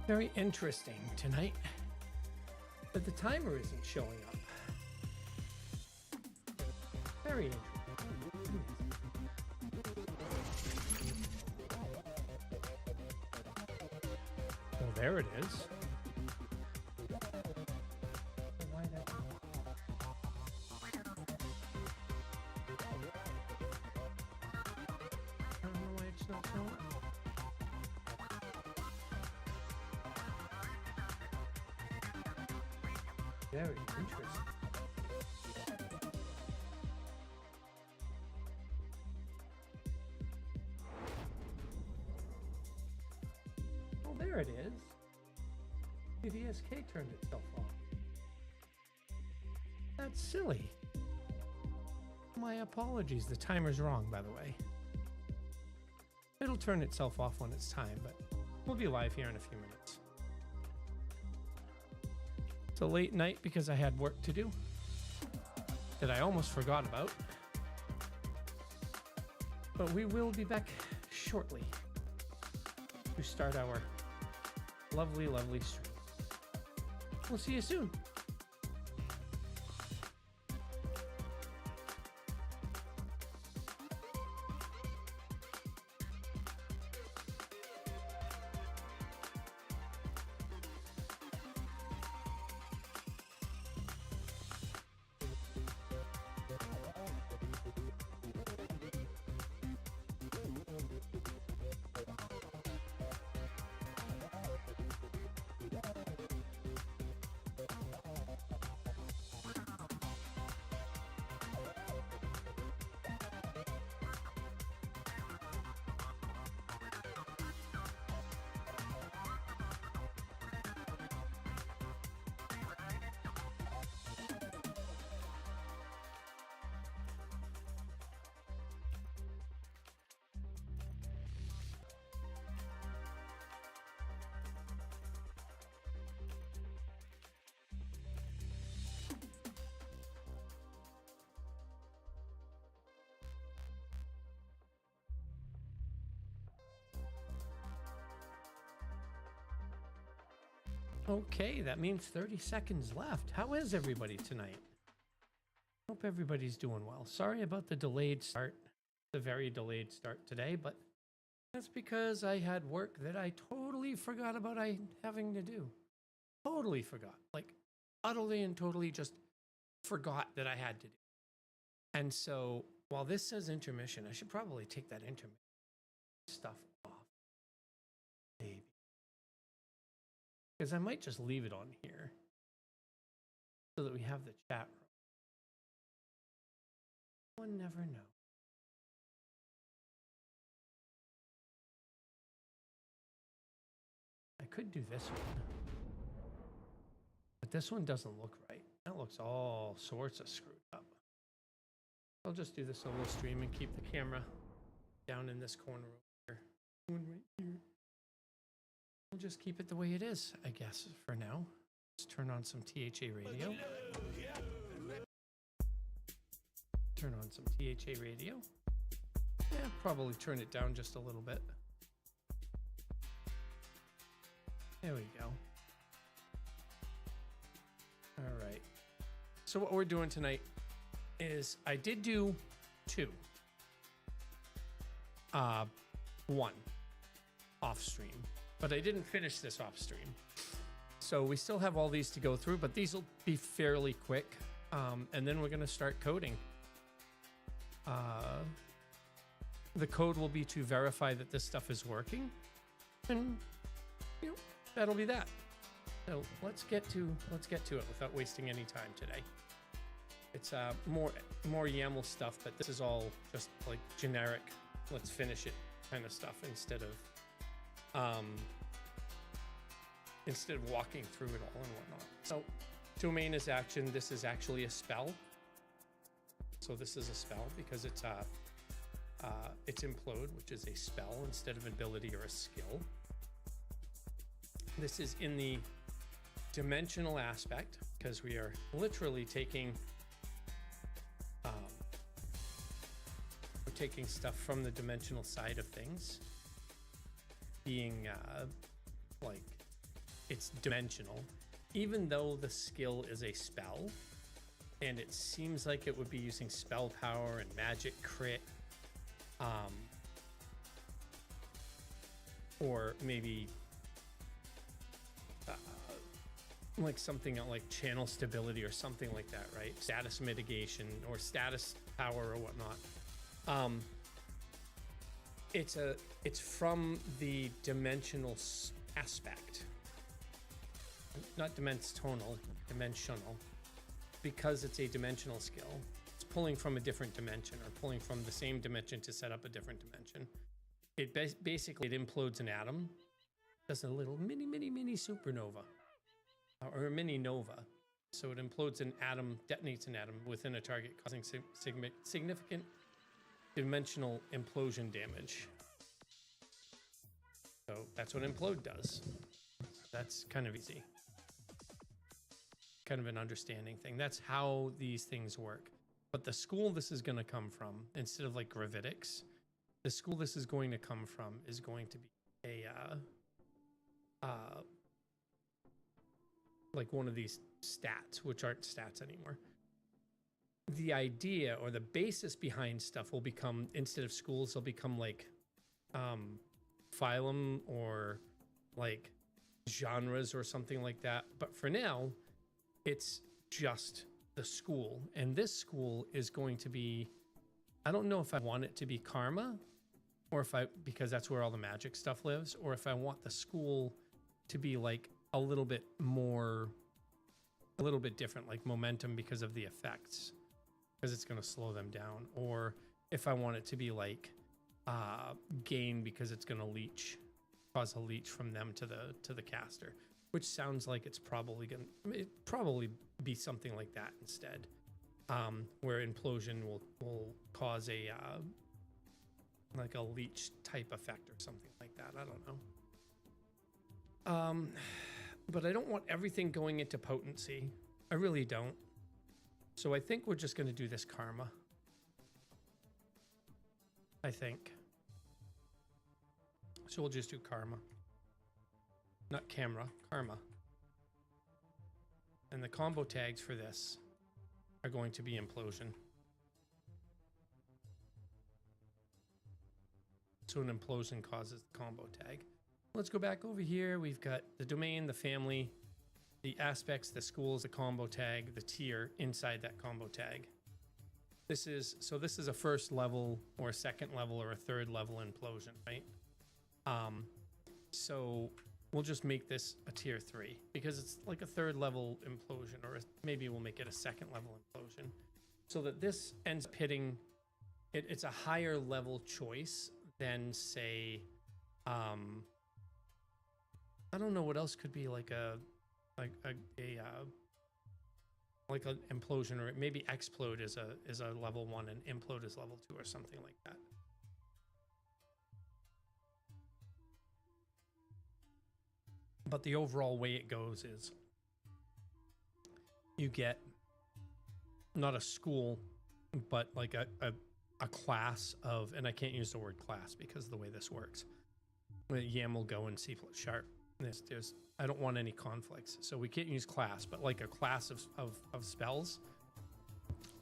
Very interesting tonight, but the timer isn't showing up. Very interesting. Well, there it is. Why that? I don't know why it's not showing. Very interesting. Oh, there it is. The VSK turned itself off. That's silly. My apologies. The timer's wrong, by the way. It'll turn itself off when it's time, but we'll be live here in a few minutes. It's a late night because I had work to do that I almost forgot about. But we will be back shortly to start our lovely, lovely stream. We'll see you soon. Okay, that means 30 seconds left. How is everybody tonight? Hope everybody's doing well. Sorry about the delayed start, the very delayed start today, but that's because I had work that I totally forgot about having to do. Totally forgot. Like, utterly and totally just forgot that I had to do. And so, while this says intermission, I should probably take that intermission stuff off. Maybe. Because I might just leave it on here so that we have the chat room. One never knows. I could do this one, but this one doesn't look right. That looks all sorts of screwed up. I'll just do this solo stream and keep the camera down in this corner over here. One right here. We'll just keep it the way it is, I guess, for now. Let's turn on some THA radio. Turn on some THA radio. Yeah, probably turn it down just a little bit. There we go. All right. So what we're doing tonight is I did do two. One off stream. But I didn't finish this off stream. So we still have all these to go through, but these will be fairly quick. And then we're going to start coding. The code will be to verify that this stuff is working. And you know, that'll be that. So let's get to it without wasting any time today. It's more YAML stuff, but this is all just like generic, let's finish it kind of stuff instead of walking through it all and whatnot. So domain is action. This is actually a spell. So this is a spell because it's implode, which is a spell instead of an ability or a skill. This is in the dimensional aspect because we are literally taking we're taking stuff from the dimensional side of things, being like it's dimensional, even though the skill is a spell, and it seems like it would be using spell power and magic crit, or maybe like something like channel stability or something like that, right? Status mitigation or status power or whatnot. It's from the dimensional aspect, not dimensional, because it's a dimensional skill. It's pulling from a different dimension or pulling from the same dimension to set up a different dimension. It basically it implodes an atom, does a little mini supernova. Or a mini nova. So it implodes an atom, detonates an atom within a target, causing significant dimensional implosion damage. So that's what implode does. That's kind of easy. Kind of an understanding thing. That's how these things work. But the school this is going to come from, instead of like gravitics, the school this is going to come from is going to be a like one of these stats, which aren't stats anymore. The idea or the basis behind stuff will become, instead of schools, they'll become like phylum or like genres or something like that. But for now, it's just the school. And this school is going to be, I don't know if I want it to be karma, or if because that's where all the magic stuff lives, or if I want the school to be like a little bit different, like momentum because of the effects, because it's going to slow them down, or if I want it to be like gain because it's going to cause a leech from them to the caster, which sounds like it's probably be something like that instead, where implosion will cause a like a leech type effect or something like that. I don't know. But I don't want everything going into potency. I really don't. So I think we're just going to do this karma. I think. So we'll just do karma. Not camera, karma. And the combo tags for this are going to be implosion. So an implosion causes the combo tag. Let's go back over here. We've got the domain, the family, the aspects, the schools, the combo tag, the tier inside that combo tag. This is a first level or a second level or a third level implosion, right? So we'll just make this a tier 3 because it's like a third level implosion, or maybe we'll make it a second level implosion, so that this ends up hitting it. It's a higher level choice than, say, I don't know what else could be like an implosion, or maybe explode is a level 1 and implode is level 2 or something like that. But the overall way it goes is you get not a school, but like a class of, and I can't use the word class because of the way this works. YAML Go and C++. I don't want any conflicts, so we can't use class, but like a class of spells.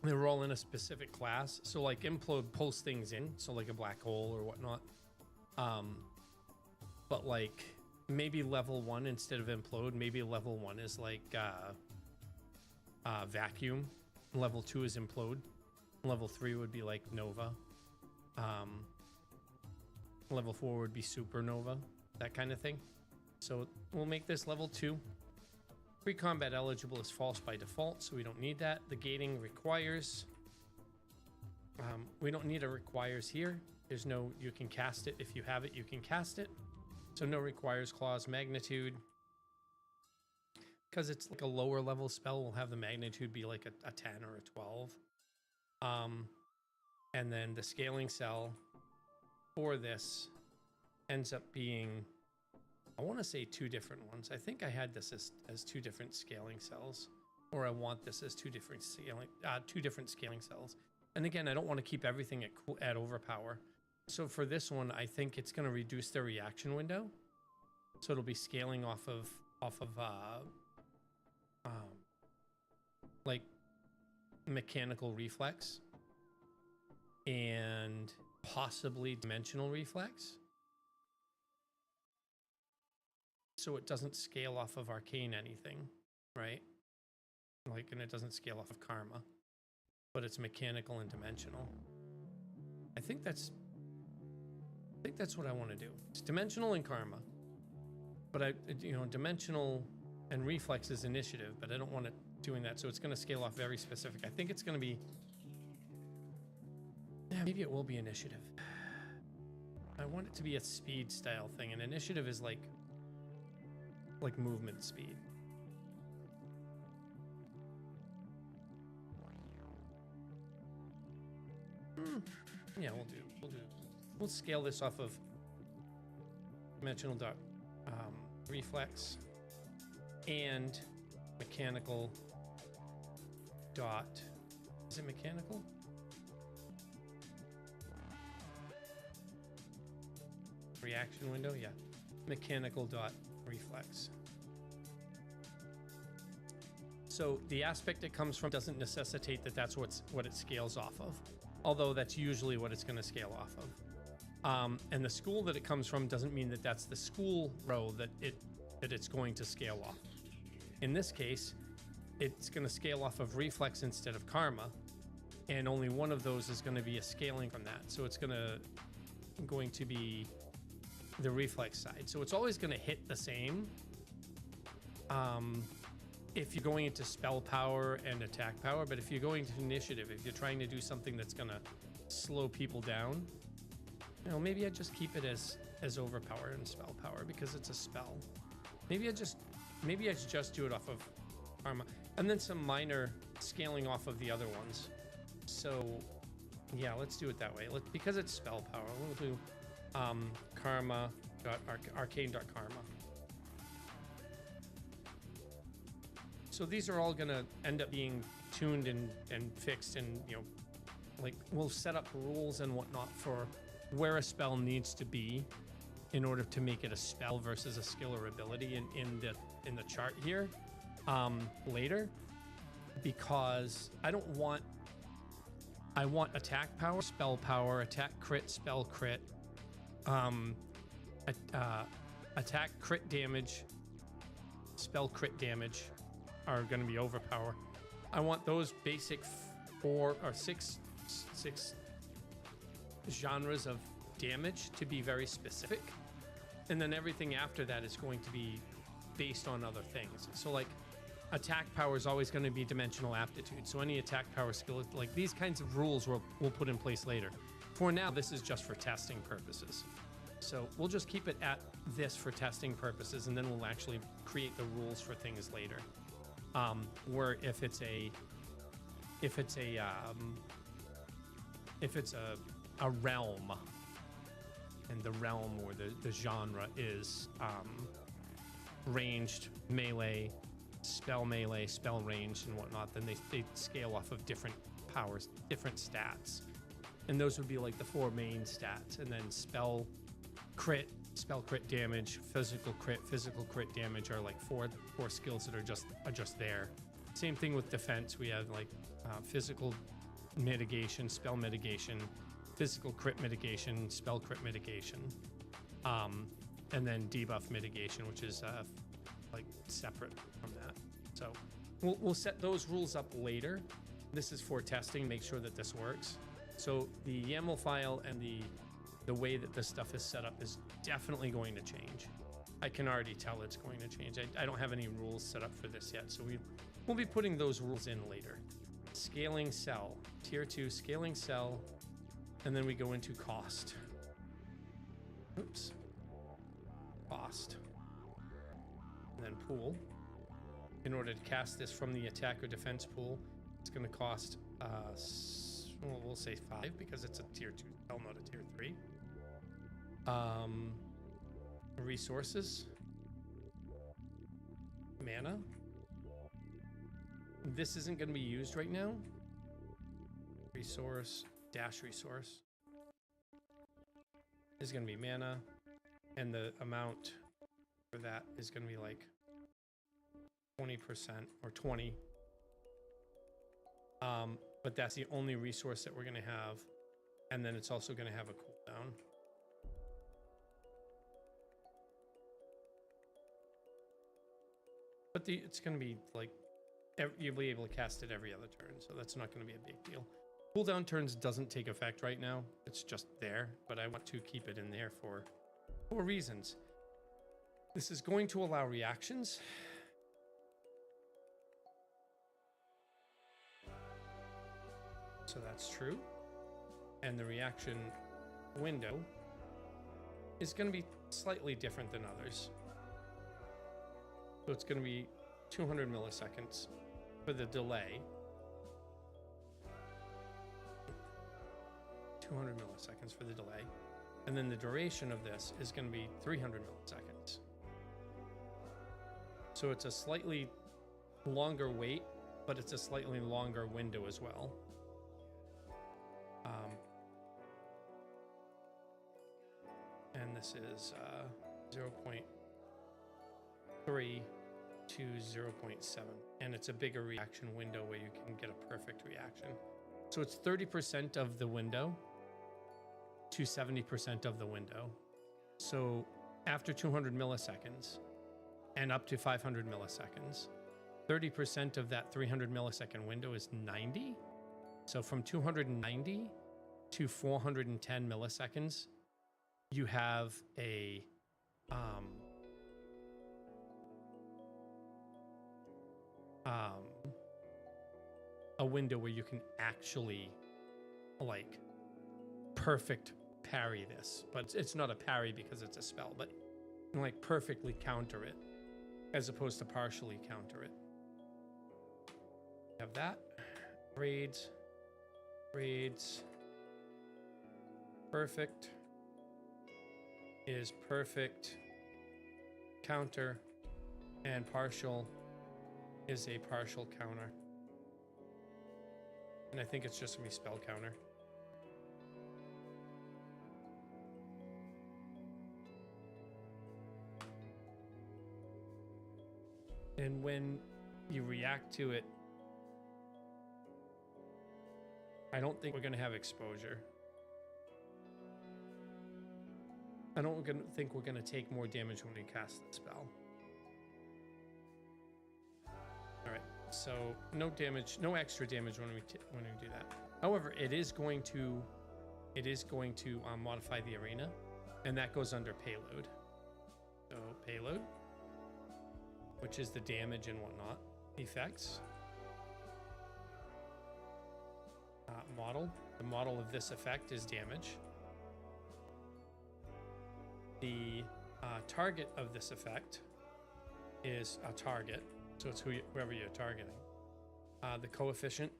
They're all in a specific class. So like implode pulls things in, so like a black hole or whatnot. But like maybe level 1 instead of implode, maybe level 1 is like vacuum. Level 2 is implode. Level 3 would be like nova. Level 4 would be supernova, that kind of thing. So we'll make this level 2. Pre-combat eligible is false by default, so we don't need that. The gating requires, we don't need a requires here. There's no, you can cast it. If you have it, you can cast it. So no requires clause. Magnitude, because it's like a lower level spell, we'll have the magnitude be like a 10 or a 12. And then the scaling cell for this ends up being, I want to say 2 different ones. I think I had this as 2 different scaling cells, or I want this as 2 different scaling cells. And again, I don't want to keep everything at overpower. So for this one, I think it's going to reduce the reaction window. So it'll be scaling off of off of like mechanical reflex and possibly dimensional reflex. So it doesn't scale off of arcane anything, right? Like, and it doesn't scale off of karma, but it's mechanical and dimensional. I think that's what I want to do. It's dimensional and karma, but dimensional and reflex is initiative, but I don't want it doing that. So it's going to scale off very specific. I think it's going to be, yeah, maybe it will be initiative. I want it to be a speed style thing, and initiative is like movement speed. Yeah, we'll scale this off of dimensional dot reflex and mechanical dot, is it mechanical? Reaction window, yeah. Mechanical dot reflex. So the aspect it comes from doesn't necessitate that that's what it scales off of, although that's usually what it's going to scale off of. And the school that it comes from doesn't mean that that's the school row that it's going to scale off. In this case, it's going to scale off of reflex instead of karma, and only one of those is going to be a scaling from that. So it's going to be the reflex side. So it's always going to hit the same. If you're going into spell power and attack power, but if you're going to initiative, if you're trying to do something that's going to slow people down, maybe I just keep it as overpower and spell power because it's a spell. Maybe I just do it off of karma, and then some minor scaling off of the other ones. So yeah, let's do it that way. Because it's spell power, we'll do karma dot arcane dot karma. So these are all going to end up being tuned and fixed, and like we'll set up rules and whatnot for where a spell needs to be in order to make it a spell versus a skill or ability in the chart here later, because I want attack power, spell power, attack crit, spell crit, attack crit damage, spell crit damage are going to be overpower. I want those basic 4 or 6 genres of damage to be very specific, and then everything after that is going to be based on other things. So like attack power is always going to be dimensional aptitude, so any attack power skill, like these kinds of rules we'll put in place later. For now, this is just for testing purposes, so we'll just keep it at this for testing purposes, and then we'll actually create the rules for things later. Where if it's a realm, and the realm or the genre is ranged, melee, spell range and whatnot, then they scale off of different powers, different stats, and those would be like the 4 main stats, and then spell crit damage, physical crit damage are like four skills that are just there. Same thing with defense. We have like physical mitigation, spell mitigation, physical crit mitigation, spell crit mitigation, and then debuff mitigation, which is like separate from that. So we'll set those rules up later. This is for testing, make sure that this works. So the YAML file and the way that this stuff is set up is definitely going to change. I can already tell it's going to change. I don't have any rules set up for this yet, so we'll be putting those rules in later. Scaling cell, tier 2 scaling cell, and then we go into cost. Oops. Cost. And then pool. In order to cast this from the attack or defense pool, it's going to cost, well, we'll say 5 because it's a tier 2 spell, not a tier 3. Resources, mana. This isn't going to be used right now. Resource dash resource is going to be mana, and the amount for that is going to be like 20% or 20. But that's the only resource that we're going to have. And then it's also going to have a cooldown. But it's going to be like, you'll be able to cast it every other turn. So that's not going to be a big deal. Cooldown turns doesn't take effect right now. It's just there. But I want to keep it in there for 4 reasons. This is going to allow reactions. So that's true. And the reaction window is going to be slightly different than others. So it's going to be 200 milliseconds for the delay. 200 milliseconds for the delay. And then the duration of this is going to be 300 milliseconds. So it's a slightly longer wait, but it's a slightly longer window as well. And this is 0.3 to 0.7. And it's a bigger reaction window where you can get a perfect reaction. So it's 30% of the window to 70% of the window. So after 200 milliseconds and up to 500 milliseconds, 30% of that 300 millisecond window is 90. So from 290 to 410 milliseconds, you have a window where you can actually like perfect parry this, but it's not a parry because it's a spell, but you can like perfectly counter it as opposed to partially counter it. Have that. Raids, perfect is perfect, counter, and partial is a partial counter. And I think it's just gonna be spell counter. And when you react to it, I don't think we're going to have exposure. I don't think we're going to take more damage when we cast the spell. All right, so no damage, no extra damage when we do that. However, it is going to modify the arena, and that goes under payload. So payload, which is the damage and whatnot effects. Model. The model of this effect is damage. The target of this effect is a target, so it's whoever you're targeting. The coefficient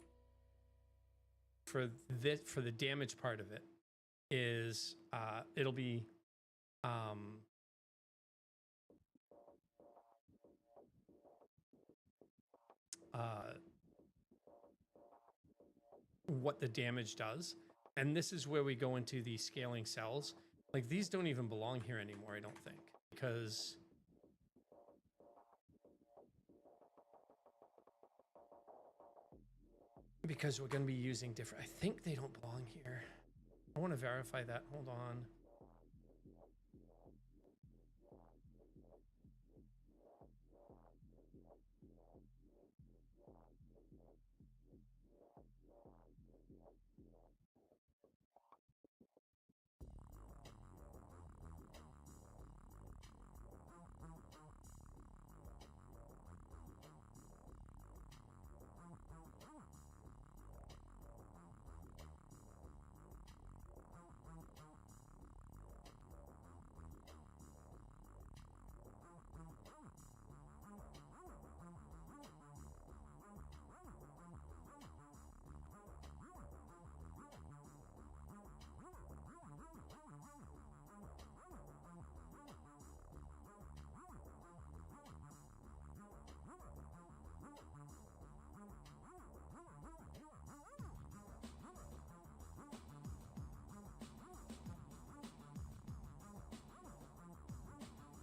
for the damage part of it is it'll be what the damage does. And this is where we go into the scaling cells. Like these don't even belong here anymore, I don't think, because we're going to be using different, I think they don't belong here. I want to verify that. Hold on.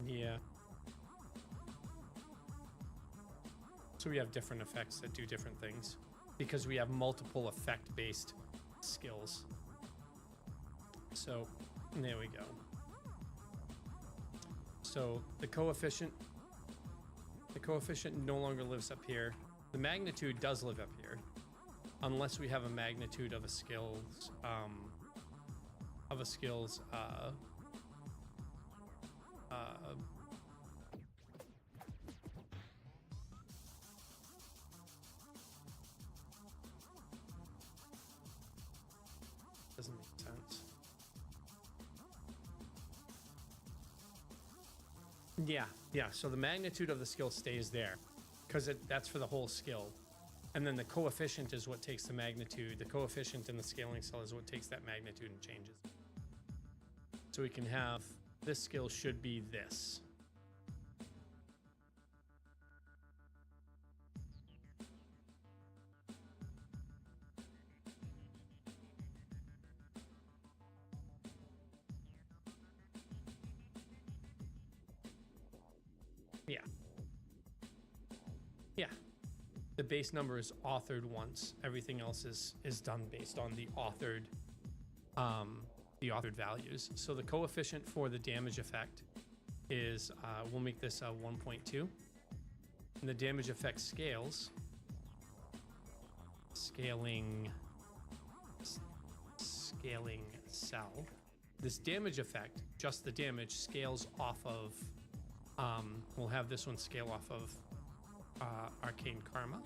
Yeah. So we have different effects that do different things because we have multiple effect-based skills. So there we go. So the coefficient no longer lives up here. The magnitude does live up here, unless we have a magnitude of a skills doesn't make sense. Yeah. So the magnitude of the skill stays there because that's for the whole skill. And then the coefficient is what takes the magnitude. The coefficient in the scaling cell is what takes that magnitude and changes. So we can have this skill should be this. Yeah. The base number is authored once. Everything else is done based on the authored values. So the coefficient for the damage effect is we'll make this 1.2, and the damage effect scales. Scaling cell. This damage effect, just the damage, scales off of. We'll have this one scale off of Arcane Karma.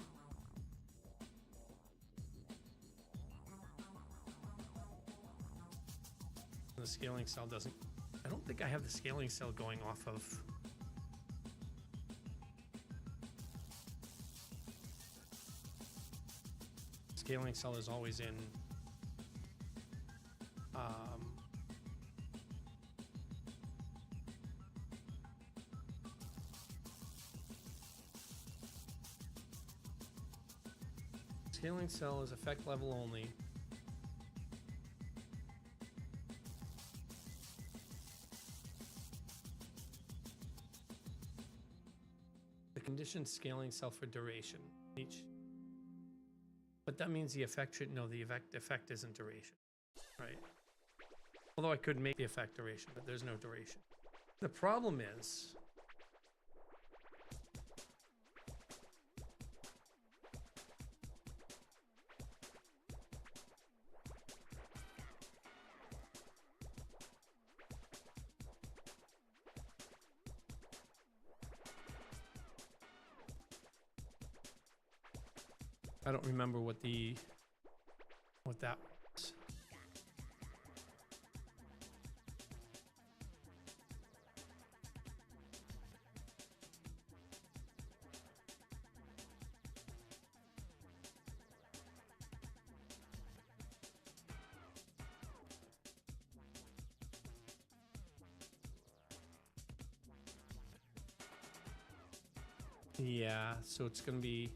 The scaling cell doesn't. I don't think I have the scaling cell going off of. Scaling cell is always in. Scaling cell is effect level only. The condition scaling cell for duration each. But that means the effect should no, the effect isn't duration, right? Although I could make the effect duration, but there's no duration. The problem is. I don't remember what that was. Yeah, so it's going to be.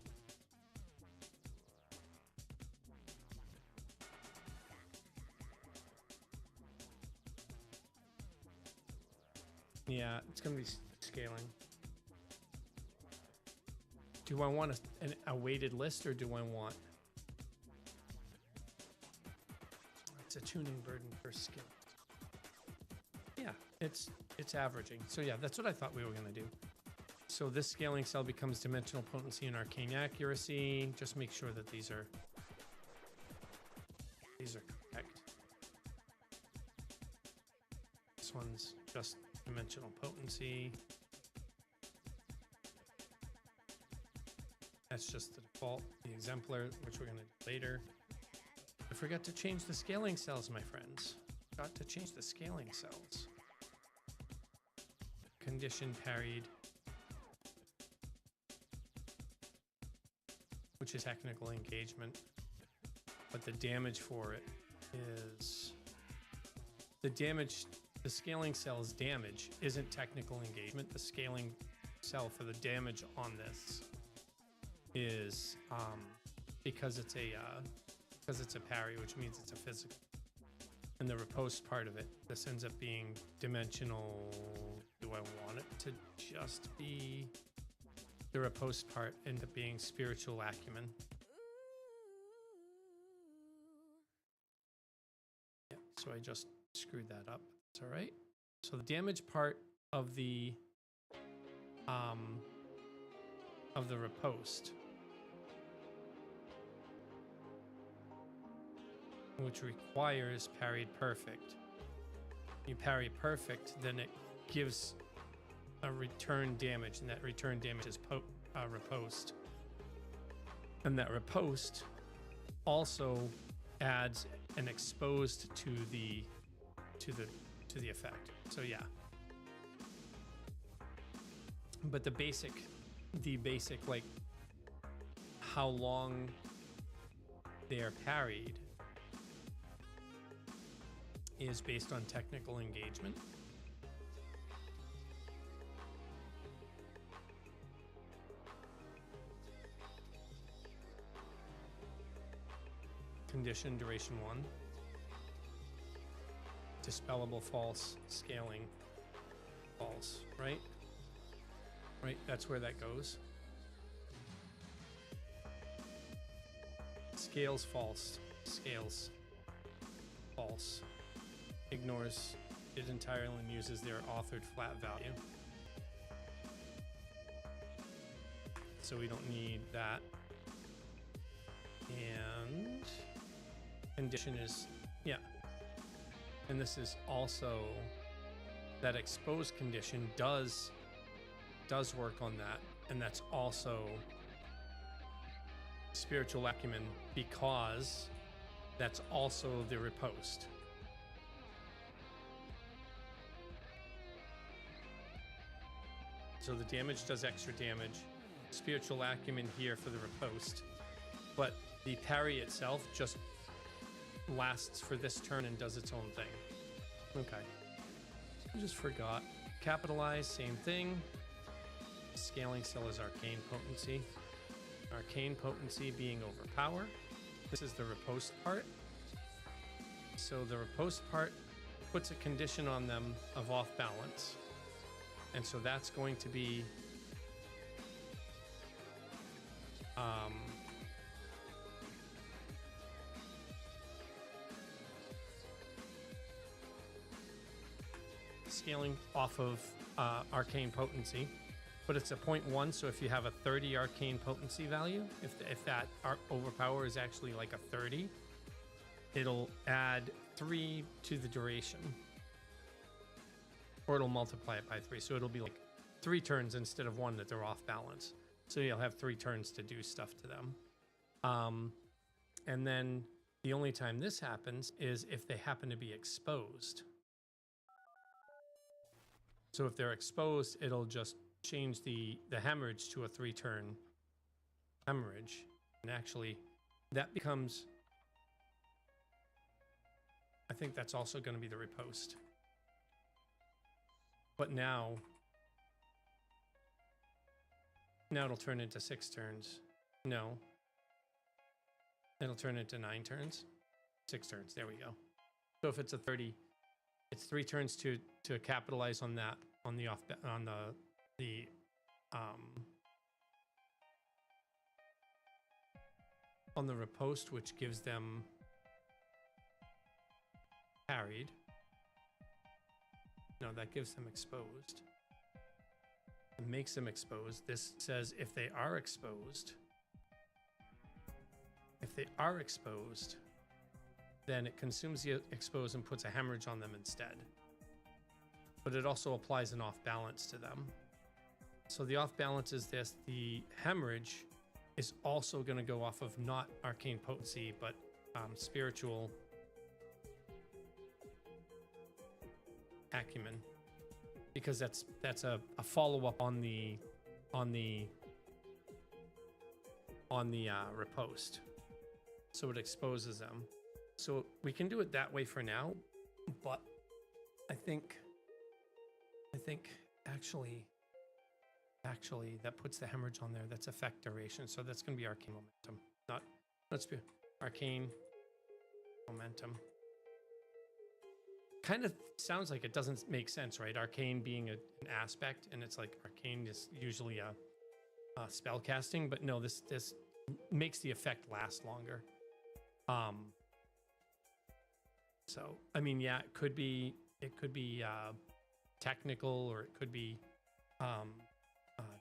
Yeah, it's going to be scaling. Do I want a weighted list or do I want... It's a tuning burden per skill. Yeah, it's averaging. So yeah, that's what I thought we were going to do. So this scaling cell becomes dimensional potency and arcane accuracy. Just make sure that these are correct. This one's just dimensional potency. That's just the default. The exemplar, which we're going to do later. I forgot to change the scaling cells, my friends. Forgot to change the scaling cells. Condition parried, which is technical engagement, but the damage for it is the damage. The scaling cell's damage isn't technical engagement. The scaling cell for the damage on this is because it's a parry, which means it's a physical. And the riposte part of it, this ends up being dimensional. Do I want it to just be the riposte part end up being spiritual acumen. Yeah, so I just screwed that up. It's all right. So the damage part of the riposte, which requires parried perfect. You parry perfect, then it gives a return damage, and that return damage is riposte. And that riposte also adds an exposed to the effect. So yeah. But the basic like how long they are parried is based on technical engagement. Condition duration 1. Dispellable false, scaling false, right? Right, that's where that goes. Scales false, scales false. Ignores it entirely and uses their authored flat value. So we don't need that. And condition is, yeah. And this is also, that exposed condition does work on that. And that's also spiritual acumen, because that's also the riposte. So the damage does extra damage. Spiritual acumen here for the riposte. But the parry itself just lasts for this turn and does its own thing. Okay. I just forgot. Capitalize, same thing. Scaling still is arcane potency. Arcane potency being overpower. This is the riposte part. So the riposte part puts a condition on them of off balance. And so that's going to be scaling off of arcane potency, but it's a 0.1. So if you have a 30 arcane potency value, if that overpower is actually like a 30, it'll add 3 to the duration, or it'll multiply it by 3. So it'll be like 3 turns instead of 1 that they're off balance. So you'll have 3 turns to do stuff to them. And then the only time this happens is if they happen to be exposed. So if they're exposed, it'll just change the hemorrhage to a 3-turn hemorrhage. And actually, that becomes, I think that's also going to be the riposte. But now it'll turn into 6 turns. No. It'll turn into 9 turns. 6 turns. There we go. So if it's a 30, it's 3 turns to capitalize on that, on the riposte, which gives them parried. No, that gives them exposed. It makes them exposed. This says if they are exposed, then it consumes the exposed and puts a hemorrhage on them instead. But it also applies an off balance to them. So the off balance is this. The hemorrhage is also going to go off of not arcane potency, but spiritual acumen, because that's a follow-up on the riposte. So it exposes them. So we can do it that way for now, but I think actually that puts the hemorrhage on there. That's effect duration. So that's going to be arcane momentum. Let's be arcane momentum. Kind of sounds like it doesn't make sense, right? Arcane being an aspect, and it's like arcane is usually spell casting, but no, this makes the effect last longer. So I mean, yeah, it could be technical, or it could be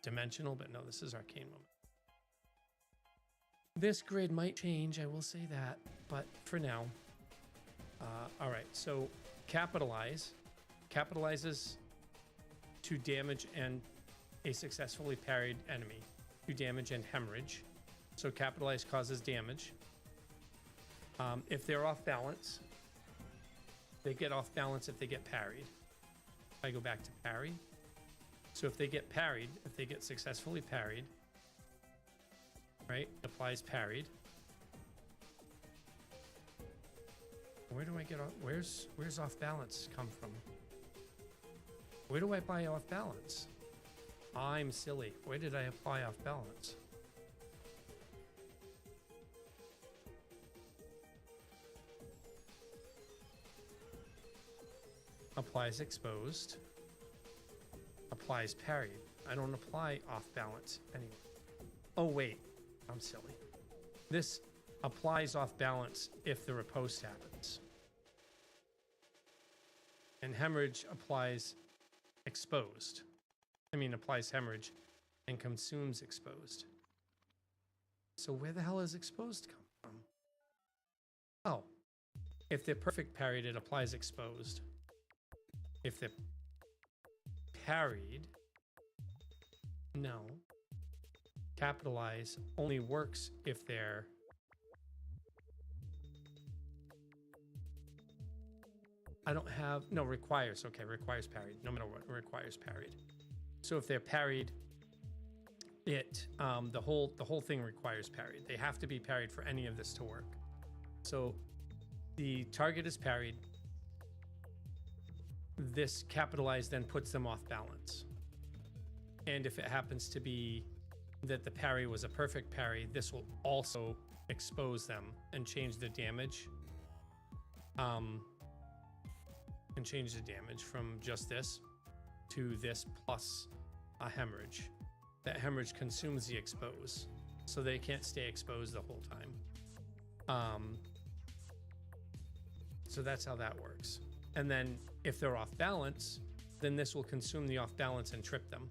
dimensional, but no, this is arcane moment. This grid might change, I will say that, but for now. All right, so capitalizes to damage and a successfully parried enemy, to damage and hemorrhage. So capitalize causes damage. If they're off balance, they get off balance if they get parried. I go back to parry. So if they get parried, if they get successfully parried, right, applies parried. Where do I get off? Where's off balance come from? Where do I apply off balance? I'm silly. Where did I apply off balance? Applies exposed. Applies parried. I don't apply off balance anyway. Oh wait, I'm silly. This applies off balance if the riposte happens. And hemorrhage applies exposed. I mean, applies hemorrhage and consumes exposed. So where the hell is exposed come from? Oh, if they're perfect parried, it applies exposed. If they're parried, no. Capitalize only works if they're I don't have, no, requires, okay, requires parried, no matter what, requires parried. So if they're parried, it, the whole thing requires parried. They have to be parried for any of this to work. So the target is parried. This capitalized then puts them off balance. And if it happens to be that the parry was a perfect parry, this will also expose them and change the damage. And change the damage from just this to this plus a hemorrhage. That hemorrhage consumes the expose, so they can't stay exposed the whole time. So that's how that works. And then if they're off balance, then this will consume the off balance and trip them.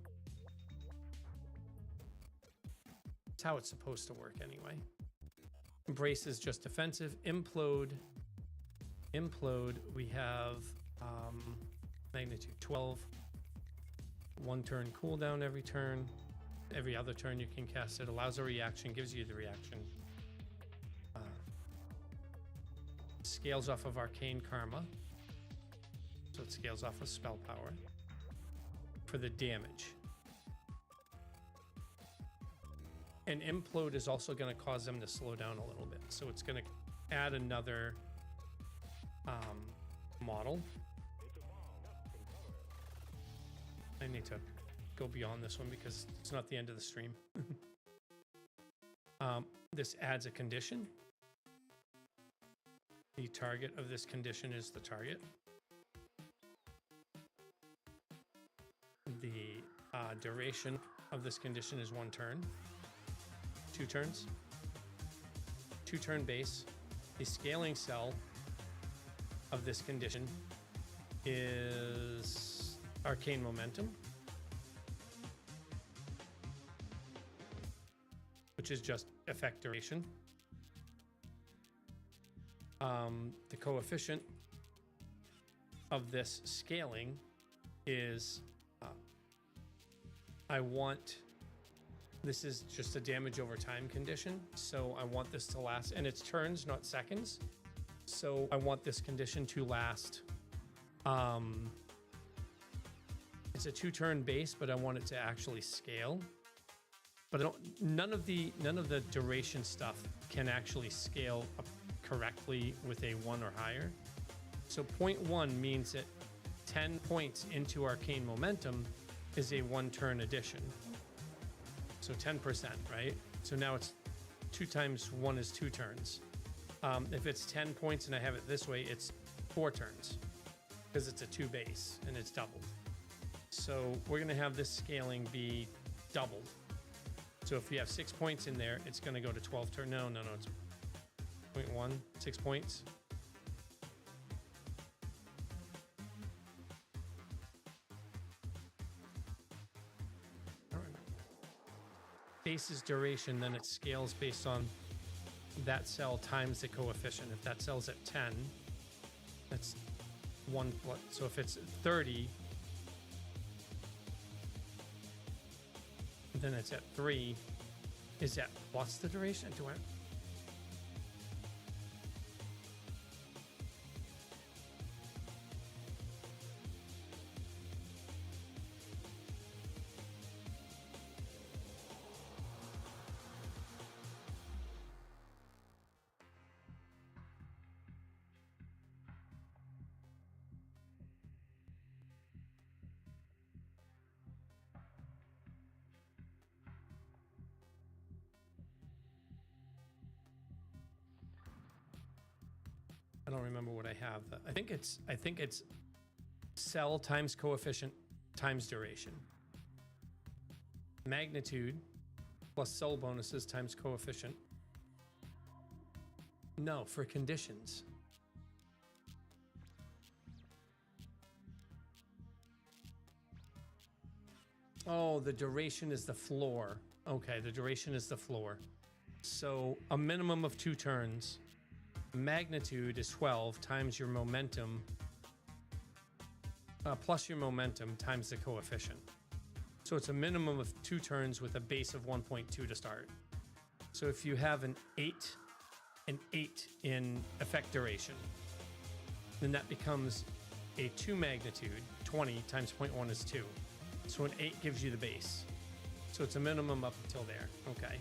That's how it's supposed to work anyway. Embrace is just defensive. Implode, we have magnitude 12. 1 turn cooldown every turn. Every other turn you can cast it. Allows a reaction, gives you the reaction. Scales off of arcane karma. So it scales off of spell power. For the damage. And implode is also going to cause them to slow down a little bit. So it's going to add another model. I need to go beyond this one because it's not the end of the stream. This adds a condition. The target of this condition is the target. The duration of this condition is 1 turn. 2 turns. 2 turn base. The scaling cell of this condition is arcane momentum, which is just effect duration. The coefficient of this scaling is this is just a damage over time condition, so I want this to last, and it's turns, not seconds. So I want this condition to last. It's a 2-turn base, but I want it to actually scale. But I don't. None of the duration stuff can actually scale up correctly with a 1 or higher. So 0.1 means that 10 points into arcane momentum is a 1-turn addition. So 10%, right? So now it's 2 times 1 is 2 turns. If it's 10 points and I have it this way, it's 4 turns because it's a 2 base and it's doubled. So we're going to have this scaling be doubled. So if you have 6 points in there, it's going to go to 12 turn. No, it's 0.1, 6 points. Base is duration, then it scales based on that cell times the coefficient. If that cell's at 10, that's 1 plus. So if it's 30, then it's at 3. Is that plus the duration? Do I? I don't remember what I have. I think it's cell times coefficient times duration. Magnitude plus cell bonuses times coefficient. No, for conditions. Oh, the duration is the floor. Okay, the duration is the floor. So a minimum of 2 turns. Magnitude is 12 times your momentum plus your momentum times the coefficient. So it's a minimum of 2 turns with a base of 1.2 to start. So if you have an 8 in effect duration, then that becomes a 2 magnitude. 20 times 0.1 is 2. So an 8 gives you the base. So it's a minimum up until there. Okay.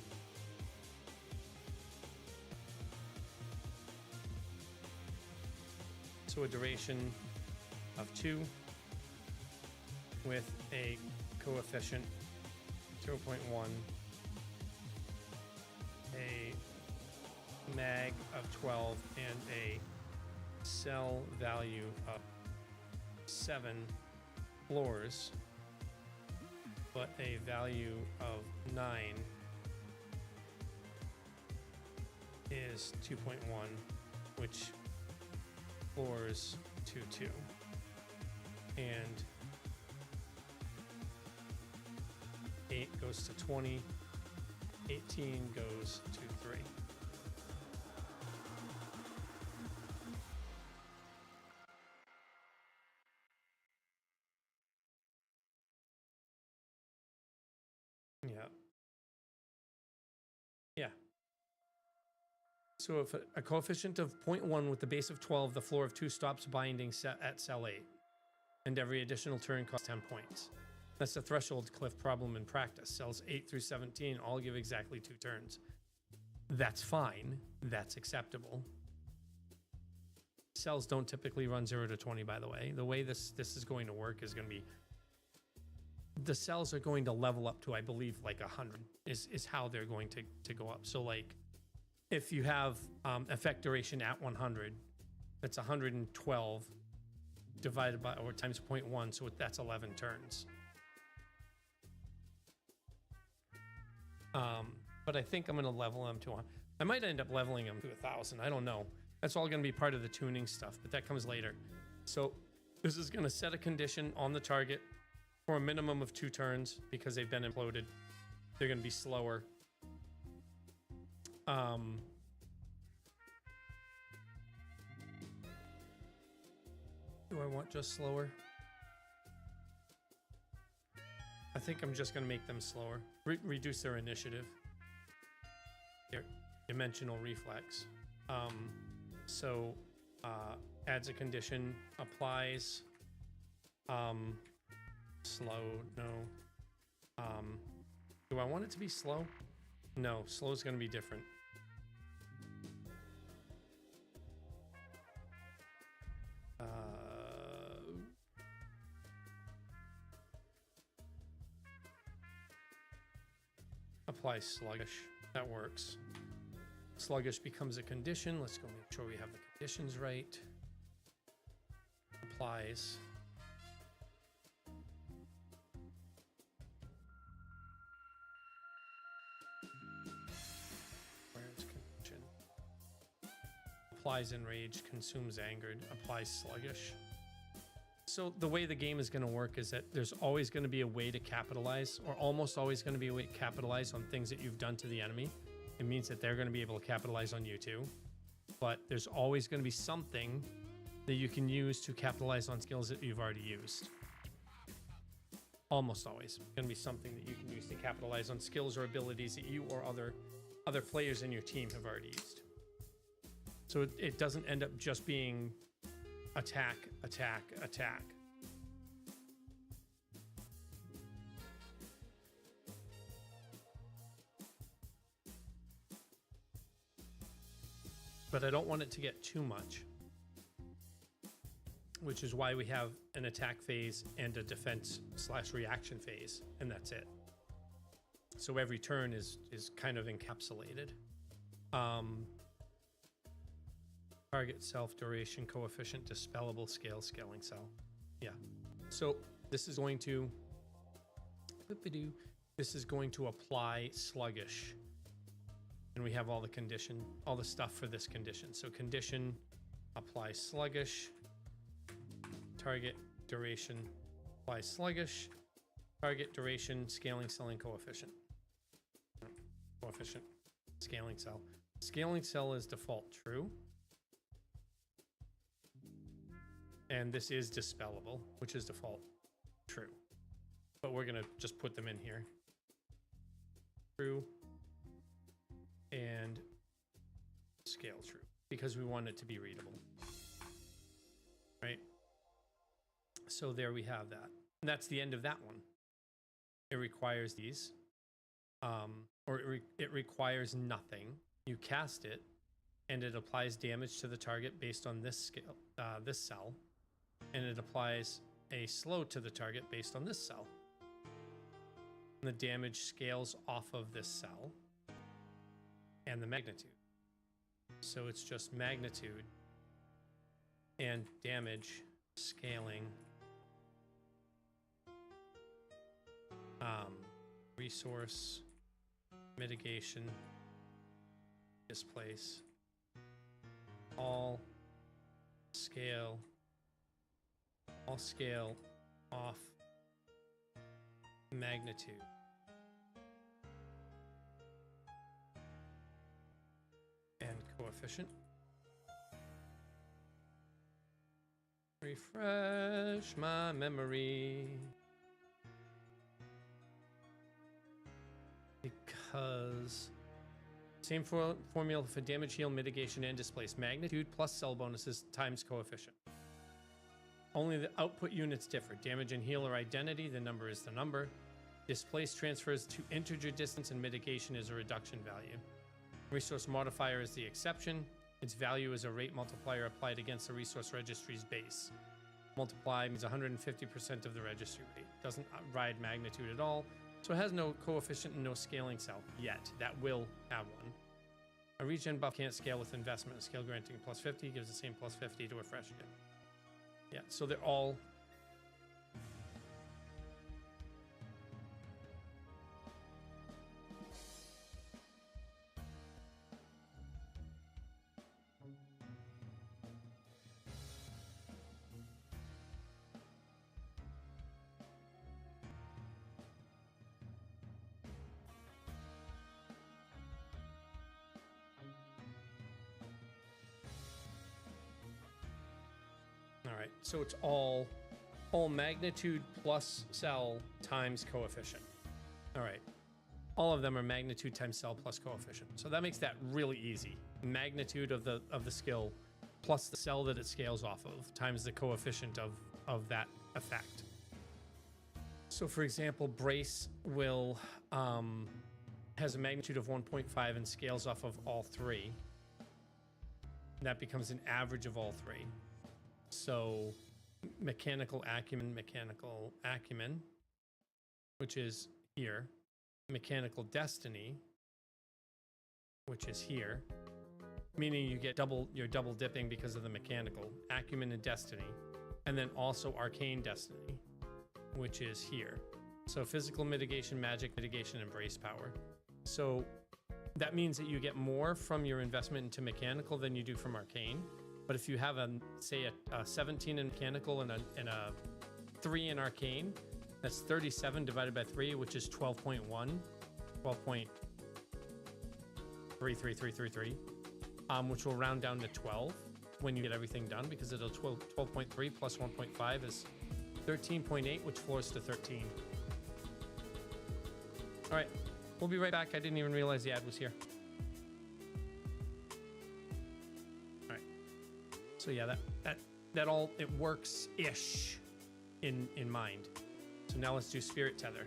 So a duration of 2 with a coefficient 0.1, a mag of 12, and a cell value of 7 floors, but a value of 9 is 2.1, which floors to 2, and 8 goes to 20, 18 goes to 3. Yeah. So if a coefficient of 0.1 with the base of 12, the floor of 2 stops binding at cell 8, and every additional turn costs 10 points. That's the threshold cliff problem in practice. Cells 8 through 17 all give exactly 2 turns. That's fine. That's acceptable. Cells don't typically run 0 to 20, by the way. The way this is going to work is going to be, the cells are going to level up to, I believe, like 100 is how they're going to go up. So like, if you have effect duration at 100, that's 112 divided by, or times 0.1, so that's 11 turns. But I think I'm going to level them to, I might end up leveling them to 1,000. I don't know. That's all going to be part of the tuning stuff, but that comes later. So this is going to set a condition on the target for a minimum of 2 turns because they've been imploded. They're going to be slower. Do I want just slower? I think I'm just going to make them slower. Reduce their initiative. Their dimensional reflex. Adds a condition, applies, slow, no. Do I want it to be slow? No, slow is going to be different. Apply sluggish. That works. Sluggish becomes a condition. Let's go make sure we have the conditions right. Applies. applies enraged, consumes angered, applies sluggish. So the way the game is going to work is that there's always going to be a way to capitalize, or almost always going to be a way to capitalize on things that you've done to the enemy. It means that they're going to be able to capitalize on you too. But there's always going to be something that you can use to capitalize on skills that you've already used. Almost always going to be something that you can use to capitalize on skills or abilities that you or other players in your team have already used. So it doesn't end up just being attack, attack, attack. But I don't want it to get too much, which is why we have an attack phase and a defense/reaction phase, and that's it. So every turn is kind of encapsulated. Target self, duration, coefficient, dispellable, scale, scaling cell. Yeah. So this is going to apply sluggish. And we have all the stuff for this condition. So condition, apply sluggish, target duration, apply sluggish, target duration, scaling, selling, coefficient. Coefficient, scaling cell. Scaling cell is default true. And this is dispellable, which is default true. But we're gonna just put them in here. True and scale true, because we want it to be readable. Right? So there we have that. And that's the end of that one. It requires these. It requires nothing. You cast it, and it applies damage to the target based on this scale, this cell. And it applies a slow to the target based on this cell. And the damage scales off of this cell and the magnitude. So it's just magnitude and damage scaling, resource, mitigation, displace, all scale off magnitude. And coefficient. Refresh my memory. Because same formula for damage, heal, mitigation, and displace. Magnitude plus cell bonuses times coefficient. Only the output units differ. Damage and heal are identity. The number is the number. Displace transfers to integer distance, and mitigation is a reduction value. Resource modifier is the exception. Its value is a rate multiplier applied against the resource registry's base. Multiply means 150% of the registry rate. Doesn't ride magnitude at all. So it has no coefficient and no scaling cell yet. That will have one. A regen buff can't scale with investment. A scale granting plus 50 gives the same plus 50 to a fresh dip. Yeah, so they're all... Alright, so it's all magnitude plus cell times coefficient. Alright, all of them are magnitude times cell plus coefficient. So that makes that really easy. Magnitude of the skill plus the cell that it scales off of times the coefficient of that effect. So for example, brace will has a magnitude of 1.5 and scales off of all three. And that becomes an average of all three. So mechanical acumen, which is here. Mechanical destiny, which is here. Meaning you get you're double dipping because of the mechanical acumen and destiny. And then also arcane destiny, which is here. So physical mitigation, magic mitigation, and brace power. So that means that you get more from your investment into mechanical than you do from arcane. But if you have say a 17 in mechanical and a 3 in arcane, that's 37 divided by 3, which is 12.1, 12.33333, which will round down to 12 when you get everything done, because it'll 12.3 plus 1.5 is 13.8, which floors to 13. All right, we'll be right back. I didn't even realize the ad was here. All right. So yeah, that all, it works-ish in mind. So now let's do Spirit Tether.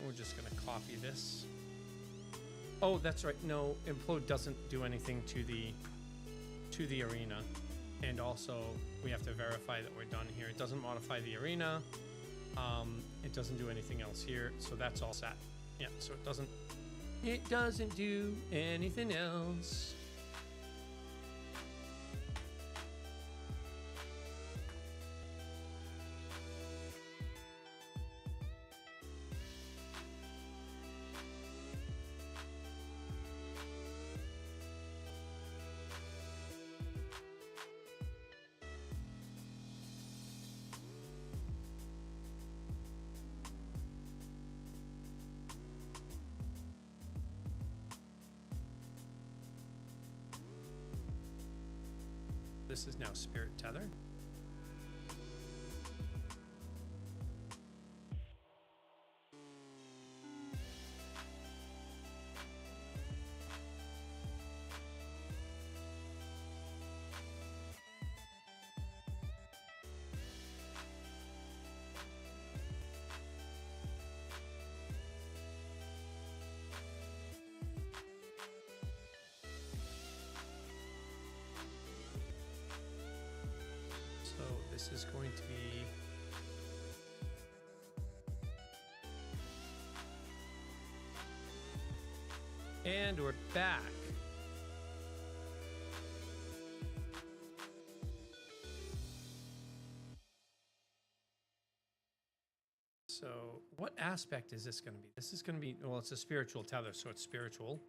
We're just gonna copy this. Oh, that's right. No, implode doesn't do anything to the arena, and also we have to verify that we're done here. It doesn't modify the arena. It doesn't do anything else here, so that's all set. Yeah, so it doesn't do anything else. This is now Spirit Tether. So this is going to be and we're back. So what aspect is this going to be? This is going to be, well, it's a spiritual tether, so it's spiritual.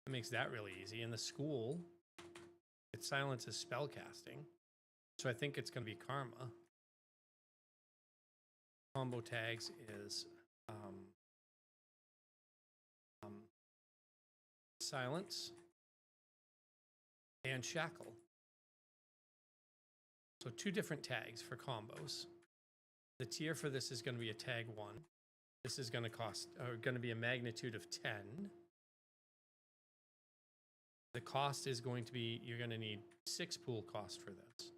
It makes that really easy. In the school, it silences spell casting. So I think it's going to be karma. Combo tags is silence and shackle. So 2 different tags for combos. The tier for this is going to be a tag 1. This is going to cost, or going to be a magnitude of 10. The cost is going to be, you're going to need 6 pool cost for this.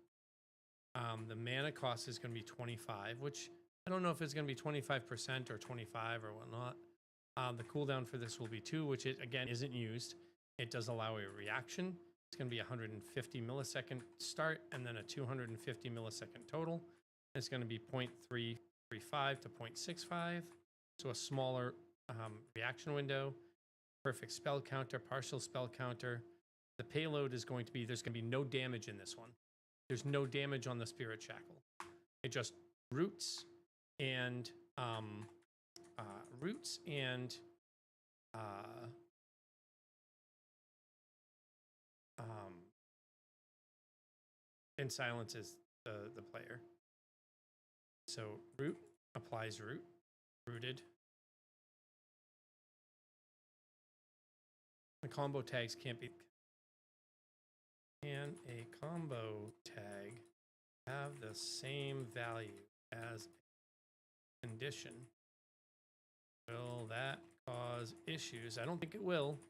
The mana cost is going to be 25, which I don't know if it's going to be 25% or 25 or whatnot. The cooldown for this will be 2, which it, again, isn't used. It does allow a reaction. It's going to be 150 millisecond start and then a 250 millisecond total. It's going to be 0.335 to 0.65, so a smaller reaction window. Perfect spell counter, partial spell counter. The payload is going to be, there's going to be no damage in this one. There's no damage on the Spirit Shackle. It just roots and silences the player. So root applies root, rooted. The combo tags can't be. Can a combo tag have the same value as a condition? Will that cause issues? I don't think it will.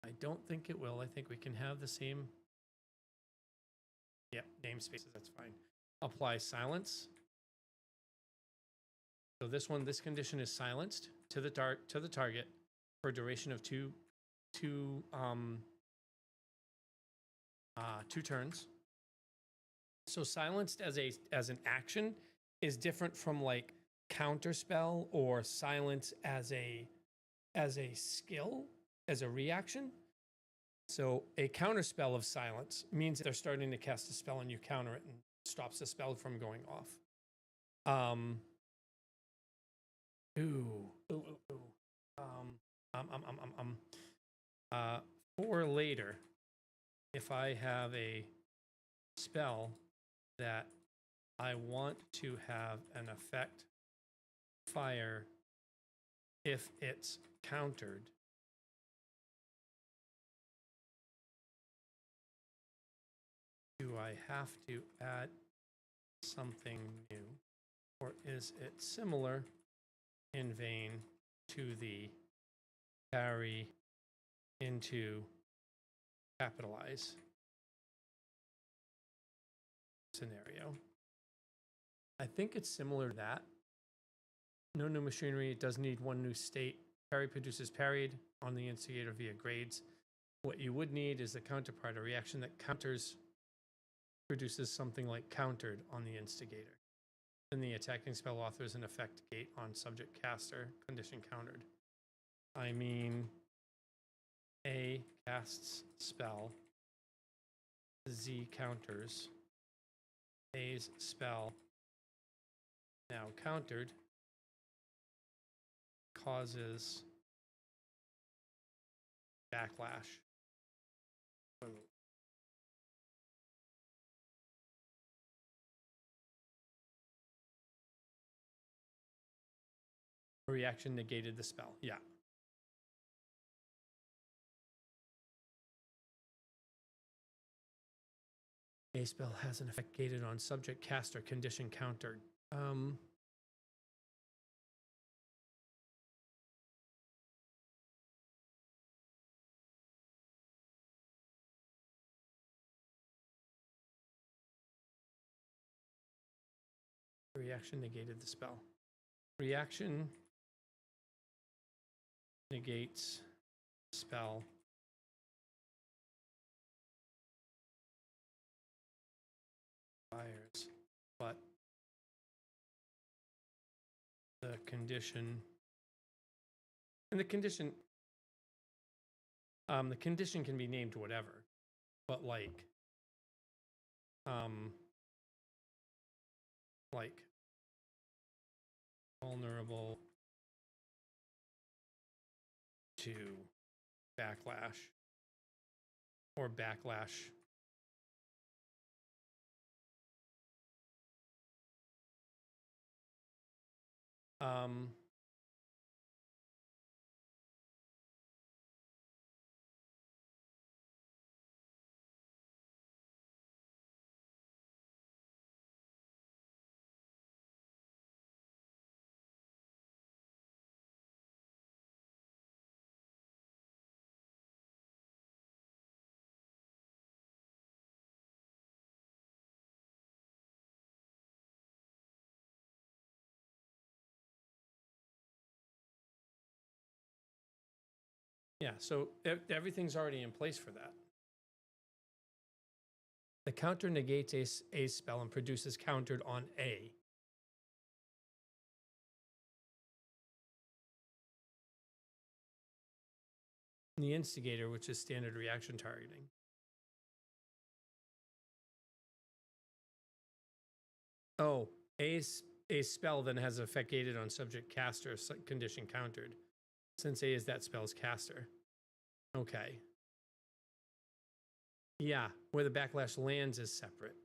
I don't think it will. I think we can have the same. Yeah, namespaces, that's fine. Apply silence. So this condition is silenced to the target for a duration of two turns. So silenced as an action is different from like counterspell or silence as a skill, as a reaction. So a counterspell of silence means they're starting to cast a spell and you counter it and stops the spell from going off. For later, if I have a spell that I want to have an effect fire if it's countered, do I have to add something new, or is it similar in vein to the carry into capitalize scenario? I think it's similar to that. No new machinery. It does need one new state. Parry produces parried on the instigator via grades. What you would need is the counterpart, a reaction that counters, produces something like countered on the instigator. Then the attacking spell authors an effect gate on subject caster, condition countered. I mean, A casts spell, Z counters, A's spell, now countered, causes backlash. Reaction negated the spell. Yeah. A spell has an effect gated on subject caster, condition countered. Reaction negated the spell. Reaction negates spell. Fires, but the condition and the condition can be named whatever, but like vulnerable to backlash or backlash. Yeah, so everything's already in place for that. The counter negates a spell and produces countered on A. The instigator, which is standard reaction targeting. Oh, a spell then has effect gated on subject caster, condition countered. Since A is that spell's caster. Okay. Yeah, where the backlash lands is separate.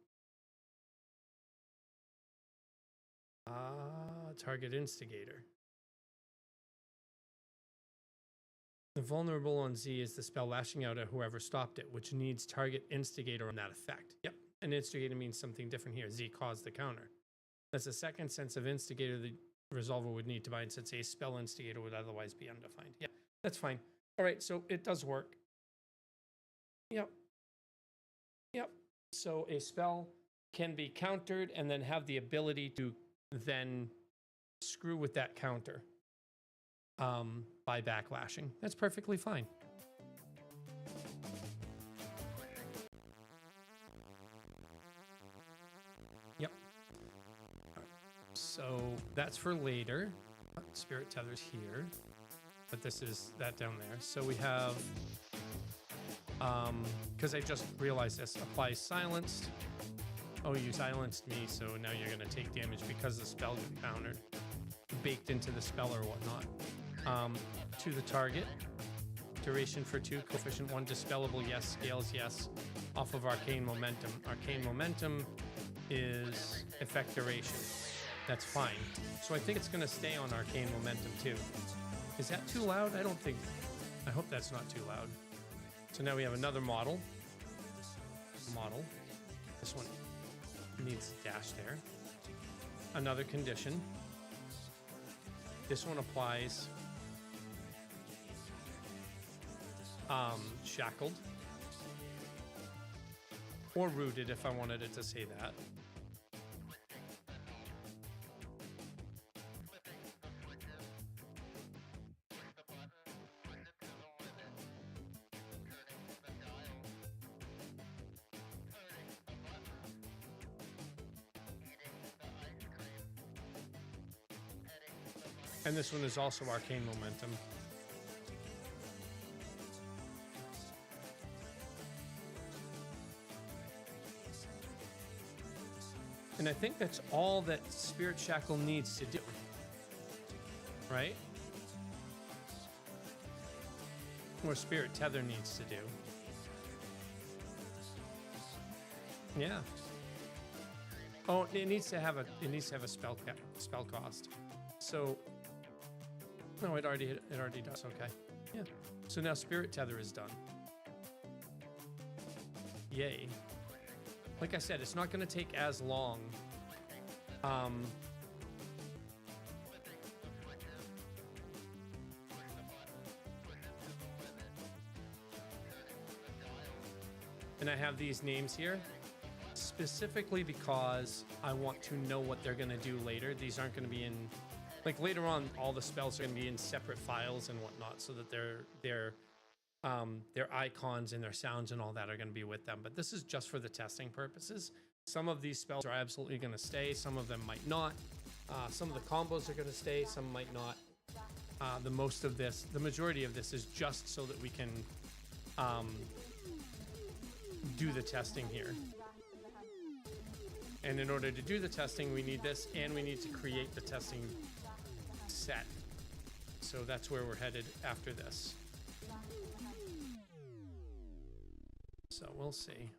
Target instigator. The vulnerable on Z is the spell lashing out at whoever stopped it, which needs target instigator on that effect. Yep, an instigator means something different here. Z caused the counter. That's the second sense of instigator the resolver would need to bind, since a spell instigator would otherwise be undefined. Yeah, that's fine. All right, so it does work. Yep. Yep. So a spell can be countered and then have the ability to then screw with that counter by backlashing. That's perfectly fine. Yep. So that's for later. Spirit Tether's here, but this is that down there. So we have, because I just realized this, applies silenced. Oh, you silenced me, so now you're going to take damage because the spell got countered, baked into the spell or whatnot. To the target, duration for 2, coefficient 1, dispellable, yes, scales, yes, off of arcane momentum. Arcane momentum is effect duration. That's fine. So I think it's going to stay on arcane momentum too. Is that too loud? I don't think, I hope that's not too loud. So now we have another model. This one needs a dash there. Another condition. This one applies shackled or rooted if I wanted it to say that. And this one is also arcane momentum. And I think that's all that Spirit Shackle needs to do, right? Or Spirit Tether needs to do. Yeah. Oh, it needs to have a spell cost. So no, it already does. Okay. Yeah. So now Spirit Tether is done. Yay. Like I said, it's not going to take as long. And I have these names here specifically because I want to know what they're going to do later. These aren't going to be in, like later on, all the spells are going to be in separate files and whatnot, so that their icons and their sounds and all that are going to be with them. But this is just for the testing purposes. Some of these spells are absolutely going to stay. Some of them might not. Some of the combos are going to stay. Some might not. The majority of this is just so that we can do the testing here. And in order to do the testing, we need this, and we need to create the testing set. So that's where we're headed after this. So we'll see.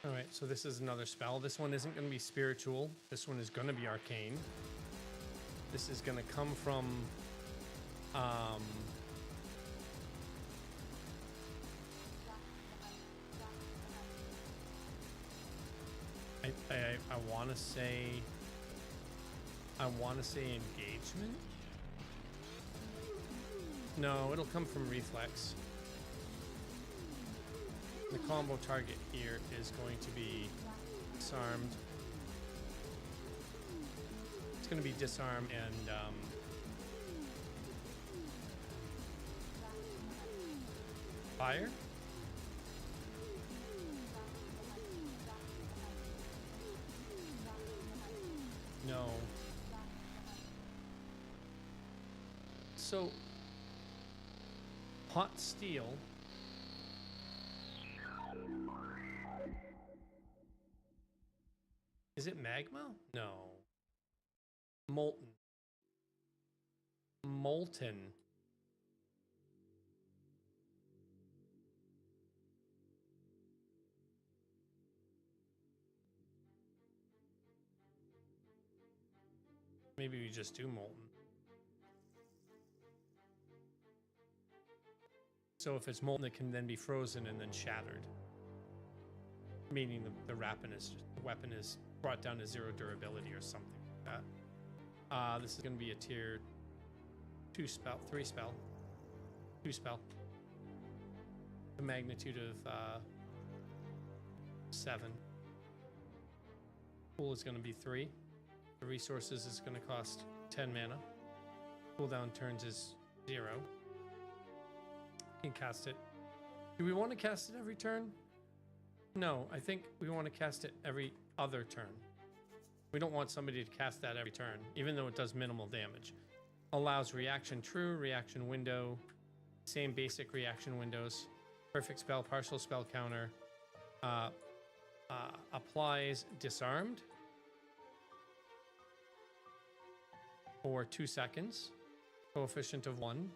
All right, so this is another spell. This one isn't going to be spiritual. This one is going to be arcane. This is going to come from I want to say engagement. No, it'll come from reflex. The combo target here is going to be disarmed. It's going to be disarm and fire. No. So hot steel Is it magma? No. Molten. Molten. Maybe we just do molten. So if it's molten, it can then be frozen and then shattered. Meaning the weapon is brought down to 0 durability or something like that. This is going to be a tier 3 spell. 2 spell. The magnitude of 7. Pool is going to be 3. The resources is going to cost 10 mana. Cooldown turns is 0. You can cast it. Do we want to cast it every turn? No, I think we want to cast it every other turn. We don't want somebody to cast that every turn, even though it does minimal damage. Allows reaction true, reaction window, same basic reaction windows, perfect spell, partial spell counter, applies disarmed for 2 seconds, coefficient of 1.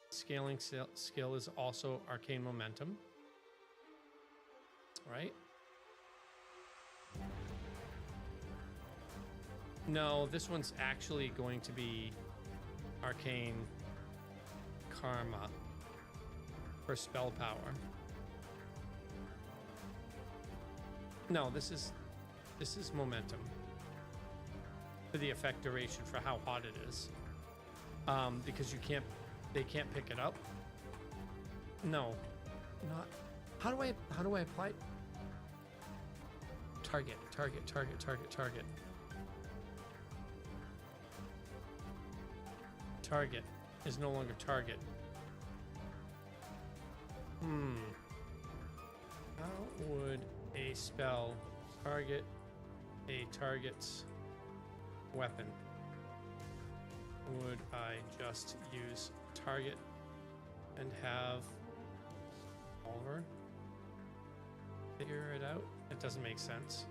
Scaling skill is also arcane momentum. Right? No, this one's actually going to be arcane karma for spell power. No, this is momentum for the effect duration for how hot it is. Because they can't pick it up. No, not. How do I apply? Target. Target is no longer target. How would a spell target a target's weapon? Would I just use target and have over? Figure it out? It doesn't make sense.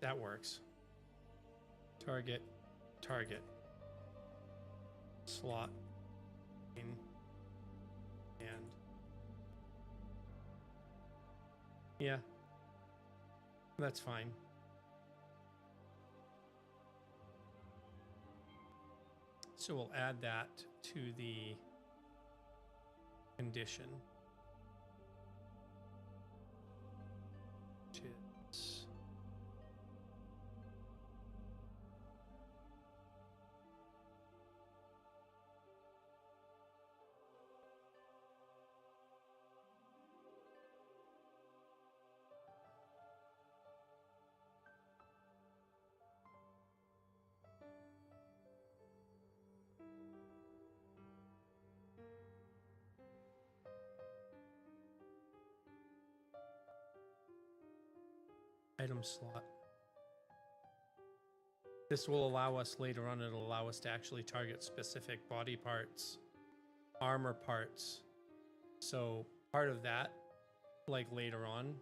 That works. Target, slot, in, and yeah, that's fine. So we'll add that to the condition. Which is item slot. This will allow us later on, it'll allow us to actually target specific body parts, armor parts. So part of that, like later on,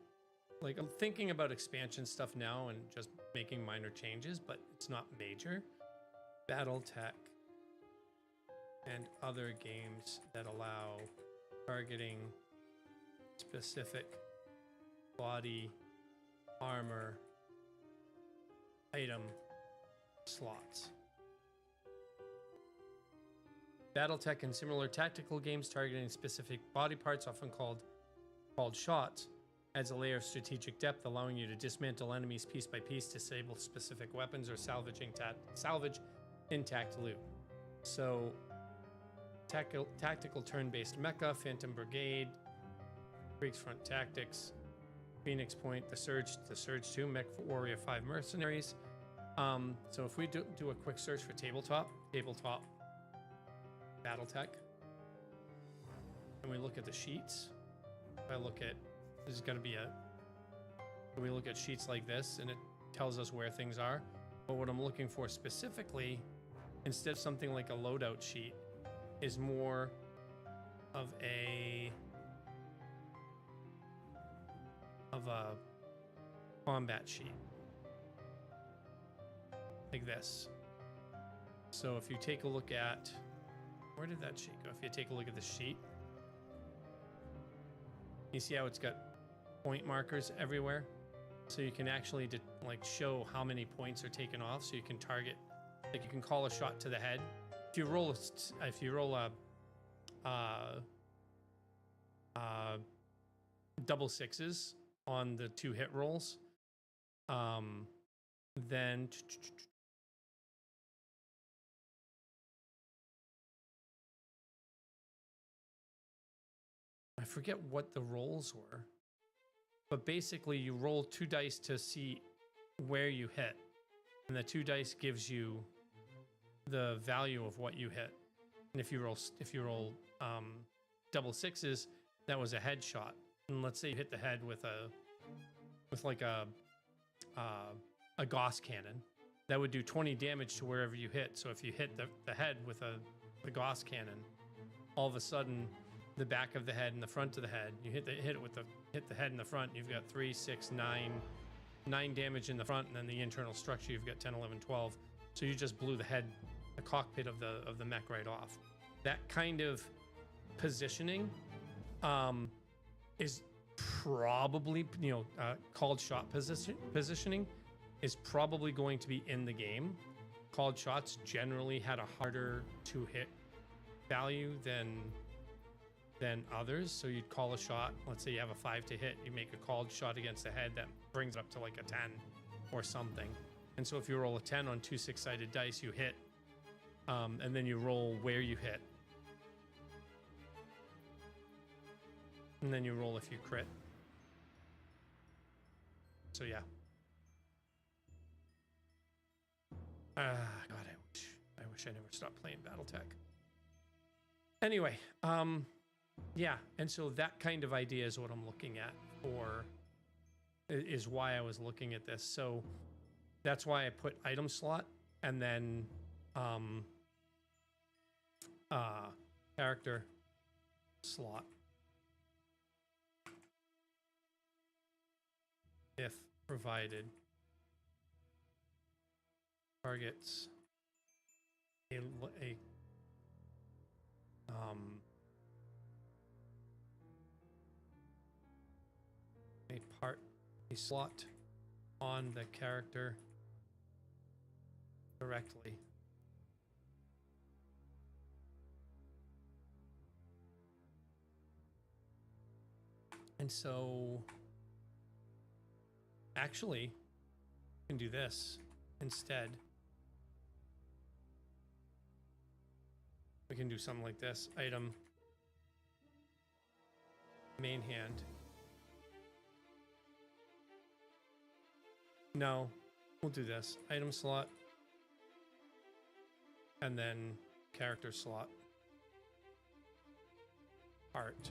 like I'm thinking about expansion stuff now and just making minor changes, but it's not major. Battletech and other games that allow targeting specific body armor item slots. Battletech and similar tactical games targeting specific body parts, often called shots, adds a layer of strategic depth, allowing you to dismantle enemies piece by piece, disable specific weapons, or salvage intact loot. So tactical turn-based mecha, Phantom Brigade, Greeks Front Tactics, Phoenix Point, the Surge 2, Mech Warrior 5 Mercenaries. So if we do a quick search for tabletop, Battletech, and we look at the sheets, if I look at, there's going to be we look at sheets like this, and it tells us where things are. But what I'm looking for specifically, instead of something like a loadout sheet, is more of a combat sheet, like this. So if you take a look at, where did that sheet go? If you take a look at the sheet, you see how it's got point markers everywhere? So you can actually like show how many points are taken off, so you can target, like you can call a shot to the head. If you roll double sixes on the 2 hit rolls, then I forget what the rolls were, but basically you roll 2 dice to see where you hit, and the 2 dice gives you the value of what you hit. And if you roll double sixes, that was a headshot. And let's say you hit the head with like a Gauss cannon, that would do 20 damage to wherever you hit. So if you hit the head with the Gauss cannon, all of a sudden the back of the head and the front of the head, you hit the head in the front, you've got 3, 6, 9 damage in the front, and then the internal structure you've got 10, 11, 12. So you just blew the cockpit of the mech right off. That kind of positioning is probably, called shot positioning is probably going to be in the game. Called shots generally had a harder to hit value than others. So you'd call a shot, let's say you have a 5 to hit, you make a called shot against the head that brings it up to like a 10 or something. And so if you roll a 10 on 2 6-sided dice, you hit, and then you roll where you hit, and then you roll if you crit. So yeah. God, I wish I never stopped playing BattleTech. Anyway, yeah, and so that kind of idea is what I'm looking at is why I was looking at this. So that's why I put item slot and then character slot. If provided targets a slot on the character directly. And so actually, you can do this instead. We can do something like this. Item, main hand. No, we'll do this. Item slot, and then character slot. Part.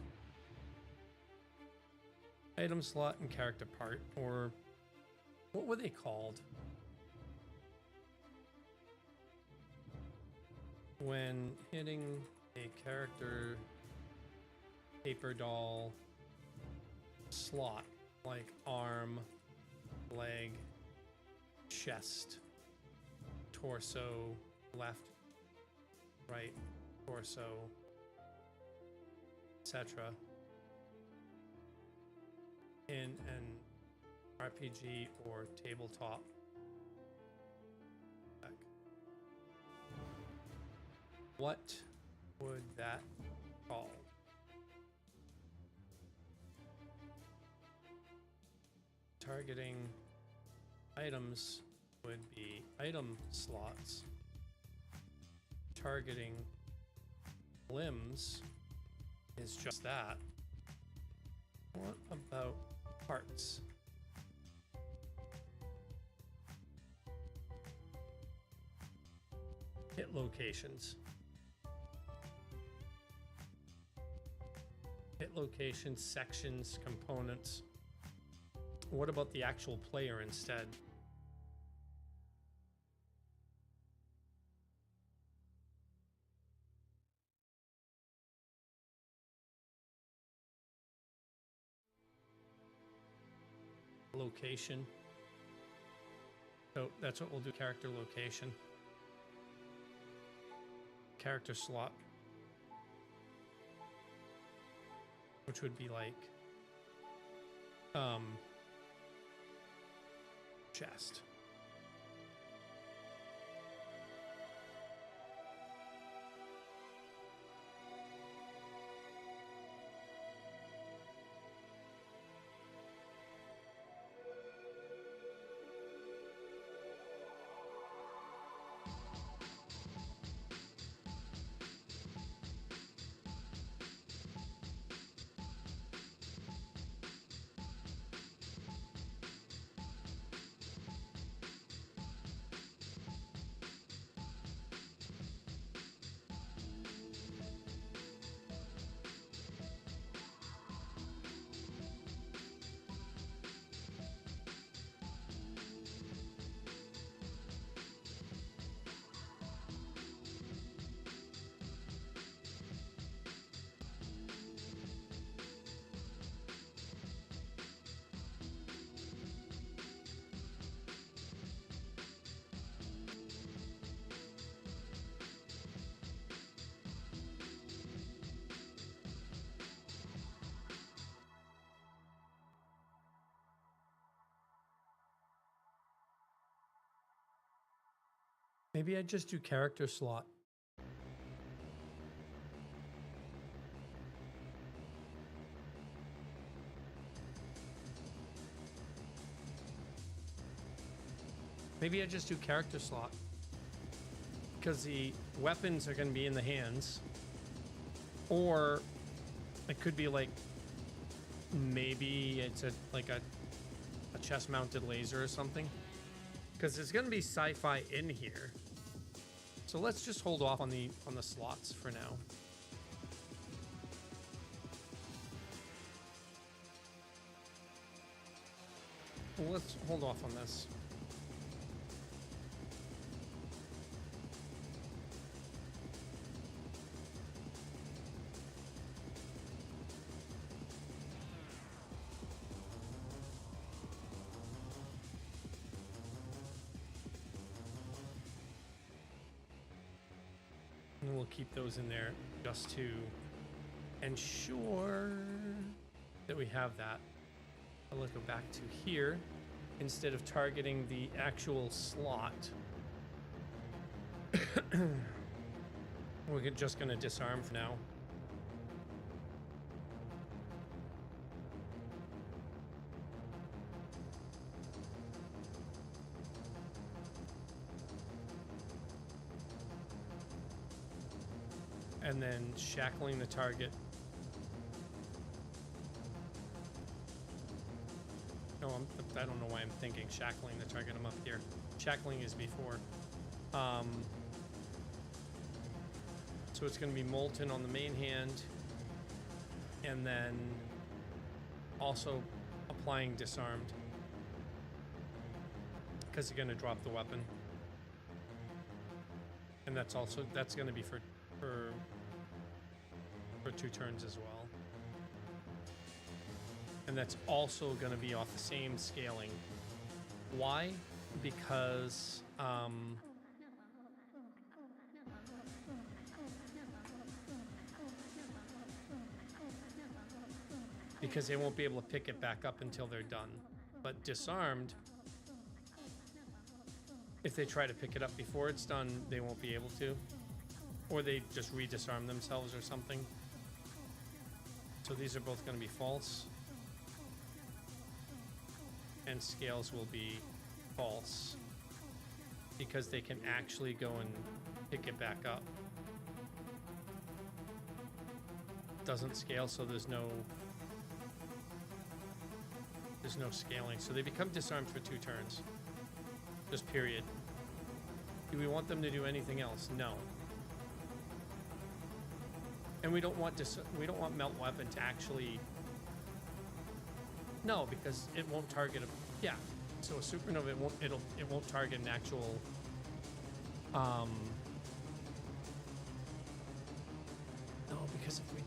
Item slot and character part, or what were they called? When hitting a character paper doll slot, like arm, leg, chest, torso, left, right, torso, etc. in an RPG or tabletop deck. What would that call? Targeting items would be item slots. Targeting limbs is just that. What about parts? Hit locations. Hit location, sections, components. What about the actual player instead? Location. So that's what we'll do, character location. Character slot. Which would be like chest. Maybe I just do character slot. Maybe I just do character slot. Because the weapons are going to be in the hands. Or it could be like, maybe it's like a chest mounted laser or something. Because there's going to be sci-fi in here. So let's just hold off on the slots for now. Well, let's hold off on this. And we'll keep those in there just to ensure that we have that. I'll go back to here. Instead of targeting the actual slot, we're just going to disarm for now. And then shackling the target. No, I don't know why I'm thinking shackling the target. I'm up here. Shackling is before. So it's going to be molten on the main hand. And then also applying disarmed. Because you're going to drop the weapon. And that's going to be for 2 turns as well. And that's also going to be off the same scaling. Why? Because they won't be able to pick it back up until they're done. But disarmed, if they try to pick it up before it's done, they won't be able to. Or they just re-disarm themselves or something. So these are both going to be false. And scales will be false. Because they can actually go and pick it back up. Doesn't scale, so there's no scaling. So they become disarmed for 2 turns. Just period. Do we want them to do anything else? No. And we don't want melt weapon to actually. No, because it won't target a. Yeah. So a supernova, it won't target an actual. No, because if we.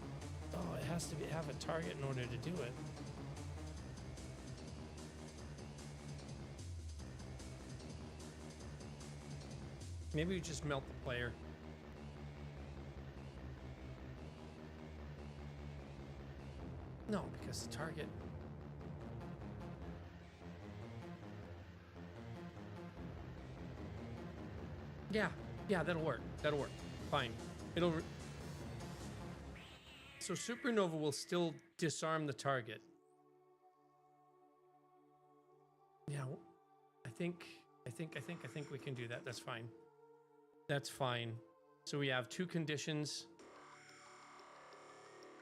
Oh, it has to have a target in order to do it. Maybe we just melt the player. No, because the target. Yeah, that'll work. That'll work. Fine. So supernova will still disarm the target. Yeah, I think we can do that. That's fine. That's fine. So we have 2 conditions,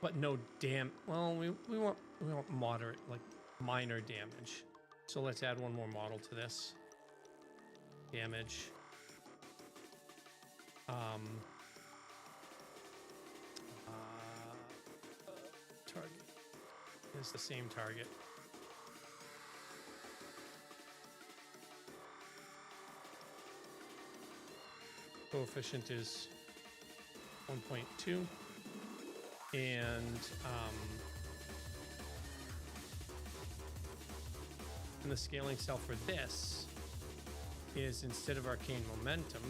but no well, we want moderate, like minor damage. So let's add one more model to this. Damage. Target is the same target. Coefficient is 1.2, and the scaling cell for this is, instead of arcane momentum,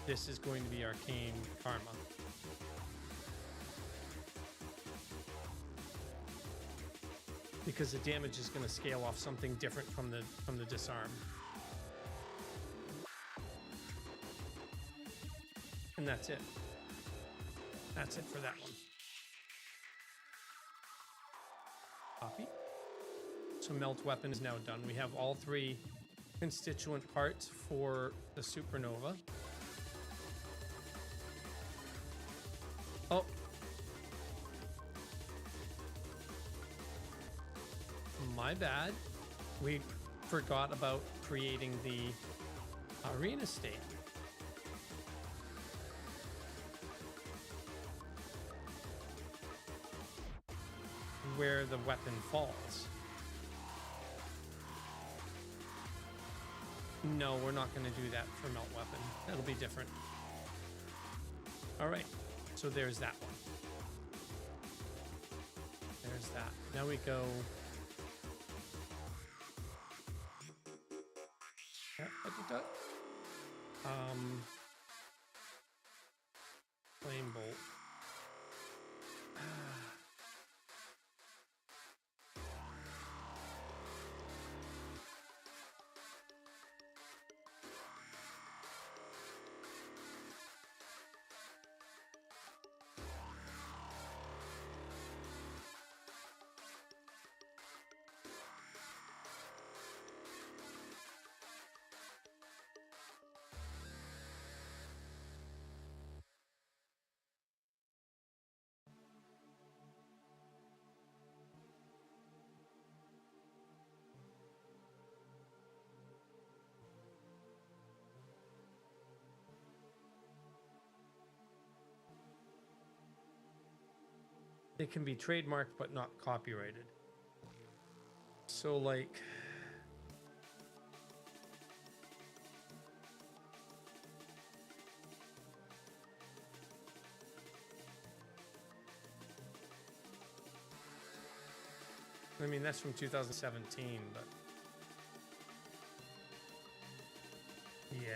this is going to be arcane karma. Because the damage is going to scale off something different from the disarm. And that's it. That's it for that one. Copy. So melt weapon is now done. We have all 3 constituent parts for the supernova. Oh. My bad. We forgot about creating the arena state. Where the weapon falls. No, we're not going to do that for melt weapon. That'll be different. All right, so there's that one. There's that. Now we go. Flame bolt. They can be trademarked but not copyrighted. So like, I mean, that's from 2017, but yeah.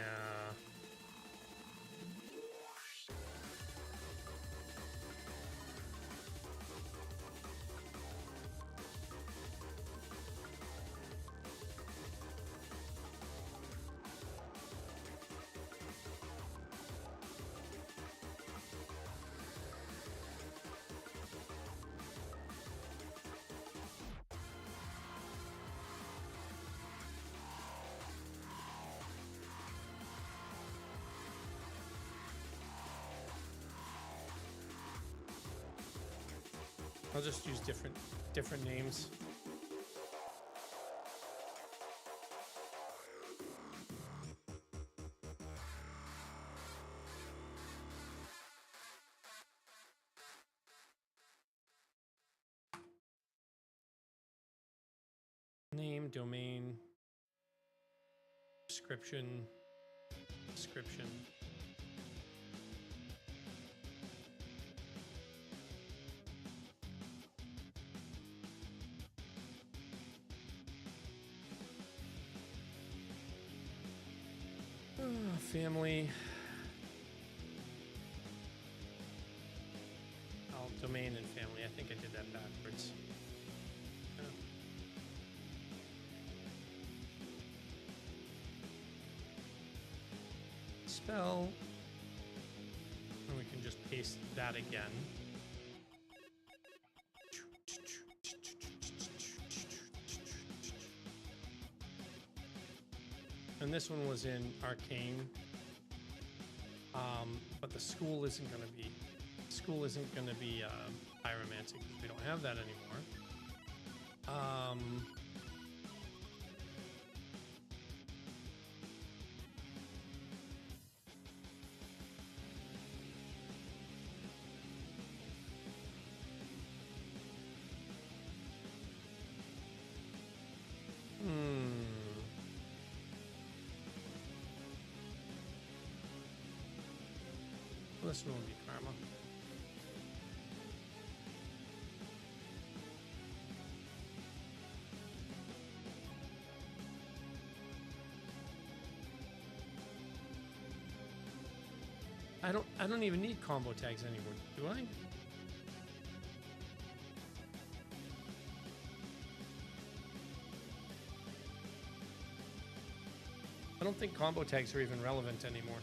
I'll just use different names. domain, description. Family. Domain and family. I think I did that backwards. Spell. And we can just paste that again. And this one was in Arcane. But the school isn't going to be pyromancy because we don't have that anymore. This one will be karma. I don't even need combo tags anymore, do I? I don't think combo tags are even relevant anymore.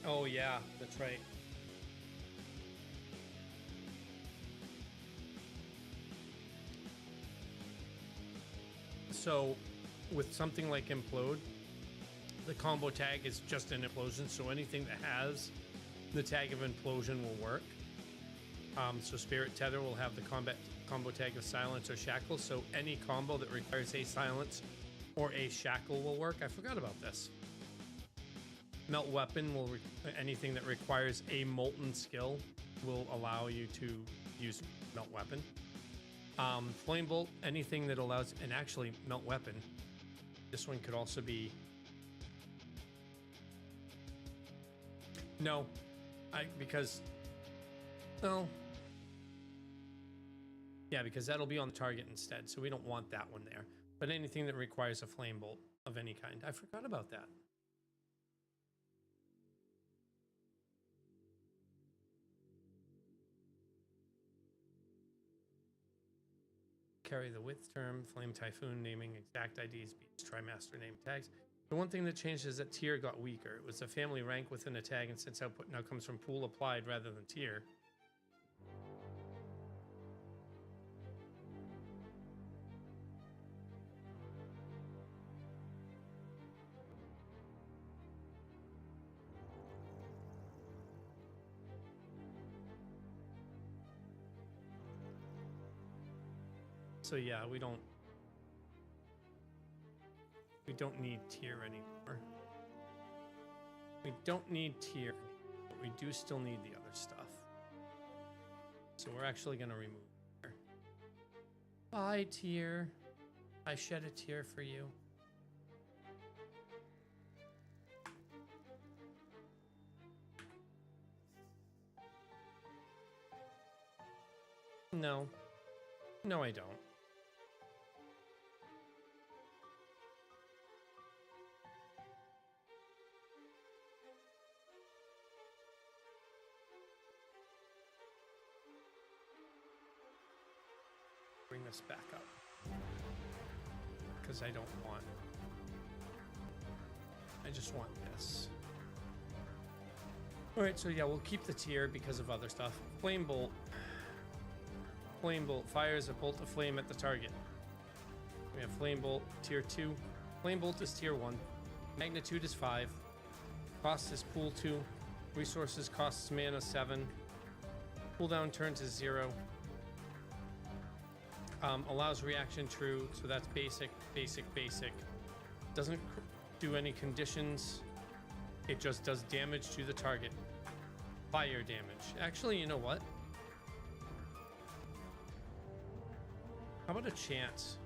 Oh yeah, that's right. So with something like Implode, the combo tag is just an implosion, so anything that has the tag of implosion will work. So Spirit Tether will have the combo tag of silence or shackle, so any combo that requires a silence or a shackle will work. I forgot about this. Melt Weapon will anything that requires a molten skill will allow you to use Melt Weapon. Flame Bolt, anything that allows, and actually Melt Weapon, this one could also be, no, because that'll be on the target instead, so we don't want that one there. But anything that requires a Flame Bolt of any kind, I forgot about that. Carry the width term, Flame Typhoon, naming exact IDs, beats, Trimaster name tags. The one thing that changed is that tier got weaker. It was a family rank within a tag, and since output now comes from pool applied rather than tier. So yeah, we don't need tier anymore. We don't need tier, but we do still need the other stuff. So we're actually going to remove tier. Bye, tier. I shed a tear for you. No. No, I don't. Bring this back up because I don't want, I just want this. All right, so yeah, we'll keep the tier because of other stuff. Flame Bolt. Flame Bolt fires a bolt of flame at the target. We have Flame Bolt tier 2. Flame Bolt is tier 1. Magnitude is 5. Cost is pool 2. Resources costs mana 7. Cooldown turns is 0. Allows reaction true, so that's basic. Doesn't do any conditions. It just does damage to the target. Fire damage. Actually, you know what? How about a chance?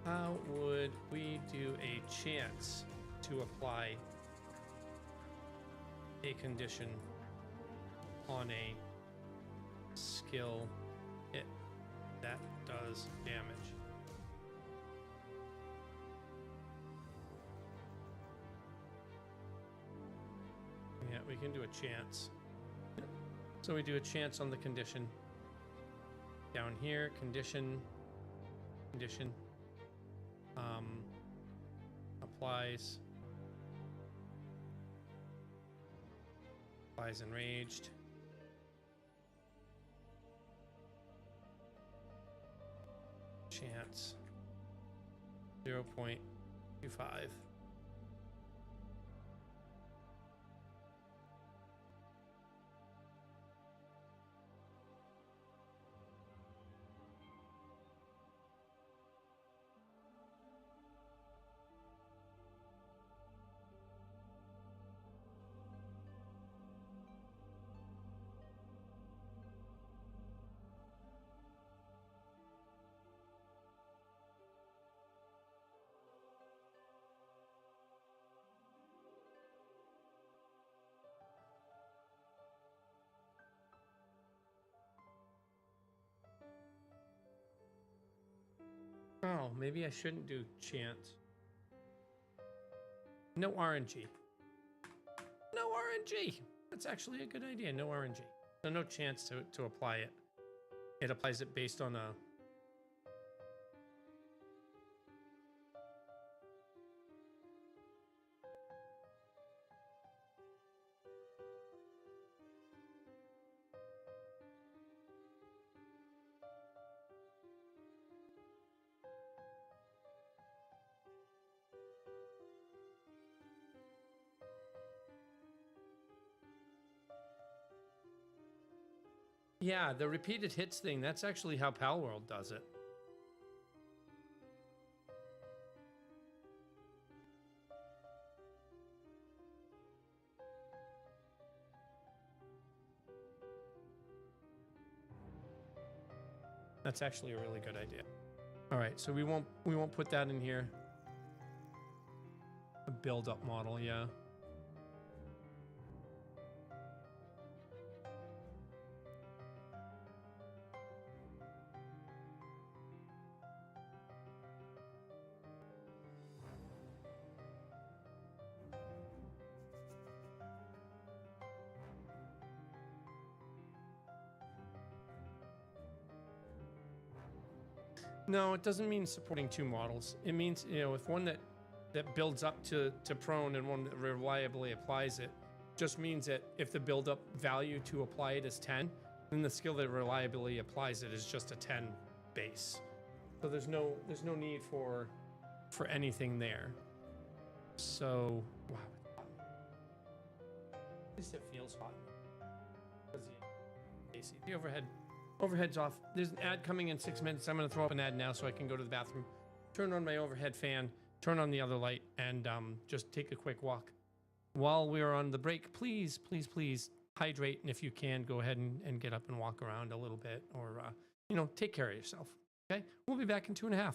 How would we do a chance to apply a condition on a skill hit that does damage? Yeah, we can do a chance. So we do a chance on the condition. Down here, condition, applies enraged. Chance 0.25. Oh, maybe I shouldn't do chance. No RNG. No RNG. That's actually a good idea. No RNG. So no chance to apply it. It applies it based on a... Yeah, the repeated hits thing, that's actually how PalWorld does it. That's actually a really good idea. All right, so we won't put that in here. A build-up model, yeah. No, it doesn't mean supporting two models. It means, you know, if one that builds up to prone and one that reliably applies it, just means that if the build up value to apply it is 10, then the skill that reliably applies it is just a 10 base. So there's no need for anything there. So wow, at least it feels hot. The overhead's off. There's an ad coming in 6 minutes. I'm going to throw up an ad now so I can go to the bathroom, turn on my overhead fan, turn on the other light, and just take a quick walk. While we're on the break, please, please, please hydrate. And if you can, go ahead and get up and walk around a little bit, or, you know, take care of yourself. Okay? We'll be back in 2.5.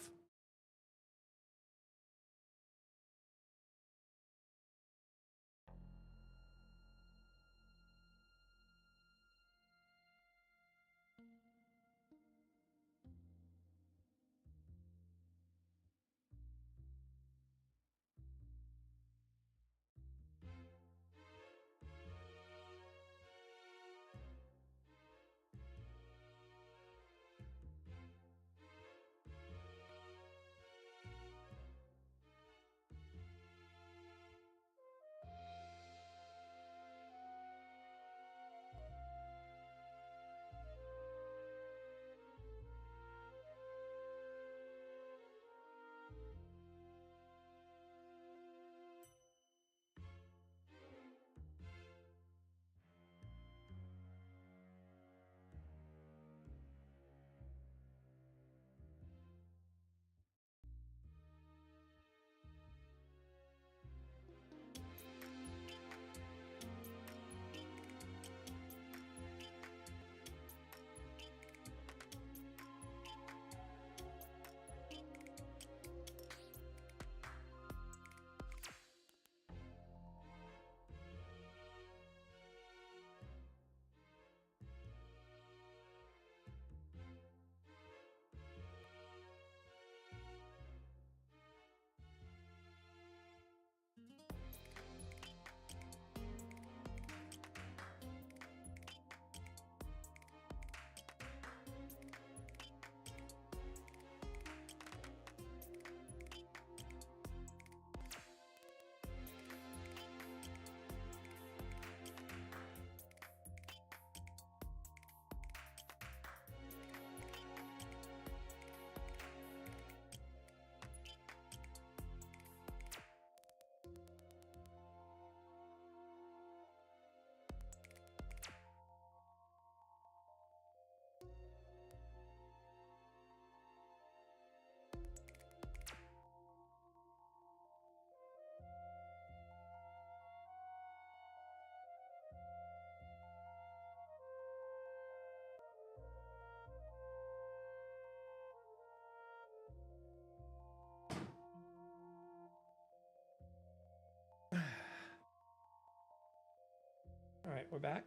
right, we're back.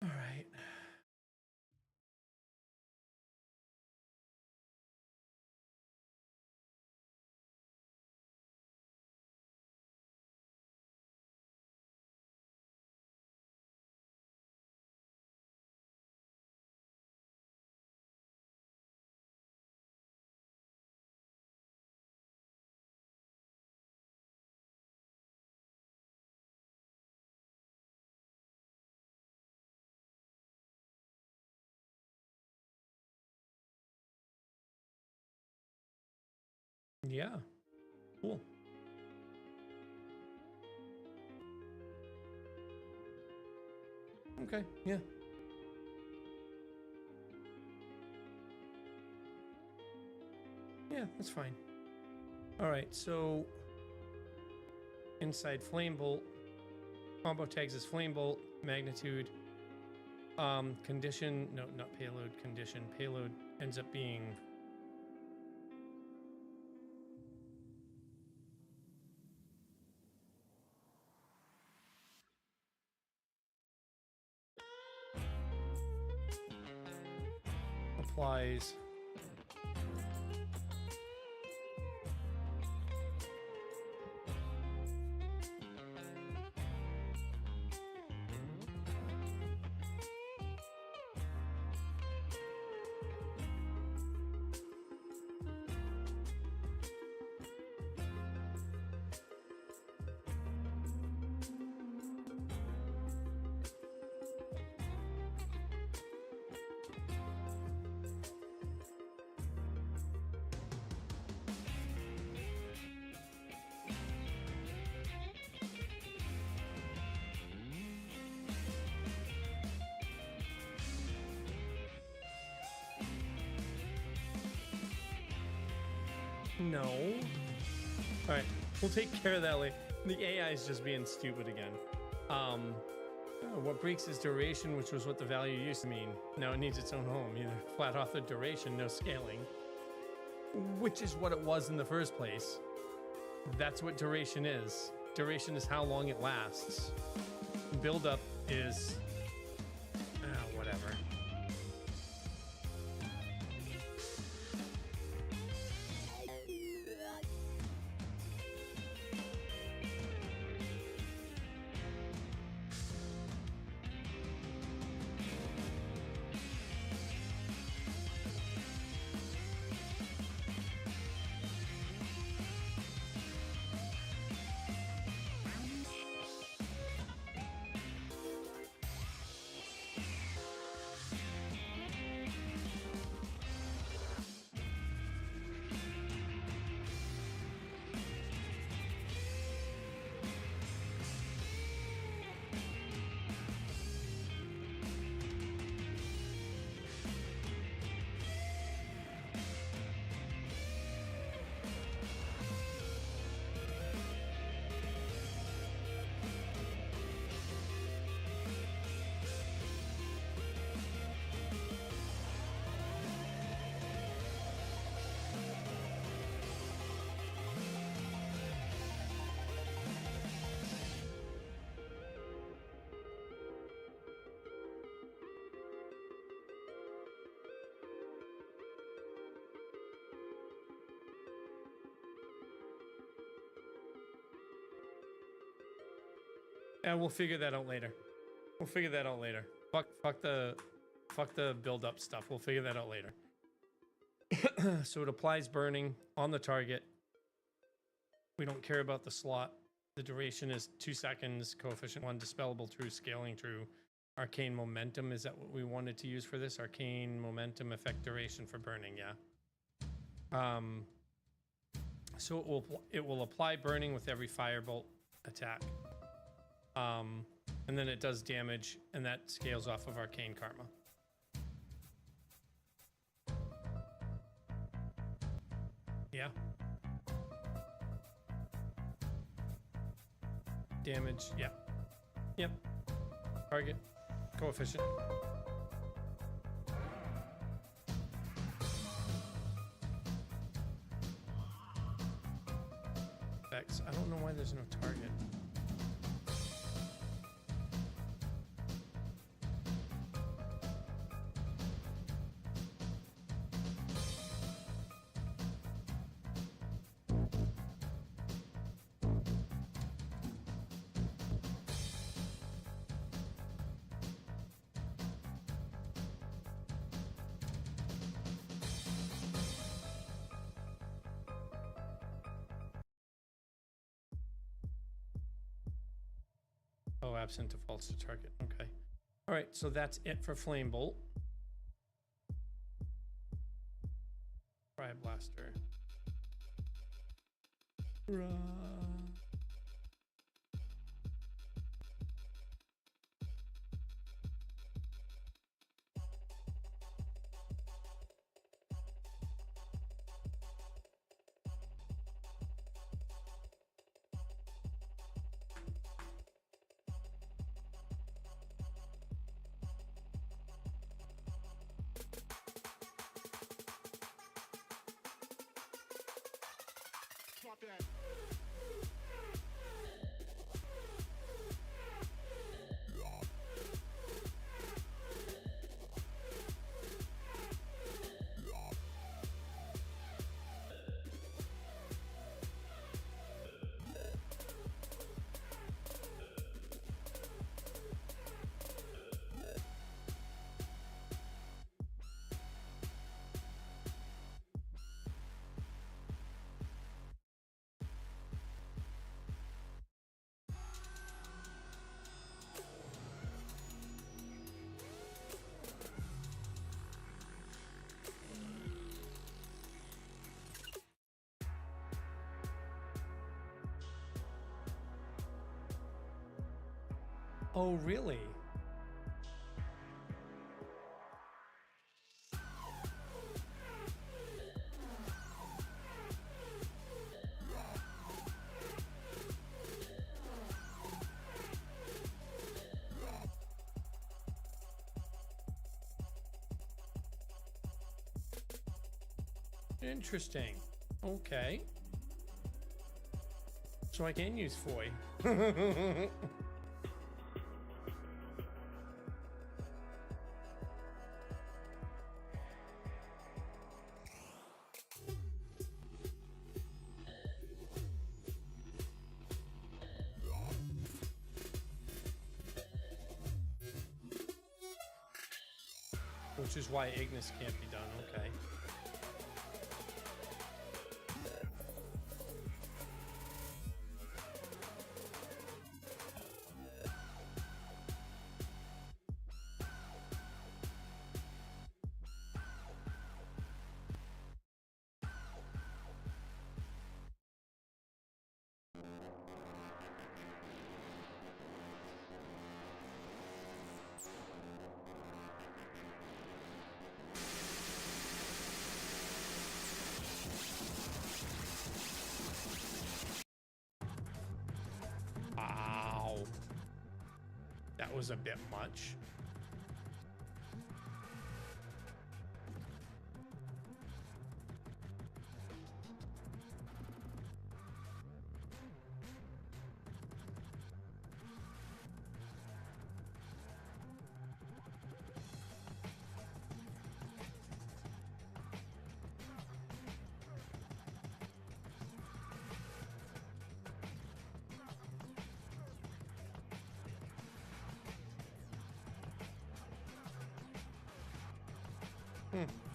All right. Yeah, cool. Okay, yeah. Yeah, that's fine. All right, so inside flame bolt, combo tags is flame bolt, magnitude, condition, no, not payload, condition. Payload ends up being applies no. All right, we'll take care of that later. The AI is just being stupid again. What breaks is duration, which was what the value used to mean. Now it needs its own home. Either flat off the duration, no scaling, which is what it was in the first place. That's what duration is. Duration is how long it lasts. Buildup is whatever. We'll figure that out later. We'll figure that out later. Fuck the build up stuff. We'll figure that out later. So it applies burning on the target. We don't care about the slot. The duration is 2 seconds. Coefficient 1, dispellable true, scaling true. Arcane momentum, is that what we wanted to use for this? Arcane momentum effect duration for burning, yeah. So it will apply burning with every firebolt attack. And then it does damage, and that scales off of arcane karma. Yeah. Damage, yeah. Yep. Target, coefficient. Effects. I don't know why there's no target. Oh, absent defaults to target. Okay. All right, so that's it for Flame Bolt. Fire Blaster. Oh, really? Interesting. Okay. So I can use Foy. Which is why Ignis can't be done. Okay. Wow. That was a bit much.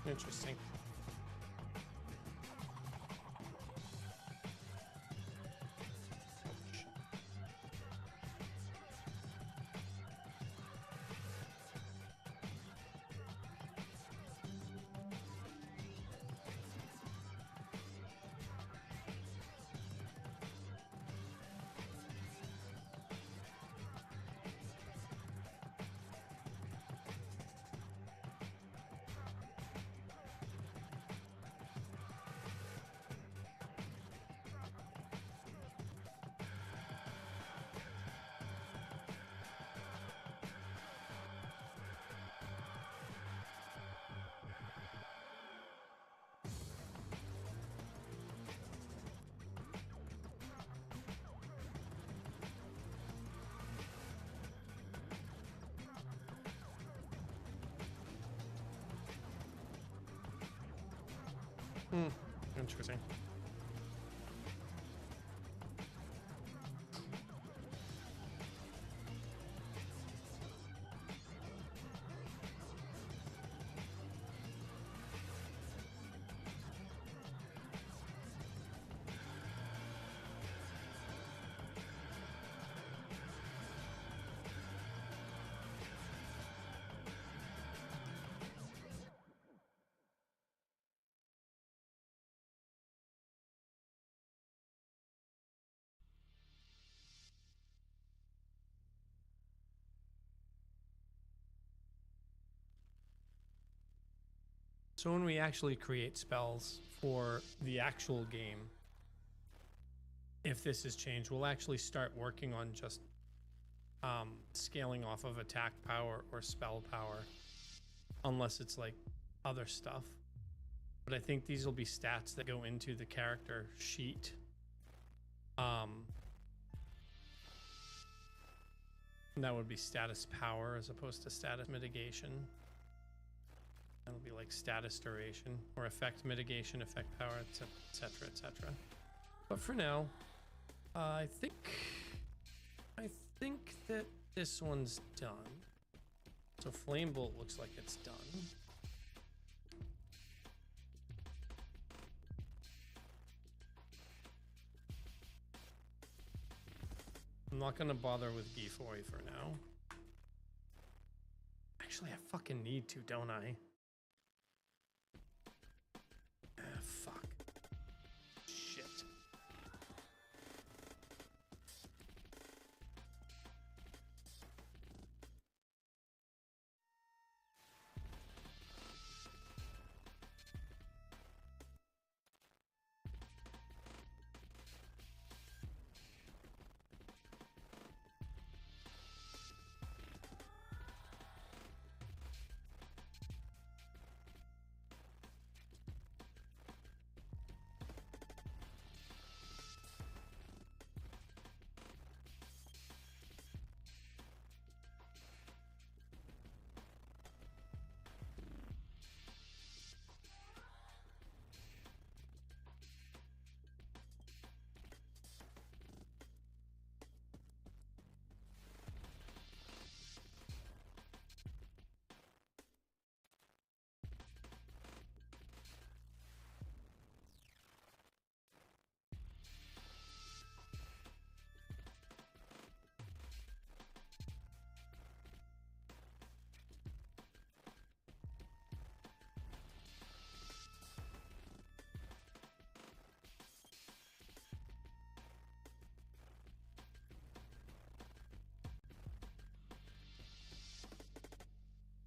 Interesting. Interesting. So when we actually create spells for the actual game, if this is changed, we'll actually start working on just scaling off of attack power or spell power, unless it's like other stuff. But I think these will be stats that go into the character sheet. And that would be status power as opposed to status mitigation. That'll be like status duration or effect mitigation, effect power, etc., etc. But for now, I think that this one's done. So Flame Bolt looks like it's done. I'm not gonna bother with Gifoy for now. Actually, I fucking need to, don't I? Ah, fuck. Shit.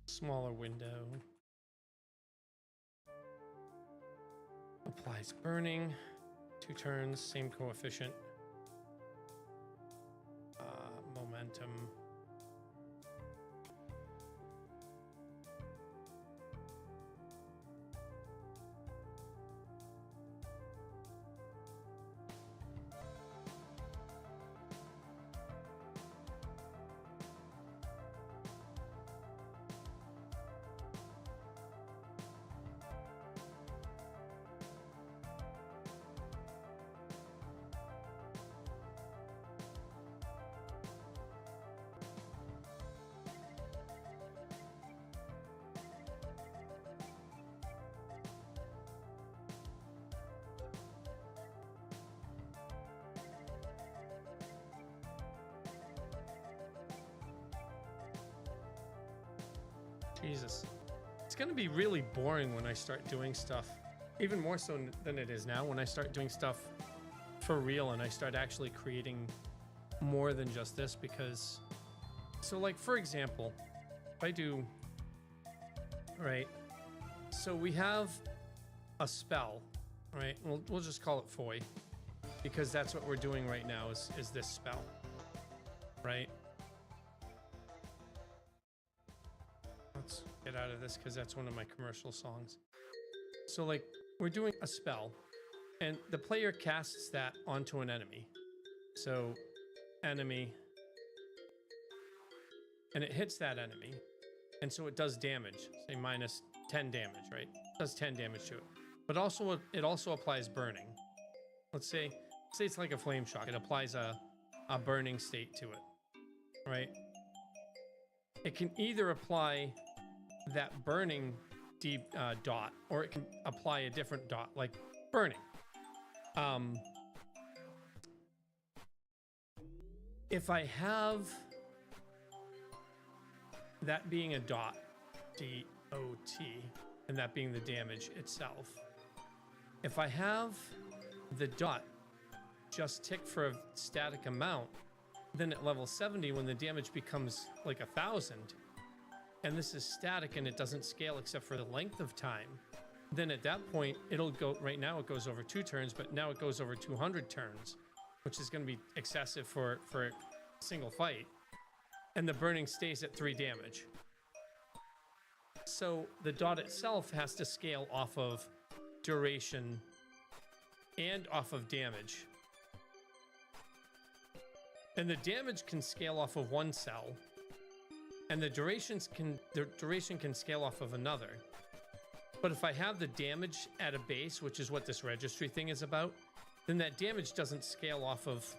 Smaller window. Applies burning. 2 turns, same coefficient. Momentum. Jesus. It's going to be really boring when I start doing stuff, even more so than it is now, when I start doing stuff for real and I start actually creating more than just this, because, so like, for example, if I do, right, so we have a spell, right, we'll just call it Foy, because that's what we're doing right now is this spell, right? Let's get out of this because that's one of my commercial songs. So like, we're doing a spell and the player casts that onto an enemy. So enemy, and it hits that enemy. And so it does damage, say minus 10 damage, right? It does 10 damage to it. But also, it also applies burning. Let's say it's like a flame shock. It applies a burning state to it, right? It can either apply that burning dot, or it can apply a different dot, like burning. If I have that being a dot, D-O-T, and that being the damage itself, if I have the dot just tick for a static amount, then at level 70, when the damage becomes like 1,000, and this is static and it doesn't scale except for the length of time, then at that point, it'll go, right now it goes over 2 turns, but now it goes over 200 turns, which is going to be excessive for a single fight. And the burning stays at 3 damage. So the dot itself has to scale off of duration and off of damage. And the damage can scale off of one cell, and the duration can scale off of another. But if I have the damage at a base, which is what this registry thing is about, then that damage doesn't scale off of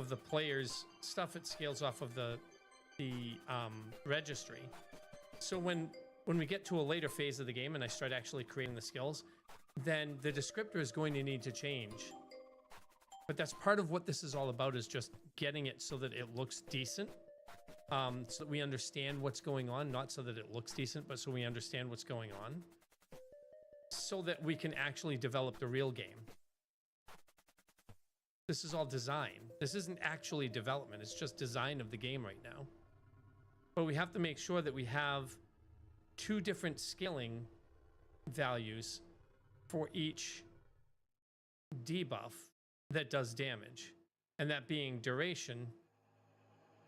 the player's stuff. It scales off of the registry. So when we get to a later phase of the game and I start actually creating the skills, then the descriptor is going to need to change. But that's part of what this is all about, is just getting it so that it looks decent, so that we understand what's going on, not so that it looks decent, but so we understand what's going on, so that we can actually develop the real game. This is all design. This isn't actually development. It's just design of the game right now. But we have to make sure that we have 2 different scaling values for each debuff that does damage, and that being duration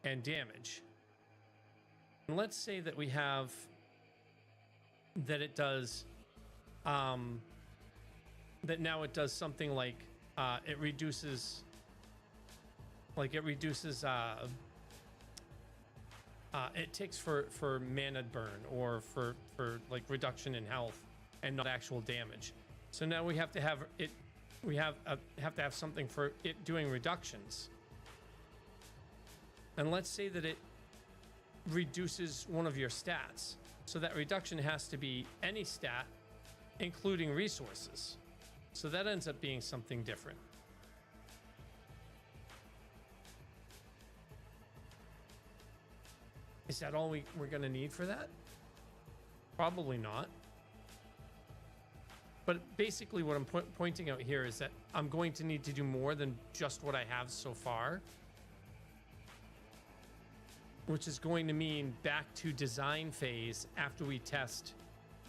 and damage. And let's say that we have that it does that now it does something like it reduces it takes for mana burn, or for like reduction in health and not actual damage. So now we have to have it, we have to have something for it doing reductions. And let's say that it reduces one of your stats. So that reduction has to be any stat, including resources. So that ends up being something different. Is that all we're going to need for that? Probably not. But basically what I'm pointing out here is that I'm going to need to do more than just what I have so far, which is going to mean back to design phase after we test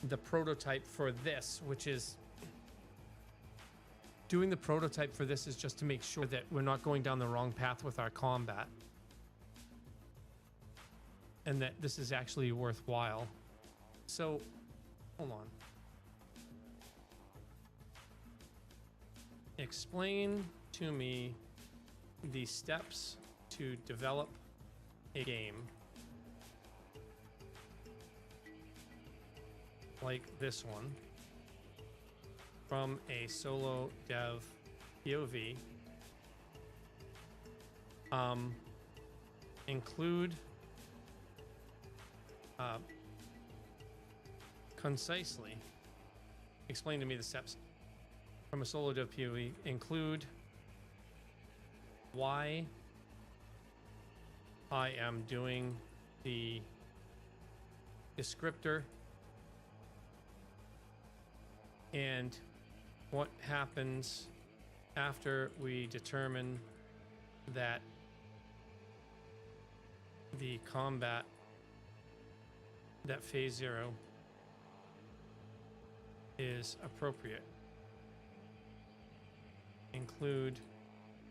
the prototype for this, which is doing the prototype for this is just to make sure that we're not going down the wrong path with our combat, and that this is actually worthwhile. So, hold on. Explain to me the steps to develop a game like this one from a solo dev POV. Include concisely explain to me the steps from a solo dev POV. Include why I am doing the descriptor and what happens after we determine that the combat, that phase 0 is appropriate. Include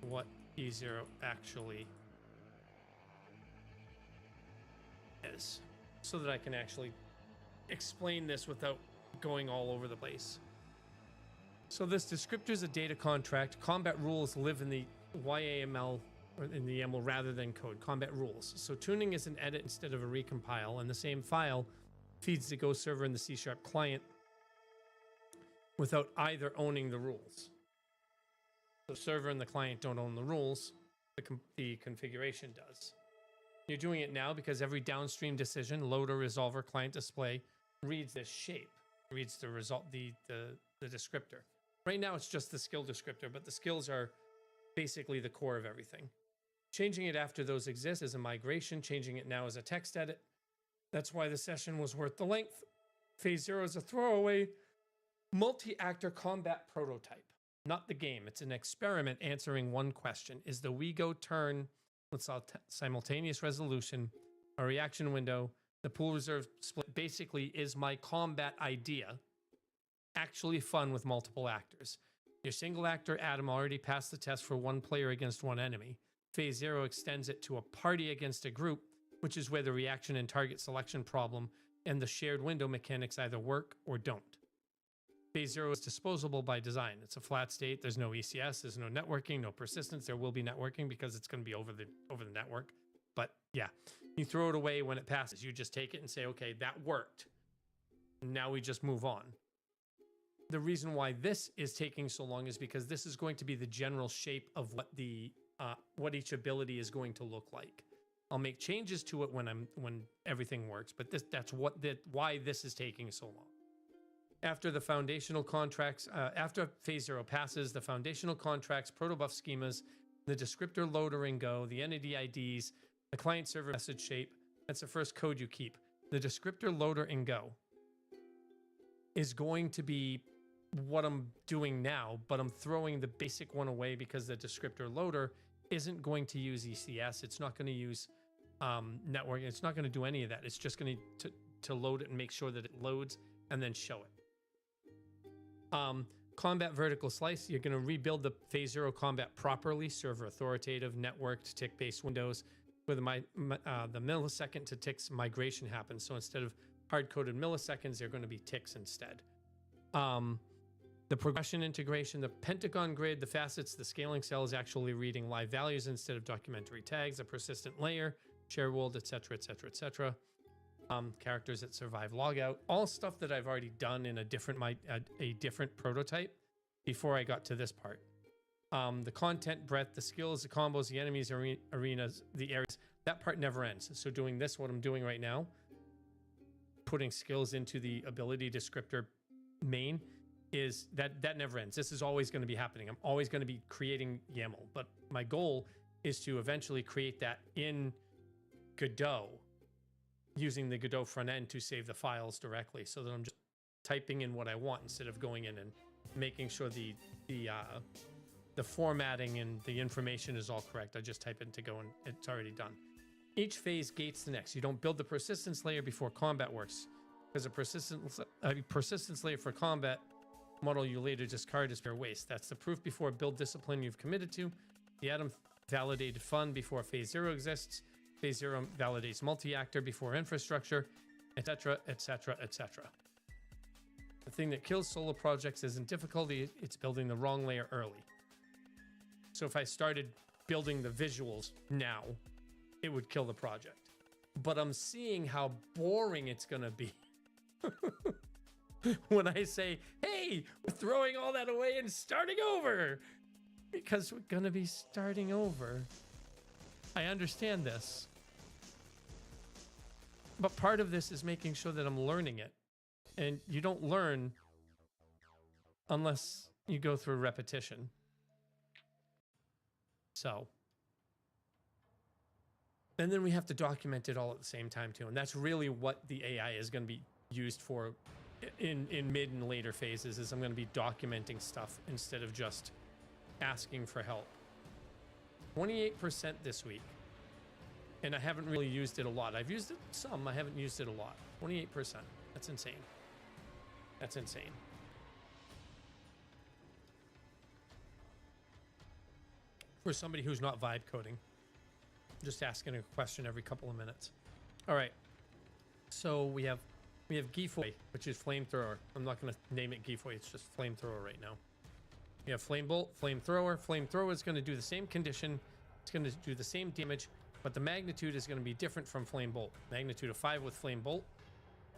what P0 actually is, so that I can actually explain this without going all over the place. So this descriptor is a data contract. Combat rules live in the YAML, or in the YAML rather than code. Combat rules. So tuning is an edit instead of a recompile, and the same file feeds the Go server and the C# client without either owning the rules. The server and the client don't own the rules. The configuration does. You're doing it now because every downstream decision, loader, resolver, client display, reads this shape, reads the result, the descriptor. Right now it's just the skill descriptor, but the skills are basically the core of everything. Changing it after those exist is a migration. Changing it now is a text edit. That's why the session was worth the length. Phase 0 is a throwaway multi-actor combat prototype, not the game. It's an experiment answering one question. Is the WeGo turn with simultaneous resolution a reaction window? The pool reserve split basically is my combat idea actually fun with multiple actors. Your single actor Adam already passed the test for one player against one enemy. Phase 0 extends it to a party against a group, which is where the reaction and target selection problem and the shared window mechanics either work or don't. Phase 0 is disposable by design. It's a flat state. There's no ECS. There's no networking, no persistence. There will be networking because it's going to be over the network. But yeah, you throw it away when it passes. You just take it and say, okay, that worked. Now we just move on. The reason why this is taking so long is because this is going to be the general shape of what each ability is going to look like. I'll make changes to it when everything works, but that's why this is taking so long. After the foundational contracts, after phase 0 passes, the foundational contracts, protobuf schemas, the descriptor loader in Go, the entity IDs, the client server message shape, that's the first code you keep. The descriptor loader in Go is going to be what I'm doing now, but I'm throwing the basic one away because the descriptor loader isn't going to use ECS. It's not going to use networking. It's not going to do any of that. It's just going to load it and make sure that it loads and then show it. Combat vertical slice, you're going to rebuild the phase 0 combat properly, server authoritative, networked, tick-based windows, where the millisecond to ticks migration happens. So instead of hard-coded milliseconds, they're going to be ticks instead. The progression integration, the pentagon grid, the facets, the scaling cell is actually reading live values instead of documentary tags, a persistent layer, share world, etc., etc., etc. Characters that survive logout, all stuff that I've already done in a different prototype before I got to this part. The content breadth, the skills, the combos, the enemies, arenas, the areas, that part never ends. So doing this, what I'm doing right now, putting skills into the ability descriptor main, is that never ends. This is always going to be happening. I'm always going to be creating YAML, but my goal is to eventually create that in Godot, using the Godot front end to save the files directly, so that I'm just typing in what I want instead of going in and making sure the formatting and the information is all correct. I just type it into Go and it's already done. Each phase gates the next. You don't build the persistence layer before combat works, because a persistence layer for combat model you later discard is pure waste. That's the proof before build discipline you've committed to. The Atom validated fun before phase 0 exists. Phase 0 validates multi-actor before infrastructure, etc., etc., etc. The thing that kills solo projects isn't difficulty, it's building the wrong layer early. So if I started building the visuals now, it would kill the project. But I'm seeing how boring it's gonna be when I say, hey, we're throwing all that away and starting over, because we're gonna be starting over. I understand this. But part of this is making sure that I'm learning it. And you don't learn unless you go through repetition. So. And then we have to document it all at the same time too. And that's really what the AI is going to be used for in mid and later phases, is I'm going to be documenting stuff instead of just asking for help. 28% this week. And I haven't really used it a lot. I've used it some, I haven't used it a lot. 28%. That's insane. That's insane. For somebody who's not vibe coding. Just asking a question every couple of minutes. All right. So we have Gifoy, which is flamethrower. I'm not going to name it Gifoy. It's just flamethrower right now. We have flame bolt, flamethrower. Flamethrower is going to do the same condition. It's going to do the same damage, but the magnitude is going to be different from flame bolt. Magnitude of 5 with flame bolt.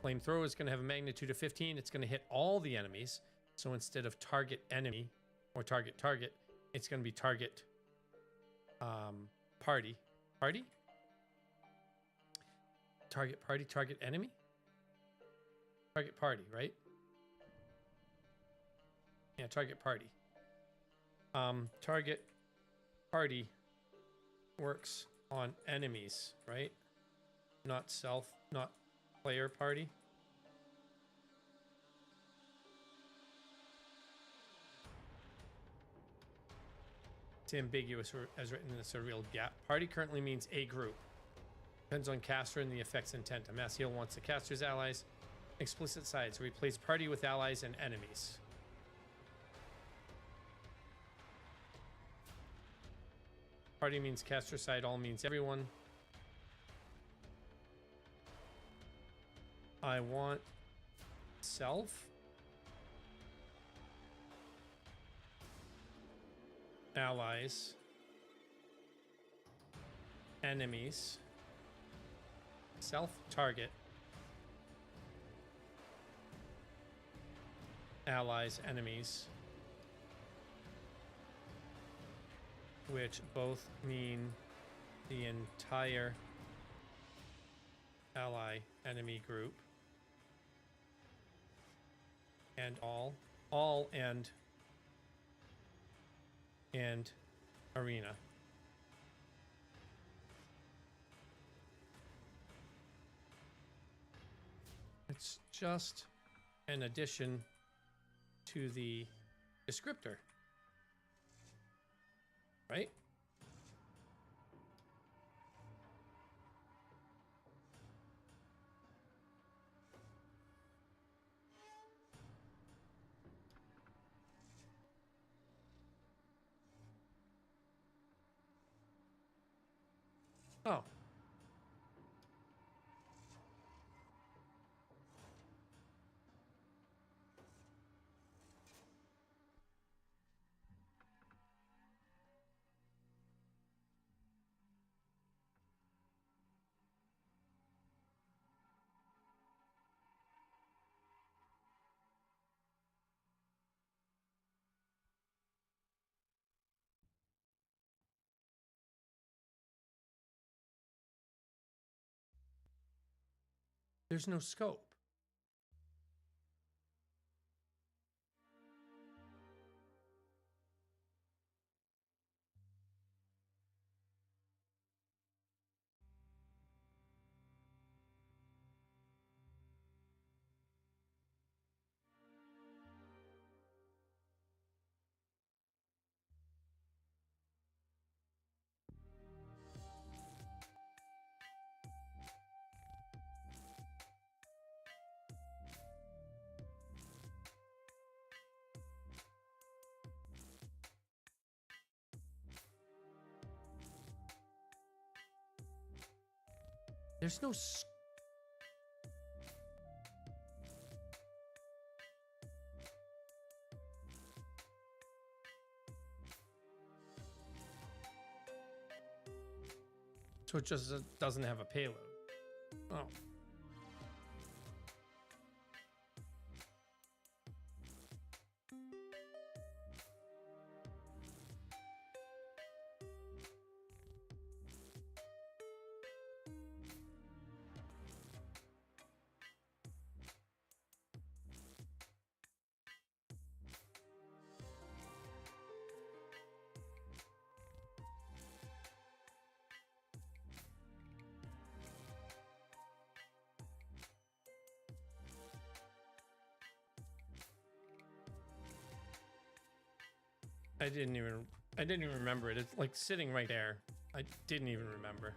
Flamethrower is going to have a magnitude of 15. It's going to hit all the enemies. So instead of target enemy or target, it's going to be target party. Party? Target party, target enemy? Target party, right? Yeah, target party. Target party works on enemies, right? Not self, not player party. It's ambiguous as written in a real gap. Party currently means a group. Depends on caster and the effect's intent. A mass heal wants the caster's allies. Explicit sides. Replace party with allies and enemies. Party means caster side. All means everyone. I want self. Allies. Enemies. Self target. Allies, enemies, which both mean the entire ally enemy group, and all and arena. It's just an addition to the descriptor, right? Oh. There's no scope. There's no so it just doesn't have a payload. Oh. I didn't even remember it. It's like sitting right there. I didn't even remember.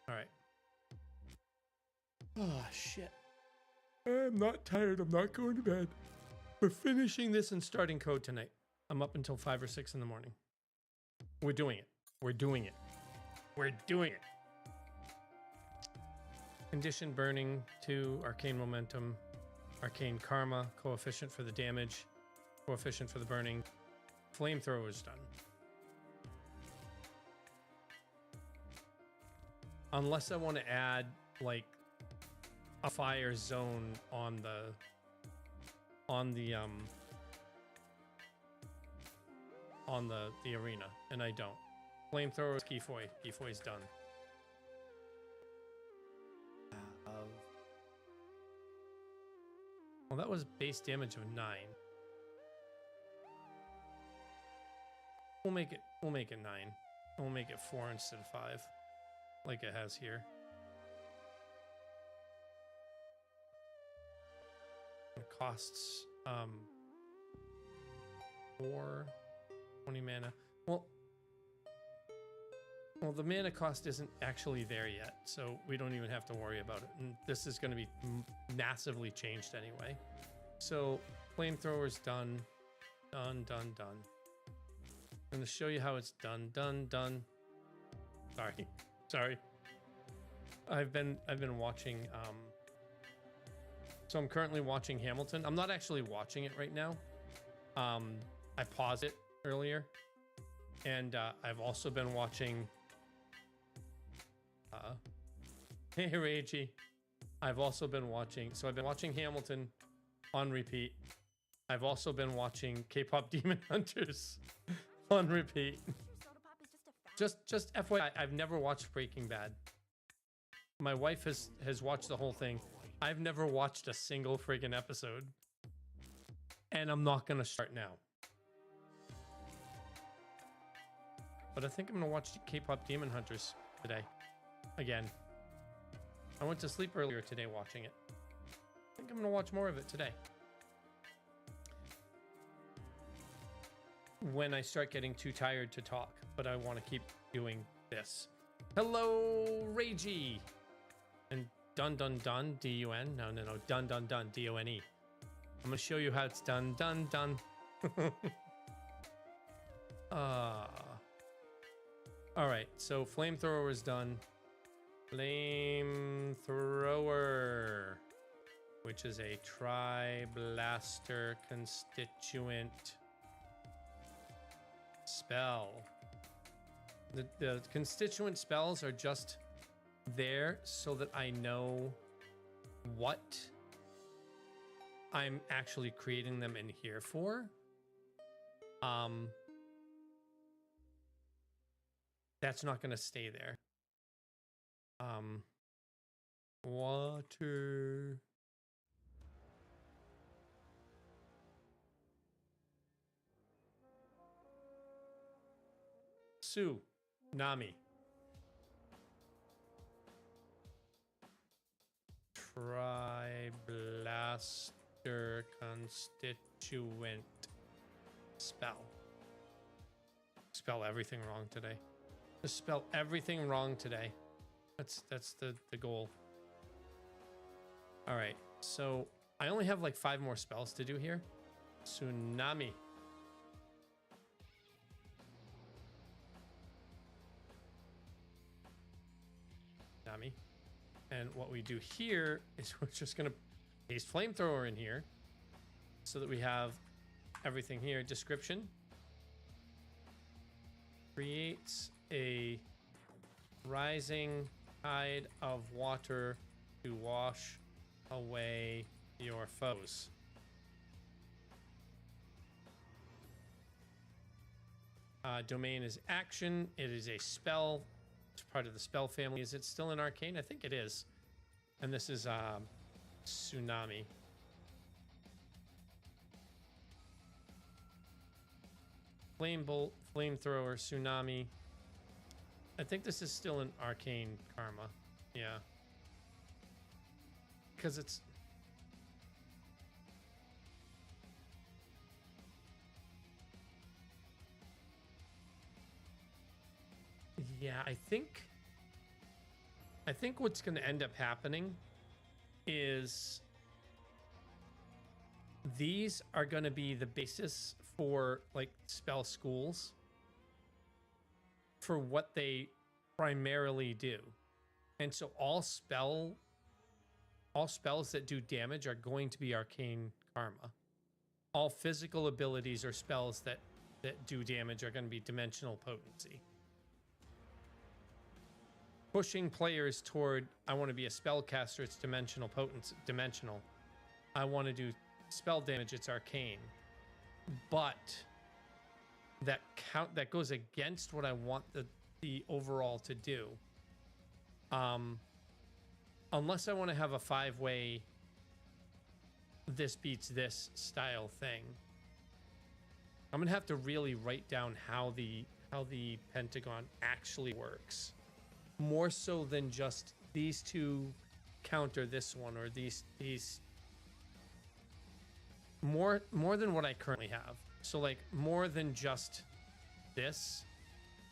All right. Oh, shit. I'm not tired. I'm not going to bed. We're finishing this and starting code tonight. I'm up until 5 or 6 in the morning. We're doing it. We're doing it. We're doing it. Condition burning 2, arcane momentum, arcane karma, coefficient for the damage, coefficient for the burning. Flamethrower is done. Unless I want to add like a fire zone on the arena, and I don't. Flamethrower is Keyfoy. Keyfoy's done. Well, that was base damage of 9. We'll make it 9. We'll make it 4 instead of 5, like it has here. It costs 4, 20 mana. Well, the mana cost isn't actually there yet, so we don't even have to worry about it. And this is going to be massively changed anyway. So flamethrower's done. Done. I'm going to show you how it's done. Sorry. I've been watching. So I'm currently watching Hamilton. I'm not actually watching it right now. I paused it earlier, and I've also been watching. Hey, Ragey. I've also been watching. So I've been watching Hamilton on repeat. I've also been watching K-pop Demon Hunters on repeat. Just FYI, I've never watched Breaking Bad. My wife has watched the whole thing. I've never watched a single friggin' episode. And I'm not gonna start now. But I think I'm gonna watch K-pop Demon Hunters today. Again. I went to sleep earlier today watching it. I think I'm gonna watch more of it today. When I start getting too tired to talk, but I want to keep doing this. Hello, Ragey! And dun, D-U-N. No, dun, D-O-N-E. I'm gonna show you how it's done. Alright, so flamethrower is done. Flamethrower, which is a tri-blaster constituent spell. The constituent spells are just there so that I know what I'm actually creating them in here for. That's not going to stay there. Water. Nami. Tri-blaster constituent spell. Spell everything wrong today. Just spell everything wrong today. That's the goal. All right, so I only have like 5 more spells to do here. Tsunami. And what we do here is we're just gonna paste flamethrower in here so that we have everything here. Description creates a rising tide of water to wash away your foes. Domain is action. It is a spell. It's part of the spell family. Is it still an arcane? I think it is. And this is Tsunami. Flame bolt, flamethrower, Tsunami. I think this is still an arcane karma. Yeah. Because it's... Yeah, I think what's going to end up happening is these are going to be the basis for like spell schools for what they primarily do. And so all spells that do damage are going to be arcane karma. All physical abilities or spells that do damage are going to be dimensional potency. Pushing players toward, I want to be a spellcaster, it's dimensional potency, dimensional. I want to do spell damage, it's arcane. But that goes against what I want the overall to do. Unless I want to have a 5-way this beats this style thing. I'm gonna have to really write down how how the pentagon actually works, more so than just these two counter this one, or these more than what I currently have. So like more than just this.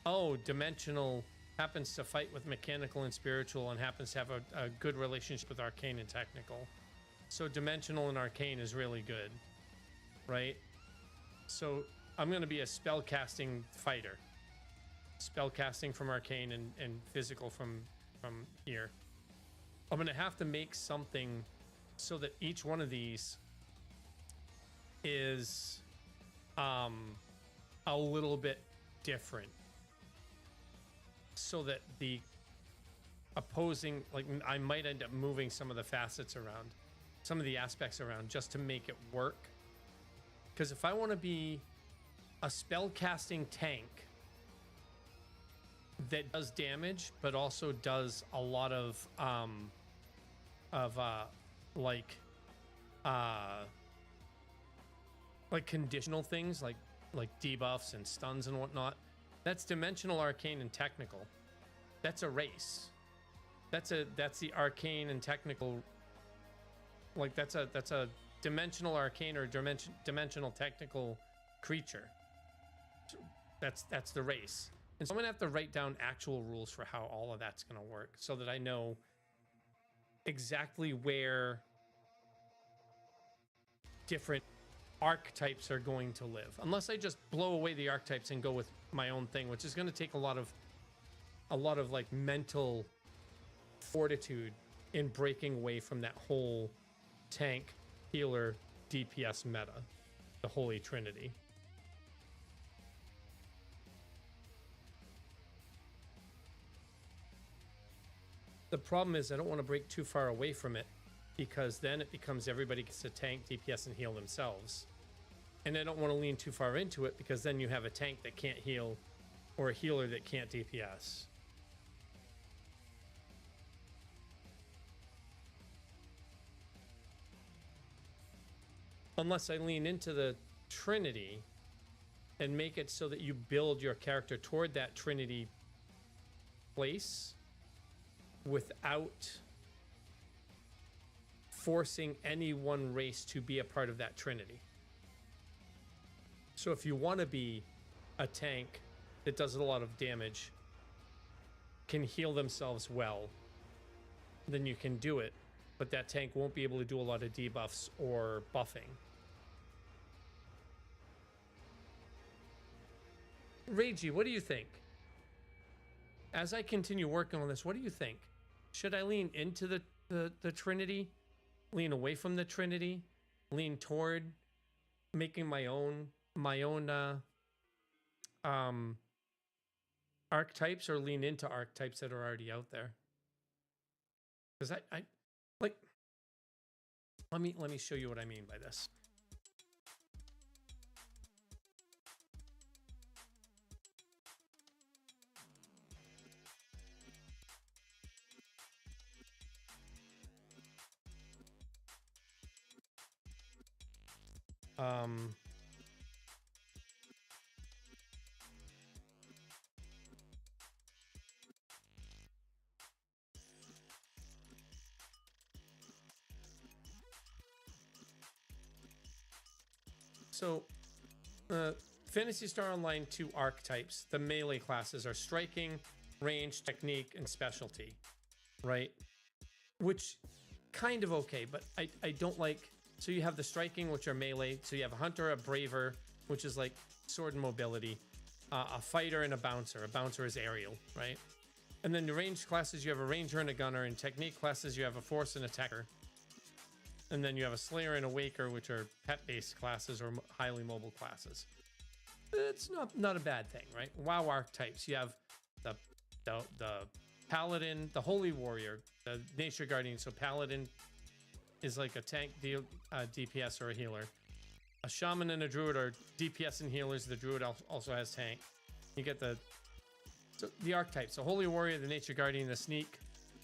Oh, dimensional happens to fight with mechanical and spiritual and happens to have a good relationship with arcane and technical. So dimensional and arcane is really good, right? So I'm going to be a spellcasting fighter. Spellcasting from arcane and physical from here. I'm going to have to make something so that each one of these is a little bit different, so that the opposing, like, I might end up moving some of the facets around, some of the aspects around, just to make it work. Because if I want to be a spellcasting tank that does damage but also does a lot of like conditional things, like debuffs and stuns and whatnot, that's dimensional, arcane, and technical. That's a race. That's the arcane and technical. Like that's a dimensional, arcane, or dimensional technical creature. So that's the race. And so I'm gonna have to write down actual rules for how all of that's gonna work, so that I know exactly where different archetypes are going to live, unless I just blow away the archetypes and go with my own thing, which is going to take a lot of like mental fortitude in breaking away from that whole tank, healer, DPS meta, the Holy Trinity. The problem is I don't want to break too far away from it, because then it becomes everybody gets to tank, DPS, and heal themselves. And I don't want to lean too far into it, because then you have a tank that can't heal or a healer that can't DPS. Unless I lean into the Trinity and make it so that you build your character toward that Trinity place without forcing any one race to be a part of that Trinity. So if you want to be a tank that does a lot of damage, can heal themselves well, then you can do it, but that tank won't be able to do a lot of debuffs or buffing. Reiji, what do you think? As I continue working on this, what do you think? Should I lean into the Trinity? Lean away from the Trinity? Lean toward making my own archetypes, or lean into archetypes that are already out there? Because I like, let me show you what I mean by this. So, Phantasy Star Online 2 archetypes, the melee classes are striking, range, technique, and specialty, right? Which kind of okay, but I don't like. So you have the striking, which are melee. So you have a hunter, a braver, which is like sword and mobility, a fighter, and a bouncer. A bouncer is aerial, right? And then the range classes, you have a ranger and a gunner. In technique classes, you have a force and attacker. And then you have a slayer and a waker, which are pet-based classes or highly mobile classes. It's not a bad thing, right? WoW archetypes, you have the paladin, the holy warrior, the nature guardian. So paladin is like a tank, DPS, or a healer. A shaman and a druid are DPS and healers. The druid also has tank. You get the archetypes. So holy warrior, the nature guardian, the sneak,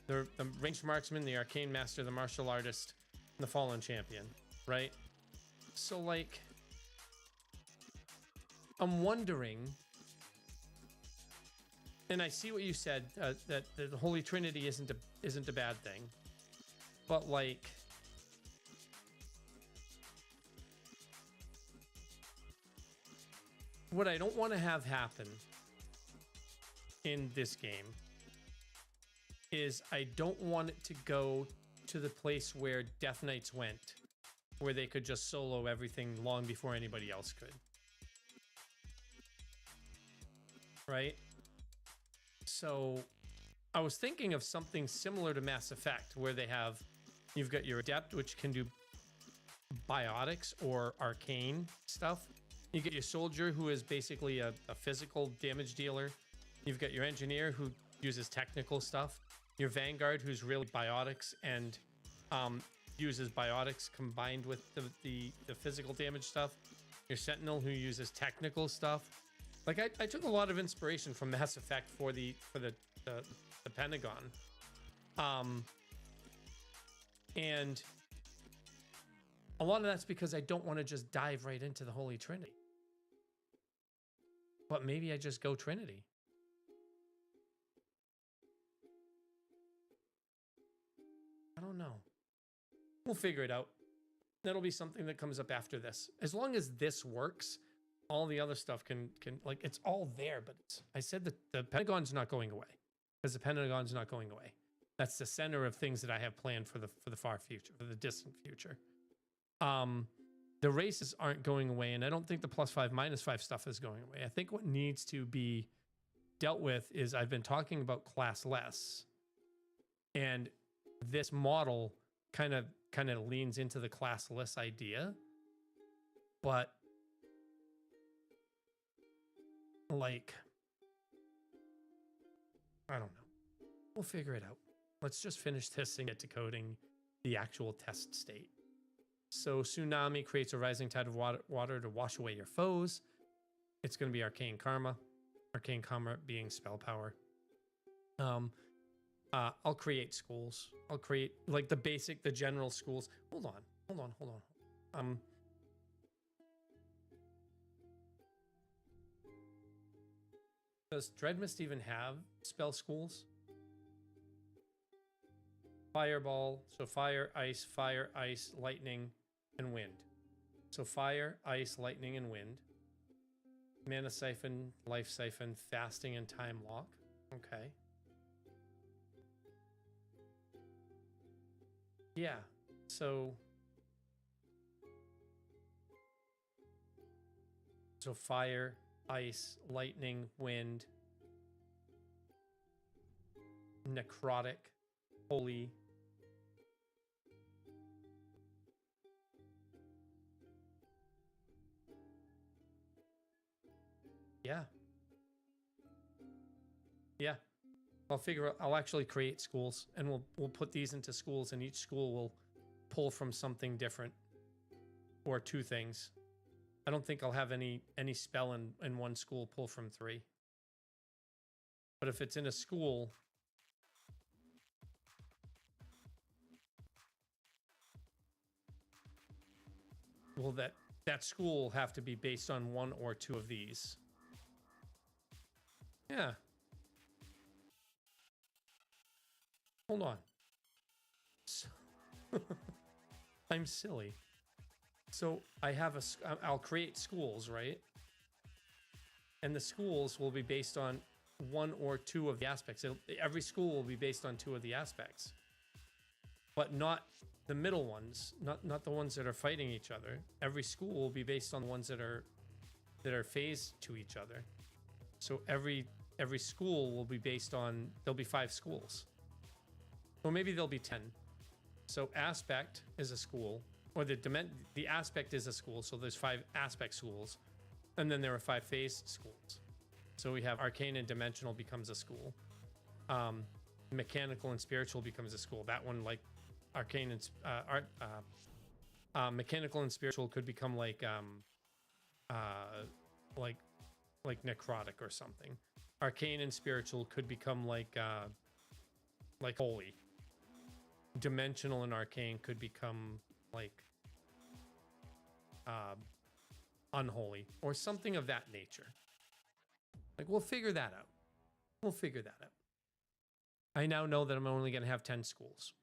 the ranged marksman, the arcane master, the martial artist, and the fallen champion, right? So like, I'm wondering And I see what you said, that the Holy Trinity isn't a bad thing, but like, what I don't want to have happen in this game is I don't want it to go to the place where Death Knights went, where they could just solo everything long before anybody else could. Right? So I was thinking of something similar to Mass Effect, where you've got your Adept, which can do biotics or arcane stuff. You get your Soldier, who is basically a physical damage dealer. You've got your Engineer, who uses technical stuff. Your Vanguard, who's really biotics and uses biotics combined with the physical damage stuff. Your Sentinel, who uses technical stuff. Like I took a lot of inspiration from Mass Effect for the Pentagon, and a lot of that's because I don't want to just dive right into the Holy Trinity. But maybe I just go Trinity. I don't know. We'll figure it out. That'll be something that comes up after this. As long as this works, all the other stuff can like, it's all there, but I said that the Pentagon's not going away, because the Pentagon's not going away. That's the center of things that I have planned for the far future, for the distant future. The races aren't going away, and I don't think the +5, -5 stuff is going away. I think what needs to be dealt with is, I've been talking about classless, and this model kind of leans into the classless idea, but like, I don't know. We'll figure it out. Let's just finish this and get to coding the actual test state. So Tsunami creates a rising tide of water to wash away your foes. It's going to be Arcane Karma. Arcane Karma being spell power. I'll create schools. I'll create like the general schools. Hold on. Does Dreadmist even have spell schools? Fireball, so fire, ice, lightning, and wind. So fire, ice, lightning, and wind. Mana Siphon, Life Siphon, Fasting, and Time Lock. Okay. Yeah, so fire, ice, lightning, wind, necrotic, holy. Yeah. Yeah. I'll actually create schools, and we'll put these into schools, and each school will pull from something different, or two things. I don't think I'll have any spell in one school pull from 3. But if it's in a school, well, that school will have to be based on 1 or 2 of these. Yeah. Hold on. So I'm silly. So I'll create schools, right? And the schools will be based on 1 or 2 of the aspects. Every school will be based on 2 of the aspects, but not the middle ones, not the ones that are fighting each other. Every school will be based on the ones that are phased to each other. So every school will be based on, there'll be 5 schools. Or maybe there'll be 10. So aspect is a school, or the aspect is a school. So there's 5 aspect schools, and then there are 5 phased schools. So we have arcane and dimensional becomes a school. Mechanical and spiritual becomes a school. That one, like arcane and mechanical and spiritual could become like necrotic or something. Arcane and spiritual could become like holy. Dimensional and arcane could become like unholy or something of that nature. Like, we'll figure that out. We'll figure that out. I now know that I'm only going to have 10 schools.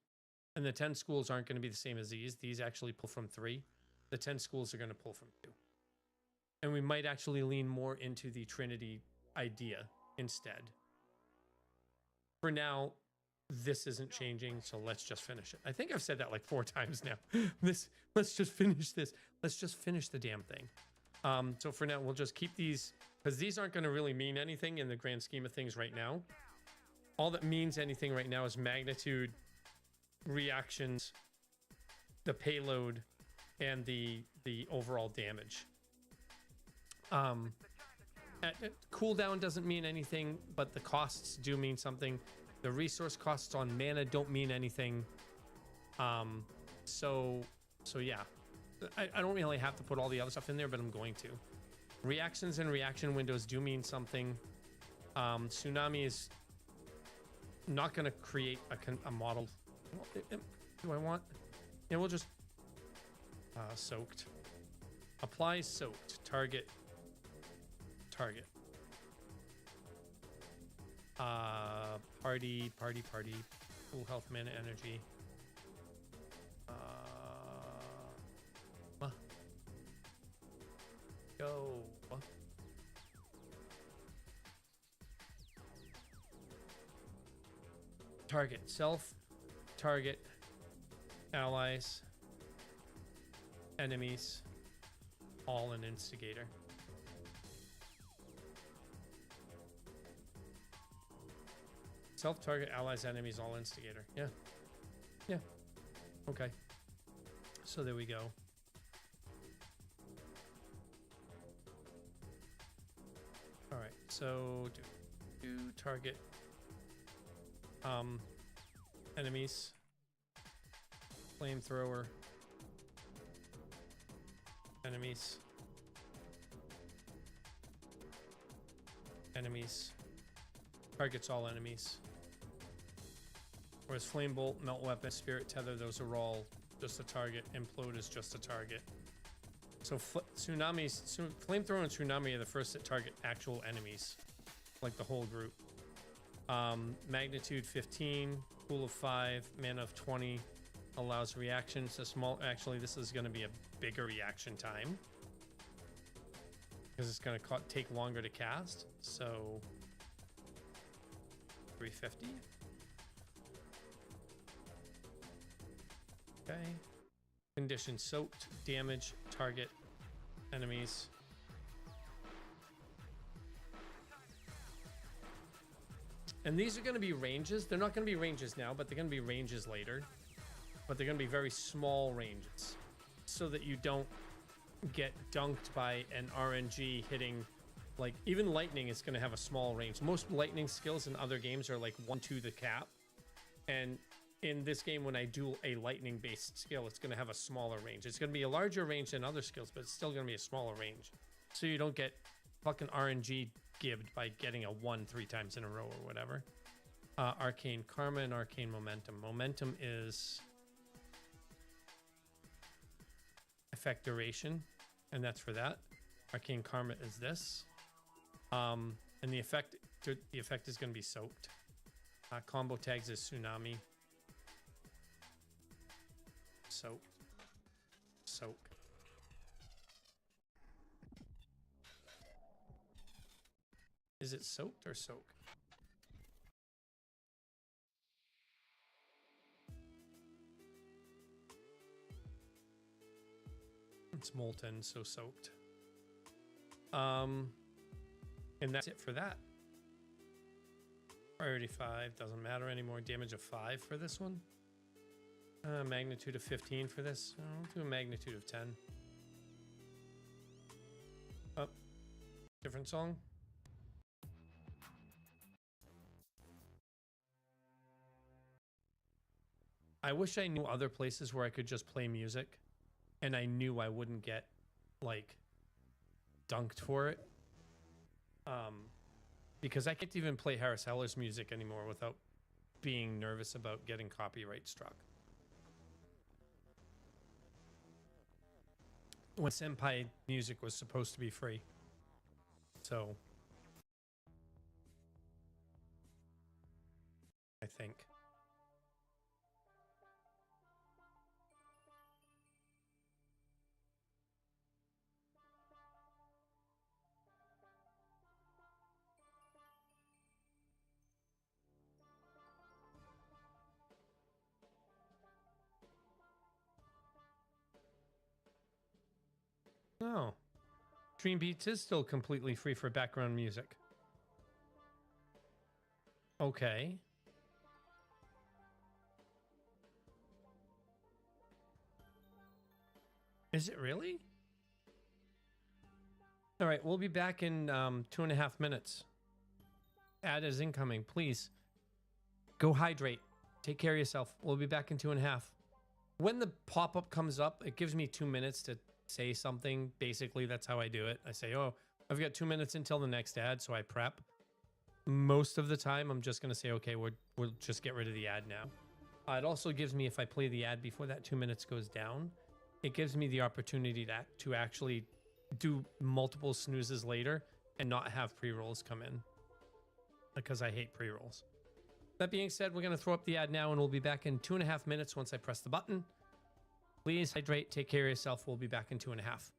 And the 10 schools aren't going to be the same as these. These actually pull from 3. The 10 schools are going to pull from 2. And we might actually lean more into the Trinity idea instead. For now, this isn't changing, so let's just finish it. I think I've said that like 4 times now. Let's just finish this. Let's just finish the damn thing. So for now, we'll just keep these, because these aren't going to really mean anything in the grand scheme of things right now. All that means anything right now is magnitude, reactions, the payload, and the overall damage. Cooldown doesn't mean anything, but the costs do mean something. The resource costs on mana don't mean anything. So yeah, I don't really have to put all the other stuff in there, but I'm going to. Reactions and reaction windows do mean something. Tsunami is not going to create a model. Do I want? Yeah, we'll just soaked. Apply soaked. Target. Party. Full health, mana, energy. Go. Target self. Target allies. Enemies. All an instigator. Self-target, allies, enemies, all instigator. Yeah. Yeah. Okay. So there we go. All right. So do target enemies. Flamethrower. Enemies. Enemies. Targets all enemies. Whereas Flame Bolt, Melt Weapon, Spirit Tether, those are all just a target. Implode is just a target. So Tsunamis, Flamethrower and Tsunami are the first that target actual enemies, like the whole group. Magnitude 15, Pool of 5, Mana of 20, allows reactions. A small, actually, this is going to be a bigger reaction time because it's going to take longer to cast. So 350. Okay. Condition soaked, damage, target, enemies. And these are going to be ranges. They're not going to be ranges now, but they're going to be ranges later. But they're going to be very small ranges so that you don't get dunked by an RNG hitting, like, even lightning is going to have a small range. Most lightning skills in other games are like 1 to the cap. And in this game, when I do a lightning based skill, it's going to have a smaller range. It's going to be a larger range than other skills, but it's still going to be a smaller range. So you don't get fucking RNG gibbed by getting a 1 3 times in a row or whatever. Arcane Karma and Arcane Momentum. Momentum is effect duration, and that's for that. Arcane Karma is this. And the effect is going to be soaked. Combo tags is Tsunami. Soak. Is it soaked or soak? It's molten, so soaked. And that's it for that. Priority 5 doesn't matter anymore. Damage of 5 for this one. Magnitude of 15 for this. I'll do a magnitude of 10. Oh, different song. I wish I knew other places where I could just play music and I knew I wouldn't get, like, dunked for it. Because I can't even play Harris Heller's music anymore without being nervous about getting copyright struck. When Senpai music was supposed to be free. So I think. Oh. Dream Beats is still completely free for background music. Okay. Is it really? All right, we'll be back in 2.5 minutes. Ad is incoming. Please go hydrate. Take care of yourself. We'll be back in 2.5. When the pop-up comes up, it gives me 2 minutes to say something. Basically, that's how I do it. I say, oh, I've got 2 minutes until the next ad, so I prep. Most of the time, I'm just going to say, okay, we'll just get rid of the ad now. It also gives me, if I play the ad before that 2 minutes goes down, it gives me the opportunity to actually do multiple snoozes later and not have pre-rolls come in, because I hate pre-rolls. That being said, we're going to throw up the ad now, and we'll be back in 2.5 minutes once I press the button. Please hydrate, take care of yourself. We'll be back in 2.5.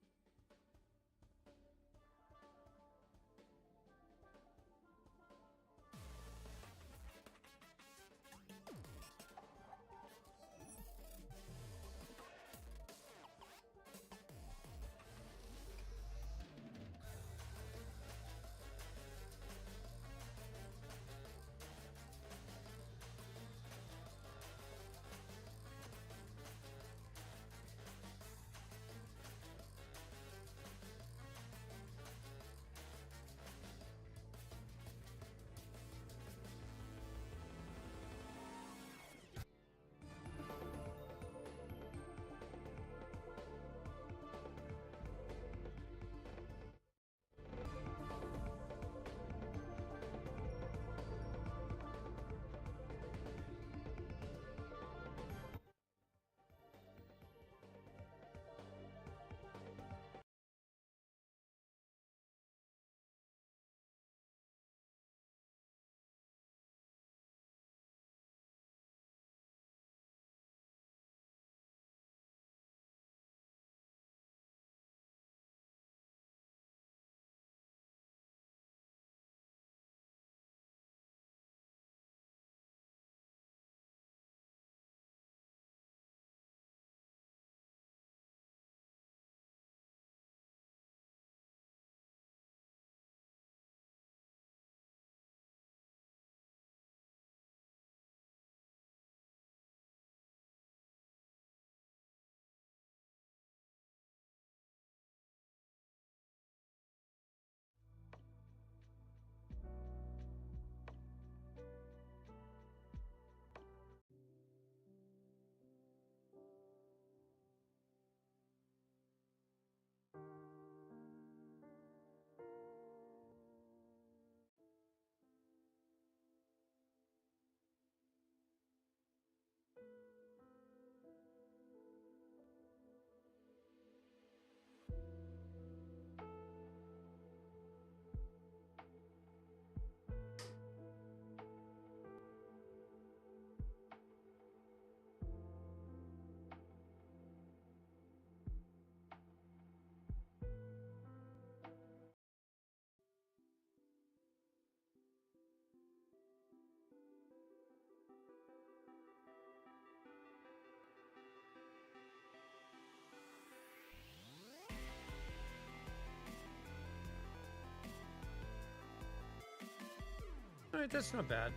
All right, that's not bad.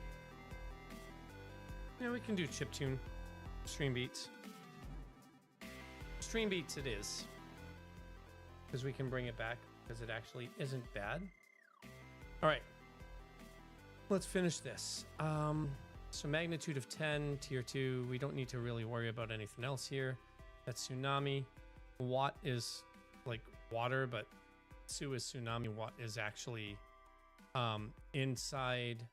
Yeah, we can do chiptune. Stream beats. Stream beats it is. Because we can bring it back, because it actually isn't bad. All right. Let's finish this. So magnitude of 10, tier 2. We don't need to really worry about anything else here. That's tsunami. Watt is like water, but Su is tsunami. Watt is actually inside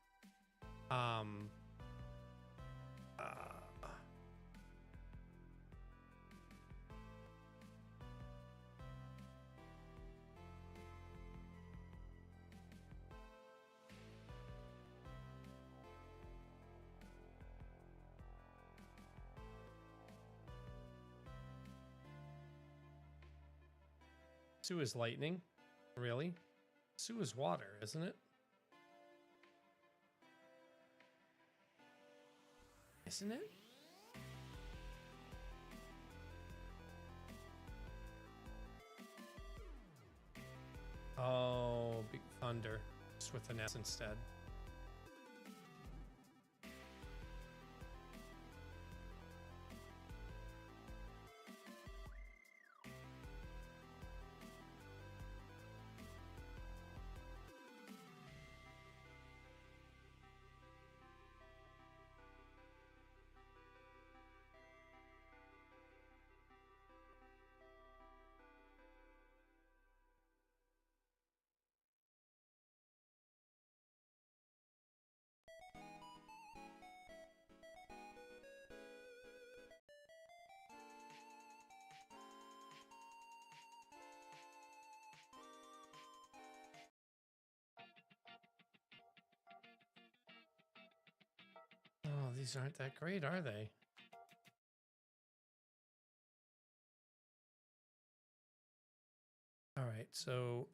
Sue is lightning. Really? Sue is water, isn't it? Isn't it? Oh, big thunder. Just with an S instead. Oh, these aren't that great, are they? All right, so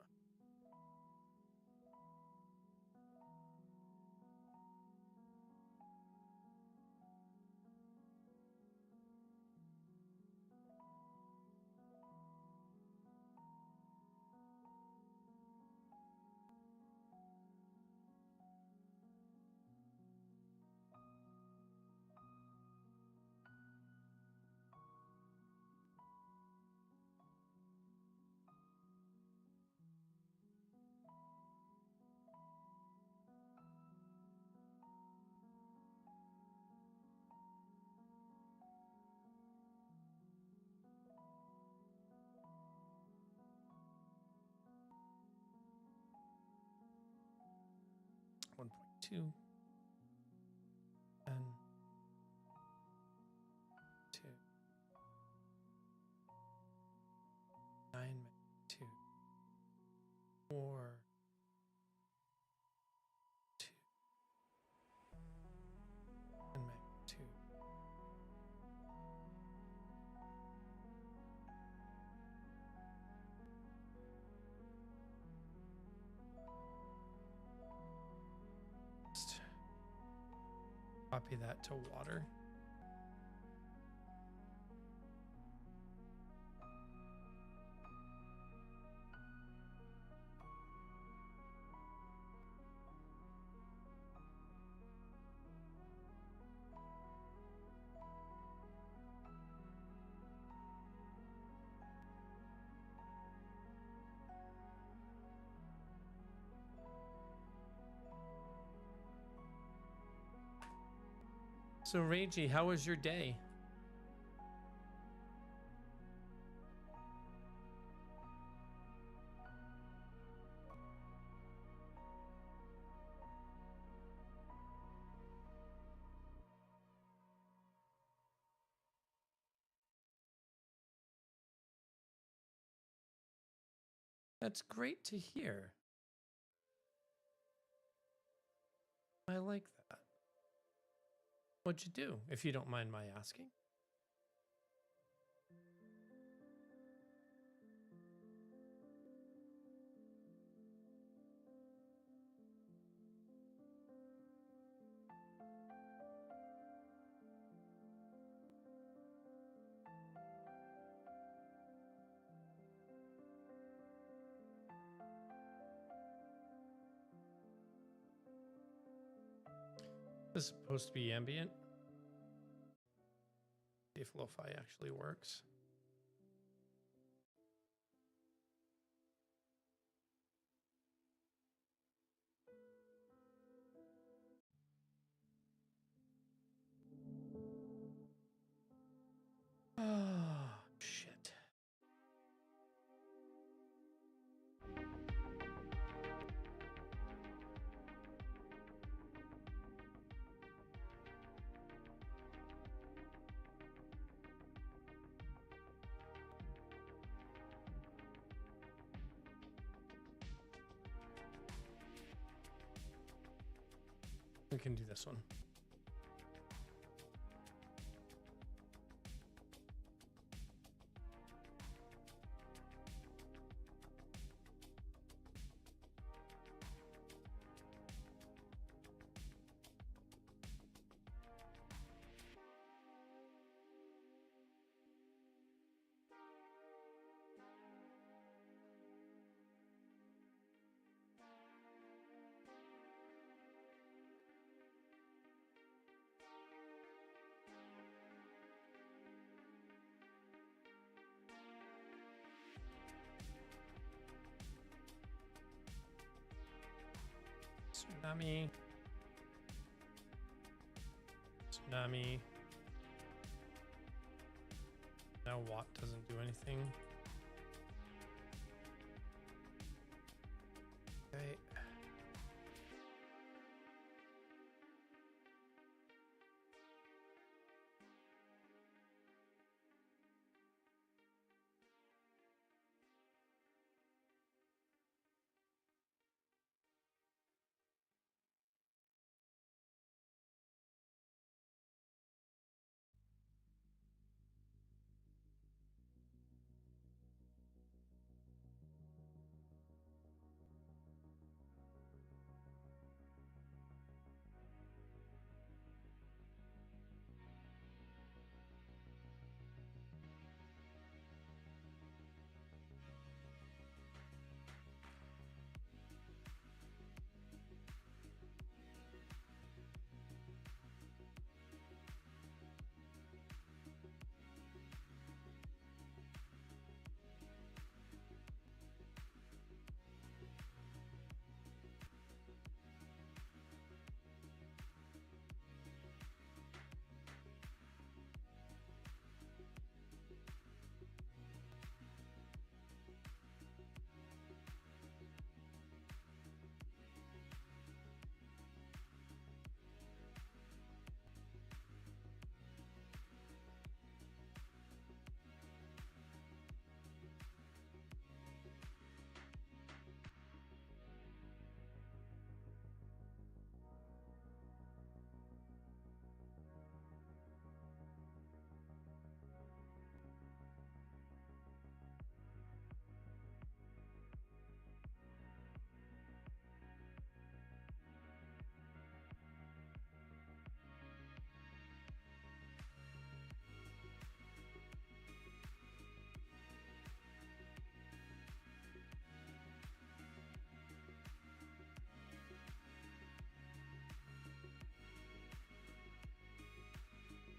one point two and 2 9 2 4 2 and 2. Just copy that to water. So, Ragey, how was your day? That's great to hear. I like that. What'd you do, if you don't mind my asking? This is supposed to be ambient. See if lo-fi actually works. Oh, shit. We can do this one. Tsunami. Tsunami. Now Watt doesn't do anything. Okay.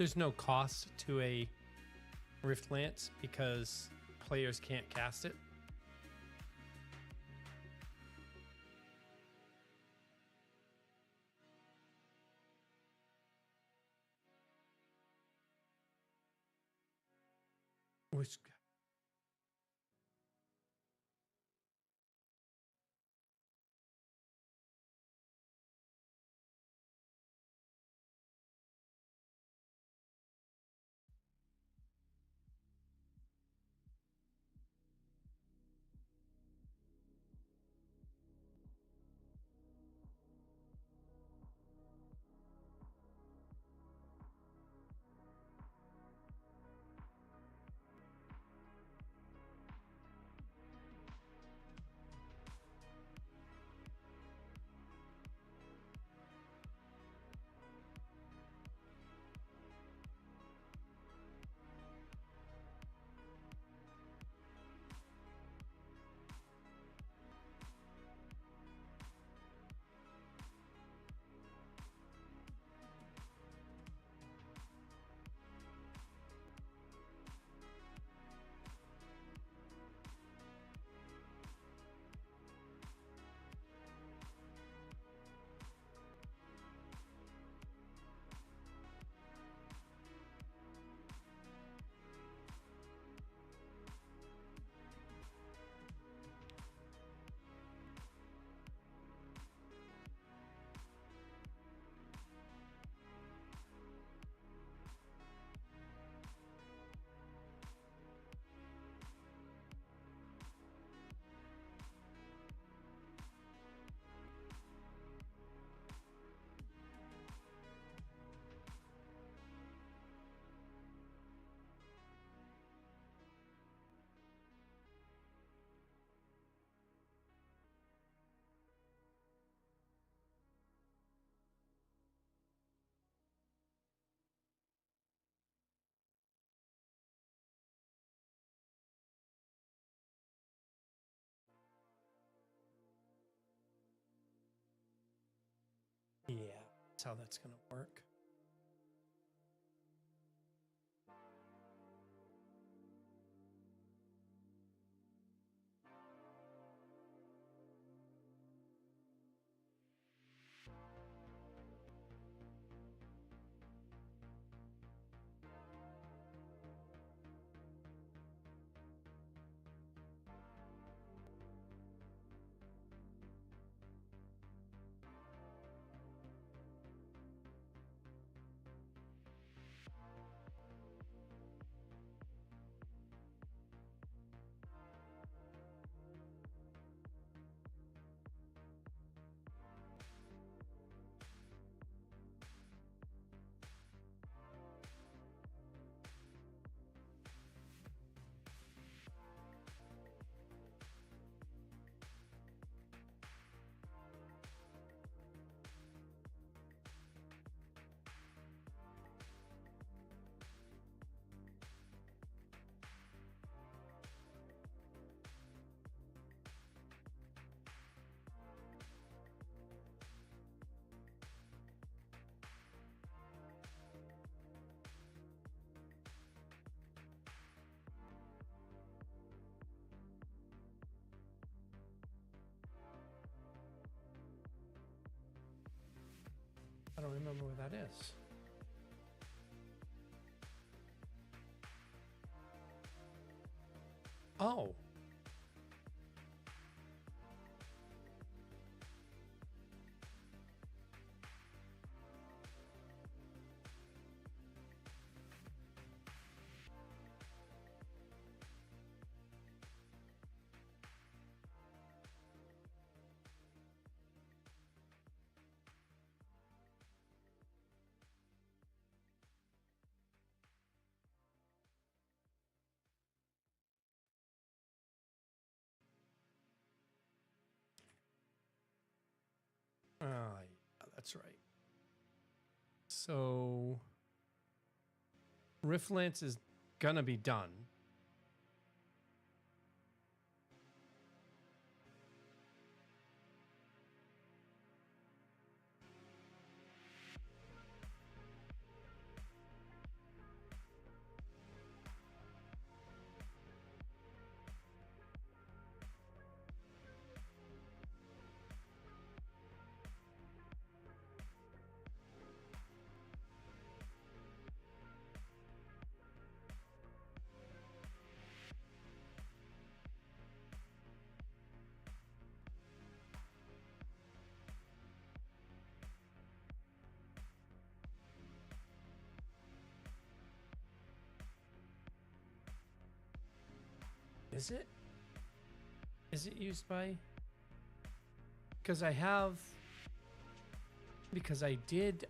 There's no cost to a Rift Lance because players can't cast it. Which yeah, that's how that's gonna work. don't remember where that is. Oh. Yeah, that's right. So Riftlands is gonna be done. Is it? Is it used by? Because I have. Because I did.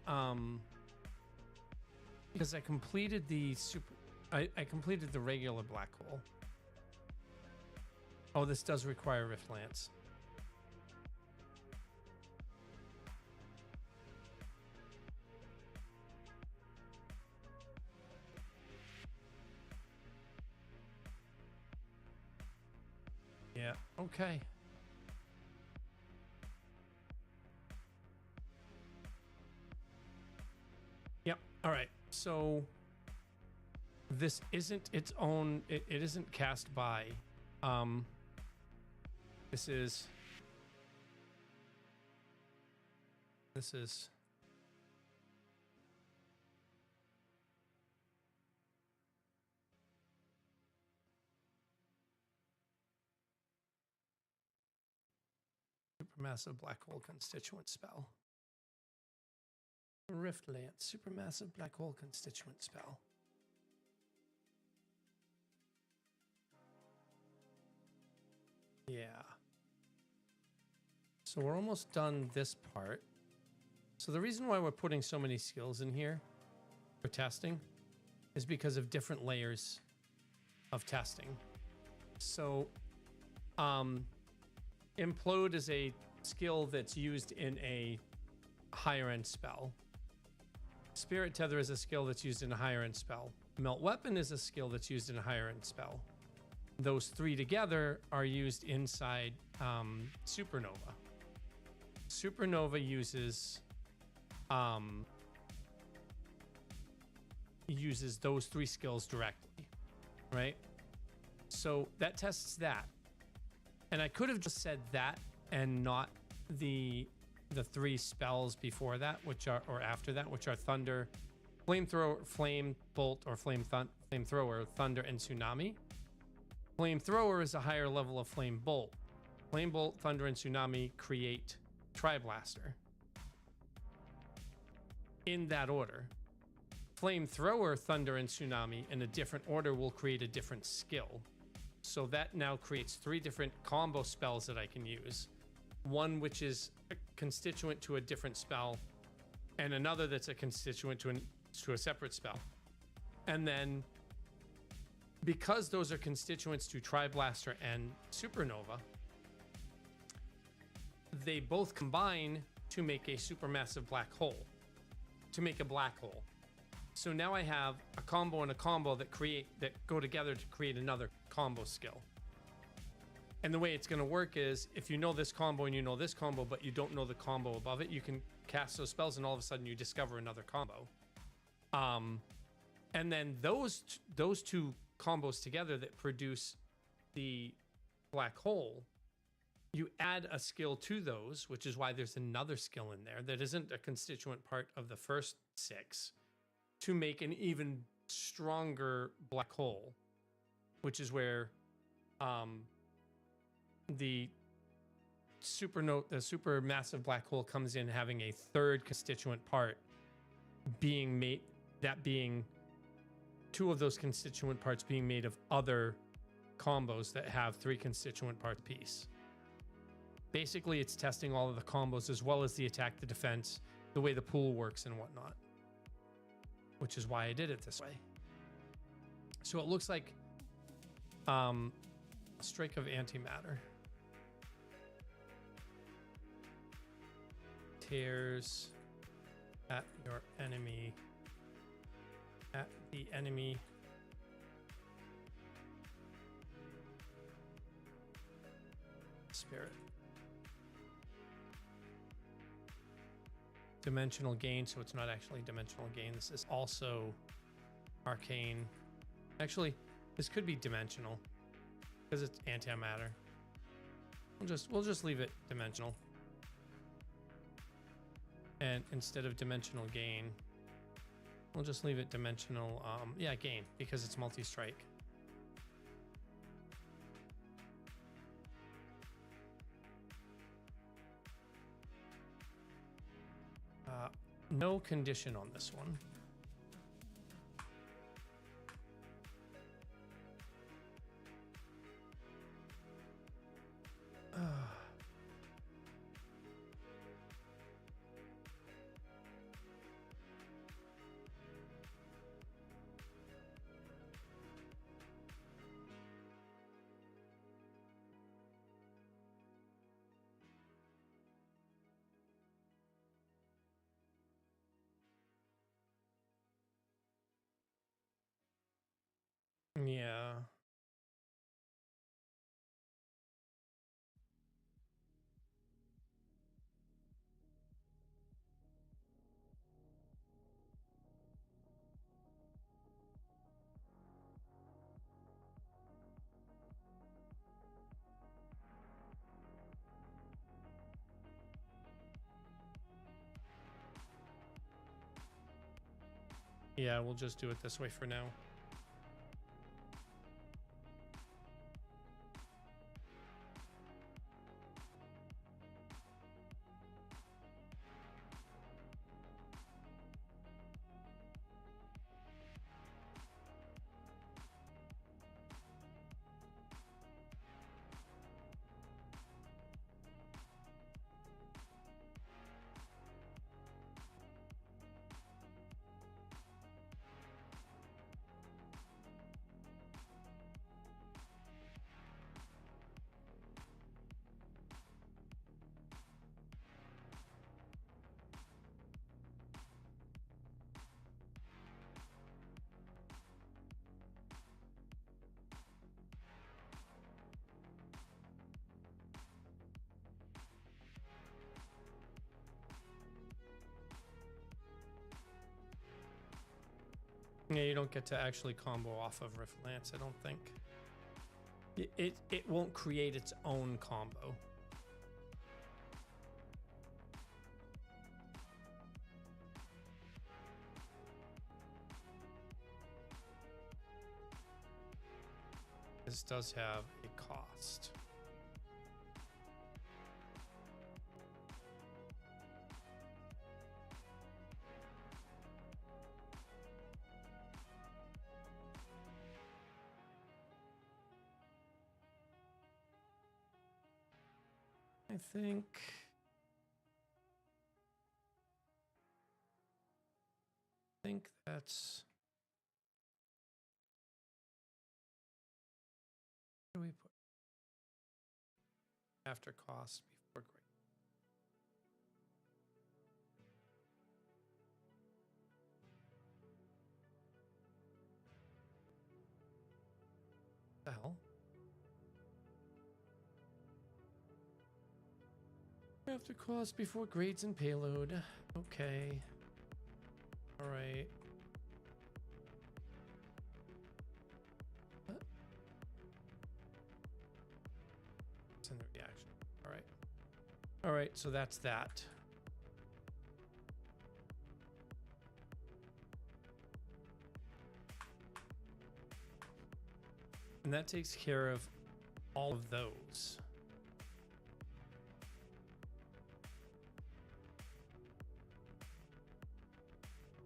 Because I completed the super. I completed the regular black hole. Oh, this does require Rift Lance. Yeah, okay. Yep, all right. So this isn't its own, it isn't cast by. This is supermassive black hole constituent spell. Rift Lance, supermassive black hole constituent spell. Yeah. So we're almost done this part. So the reason why we're putting so many skills in here for testing is because of different layers of testing. So Implode is a skill that's used in a higher end spell. Spirit Tether is a skill that's used in a higher end spell. Melt Weapon is a skill that's used in a higher end spell. Those three together are used inside Supernova. Supernova uses those three skills directly, right? So that tests that. And I could have just said that and not the three spells before that, which are, or after that, which are Thunder, Flamethrower, Flame Bolt, or Flamethrower, Thunder, and Tsunami. Flamethrower is a higher level of Flame Bolt. Flame Bolt, Thunder, and Tsunami create Tri-Blaster. In that order. Flamethrower, Thunder, and Tsunami in a different order will create a different skill. So that now creates three different combo spells that I can use. One which is a constituent to a different spell, and another that's a constituent to a separate spell. And then, because those are constituents to Tri-Blaster and Supernova, they both combine to make a supermassive black hole, to make a black hole. So now I have a combo and a combo that go together to create another combo skill. And the way it's going to work is, if you know this combo and you know this combo, but you don't know the combo above it, you can cast those spells and all of a sudden you discover another combo. And then those two combos together that produce the black hole you add a skill to those, which is why there's another skill in there that isn't a constituent part of the first 6, to make an even stronger black hole, which is where the super massive black hole comes in, having a third constituent part being made, that being 2 of those constituent parts being made of other combos that have 3 constituent parts piece. Basically, it's testing all of the combos as well as the attack, the defense, the way the pool works and whatnot, which is why I did it this way. So it looks like a strike of antimatter. Tears at your enemy, at the enemy. Spirit. Dimensional gain, so it's not actually dimensional gain. This is also arcane. Actually, this could be dimensional because it's antimatter. We'll just leave it dimensional. And instead of dimensional gain, we'll just leave it dimensional, yeah, gain, because it's multi-strike. No condition on this one. Yeah. Yeah, we'll just do it this way for now. Yeah, you don't get to actually combo off of Rift Lance, I don't think. It won't create its own combo. This does have a cost. I think that's, what do we put after cost before grade? The hell? After cost before grades and payload. Okay. All right. What? It's in the reaction. All All right, so that's that. And that takes care of all of those.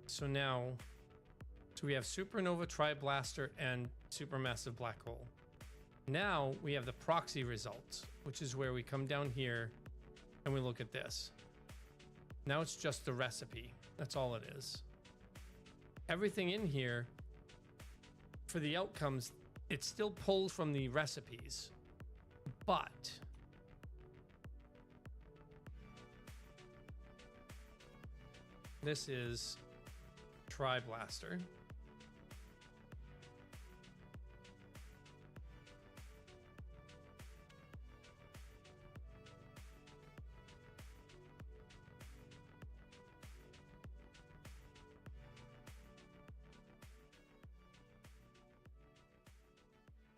So now, so we have supernova, tri-blaster, and supermassive black hole. Now we have the proxy results, which is where we come down here and we look at this. Now it's just the recipe. That's all it is. Everything in here for the outcomes, it still pulls from the recipes, but this is tri-blaster.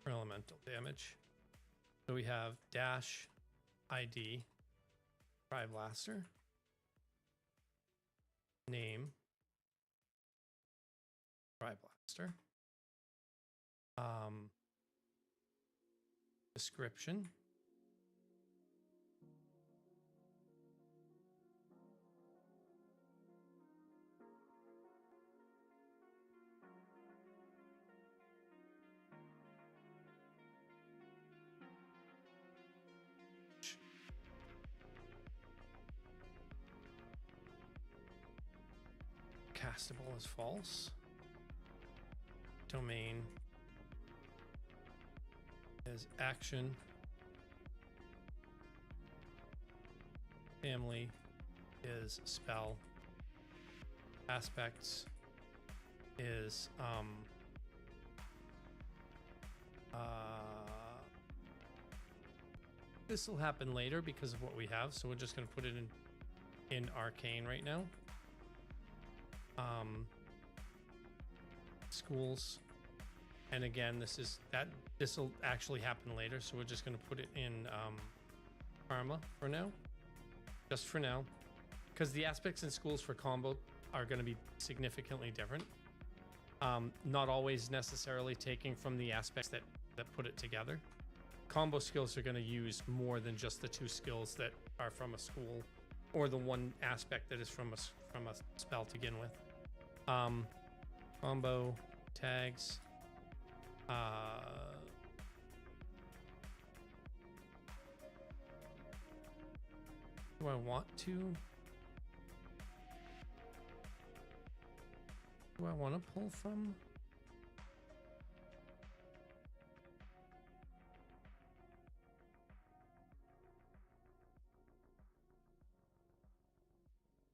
Elemental damage. So we have dash ID, tri-blaster, name, tri-blaster, description, castable is false. Domain is action. Family is spell. Aspects is this will happen later because of what we have, so we're just going to put it in arcane right now. Schools, and again, this will actually happen later, so we're just going to put it in karma for now, just for now, because the aspects in schools for combo are going to be significantly different. Not always necessarily taking from the aspects that put it together. Combo skills are going to use more than just the two skills that are from a school or the one aspect that is from a spell to begin with. Combo tags. Do I want to? Do I want to pull from?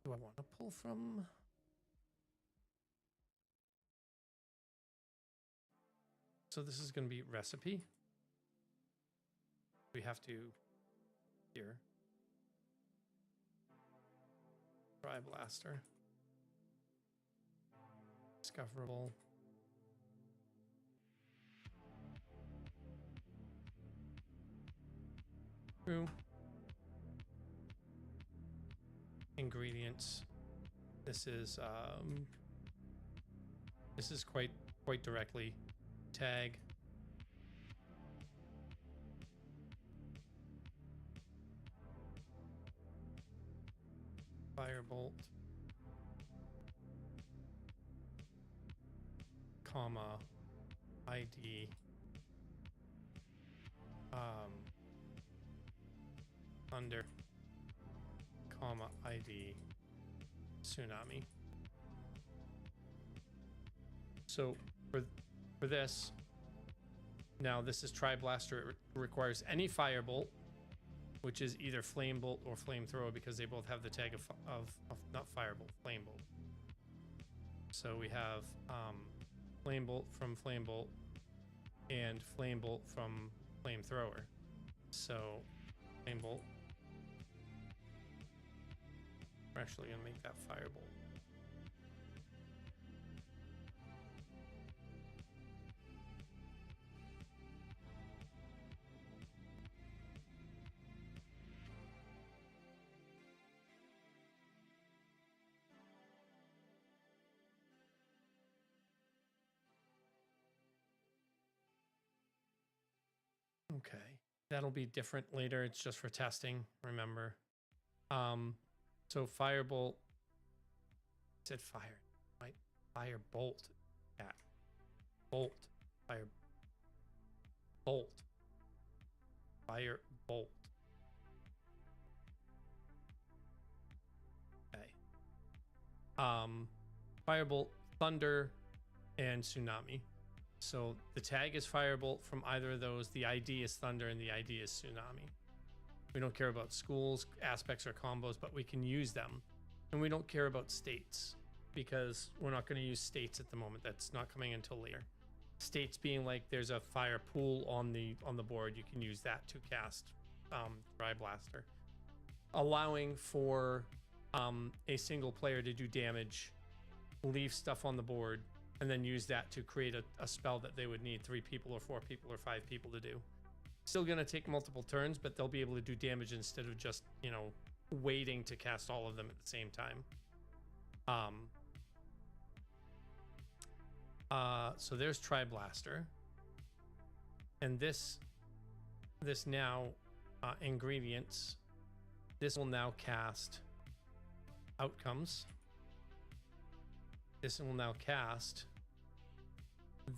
Do I want to pull from? So this is going to be recipe. We have to here. Tri-blaster. Discoverable. True. Ingredients. This is quite directly tag. Firebolt, comma, ID, under, comma, ID, tsunami. So for this, now this is tri-blaster. It requires any firebolt, which is either flame bolt or flamethrower, because they both have the tag of not firebolt, flame bolt. So we have flame bolt from flame bolt and flame bolt from flamethrower. So flame bolt. We're actually gonna make that firebolt. That'll be different later. It's just for testing, remember. So firebolt, said fire, right? Fire bolt. Yeah. Bolt. Fire bolt. Fire bolt. Okay. Firebolt, thunder, and tsunami. So the tag is firebolt from either of those. The ID is thunder and the ID is tsunami. We don't care about schools, aspects, or combos, but we can use them. And we don't care about states because we're not going to use states at the moment. That's not coming until later. States being like there's a fire pool on the board, you can use that to cast Dry Blaster, allowing for a single player to do damage, leave stuff on the board, and then use that to create a spell that they would need 3 people or 4 people or 5 people to do. Still going to take multiple turns, but they'll be able to do damage instead of just, you know, waiting to cast all of them at the same time. So there's Tri-Blaster. And this now, ingredients, this will now cast Outcomes. This will now cast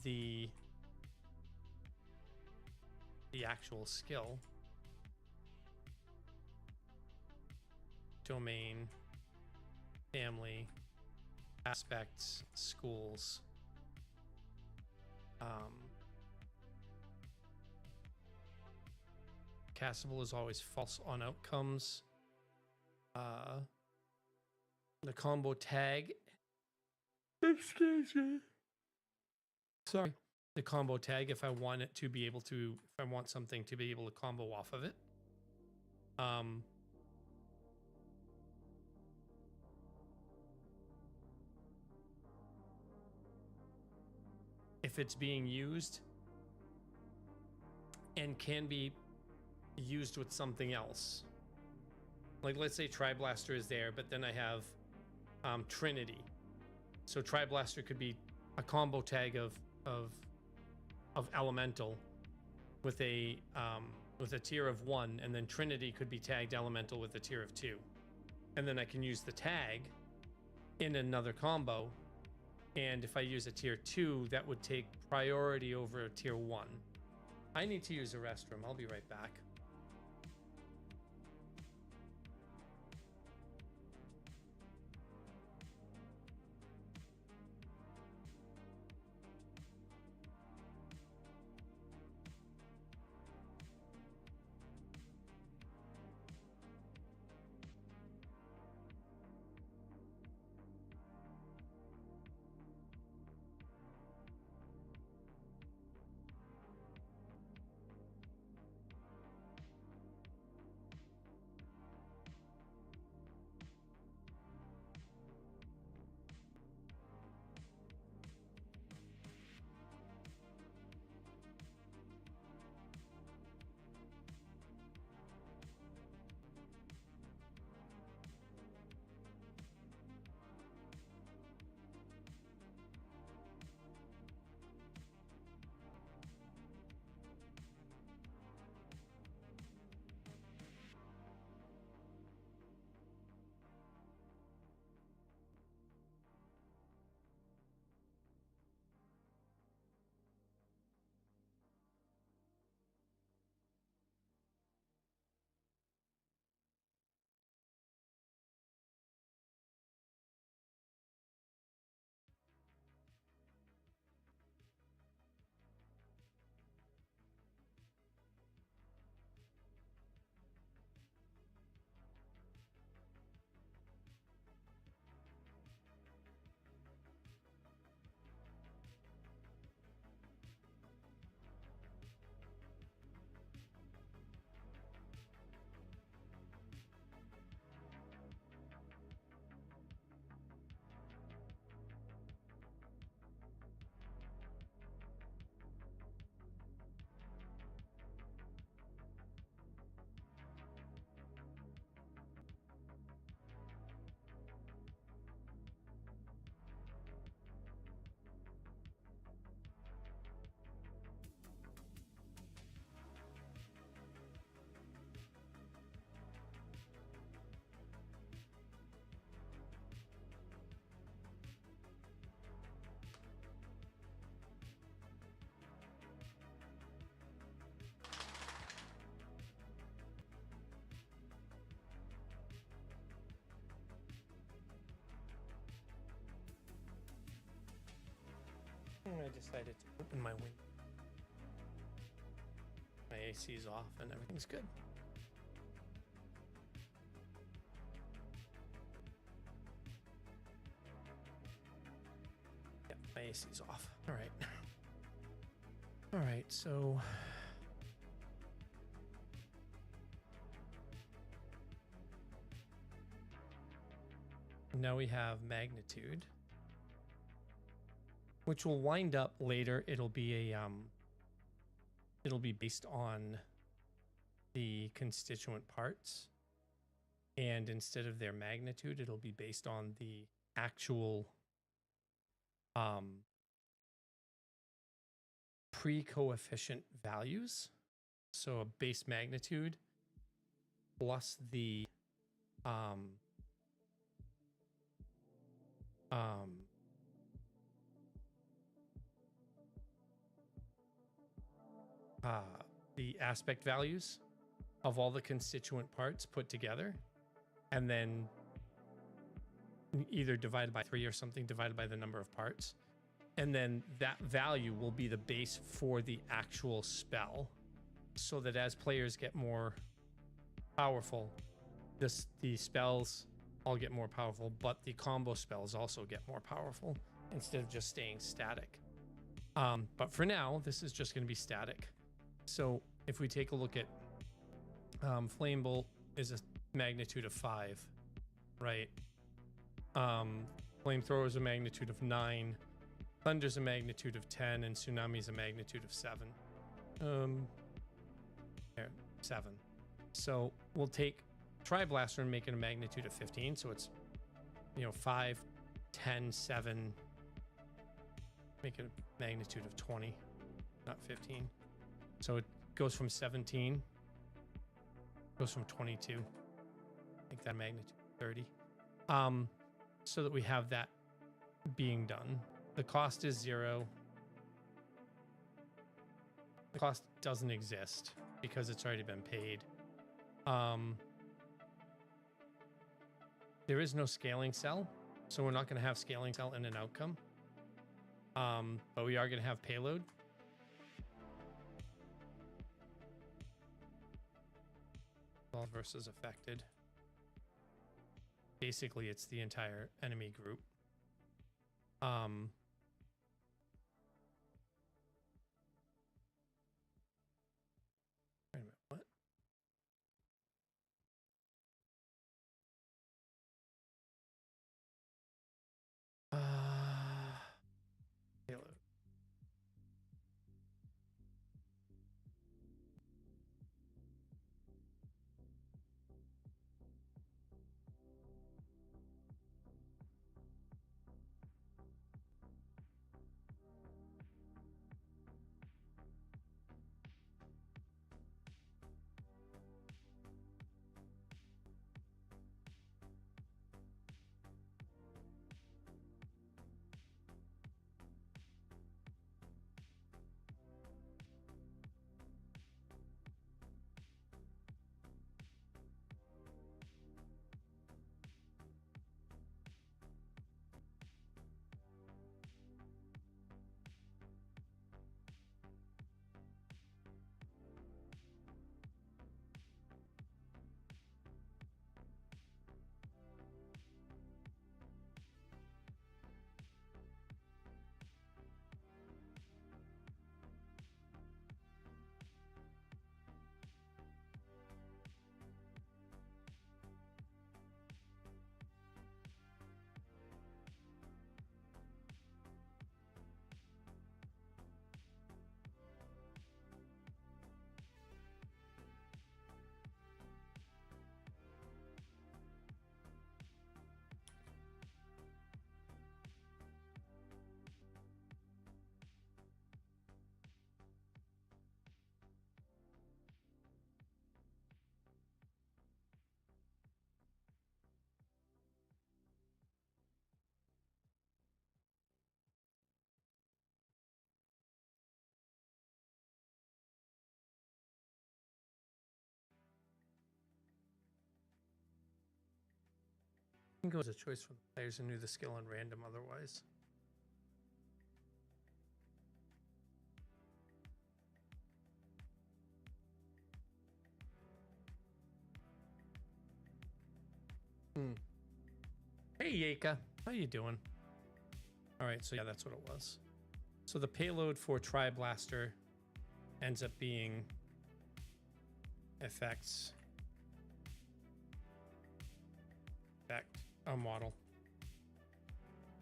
the actual skill. Domain, family, aspects, schools. Castable is always false on outcomes. The combo tag. Excuse me. Sorry. The combo tag, if I want it to be able to, if I want something to be able to combo off of it. If it's being used and can be used with something else. Like let's say Tri-Blaster is there, but then I have Trinity. So Tri-Blaster could be a combo tag of Elemental with a tier of 1, and then Trinity could be tagged Elemental with a tier of 2. And then I can use the tag in another combo. And if I use a tier 2, that would take priority over a tier 1. I need to use a restroom. I'll be right back. decided to open my window. My AC is off and everything's good. Yeah, my AC's off. All right. All right, so now we have magnitude, which will wind up later. It'll be based on the constituent parts, and instead of their magnitude, it'll be based on the actual pre-coefficient values. So a base magnitude plus the the aspect values of all the constituent parts put together, and then either divided by 3 or something, divided by the number of parts. And then that value will be the base for the actual spell, so that as players get more powerful, the spells all get more powerful, but the combo spells also get more powerful instead of just staying static. But for now, this is just going to be static. So if we take a look at Flame Bolt is a magnitude of 5, right? Flamethrower is a magnitude of 9. Thunder's a magnitude of 10, and Tsunami's a magnitude of 7. There, 7. So we'll take Tri-Blaster and make it a magnitude of 15. So it's, 5, 10, 7. Make it a magnitude of 20, not 15. So it goes from 17, goes from 22. Make that magnitude 30. So that we have that being done. The cost is 0. The cost doesn't exist because it's already been paid. There is no scaling cell, so we're not going to have scaling cell in an outcome. But we are going to have payload. All versus affected. Basically, it's the entire enemy group. Wait a minute, what? Payload. I think it was a choice from the players who knew the skill on random otherwise. Hey, Yaka. How you doing? All right, so yeah, that's what it was. So the payload for Tri-Blaster ends up being effects, effect, model,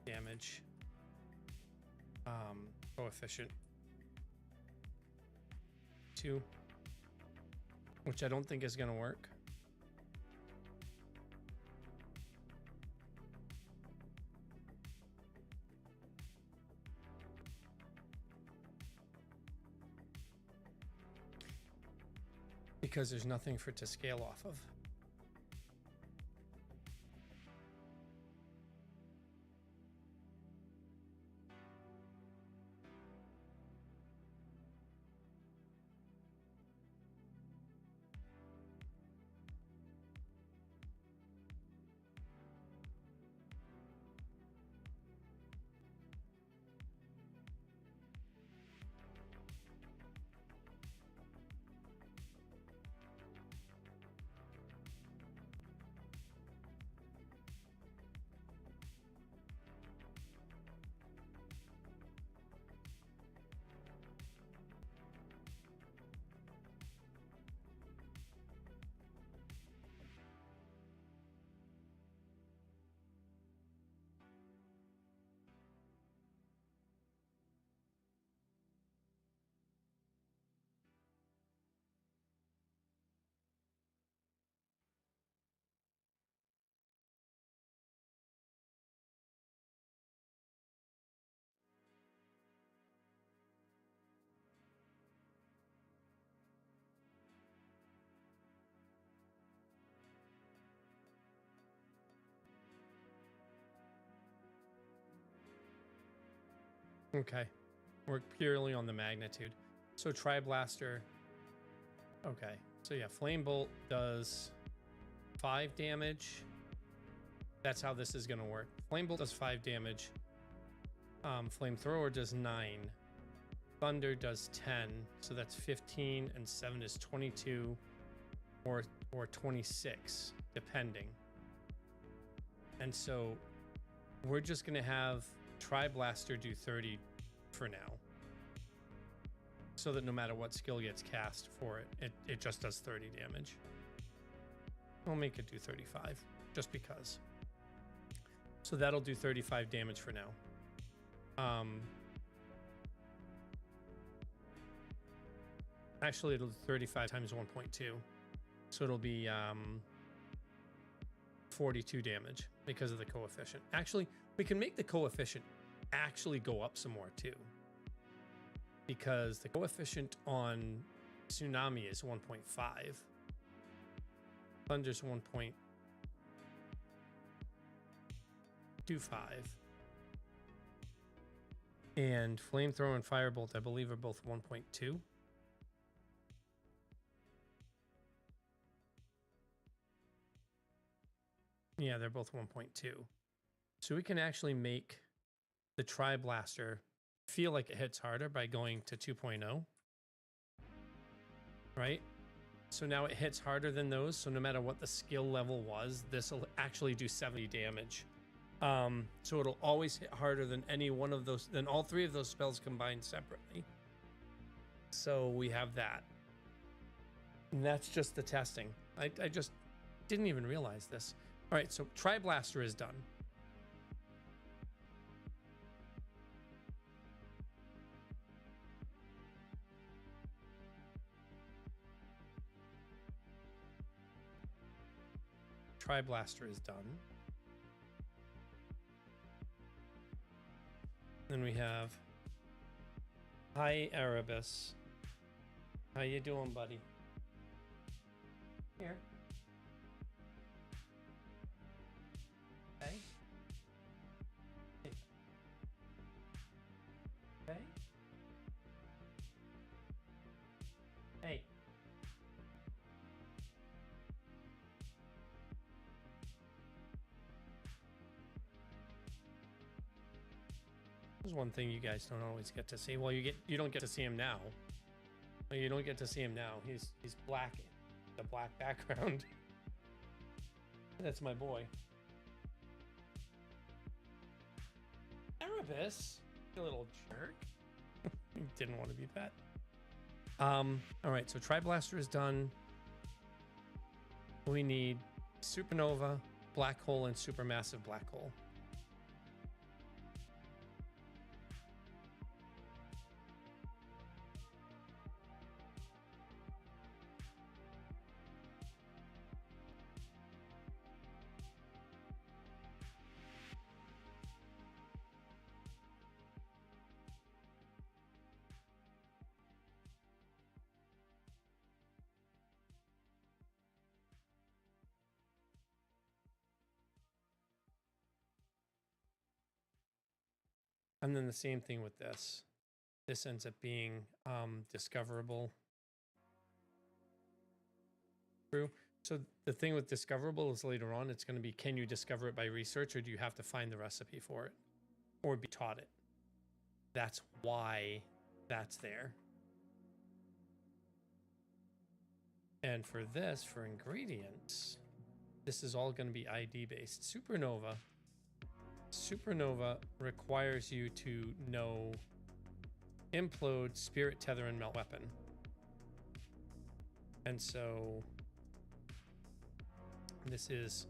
damage, coefficient, 2, which I don't think is going to work. Because there's nothing for it to scale off of. Okay, we're purely on the magnitude. So Tri-Blaster, okay. So yeah, Flame Bolt does 5 damage. That's how this is gonna work. Flame Bolt does 5 damage. Flamethrower does 9. Thunder does 10. So that's 15, and 7 is 22 or 26, depending. And so we're just gonna have Tri-Blaster do 30 for now, so that no matter what skill gets cast for it, it just does 30 damage. I'll make it do 35 just because. So that'll do 35 damage for now. Actually, it'll do 35 times 1.2, so it'll be 42 damage because of the coefficient. Actually, we can make the coefficient actually go up some more too, because the coefficient on Tsunami is 1.5, Thunder's 1.25, and Flamethrower and Firebolt, I believe, are both 1.2. Yeah, they're both 1.2. So we can actually make the Tri-Blaster feel like it hits harder by going to 2.0. Right? So now it hits harder than those. So no matter what the skill level was, this will actually do 70 damage. So it'll always hit harder than any one of those, than all 3 of those spells combined separately. So we have that. And that's just the testing. I just didn't even realize this. All right, so Tri-Blaster is done. Tri-Blaster is done. Then we have Hi Erebus. How you doing, buddy? Here. Okay. Okay. Hey. There's one thing you guys don't always get to see. Well, you don't get to see him now. Well, you don't get to see him now. He's black, the black background. That's my boy. Erebus, you little jerk. Didn't want to be that. All right, so Tri-Blaster is done. We need Supernova, Black Hole, and Supermassive Black Hole. And then the same thing with this. This ends up being discoverable. True. So the thing with discoverable is later on, it's going to be, can you discover it by research, or do you have to find the recipe for it or be taught it? That's why that's there. And for this, for ingredients, this is all going to be ID based. Supernova requires you to know implode, spirit, tether, and melt weapon. And so this is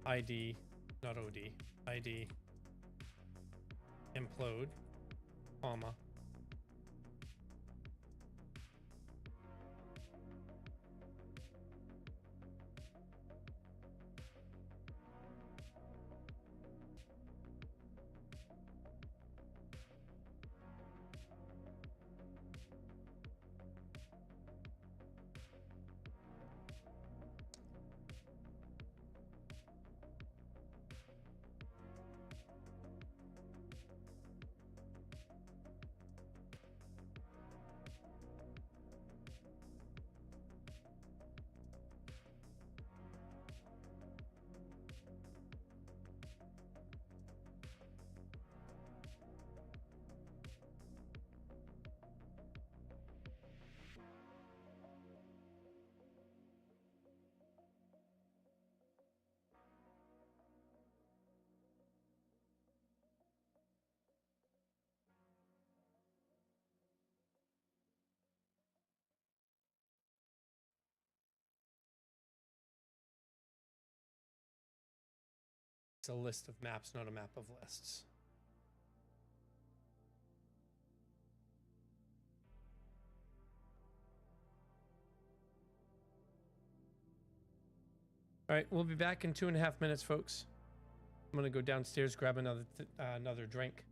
ID, not OD, ID, implode, comma, it's a list of maps, not a map of lists. All right, we'll be back in 2.5 minutes, folks. I'm gonna go downstairs, grab another drink.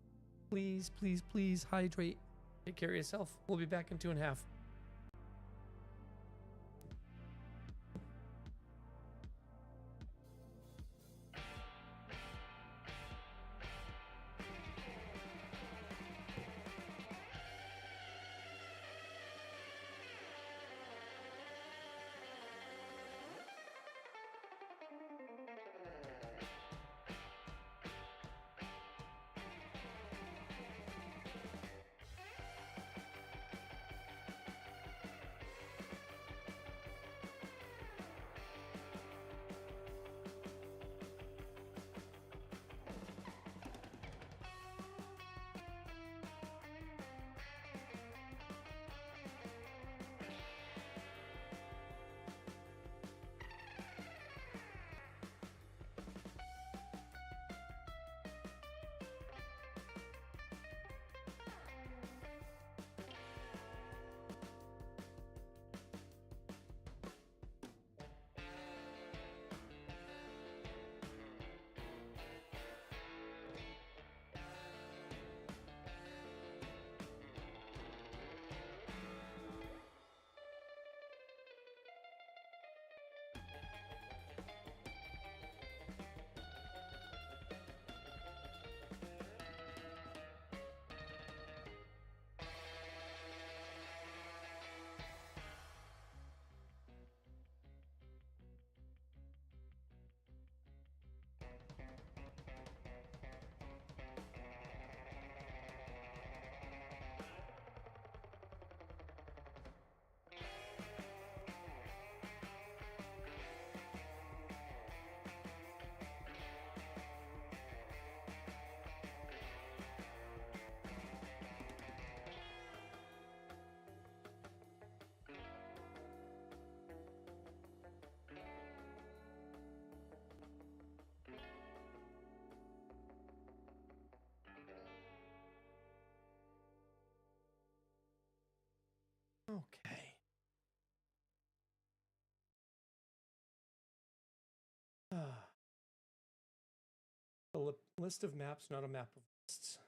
Please, please, please hydrate. Take care of yourself. We'll be back in 2.5. Okay. A list of maps, not a map of lists.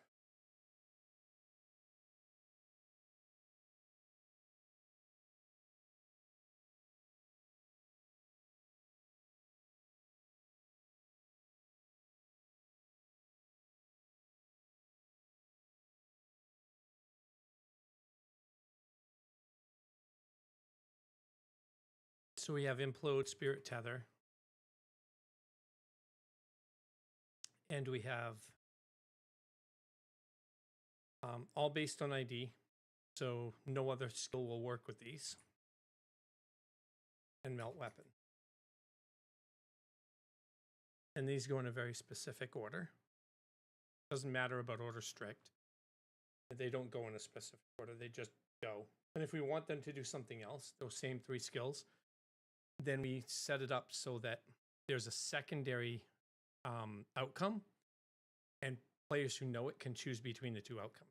So we have implode, spirit tether, and we have all based on ID. So no other skill will work with these. And melt weapon. And these go in a very specific order. Doesn't matter about order strict. They don't go in a specific order. They just go. And if we want them to do something else, those same 3 skills, then we set it up so that there's a secondary outcome, and players who know it can choose between the 2 outcomes.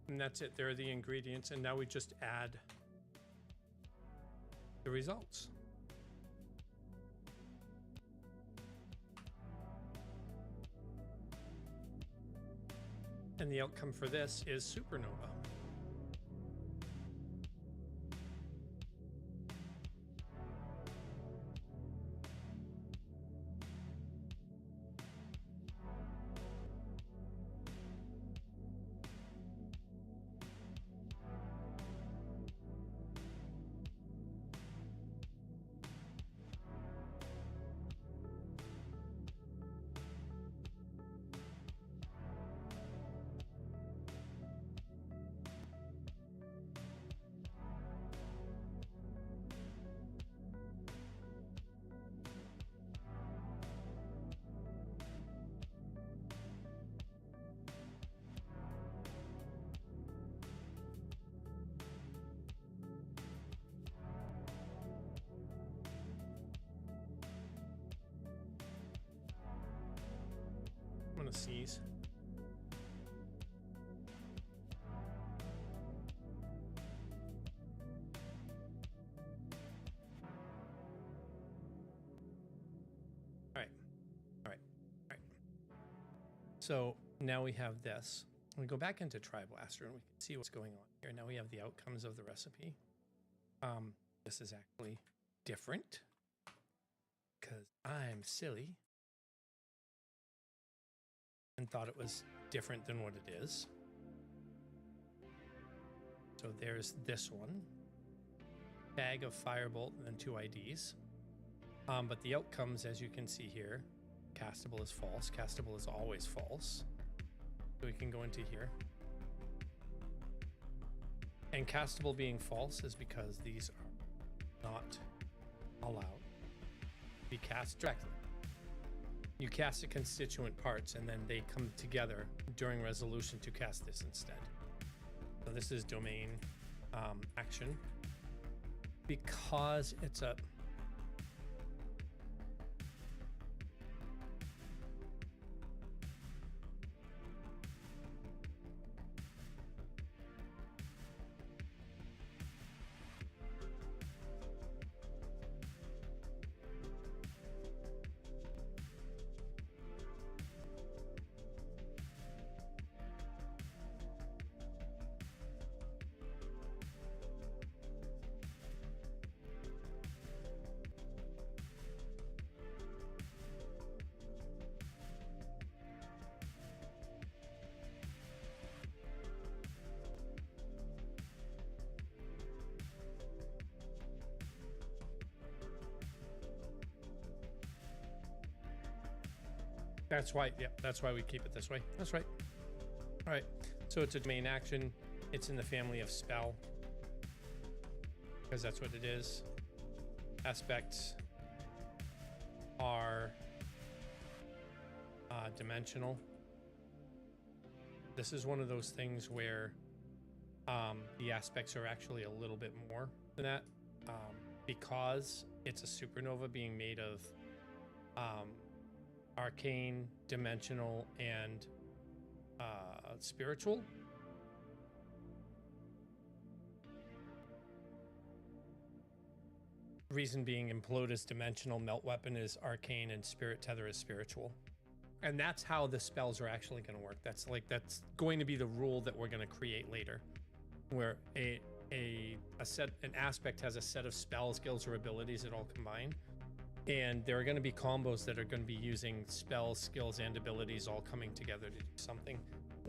And that's it. There are the ingredients, and now we just add the results. And the outcome for this is supernova. I'm gonna seize. All right. So now we have this. We go back into TriBlaster and we can see what's going on here. Now we have the outcomes of the recipe. This is actually different because I'm silly and thought it was different than what it is. So there's this one. Bag of Firebolt and then 2 IDs. But the outcomes, as you can see here, castable is false. Castable is always false. So we can go into here. And castable being false is because these are not allowed to be cast directly. You cast the constituent parts and then they come together during resolution to cast this instead. So this is domain action. Because it's a That's why, yeah, that's why we keep it this way. That's right. All right, so it's a domain action. It's in the family of spell because that's what it is. Aspects are dimensional. This is one of those things where The aspects are actually a little bit more than that, because it's a supernova being made of arcane, dimensional, and spiritual. Reason being, implode is dimensional, melt weapon is arcane, and spirit tether is spiritual. And that's how the spells are actually going to work. That's going to be the rule that we're going to create later, where an aspect has a set of spell skills or abilities that all combine, and there are going to be combos that are going to be using spells, skills, and abilities all coming together to do something,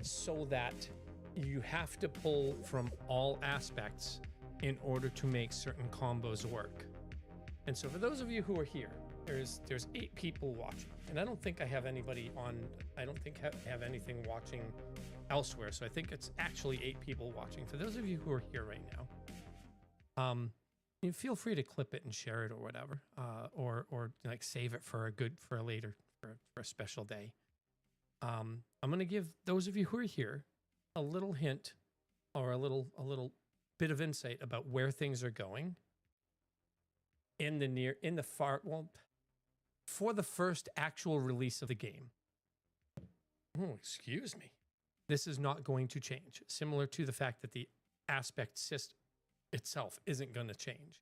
so that you have to pull from all aspects in order to make certain combos work. And so for those of you who are here, there's 8 people watching, and I don't think I have anybody on, I don't think I have anything watching elsewhere, so I think it's actually 8 people watching. For those of you who are here right now, you feel free to clip it and share it or whatever, or like save it for a special day. I'm going to give those of you who are here a little hint, or a little bit of insight about where things are going for the first actual release of the game. Oh, excuse me. This is not going to change, similar to the fact that the aspect system itself isn't going to change.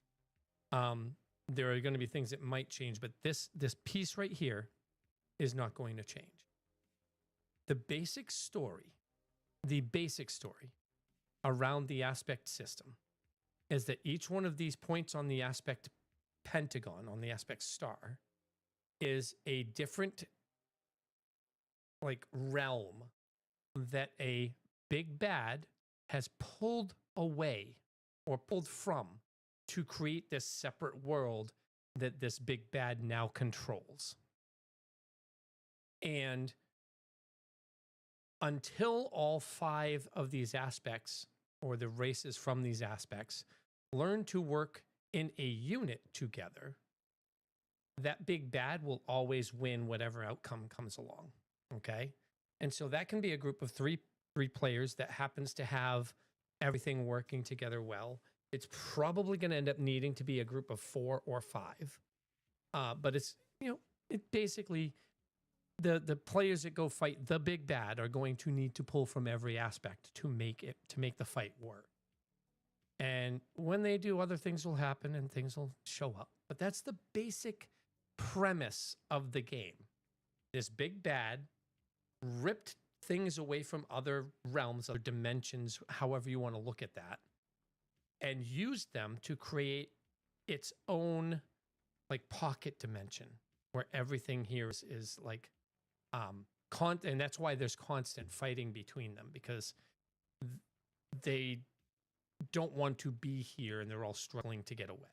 There are going to be things that might change, but this piece right here is not going to change. The basic story around the aspect system is that each one of these points on the aspect pentagon, on the aspect star, is a different realm that a big bad has pulled away or pulled from to create this separate world that this big bad now controls. And until all 5 of these aspects, or the races from these aspects, learn to work in a unit together, that big bad will always win whatever outcome comes along. Okay? And so that can be a group of three players that happens to have everything working together well. It's probably going to end up needing to be a group of 4 or 5. But it's, it basically, the players that go fight the big bad are going to need to pull from every aspect to make the fight work. And when they do, other things will happen and things will show up. But that's the basic premise of the game. This big bad ripped things away from other realms, other dimensions, however you want to look at that, and used them to create its own pocket dimension where everything here is and that's why there's constant fighting between them, because they don't want to be here and they're all struggling to get away.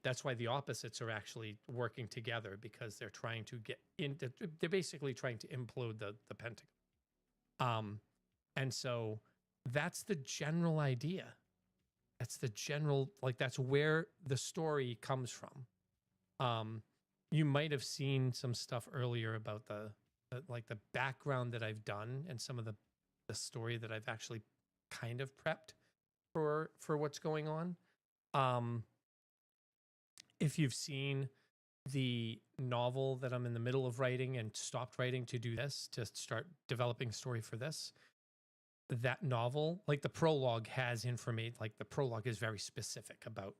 That's why the opposites are actually working together, because they're trying to get into, they're basically trying to implode the Pentagon. And so that's the general idea. That's the general, that's where the story comes from. You might have seen some stuff earlier about the background that I've done and some of the story that I've actually kind of prepped for what's going on. If you've seen the novel that I'm in the middle of writing and stopped writing to do this, to start developing a story for this, that novel, the prologue has information, the prologue is very specific about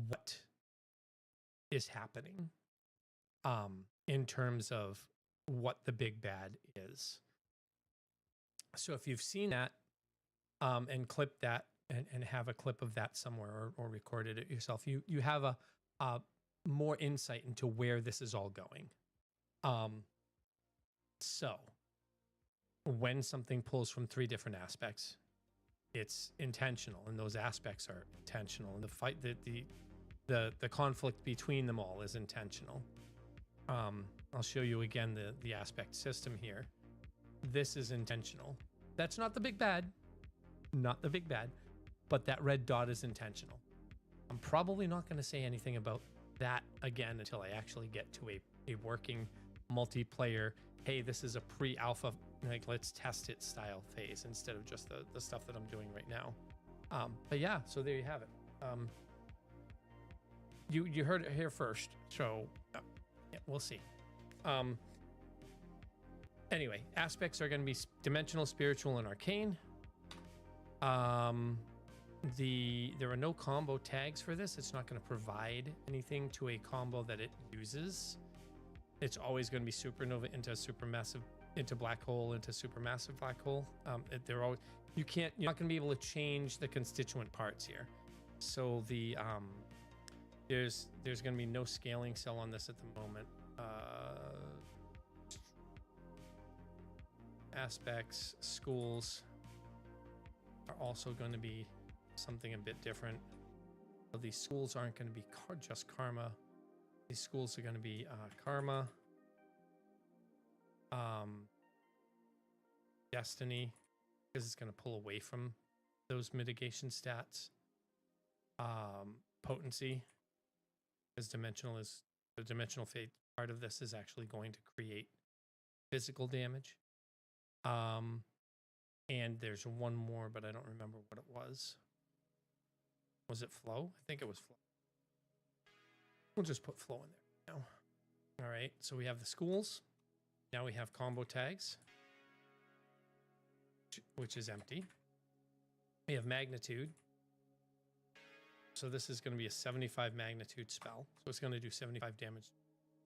what is happening in terms of what the big bad is. So if you've seen that and clipped that and have a clip of that somewhere, or recorded it yourself, you have a more insight into where this is all going. So when something pulls from 3 different aspects, it's intentional, and those aspects are intentional, and the fight, the conflict between them all is intentional. I'll show you again the aspect system here. This is intentional. That's not the big bad, but that red dot is intentional. I'm probably not going to say anything about that again until I actually get to a working multiplayer. Hey, this is a pre-alpha like let's test it style phase instead of just the stuff that I'm doing right now. But yeah, so there you have it. You heard it here first, so yeah, we'll see. Anyway, aspects are going to be dimensional, spiritual, and arcane. There are no combo tags for this. It's not going to provide anything to a combo that it uses. It's always going to be supernova into supermassive, into black hole, into supermassive black hole. They're always, you're not going to be able to change the constituent parts here. So the there's going to be no scaling cell on this at the moment. Aspects, schools are also going to be something a bit different. So these schools aren't going to be just karma. These schools are going to be karma, destiny, because it's going to pull away from those mitigation stats. Potency, because the dimensional fate part of this is actually going to create physical damage. And there's one more, but I don't remember what it was. Was it flow? I think it was flow. We'll just put flow in there now. All right, so we have the schools. Now we have combo tags, which is empty. We have magnitude. So this is going to be a 75 magnitude spell. So it's going to do 75 damage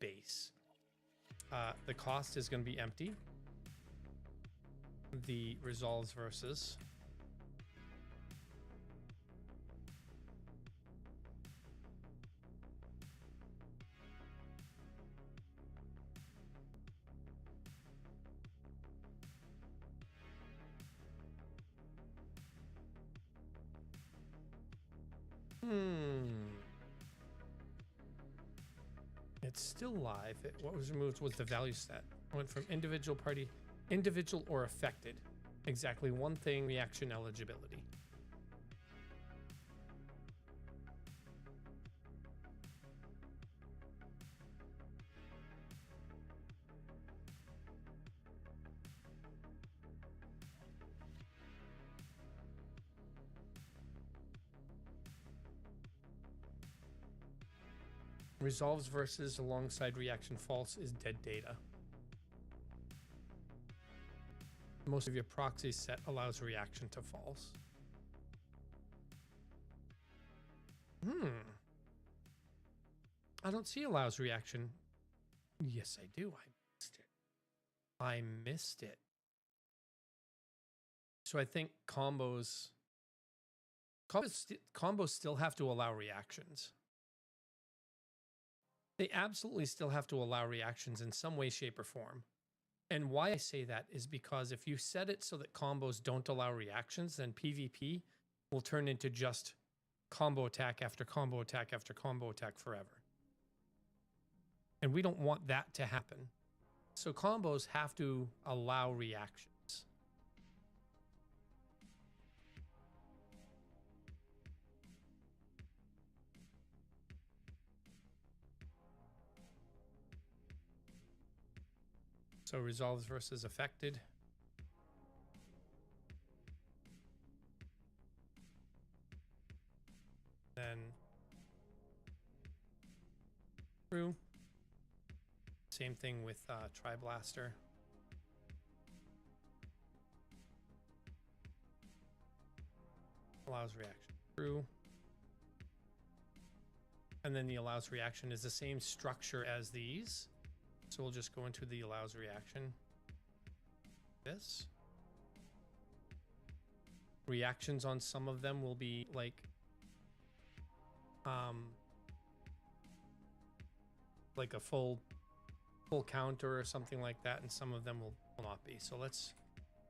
base. The cost is going to be empty. The resolves versus. It's still live. What was removed was the value stat. Went from individual party, individual or affected. Exactly one thing, reaction eligibility. Resolves versus alongside reaction false is dead data. Most of your proxy set allows reaction to false. I don't see allows reaction. Yes, I do. I missed it. I missed it. So I think combos still have to allow reactions. They absolutely still have to allow reactions in some way, shape, or form. And why I say that is because if you set it so that combos don't allow reactions, then PvP will turn into just combo attack after combo attack after combo attack forever. And we don't want that to happen. So combos have to allow reactions. So resolves versus affected. Then true. Same thing with Tri-Blaster. Allows reaction. True. And then the allows reaction is the same structure as these. So we'll just go into the allows reaction. This. Reactions on some of them will be like a full counter or something like that, and some of them will not be. So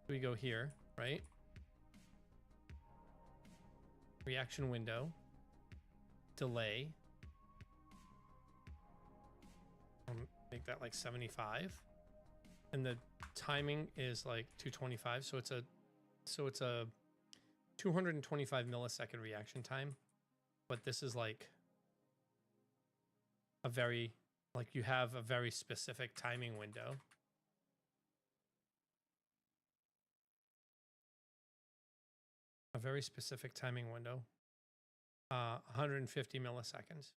we go here, right? Reaction window. Delay. Make that like 75, and the timing is like 225. So it's a 225 millisecond reaction time, but this is like you have a very specific timing window. a very specific timing window. 150 milliseconds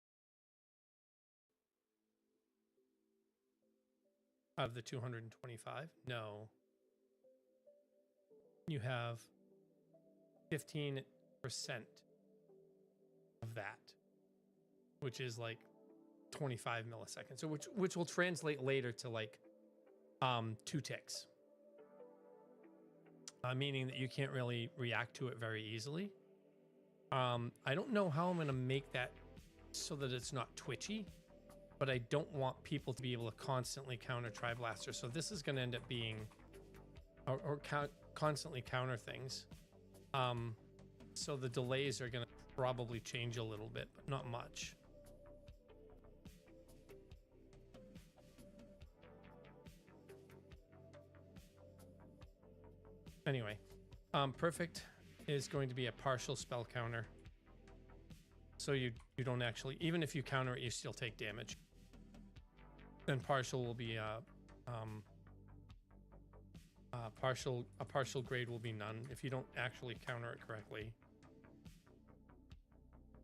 of the 225. No. You have 15% of that, which is like 25 milliseconds. So which will translate later to like 2 ticks. Meaning that you can't really react to it very easily. I don't know how I'm going to make that so that it's not twitchy, but I don't want people to be able to constantly counter Tri-Blaster. So this is going to end up being, or constantly counter things. So the delays are going to probably change a little bit, but not much. Anyway, perfect is going to be a partial spell counter. So you don't actually, even if you counter it, you still take damage. Then partial will be a partial grade will be none if you don't actually counter it correctly.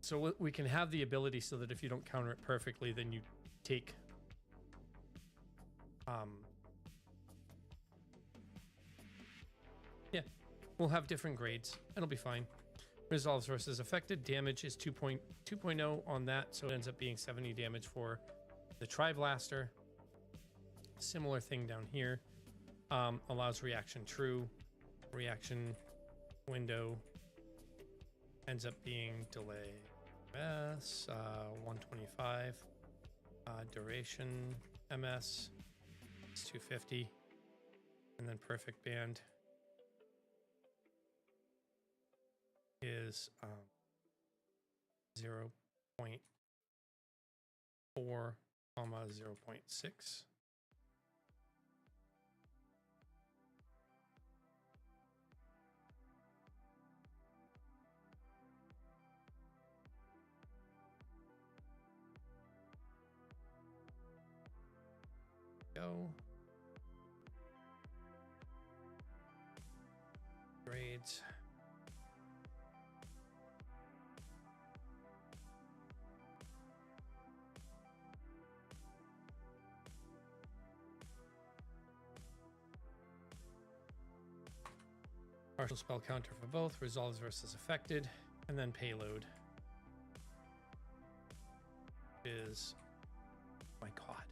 So we can have the ability so that if you don't counter it perfectly, then you take yeah, we'll have different grades. It'll be fine. Resolves versus affected. Damage is 2.0 on that, so it ends up being 70 damage for the Tri-Blaster. Similar thing down here. Allows reaction true. Reaction window ends up being delay MS 125. Duration MS is 250. And then perfect band is 0.4, 0.6. Go. Grades. Partial spell counter for both, resolves versus affected, and then payload is, oh my god.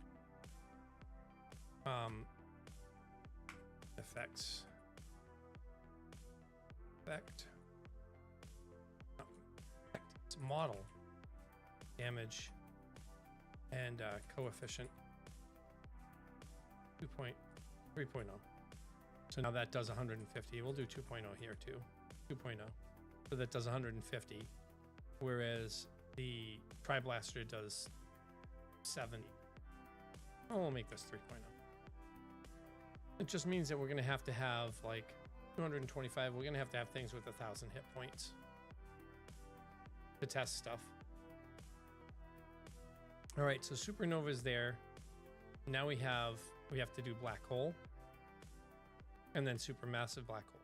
Effects. Effect. No, effect. It's model. Damage. And coefficient. 3.0. So now that does 150. We'll do 2.0 here too. 2.0. So that does 150. Whereas the Tri-Blaster does 70. Oh, we'll make this 3.0. It just means that we're going to have like 225. We're going to have things with 1,000 hit points to test stuff. All right, so Supernova is there. Now we have to do Black Hole. And then Supermassive Black Hole.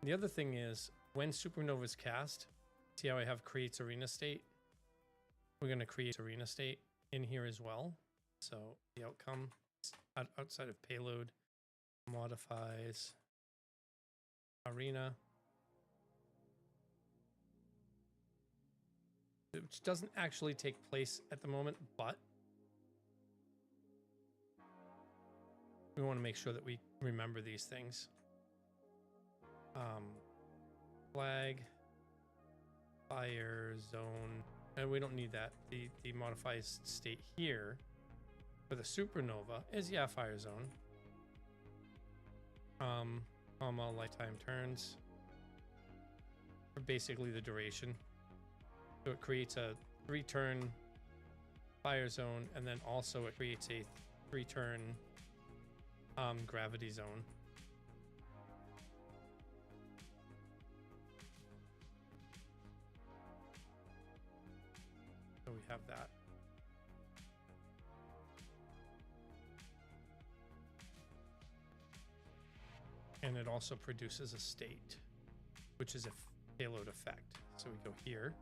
The other thing is, when Supernova is cast, see how I have creates arena state? We're going to create arena state in here as well. So the outcome outside of payload modifies arena, which doesn't actually take place at the moment, but we want to make sure that we remember these things. Flag, fire zone, and we don't need that. The modifies state here for the Supernova is, yeah, fire zone. Comma, lifetime turns, or basically the duration. So it creates a 3-turn fire zone, and then also it creates a 3-turn gravity zone. So we have that. And it also produces a state. which is a payload effect. So we go here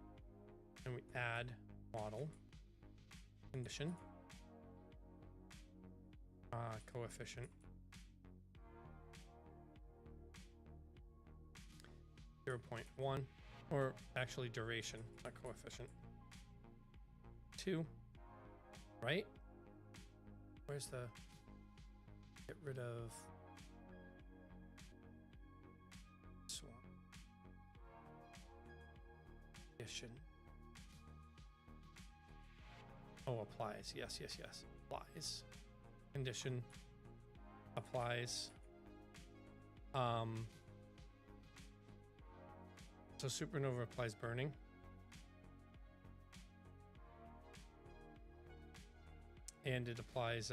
and we add model condition coefficient 0.1, or actually duration, not coefficient. 2, right? Where's the get rid of this one? Condition. Oh, applies. Yes, yes, yes. Applies. Condition applies. So supernova applies burning. And it applies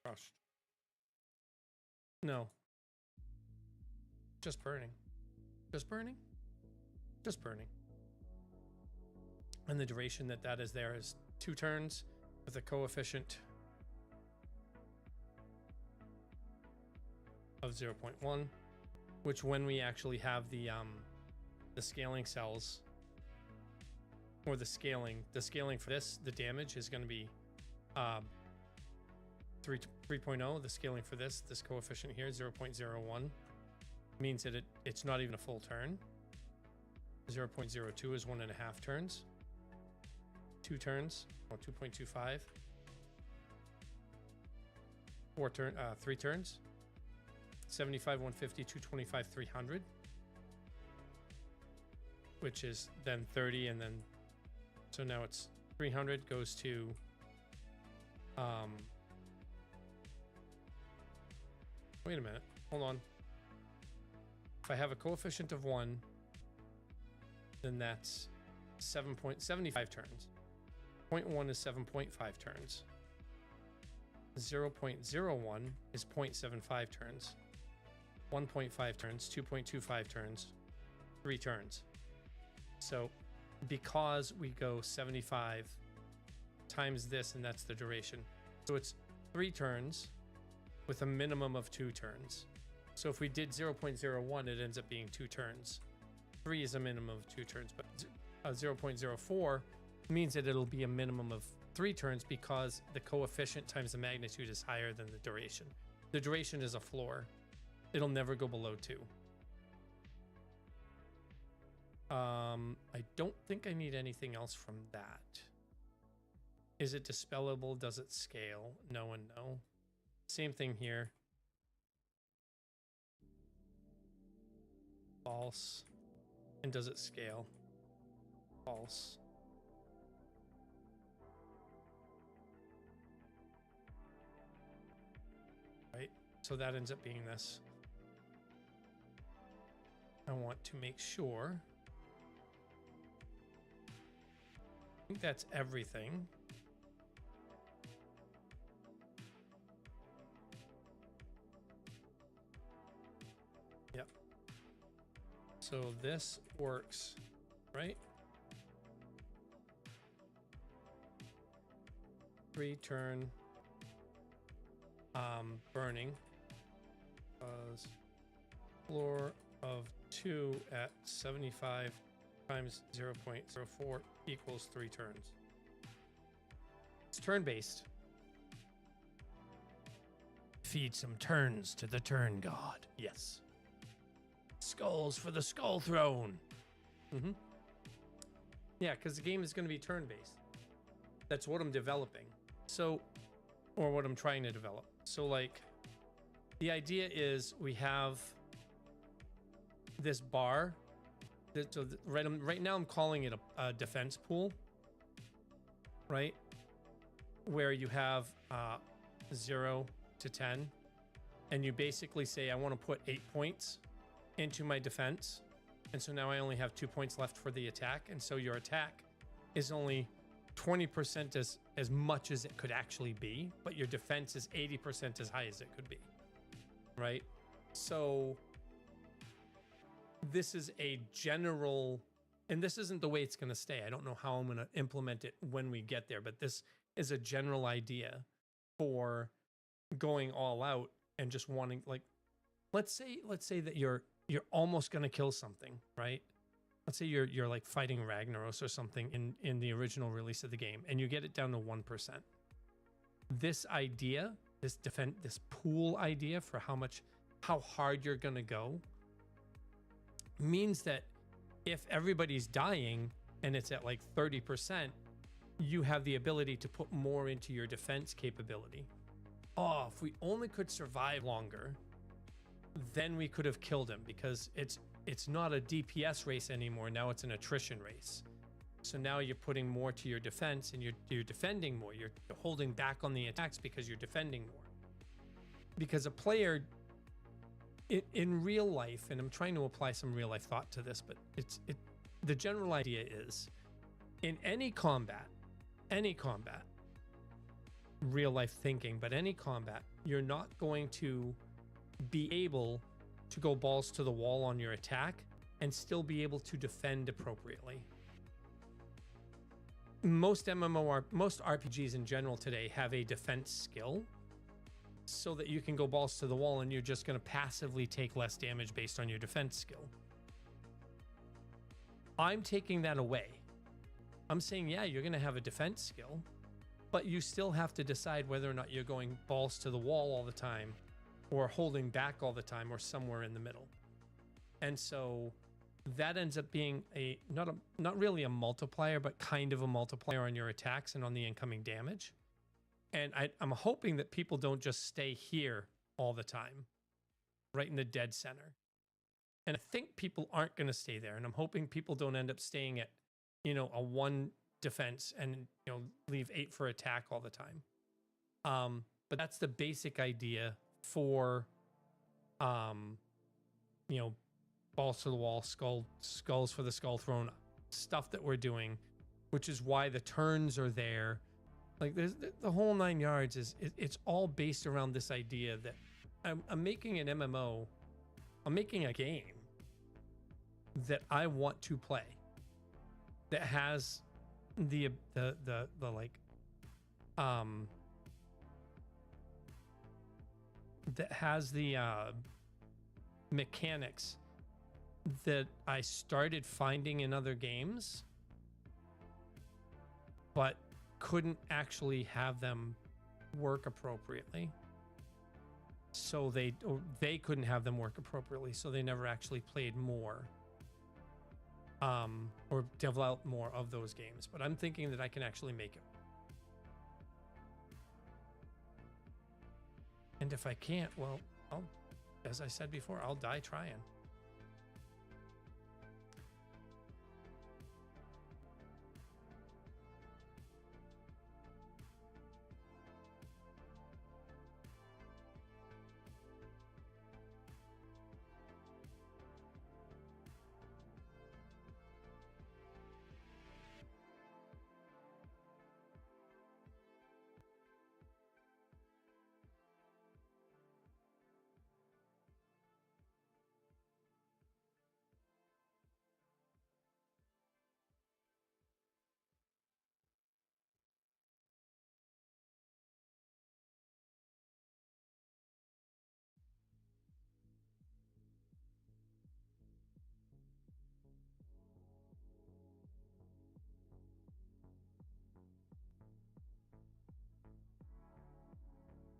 crushed. No. Just burning. Just burning? Just burning. And the duration that is there is 2 turns with a coefficient of 0.1, which when we actually have the scaling cells, or the scaling for this, the damage is going to be 3.0. The scaling for this coefficient here, 0.01, means that it's not even a full turn. 0.02 is 1.5 turns. 2 turns, or 2.25. 3 turns. 75, 150, 225, 300. Which is then 30, and then so now it's 300 goes to wait a minute, hold on. If I have a coefficient of 1, then that's 7.75 turns. 0.1 is 7.5 turns. 0.01 is 0.75 turns. 1.5 turns, 2.25 turns, 3 turns. So because we go 75 times this, and that's the duration. So it's 3 turns with a minimum of 2 turns. So if we did 0.01, it ends up being 2 turns. 3 is a minimum of 2 turns, but 0.04 means that it'll be a minimum of 3 turns because the coefficient times the magnitude is higher than the duration. The duration is a floor. It'll never go below 2. I don't think I need anything else from that. Is it dispellable? Does it scale? No and no. Same thing here. False. And does it scale? False. Right, so that ends up being this. I want to make sure. I think that's everything. Yep. So this works, right? 3 turn burning. Floor of 2 at 75 times 0.04 equals 3 turns. It's turn-based. Feed some turns to the turn god. Yes. Skulls for the skull throne. Yeah, because the game is going to be turn-based. That's what I'm developing. So, or what I'm trying to develop. So, like, the idea is we have this bar. So right now I'm calling it a defense pool, right? Where you have 0 to 10, and you basically say, I want to put 8 points into my defense. And so now I only have 2 points left for the attack. And so your attack is only 20% as much as it could actually be, but your defense is 80% as high as it could be, right? So this is a general, and this isn't the way it's going to stay. I don't know how I'm going to implement it when we get there, but this is a general idea for going all out and just wanting, like, let's say that you're almost going to kill something, right? Let's say you're like fighting Ragnaros or something in the original release of the game, and you get it down to 1%. This idea, this pool idea for how hard you're going to go means that if everybody's dying and it's at like 30%, you have the ability to put more into your defense capability. Oh, if we only could survive longer, then we could have killed him, because it's not a DPS race anymore. Now it's an attrition race. So now you're putting more to your defense, and you're defending more. You're holding back on the attacks because you're defending more. Because a player in real life, and I'm trying to apply some real life thought to this, but the general idea is in any combat, real life thinking, but any combat, you're not going to be able to go balls to the wall on your attack and still be able to defend appropriately. Most RPGs in general today have a defense skill so that you can go balls to the wall and you're just going to passively take less damage based on your defense skill. I'm taking that away. I'm saying, yeah, you're going to have a defense skill, but you still have to decide whether or not you're going balls to the wall all the time, or holding back all the time, or somewhere in the middle. And so that ends up being not really a multiplier, but kind of a multiplier on your attacks and on the incoming damage. And I'm hoping that people don't just stay here all the time, right in the dead center. And I think people aren't going to stay there. And I'm hoping people don't end up staying at, a 1 defense and, leave 8 for attack all the time. But that's the basic idea for, balls to the wall, skulls for the skull throne stuff that we're doing, which is why the turns are there. Like there's the whole 9 yards it's all based around this idea that I'm making an MMO. I'm making a game that I want to play, that has the like that has the mechanics that I started finding in other games, but couldn't actually have them work appropriately. So they couldn't have them work appropriately, so they never actually played more or developed more of those games. But I'm thinking that I can actually make it. And if I can't, well, as I said before, I'll die trying.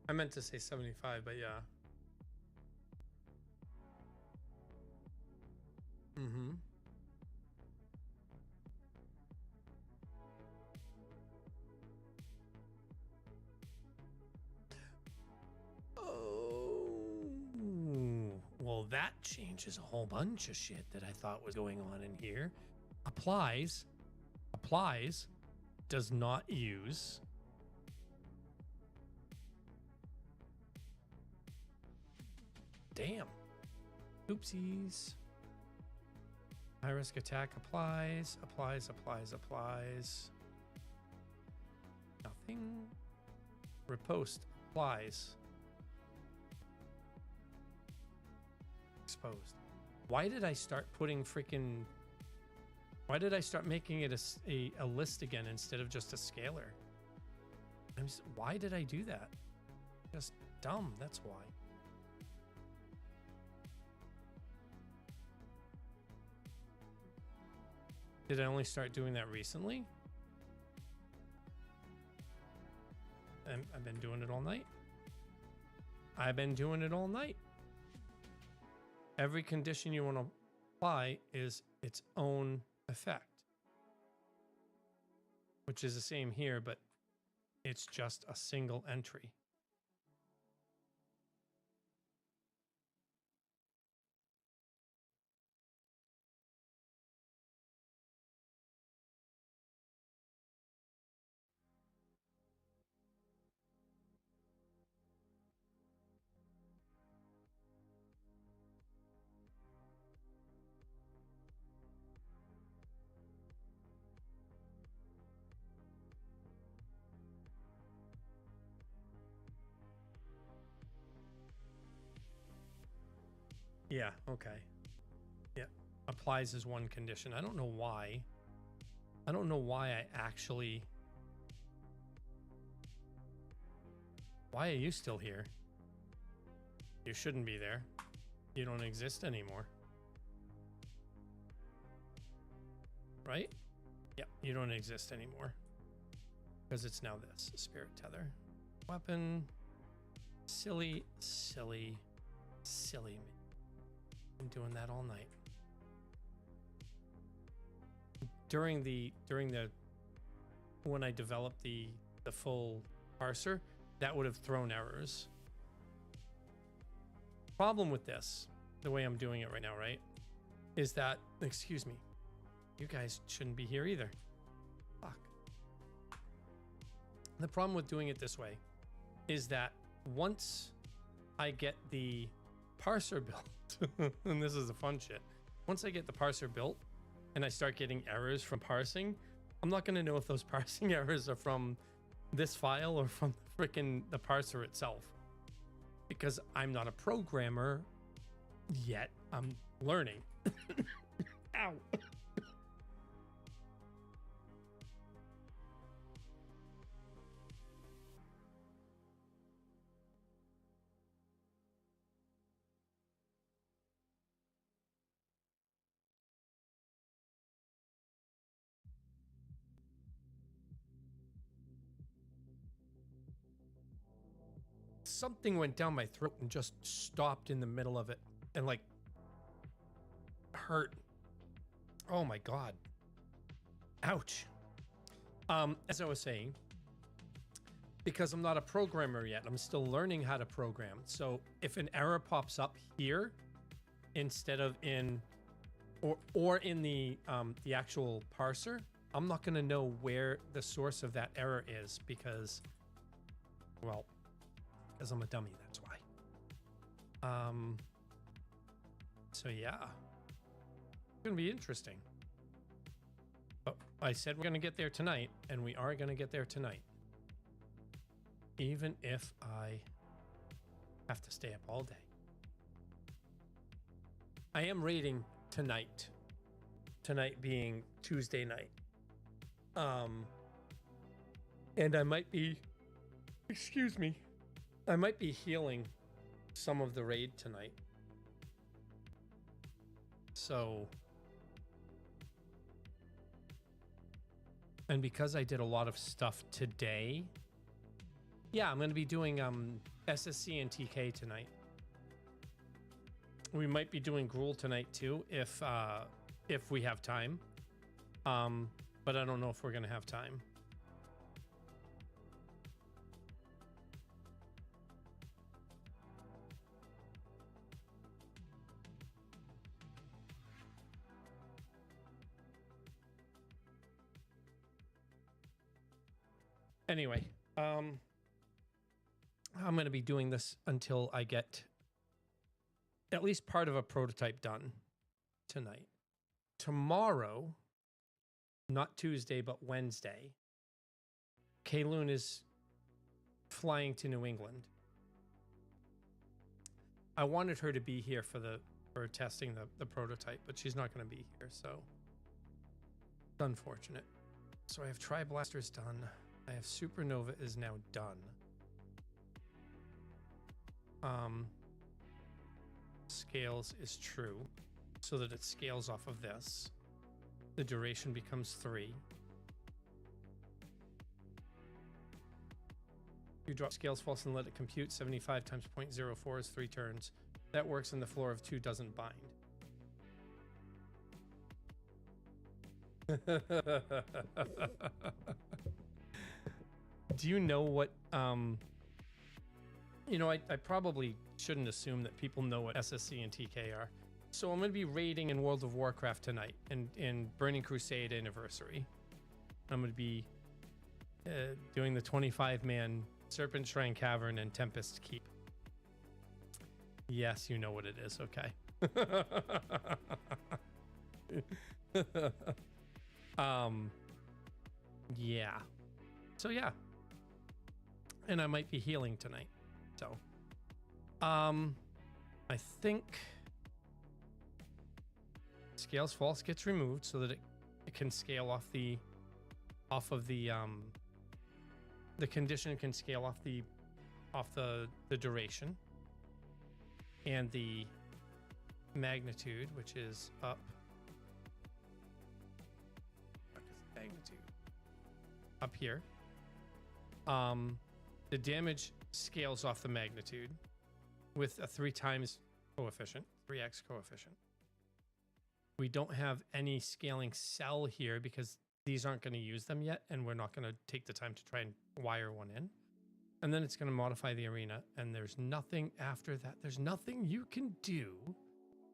I meant to say 75, but yeah. Mm-hmm. Oh, well, that changes a whole bunch of shit that I thought was going on in here. Applies, does not use. Damn. Oopsies. High risk attack applies. Nothing. Riposte applies. Exposed. Why did I start making it a list again instead of just a scalar? Why did I do that? Just dumb, that's why. Did I only start doing that recently? I've been doing it all night. I've been doing it all night. Every condition you want to apply is its own effect, which is the same here, but it's just a single entry. Yeah, okay. Yeah, applies as one condition. I don't know why. I don't know why I actually... Why are you still here? You shouldn't be there. You don't exist anymore. Right? Yep, you don't exist anymore. Because it's now this. Spirit Tether. Weapon. Silly, silly, silly me. I'm doing that all night. During the when I developed the full parser, that would have thrown errors. Problem with this, the way I'm doing it right now, right, is that, excuse me, you guys shouldn't be here either. Fuck. The problem with doing it this way is that once I get the parser built, and this is the fun shit, once I get the parser built and I start getting errors from parsing, I'm not going to know if those parsing errors are from this file or from the parser itself, because I'm not a programmer yet. I'm learning. Ow. Something went down my throat and just stopped in the middle of it and like hurt. Oh my God. Ouch. As I was saying, because I'm not a programmer yet, I'm still learning how to program. So if an error pops up here instead of in or in the actual parser, I'm not going to know where the source of that error is because, well, because I'm a dummy, that's why. So yeah, it's gonna be interesting. But I said we're gonna get there tonight, and we are gonna get there tonight. Even if I have to stay up all day. I am raiding tonight. Tonight being Tuesday night. And I might be, excuse me, I might be healing some of the raid tonight. So, and because I did a lot of stuff today, yeah, I'm going to be doing SSC and TK tonight. We might be doing Gruul tonight too if we have time. But I don't know if we're going to have time. Anyway, I'm going to be doing this until I get at least part of a prototype done tonight. Tomorrow, not Tuesday, but Wednesday, Kayloon is flying to New England. I wanted her to be here for testing the prototype, but she's not going to be here, so it's unfortunate. So I have Tri-Blasters done. I have Supernova is now done. Scales is true, so that it scales off of this. the duration becomes 3. You drop scales false and let it compute. 75 times 0.04 is 3 turns. That works, and the floor of 2 doesn't bind. Do you know what you know, I probably shouldn't assume that people know what SSC and TK are. So I'm going to be raiding in World of Warcraft tonight in Burning Crusade Anniversary. I'm going to be doing the 25-man Serpent Shrine Cavern and Tempest Keep. Yes, you know what it is. Okay. Yeah. So yeah. And I might be healing tonight. So I think scales false gets removed so that it can scale off the condition can scale off the duration, and the magnitude, which is up. Magnitude up here. The damage scales off the magnitude with a 3 times coefficient, 3x coefficient. We don't have any scaling cell here because these aren't going to use them yet, and we're not going to take the time to try and wire one in. And then it's going to modify the arena, and there's nothing after that. There's nothing you can do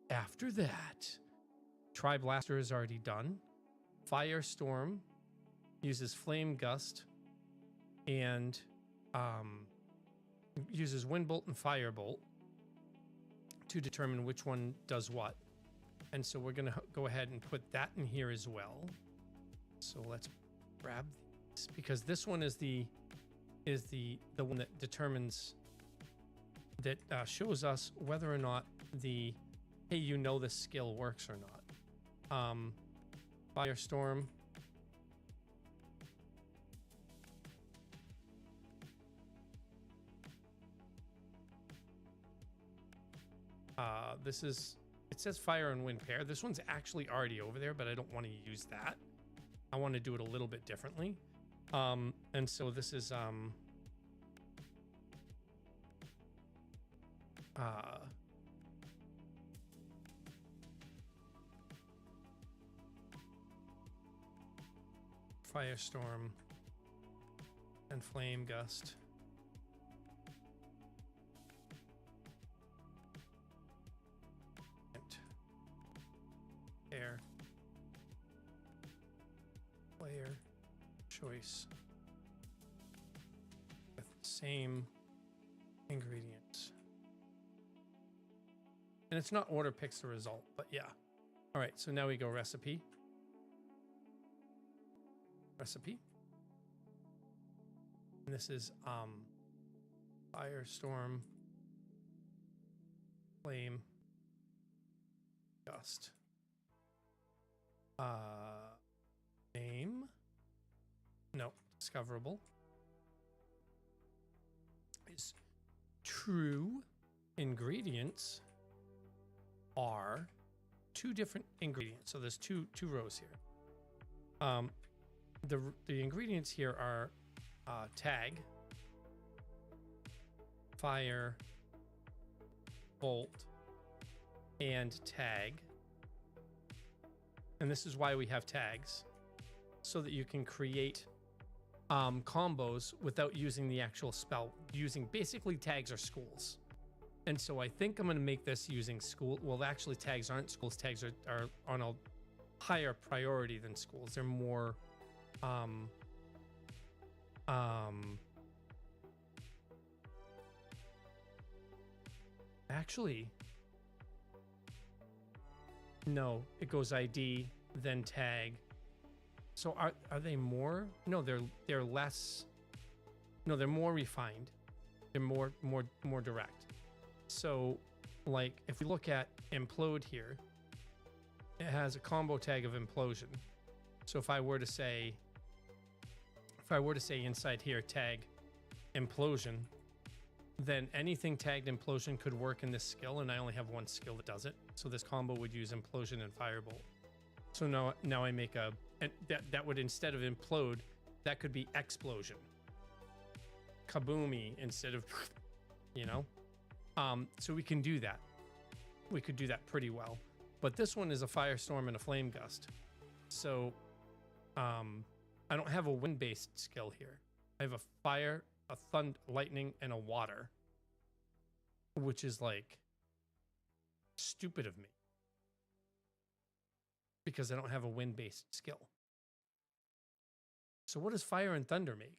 after that. Tri-Blaster is already done. Firestorm uses Flame Gust and uses Wind Bolt and Firebolt to determine which one does what. And so we're going to go ahead and put that in here as well. So let's grab these, because this one is the one that determines, that shows us whether or not the, hey, you know, this skill works or not. Firestorm. This is, it says fire and wind pair. This one's actually already over there, but I don't want to use that. I want to do it a little bit differently. And so this is Firestorm and Flame Gust. Air. Player choice with the same ingredients. And it's not order picks the result, but yeah. All right, so now we go recipe. Recipe. And this is Firestorm, Flame, Gust. Name. No, discoverable is true. Ingredients are 2 different ingredients. So there's two rows here. The ingredients here are tag, fire, bolt, and tag. And this is why we have tags, so that you can create combos without using the actual spell. Using basically tags are schools. And so I think I'm going to make this using school. Well, actually tags aren't schools. Tags are on a higher priority than schools. They're more actually, no, it goes ID, then tag. So are they more? No, they're less. No, they're more refined. They're more direct. So, like, if we look at implode here, it has a combo tag of implosion. So if I were to say inside here tag implosion, then anything tagged implosion could work in this skill, and I only have one skill that does it. So this combo would use implosion and firebolt. So now I make a, and that would, instead of implode, that could be explosion. Kaboomy instead of, you know? So we can do that. We could do that pretty well. But this one is a firestorm and a flame gust. So I don't have a wind-based skill here. I have a fire, a thunder, lightning, and a water, which is like stupid of me because I don't have a wind-based skill. So what does fire and thunder make?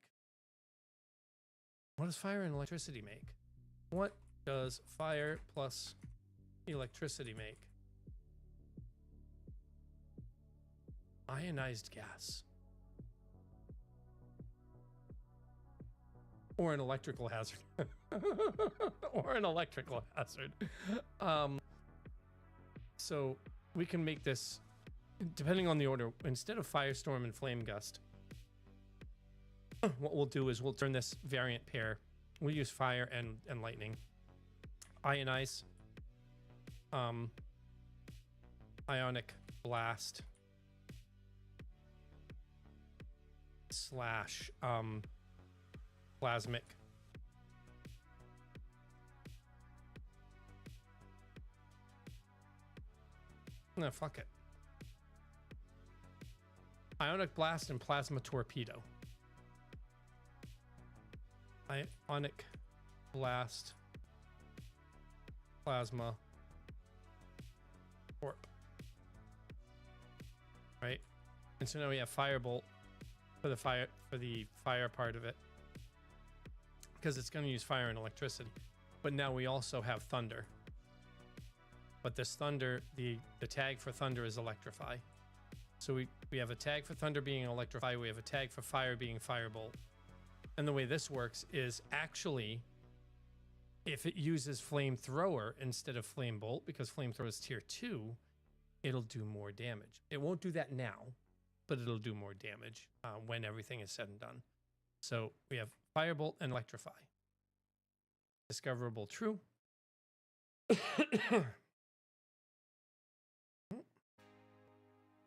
What does fire and electricity make? What does fire plus electricity make? Ionized gas. Or an electrical hazard. Or an electrical hazard. So we can make this, depending on the order, instead of firestorm and flame gust, what we'll do is we'll turn this variant pair. We'll use fire and lightning. Ionize. Ionic blast. Slash plasmic. No, fuck it. Ionic blast and plasma torpedo. Ionic blast, plasma, torp. Right? And so now we have firebolt for the fire part of it, because it's going to use fire and electricity. But now we also have thunder. But this thunder, the tag for thunder is electrify. So we have a tag for thunder being electrify. We have a tag for fire being firebolt. And the way this works is actually, if it uses flamethrower instead of flame bolt, because flamethrower is tier 2, it'll do more damage. It won't do that now, but it'll do more damage when everything is said and done. So we have firebolt and electrify. Discoverable true.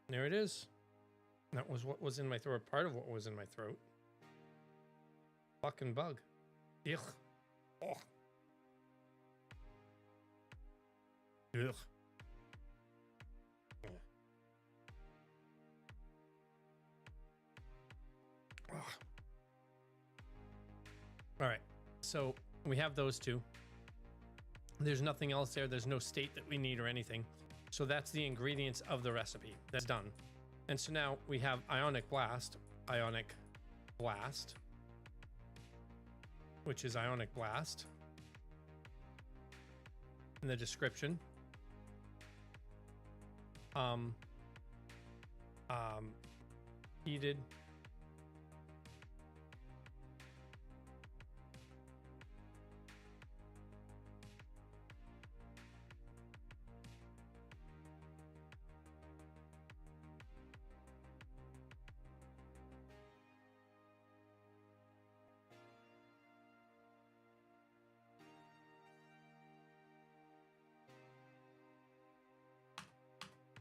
There it is. That was what was in my throat. Part of what was in my throat. Fucking bug. Ugh. Oh. Ugh. Ugh. All right. So we have those two. There's nothing else there. There's no state that we need or anything. So that's the ingredients of the recipe. That's done. And so now we have ionic blast, which is ionic blast in the description. Heated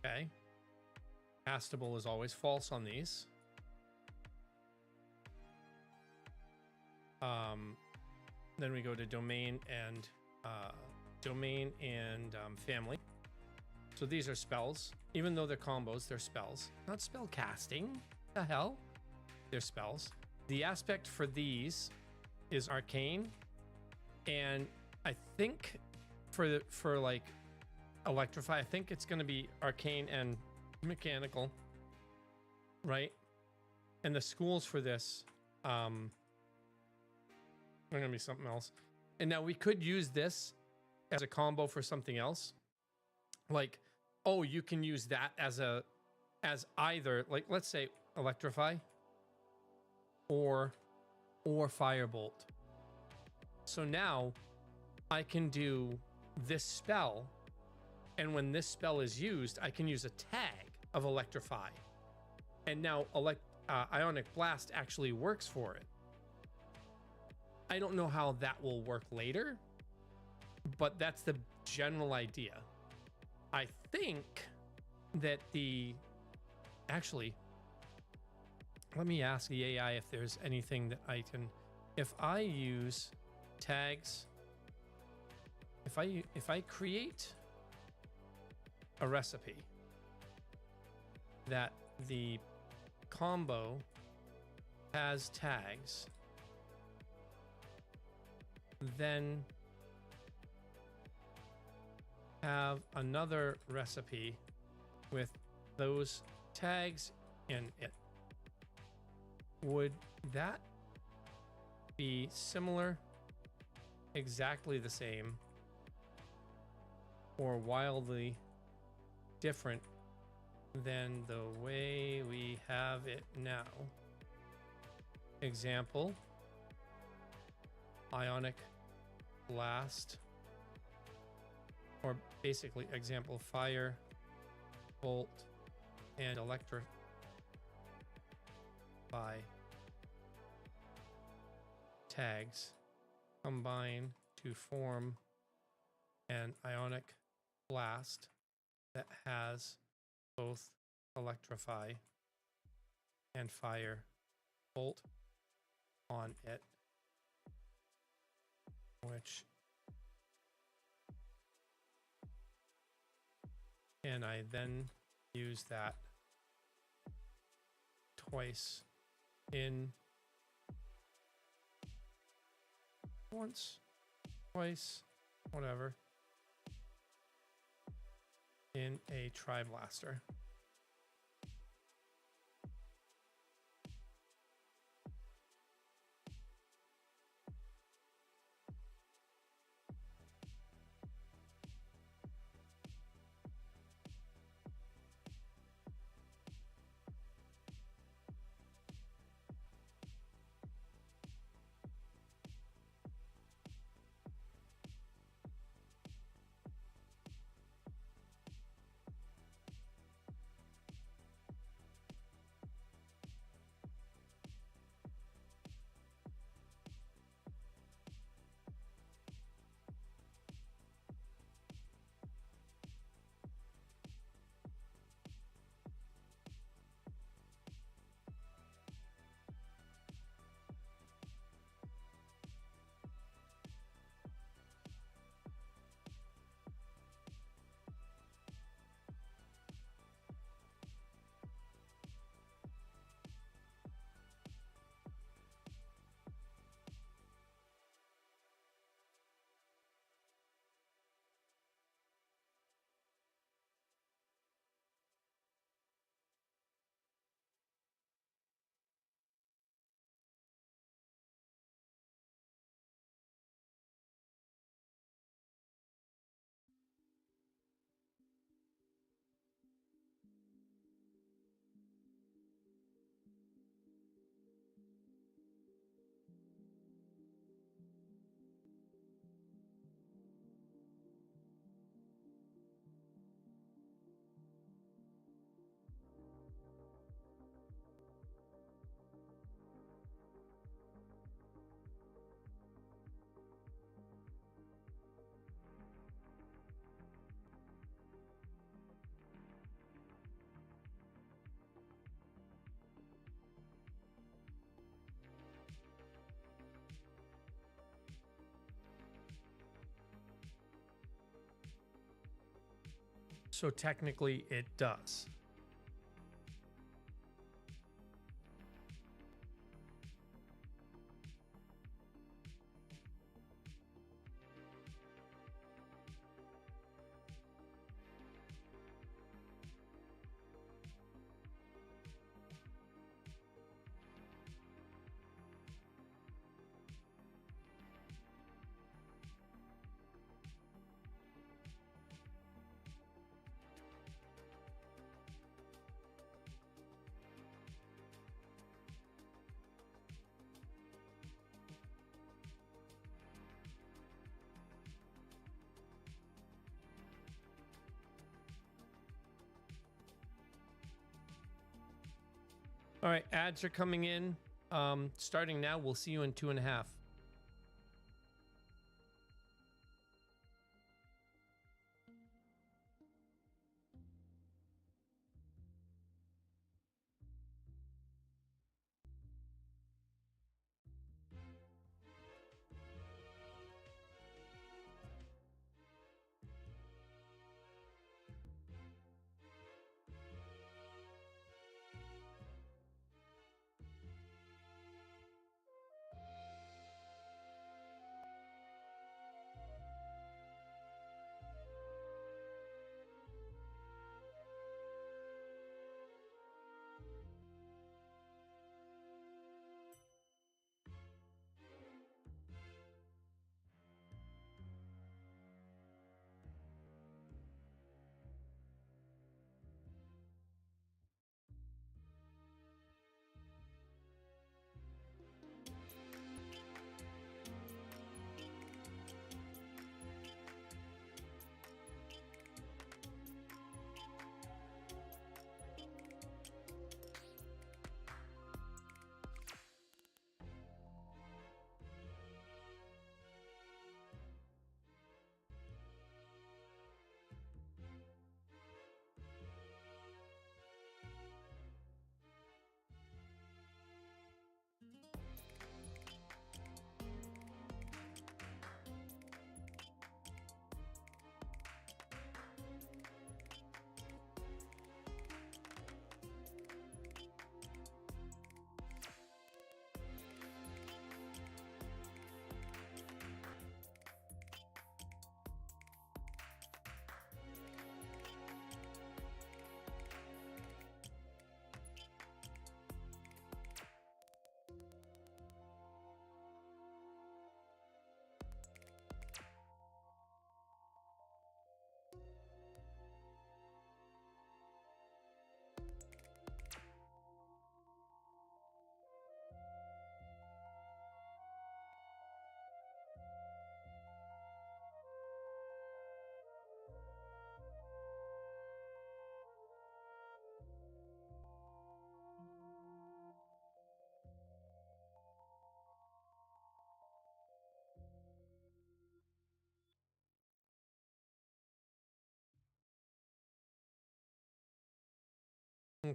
okay. Castable is always false on these. Then we go to domain and family. So these are spells. Even though they're combos, they're spells. Not spell casting. The hell? They're spells. The aspect for these is arcane. And I think for like electrify, I think it's going to be arcane and mechanical, right? And the schools for this are going to be something else. And now we could use this as a combo for something else. Like, oh, you can use that as either, like, let's say electrify or firebolt. So now I can do this spell, and when this spell is used, I can use a tag of electrify. And now ionic blast actually works for it. I don't know how that will work later, but that's the general idea. I think that the actually, let me ask the AI if there's anything that I can, if I use tags, if I create a recipe that the combo has tags, then have another recipe with those tags in it, would that be similar, exactly the same, or wildly different than the way we have it now? Example, ionic blast, or basically example, fire, bolt, and electrify tags combine to form an ionic blast that has both electrify and fire bolt on it, which, and I then use that twice in once, twice, whatever, in a tri-blaster. So technically it does. All right, ads are coming in. Starting now. We'll see you in 2.5.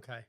Okay.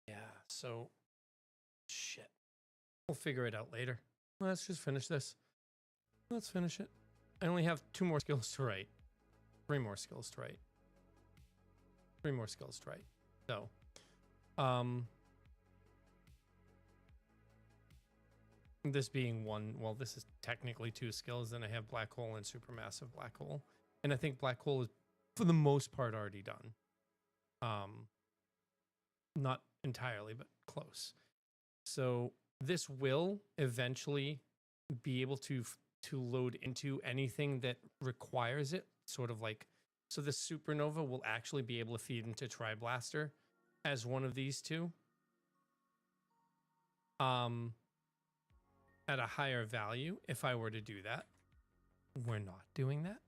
Yeah, so shit. We'll figure it out later. Let's just finish this. Let's finish it. I only have 2 more skills to write. 3 more skills to write. 3 more skills to write. So, this being one, well, this is technically 2 skills. Then I have black hole and supermassive black hole. And I think black hole is, for the most part, already done. Not entirely, but close. So this will eventually be able to load into anything that requires it. Sort of like, so the supernova will actually be able to feed into Triblaster as one of these 2. At a higher value if I were to do that. We're not doing that.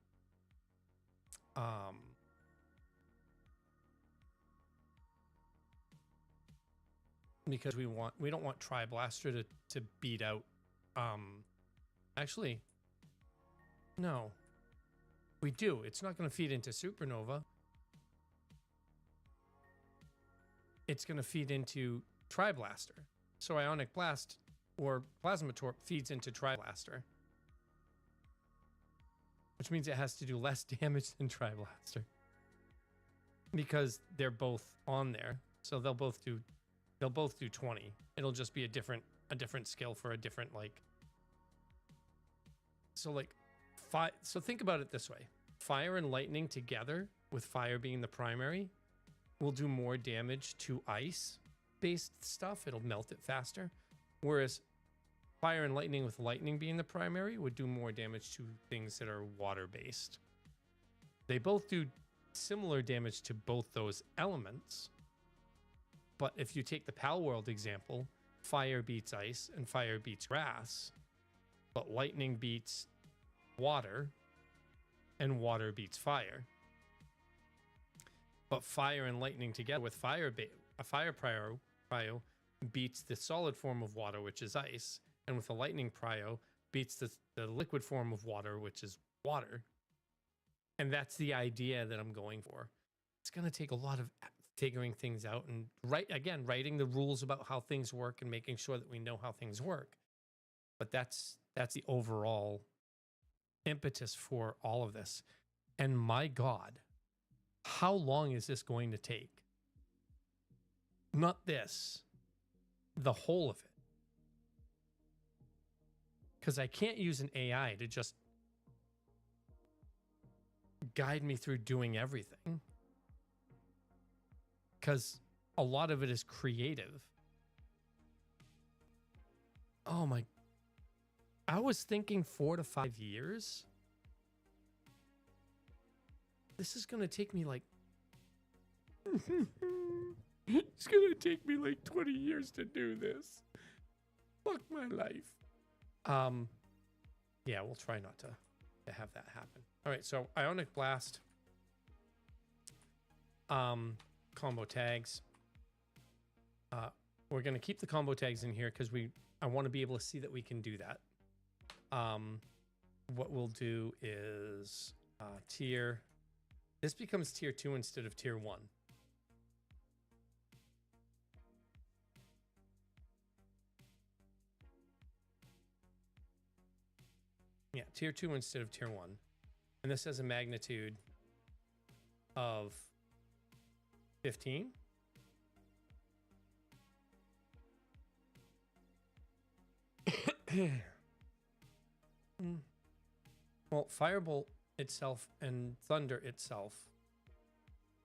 Because we don't want Triblaster to beat out actually no. We do. It's not going to feed into supernova. It's going to feed into Triblaster. So Ionic Blast or Plasma Torp feeds into Triblaster, which means it has to do less damage than Triblaster because they're both on there. So they'll both do 20. It'll just be a different skill for a different, like, so like so think about it this way. Fire and lightning together, with fire being the primary, will do more damage to ice based stuff. It'll melt it faster. Whereas fire and lightning with lightning being the primary would do more damage to things that are water-based. They both do similar damage to both those elements. But if you take the PalWorld example, fire beats ice and fire beats grass, but lightning beats water and water beats fire. But fire and lightning together with a fire prio beats the solid form of water, which is ice, and with a lightning prio beats the liquid form of water, which is water. And that's the idea that I'm going for. It's going to take a lot of figuring things out and writing the rules about how things work and making sure that we know how things work. But that's the overall impetus for all of this. And my God, how long is this going to take? Not this, the whole of it. Because I can't use an AI to just guide me through doing everything. Because a lot of it is creative. Oh my. I was thinking 4 to 5 years. This is going to take me like... It's going to take me like 20 years to do this. Fuck my life. Yeah, we'll try not to have that happen. All right, so Ionic Blast. Combo tags. We're going to keep the combo tags in here because I want to be able to see that we can do that. What we'll do is tier. This becomes tier 2 instead of tier 1. Yeah, tier 2 instead of tier 1. And this has a magnitude of 15. Well, Firebolt itself and Thunder itself.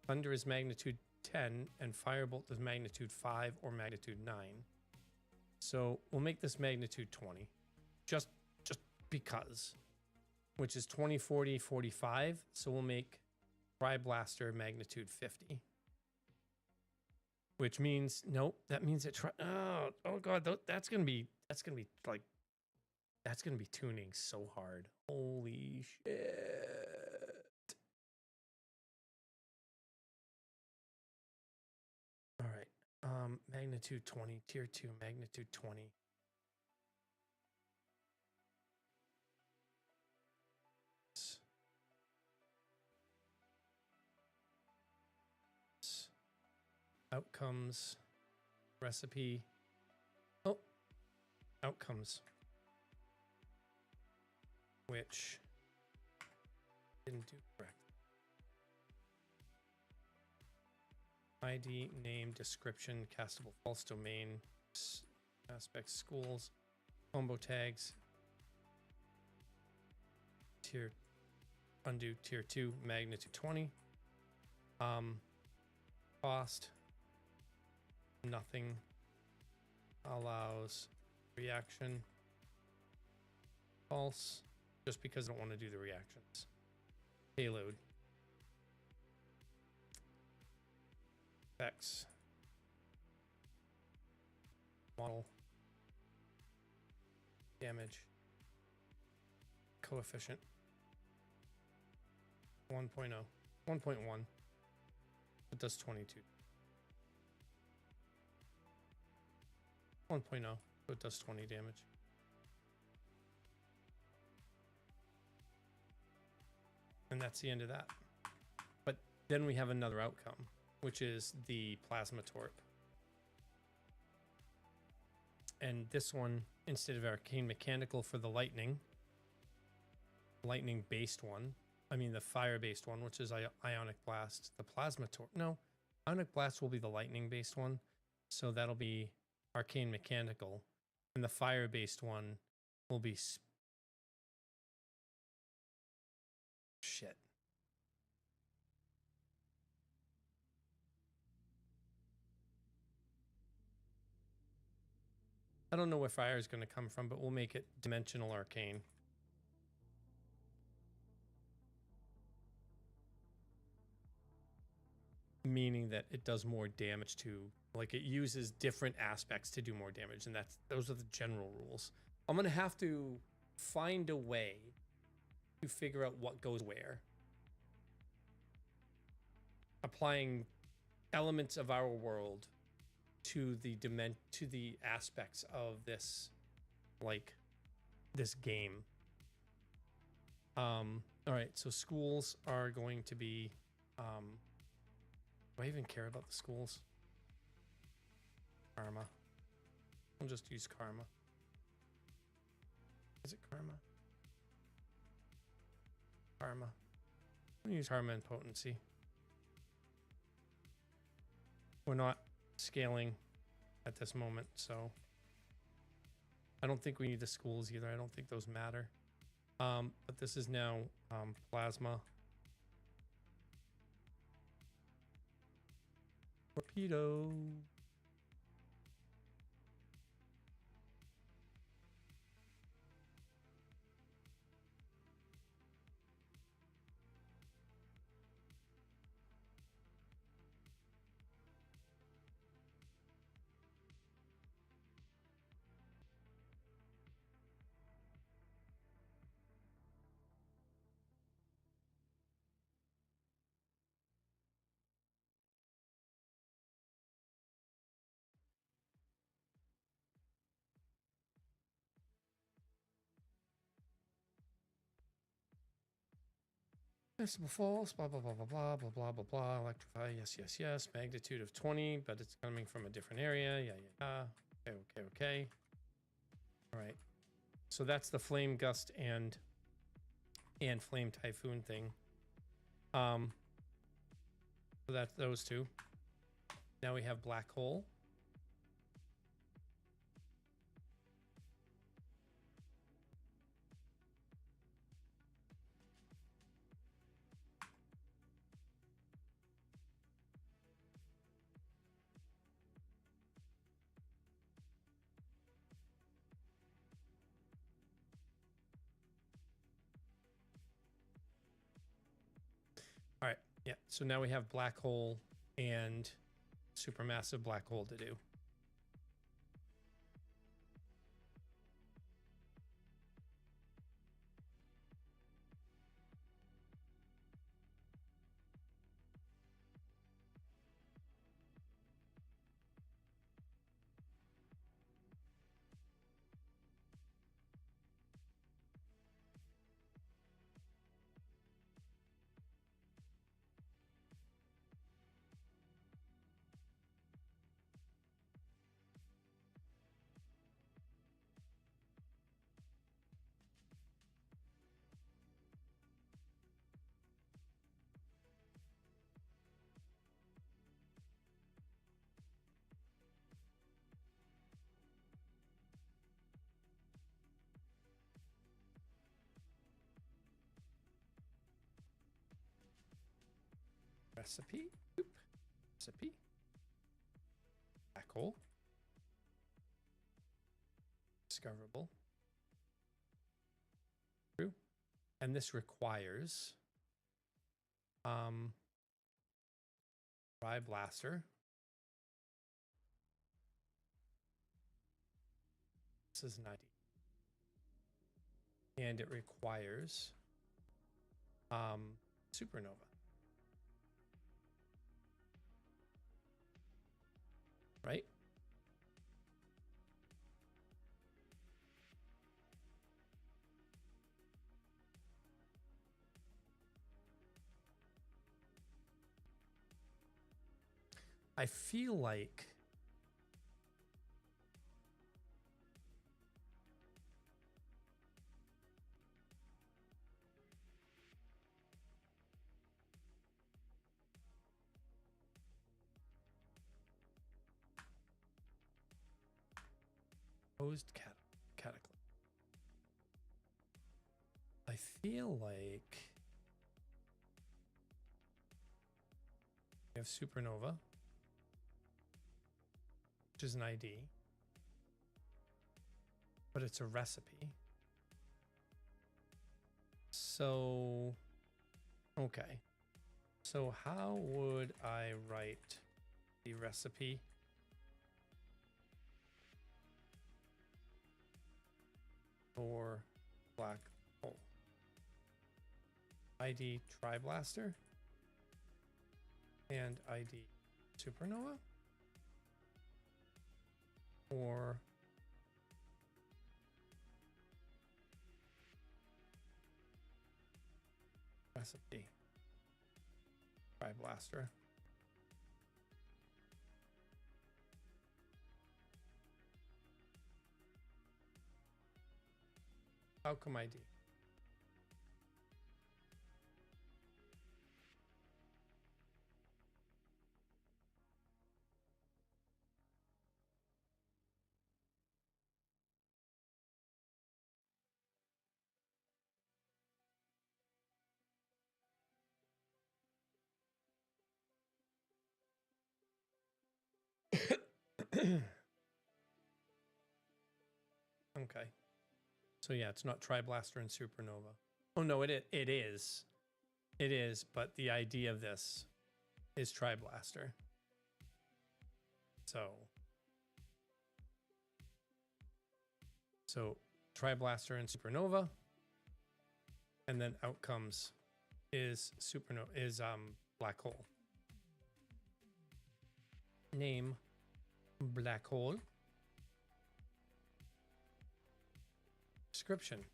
Thunder is magnitude 10 and Firebolt is magnitude 5 or magnitude 9. So we'll make this magnitude 20, just because, which is 20, 40, 45. So we'll make Tri Blaster magnitude 50, which means nope. That means it. Oh god, that's gonna be like that's gonna be tuning so hard. Holy shit! All right, magnitude 20, tier 2, magnitude 20. Outcomes, recipe. Oh, outcomes, which didn't do correct. ID, name, description, castable false domain, aspects, schools, combo tags, tier, undo tier 2, magnitude 20. Cost, nothing, allows reaction, false, just because I don't want to do the reactions. Payload, effects, model, damage, coefficient, 1.0, 1.1, it does 22. 1.0, so it does 20 damage. And that's the end of that. But then we have another outcome, which is the plasma torp. And this one, instead of arcane mechanical for the lightning based one, I mean the fire based one, which is ionic blast, the plasma torp. No, ionic blast will be the lightning based one. So that'll be arcane mechanical, and the fire based one will be shit. I don't know where fire is going to come from, but we'll make it dimensional arcane. Meaning that it does more damage to, like, it uses different aspects to do more damage, and those are the general rules. I'm going to have to find a way to figure out what goes where. Applying elements of our world to the aspects of this, like, this game. All right, so schools are going to be, do I even care about the schools? Karma. I'll just use karma. Is it karma? Karma. I'm gonna use karma and potency. We're not scaling at this moment, so I don't think we need the schools either. I don't think those matter. But this is now plasma. Torpedo. Decibel false, blah, blah, blah, blah, blah, blah, blah, blah, blah, electrify, yes, yes, yes, magnitude of 20, but it's coming from a different area, yeah. Okay. All right, so that's the flame gust and flame typhoon thing. So that's those two. Now we have black hole. All right. Yeah. So now we have black hole and supermassive black hole to do. Recipe. Oop. Recipe. Black hole. Discoverable. True. And this requires Dry Blaster. This is an ID. And it requires supernova. Right? I feel like posed cataclysm. I feel like we have supernova, which is an ID, but it's a recipe. So, okay. So how would I write the recipe? For black hole. ID Triblaster and ID Supernova, or recipe Triblaster. Outcome ID. Okay. So yeah, it's not Triblaster and Supernova. Oh no, it is. It is, but the idea of this is Triblaster. So Triblaster and Supernova, and then outcomes is black hole. Name black hole. Description.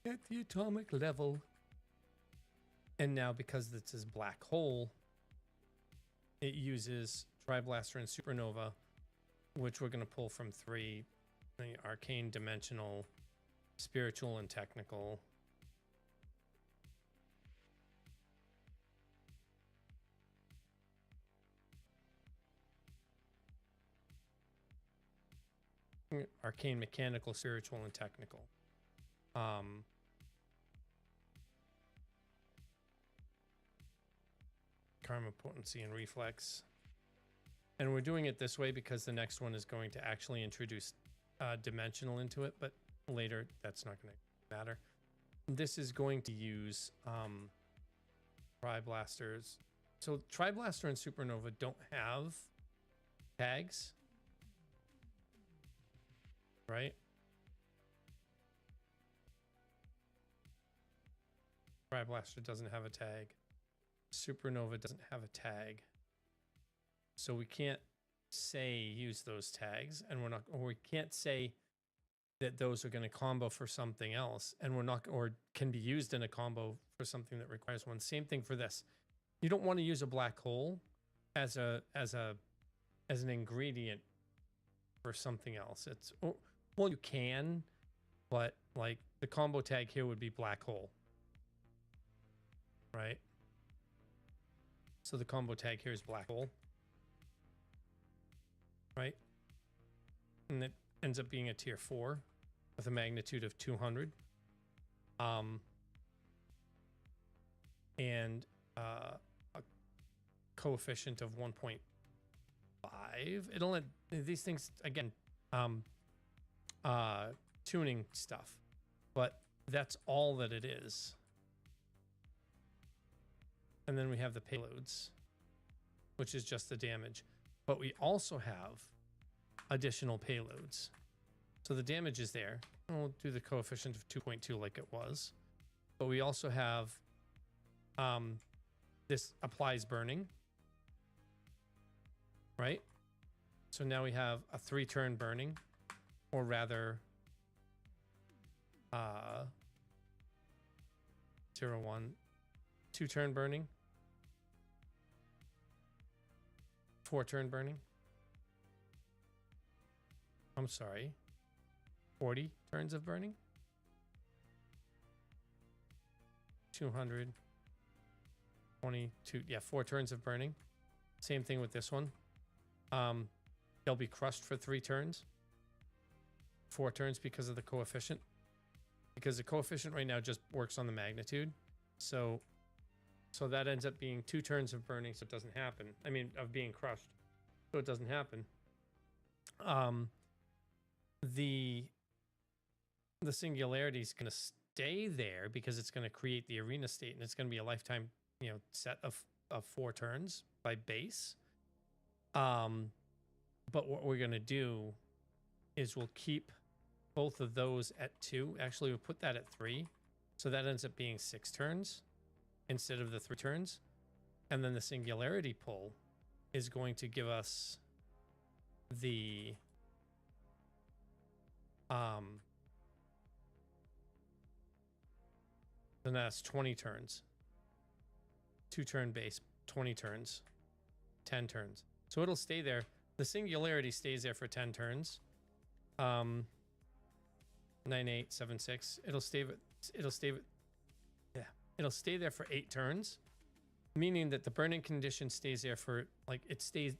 At the atomic level. And now because this is black hole, it uses Triblaster and Supernova, which we're going to pull from 3, the arcane, dimensional, spiritual, and technical. Arcane, mechanical, spiritual, and technical. Karma, potency, and reflex. And we're doing it this way because the next one is going to actually introduce dimensional into it, but later that's not going to matter. This is going to use Tri-Blasters. So Tri-Blaster and Supernova don't have tags, right? Tri-Blaster doesn't have a tag. Supernova doesn't have a tag. So we can't say use those tags, and we're not, or we can't say that those are going to combo for something else, and we're not, or can be used in a combo for something that requires one. Same thing for this. You don't want to use a black hole as an ingredient for something else. It's, well, you can, but like the combo tag here would be black hole, right? So the combo tag here is black hole, right? And it ends up being a tier 4 with a magnitude of 200. And a coefficient of 1.5. It'll let these things, again, tuning stuff, but that's all that it is. And then we have the payloads, which is just the damage. But we also have additional payloads. So the damage is there. We'll do the coefficient of 2.2 like it was. But we also have this applies burning, right? So now we have a 3-turn burning, or rather 0, 1, 2-turn burning, 4-turn burning. I'm sorry, 40 turns of burning, 222, yeah, 4 turns of burning. Same thing with this one. They'll be crushed for 3 turns, 4 turns because of the coefficient, because the coefficient right now just works on the magnitude. So that ends up being 2 turns of burning, so it doesn't happen. I mean, of being crushed, so it doesn't happen. The singularity is going to stay there because it's going to create the arena state, and it's going to be a lifetime, you know, set of 4 turns by base. But what we're going to do is we'll keep both of those at 2. Actually, we'll put that at 3. So that ends up being 6 turns instead of the 3 turns. And then the singularity pull is going to give us the then that's 20 turns. 2-turn base, 20 turns, 10 turns. So it'll stay there. The singularity stays there for 10 turns. 9, 8, 7, 6. It'll stay there for 8 turns, meaning that the burning condition stays there for, like, it stays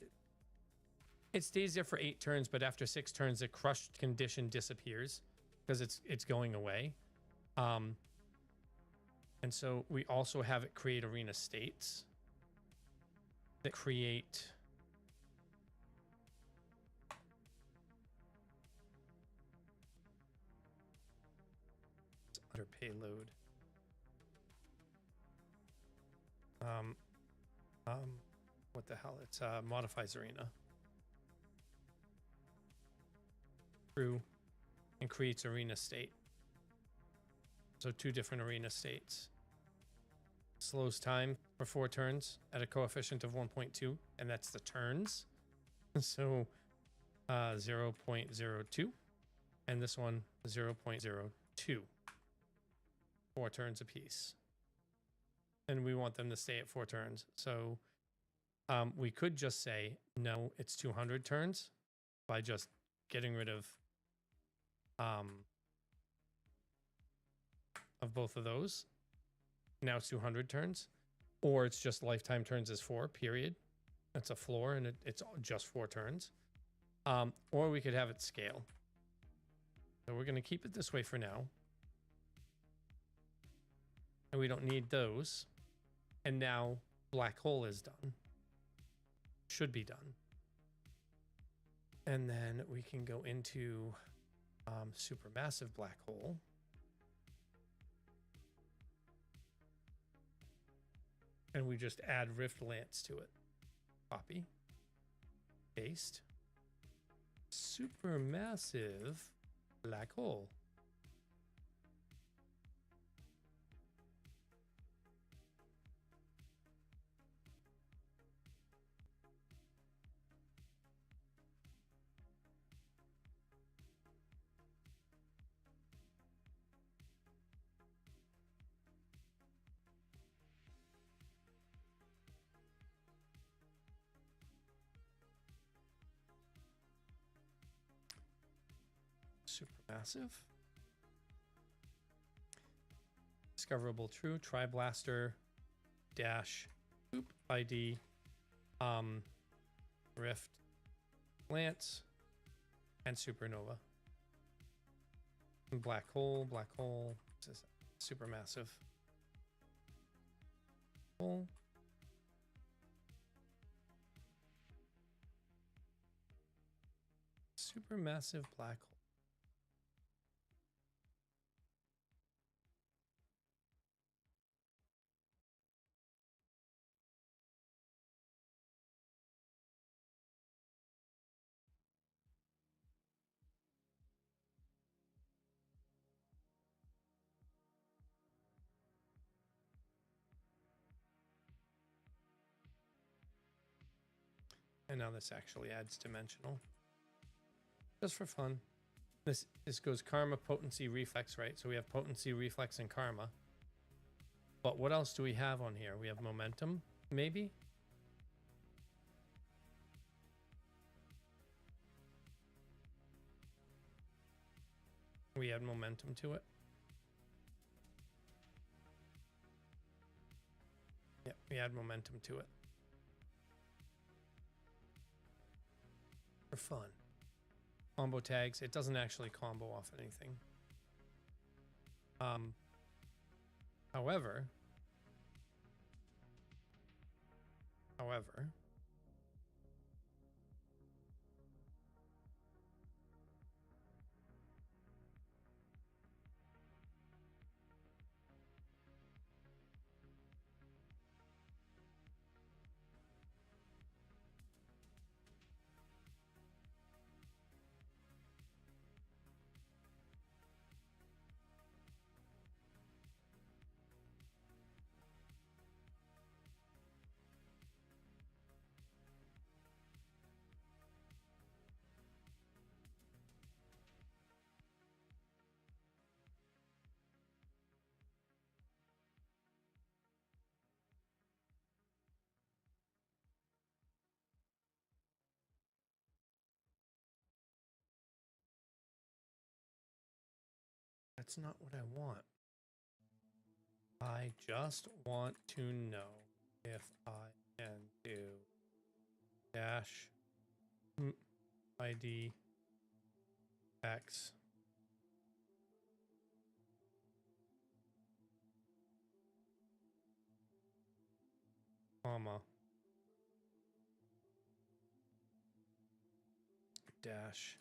there for 8 turns, but after 6 turns the crushed condition disappears because it's going away. And so we also have it create arena states that create under payload. What the hell? It's modifies arena. Through and creates arena state. So 2 different arena states. Slows time for 4 turns at a coefficient of 1.2, and that's the turns. So 0.02, and this one 0.02. 4 turns apiece. And we want them to stay at 4 turns. So we could just say, no, it's 200 turns by just getting rid of both of those. Now it's 200 turns. Or it's just lifetime turns is 4, period. That's a floor, and it's just 4 turns. Or we could have it scale. So we're going to keep it this way for now. And we don't need those. And now black hole is done. Should be done. And then we can go into supermassive black hole. And we just add rift lance to it. Copy. Paste. Supermassive black hole. Supermassive. Discoverable true. Tri-blaster dash oop ID rift lance and supernova. Black hole. This is supermassive hole. Supermassive black hole. And now this actually adds dimensional. Just for fun. This goes karma, potency, reflex, right? So we have potency, reflex, and karma. But what else do we have on here? We have momentum, maybe? We add momentum to it. Yeah, we add momentum to it. For fun. Combo tags. It doesn't actually combo off anything. However, that's not what I want. I just want to know if I can do dash ID X comma dash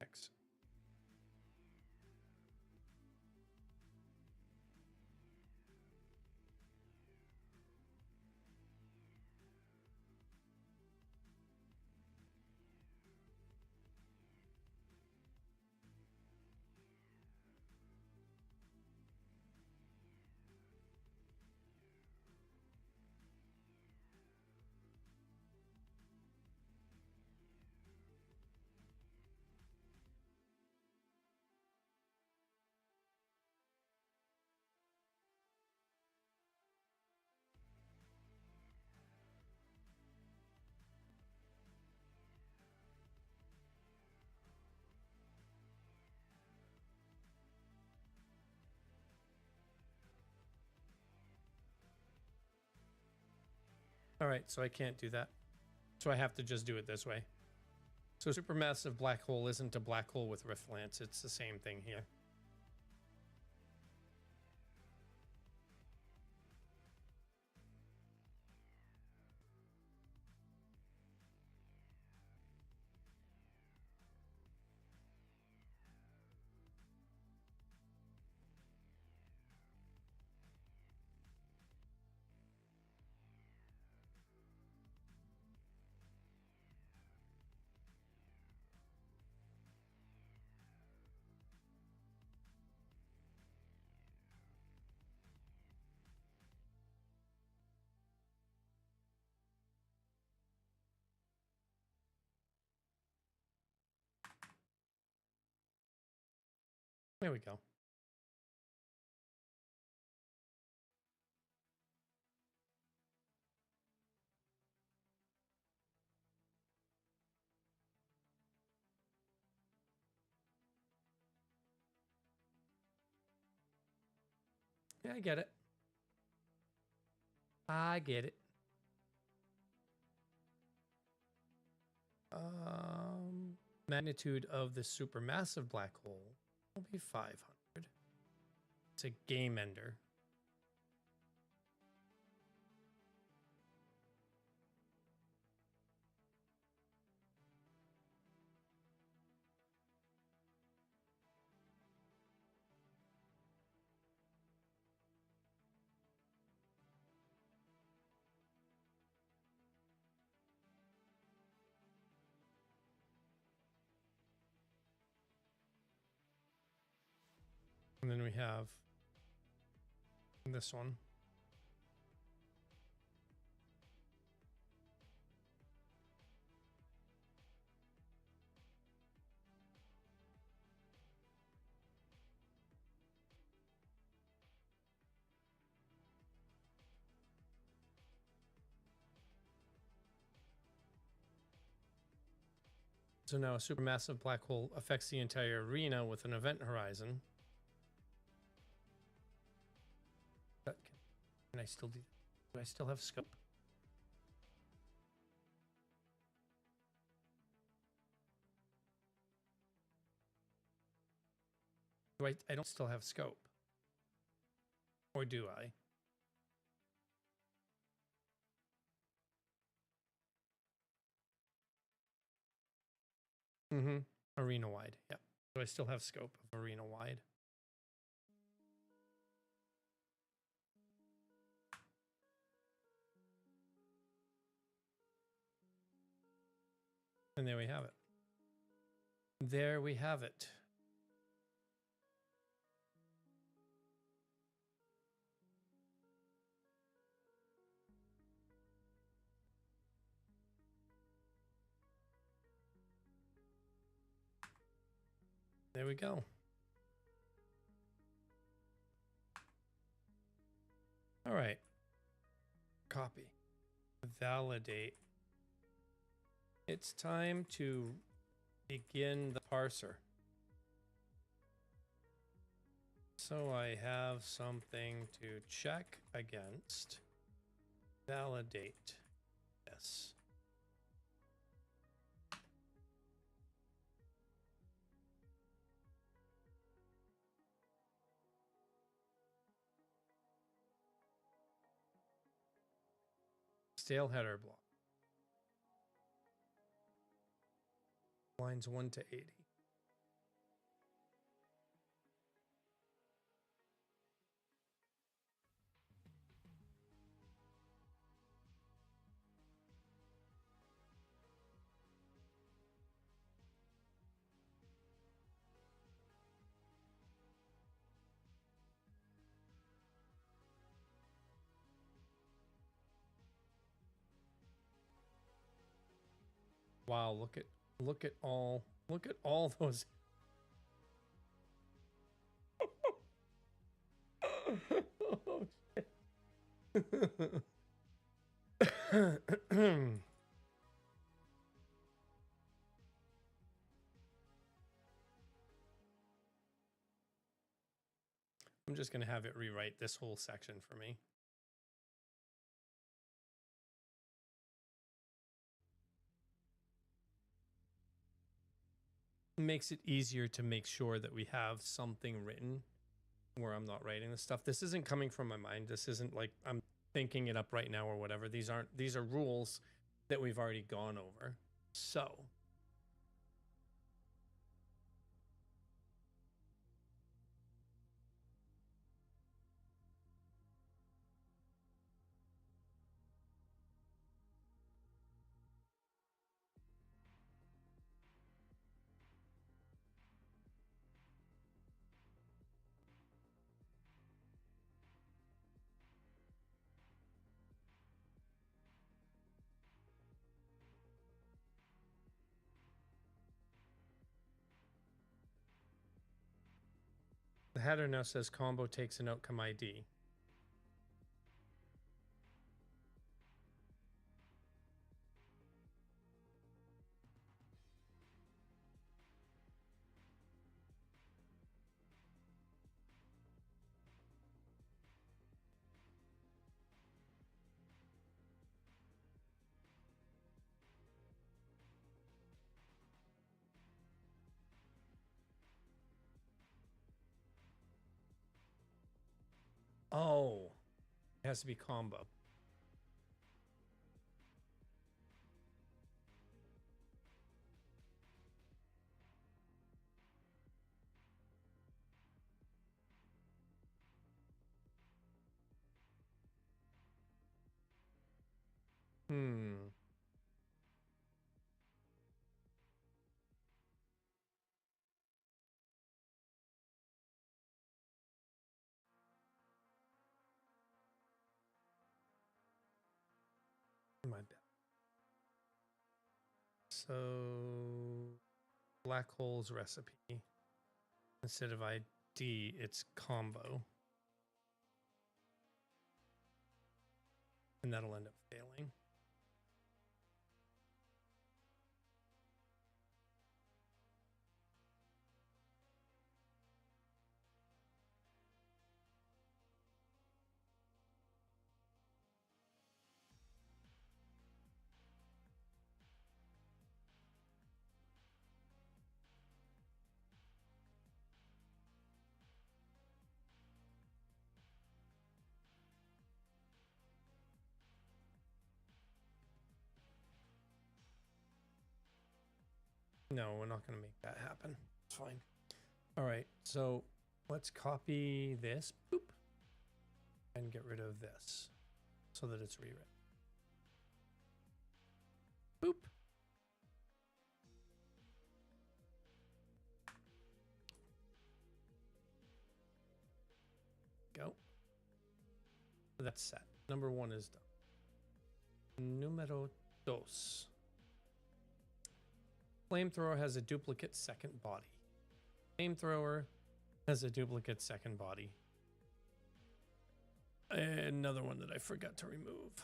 X. All right, so I can't do that. So I have to just do it this way. So supermassive black hole isn't a black hole with rift lance. It's the same thing here. There we go. Yeah, I get it. I get it. Magnitude of the supermassive black hole will be 500. It's a game ender. And then we have this one. So now a supermassive black hole affects the entire arena with an event horizon. Can I still do that? Do I still have scope? I don't still have scope. Or do I? Mm-hmm. Arena wide. Yep. Do I still have scope of arena wide? And there we have it. There we have it. There we go. All right. Copy. Validate. It's time to begin the parser. So I have something to check against. Validate. Yes. Stale header block. Lines 1 to 80. Wow, look at all those. Oh, shit. I'm just going to have it rewrite this whole section for me. Makes it easier to make sure that we have something written where I'm not writing this stuff. This isn't coming from my mind. This isn't like I'm thinking it up right now or whatever. These are rules that we've already gone over. So The header now says combo takes an outcome ID. Oh, it has to be combo. Hmm. My bad. So black holes recipe. Instead of ID, it's combo. And that'll end up failing. No, we're not going to make that happen. It's fine. All right, so let's copy this, boop, and get rid of this so that it's rewritten. Boop. Go. That's set. Number 1 is done. Numero dos. Flamethrower has a duplicate second body. Flamethrower has a duplicate second body. Another one that I forgot to remove.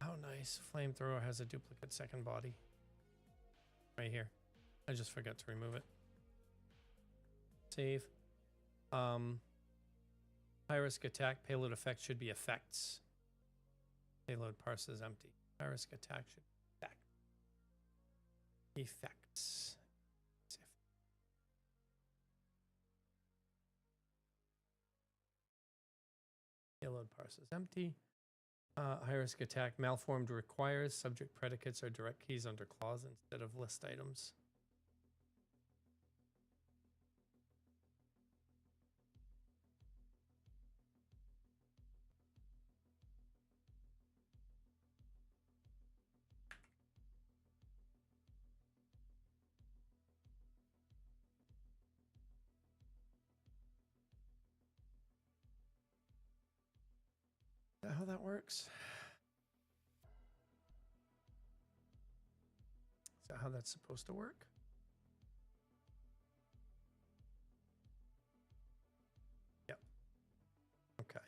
How nice. Flamethrower has a duplicate second body. Right here. I just forgot to remove it. Save. High risk attack. Payload effect should be effects. Payload parse is empty. High risk attack should be effects. Payload parse is empty. High risk attack. Malformed requires subject predicates or direct keys under clause instead of list items. Is that how that works? Is that how that's supposed to work? Yep. Okay.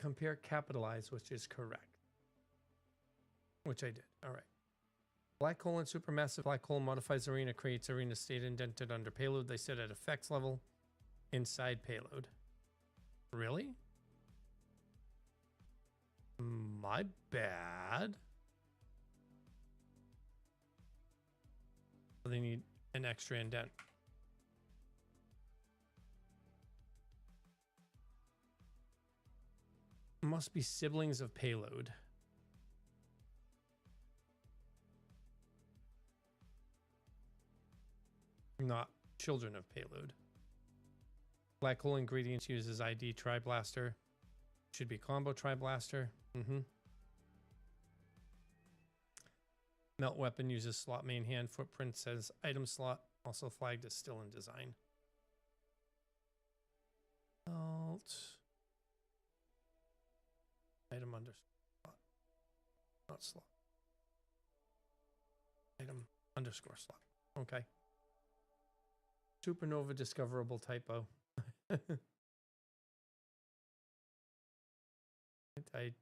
Compare capitalize, which is correct. Which I did. All right. Black hole and supermassive black hole modifies arena, creates arena state indented under payload. They sit at effects level inside payload. Really? My bad. They need an extra indent. Must be siblings of payload. Not children of payload. Black hole ingredients uses ID Tri-Blaster. Should be combo Tri-Blaster. Melt weapon uses slot main hand. Footprint says item slot. Also flagged as still in design. Melt. Item underscore slot. Not slot. Item underscore slot. Okay. Supernova discoverable typo. I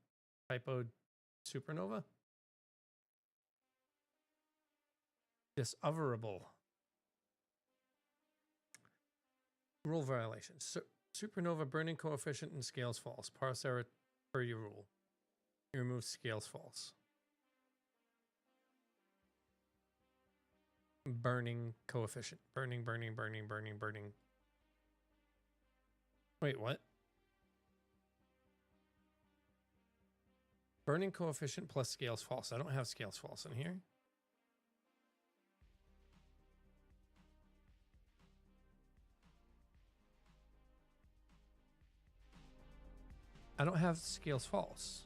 typoed supernova? Discoverable. Rule violations. Supernova burning coefficient and scales false. Parse error per your rule. You remove scales false. Burning coefficient. Burning. Wait, what? Burning coefficient plus scales false. I don't have scales false in here. I don't have scales false.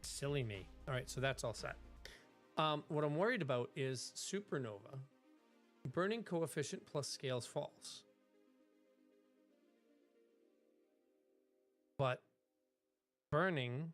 Silly me. All right, so that's all set. What I'm worried about is supernova. Burning coefficient plus scales false. But burning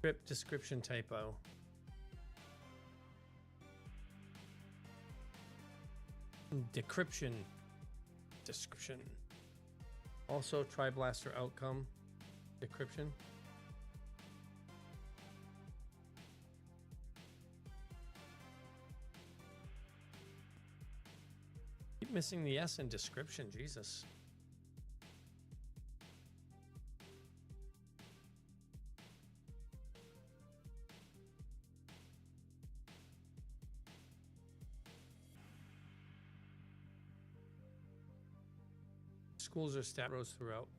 script description typo. Decryption description. Also try blaster outcome decryption. Keep missing the S in description, Jesus. Schools are stat rows throughout.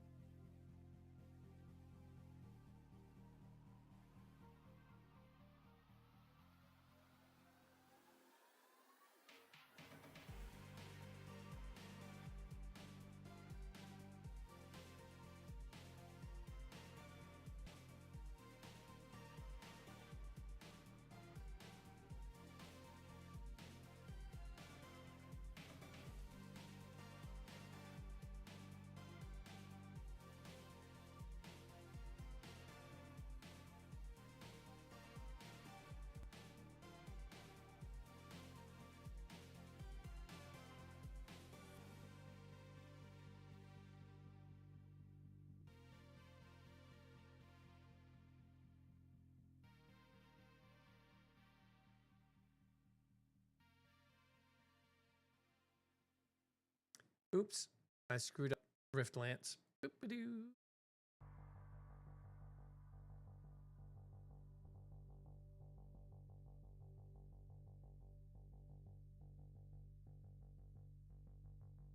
Oops, I screwed up Rift Lance. Boop-a-doo.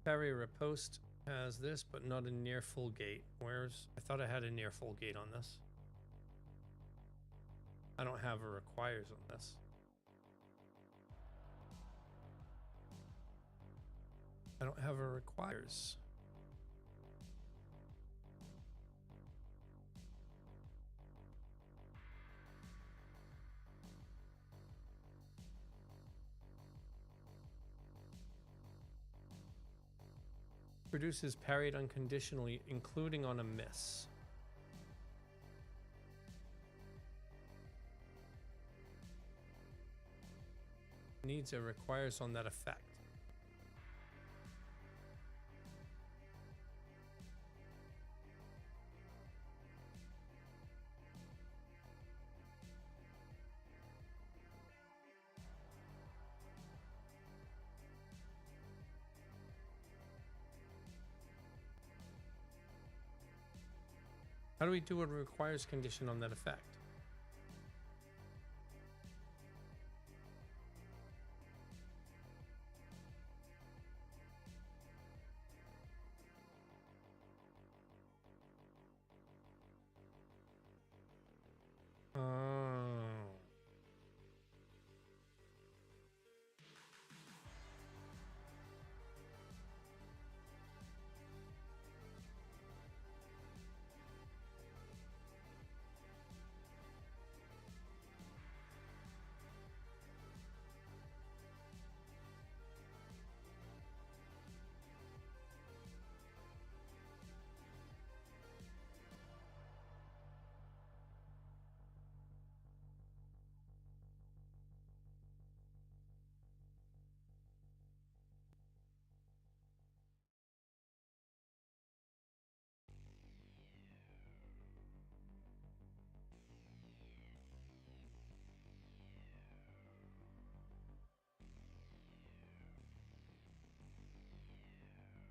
Carrier post has this, but not a near full gate. I thought I had a near full gate on this. I don't have a requires on this. I don't have a requires. Produces parried unconditionally, including on a miss. Needs a requires on that effect. How do we do a requires condition on that effect?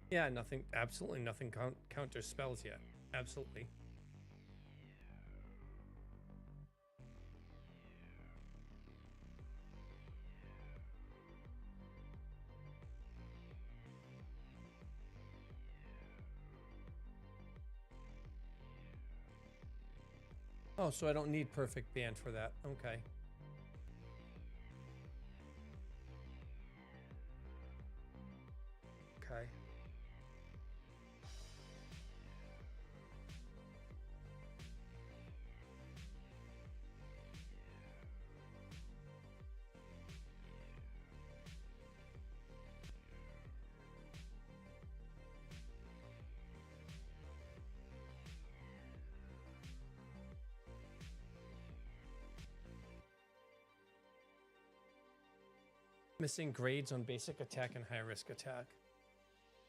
Yeah, nothing, absolutely nothing counter spells yet. Absolutely. Oh, so I don't need perfect band for that. Okay. Okay. Missing grades on basic attack and high risk attack.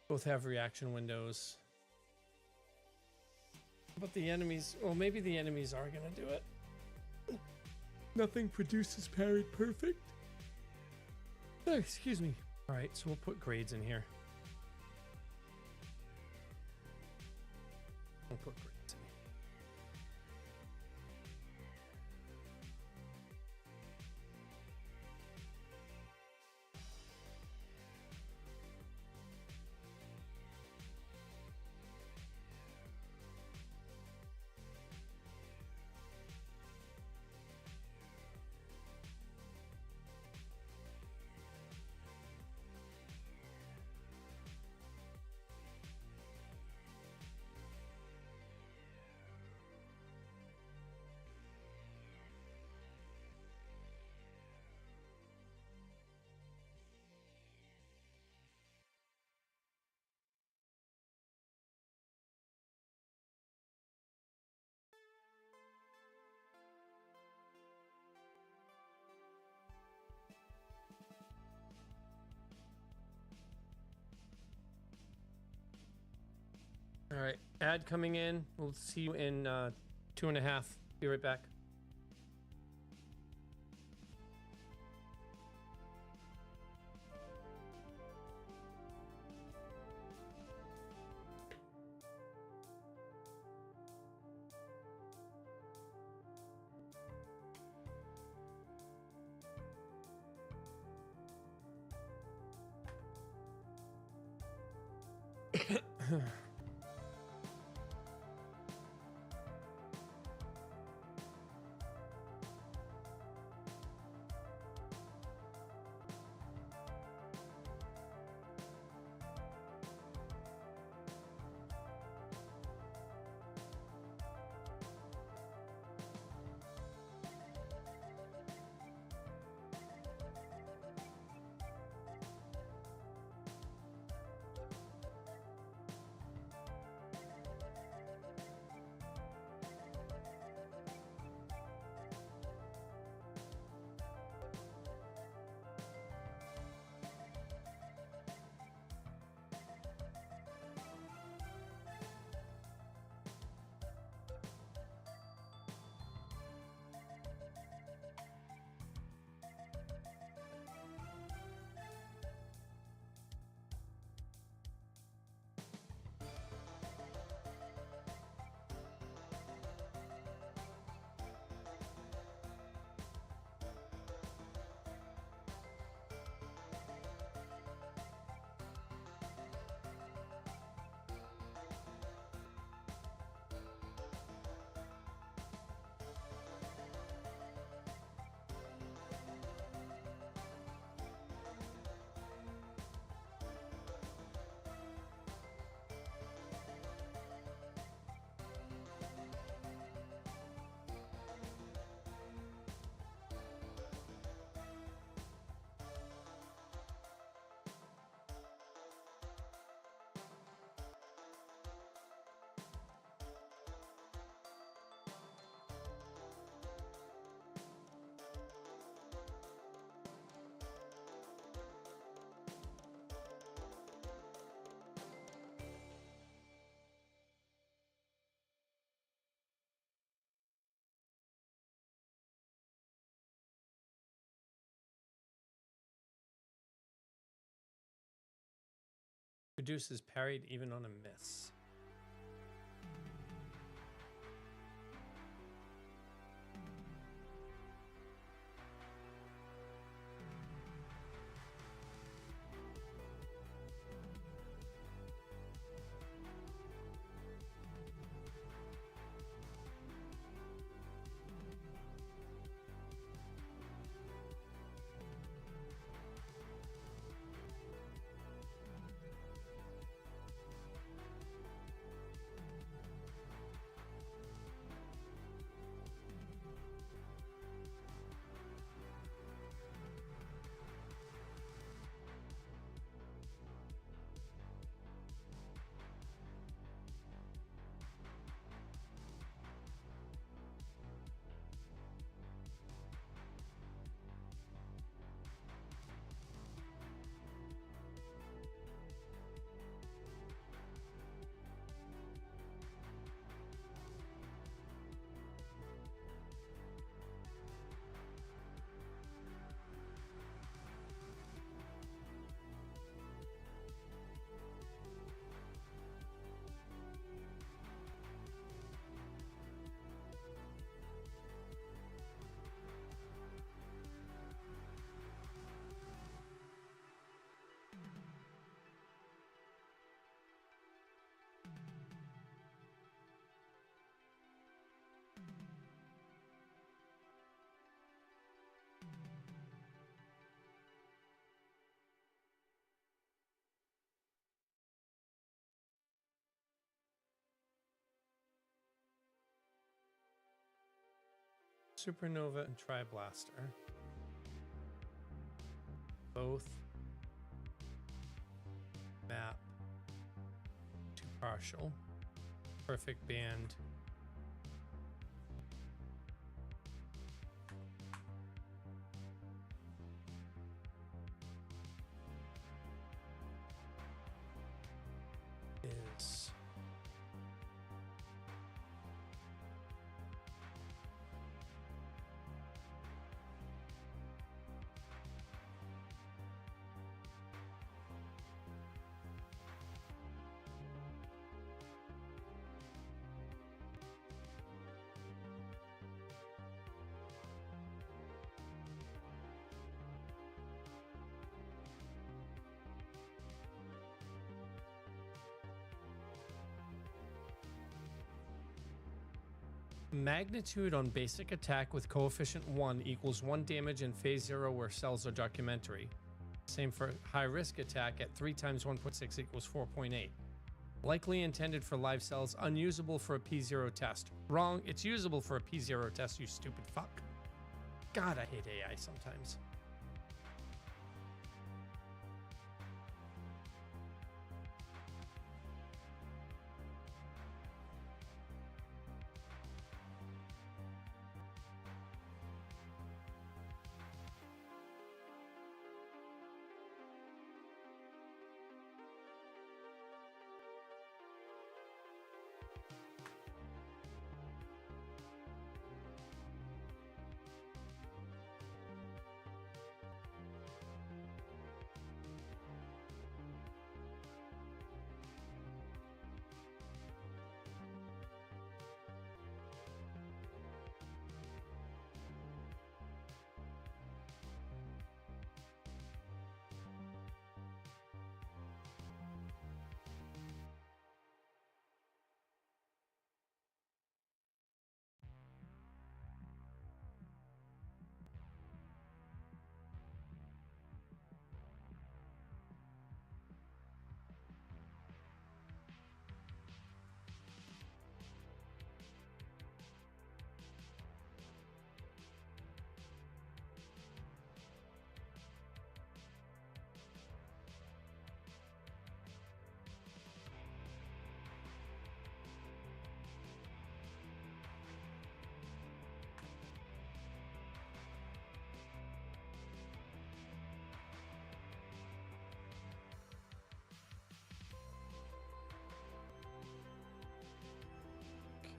Both have reaction windows. But the enemies, well, maybe the enemies are gonna do it. Nothing produces parried perfect. Oh, excuse me. All right, so we'll put grades in here. We'll put grades in. All right, ad coming in. We'll see you in 2.5. Be right back. Reduces parried even on a miss. Supernova and Tri-Blaster. Both map to partial. Perfect band. Is magnitude on basic attack with coefficient 1 equals 1 damage in phase 0 where cells are documentary. Same for high risk attack at 3 times 1.6 equals 4.8. Likely intended for live cells, unusable for a P0 test. Wrong, it's usable for a P0 test, you stupid fuck. God, I hate AI sometimes.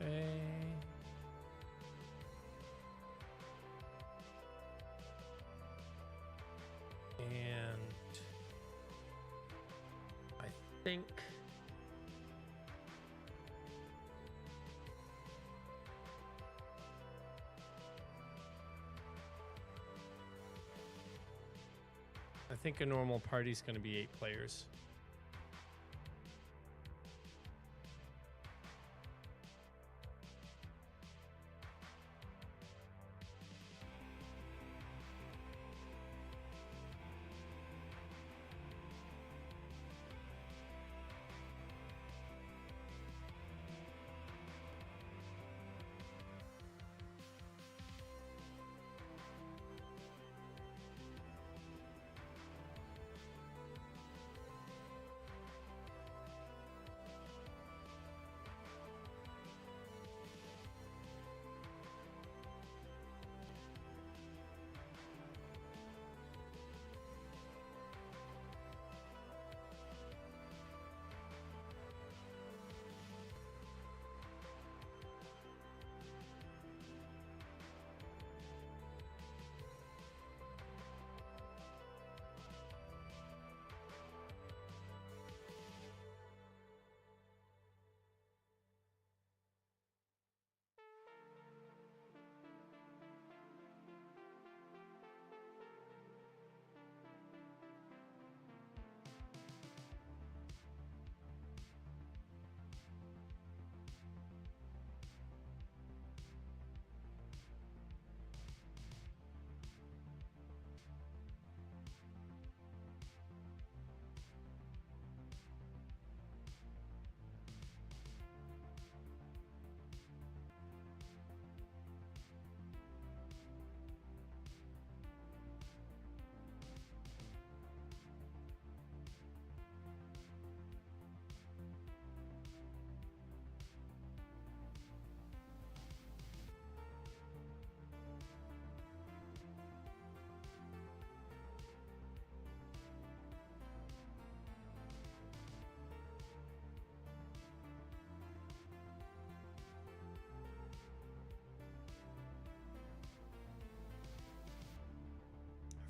Okay. And I think. I think a normal party's going to be 8 players.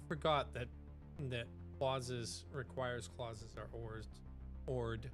Forgot that clauses requires clauses are ORed.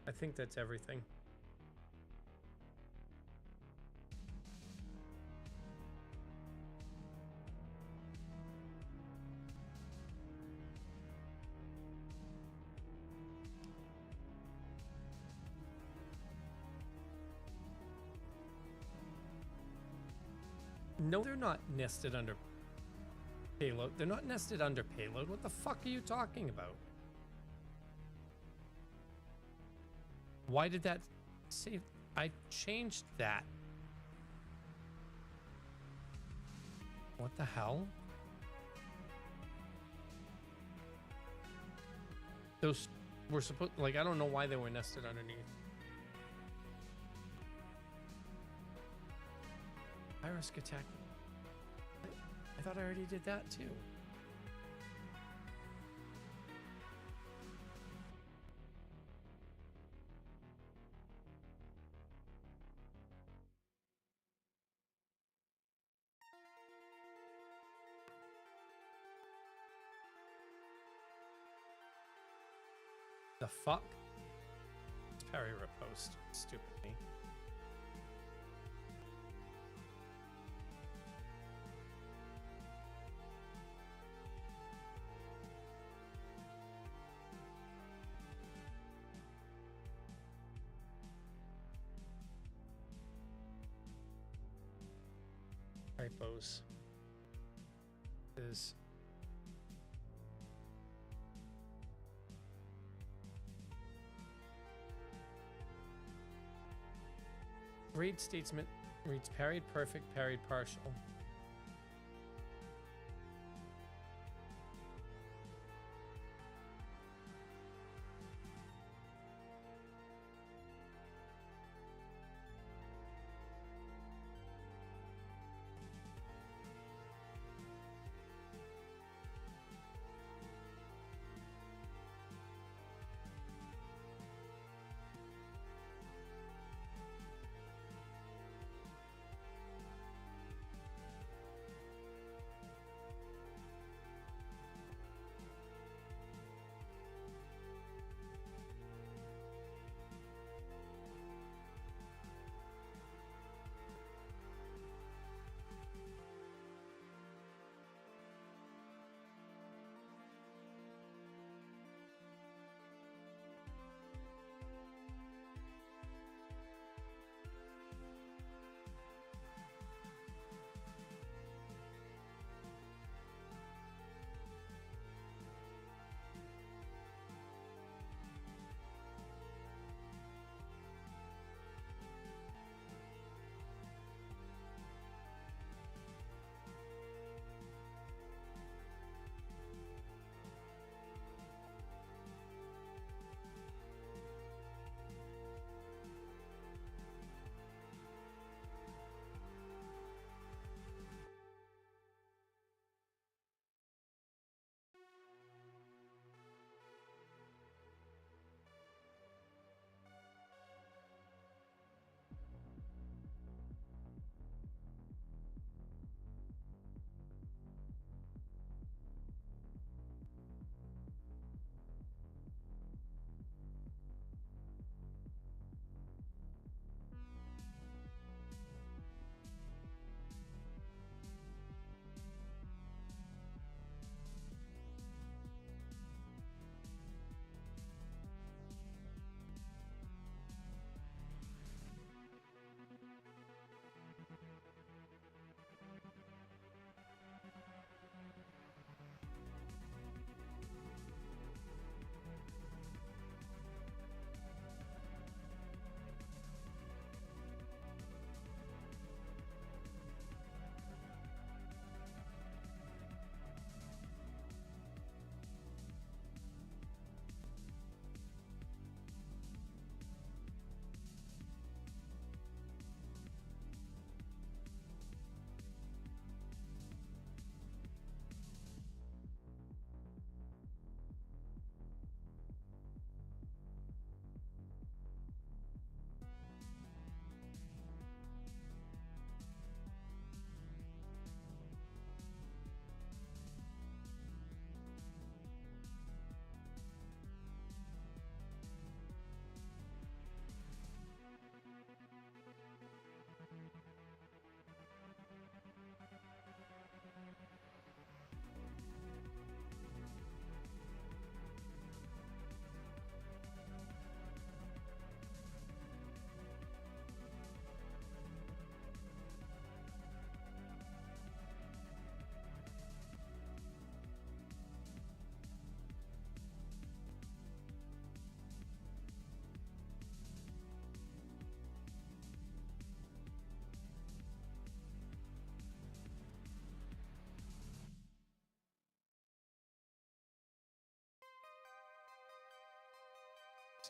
I think that's everything. No, they're not nested under payload. They're not nested under payload. What the fuck are you talking about? Why did that say? I changed that. What the hell? Those were supposed, like, I don't know why they were nested underneath. High risk attack. I thought I already did that too. The fuck? It's parry riposte. Stupid me. Typos is read statesman reads parried perfect, parried partial.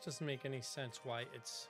just doesn't make any sense why it's...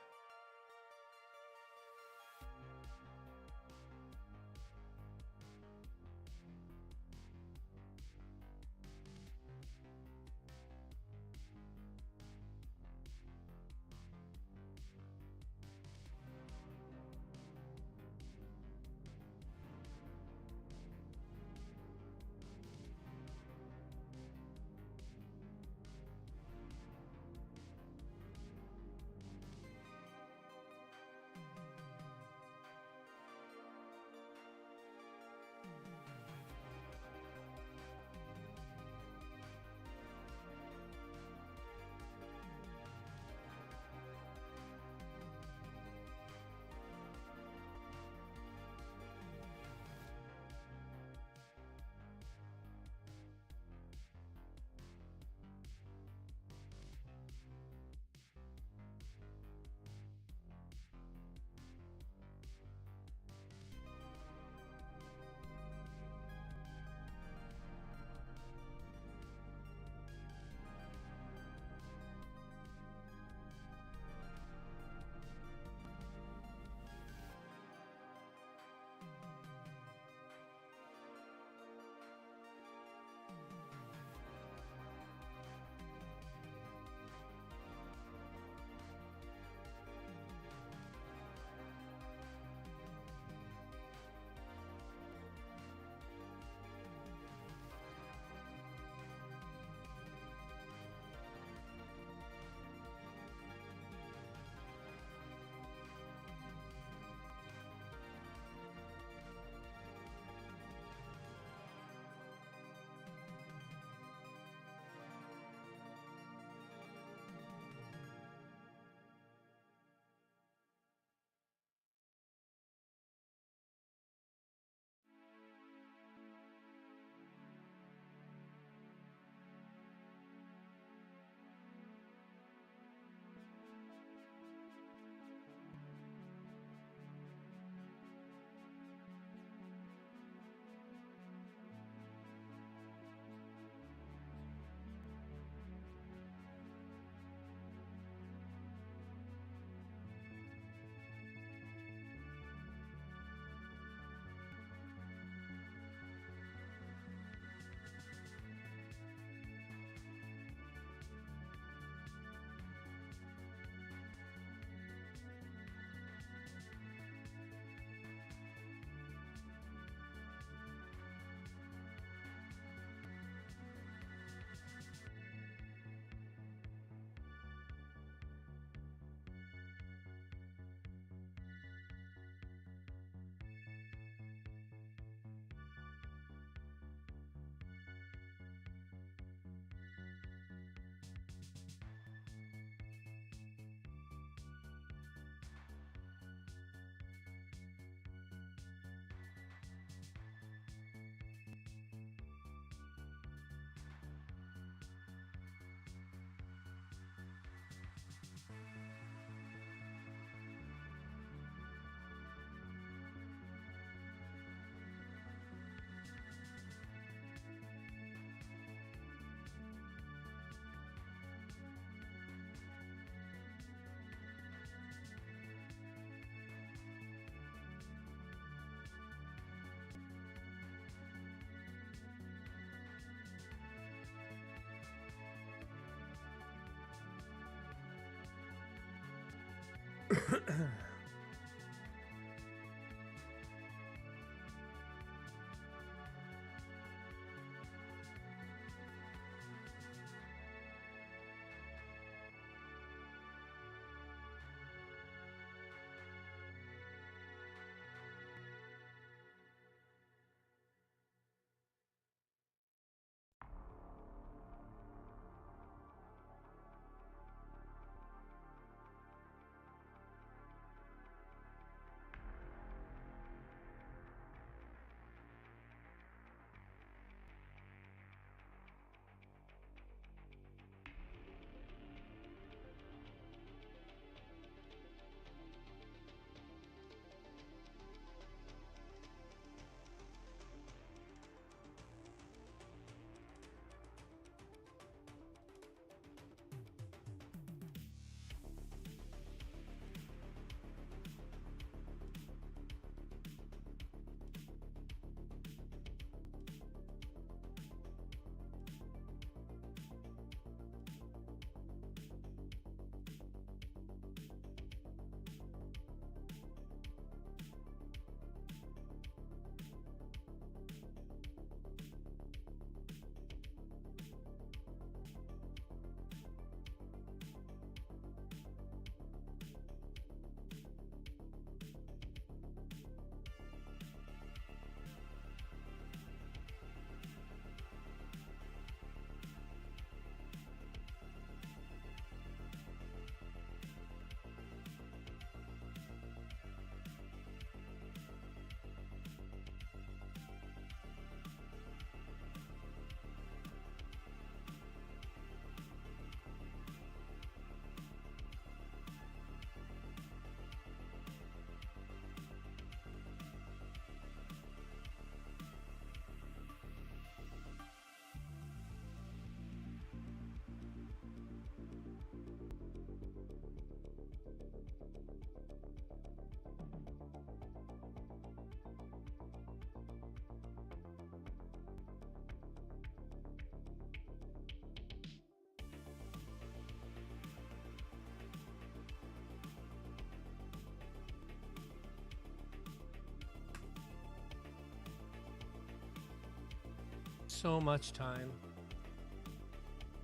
so much time.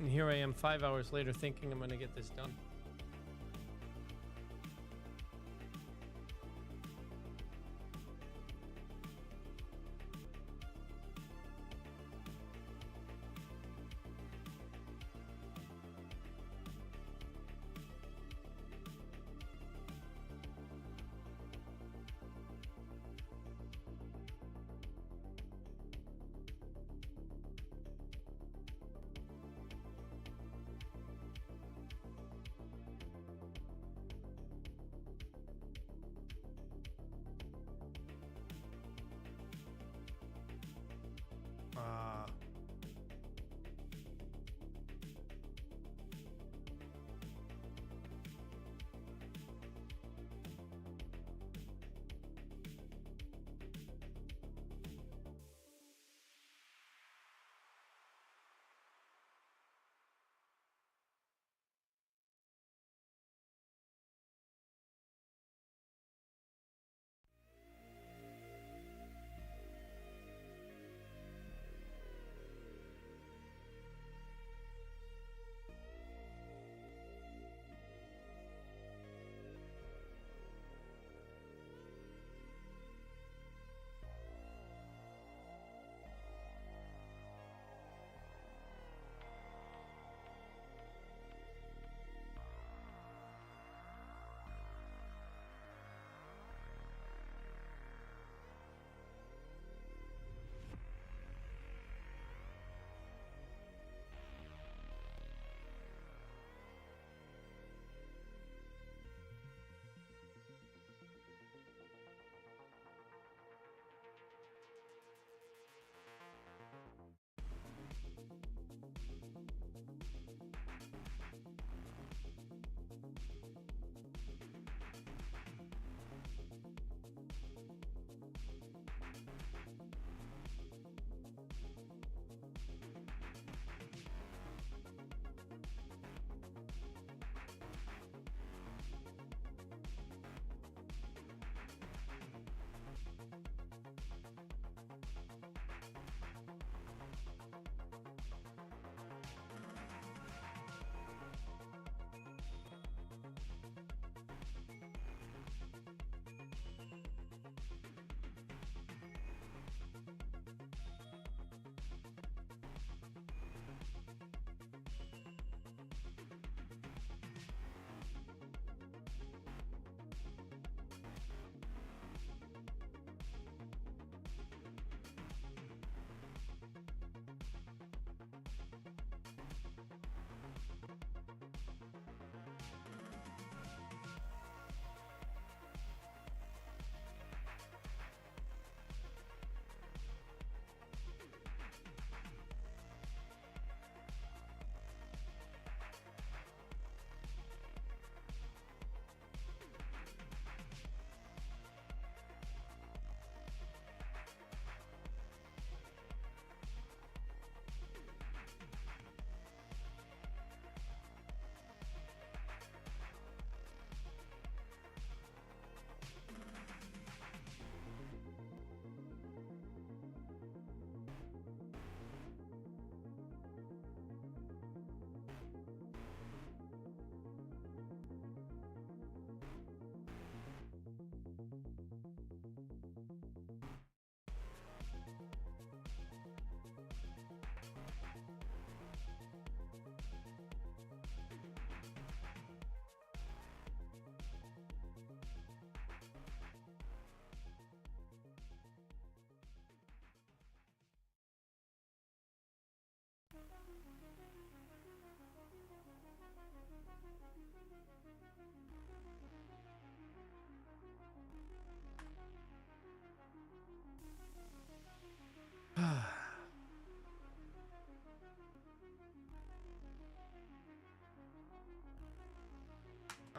And here I am 5 hours later thinking I'm going to get this done.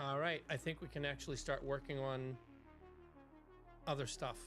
All right, I think we can actually start working on other stuff.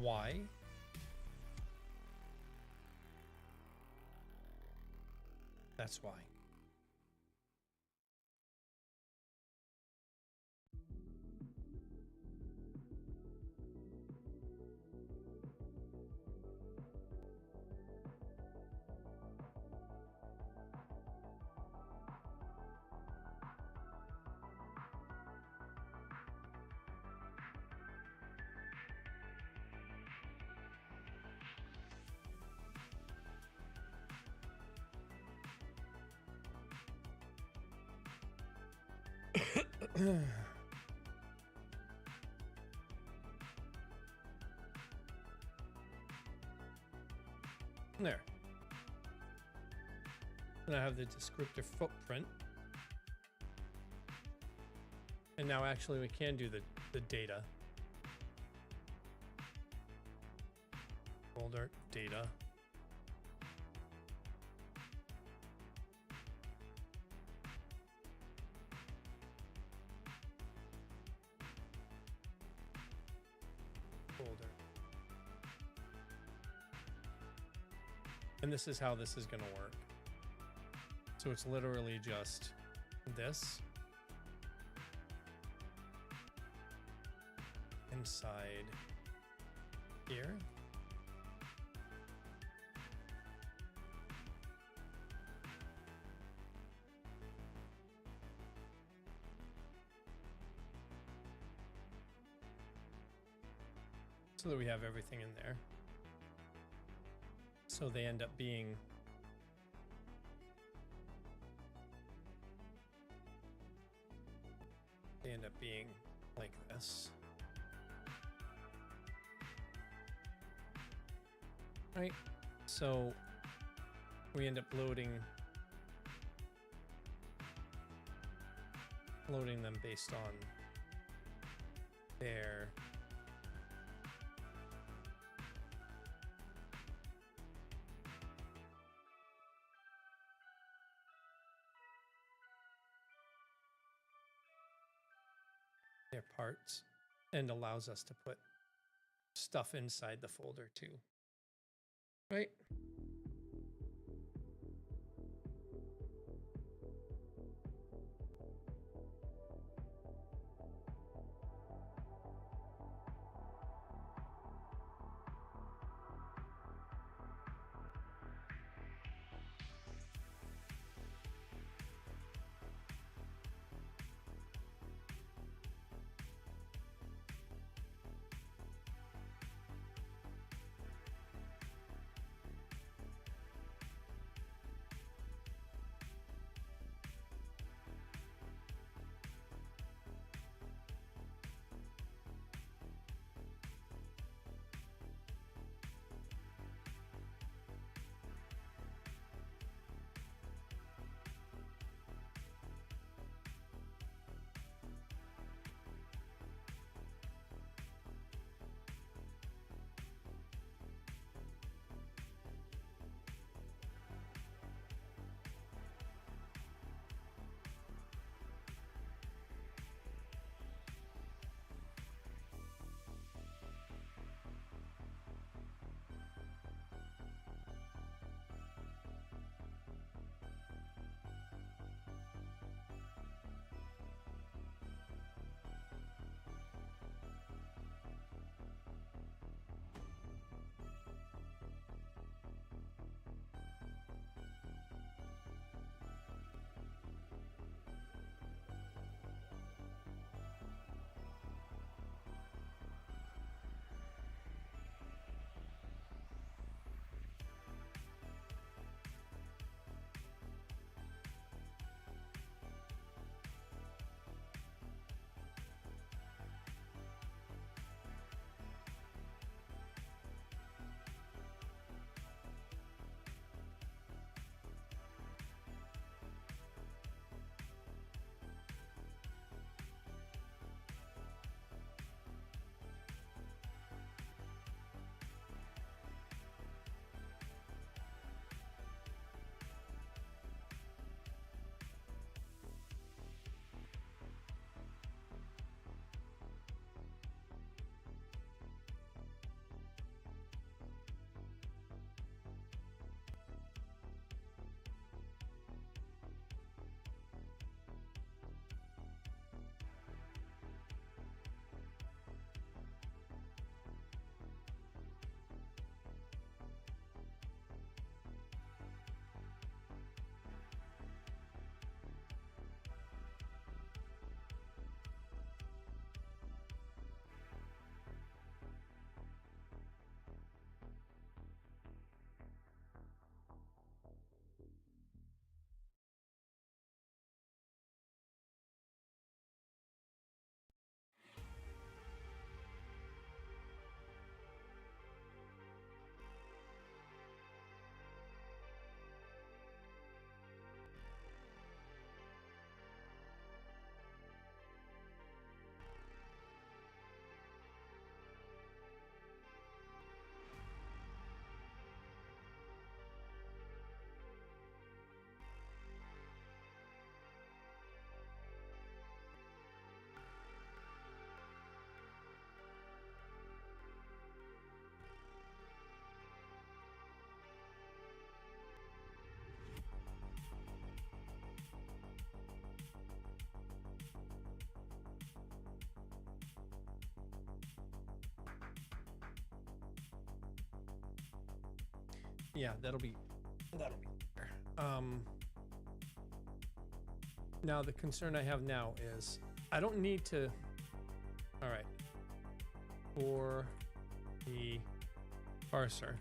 Why? That's why. There. And I have the descriptor footprint. And now actually we can do the data. Folder data. Folder. And this is how this is going to work. So it's literally just this inside here. So that we have everything in there. So they end up being like this. Right? So we end up loading them based on their parts, and allows us to put stuff inside the folder too. Right? Yeah, that'll be better. Now the concern I have now is I don't need to. All right, for the parser.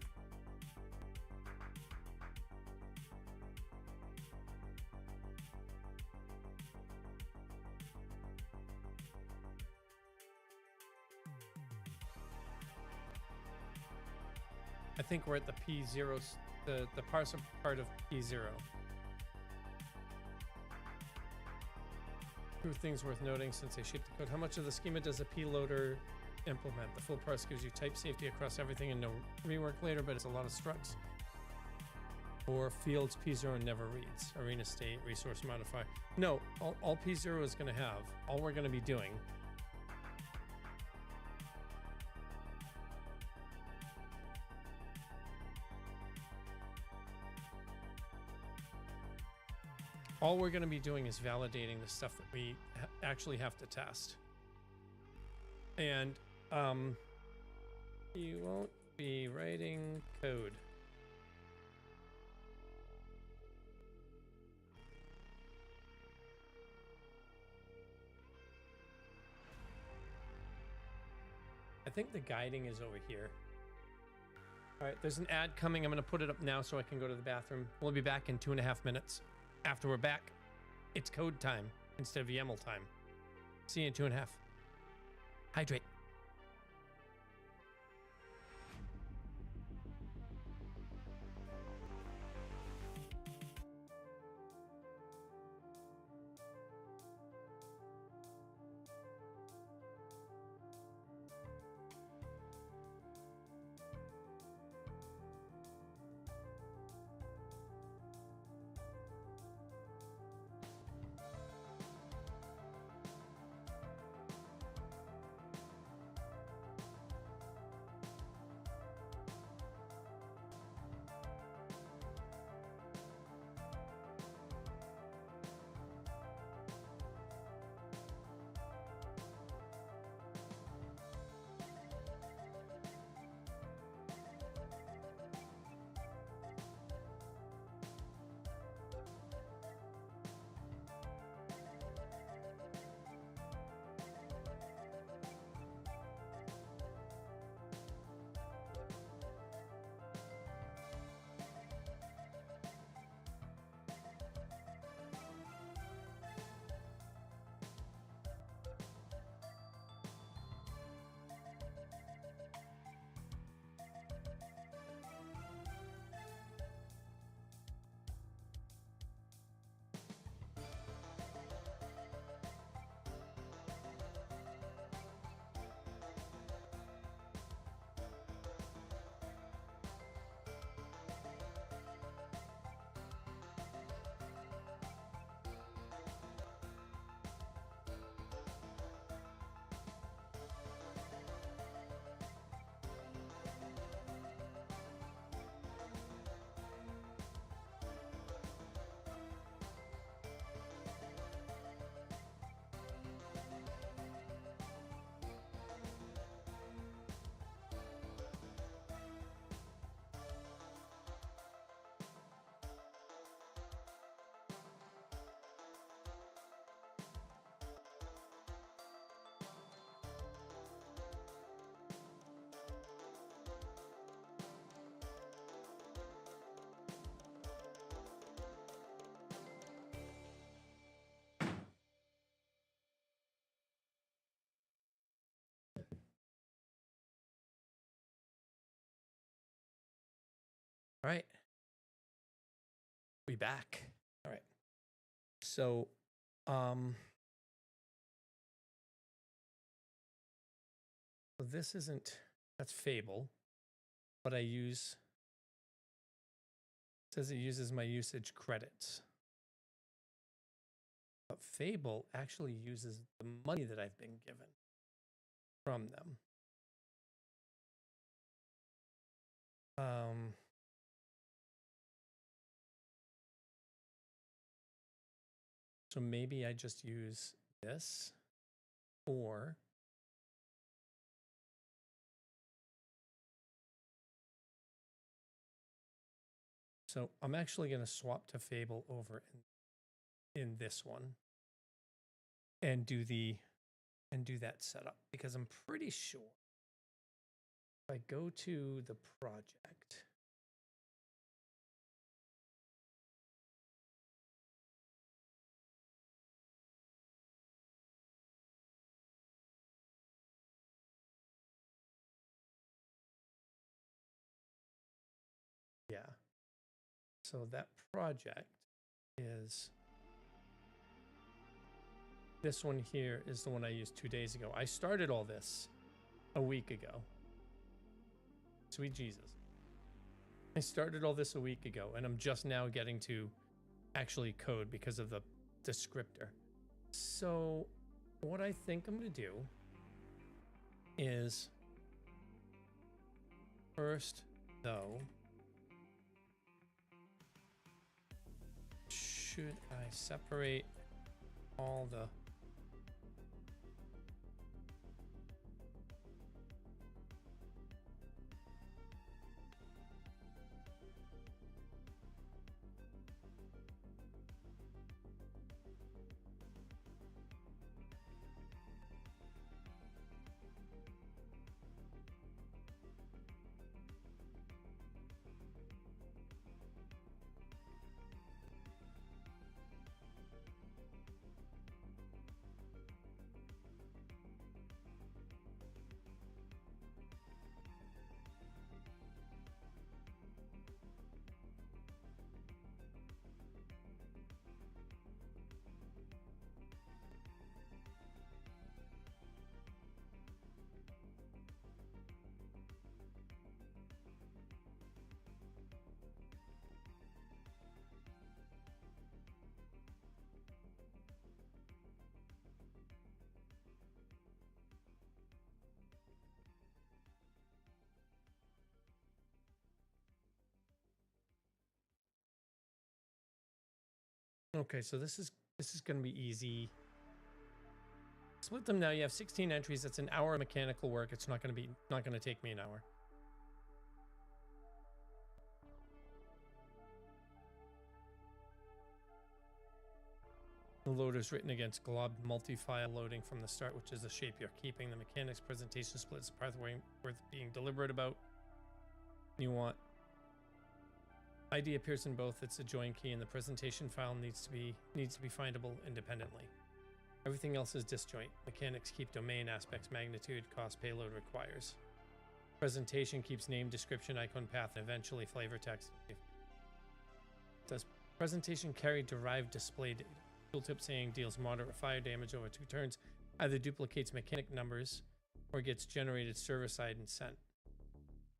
I think we're at the P0, the parser part of P0. Two things worth noting since I shipped the code. How much of the schema does a P loader implement? The full parse gives you type safety across everything and no rework later, but it's a lot of structs. Or fields P0 never reads. Arena state, resource modifier. No, all P0 is going to have, all we're going to be doing is validating the stuff that we actually have to test. And you won't be writing code. I think the guiding is over here. All right, there's an ad coming. I'm going to put it up now so I can go to the bathroom. We'll be back in 2.5 minutes. After we're back, it's code time instead of YAML time. See you in 2.5. Hydrate. All right. We back. All right. So, this isn't, that's Fable, but it says it uses my usage credits. But Fable actually uses the money that I've been given from them. So maybe I just use this, or So I'm actually going to swap to Fable over in this one and do that setup, because I'm pretty sure if I go to the project, yeah. So that project is this one here, is the one I used 2 days ago. I started all this a week ago. Sweet Jesus. I started all this a week ago, and I'm just now getting to actually code because of the descriptor. So what I think I'm going to do is, first though, should I separate all the Okay, so this is going to be easy. Split them now. You have 16 entries. That's an hour of mechanical work. It's not going to take me an hour. The loader's written against glob multi-file loading from the start, which is the shape you're keeping. The mechanics presentation splits the pathway worth being deliberate about. You want ID appears in both. It's a join key, and the presentation file needs to be findable independently. Everything else is disjoint. Mechanics keep domain aspects, magnitude, cost, payload requires. Presentation keeps name, description, icon, path, and eventually flavor text. Does presentation carry derived display data? Tooltip saying deals moderate fire damage over 2 turns, either duplicates mechanic numbers or gets generated server-side and sent.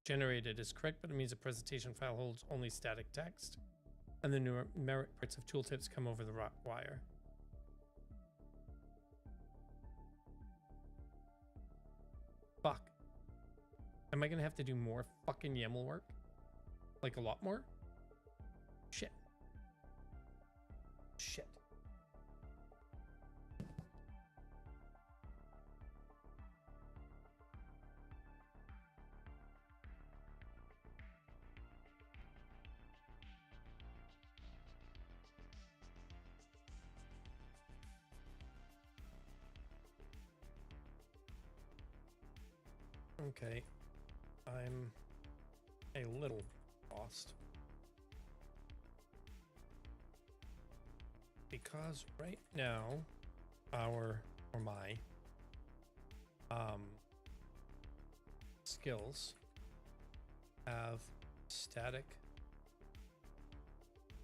Generated is correct, but it means the presentation file holds only static text, and the numeric parts of tooltips come over the wire. Fuck. Am I gonna have to do more fucking YAML work? Like a lot more? Shit. Shit. Okay, I'm a little lost because right now my skills have static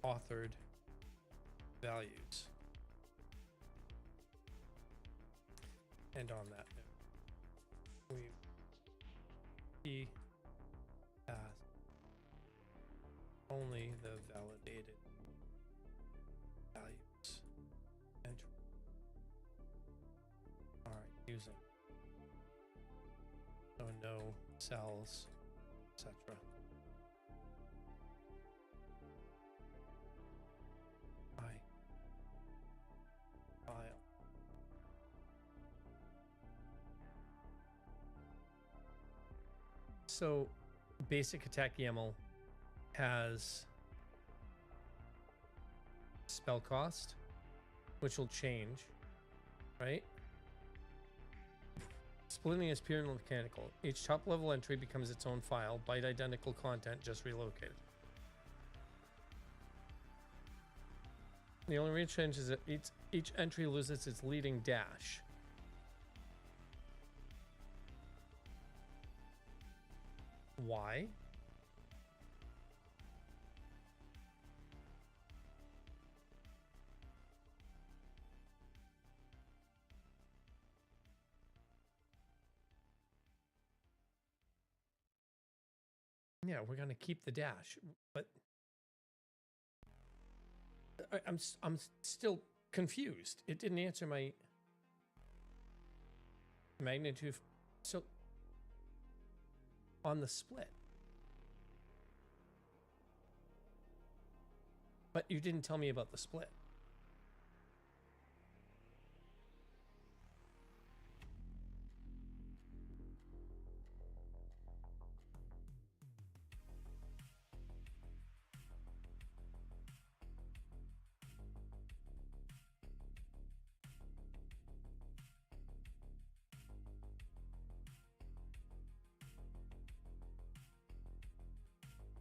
authored values, and on that note, we pass only the validated values and are using, so no cells, etc. File. So basic attack YAML has spell cost, which will change, right? Splitting is pure and mechanical. Each top level entry becomes its own file, byte identical content, just relocated. The only real change is that each entry loses its leading dash. Why? Yeah, we're gonna keep the dash, but I'm still confused. It didn't answer my magnitude. So on the split, but you didn't tell me about the split.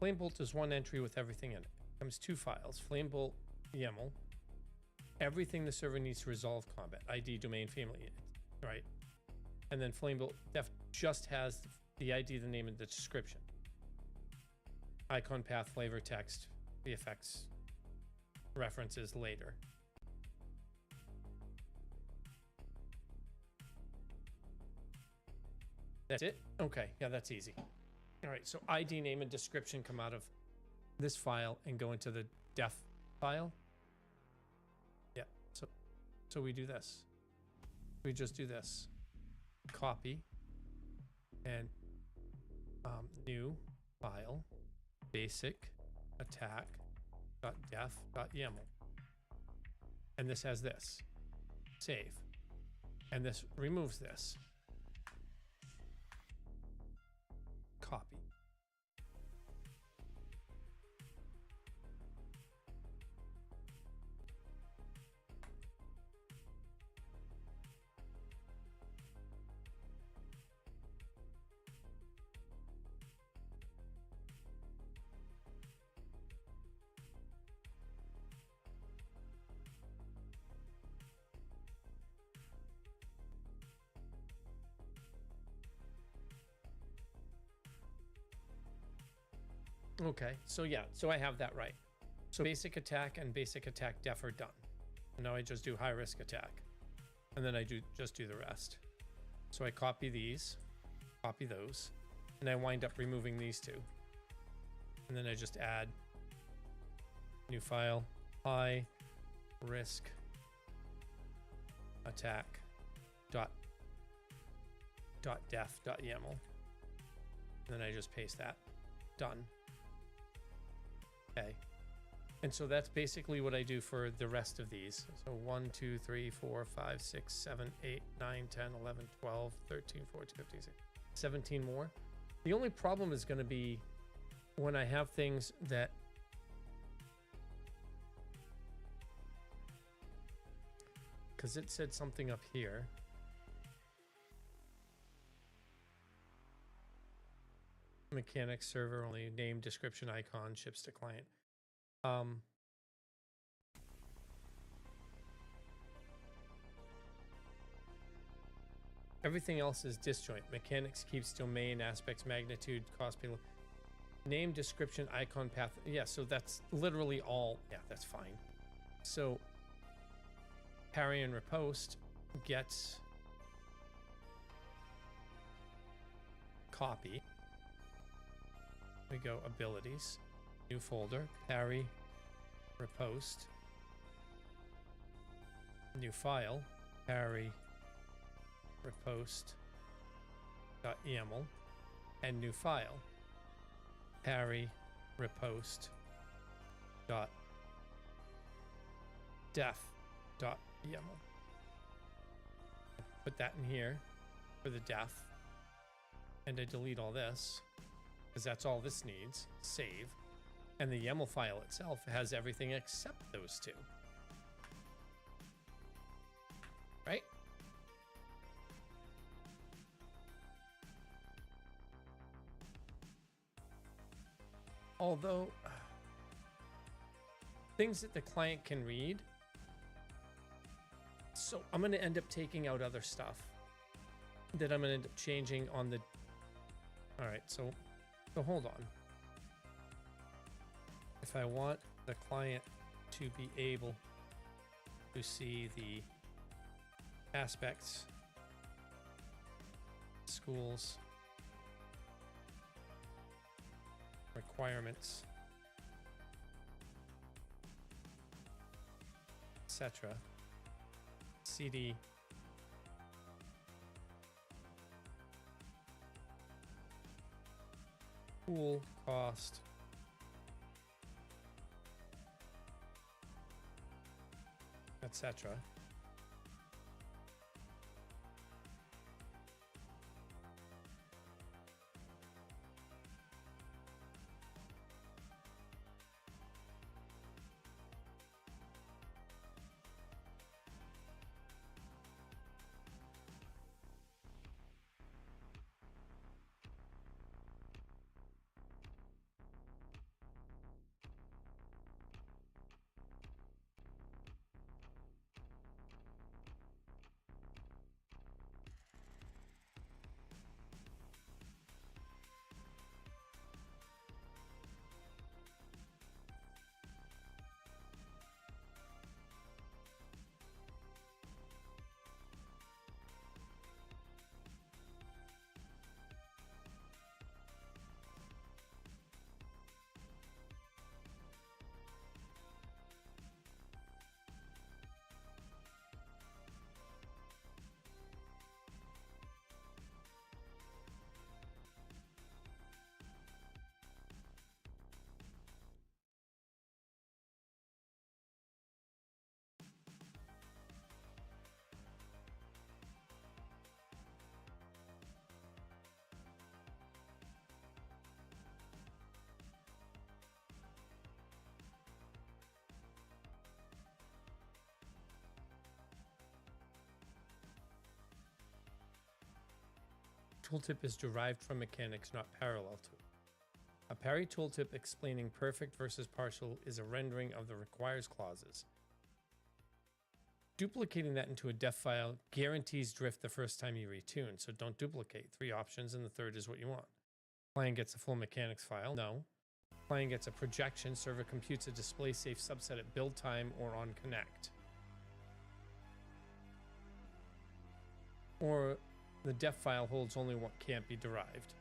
Flamebolt is one entry with everything in it. Comes two files, Flamebolt YAML, everything the server needs to resolve combat, ID, domain, family, right? And then Flamebolt def just has the ID, the name, and the description. Icon, path, flavor, text, the effects, references later. That's it? Okay, yeah, that's easy. All right, so ID, name, and description come out of this file and go into the def file. Yeah, so we do this. We just do this. Copy and new file, basic attack.def.yaml. And this has this. Save. And this removes this. Copy. Okay, so yeah, so I have that right. So basic attack and basic attack def are done. And now I just do high risk attack. And then I just do the rest. So I copy these, copy those, and I wind up removing these two. And then I just add new file, high risk attack def .yaml. And then I just paste that. Done. Okay. And so that's basically what I do for the rest of these. So 1, 2, 3, 4, 5, 6, 7, 8, 9, 10, 11, 12, 13, 14, 15, 16, 17 more. The only problem is going to be when I have things that because it said something up here. Mechanics server only, name, description, icon, ships to client. Everything else is disjoint. Mechanics keeps domain, aspects, magnitude, cost, payload, name, description, icon, path. Yeah, so that's literally all. Yeah, that's fine. So parry and riposte gets copy. We go abilities, new folder, parry, riposte, new file, parry, riposte.yaml, and new file, parry, riposte.def.yaml. Put that in here for the def, and I delete all this because that's all this needs. Save, and the YAML file itself has everything except those two. Although things that the client can read. So I'm going to end up taking out other stuff that I'm going to end up changing on the... All right, so hold on. If I want the client to be able to see the aspects, schools, requirements, etc. CD pool cost etc. Tooltip is derived from mechanics, not parallel to it. A parry tooltip explaining perfect versus partial is a rendering of the requires clauses. Duplicating that into a def file guarantees drift the first time you retune, so don't duplicate. 3 options, and the third is what you want. Client gets a full mechanics file. No. Client gets a projection. Server computes a display safe subset at build time or on connect. Or the def file holds only what can't be derived.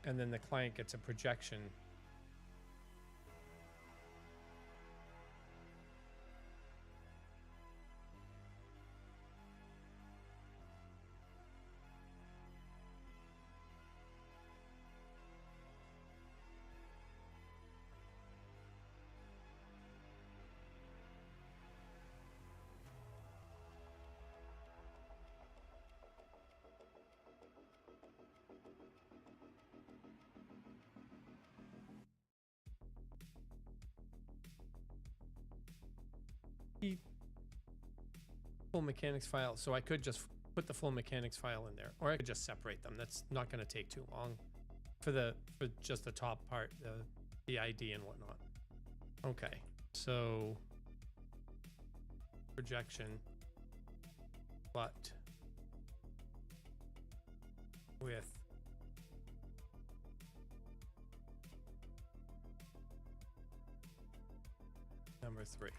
And then the client gets a projection. Full mechanics file, so I could just put the full mechanics file in there, or I could just separate them. That's not going to take too long for just the top part, the ID and whatnot. Okay, so projection, but with number 3.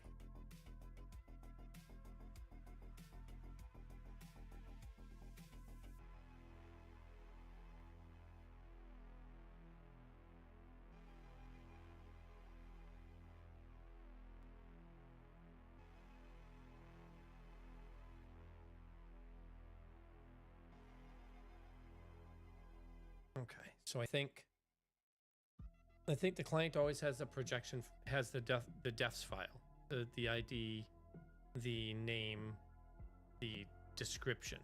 Okay, so I think the client always has the projection, has the defs file, the ID, the name, the description.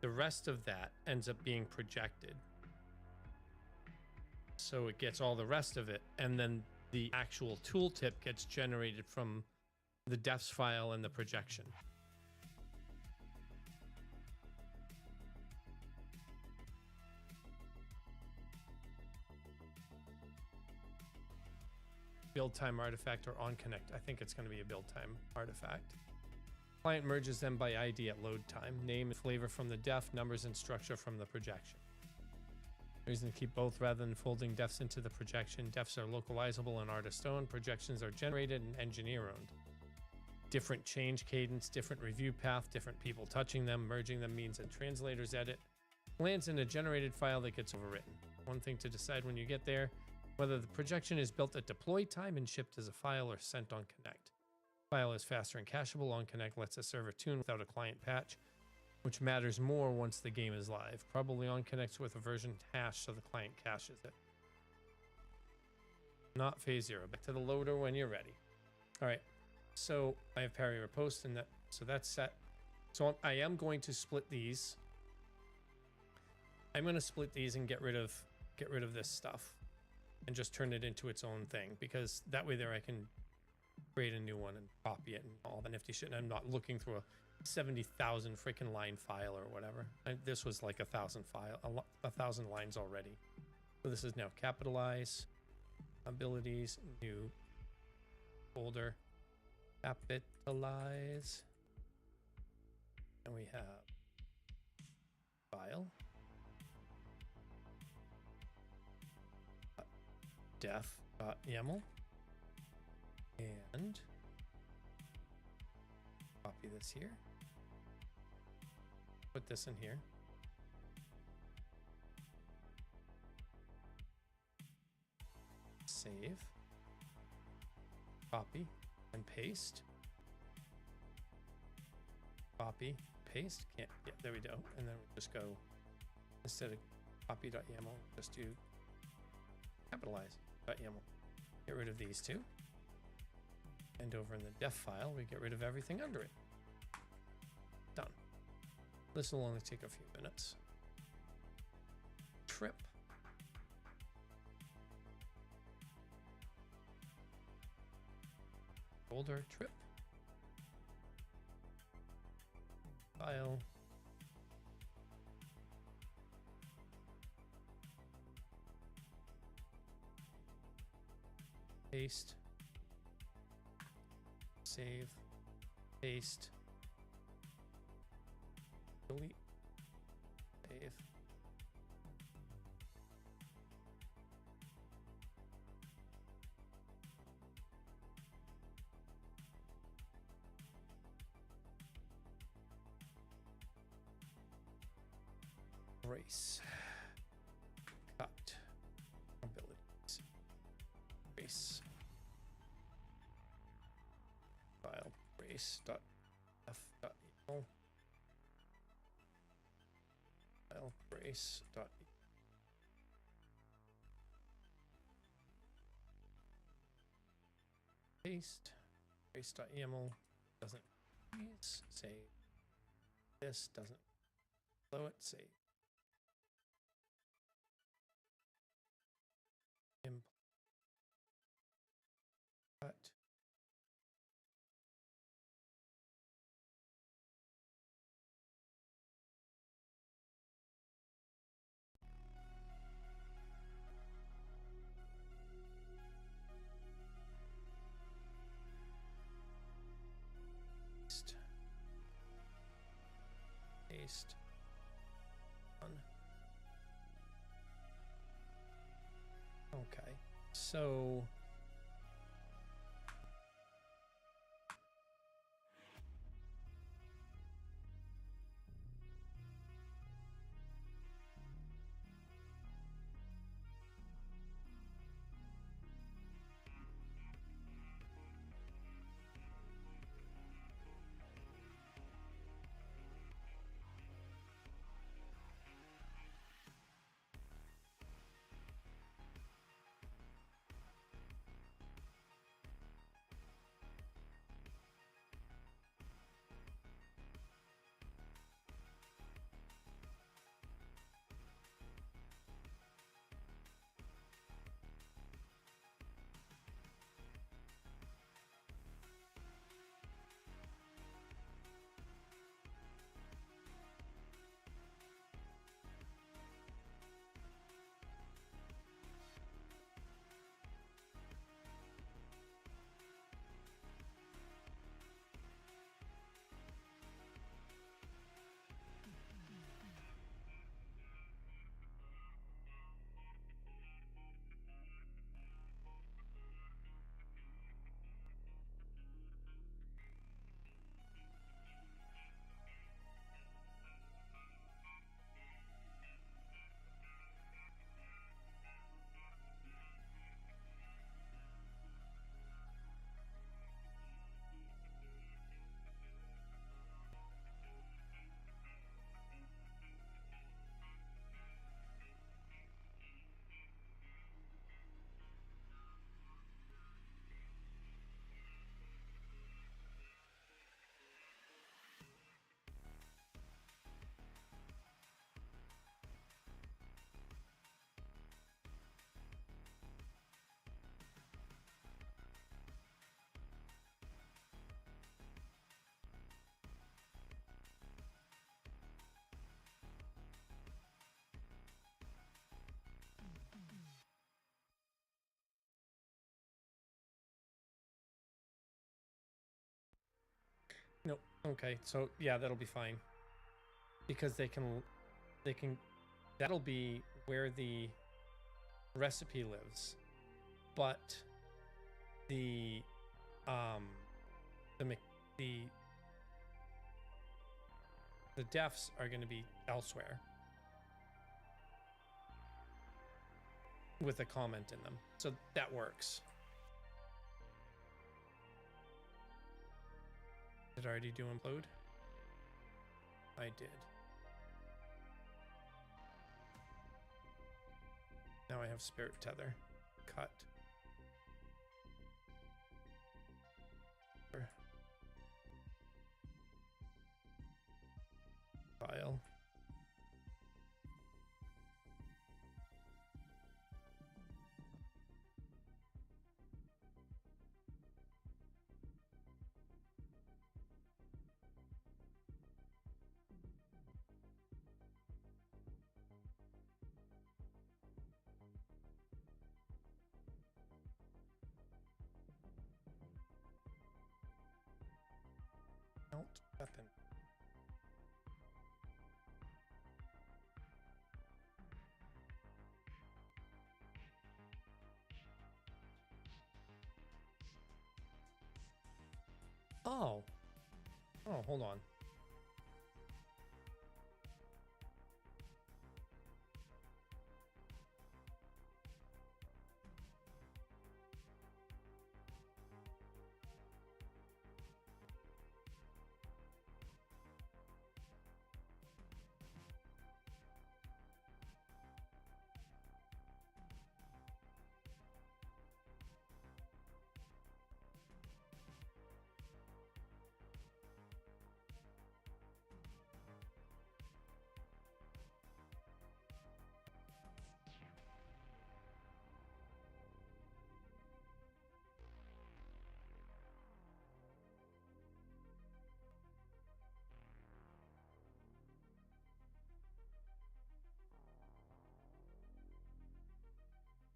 The rest of that ends up being projected. So it gets all the rest of it, and then the actual tooltip gets generated from the defs file and the projection. build time artifact or on connect. I think it's going to be a build time artifact. Client merges them by ID at load time. Name and flavor from the def, numbers and structure from the projection. Reason to keep both rather than folding defs into the projection. Defs are localizable and artist owned. Projections are generated and engineer owned. Different change cadence, different review path, different people touching them. Merging them means a translator's edit lands in a generated file that gets overwritten. One thing to decide when you get there, whether the projection is built at deploy time and shipped as a file or sent on connect. File is faster and cacheable. On connect lets a server tune without a client patch, which matters more once the game is live. Probably on connects with a version hash so the client caches it. Not phase 0. Back to the loader when you're ready. All right. So I have parry riposte and that, so that's set. So I am going to split these. I'm going to split these and get rid of this stuff and just turn it into its own thing, because that way there I can create a new one and copy it and all the nifty shit. And I'm not looking through a 70,000 freaking line file or whatever. This was like 1,000 lines already. So this is now capitalize, abilities, new folder, capitalize, and we have file, def.yaml, and copy this here, put this in here, save, copy and paste, copy, paste, can't, yeah, there we go, and then we just go, instead of copy.yaml, just do capitalize.yaml. Get rid of these two. And over in the def file, we get rid of everything under it. Done. This will only take a few minutes. Trip. Folder trip. File. Paste. Save, paste, delete, save. Erase, cut, abilities, erase. File brace.f.yaml, file brace.yaml, paste, brace.yaml, doesn't use, save, this doesn't flow it, save, import, cut, paste, done. Okay, so Nope. Okay, so yeah, that'll be fine. Because they can, that'll be where the recipe lives. But the, the, the defs are going to be elsewhere with a comment in them. So that works. Did I already do implode? I did. Now I have spirit tether. Cut. File. Mount weapon. Oh. Oh, hold on.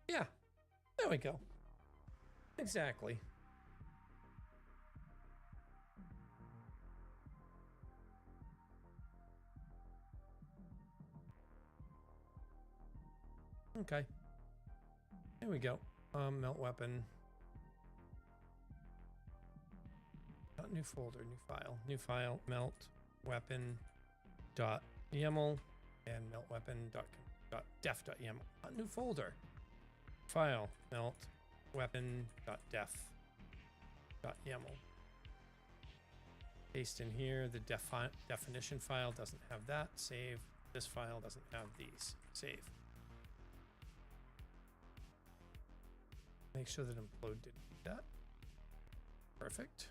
Yeah, there we go. Exactly. Okay. There we go. Melt weapon. Not new folder, new file, melt weapon dot YAML and melt weapon dot def dot YAML. Not new folder. File melt weapon dot def dot YAML. Paste in here. The definition file doesn't have that. Save. This file doesn't have these. Save. Make sure that implode didn't do that. Perfect.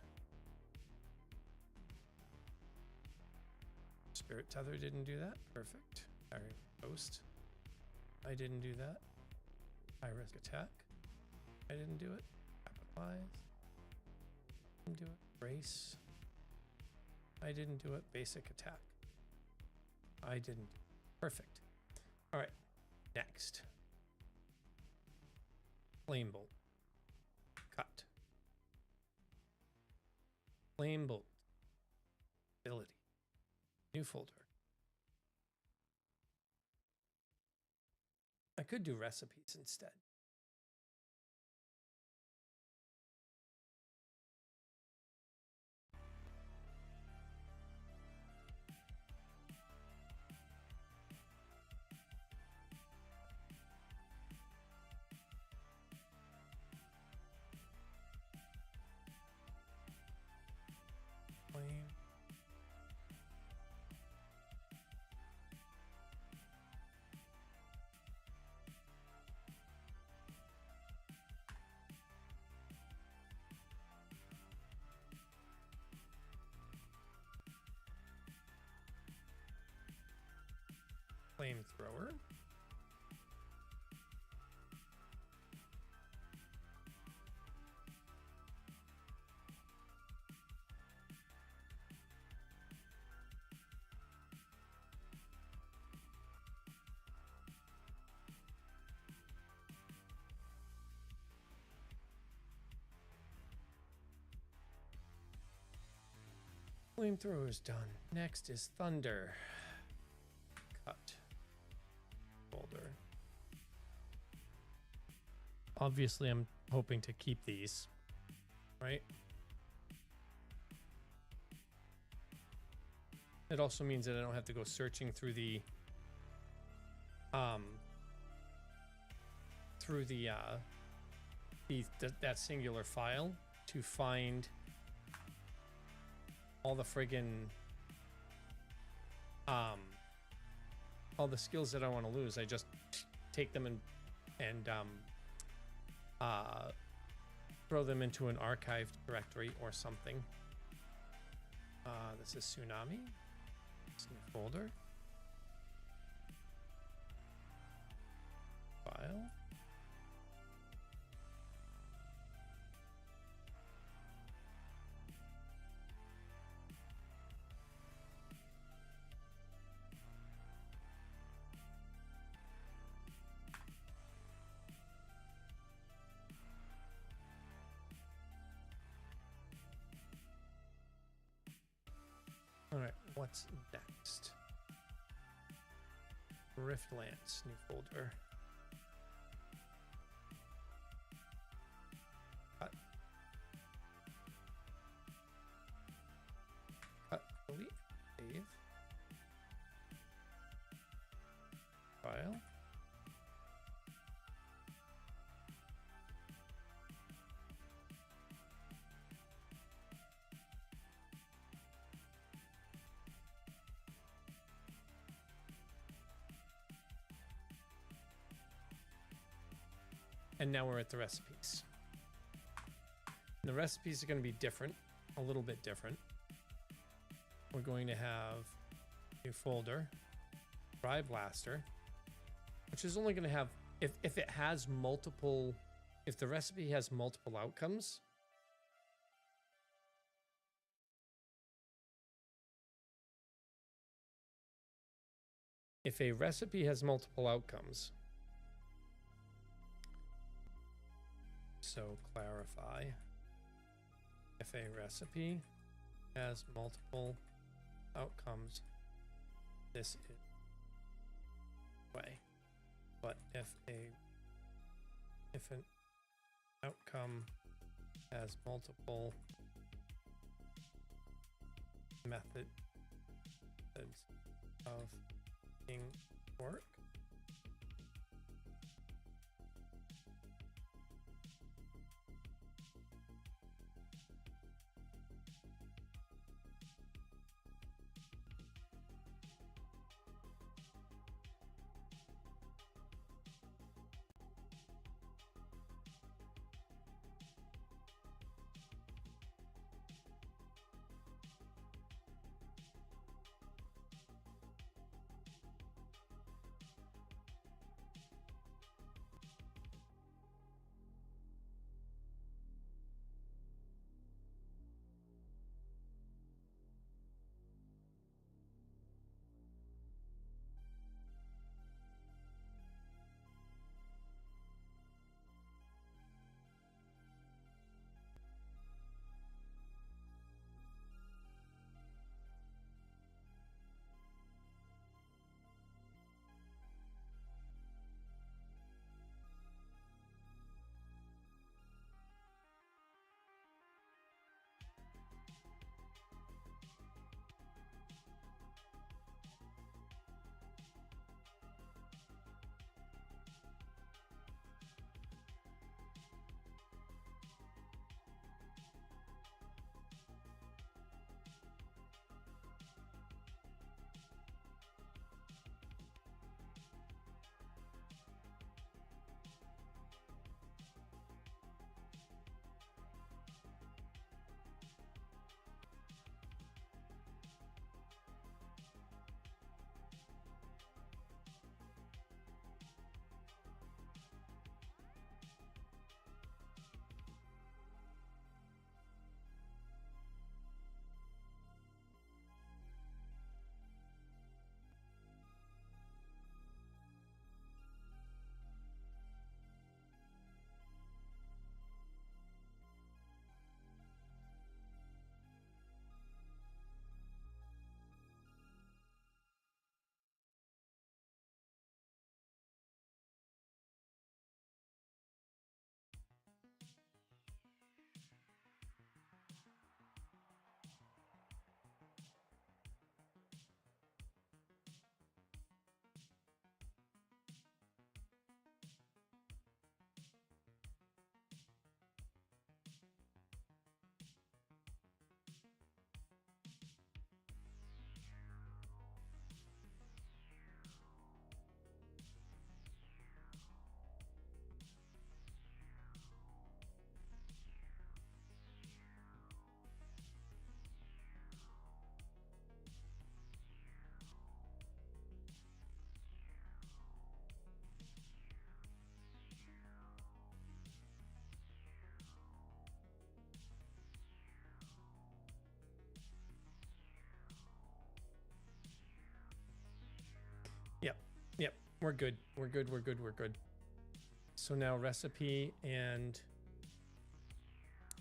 Spirit tether didn't do that. Perfect. Post. I didn't do that. High risk attack. I didn't do it. Capitalize. Didn't do it. Brace. I didn't do it. Basic attack. I didn't. Perfect. All right. Next. Flame bolt. Cut. Flame bolt. Ability. New folder. I could do recipes instead. Flame. Flamethrower. Flamethrower is done. Next is thunder. Cut. Folder. Obviously, I'm hoping to keep these, right? It also means that I don't have to go searching through the that singular file to find all the friggin' all the skills that I want to lose. I just take them and throw them into an archived directory or something. This is Tsunami. It's a new folder. File. All right, what's next? Riftlands, new folder. Cut. Cut, delete, save. File. And now we're at the recipes. The recipes are going to be different, a little bit different. We're going to have a new folder, Dry Blaster, which is only going to have, if it has multiple, if the recipe has multiple outcomes, if a recipe has multiple outcomes, so clarify, if a recipe has multiple outcomes, this is way. But if an outcome has multiple methods of being work, Yep. Yep. We're good. We're good. We're good. We're good. So now recipe and...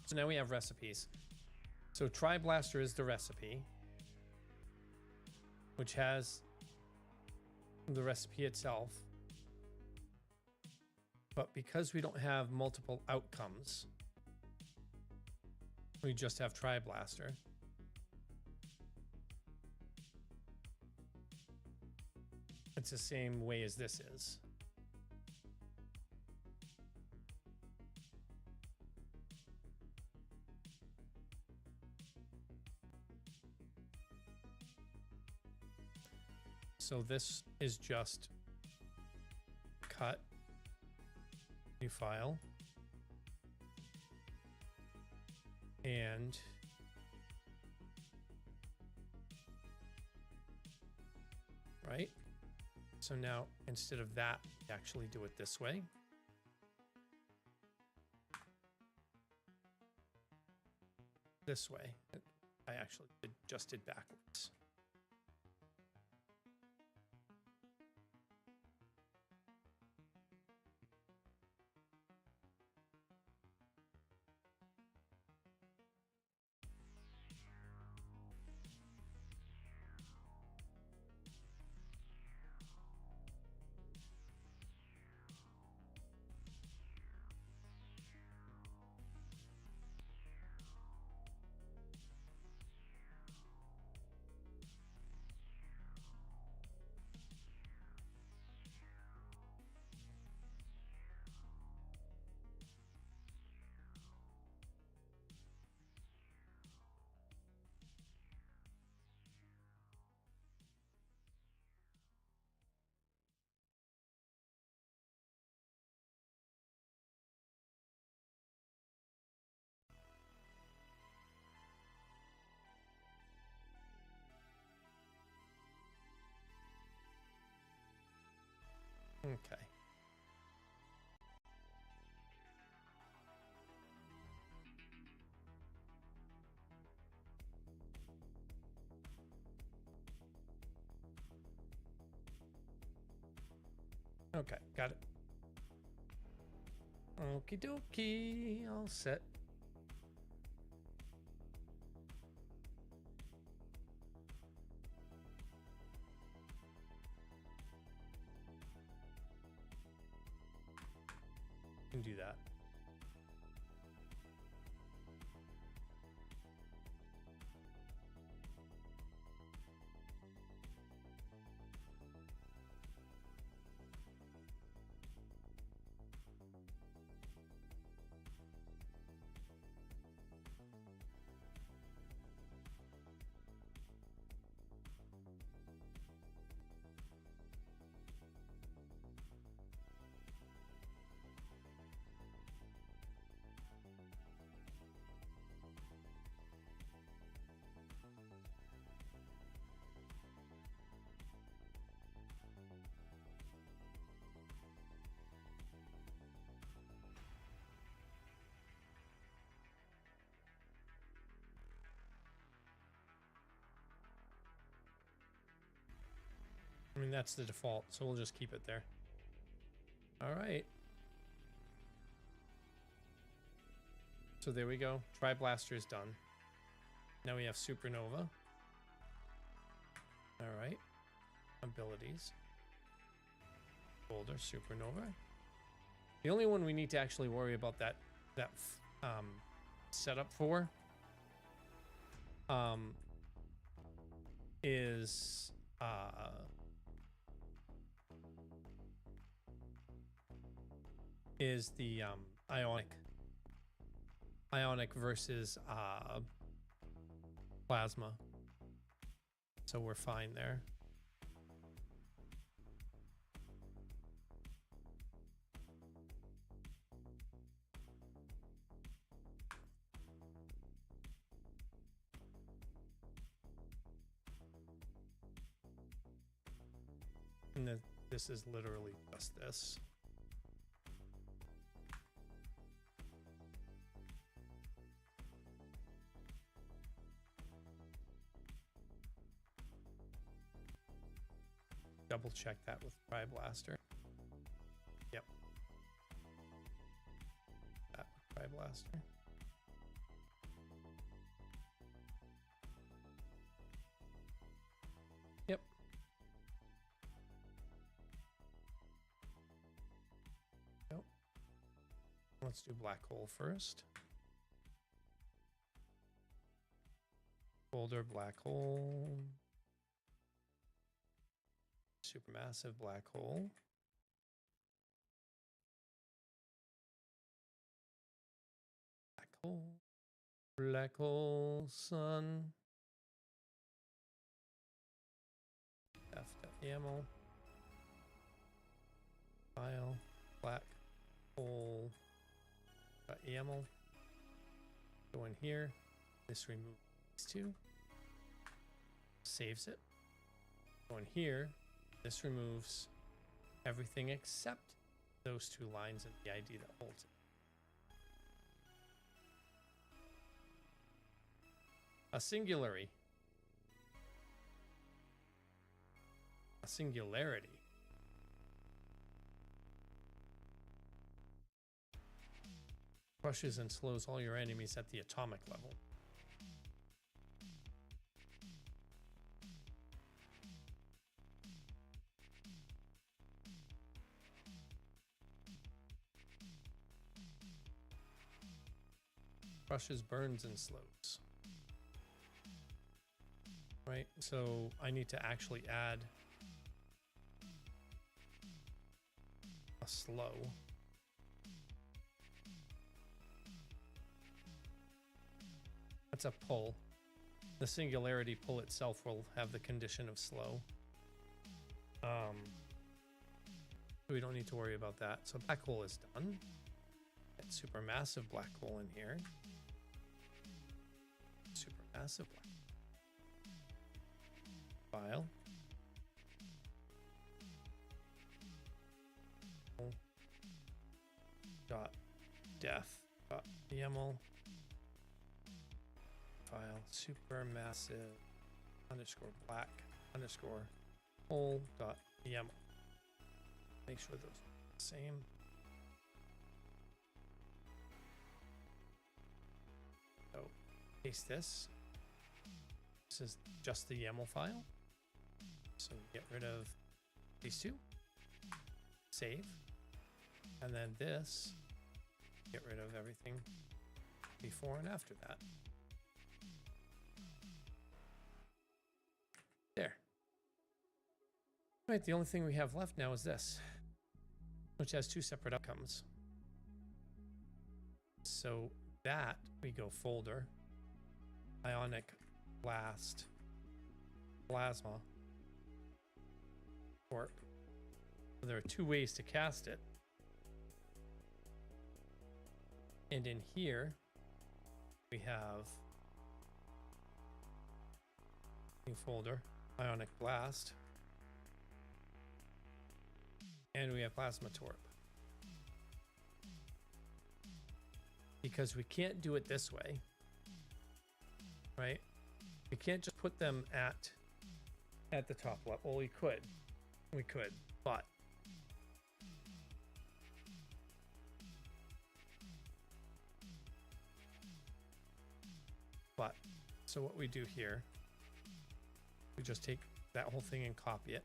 So now we have recipes. So Tri-Blaster is the recipe, which has the recipe itself. But because we don't have multiple outcomes, we just have Tri-Blaster. It's the same way as this is. So this is just cut, new file, and right. So now instead of that, we actually do it this way. This way. I actually just did backwards. Okay. Okay, got it. Okie dokie, all set. Can do that. I mean, that's the default, so we'll just keep it there. All right. So there we go. Tri-Blaster is done. Now we have Supernova. All right. Abilities. Folder, Supernova. The only one we need to actually worry about that setup for is the ionic versus plasma. So we're fine there. And then this is literally just this. double check that with Tri Blaster. Yep. That with Tri Blaster. Yep. Nope. Let's do black hole first. Folder black hole. Supermassive black hole. Black hole. Black hole sun. F.yaml. File. Black hole. .yaml. Go in here. This removes these two. Saves it. Go in here. This removes everything except those two lines and the ID that holds it. A singularity. A singularity. Crushes and slows all your enemies at the atomic level. Crushes, burns, and slows. Right, so I need to actually add a slow. That's a pull. The singularity pull itself will have the condition of slow. We don't need to worry about that. So black hole is done. Get supermassive black hole in here. Supermassive black file. Dot def dot YAML file supermassive underscore black underscore hole dot YAML. Make sure those are the same. So paste this. This is just the YAML file. So get rid of these two. Save. And then this, get rid of everything before and after that. There. Right, the only thing we have left now is this, which has two separate outcomes. So that we go folder, ionic blast, plasma, torp. There are two ways to cast it. And in here, we have new folder, ionic blast, and we have plasma torp. Because we can't do it this way, right? We can't just put them at the top level. Well, we could, but so what we do here, we just take that whole thing and copy it,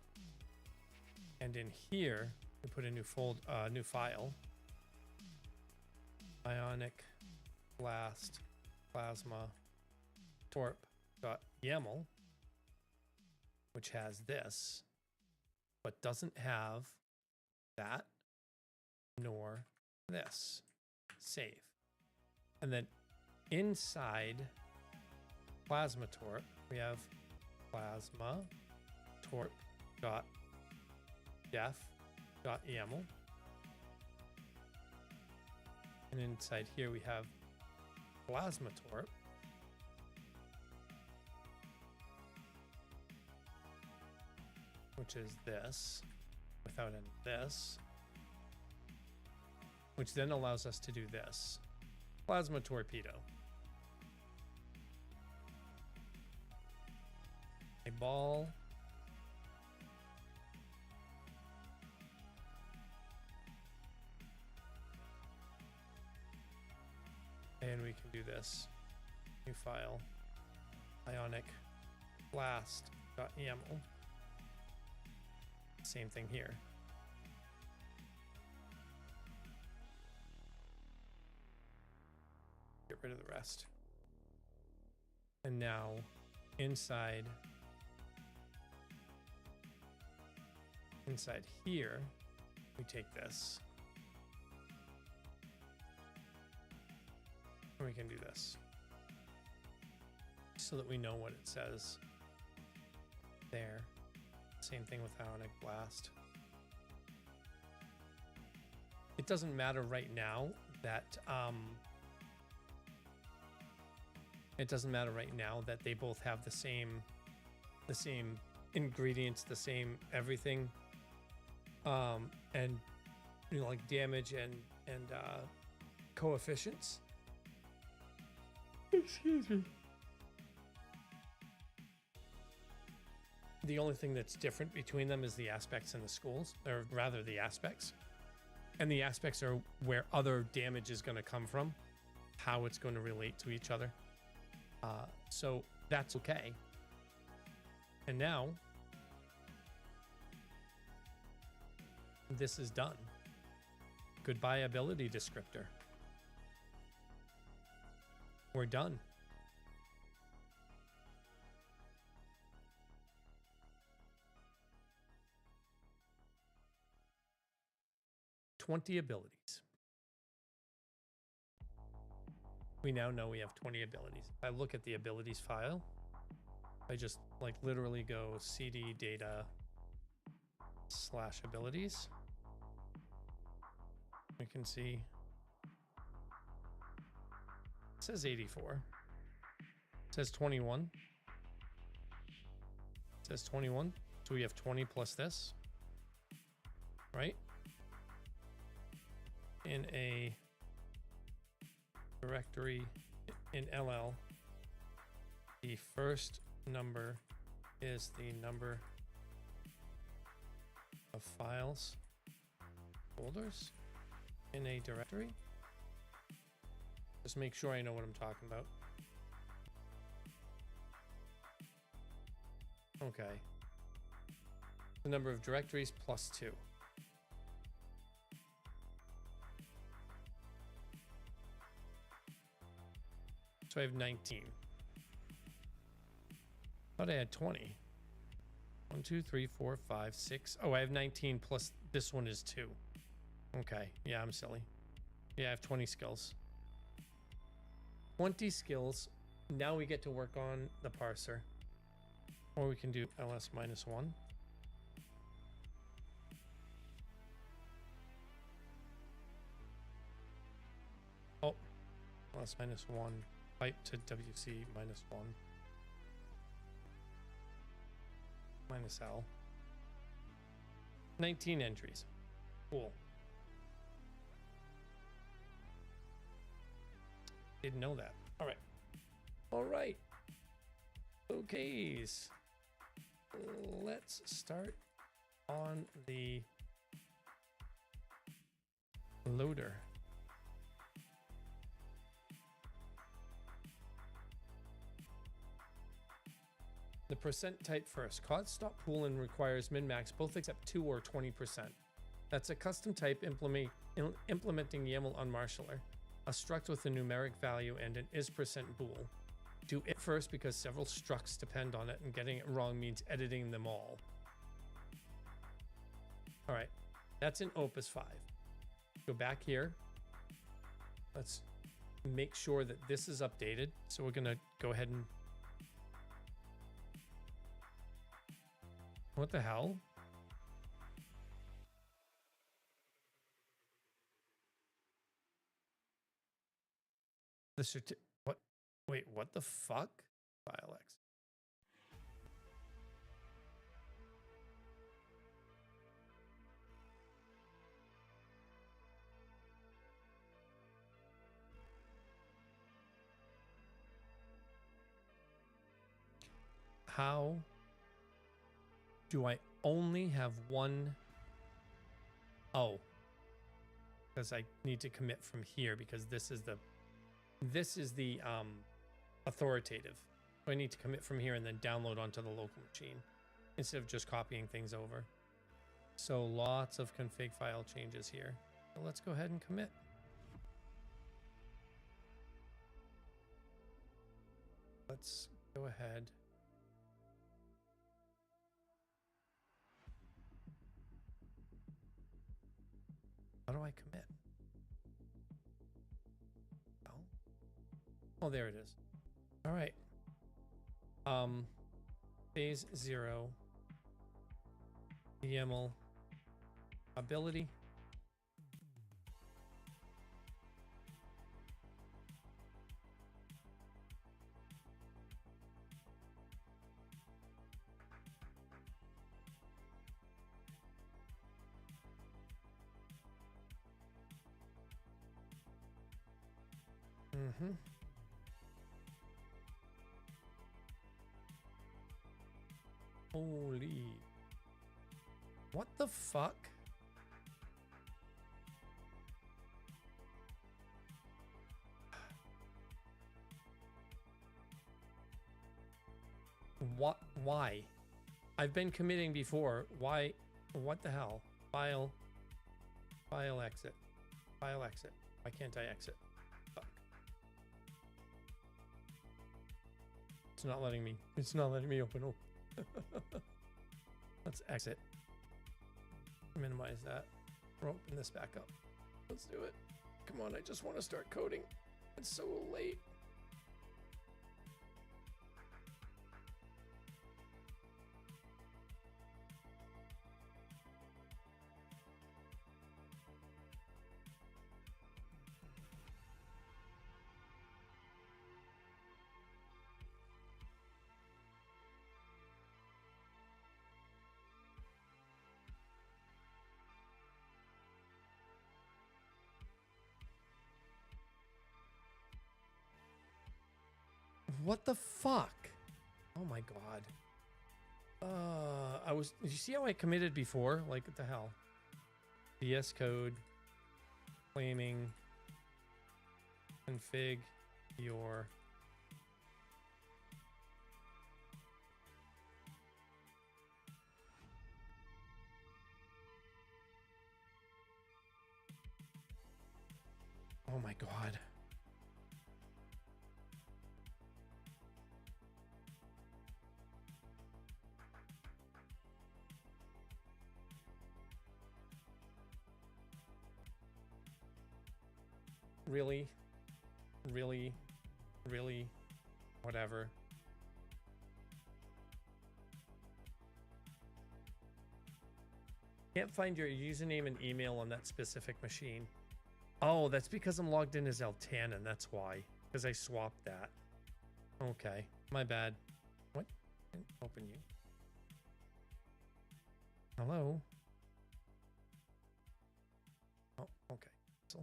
and in here we put a new new file, ionic blast plasma torp.yaml, which has this, but doesn't have that nor this. Save. And then inside plasma torp, we have plasma torp.def.yaml. And inside here we have plasma torp. Which is this, without any of this. Which then allows us to do this. Plasma torpedo. A ball And we can do this. New file. Ionic blast.yaml. Same thing here. Get rid of the rest. And now inside here, we take this. And we can do this. So that we know what it says there. Same thing with Ionic Blast. It doesn't matter right now that they both have the same ingredients, the same everything, and you know, like damage and coefficients. Excuse me. The only thing that's different between them is the aspects and the schools, or rather the aspects. And the aspects are where other damage is going to come from, how it's going to relate to each other. So that's okay. And now, this is done. Goodbye ability descriptor. We're done. Abilities. We now know we have 20 abilities. If I look at the abilities file, I just like literally go cd data / abilities. We can see it says 84. It says 21. It says 21. So we have 20 plus this, right? In a directory in LL, the first number is the number of files, folders in a directory. Just make sure I know what I'm talking about. Okay. The number of directories plus 2. So I have 19. Thought I had 20. 1, 2, 3, 4, 5, 6. Oh, I have 19 plus this one is 2. Okay. Yeah, I'm silly. Yeah, I have 20 skills. 20 skills. Now we get to work on the parser. Or we can do ls -1. Oh, ls -1. Pipe to WC -1 -L. 19 entries. Cool. Didn't know that. All right. All right. Okay. Let's start on the loader. The percent type first. Cause stop boolean requires min-max both except 2 or 20%. That's a custom type implementing YAML on marshaller. A struct with a numeric value and an is% bool. Do it first because several structs depend on it, and getting it wrong means editing them all. All right, that's in Opus 5. Go back here. Let's make sure that this is updated. So we're gonna go ahead and... What the hell? The what? Wait, what the fuck? File X. How do I only have one? Oh, because I need to commit from here because this is the This is the authoritative. So I need to commit from here and then download onto the local machine instead of just copying things over. So lots of config file changes here. So let's go ahead and commit. Let's go ahead. How do I commit? Oh, there it is. All right. Phase 0. YAML ability. Holy. What the fuck? What? Why? I've been committing before. Why? What the hell? File exit. File exit. Why can't I exit? Fuck. It's not letting me. It's not letting me open. Let's exit. Minimize that. We'll open this back up. Let's do it. Come on, I just want to start coding. It's so late. What the fuck? Oh my god. Did you see how I committed before? Like, what the hell? VS Code. Claiming. Config your. Oh my god. Really? Really? Really? Whatever. Can't find your username and email on that specific machine. Oh, that's because I'm logged in as Altanan, that's why. Because I swapped that. Okay, my bad. What? Open you. Hello? Oh, okay. So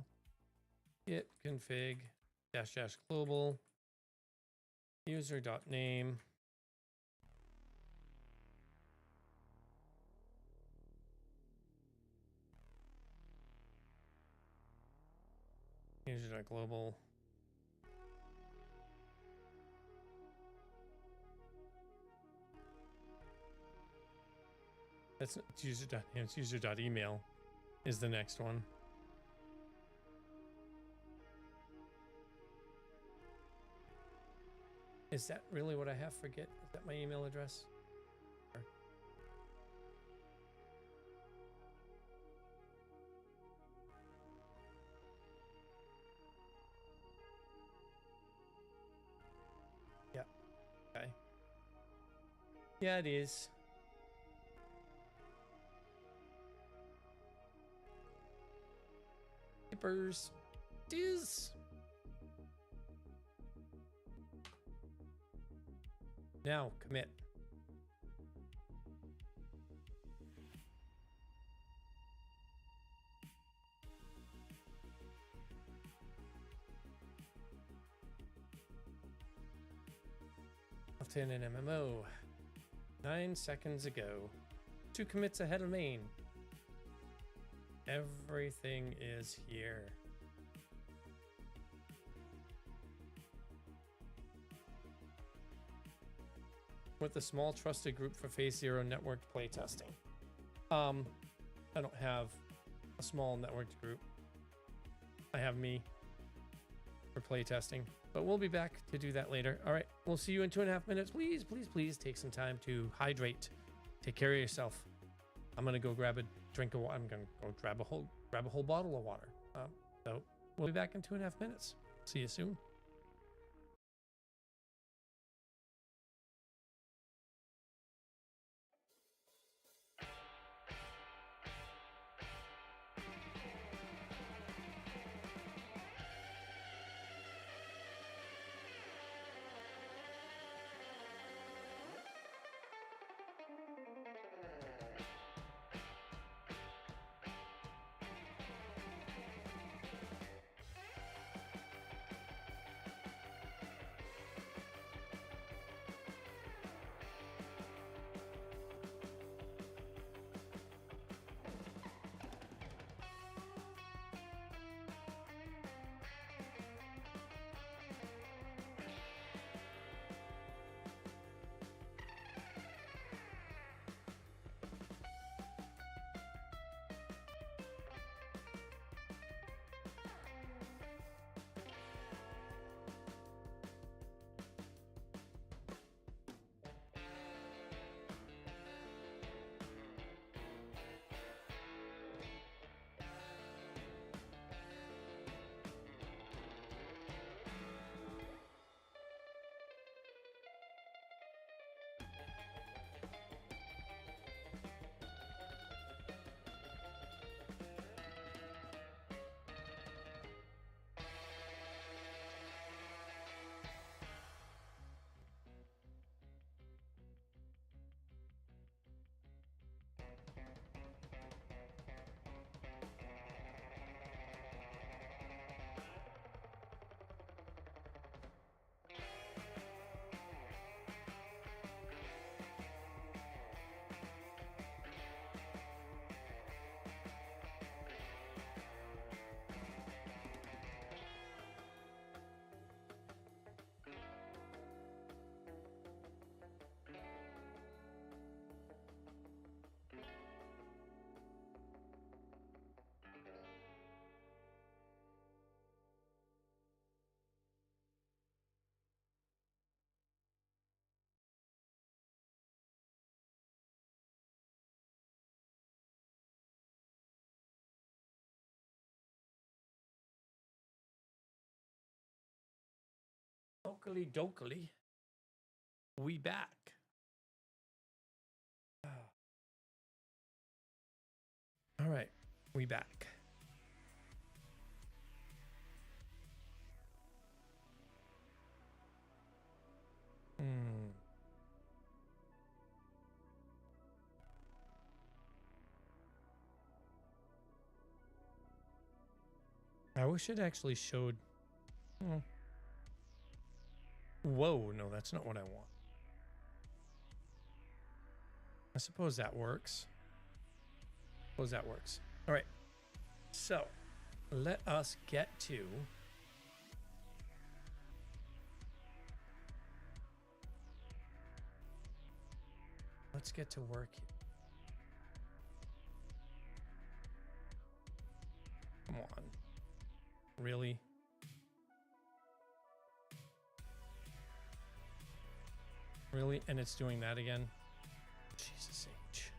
git config -- global user.name user.global that's it's it's user.email is the next one. Is that really what I have? Forget. Is that my email address? Yeah. Okay. Yeah, it is. Papers. Diz. Now, commit. Left in an MMO. 9 seconds ago. 2 commits ahead of main. Everything is here. with a small trusted group for Phase Zero networked playtesting. I don't have a small networked group. I have me for playtesting, but we'll be back to do that later. All right, we'll see you in 2.5 minutes. Please, please, please take some time to hydrate. Take care of yourself. I'm gonna go grab a drink of water. I'm gonna go grab a whole bottle of water. So we'll be back in 2.5 minutes. See you soon. Dokily dokily. We back. All right, we back. I wish it actually showed. Whoa, no, that's not what I want. I suppose that works. All right. So, let us get to let's get to work here. Come on. Really? Really? And it's doing that again? Jesus H.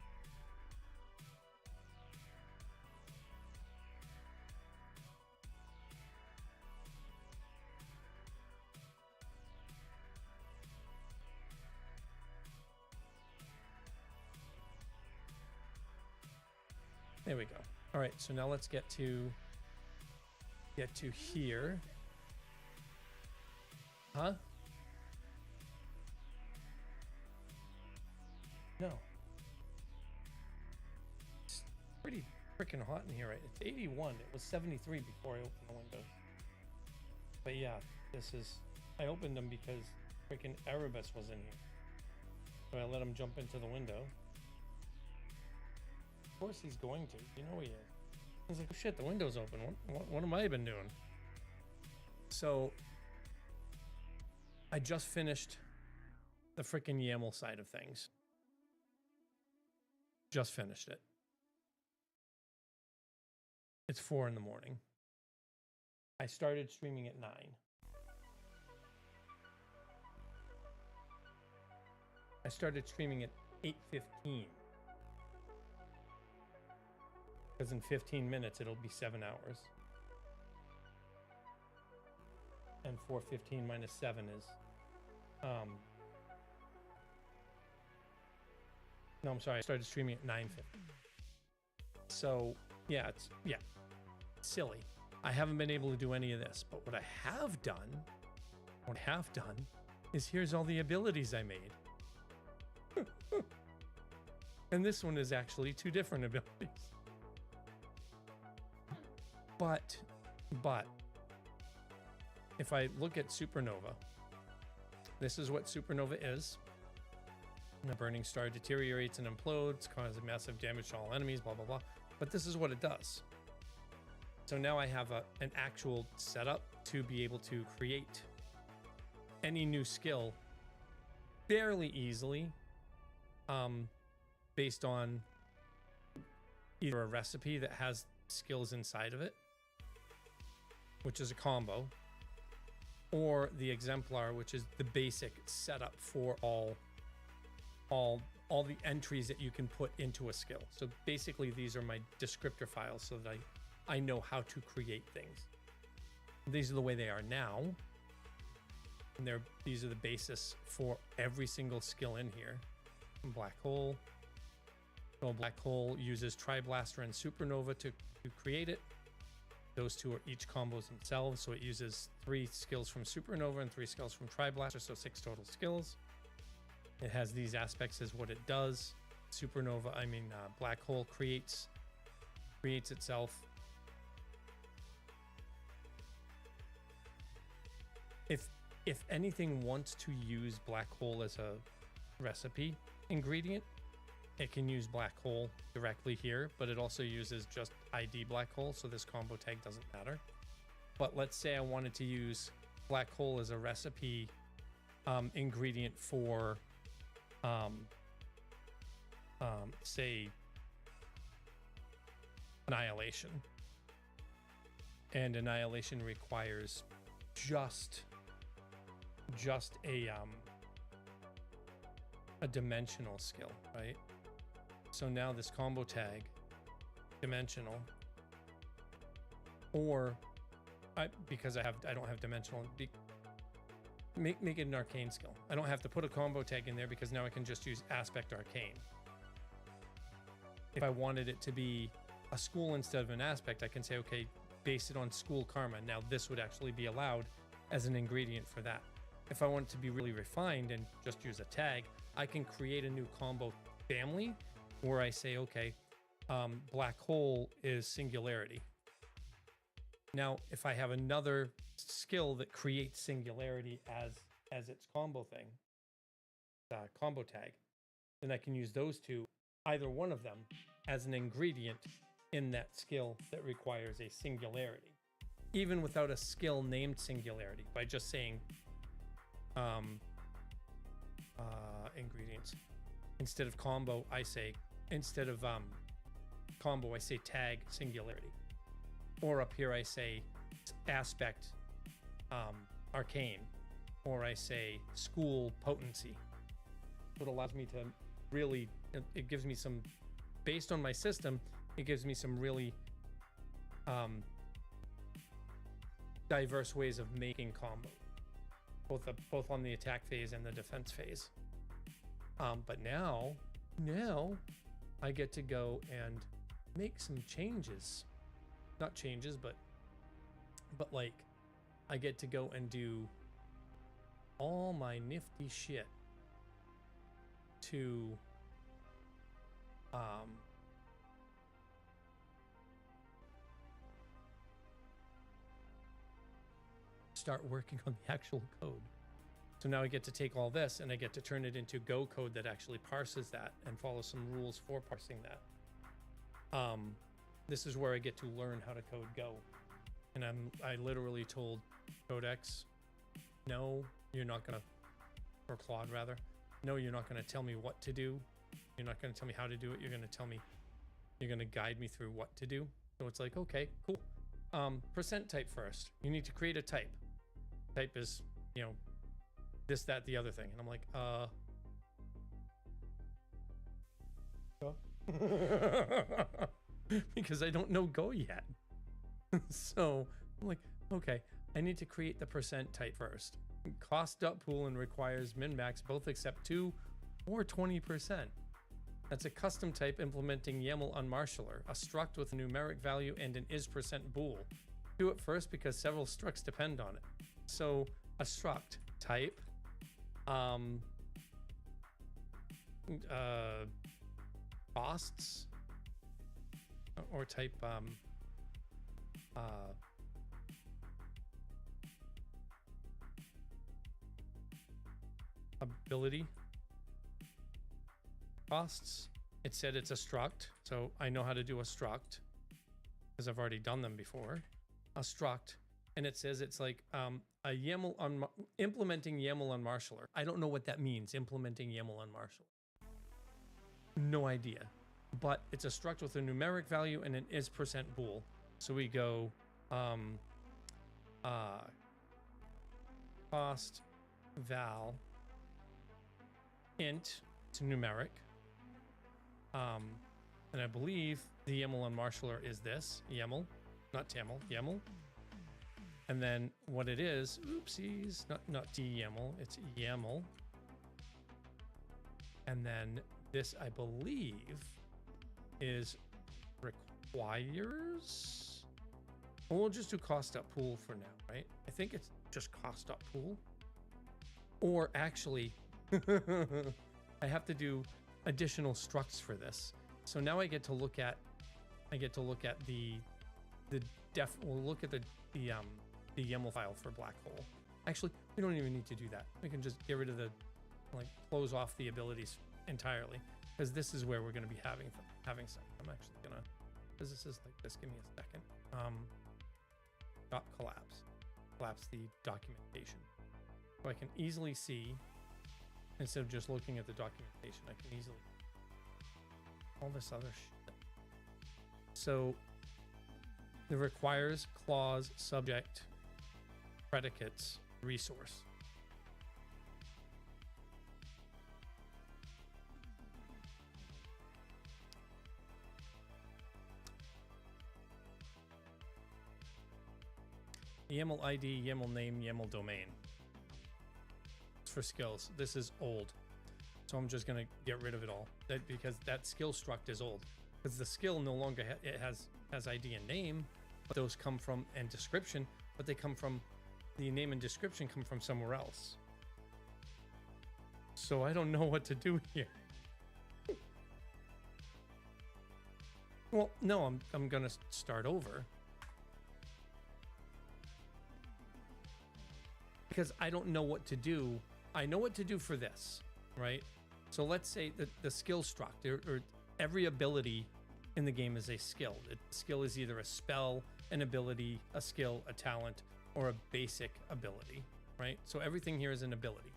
There we go. All right, so now let's get to here. Huh? No. It's pretty freaking hot in here, right? It's 81. It was 73 before I opened the windows. But yeah, I opened them because freaking Erebus was in here. So I let him jump into the window. Of course he's going to. You know he is. I was like, oh shit, the window's open. What am I been doing? So I just finished the freaking YAML side of things. Just finished it. It's 4 in the morning. I started streaming at 9. I started streaming at 8:15. Because in 15 minutes, it'll be 7 hours. And 4:15 minus 7 is... No, I'm sorry. I started streaming at 9:50. So, yeah, it's silly. I haven't been able to do any of this, but what I have done, is here's all the abilities I made. And this one is actually 2 different abilities. But if I look at Supernova, this is what Supernova is. A burning star deteriorates and implodes, causing massive damage to all enemies, blah, blah, blah. But this is what it does. So now I have an actual setup to be able to create any new skill fairly easily, based on either a recipe that has skills inside of it, which is a combo, or the exemplar, which is the basic setup for all the entries that you can put into a skill. So basically these are my descriptor files so that I know how to create things. These are the way they are now. And these are the basis for every single skill in here. Black hole. So black hole uses Tri-Blaster and Supernova to create it. Those 2 are each combos themselves. So it uses 3 skills from Supernova and 3 skills from Tri-Blaster, so 6 total skills. It has these aspects as what it does. Black hole creates itself. If anything wants to use black hole as a recipe ingredient, it can use black hole directly here, but it also uses just ID black hole, so this combo tag doesn't matter. But let's say I wanted to use black hole as a recipe ingredient for say Annihilation, and Annihilation requires just a dimensional skill, right? So now this combo tag, dimensional, or because I don't have dimensional, make it an arcane skill. I don't have to put a combo tag in there because now I can just use aspect arcane. If I wanted it to be a school instead of an aspect, I can say, okay, base it on school karma. Now this would actually be allowed as an ingredient for that. If I want it to be really refined and just use a tag, I can create a new combo family where I say, okay, black hole is singularity. Now, if I have another skill that creates singularity as its combo thing, combo tag, then I can use those 2, either one of them, as an ingredient in that skill that requires a singularity, even without a skill named singularity, by just saying ingredients. Instead of combo, I say tag singularity. Or up here I say aspect arcane, or I say school potency. What allows me to really, it gives me some, based on my system, it gives me some really diverse ways of making combos, both on the attack phase and the defense phase. But now I get to go and make some changes. Not changes, but like I get to go and do all my nifty shit to start working on the actual code. So now I get to take all this and I get to turn it into Go code that actually parses that and follows some rules for parsing that. This is where I get to learn how to code Go. And I literally told Codex, no, you're not gonna, or Claude rather, no, you're not going to tell me what to do. You're not going to tell me how to do it. You're going to tell me, you're going to guide me through what to do. So it's like, okay, cool. Percent type first. You need to create a type. Type is, you know, this, that, the other thing. And I'm like, because I don't know Go yet. So I'm like, okay, I need to create the percent type first. Cost.pool and requires min-max both accept 2 or 20%. That's a custom type implementing YAML unmarshaller, a struct with a numeric value and an is% bool. Do it first because several structs depend on it. So a struct type, costs, or type ability costs. It said it's a struct, so I know how to do a struct because I've already done them before. A struct, and it says it's like a YAML on implementing YAML unmarshaller. I don't know what that means, implementing YAML unmarshaller. No idea, but it's a struct with a numeric value and an is% bool. So we go cost val int to numeric, and I believe the YAML unmarshaller is this YAML, not TAML, YAML. And then what it is, oopsies, not DYAML, it's YAML. And then this, I believe, is requires. Well, we'll just do cost.pool for now, right? I think it's just cost.pool. Or actually, I have to do additional structs for this. So now I get to look at the we'll look at the YAML file for black hole. Actually, we don't even need to do that. We can just get rid of the, like, close off the abilities entirely, because this is where we're going to be having some. I'm actually gonna, because this is like this. Give me a second. Dot collapse the documentation, so I can easily see, instead of just looking at the documentation, I can easily all this other shit. So it requires clause, subject, predicates, resource. YAML ID, YAML name, YAML domain. It's for skills. This is old, so I'm just gonna get rid of it all. Because that skill struct is old. Because the skill no longer it has ID and name, but those come from, and description, but they come from, the name and description come from somewhere else. So I don't know what to do here. Well, no, I'm gonna start over. Because I don't know what to do. I know what to do for this, right? So let's say that the skill struct, or every ability in the game is a skill. A skill is either a spell, an ability, a skill, a talent, or a basic ability, right? So everything here is an ability.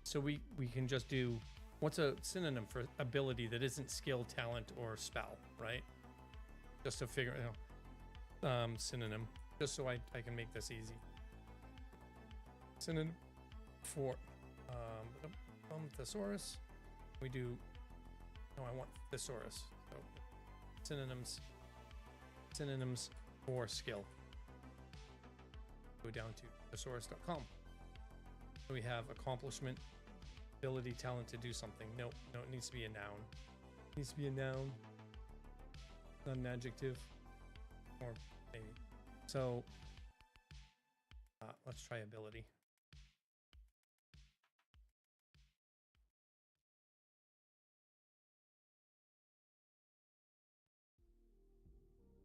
So we can just do, what's a synonym for ability that isn't skill, talent, or spell, right? Just to figure it out. Synonym, just so I can make this easy. Synonym for thesaurus. We do, no, I want thesaurus. So synonyms for skill. Go down to thesaurus.com. So we have accomplishment, ability, talent to do something. No, it needs to be a noun. It needs to be a noun, not an adjective, or maybe. So let's try ability.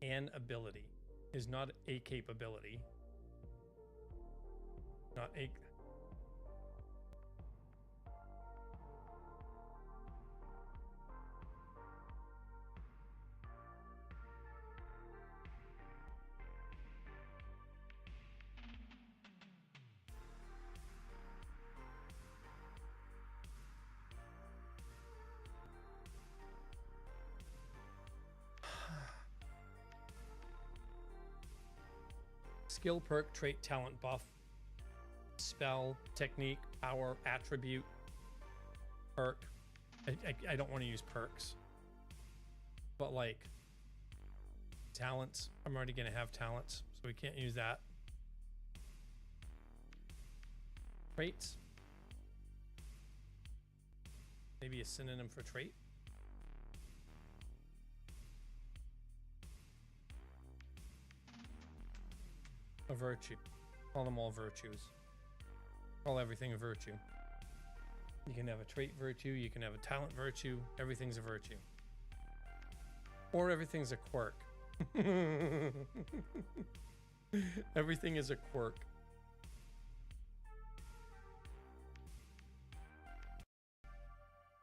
An ability is not a capability. Not a. skill, perk, trait, talent, buff, spell, technique, power, attribute, perk. I don't want to use perks, but like talents, I'm already going to have talents, so we can't use that. Traits, maybe a synonym for trait. A virtue. Call them all virtues. Call everything a virtue. You can have a trait virtue, you can have a talent virtue, everything's a virtue. Or everything's a quirk. Everything is a quirk.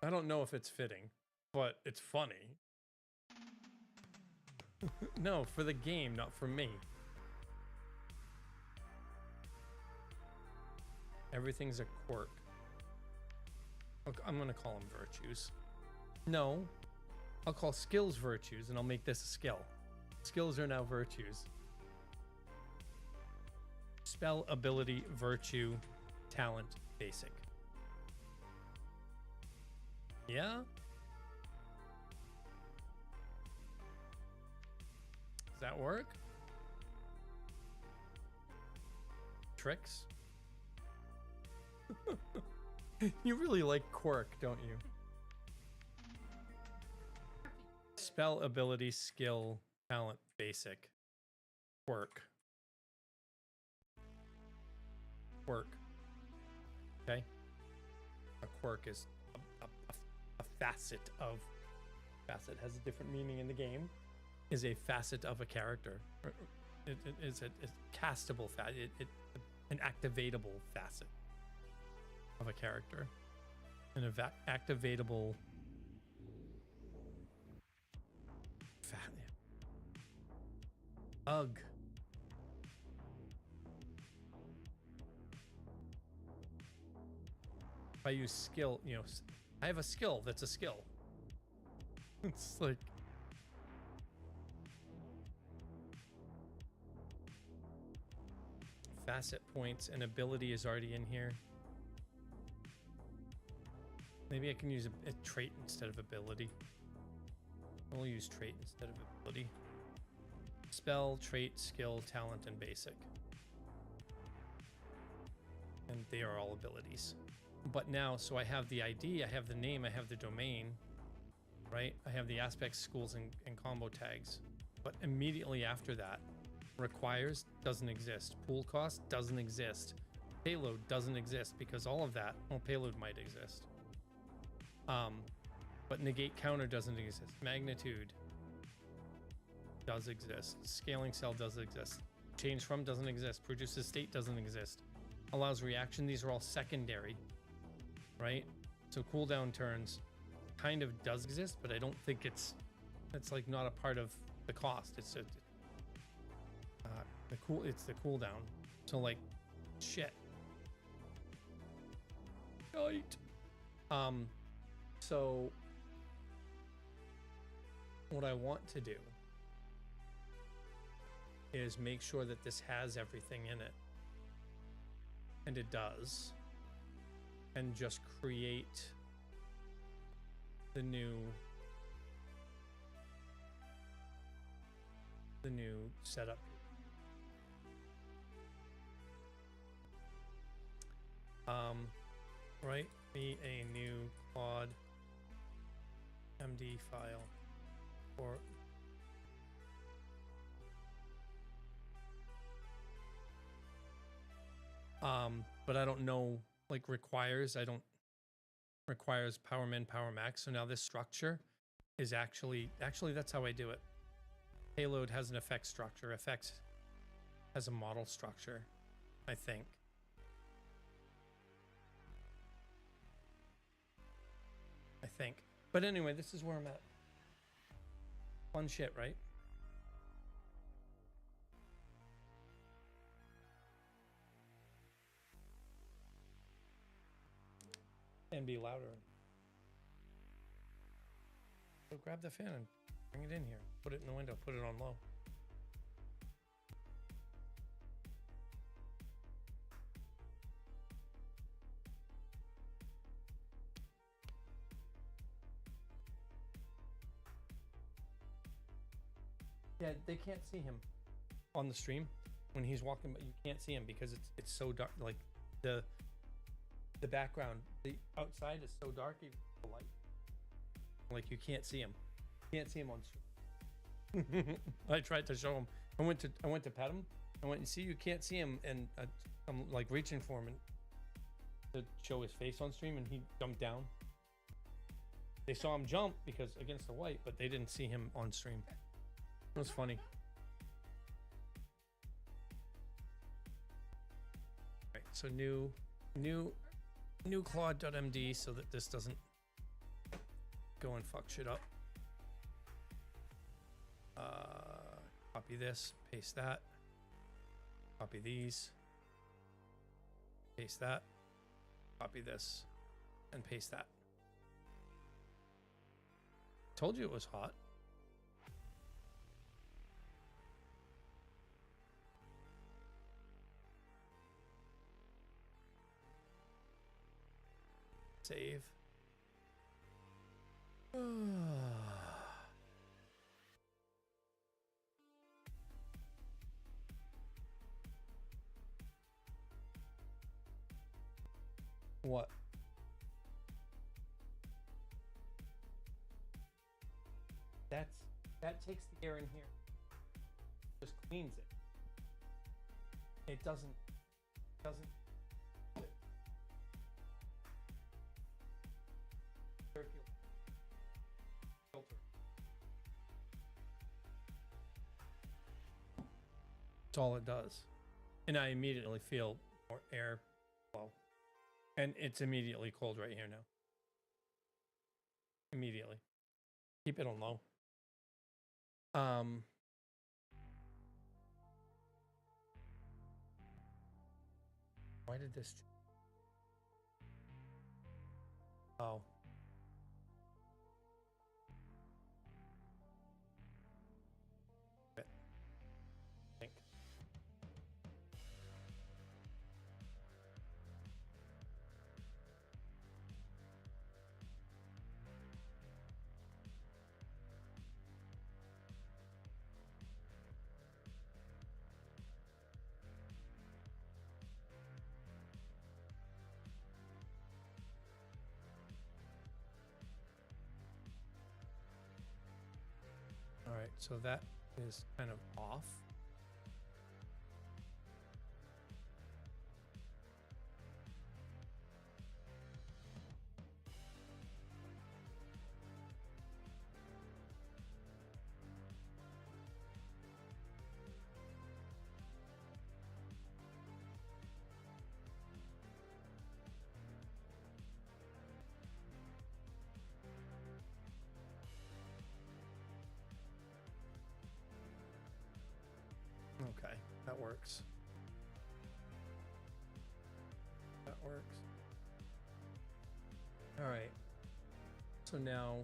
I don't know if it's fitting, but it's funny. No, for the game, not for me. Everything's a quirk. I'm gonna call them virtues. No, I'll call skills virtues and I'll make this a skill. Skills are now virtues. Spell, ability, virtue, talent, basic. Yeah? Does that work? Tricks? You really like quirk, don't you? Spell, ability, skill, talent, basic. Quirk. Quirk. Okay? A quirk is a facet of... Facet has a different meaning in the game. Is a facet of a character. It is a castable facet. An activatable facet of a character. An activatable Ugh. If I use skill, you know, I have a skill that's a skill. It's like facet points and ability is already in here. Maybe I can use a trait instead of ability. We'll use trait instead of ability. Spell, trait, skill, talent, and basic. And they are all abilities. But now, so I have the ID, I have the name, I have the domain, right? I have the aspects, schools, and combo tags. But immediately after that, requires doesn't exist. Pool cost doesn't exist. Payload doesn't exist because all of that, well, payload might exist. But negate counter doesn't exist. Magnitude does exist. Scaling cell does exist. Change from doesn't exist. Produces state doesn't exist. Allows reaction. These are all secondary, right? So cooldown turns kind of does exist, but I don't think it's like not a part of the cost. It's the cooldown. So like shit. Right. So what I want to do is make sure that this has everything in it. And it does. And just create the new setup. Write me a new quad MD file for but I don't know, like requires power min, power max. So now this structure is actually that's how I do it. Payload has an effect structure. Effects has a model structure, I think. But anyway, this is where I'm at. Fun shit, right? And be louder. So grab the fan and bring it in here. Put it in the window. Put it on low. Yeah, they can't see him on the stream when he's walking, but you can't see him because it's so dark. Like the background, the outside is so dark, even the light. Like you can't see him. You can't see him on stream. I tried to show him. I went to pet him. I went and see, you can't see him, and I'm like reaching for him and to show his face on stream, and he jumped down. They saw him jump because against the white, but they didn't see him on stream. It was funny. Right, so new Claude.md so that this doesn't go and fuck shit up. Copy this, paste that, copy these, paste that, copy this, and paste that. Told you it was hot. Save. What? That takes the air in here. Just cleans it. It doesn't circulate. Filter. That's all it does. And I immediately feel more air flow. And it's immediately cold right here now. Immediately. Keep it on low. Why did this? Oh. Think. All right, so that is kind of off. Okay, that works. That works. All right. So now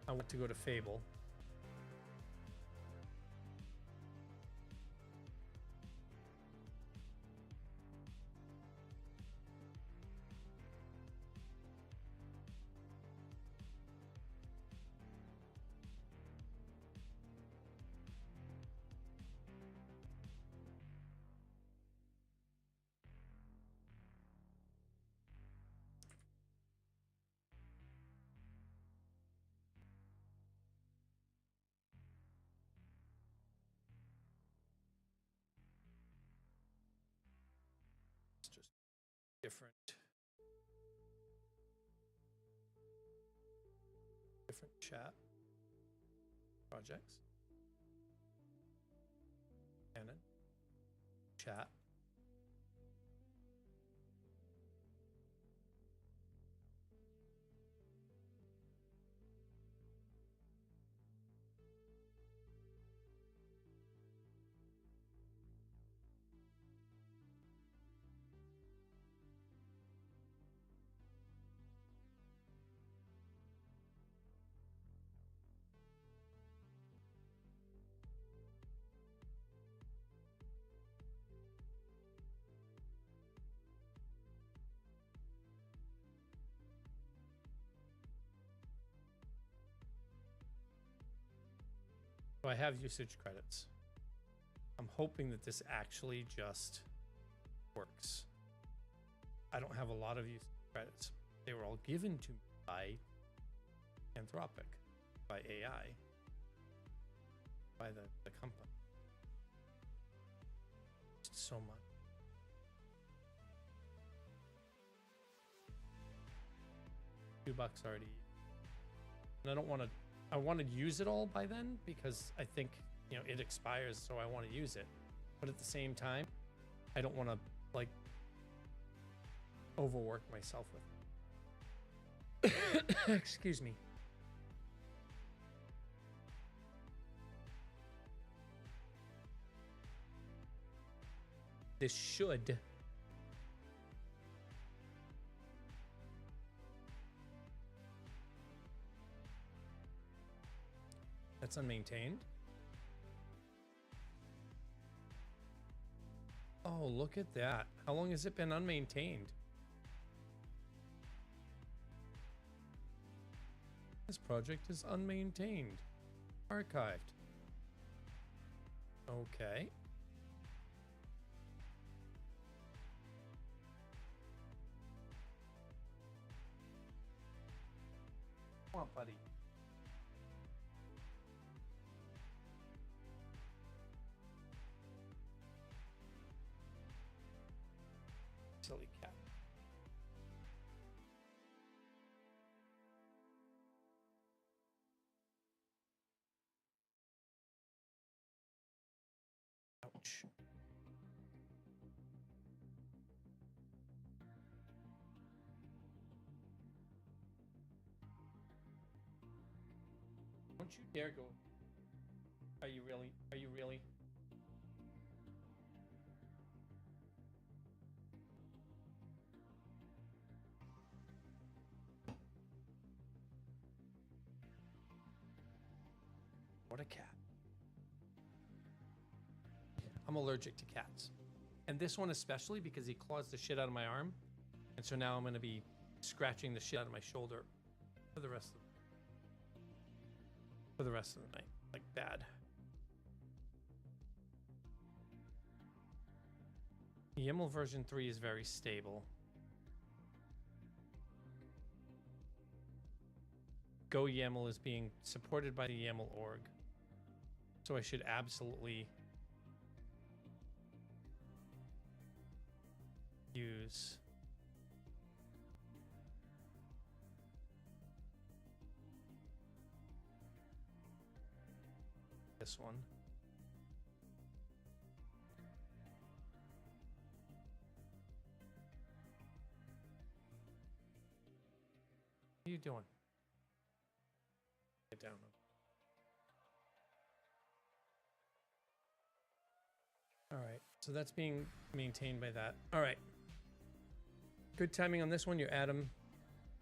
I want to go to Fable. It's just different chat projects. Canon. Chat. So I have usage credits. I'm hoping that this actually just works. I don't have a lot of usage credits. They were all given to me by Anthropic, by AI, by the company. It's so much. $2 already. And I don't want to, I want to use it all by then because I think, you know, it expires, so I want to use it. But at the same time, I don't want to like overwork myself with it. Excuse me. This should that's unmaintained. Oh, look at that. How long has it been unmaintained? This project is unmaintained. Archived. Okay. Come on, buddy. Silly cat. Ouch. Don't you dare go. Are you really? Are you really? What a cat. I'm allergic to cats. And this one especially because he claws the shit out of my arm. And so now I'm going to be scratching the shit out of my shoulder for the rest of the night. Like bad. YAML version 3 is very stable. Go YAML is being supported by the YAML org. So I should absolutely use this one. What are you doing? Get down. All right, so that's being maintained by that. All right. Good timing on this one. Your Atom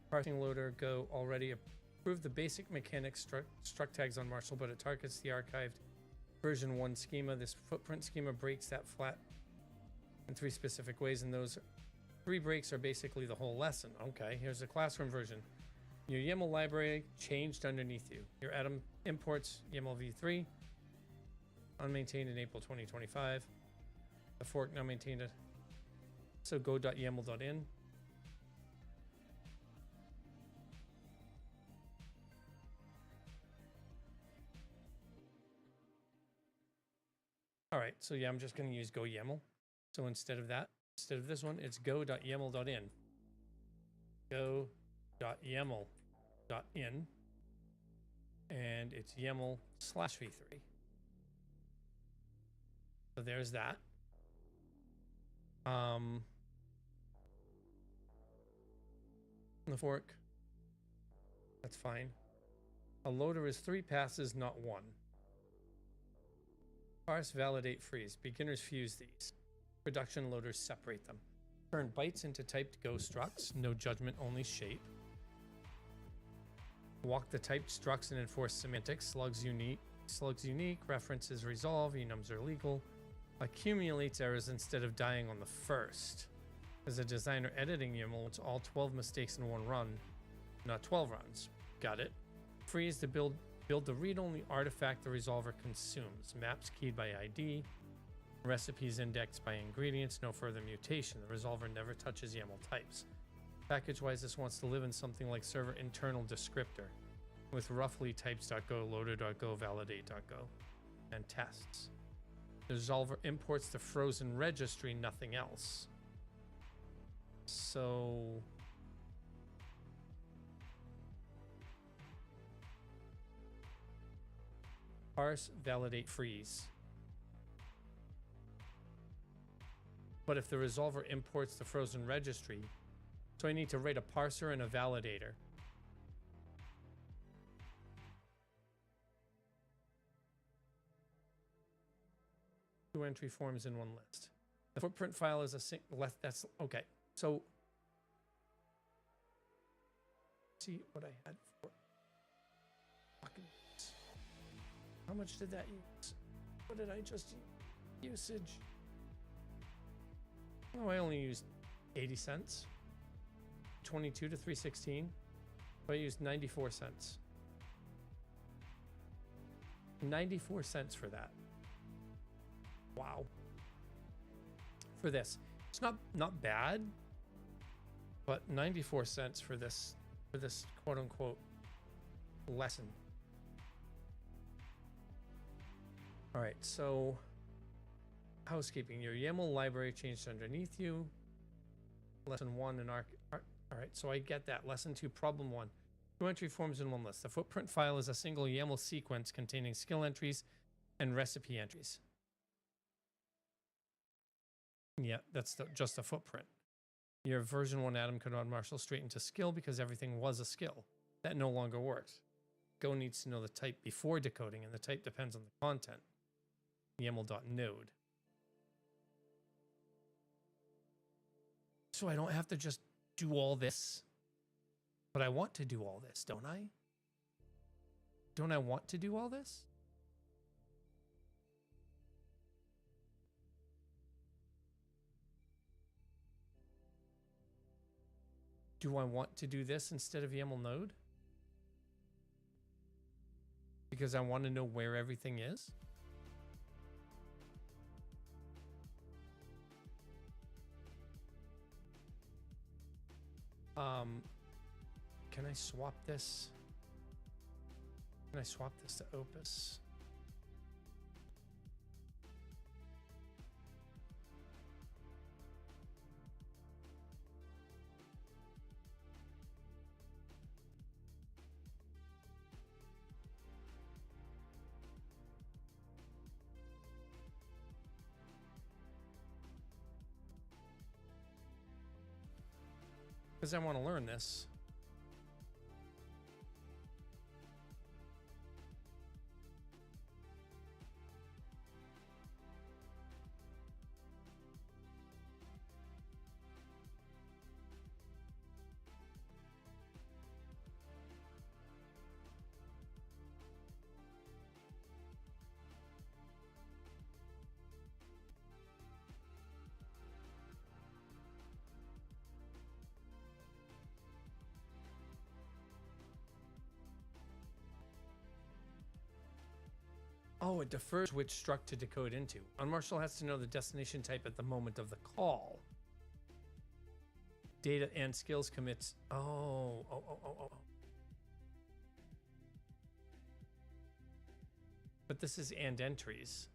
parsing loader Go already approved the basic mechanics struct tags on Marshall, but it targets the archived version 1 schema. This footprint schema breaks that flat in 3 specific ways, and those 3 breaks are basically the whole lesson. Okay, here's the classroom version. Your YAML library changed underneath you. Your Atom imports YAML v3, unmaintained in April 2025. The fork now maintained it. So go.yaml.in. All right, so yeah, I'm just going to use go YAML. So instead of that, instead of this one, it's go.yaml.in. Go.yaml.in. And it's YAML/v3. So there's that. The fork. That's fine. A loader is 3 passes, not 1. Parse, validate, freeze. Beginners fuse these. Production loaders separate them. Turn bytes into typed Go structs. No judgment, only shape. Walk the typed structs and enforce semantics. Slugs unique. References resolve. Enums are legal. Accumulates errors instead of dying on the first. As a designer editing YAML, it's all 12 mistakes in one run, not 12 runs. Got it. Freeze, the build Build the read-only artifact the resolver consumes. Maps keyed by ID. Recipes indexed by ingredients. No further mutation. The resolver never touches YAML types. Package-wise, this wants to live in something like server internal descriptor with roughly types.go, loader.go, validate.go, and tests. The resolver imports the frozen registry, nothing else. So parse, validate, freeze. But if the resolver imports the frozen registry, so I need to write a parser and a validator. Two entry forms in one list. The footprint file is a that's okay. So see what I had for fucking. How much did that use? What did I just use? Usage? Oh, I only used 80 cents. 22 to 316. So I used 94 cents. 94 cents for that. Wow. For this. It's not bad, but 94 cents for this quote unquote lesson. All right, so housekeeping. Your YAML library changed underneath you. Lesson 1 and arc. All right, so I get that. Lesson 2, problem 1. 2 entry forms in one list. The footprint file is a single YAML sequence containing skill entries and recipe entries. Yeah, that's just a footprint. Your version 1 Atom could add Marshall straight into skill because everything was a skill. That no longer works. Go needs to know the type before decoding, and the type depends on the content. YAML.node. So I don't have to just do all this. But I want to do all this, don't I? Don't I want to do all this? Do I want to do this instead of YAML node? Because I want to know where everything is? Can I swap this? Can I swap this to Opus? Because I want to learn this. Oh, it defers which struct to decode into. Unmarshal has to know the destination type at the moment of the call. Data and skills commits. Oh. But this is and entries.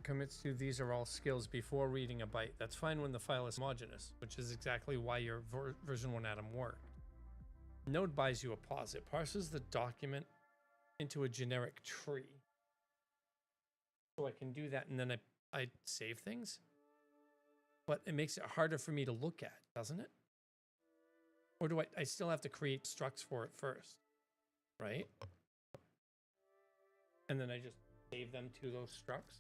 Commits to these are all skills before reading a byte. That's fine when the file is homogeneous, which is exactly why your version 1 Atom worked. Node buys you a pause. It parses the document into a generic tree. So I can do that and then I save things. But it makes it harder for me to look at, doesn't it? Or do I still have to create structs for it first, right? And then I just save them to those structs.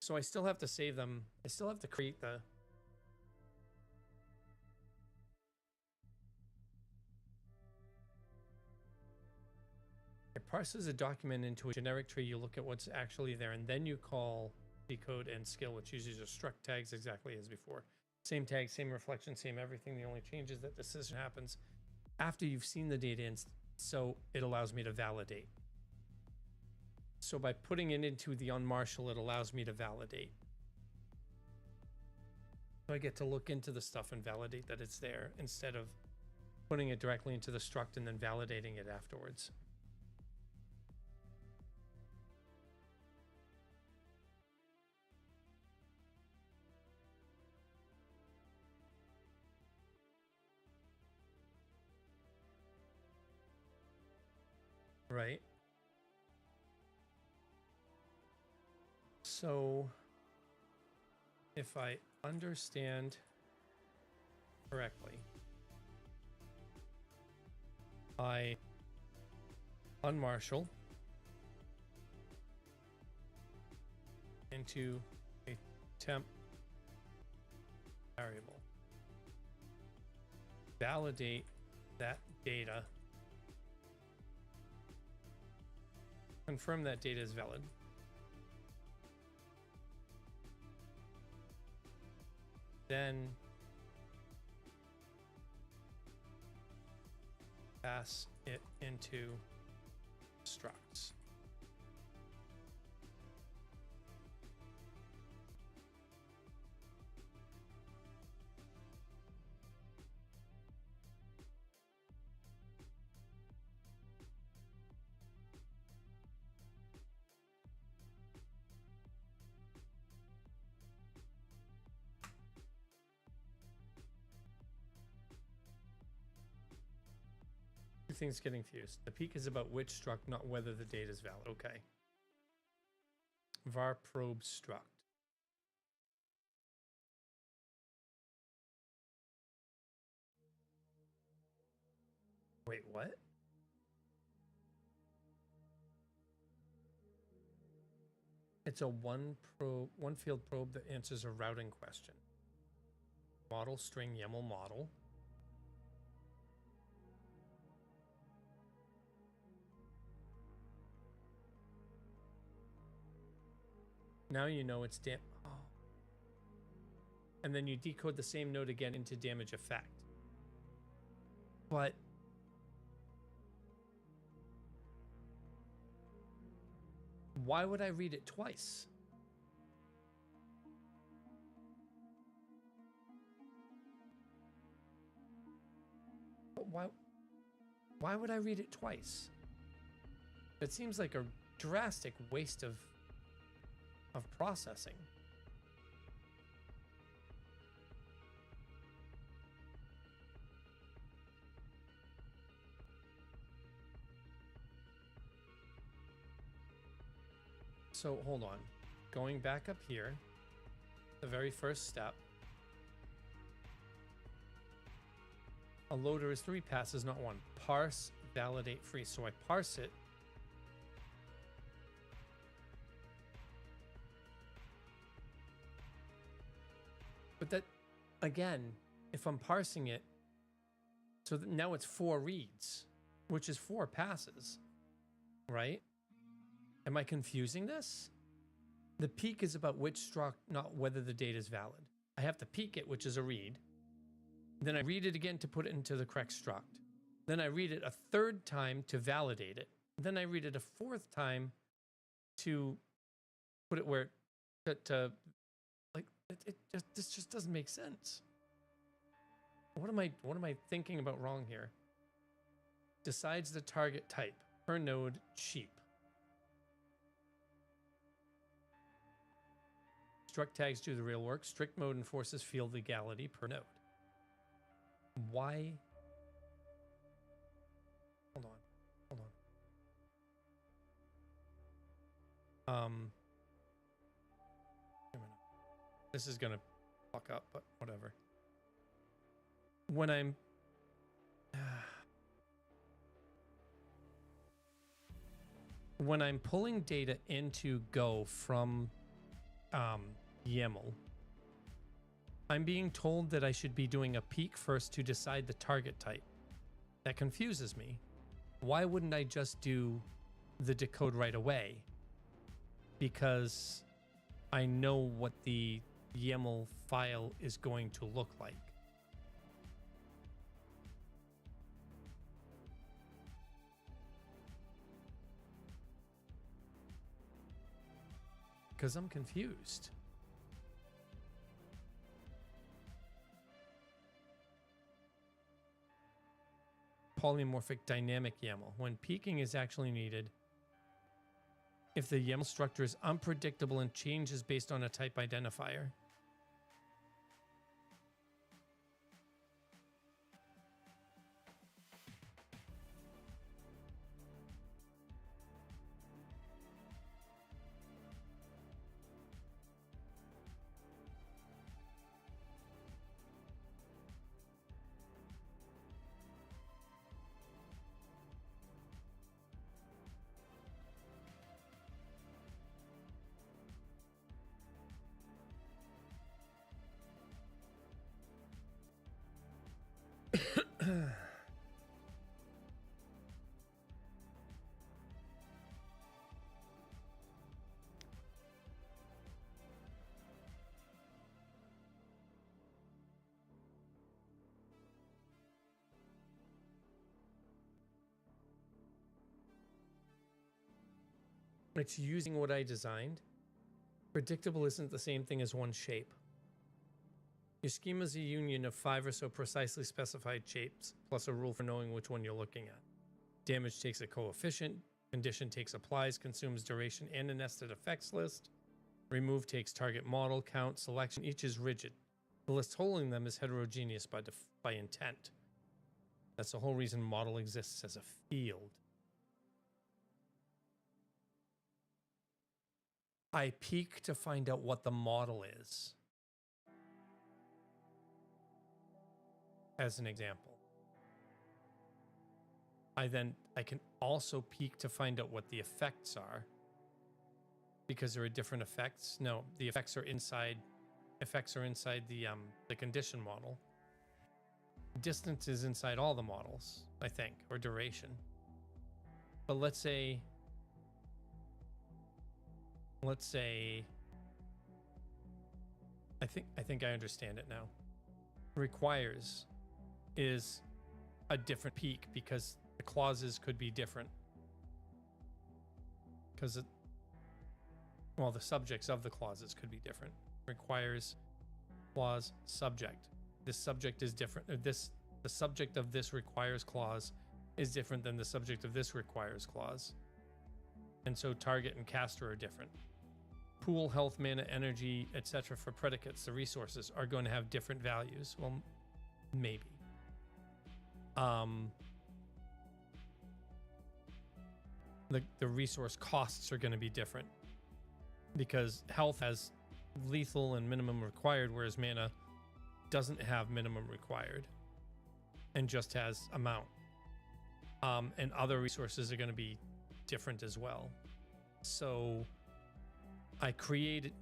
So I still have to save them. I still have to create the... It parses a document into a generic tree. You look at what's actually there, and then you call decode, and skill, which uses your struct tags exactly as before. Same tag, same reflection, same everything. The only change is that the decision happens after you've seen the data, so it allows me to validate. So by putting it into the unmarshal, it allows me to validate. So I get to look into the stuff and validate that it's there instead of putting it directly into the struct and then validating it afterwards. Right. So if I understand correctly, I unmarshal into a temp variable, validate that data, confirm that data is valid, then pass it into structs. Things getting fused. The peak is about which struct, not whether the data is valid. Okay. Var probe struct. Wait, what? It's a one field probe that answers a routing question. Model string YAML model. Now you know it's oh. And then you decode the same node again into damage effect. But why would I read it twice? But why would I read it twice? It seems like a drastic waste of processing. So hold on, going back up here, the very first step, a loader is 3 passes, not 1. Parse, validate, freeze. So I parse it. But that, again, if I'm parsing it, so now it's 4 reads, which is 4 passes, right? Am I confusing this? The peak is about which struct, not whether the data is valid. I have to peak it, which is a read. Then I read it again to put it into the correct struct. Then I read it a 3rd time to validate it. Then I read it a 4th time to put it where this just doesn't make sense. What am I thinking about wrong here? Decides the target type per node cheap. Struct tags do the real work. Strict mode enforces field legality per node. Why? Hold on. This is gonna fuck up, but whatever. When I'm pulling data into Go from YAML, I'm being told that I should be doing a peek first to decide the target type. That confuses me. Why wouldn't I just do the decode right away? Because I know what the YAML file is going to look like. Because I'm confused. Polymorphic dynamic YAML. When peaking is actually needed, if the YAML structure is unpredictable and changes based on a type identifier. It's using what I designed. Predictable isn't the same thing as one shape. Your schema is a union of 5 or so precisely specified shapes, plus a rule for knowing which one you're looking at. Damage takes a coefficient, condition takes applies, consumes duration, and a nested effects list. Remove takes target model, count, selection, each is rigid. The list holding them is heterogeneous by intent. That's the whole reason model exists as a field. I peek to find out what the model is, as an example. I can also peek to find out what the effects are, because there are different effects. No, the effects are inside the condition model. Distance is inside all the models, I think, or duration. But let's say I think I understand it now. Requires is a different peak because the clauses could be different. Because the subjects of the clauses could be different. Requires clause subject. This subject is different. The subject of this requires clause is different than the subject of this requires clause. And so target and caster are different. Pool, health, mana, energy, etc. for predicates, the resources, are going to have different values. Well, maybe. The resource costs are going to be different because health has lethal and minimum required, whereas mana doesn't have minimum required and just has amount. And other resources are going to be different as well. So I created,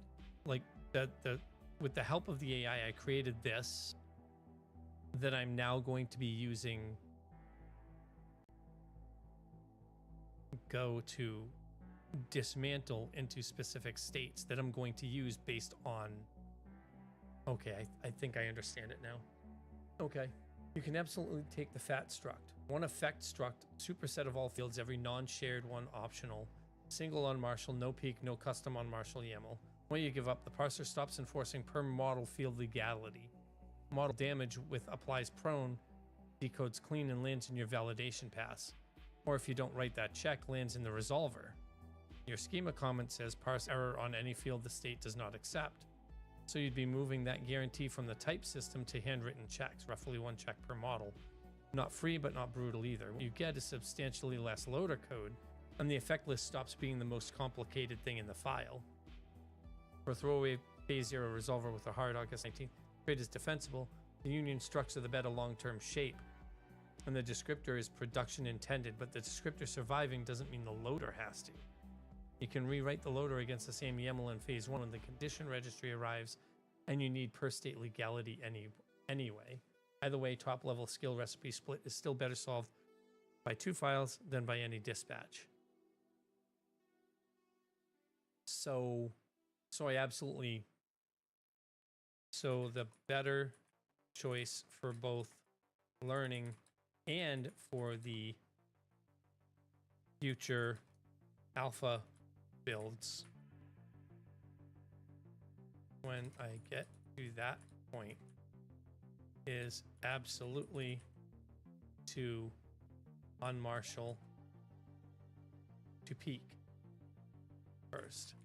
like, with the help of the AI, I created this that I'm now going to be using Go to dismantle into specific states that I'm going to use based on. Okay, I think I understand it now. Okay, you can absolutely take the fat struct. One effect struct, superset of all fields, every non-shared one optional. Single on Marshall, no peak, no custom on Marshall YAML. When you give up, the parser stops enforcing per model field legality. Model damage with applies prone, decodes clean and lands in your validation pass. Or if you don't write that check, lands in the resolver. Your schema comment says parse error on any field the state does not accept. So you'd be moving that guarantee from the type system to handwritten checks, roughly 1 check per model. Not free, but not brutal either. What you get is substantially less loader code, and the effect list stops being the most complicated thing in the file. For a throwaway phase 0 resolver with a hard August 19th, trade is defensible. The union structure the better long-term shape. And the descriptor is production intended, but the descriptor surviving doesn't mean the loader has to. You can rewrite the loader against the same YAML in phase 1 when the condition registry arrives, and you need per state legality anyway. Either way, top level skill recipe split is still better solved by 2 files than by any dispatch. So So the better choice for both learning and for the future alpha builds, when I get to that point, is absolutely to unmarshal to peak first.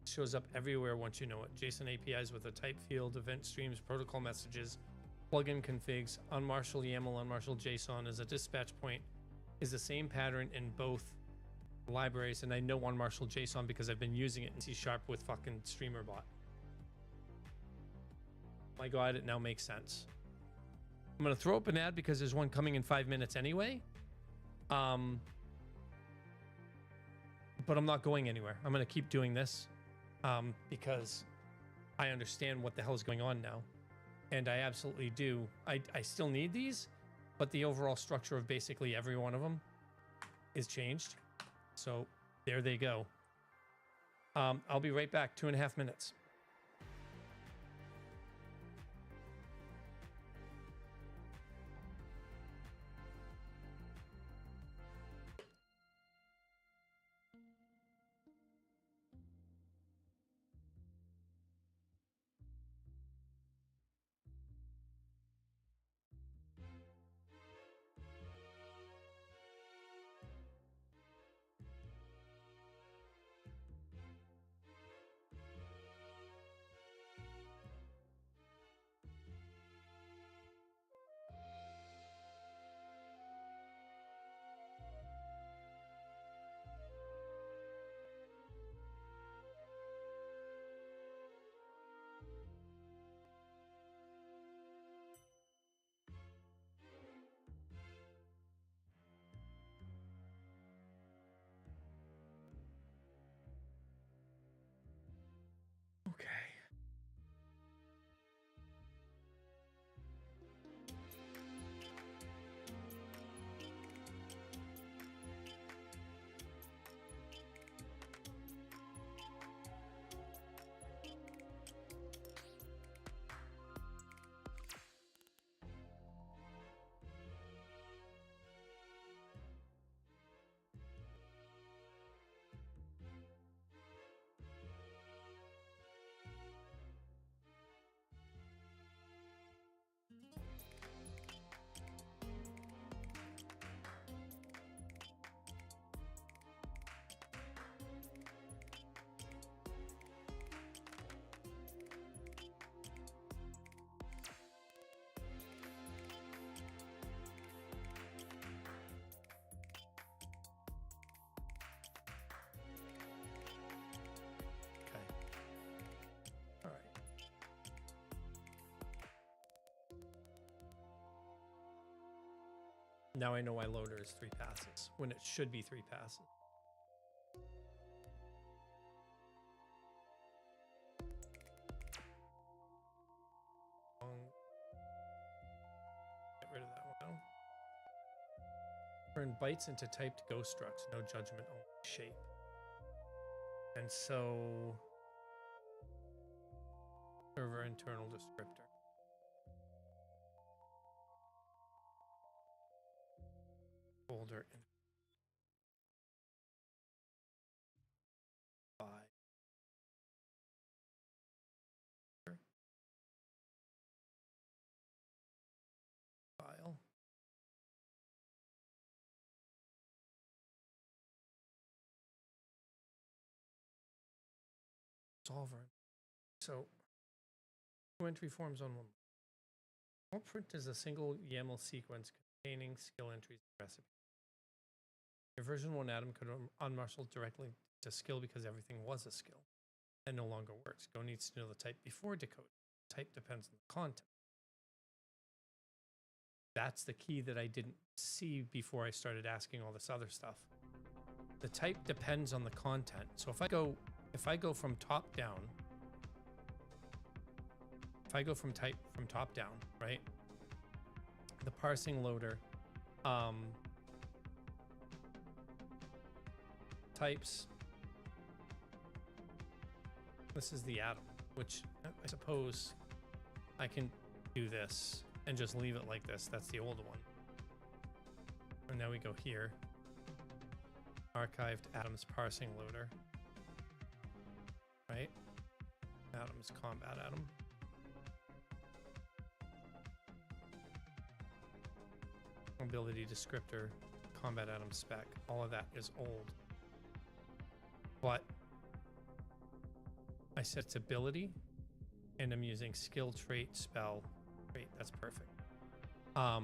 Shows up everywhere once you know it. JSON APIs with a type field, event streams, protocol messages, plugin configs, unmarshal YAML, unmarshal JSON as a dispatch point is the same pattern in both libraries. And I know unmarshal JSON because I've been using it in C# with fucking StreamerBot. My God, it now makes sense. I'm going to throw up an ad because there's one coming in 5 minutes anyway. But I'm not going anywhere. I'm going to keep doing this. Because I understand what the hell is going on now. And I absolutely do. I still need these, but the overall structure of basically every one of them is changed. So there they go. I'll be right back. 2.5 minutes. Okay. All right. Now I know why loader is 3 passes when it should be 3 passes. Get rid of that one. Turn bytes into typed ghost structs, no judgment, only shape. And so server internal descriptor. Folder in file. Solver. So 2 entry forms on one. All print is a single YAML sequence containing skill entries and recipes. Your version 1 atom could unmarshal directly to skill because everything was a skill. That no longer works. Go needs to know the type before decoding. Type depends on the content. That's the key that I didn't see before I started asking all this other stuff. The type depends on the content. So if I go from top down, if I go from top down, right? The parsing loader types. This is the atom, which I suppose I can do this and just leave it like this. That's the old one. And now we go here. Archived atoms parsing loader. Right? Atoms combat atom. Ability descriptor, combat atom spec. All of that is old. But I set its ability and I'm using skill, trait, spell. Great, that's perfect. All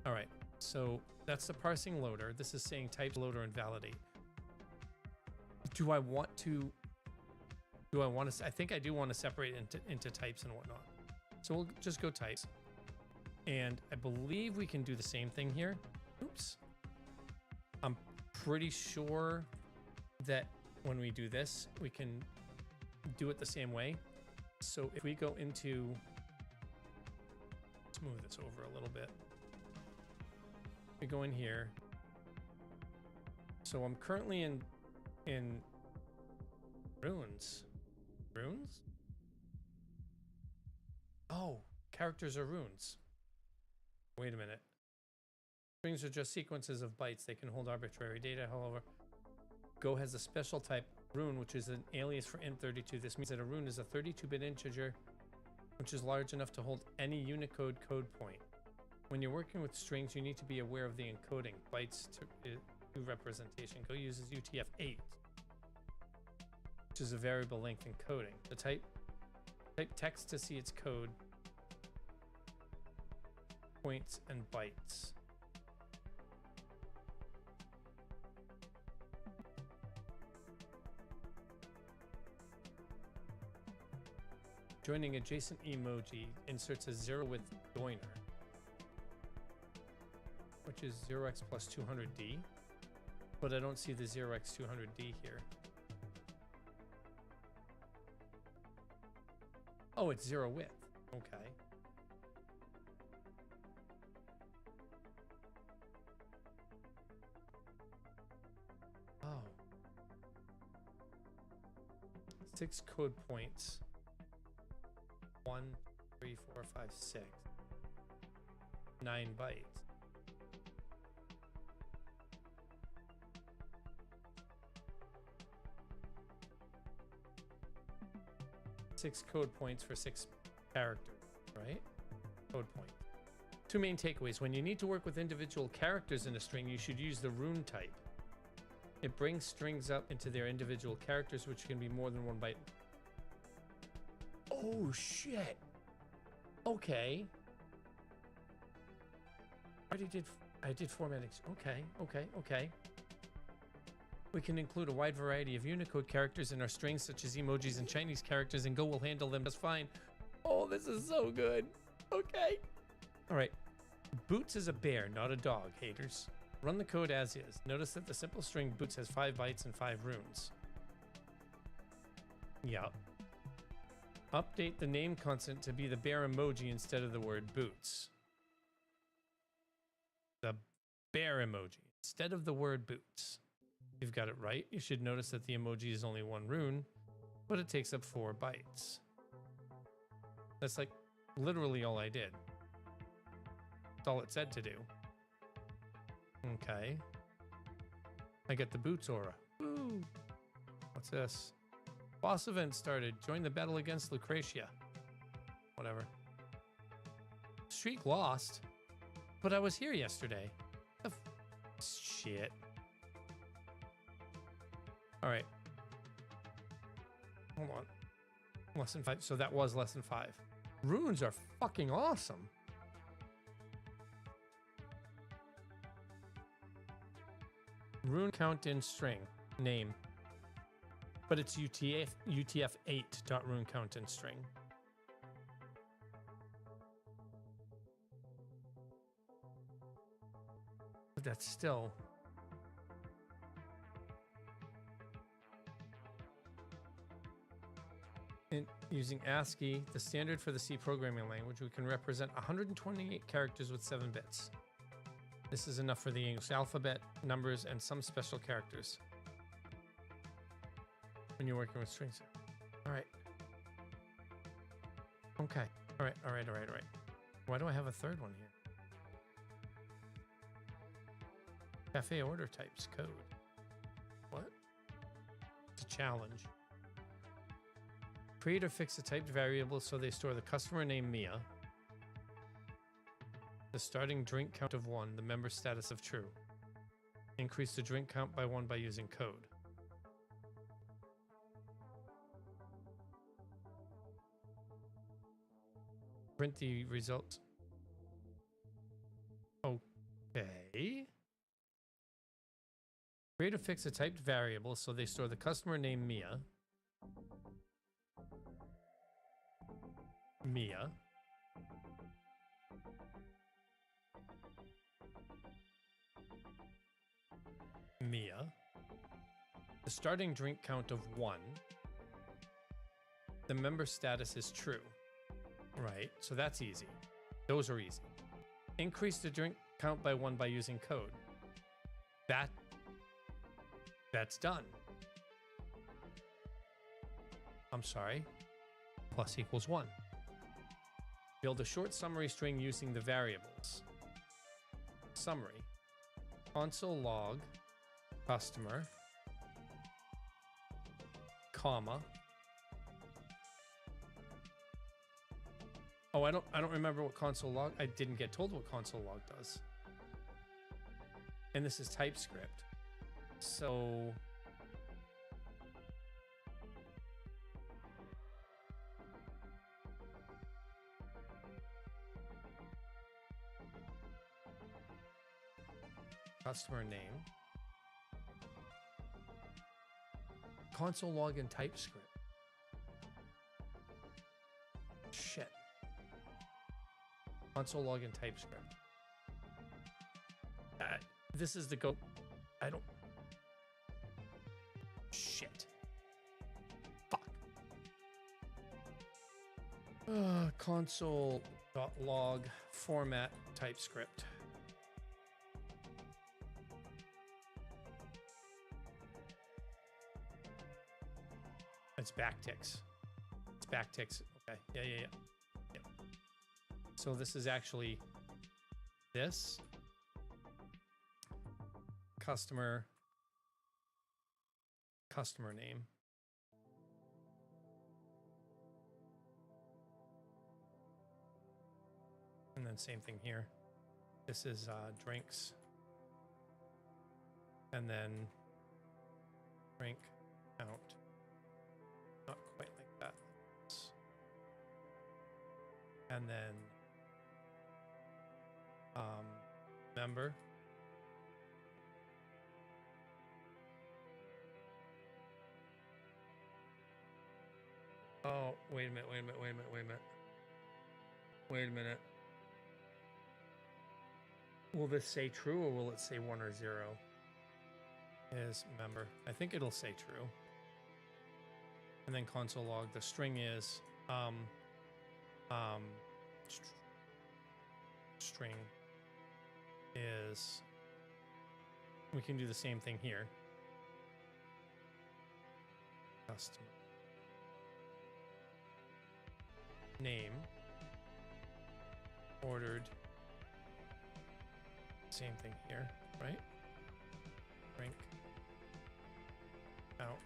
right, so that's the parsing loader. This is saying type loader and validate. Do I want to, I think I do want to separate into types and whatnot. So we'll just go types. And I believe we can do the same thing here. Oops. I'm pretty sure that when we do this, we can do it the same way. So if we go into, let's move this over a little bit. We go in here. So I'm currently in runes. Runes? Oh, characters are runes. Wait a minute. Strings are just sequences of bytes. They can hold arbitrary data. However, Go has a special type rune, which is an alias for int32. This means that a rune is a 32-bit integer, which is large enough to hold any Unicode code point. When you're working with strings, you need to be aware of the encoding. Bytes to representation. Go uses UTF-8, which is a variable length encoding. The type text to see its code, points, and bytes. Joining adjacent emoji inserts a 0 with joiner, which is 0x plus 200D, but I don't see the 0x 200D here. Oh, it's 0 width. Okay. Oh. 6 code points. 1, 3, 4, 5, 6. 9 bytes. Six code points for 6 characters, right? Code point. 2 main takeaways. When you need to work with individual characters in a string, you should use the rune type. It brings strings up into their individual characters, which can be more than 1 byte. Oh shit. Okay. I did formatting. Okay. We can include a wide variety of Unicode characters in our strings, such as emojis and Chinese characters, and Go will handle them just fine. Oh, this is so good. Okay. All right. Boots is a bear, not a dog, haters. Run the code as is. Notice that the simple string boots has 5 bytes and 5 runes. Yup. Update the name constant to be the bear emoji instead of the word boots. The bear emoji instead of the word boots. You've got it right. You should notice that the emoji is only 1 rune, but it takes up 4 bytes. That's like literally all I did. That's all it said to do. Okay. I get the boots aura. Woo! What's this? Boss event started. Join the battle against Lucretia. Whatever. Streak lost. But I was here yesterday. Shit. Alright. Hold on. Lesson 5. So that was lesson 5. Runes are fucking awesome. Rune count in string. Name. But it's UTF-8 dot rune count in string. But that's still... Using ASCII, the standard for the C programming language, we can represent 128 characters with 7 bits. This is enough for the English alphabet, numbers, and some special characters when you're working with strings. All right. Okay. All right. Why do I have a third one here? Cafe order types code. What? It's a challenge. Create or fix a typed variable so they store the customer name Mia, the starting drink count of 1, the member status of true. Increase the drink count by 1 by using code. Print the results. Okay. Create or fix a typed variable so they store the customer name Mia. Mia. The starting drink count of 1. The member status is true. Right, so that's easy. Those are easy. Increase the drink count by 1 by using code. That's done. I'm sorry. Plus equals 1. Build a short summary string using the variables. Summary. Console log customer, comma. Oh, I don't remember what console log. I didn't get told what console log does. And this is TypeScript. So customer name. Console log in TypeScript. Shit. Console log in TypeScript. This is the go. I don't. Shit. Fuck. Console.log format TypeScript. It's backticks. It's backticks. Okay. Yeah. So this is actually this customer name. And then same thing here. This is drinks. And then drink count. Not quite like that. And then member. Oh, wait a minute. Will this say true or will it say 1 or 0? Is member. I think it'll say true. And then console log, the string is string is, we can do the same thing here. Customer name ordered, same thing here, right? Drink out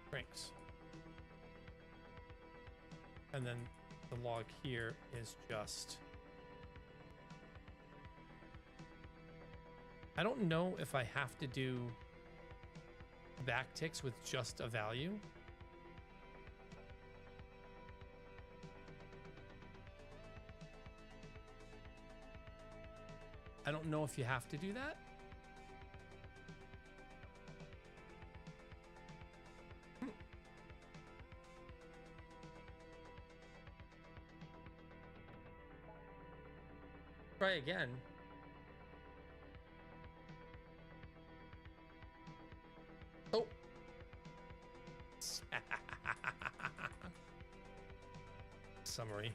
drinks. And then the log here is just, I don't know if I have to do backticks with just a value. I don't know if you have to do that. Try again. Oh. summary.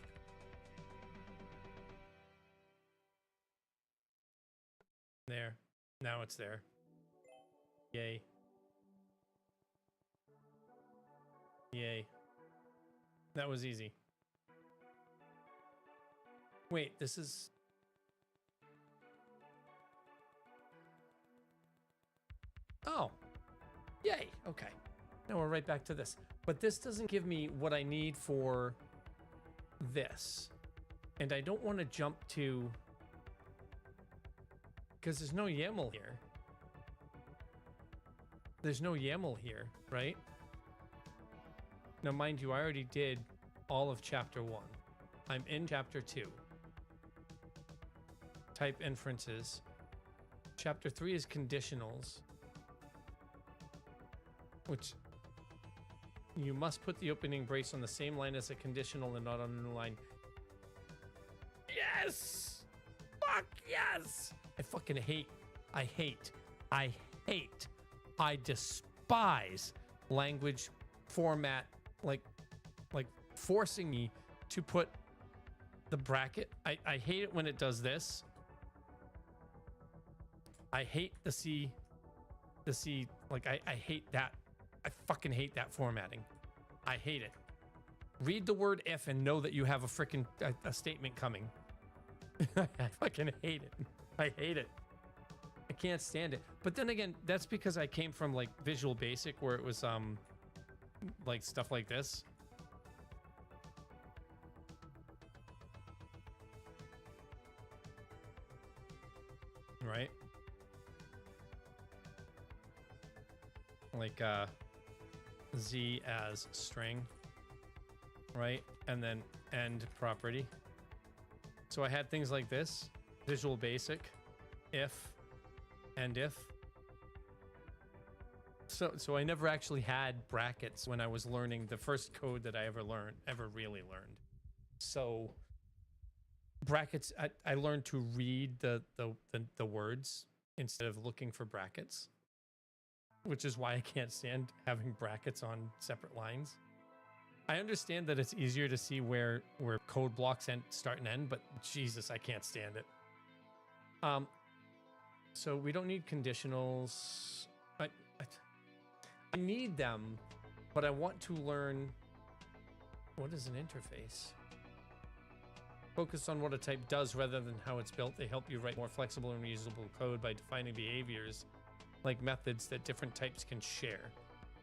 There. Now it's there. Yay. Yay. That was easy. Wait, this is... Oh. Yay. Okay. Now we're right back to this. But this doesn't give me what I need for this. And I don't want to jump to... Because there's no YAML here. There's no YAML here, right? Now, mind you, I already did all of chapter 1. I'm in chapter 2. Type inferences. Chapter 3 is conditionals, which you must put the opening brace on the same line as a conditional and not on a new line. Yes! Fuck yes! I fucking hate, I despise language format, like forcing me to put the bracket. I hate it when it does this. I hate the C, like I hate that. I fucking hate that formatting. I hate it. Read the word if and know that you have a freaking a statement coming. I fucking hate it. I hate it. I can't stand it. But then again, that's because I came from like Visual Basic where it was like stuff like this. Right? Like Z as string, right? And then end property. So I had things like this, Visual Basic, if, and if. So I never actually had brackets when I was learning the first code that I ever really learned. So brackets, I learned to read the words instead of looking for brackets, which is why I can't stand having brackets on separate lines. I understand that it's easier to see where code blocks start and end, but Jesus, I can't stand it. So we don't need conditionals. I need them, but I want to learn what is an interface. Focus on what a type does rather than how it's built. They help you write more flexible and reusable code by defining behaviors like methods that different types can share.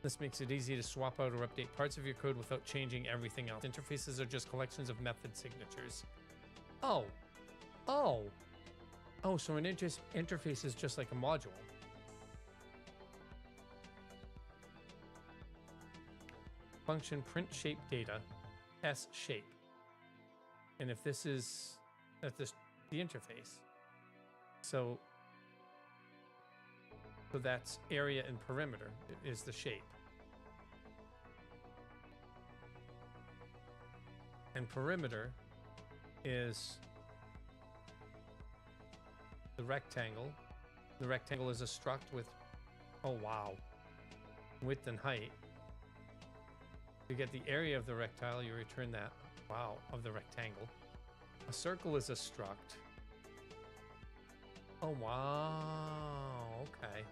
This makes it easy to swap out or update parts of your code without changing everything else. Interfaces are just collections of method signatures. Oh, so an interface is just like a module. Function print shape data, S shape. And if this is, that's the interface. So that's area and perimeter is the shape. And perimeter is the rectangle. The rectangle is a struct with, oh wow, width and height. To get the area of the rectangle, you return that, wow, of the rectangle. A circle is a struct. Oh wow, okay.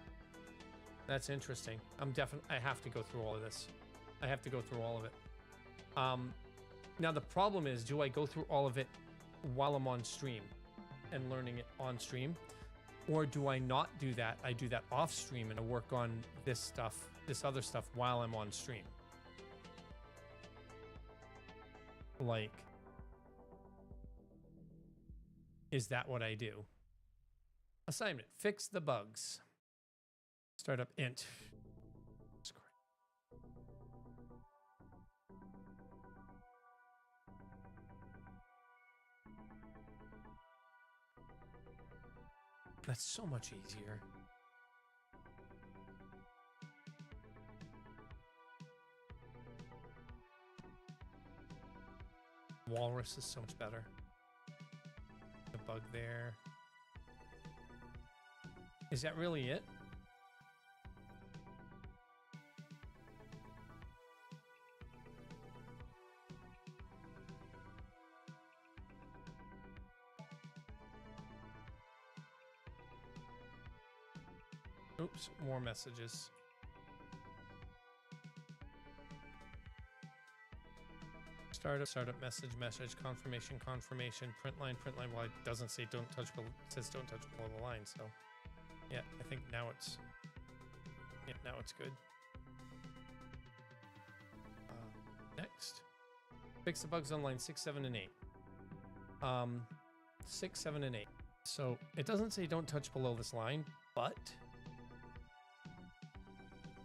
That's interesting. I have to go through all of this. I have to go through all of it. Now the problem is, do I go through all of it while I'm on stream and learning it on stream? Or do I not do that? I do that off stream and I work on this stuff, this other stuff while I'm on stream. Like, is that what I do? Assignment, fix the bugs. Startup int. That's so much easier. Walrus is so much better. The bug there. Is that really it? Oops, more messages. Startup message, confirmation, print line. Well, it doesn't say don't touch below, it says don't touch below the line, so yeah, I think now it's good. Next. Fix the bugs on line 6, 7, and 8. 6, 7, and 8. So it doesn't say don't touch below this line, but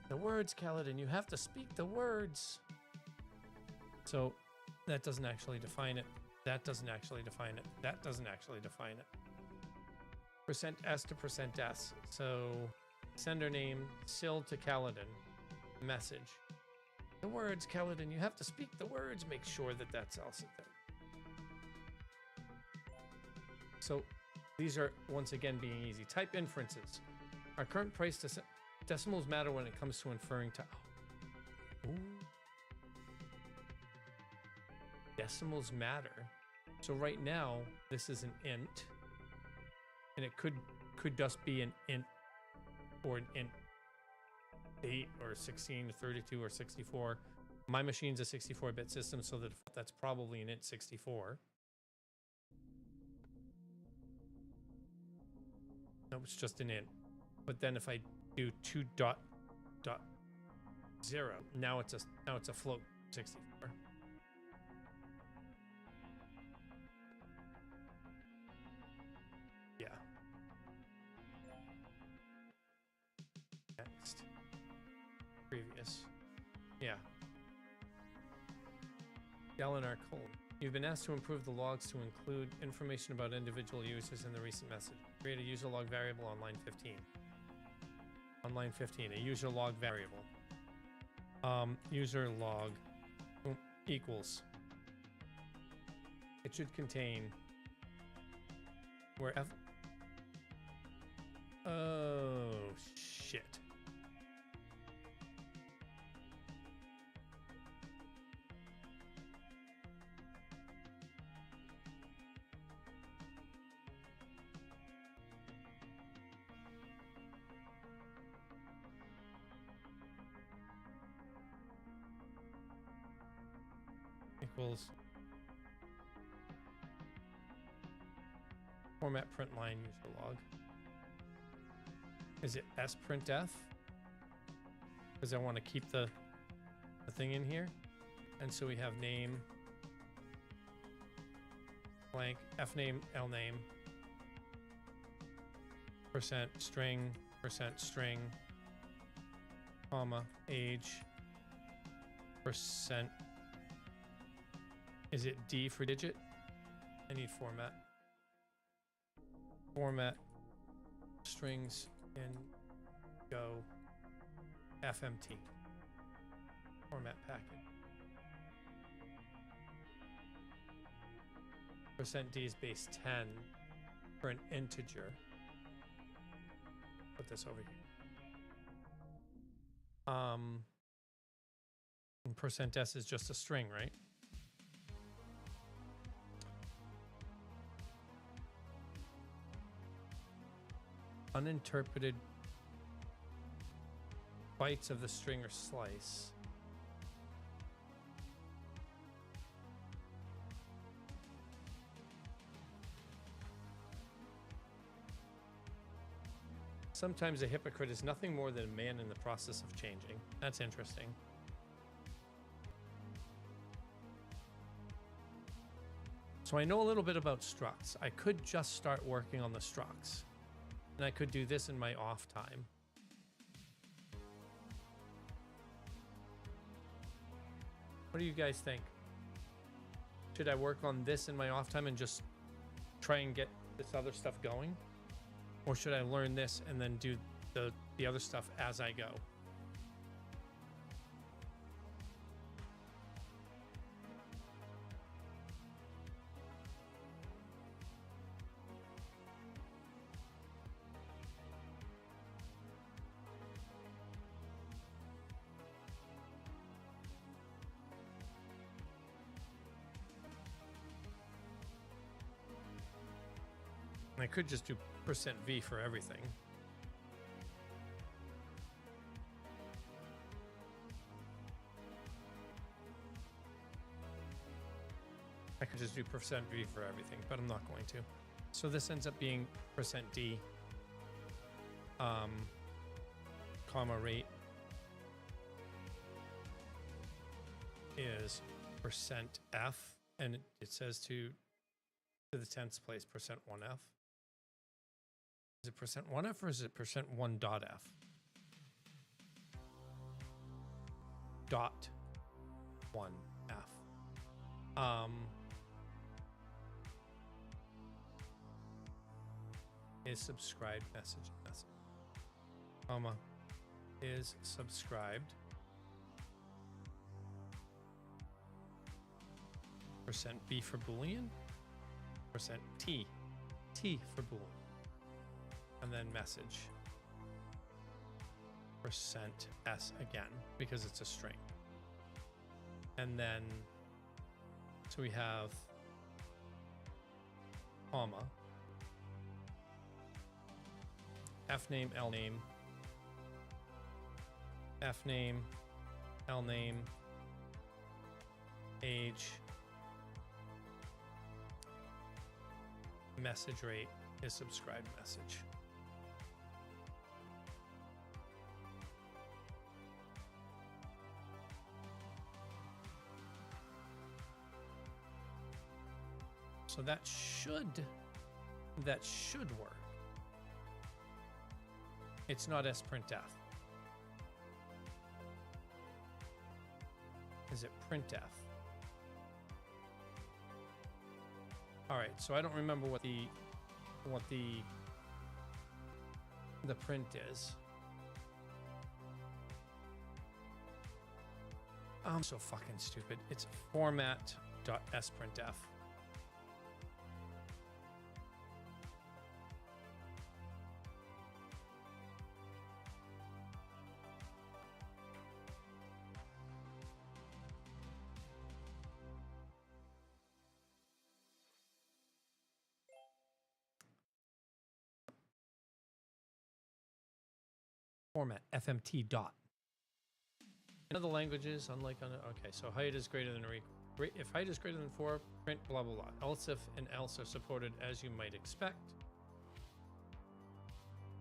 the words, Kaladin, you have to speak the words. So that doesn't actually define it. That doesn't actually define it. That doesn't actually define it. %S to %S. So sender name, Sil to Kaladin. Message. The words, Kaladin, you have to speak the words. Make sure that that's also there. So these are, once again, being easy. Type inferences. Our current price decimals matter when it comes to inferring to... Ooh. Decimals matter. So right now, this is an int. And it could just be an int or an int 8 or 16 or 32 or 64. My machine's a 64-bit system, so that's probably an int 64. No, it's just an int. But then if I do 2.0, now it's a float 64. Yeah. Next. Previous. Yeah. Dalinar Cole. You've been asked to improve the logs to include information about individual users in the recent message. Create a user log variable on line 15. On line 15, a user log variable. User log equals. It should contain wherever. Oh, shit. Equals format print line user log. Is it sprintf? Because I want to keep the thing in here. And so we have name blank, fname, lname, %string, %string, comma, age, %. Is it D for digit? I need format. Format strings in Go FMT. Format package. %D is base 10 for an integer. Put this over here. And %S is just a string, right? Uninterpreted bytes of the string or slice. Sometimes a hypocrite is nothing more than a man in the process of changing. That's interesting. So I know a little bit about structs. I could just start working on the structs. And I could do this in my off time. What do you guys think? Should I work on this in my off time and just try and get this other stuff going? Or should I learn this and then do the other stuff as I go? I could just do %V for everything. I could just do %v for everything, but I'm not going to. So this ends up being %d, comma rate is %f, and it says to the 10th place %1f. Is it %1f or is it %1.f? Dot 1f. Is subscribed message, comma, is subscribed %b for Boolean, %t, t for Boolean, and then message %s again because it's a string. And then so we have comma f name, l name, f name, l name, age, message rate is subscribed message. So that should work. It's not sprintf. Is it printf? All right, so I don't remember what the print is. I'm so fucking stupid. It's format.sprintf. Format fmt dot. In other languages, unlike on okay, so height is greater than or equal. If height is greater than 4, print blah blah blah. Else if and else are supported as you might expect.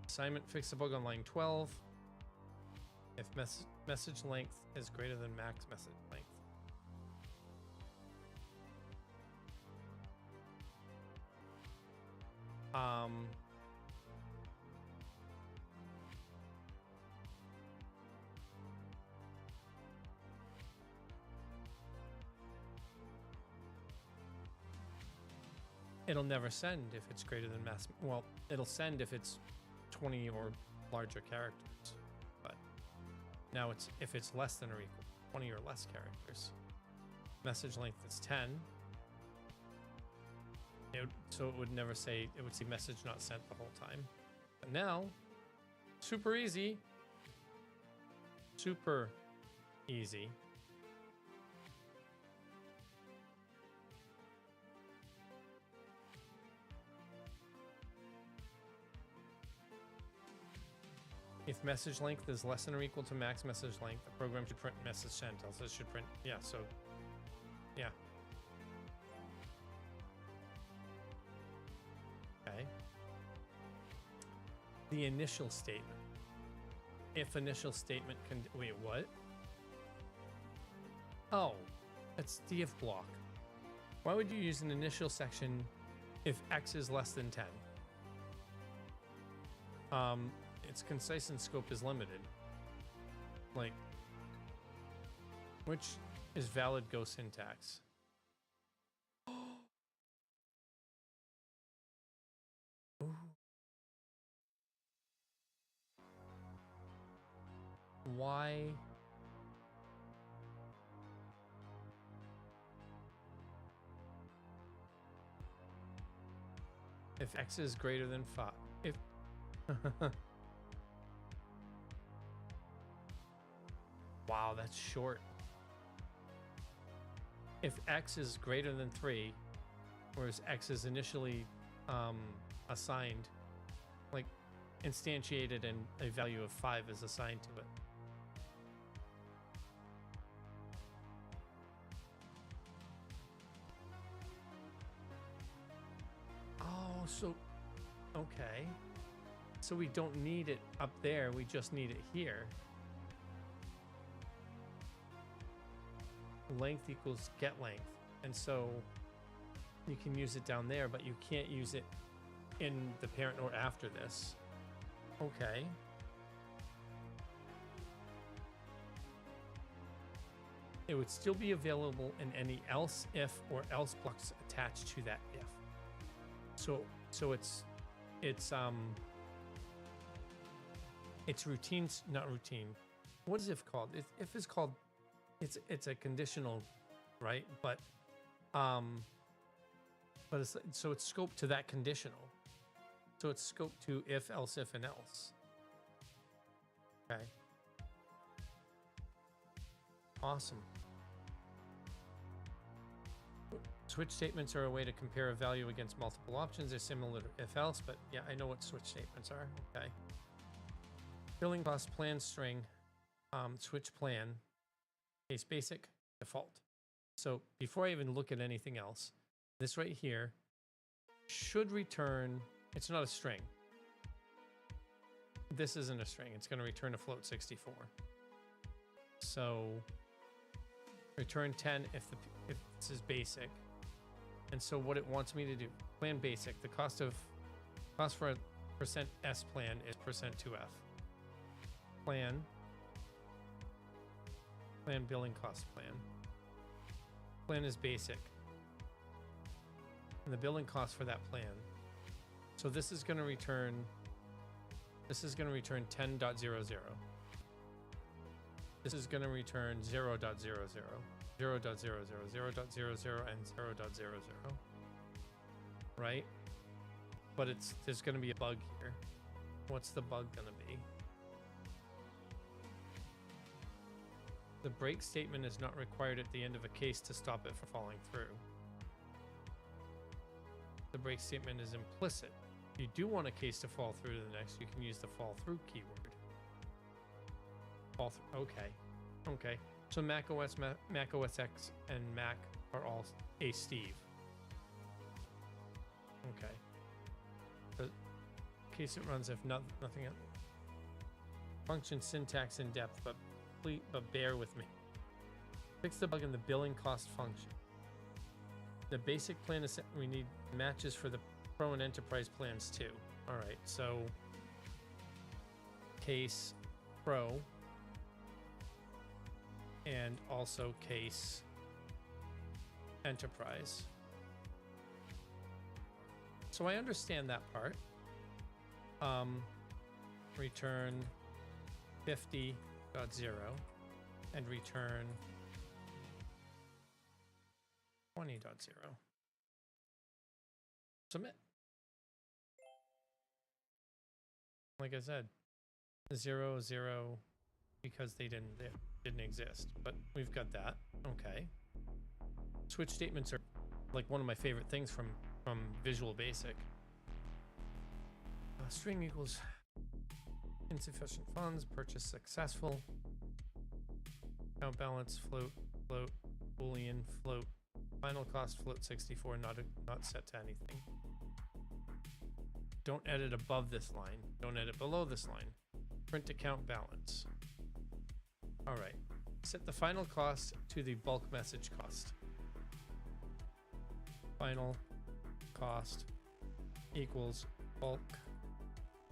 Assignment: fix the bug on line 12. If message length is greater than max message length. It'll never send if it's greater than max. Well, it'll send if it's 20 or larger characters, but now it's if it's less than or equal 20 or less characters. Message length is 10. So it would never say, it would say message not sent the whole time. But now, super easy. Super easy. If message length is less than or equal to max message length, the program should print message sent. Else it should print, yeah, so, yeah. Okay. The initial statement. If initial statement can, wait, what? Oh, it's the if block. Why would you use an initial section if x is less than 10? It's concise and scope is limited. Like, which is valid Go syntax? Why? If x is greater than 5, if wow, that's short. If x is greater than 3, whereas x is initially assigned, like instantiated, and a value of 5 is assigned to it. so, okay. So we don't need it up there, we just need it here. Length equals get length. And so you can use it down there, but you can't use it in the parent or after this. Okay. It would still be available in any else if or else blocks attached to that if. So it's routines, not routine. What is if called? If is called, it's a conditional, right? But it's, so it's scoped to that conditional. So it's scoped to if, else, if, and else. Okay. Awesome. Switch statements are a way to compare a value against multiple options. They're similar to if else, but yeah, I know what switch statements are. Okay. Billing cost plan string, switch plan, case basic, default. So before I even look at anything else, this right here should return, it's not a string. This isn't a string. It's going to return a float 64. So return 10 if this is basic. And so what it wants me to do, plan basic, the cost for a %s plan is %2f. Plan billing cost plan. Plan is basic. And the billing cost for that plan. So this is going to return 10.00. This is going to return 0.00, 0.00, 0.00, and 0.00. Right? But there's going to be a bug here. What's the bug going to be? The break statement is not required at the end of a case to stop it from falling through. The break statement is implicit. If you do want a case to fall through to the next, you can use the fall through keyword. Fall through. Okay. So Mac OS, Mac OS X, and Mac are all a Steve. Okay. The case it runs if nothing else. Function syntax in depth, but bear with me. Fix the bug in the billing cost function. The basic plan is we need matches for the Pro and Enterprise plans too. All right, so case Pro and also case Enterprise. So I understand that part. Return 50.0 and return 20.0. Submit. Like I said, 0, 0 because they didn't exist, but we've got that. Okay. Switch statements are like one of my favorite things from Visual Basic. String equals insufficient funds, purchase successful, account balance, float, boolean, float, final cost, float 64, not set to anything. Don't edit above this line. Don't edit below this line. Print account balance. All right. Set the final cost to the bulk message cost. Final cost equals bulk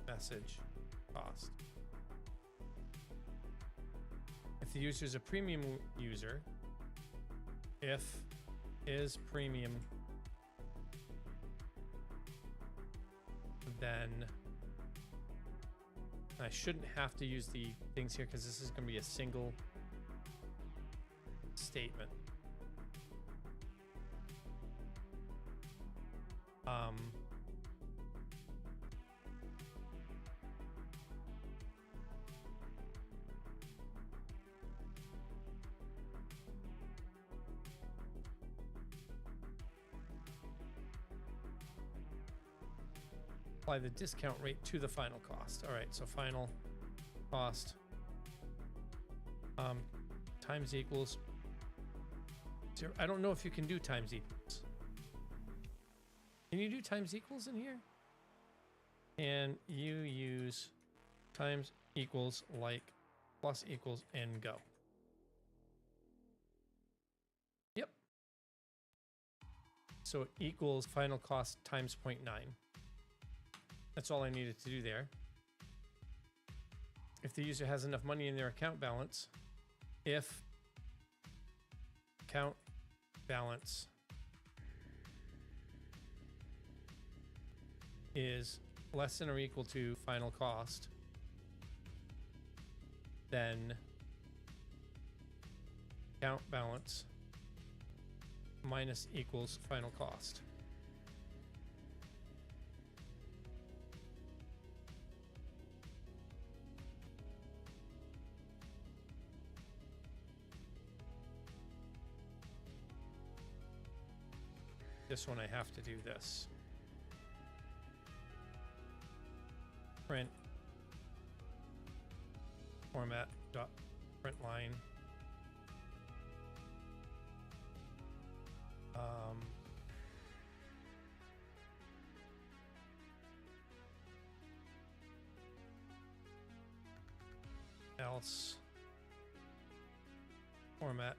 message cost. If the user is a premium user, if is premium, then I shouldn't have to use the things here because this is going to be a single statement. Apply the discount rate to the final cost. All right, so final cost times equals 0. I don't know if you can do times equals. Can you do times equals in here? And you use times equals like plus equals and go. Yep. So it equals final cost times 0.9. That's all I needed to do there. If the user has enough money in their account balance, if account balance is less than or equal to final cost, then account balance minus equals final cost. This one I have to do this. Print format dot print line. Else format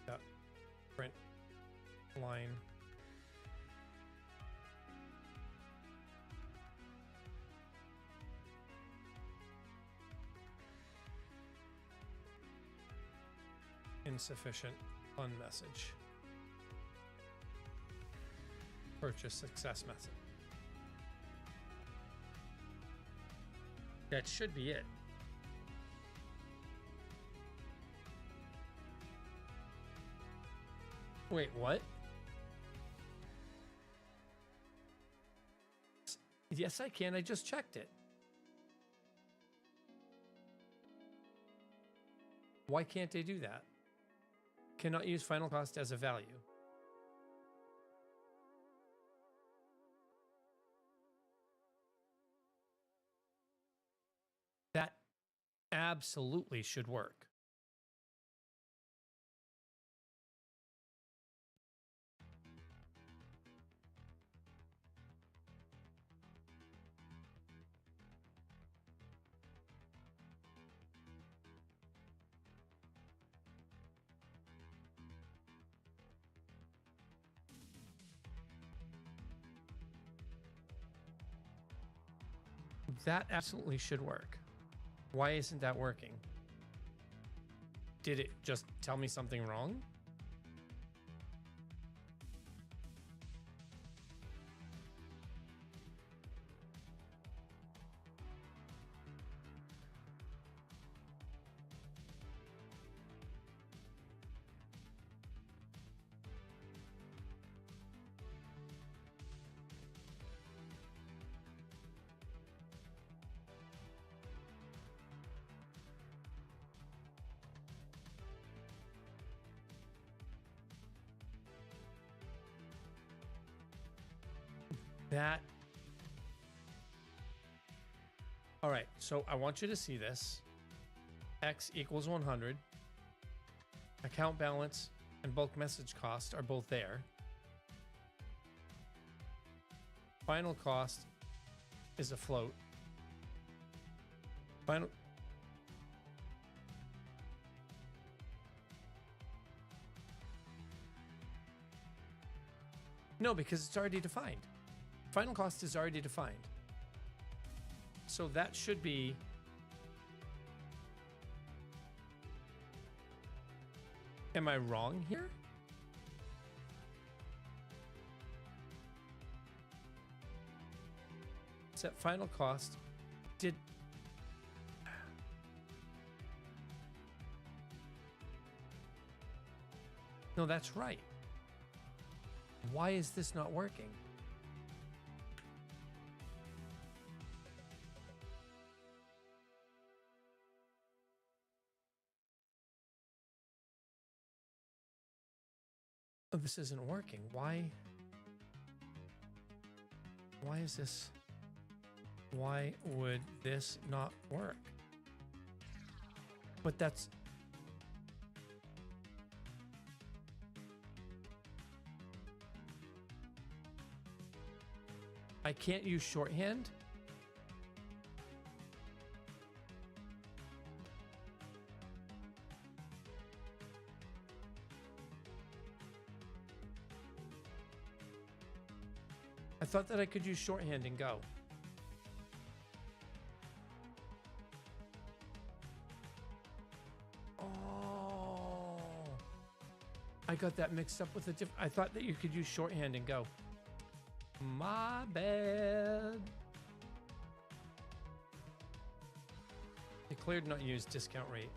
dot print line. Insufficient fund message. Purchase success message. That should be it. Wait, what? Yes, I can. I just checked it. Why can't they do that? Cannot use final cost as a value. That absolutely should work. That absolutely should work. Why isn't that working? Did it just tell me something wrong? That. All right, so I want you to see this. X equals 100. Account balance and bulk message cost are both there. Final cost is a float. Final. No, because it's already defined. Final cost is already defined. So that should be Am I wrong here? Set final cost did No, that's right. Why is this not working? Oh, this isn't working. Why is this? Why would this not work? But that's I can't use shorthand. I thought that I could use shorthand and Go. Oh, I got that mixed up with a different. I thought that you could use shorthand and Go. My bad. Declared not used discount rate.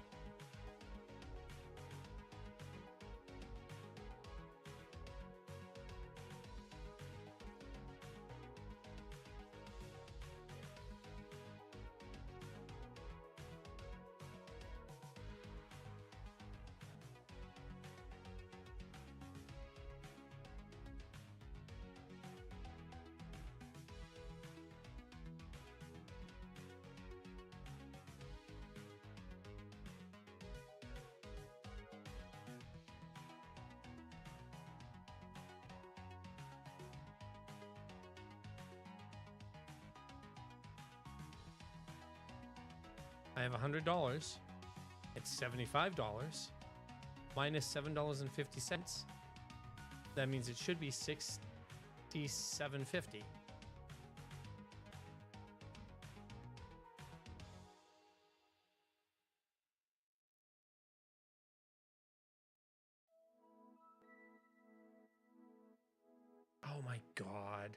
I have $100. It's $75 minus $7.50. That means it should be $67.50. Oh my God.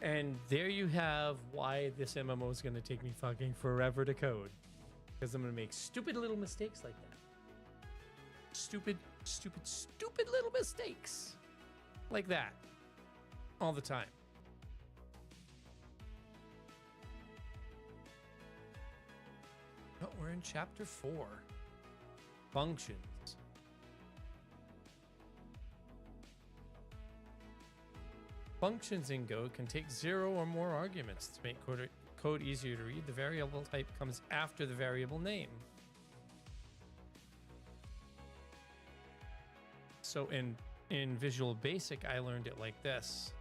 And there you have why this MMO is going to take me fucking forever to code. Because I'm going to make stupid little mistakes like that. Stupid little mistakes. Like that. All the time. Oh, we're in chapter 4. Functions. Functions in Go can take 0 or more arguments to make code easier to read. The variable type comes after the variable name. So in Visual Basic, I learned it like this.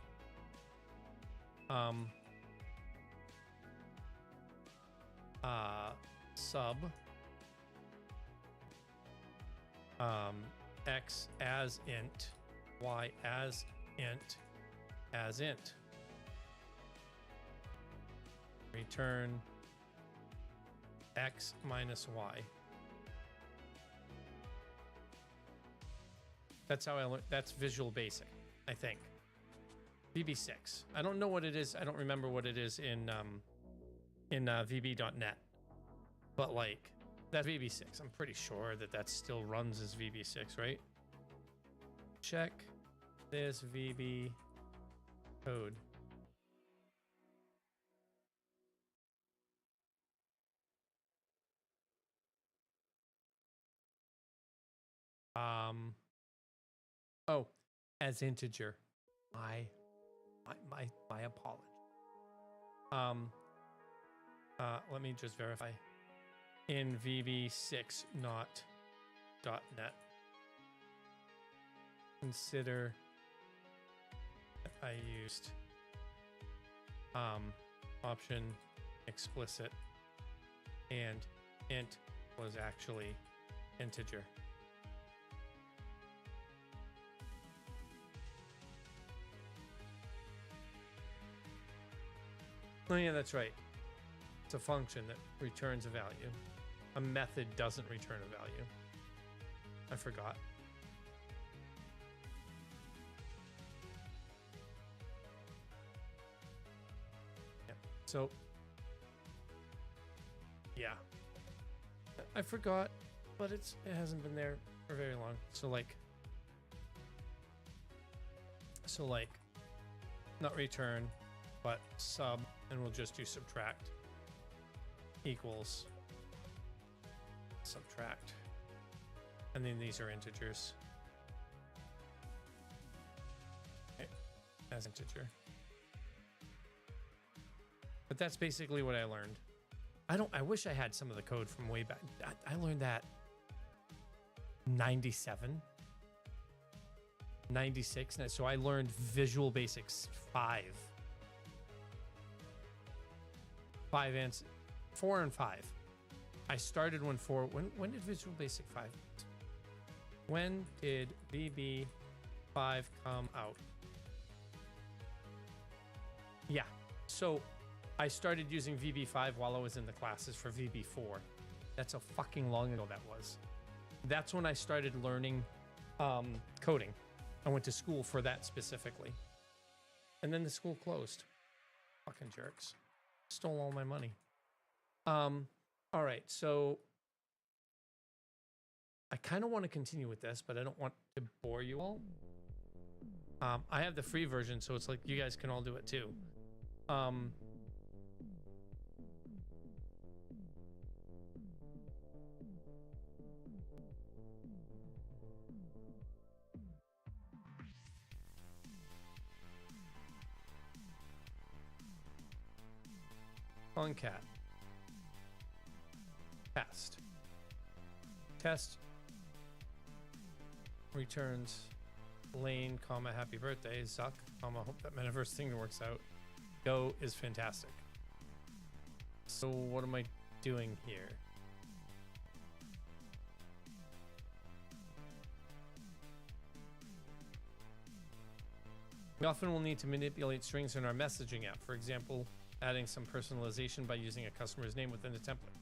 Sub x as int, y as int, as int. Return x minus y. That's how I learned. That's Visual Basic, I think. VB6. I don't know what it is. I don't remember what it is in VB.net. But like, that's VB6. I'm pretty sure that that still runs as VB6, right? Check this VB code. Oh, as integer. My apology. Let me just verify. In VB6 not .net. Consider I used option explicit and int was actually integer. Oh yeah, that's right. It's a function that returns a value. A method doesn't return a value. I forgot. Yeah. So, yeah. I forgot, but it hasn't been there for very long. So like, not return, but sub, and we'll just do subtract equals subtract. And then these are integers. Okay, as integer. But that's basically what I learned. I wish I had some of the code from way back. I learned that 97, 96. So I learned Visual Basics 5. 4 and 5. I started when 4. When did Visual Basic 5? When did VB 5 come out? Yeah. So I started using VB5 while I was in the classes for VB4. That's how fucking long ago that was. That's when I started learning coding. I went to school for that specifically. And then the school closed. Fucking jerks. Stole all my money. All right, so I kind of want to continue with this, but I don't want to bore you all. I have the free version, so it's like you guys can all do it too. Concat. Test returns Lane, comma, happy birthday, Zuck, comma, hope that metaverse thing works out. Go is fantastic. So what am I doing here? We often will need to manipulate strings in our messaging app. For example, adding some personalization by using a customer's name within a template.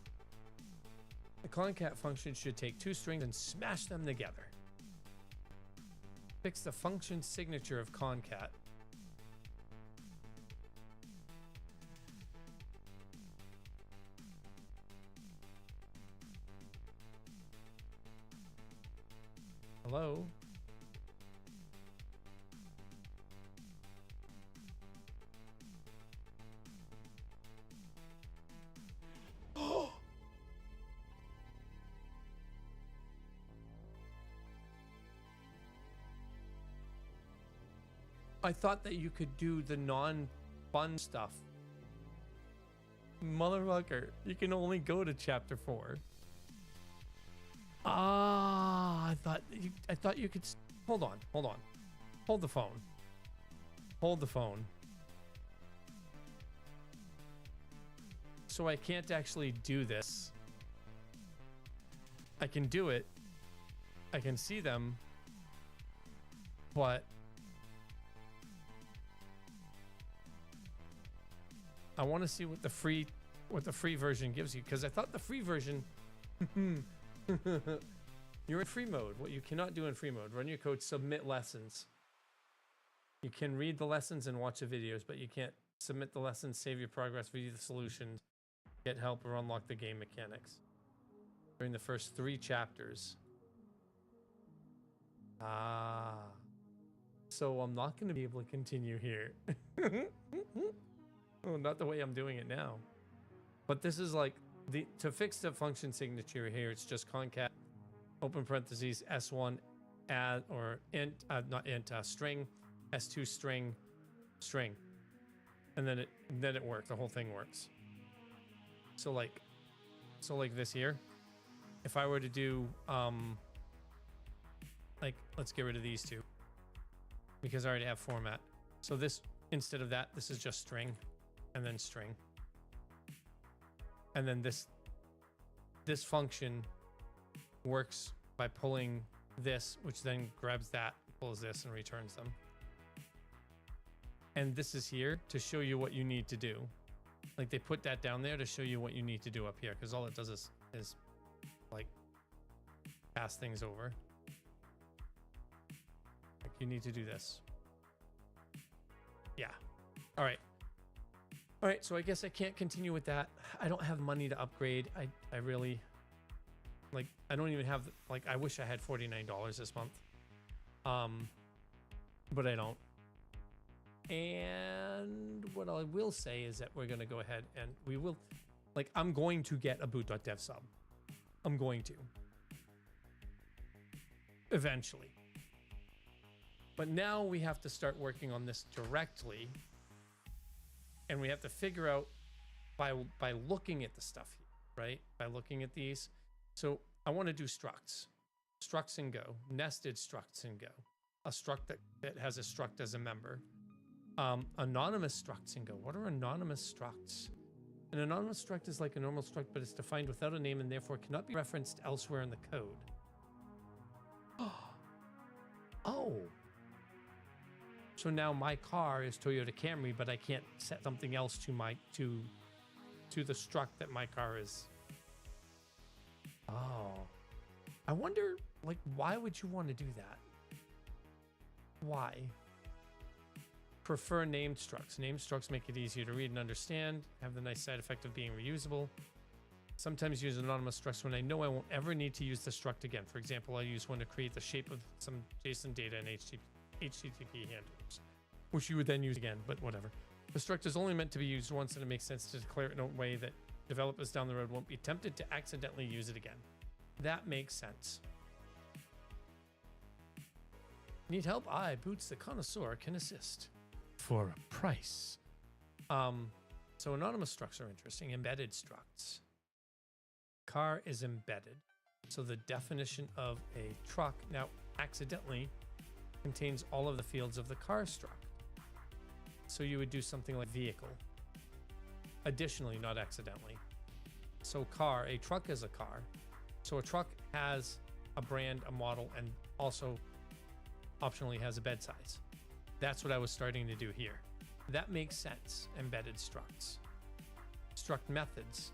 The concat function should take two strings and smash them together. Fix the function signature of concat. Hello? I thought that you could do the non-fun stuff. Motherfucker, you can only go to chapter 4. Ah, I thought you could. Hold on. Hold the phone. So I can't actually do this. I can do it. I can see them, but I want to see what the free version gives you, because I thought the free version you're in free mode. What you cannot do in free mode: run your code, submit lessons. You can read the lessons and watch the videos, but you can't submit the lessons, save your progress, view the solutions, get help, or unlock the game mechanics during the first 3 chapters. So I'm not going to be able to continue here. Oh, not the way I'm doing it now. But this is like to fix the function signature here. It's just concat open parentheses s1 add or int not int string s2 string, and then it works. The whole thing works. So like this here. If I were to do like, let's get rid of these two because I already have format. So this, instead of that, this is just string. And then string, and then this function works by pulling this, which then grabs that, pulls this, and returns them. And this is here to show you what you need to do. Like, they put that down there to show you what you need to do up here, because all it does is like pass things over. Like, you need to do this. Yeah. All right. All right, so I guess I can't continue with that. I don't have money to upgrade. I really, like, I don't even have, like, I wish I had $49 this month. But I don't. And what I will say is that we're going to go ahead and we will, like, I'm going to get a boot.dev sub. I'm going to. eventually. But now we have to start working on this directly, and we have to figure out by looking at the stuff here, right? By looking at these. So I want to do structs in Go, nested structs in Go, a struct that has a struct as a member, anonymous structs in Go. What are anonymous structs? An anonymous struct is like a normal struct, but it's defined without a name and therefore cannot be referenced elsewhere in the code. Oh. So now my car is Toyota Camry, but I can't set something else to my to the struct that my car is. Oh. I wonder, like, why would you want to do that? Why? Prefer named structs. Named structs make it easier to read and understand, have the nice side effect of being reusable. Sometimes use anonymous structs when I know I won't ever need to use the struct again. For example, I'll use one to create the shape of some JSON data in HTTP handlers, which you would then use again, but whatever. The struct is only meant to be used once, and it makes sense to declare it in a way that developers down the road won't be tempted to accidentally use it again. That makes sense. Need help? I, Boots the Connoisseur, can assist. For a price. So anonymous structs are interesting. Embedded structs. Car is embedded. So the definition of a truck now accidentally contains all of the fields of the car struct. So you would do something like vehicle. Additionally, not accidentally. So car, a truck is a car. So a truck has a brand, a model, and also optionally has a bed size. That's what I was starting to do here. That makes sense. Embedded structs. Struct methods.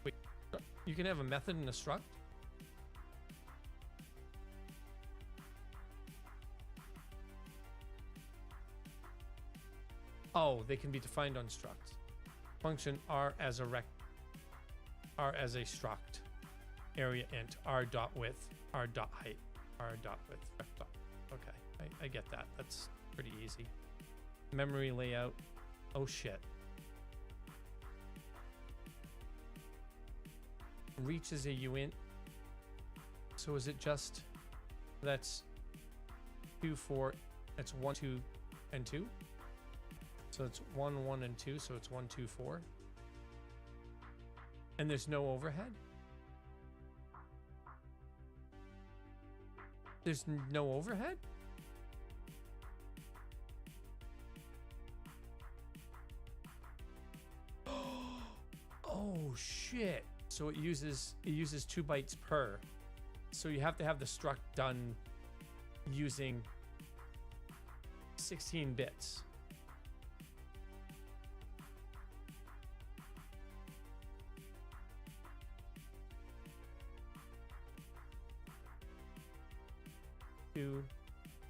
Wait, you can have a method in a struct? Oh, they can be defined on struct. Function R as a struct. Area int r dot width, r dot height, r dot width. Okay, I get that. That's pretty easy. Memory layout. Oh shit. Reach is a uint. So is it just that's 2, 4? That's 1, 2, and 2. So it's 1, 1, and 2. So it's 1, 2, 4. And there's no overhead. There's no overhead? Oh shit. So it uses 2 bytes per. So you have to have the struct done using 16 bits. Two,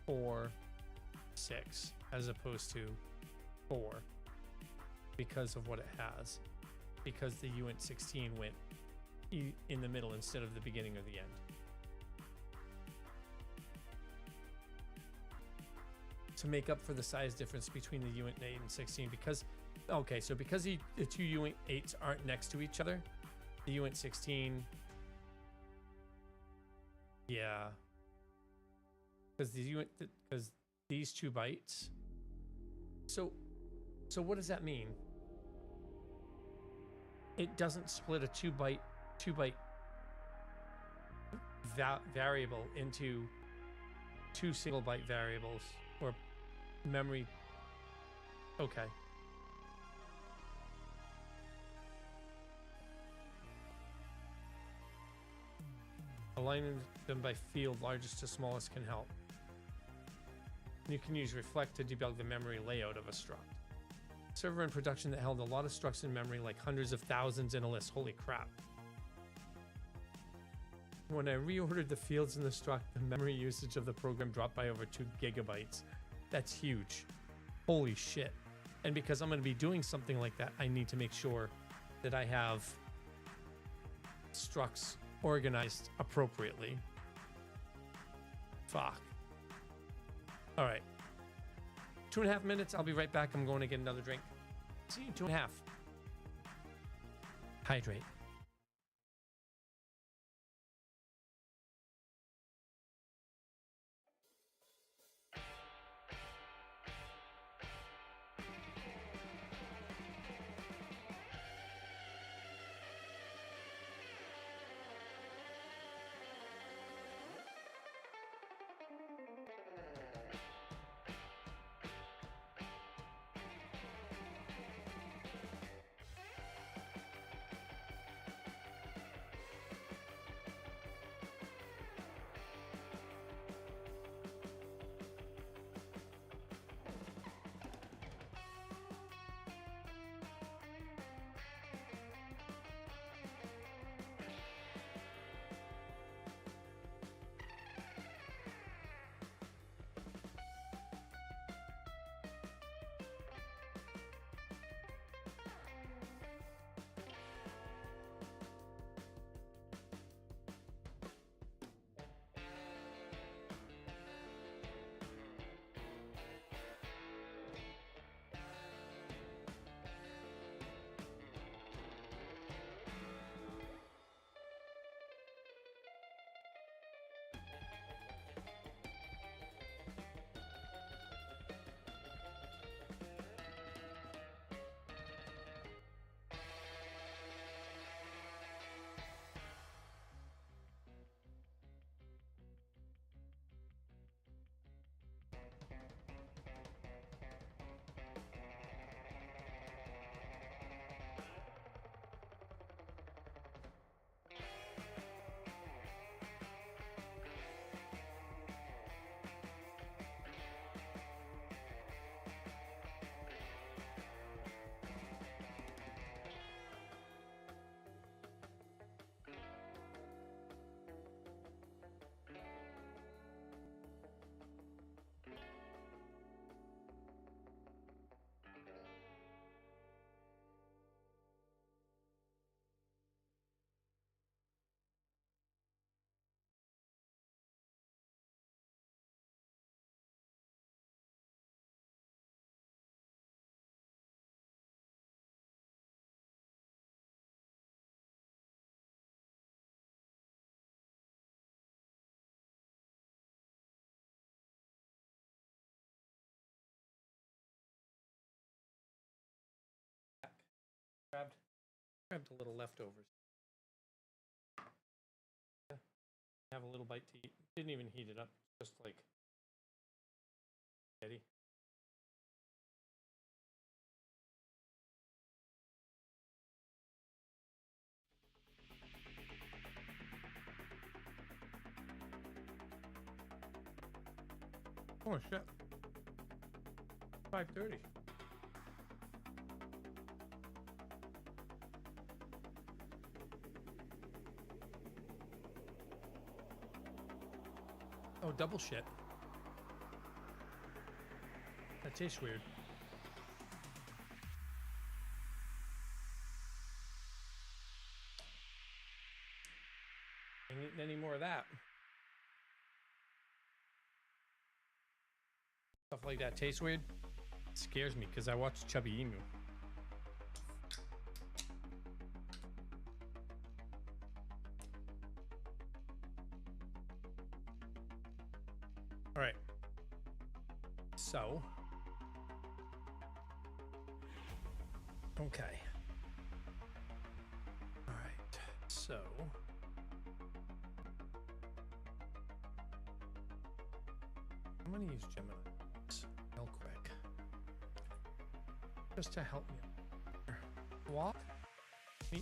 4, 6, as opposed to 4, because of what it has. Because the uint 16 went in the middle instead of the beginning or the end. To make up for the size difference between the uint 8 and 16, because okay, so because the 2 uint 8s aren't next to each other, the uint 16, yeah. Because these 2 bytes. So what does that mean? It doesn't split a 2 byte variable into 2 single byte variables or memory. Okay. Aligning them by field largest to smallest can help. You can use reflect to debug the memory layout of a struct. Server in production that held a lot of structs in memory, like hundreds of thousands in a list. Holy crap. When I reordered the fields in the struct, the memory usage of the program dropped by over 2 gigabytes. That's huge. Holy shit. And because I'm going to be doing something like that, I need to make sure that I have structs organized appropriately. Fuck. All right. 2.5 minutes. I'll be right back. I'm going to get another drink. See you in 2.5. Hydrate. Grabbed a little leftovers. Yeah. Have a little bite to eat. Didn't even heat it up. Just like steady. Oh shit. 5:30. Oh, double shit. That tastes weird. Ain't eating any more of that. Stuff like that tastes weird. It scares me because I watch Chubby Emu. All right. So. Okay. All right. So. I'm going to use Gemini real quick. Just to help me. Walk me.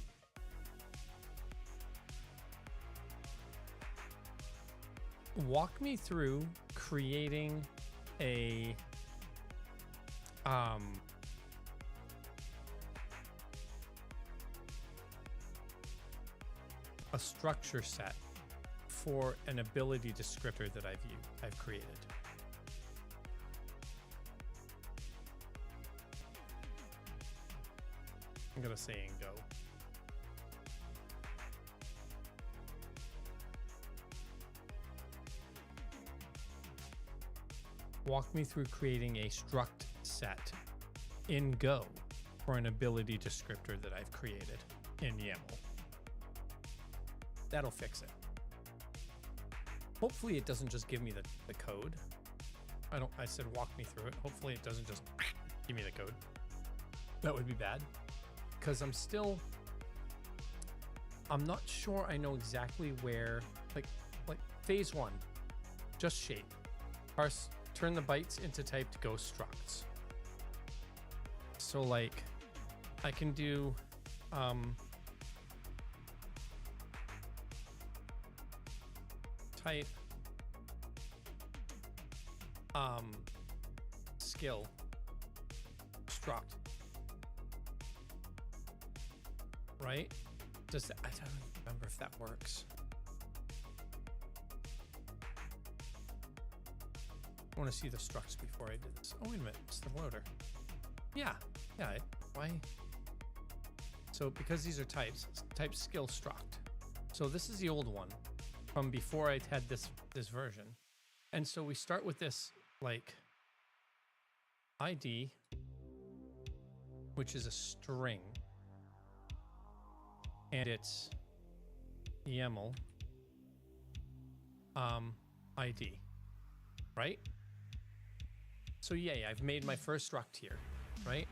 Walk me through creating a structure set for an ability descriptor that I've created. I'm gonna say and go. Walk me through creating a struct set in Go for an ability descriptor that I've created in YAML. That'll fix it. Hopefully it doesn't just give me the code. I said walk me through it. Hopefully it doesn't just give me the code. That would be bad. Because I'm not sure I know exactly where, like phase 1, just shape. Parse, turn the bytes into typed Go structs. So like, I can do, type, skill, struct. Right? Does that, I don't remember if that works. I want to see the structs before I do this. Oh, wait a minute. It's the loader. Yeah. Why? So because these are types, type skill struct. So this is the old one from before I had this version. And so we start with this like ID, which is a string. And it's YAML ID, right? So yay, I've made my first struct here, right?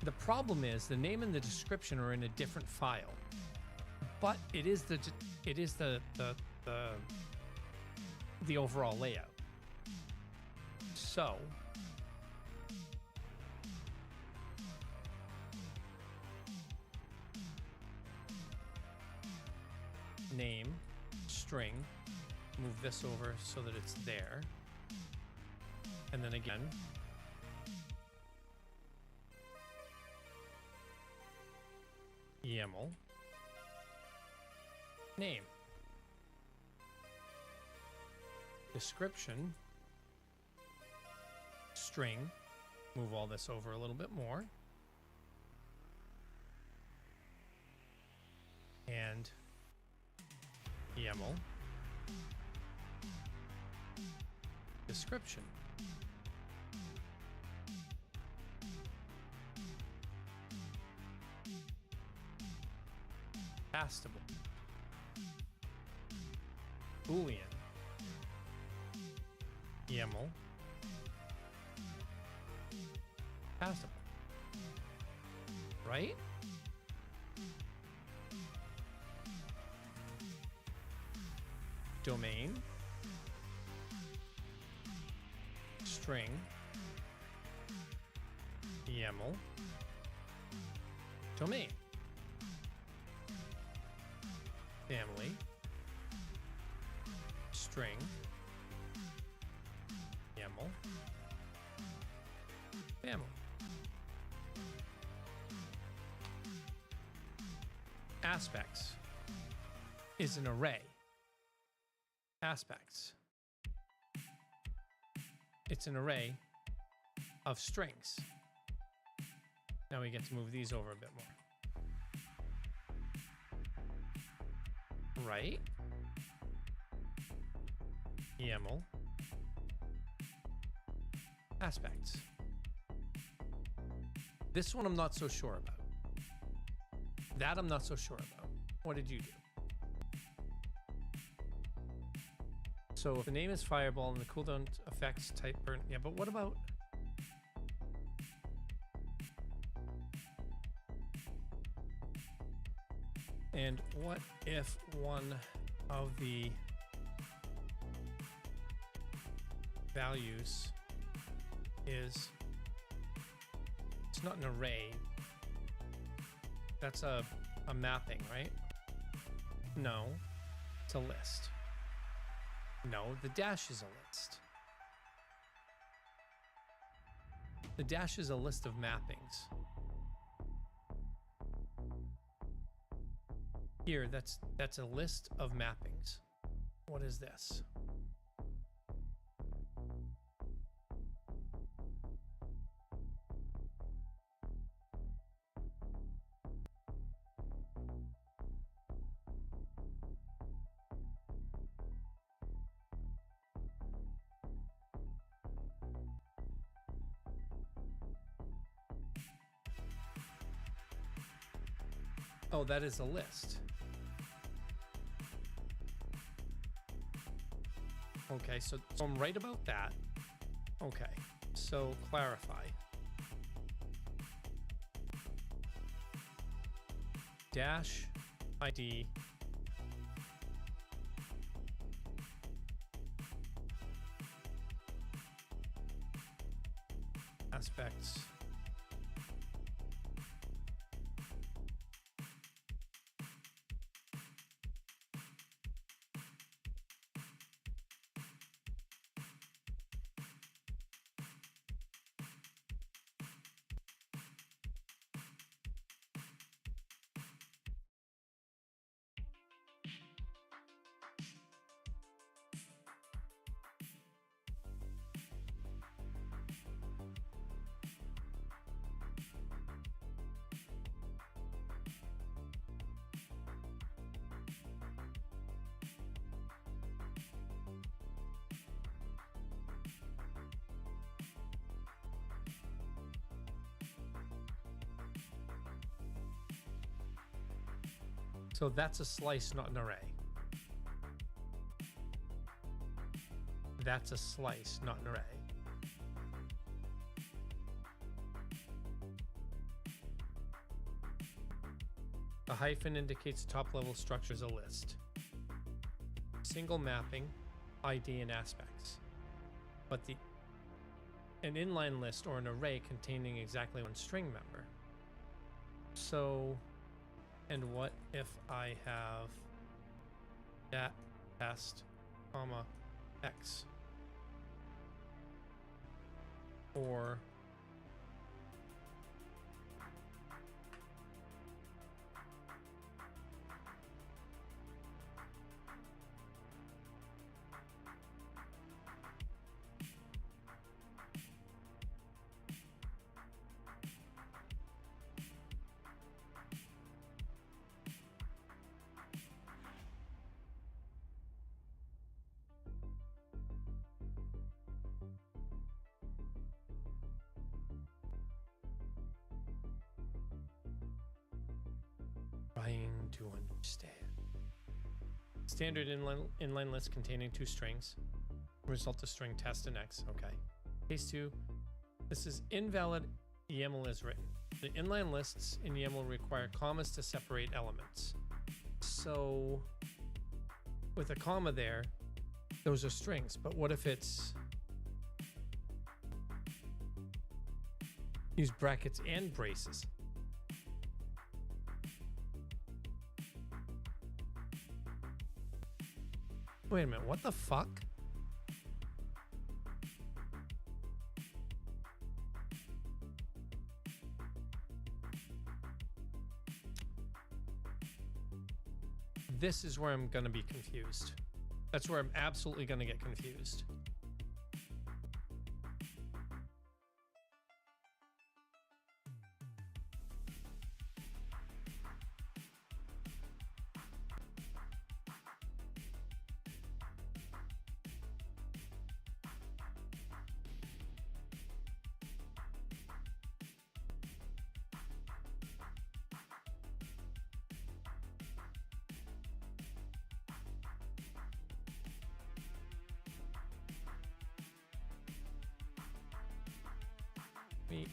The problem is the name and the description are in a different file, but it is the overall layout. So name, string, move this over so that it's there. And then again, YAML, name, description, string, move all this over a little bit more. And YAML, description. Castable. Boolean. YAML. Castable. Right? domain, string, YAML, domain, family, string, YAML, family. Aspects is an array. Aspects. It's an array of strings. Now we get to move these over a bit more. Right. YAML. Aspects. This one I'm not so sure about. That I'm not so sure about. What did you do? So if the name is Fireball and the cooldown effects type burn, yeah, but what about? And what if one of the values is, it's not an array, that's a mapping, right? No, it's a list. No, the dash is a list. The dash is a list of mappings. Here, that's a list of mappings. What is this? Oh, that is a list. Okay, so I'm right about that. Okay, so clarify. Dash ID aspects So that's a slice, not an array. That's a slice, not an array. A hyphen indicates top level structure is a list. Single mapping, ID and aspects. But an inline list or an array containing exactly one string member. So, and what if I have that test, comma, X? Or trying to understand. Standard inline list containing two strings. Result of string test and X. Okay. Case 2. This is invalid. YAML is written. The inline lists in YAML require commas to separate elements. So with a comma there, those are strings. But what if it's use brackets and braces? Wait a minute, what the fuck? This is where I'm gonna be confused. That's where I'm absolutely gonna get confused. Me.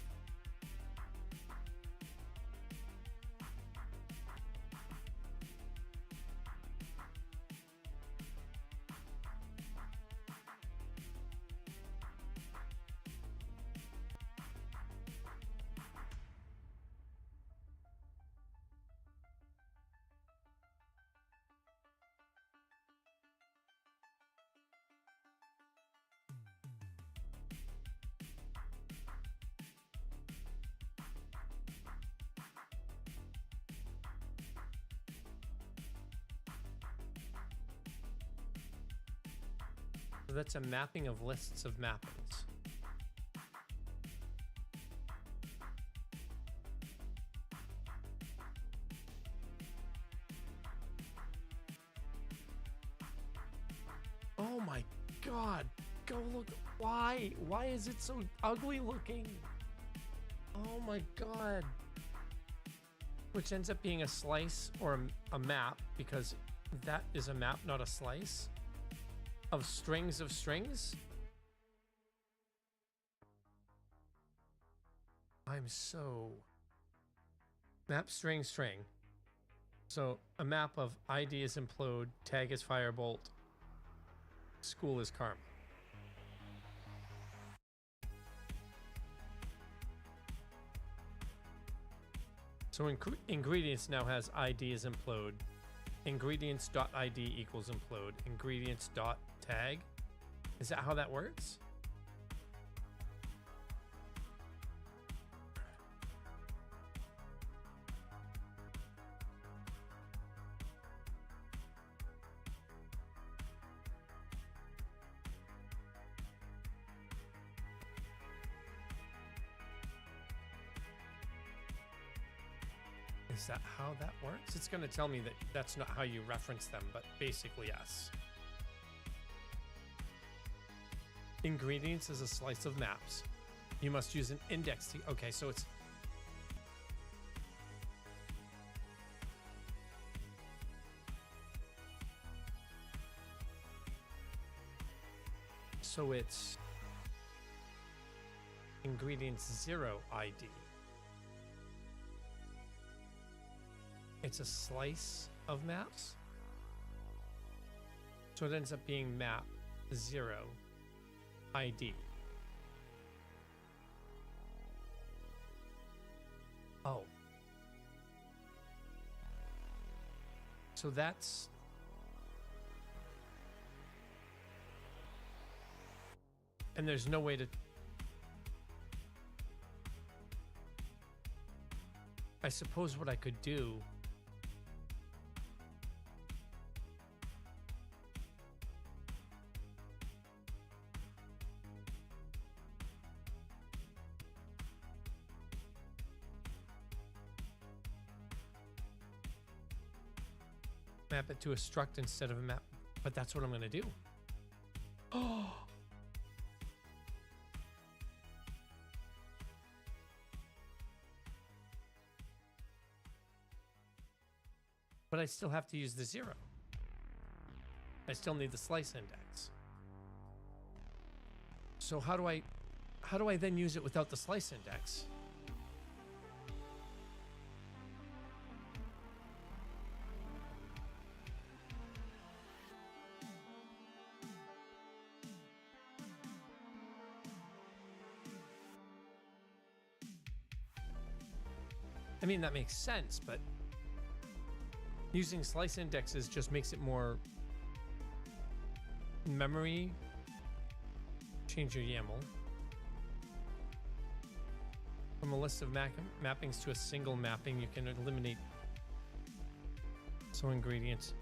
So that's a mapping of lists of mappings. Oh my god. Go look. Why? Why is it so ugly looking? Oh my god. Which ends up being a slice or a map, because that is a map, not a slice. Of strings of strings? I'm so... Map string string. So a map of ID is implode, tag is firebolt, school is karma. So ingredients now has ID is implode. Ingredients.id equals implode. Ingredients.tag. Is that how that works? Is that how that works? It's going to tell me that that's not how you reference them, but basically yes. Ingredients is a slice of maps. You must use an index to... Okay, so it's... So it's... Ingredients 0 ID. It's a slice of maps. So it ends up being map 0 ID. Oh. So that's... And there's no way to... I suppose what I could do... map it to a struct instead of a map, but that's what I'm going to do. Oh, but I still have to use the 0. I still need the slice index. So how do I then use it without the slice index? I mean, that makes sense, but using slice indexes just makes it more memory. Change your YAML from a list of mappings to a single mapping. You can eliminate so ingredients.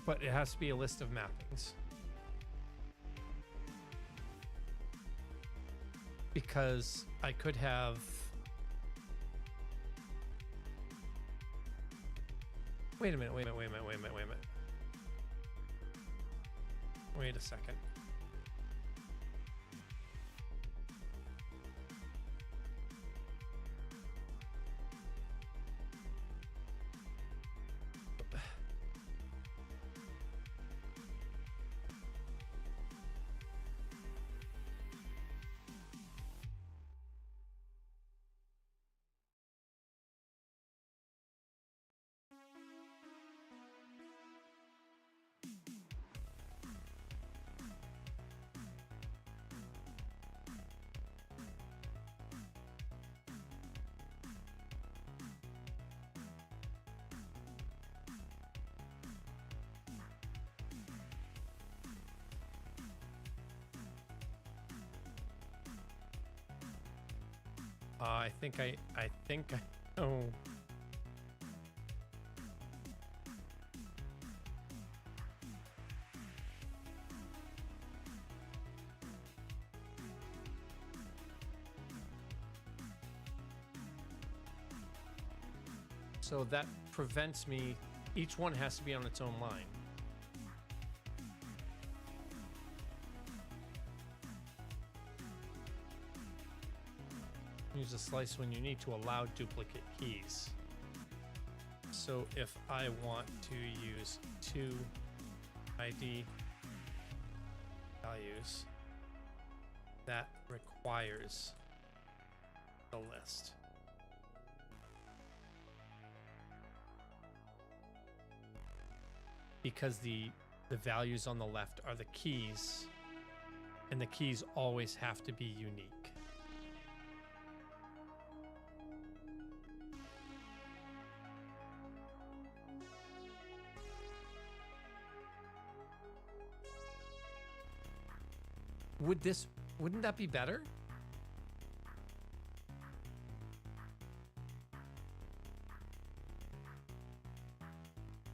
But it has to be a list of mappings. Because I could have... Wait a minute. Wait a second. I think I know. So that prevents me, each one has to be on its own line. Use a slice when you need to allow duplicate keys. So if I want to use two ID values, that requires the list. Because the values on the left are the keys, and the keys always have to be unique. Wouldn't that be better?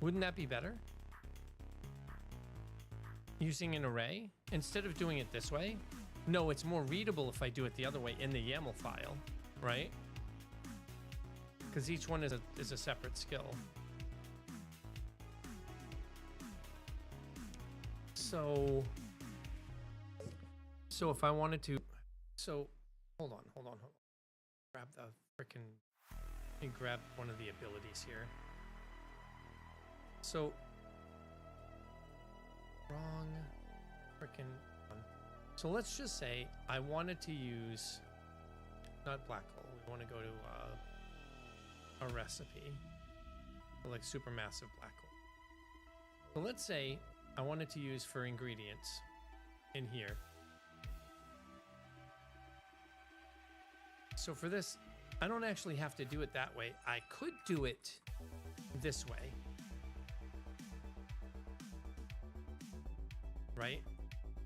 Wouldn't that be better? Using an array instead of doing it this way? No, it's more readable if I do it the other way in the YAML file, right? Because each one is a separate skill. So if I wanted to, hold on. Grab the frickin', let me grab one of the abilities here. So, wrong frickin' one. So let's just say I wanted to use, not black hole, we want to go to a recipe, like supermassive black hole. So let's say I wanted to use for ingredients in here. So for this, I don't actually have to do it that way. I could do it this way. Right?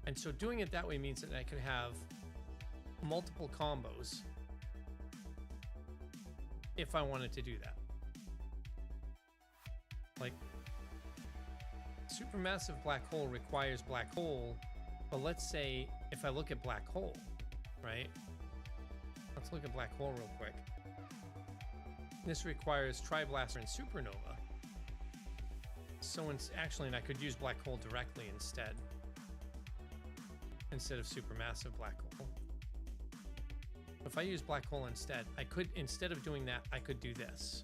And so doing it that way means that I could have multiple combos if I wanted to do that. Like, supermassive black hole requires black hole, but let's say if I look at black hole, right? Let's look at black hole real quick. This requires Triblaster and Supernova. So actually, and I could use black hole directly instead of supermassive black hole. If I use black hole instead, I could, instead of doing that, I could do this.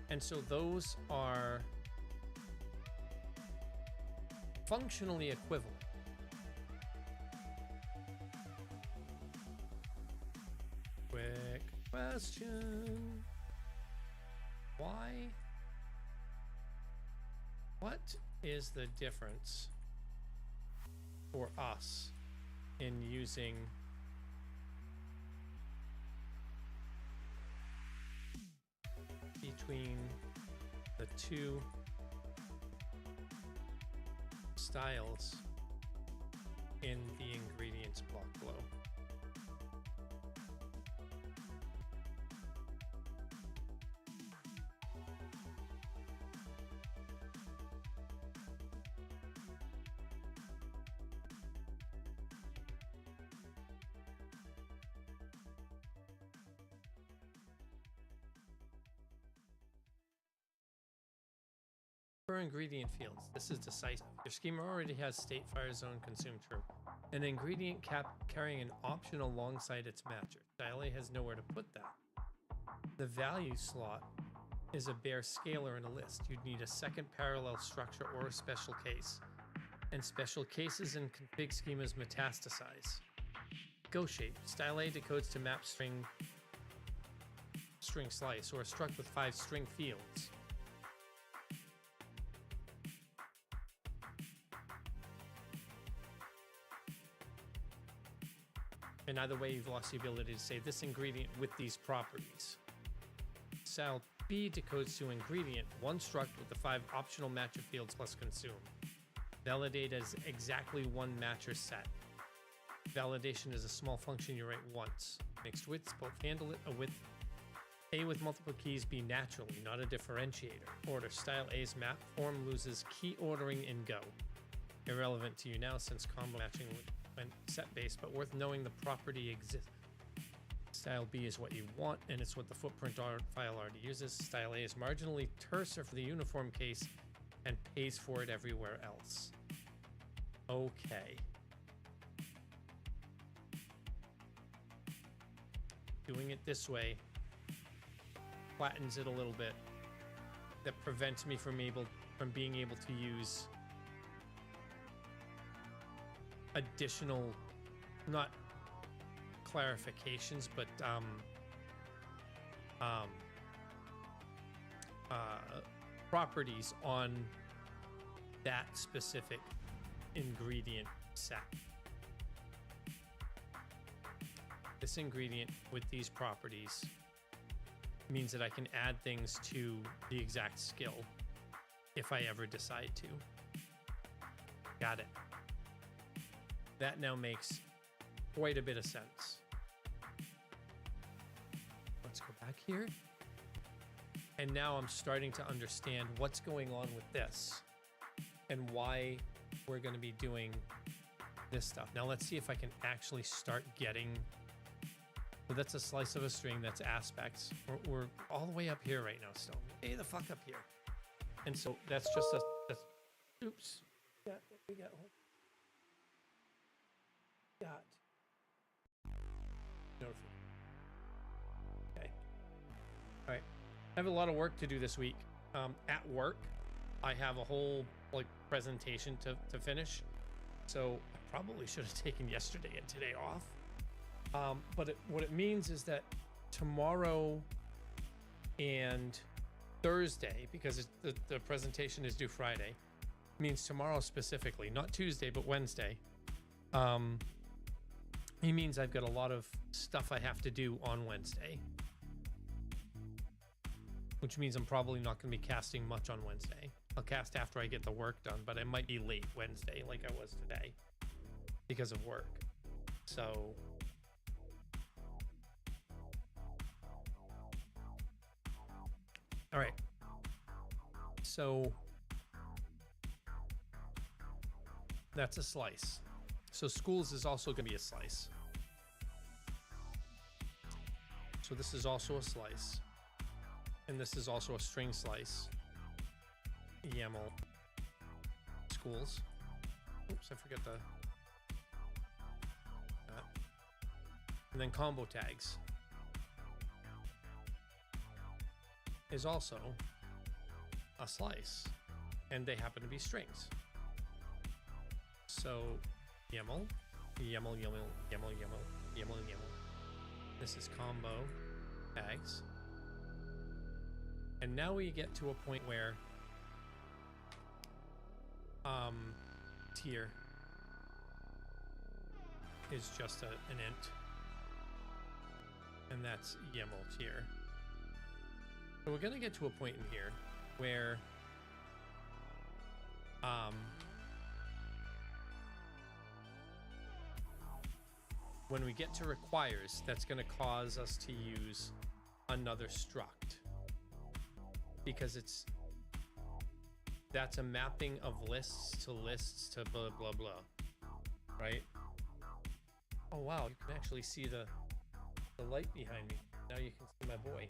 And so those are functionally equivalent. Quick question. Why What is the difference for us in using between the two styles in the ingredients block below? For ingredient fields, this is decisive. Your schema already has state, fire zone, consume, true. An ingredient cap carrying an option alongside its matcher. Style A has nowhere to put that. The value slot is a bare scalar in a list. You'd need a second parallel structure or a special case. And special cases and config schemas metastasize. Go shape. Style A decodes to map string slice or a struct with 5 string fields. And either way, you've lost the ability to say this ingredient with these properties. Style B decodes to ingredient, one struct with the 5 optional matcher fields plus consume. Validate as exactly one matcher set. Validation is a small function you write once. Mixed widths, both handle it, A with multiple keys, B naturally, not a differentiator. Order style A's map form loses key ordering in Go. Irrelevant to you now since combo matching went set based, but worth knowing the property exists. Style B is what you want, and it's what the footprint file already uses. Style A is marginally terser for the uniform case and pays for it everywhere else. Okay. Doing it this way flattens it a little bit. That prevents me from being able to use additional, not clarifications, but properties on that specific ingredient set. This ingredient with these properties means that I can add things to the exact skill if I ever decide to. Got it. That now makes quite a bit of sense. Let's go back here. And now I'm starting to understand what's going on with this and why we're going to be doing this stuff. Now let's see if I can actually start getting. So that's a slice of a string, that's aspects. We're all the way up here right now still. Hey, the fuck up here. And so that's just oops. Yeah, we got. Okay. All right. I have a lot of work to do this week. At work, I have a whole presentation to finish. So I probably should have taken yesterday and today off. But what it means is that tomorrow and Thursday, because the presentation is due Friday, means tomorrow specifically, not Tuesday, but Wednesday. It means I've got a lot of stuff I have to do on Wednesday, which means I'm probably not going to be casting much on Wednesday. I'll cast after I get the work done, but I might be late Wednesday like I was today because of work. So all right. So that's a slice. So schools is also going to be a slice. So this is also a slice. And this is also a string slice. YAML schools. Oops, I forgot that. And then combo tags is also a slice. And they happen to be strings. So YAML, YAML, YAML, YAML, YAML, YAML, YAML. This is combo tags. And now we get to a point where tier is just an int, and that's YAML tier. So we're gonna get to a point in here where when we get to requires, that's going to cause us to use another struct, because that's a mapping of lists to blah blah blah, right? Oh wow, you can actually see the light behind me. Now you can see my boy.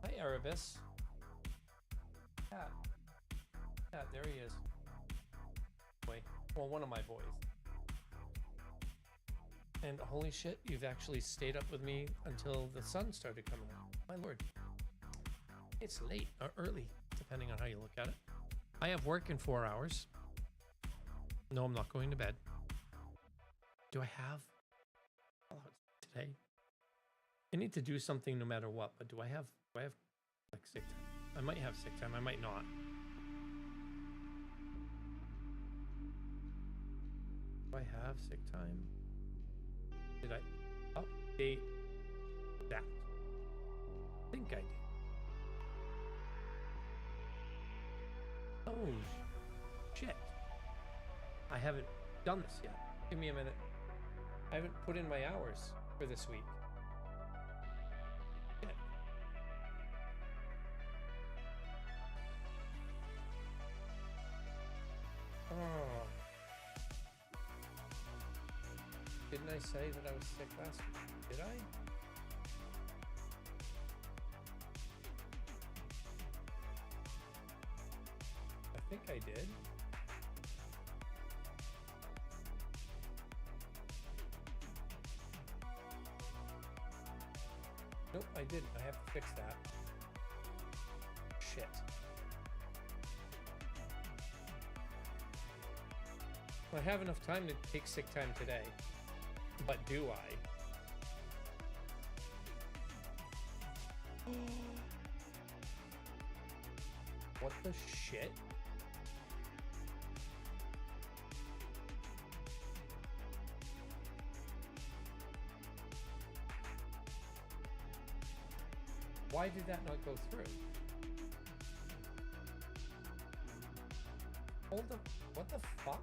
Hi Erebus. Yeah, there he is. Boy, well, one of my boys. And holy shit, you've actually stayed up with me until the sun started coming out. My lord. It's late or early, depending on how you look at it. I have work in 4 hours. No, I'm not going to bed. Do I have today? I need to do something no matter what, but do I have like sick time? I might have sick time, I might not. Do I have sick time? Did I update that? I think I did. Oh, shit. I haven't done this yet. Give me a minute. I haven't put in my hours for this week. Shit. Oh. Didn't I say that I was sick last week? Did I? I think I did. Nope, I didn't. I have to fix that. Shit. Well, I have enough time to take sick time today. But do I? What the shit? Why did that not go through? Hold up. What the fuck?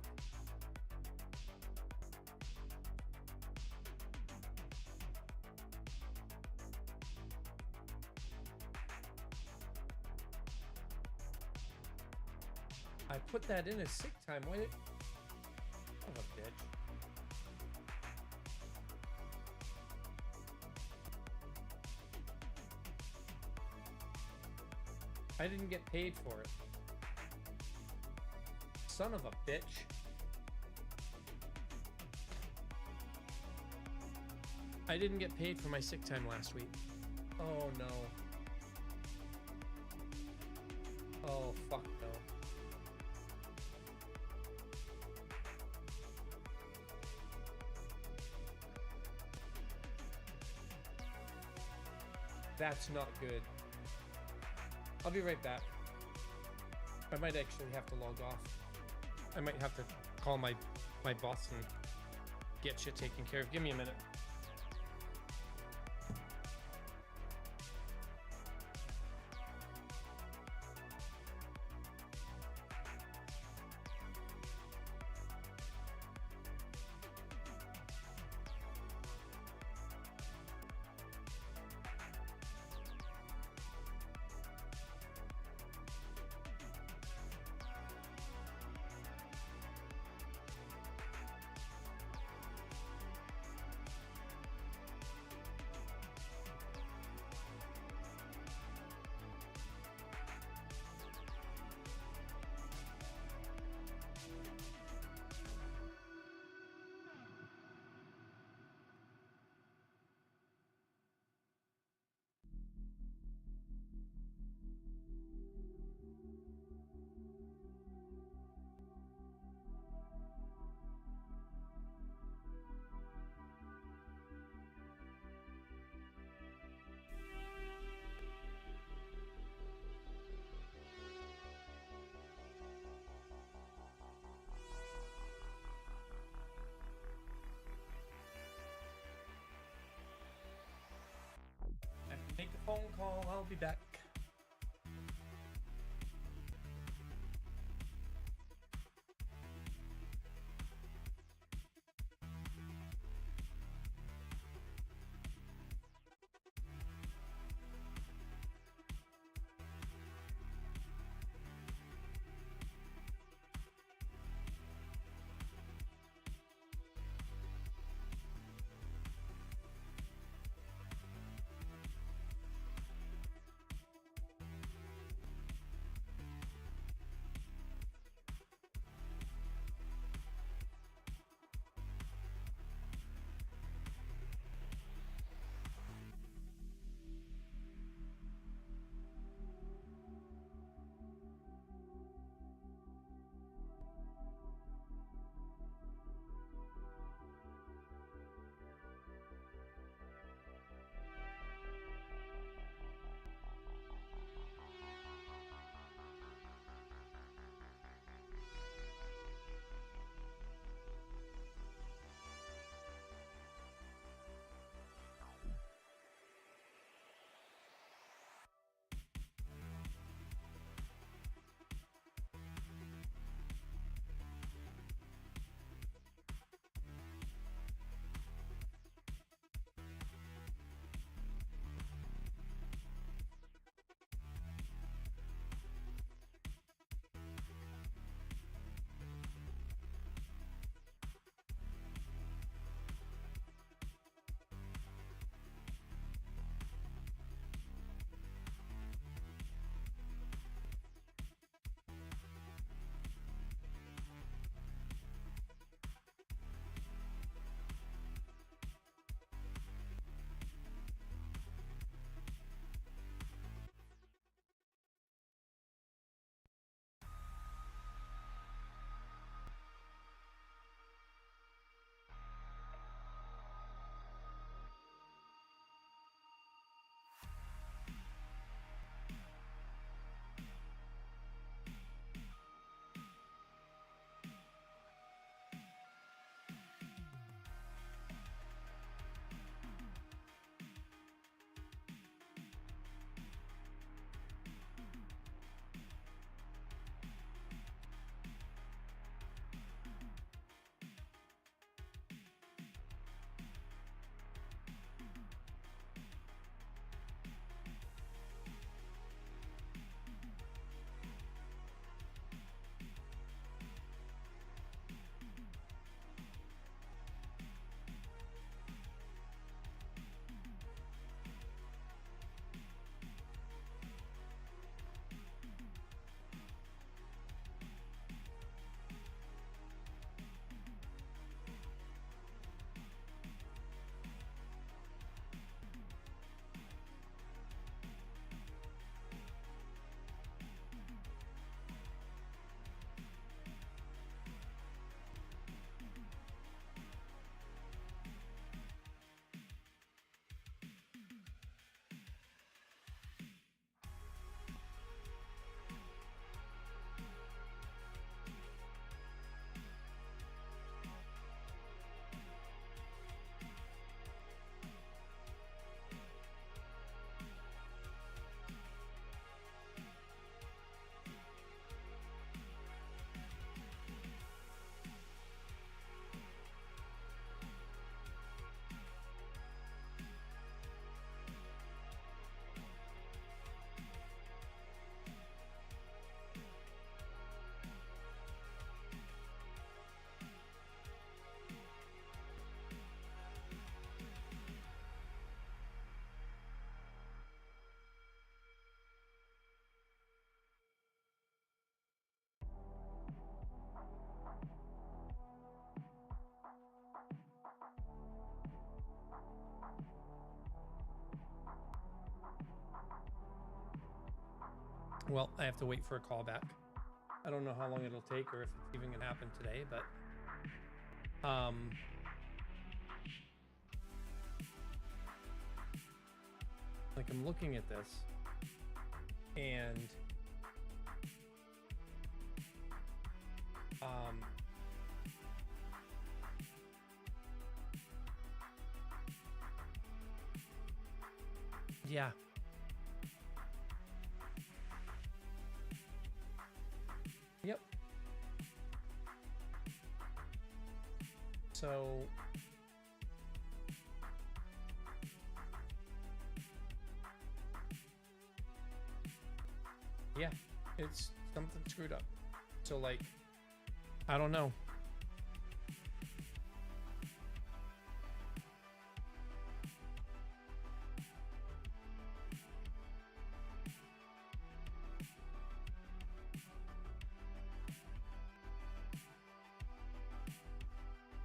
I put that in as sick time. Why did... Son of a bitch. I didn't get paid for it. Son of a bitch. I didn't get paid for my sick time last week. Oh no. Oh fuck no. That's not good. I'll be right back. I might actually have to log off. I might have to call my boss and get shit taken care of. Give me a minute. Be back. Well, I have to wait for a call back. I don't know how long it'll take or if it's even gonna happen today, but like I'm looking at this and yeah. So yeah, it's something screwed up. So like, I don't know.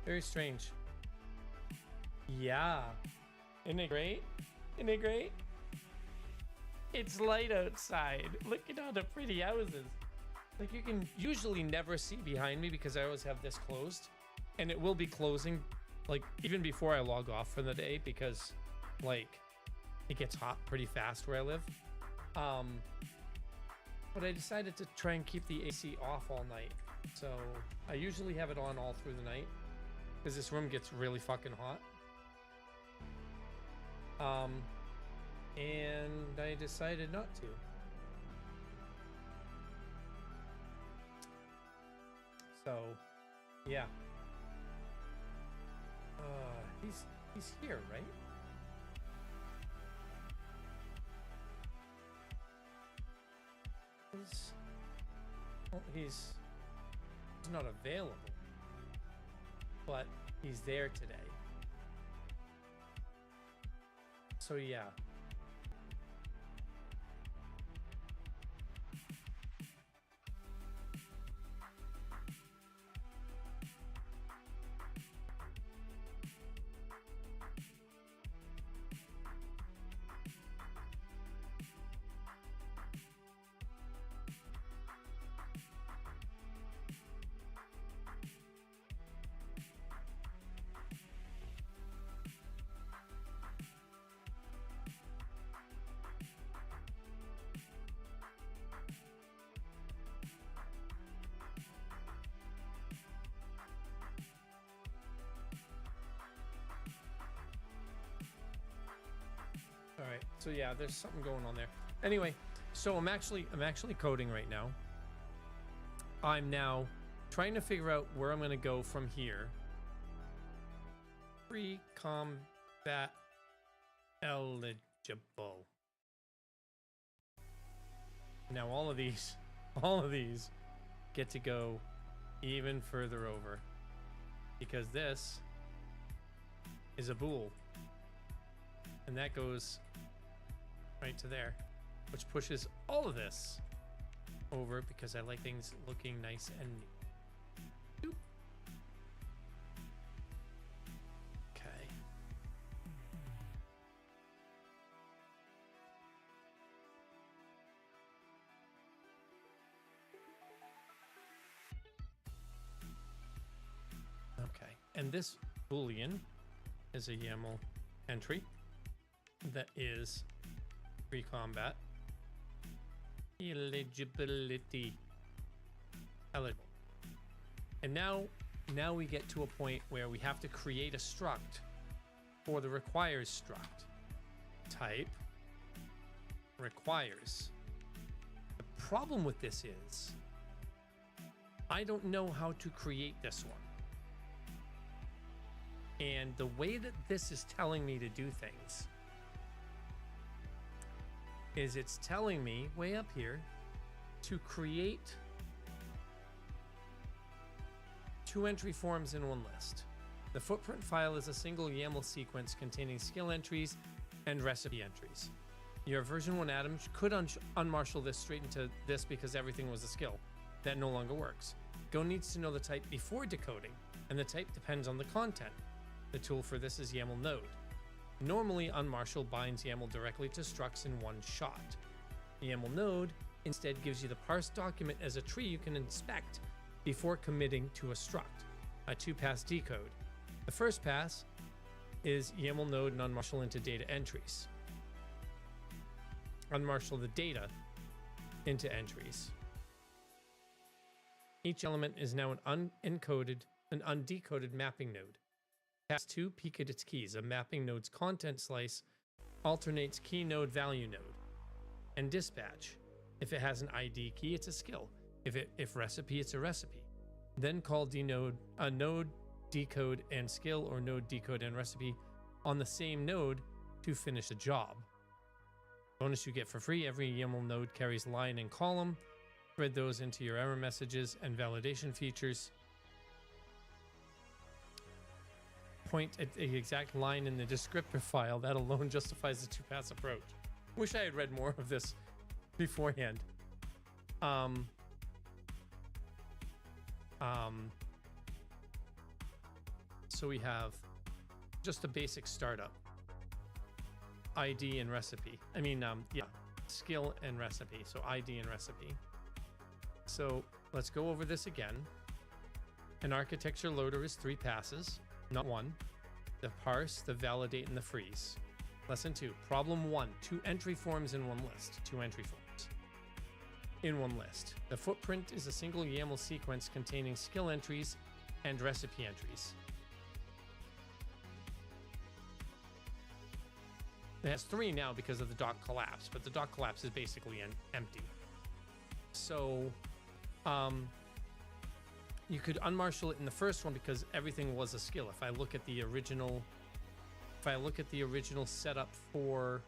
Very strange. Yeah. Isn't it great? Isn't it great? It's light outside. Look at all the pretty houses. Like, you can usually never see behind me because I always have this closed. And it will be closing, like, even before I log off for the day because, like, it gets hot pretty fast where I live. But I decided to try and keep the AC off all night. So I usually have it on all through the night because this room gets really fucking hot. And I decided not to. So, yeah. He's here, right? He's not available, but he's there today. So yeah. All right, so yeah, there's something going on there. Anyway, so I'm actually coding right now. I'm now trying to figure out where I'm going to go from here. Pre-combat eligible. Now all of these get to go even further over because this is a bool. And that goes right to there, which pushes all of this over because I like things looking nice and neat. Okay. Okay. And this Boolean is a YAML entry that is pre-combat eligibility eligible. And now we get to a point where we have to create a struct for the requires struct. Type requires. The problem with this is I don't know how to create this one. And the way that this is telling me to do things is it's telling me way up here to create 2 entry forms in one list. The footprint file is a single YAML sequence containing skill entries and recipe entries. Your version 1 Atom could unmarshal this straight into this because everything was a skill. That no longer works. Go needs to know the type before decoding, and the type depends on the content. The tool for this is YAML node. Normally, unmarshal binds YAML directly to structs in one shot. YAML node instead gives you the parsed document as a tree you can inspect before committing to a struct, a 2-pass decode. The first pass is YAML node and unmarshal into data entries. Unmarshal the data into entries. Each element is now an undecoded mapping node. Pass 2, peek at its keys. A mapping node's content slice alternates key node value node. And dispatch. If it has an ID key, it's a skill. If recipe, it's a recipe. Then call denode a node decode and skill or node decode and recipe on the same node to finish a job. Bonus you get for free: every YAML node carries line and column. Thread those into your error messages and validation features. Point at the exact line in the descriptor file. That alone justifies the two-pass approach. Wish I had read more of this beforehand. So we have just a basic startup. ID and recipe. Skill and recipe. So ID and recipe. So let's go over this again. An architecture loader is 3 passes, not 1. The parse, the validate, and the freeze. Lesson 2. Problem 1. 2 entry forms in one list. 2 entry forms in one list. The footprint is a single YAML sequence containing skill entries and recipe entries. It has 3 now because of the doc collapse, but the doc collapse is basically empty. So you could unmarshal it in the first one because everything was a skill. If I look at the original setup for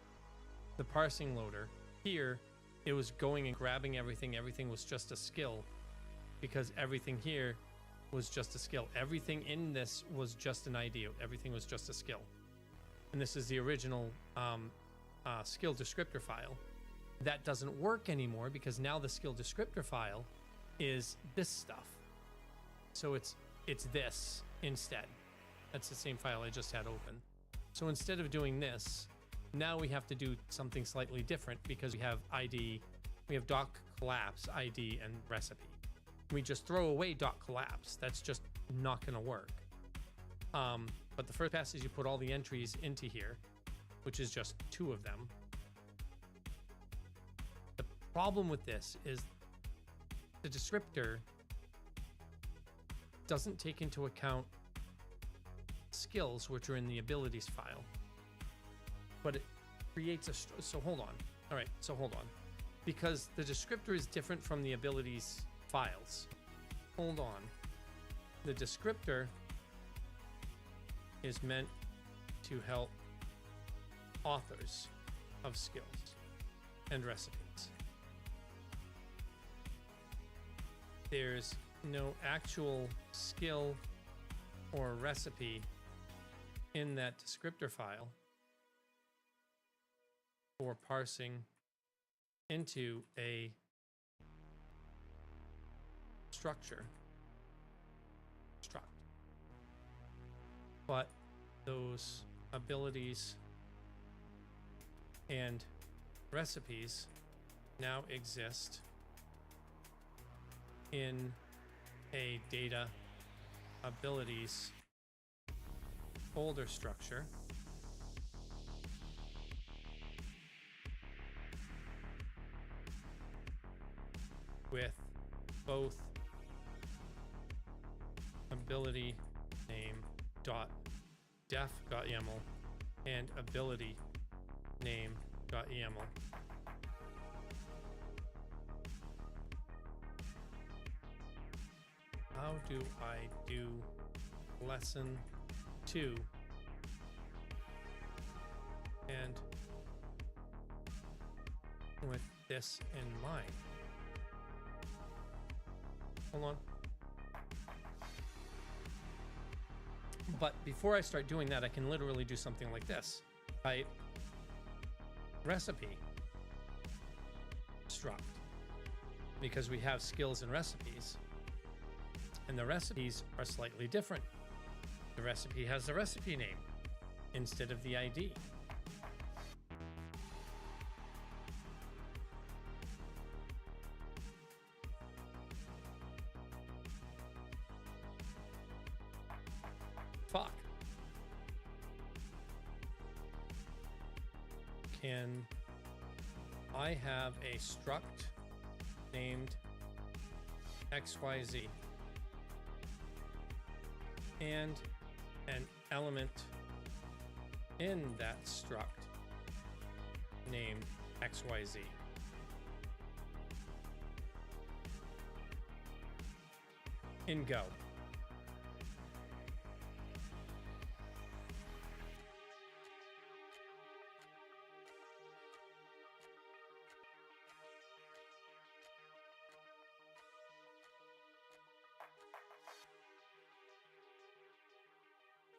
the parsing loader, here it was going and grabbing everything. Everything was just a skill because everything here was just a skill. Everything in this was just an ID. Everything was just a skill. And this is the original skill descriptor file. That doesn't work anymore because now the skill descriptor file is this stuff. So it's this instead. That's the same file I just had open. So instead of doing this, now we have to do something slightly different because we have ID, we have doc collapse, ID, and recipe. We just throw away doc collapse. That's just not going to work. But the first pass is you put all the entries into here, which is just 2 of them. The problem with this is the descriptor doesn't take into account skills, which are in the abilities file, but it creates a, so hold on. All right, so hold on. Because the descriptor is different from the abilities files. Hold on. The descriptor is meant to help authors of skills and recipes. There's no actual skill or recipe in that descriptor file for parsing into a structure. But those abilities and recipes now exist in a data abilities folder structure with both ability name .def.yaml and ability name.yaml. How do I do lesson 2 and with this in mind? Hold on. But before I start doing that, I can literally do something like this. Type recipe struct, because we have skills and recipes, and the recipes are slightly different. The recipe has the recipe name instead of the ID. Fuck. Can I have a struct named XYZ and an element in that struct named XYZ? In Go.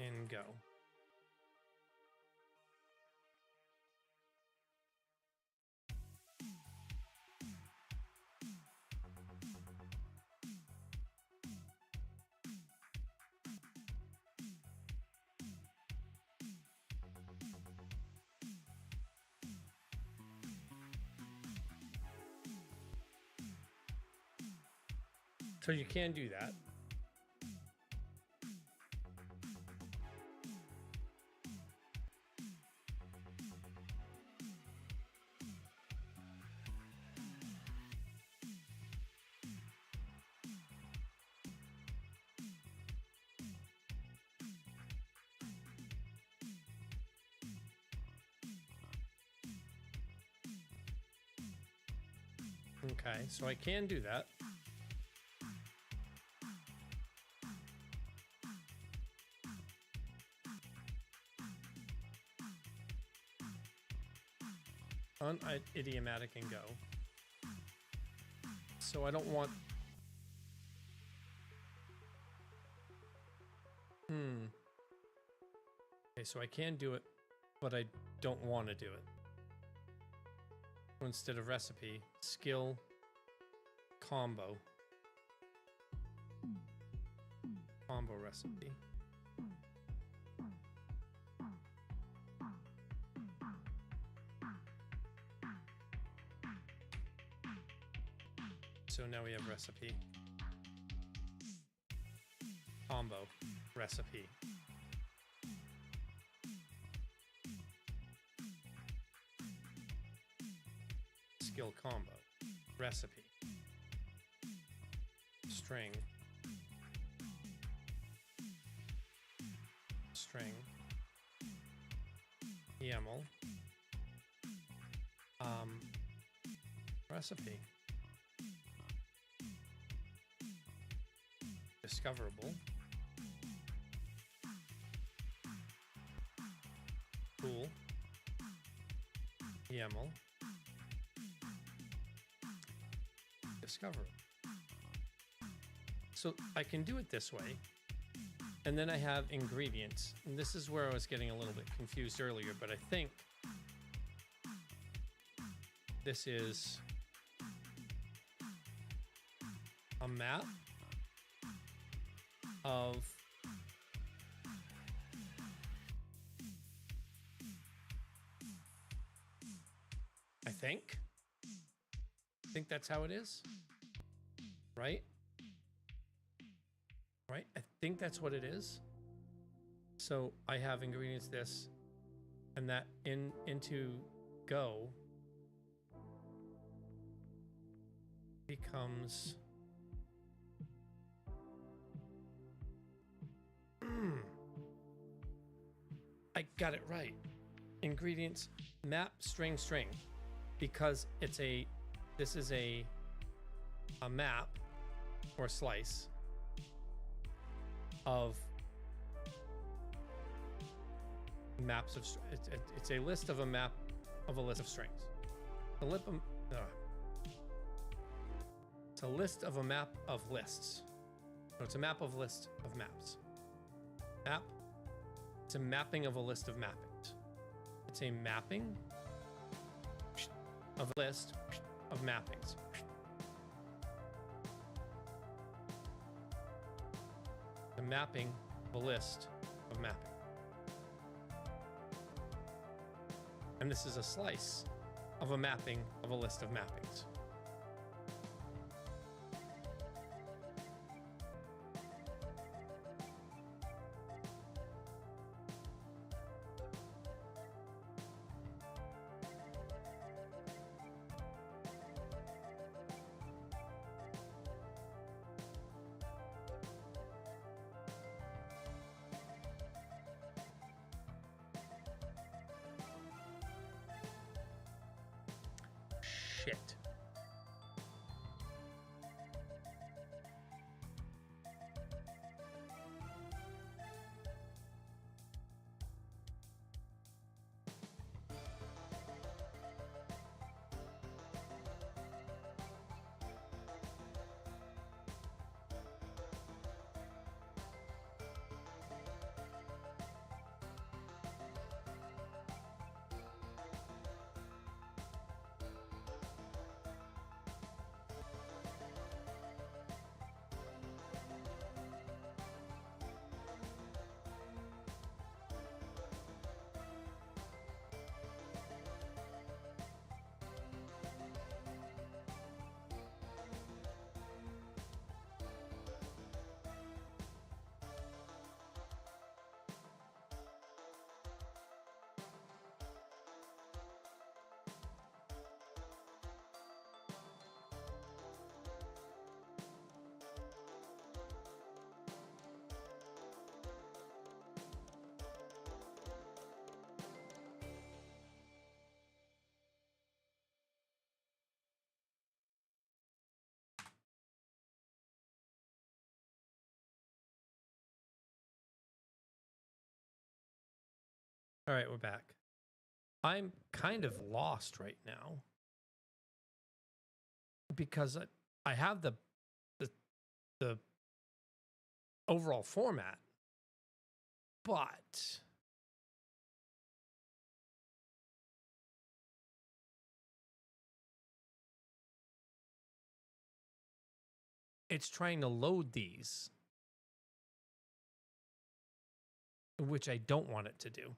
And go. So you can do that. Okay, so I can do that. Idiomatic and go. So I don't want... Okay, so I can do it, but I don't want to do it. So instead of recipe, skill, combo. Combo recipe. So now we have recipe. Combo recipe. Skill combo recipe. String. String. YAML. Recipe. Discoverable. Tool. YAML. Discoverable. So I can do it this way. And then I have ingredients. And this is where I was getting a little bit confused earlier, but I think this is a map of I think that's how it is, right? Right? I think that's what it is. So I have ingredients this and that into Go becomes I got it right. Ingredients map string because it's this is a map or slice of maps of it's a list of a map of a list of strings. It's a list of a map of lists. So it's a map of list of maps. Map. It's a mapping of a list of mappings. It's a mapping of a list of mappings. A mapping of a list of mapping. And this is a slice of a mapping of a list of mappings. Shit. All right, we're back. I'm kind of lost right now because I have the overall format, but it's trying to load these, which I don't want it to do.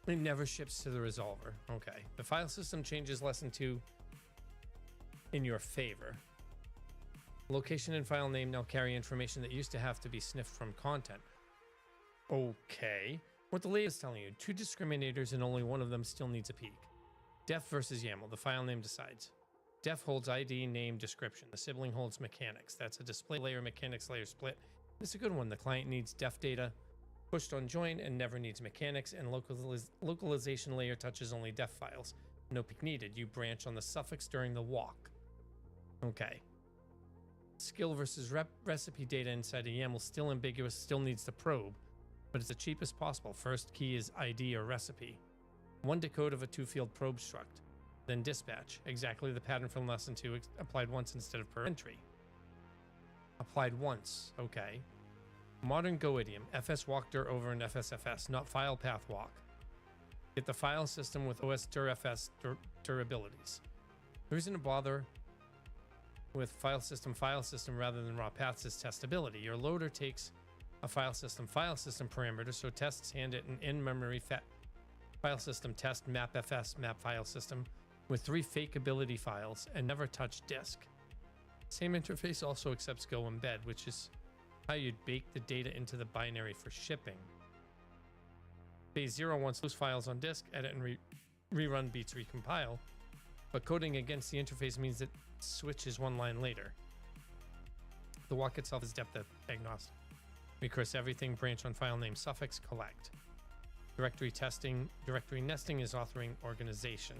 It never ships to the resolver. Okay. The file system changes lesson 2 in your favor. Location and file name now carry information that used to have to be sniffed from content. Okay. What the latest is telling you, 2 discriminators and only one of them still needs a peek. Def versus YAML. The file name decides. Def holds ID, name, description. The sibling holds mechanics. That's a display layer, mechanics layer split. It's a good one. The client needs def data pushed on join and never needs mechanics, and localization layer touches only def files. No peek needed. You branch on the suffix during the walk. Okay. Skill versus recipe data inside a YAML, still ambiguous, still needs the probe, but it's the cheapest possible. First key is ID or recipe. 1 decode of a 2-field probe struct. Then dispatch. Exactly the pattern from lesson 2, applied once instead of per entry. Applied once. Okay. Modern Go idiom. FS walk dir over an FSFS, not file path walk. Get the file system with OS dir FS durabilities. The reason to bother with file system rather than raw paths is testability. Your loader takes a file system parameter, so tests hand it an in-memory file system test map FS map file system with 3 fake ability files and never touch disk. Same interface also accepts Go embed, which is how you'd bake the data into the binary for shipping. Phase 0 wants those files on disk, edit and rerun beats recompile, but coding against the interface means it switches 1 line later. The walk itself is depth agnostic. Recurse everything, branch on file name, suffix, collect. Directory testing, directory nesting is authoring organization.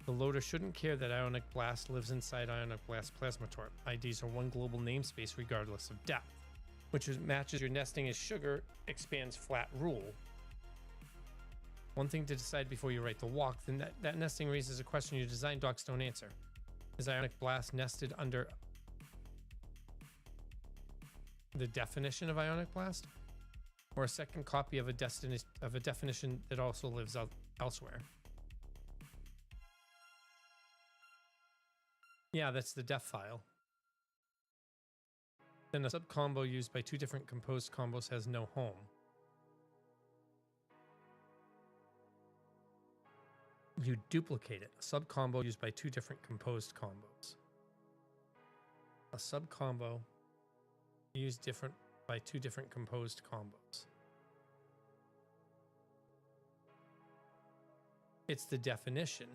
The loader shouldn't care that Ionic Blast lives inside Ionic Blast Plasmatorp. IDs are 1 global namespace regardless of depth, which matches your nesting as sugar expands flat rule. One thing to decide before you write the walk, then that nesting raises a question your design docs don't answer. Is Ionic Blast nested under the definition of Ionic Blast, or a second copy of a definition that also lives elsewhere? Yeah, that's the def file. Then a sub-combo used by 2 different composed combos has no home. You duplicate it. A sub-combo used by 2 different composed combos. A sub-combo used by 2 different composed combos. It's the definition.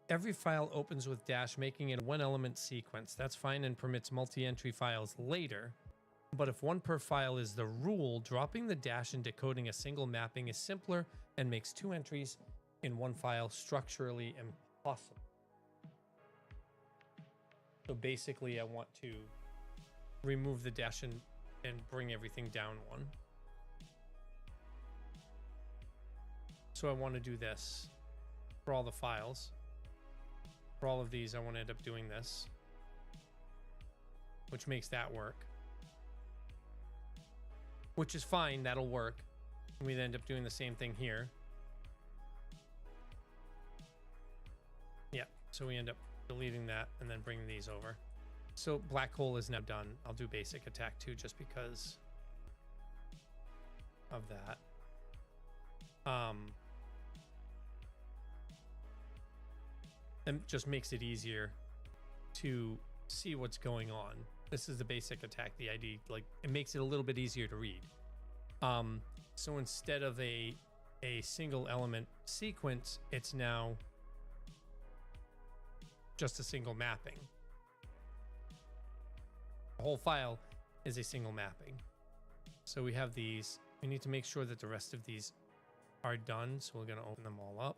Every file opens with dash, making it a 1-element sequence. That's fine and permits multi-entry files later. But if 1 per file is the rule, dropping the dash and decoding a single mapping is simpler and makes 2 entries in 1 file structurally impossible. So basically I want to remove the dash and bring everything down 1. So I want to do this for all the files. For all of these, I want to end up doing this, which makes that work. Which is fine, that'll work. And we end up doing the same thing here. Yeah, so we end up deleting that and then bringing these over. So black hole is now done. I'll do basic attack too, just because of that. It just makes it easier to see what's going on. This is the basic attack, the ID, like it makes it a little bit easier to read. So instead of a single element sequence, it's now just a single mapping. The whole file is a single mapping. So we have these. We need to make sure that the rest of these are done. So we're going to open them all up.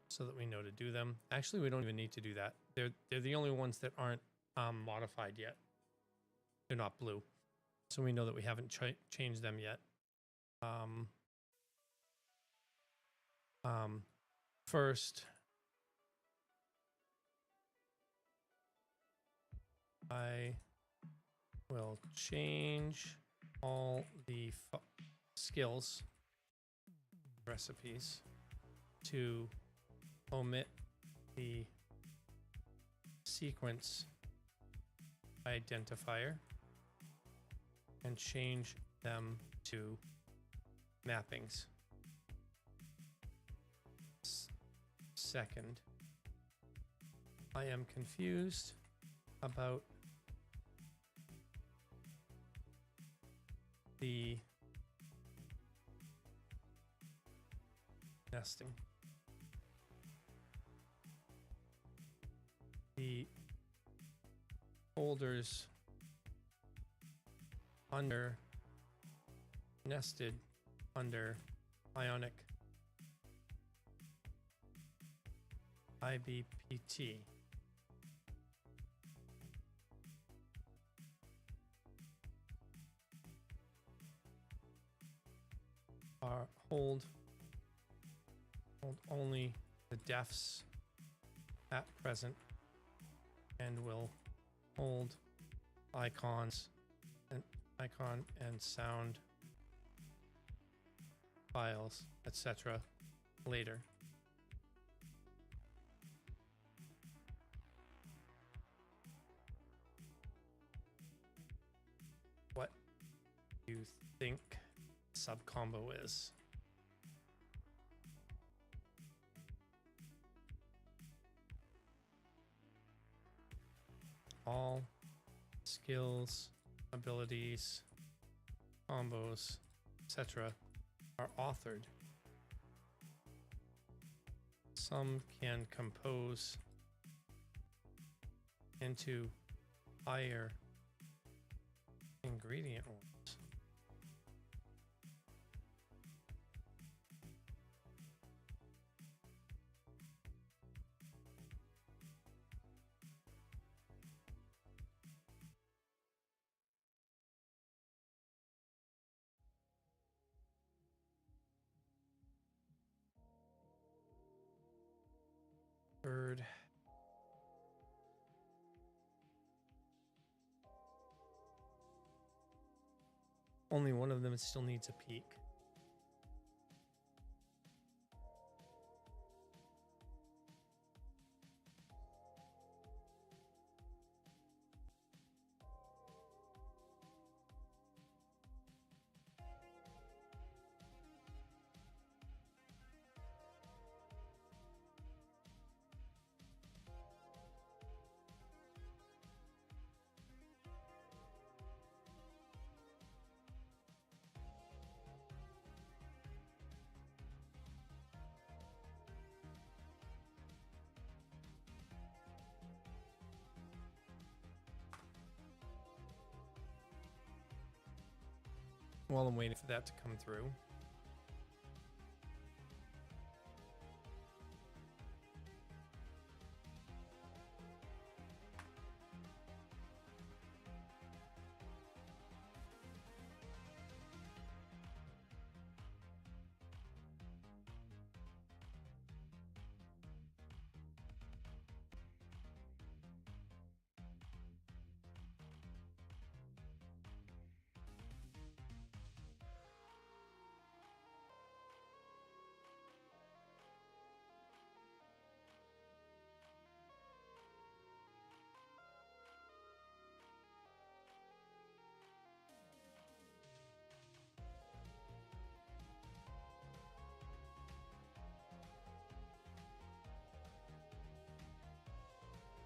So that we know to do them. Actually, we don't even need to do that. They're the only ones that aren't modified yet. They're not blue. So we know that we haven't changed them yet. First, I will change all the skills recipes to omit the sequence identifier and change them to mappings. Second, I am confused about the nesting. The folders under nested under Ionic IBPT are hold only the defs at present and will hold icons and icon and sound files, etc. later. What do you think subcombo is? All skills, abilities, combos, etc. are authored. Some can compose into higher ingredient ones. Third, only one of them still needs a peak. While I'm waiting for that to come through.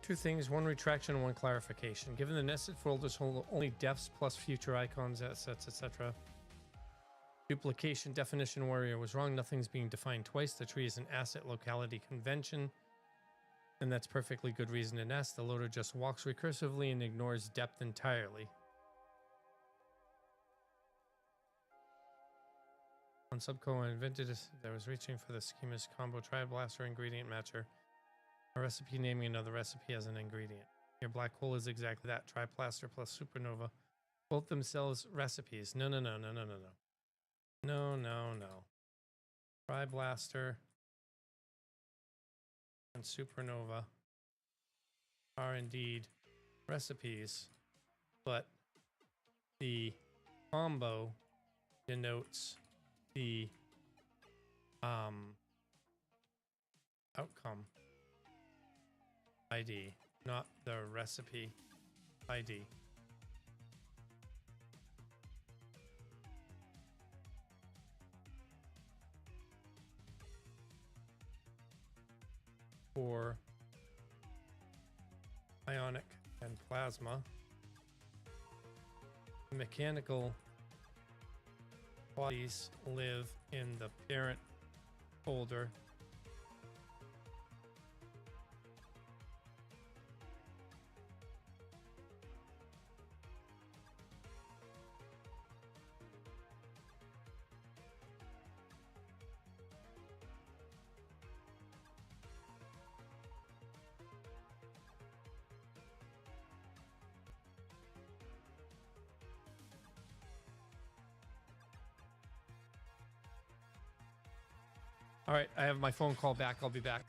Two things, one retraction and one clarification. Given the nested folders hold only defs plus future icons, assets, etc. Duplication definition warrior was wrong. Nothing's being defined twice. The tree is an asset locality convention. And that's perfectly good reason to nest. The loader just walks recursively and ignores depth entirely. On Subco, I invented this. I was reaching for the schema's combo Tri Blaster ingredient matcher. A recipe naming another recipe as an ingredient. Your black hole is exactly that. Triplaster plus supernova. Both themselves recipes. No. Tri-blaster and supernova are indeed recipes, but the combo denotes the outcome ID, not the recipe ID. For ionic and plasma, mechanical bodies live in the parent folder. All right, I have my phone call back. I'll be back.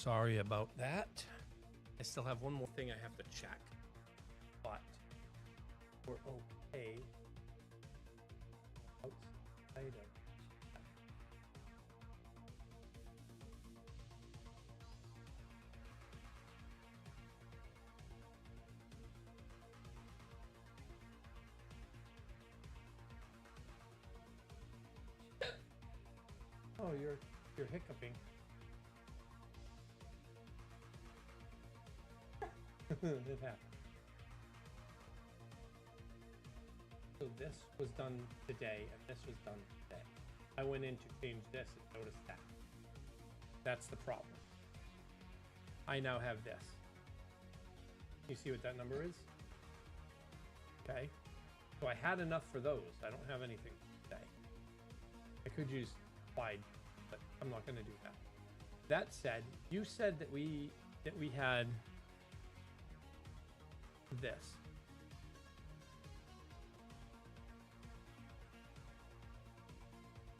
Sorry about that. I still have one more thing I have to check, but we're okay outside of that. Oh, you're hiccuping. It happened. So this was done today, and this was done today. I went in to change this and noticed that. That's the problem. I now have this. You see what that number is? Okay. So I had enough for those. I don't have anything today. I could use Clyde, but I'm not going to do that. That said, you said that we had this.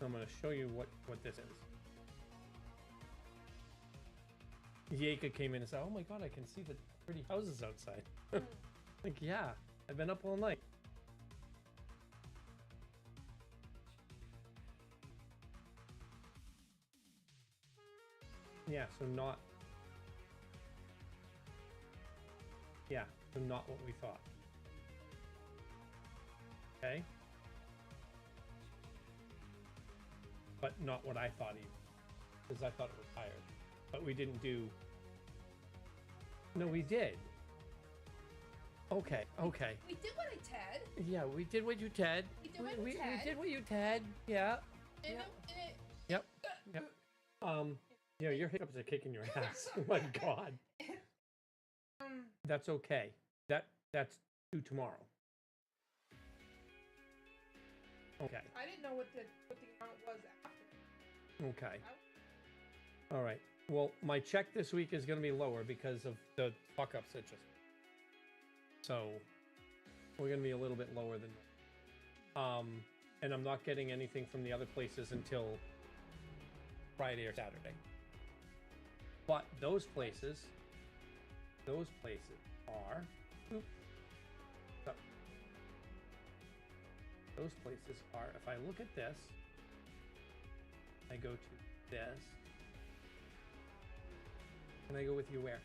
I'm going to show you what this is. Yaka came in and said, "Oh my god, I can see the pretty houses outside." Like, yeah, I've been up all night. Yeah, so not... Yeah, so not what we thought. Okay? But not what I thought either. Because I thought it was higher. But we didn't do... No, we did. Okay, okay. We did what I said. Yeah, we did what you Ted. We did what you Ted. We did what you Ted. Yeah. And Yeah. Yep. Yeah, your hiccups are kicking your ass. Oh my god. That's okay. That's due tomorrow. Okay. I didn't know what the amount was after. Okay. All right. Well, my check this week is going to be lower because of the fuck ups that just. So we're going to be a little bit lower than. And I'm not getting anything from the other places until Friday or Saturday. But those places are. Those places are, if I look at this, I go to this, and I go with you where?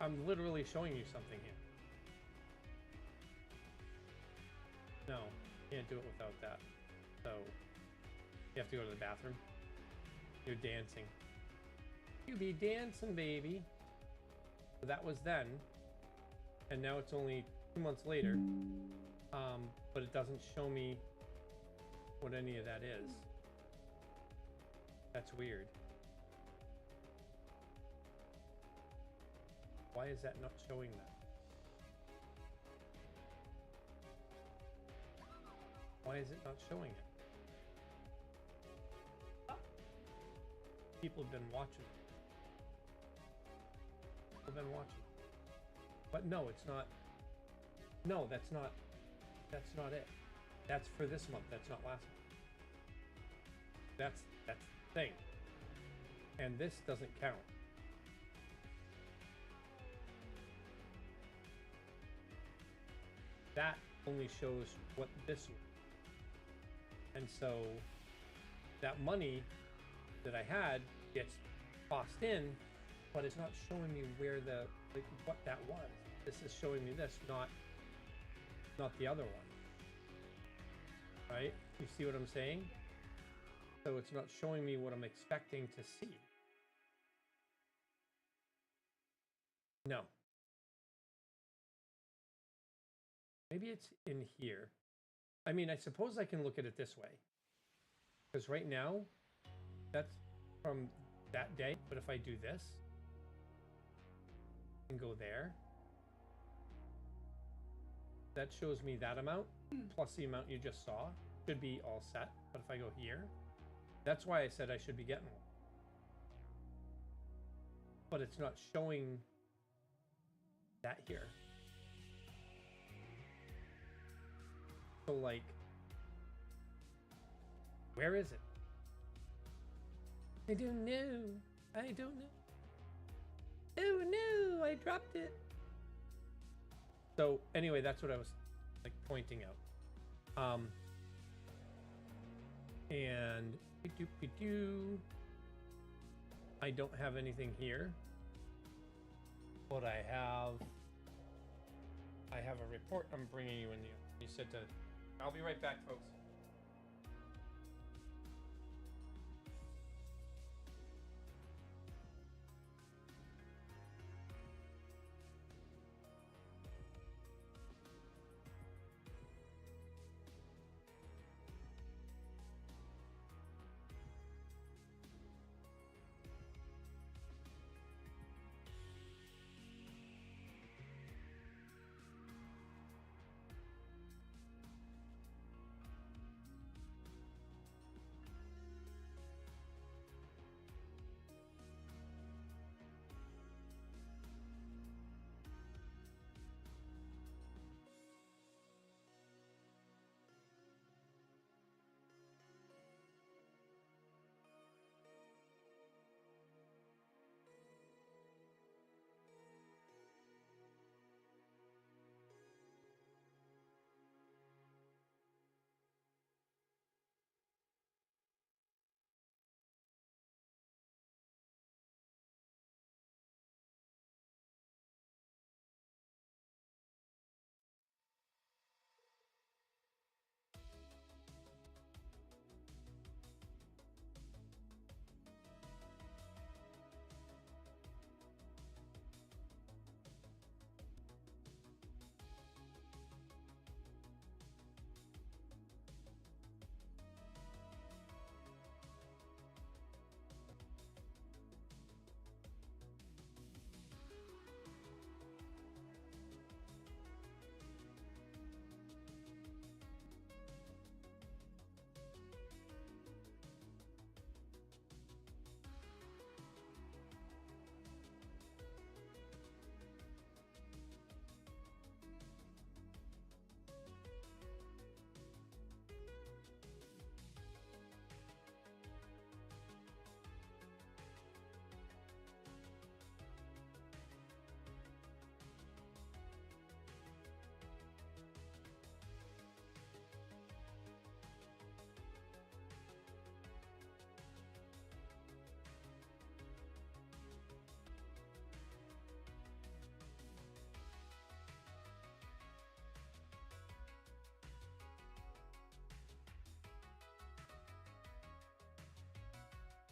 I'm literally showing you something here. No, can't do it without that. So, you have to go to the bathroom. You're dancing. You be dancing, baby. So that was then, and now it's only 2 months later. But it doesn't show me what any of that is. That's weird. Why is that not showing that? Why is it not showing it? People have been watching. People have been watching. But no, it's not. No, that's not it. That's for this month. That's not last month. That's the thing. And this doesn't count. That only shows what this was. And so that money that I had gets tossed in, but it's not showing me where what that was. This is showing me this, not the other one. Right? You see what I'm saying? So it's not showing me what I'm expecting to see. No. Maybe it's in here. I mean, I suppose I can look at it this way. Because right now, that's from that day. But if I do this, and go there, that shows me that amount, plus the amount you just saw. Should be all set. But if I go here, that's why I said I should be getting one. But it's not showing that here. So, like, where is it? I don't know. I don't know. Oh no, I dropped it. So anyway, that's what I was like pointing out. And I don't have anything here. But I have a report I'm bringing you in. You said to. I'll be right back, folks.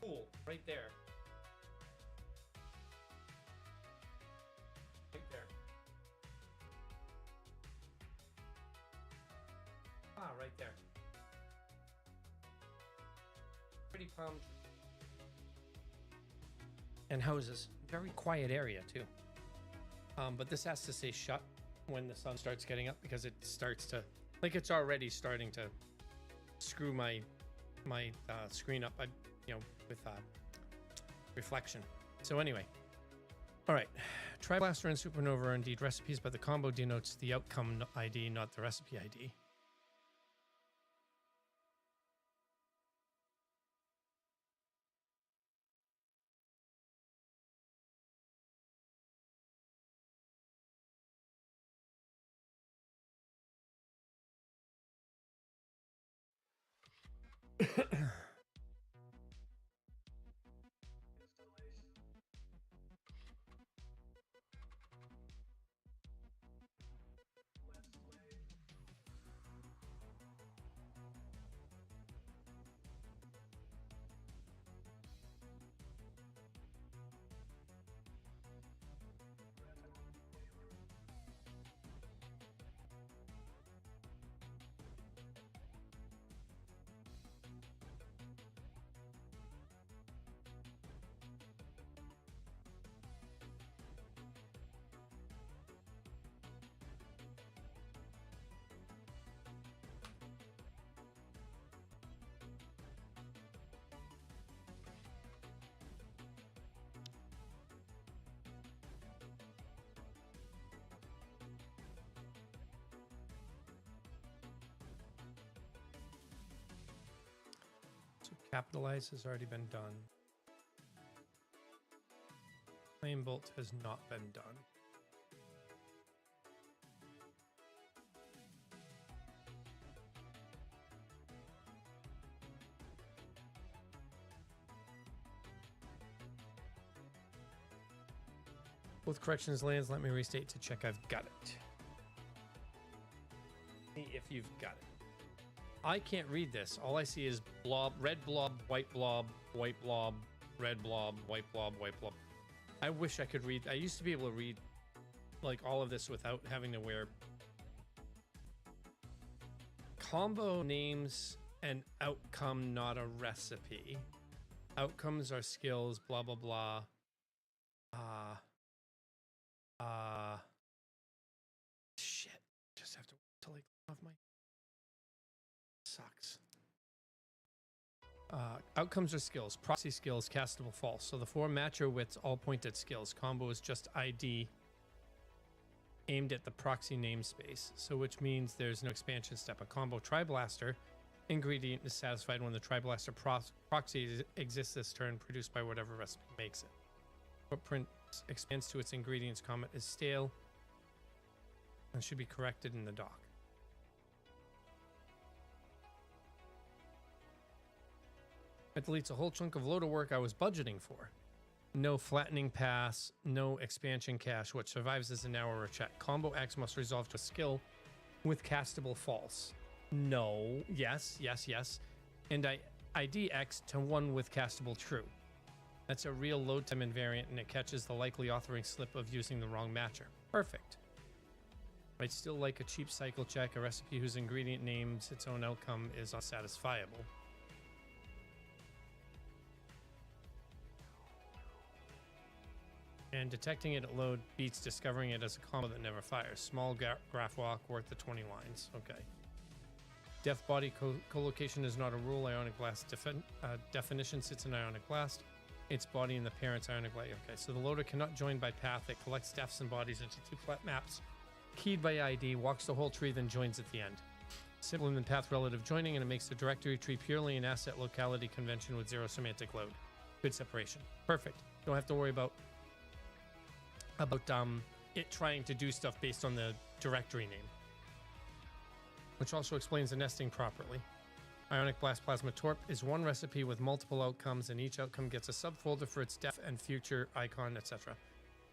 Cool, right there. Right there. Ah, right there. Pretty palm. And houses. Very quiet area too. But this has to say shut when the sun starts getting up because it starts to, like it's already starting to screw my screen up. With reflection. So anyway, all right. Try Blaster and Supernova are indeed recipes, but the combo denotes the outcome ID, not the recipe ID. So capitalize has already been done. Flame bolt has not been done. Both corrections lands. Let me restate to check I've got it. See if you've got it. I can't read this. All I see is blob, red blob, white blob, white blob, red blob, white blob, white blob. I wish I could read. I used to be able to read like all of this without having to wear combo names and outcome, not a recipe. Outcomes are skills, blah, blah, blah. Shit. Just have to wait till I get off my... Sucks. Outcomes are skills. Proxy skills, castable false. So the 4 matcher wits all point at skills. Combo is just ID aimed at the proxy namespace. So which means there's no expansion step. A combo Triblaster ingredient is satisfied when the Triblaster proxy exists this turn, produced by whatever recipe makes it. Footprint expands to its ingredients. Comment is stale and should be corrected in the doc. It deletes a whole chunk of load of work I was budgeting for. No flattening pass, no expansion cache. What survives is an error check. Combo X must resolve to a skill with castable false. No, yes, yes, yes. And ID X to 1 with castable true. That's a real load time invariant, and it catches the likely authoring slip of using the wrong matcher. Perfect. I'd still like a cheap cycle check. A recipe whose ingredient names its own outcome is unsatisfiable. And detecting it at load beats discovering it as a combo that never fires. Small graph walk worth the 20 lines. Okay. Def body collocation is not a rule. Ionic blast definition sits in ionic blast. Its body in the parent's ionic blast. Okay, so the loader cannot join by path. It collects defs and bodies into 2 flat maps, keyed by ID, walks the whole tree, then joins at the end. Simple than path relative joining, and it makes the directory tree purely an asset locality convention with 0 semantic load. Good separation. Perfect. Don't have to worry about it trying to do stuff based on the directory name, which also explains the nesting properly. Ionic Blast Plasma Torp is one recipe with multiple outcomes, and each outcome gets a subfolder for its def and future icon, etc.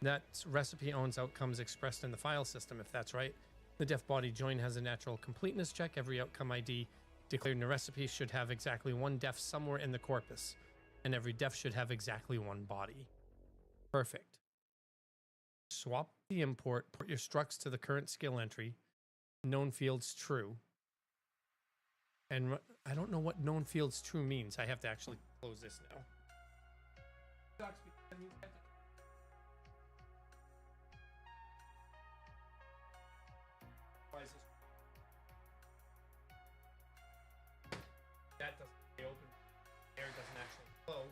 That recipe owns outcomes expressed in the file system. If that's right, the def body join has a natural completeness check. Every outcome ID declared in a recipe should have exactly 1 def somewhere in the corpus, and every def should have exactly 1 body. Perfect. Swap the import, put your structs to the current skill entry, known fields true. And I don't know what known fields true means. I have to actually close this now. Why is this? That doesn't stay open. Air doesn't actually flow.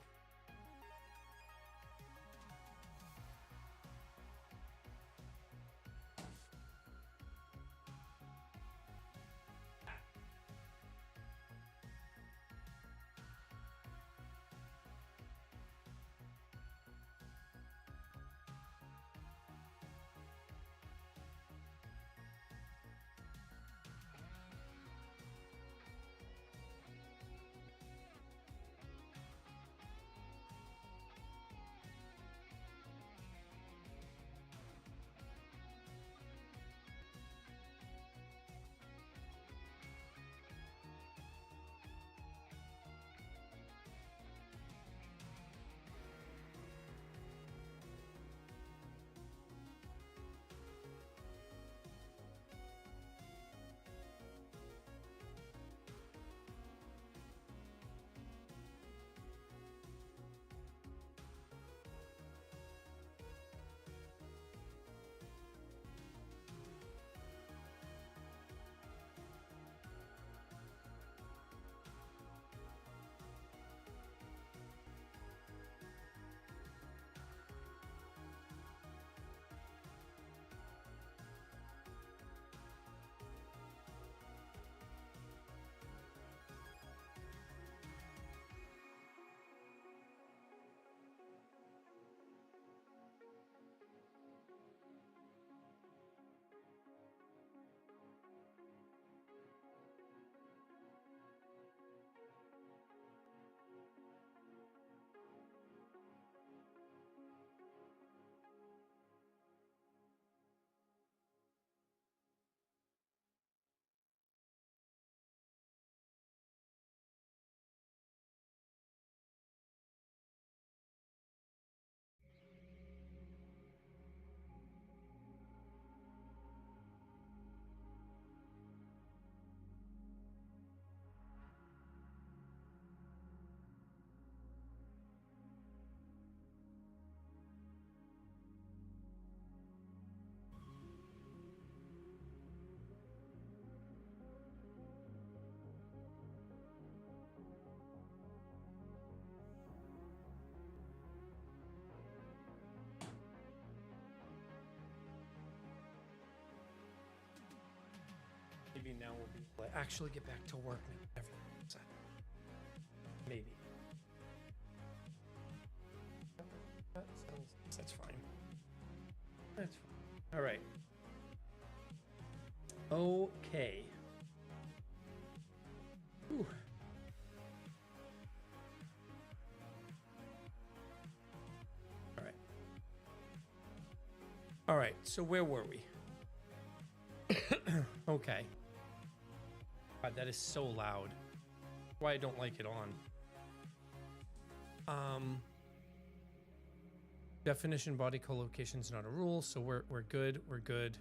maybe now we'll be able to actually get back to work now. Everyone's set. Maybe. That's fine. That's fine. All right. Okay. Whew. All right. All right. So where were we? Okay. God, that is so loud. Why I don't like it on. Definition body collocation is not a rule, so we're good. We're good.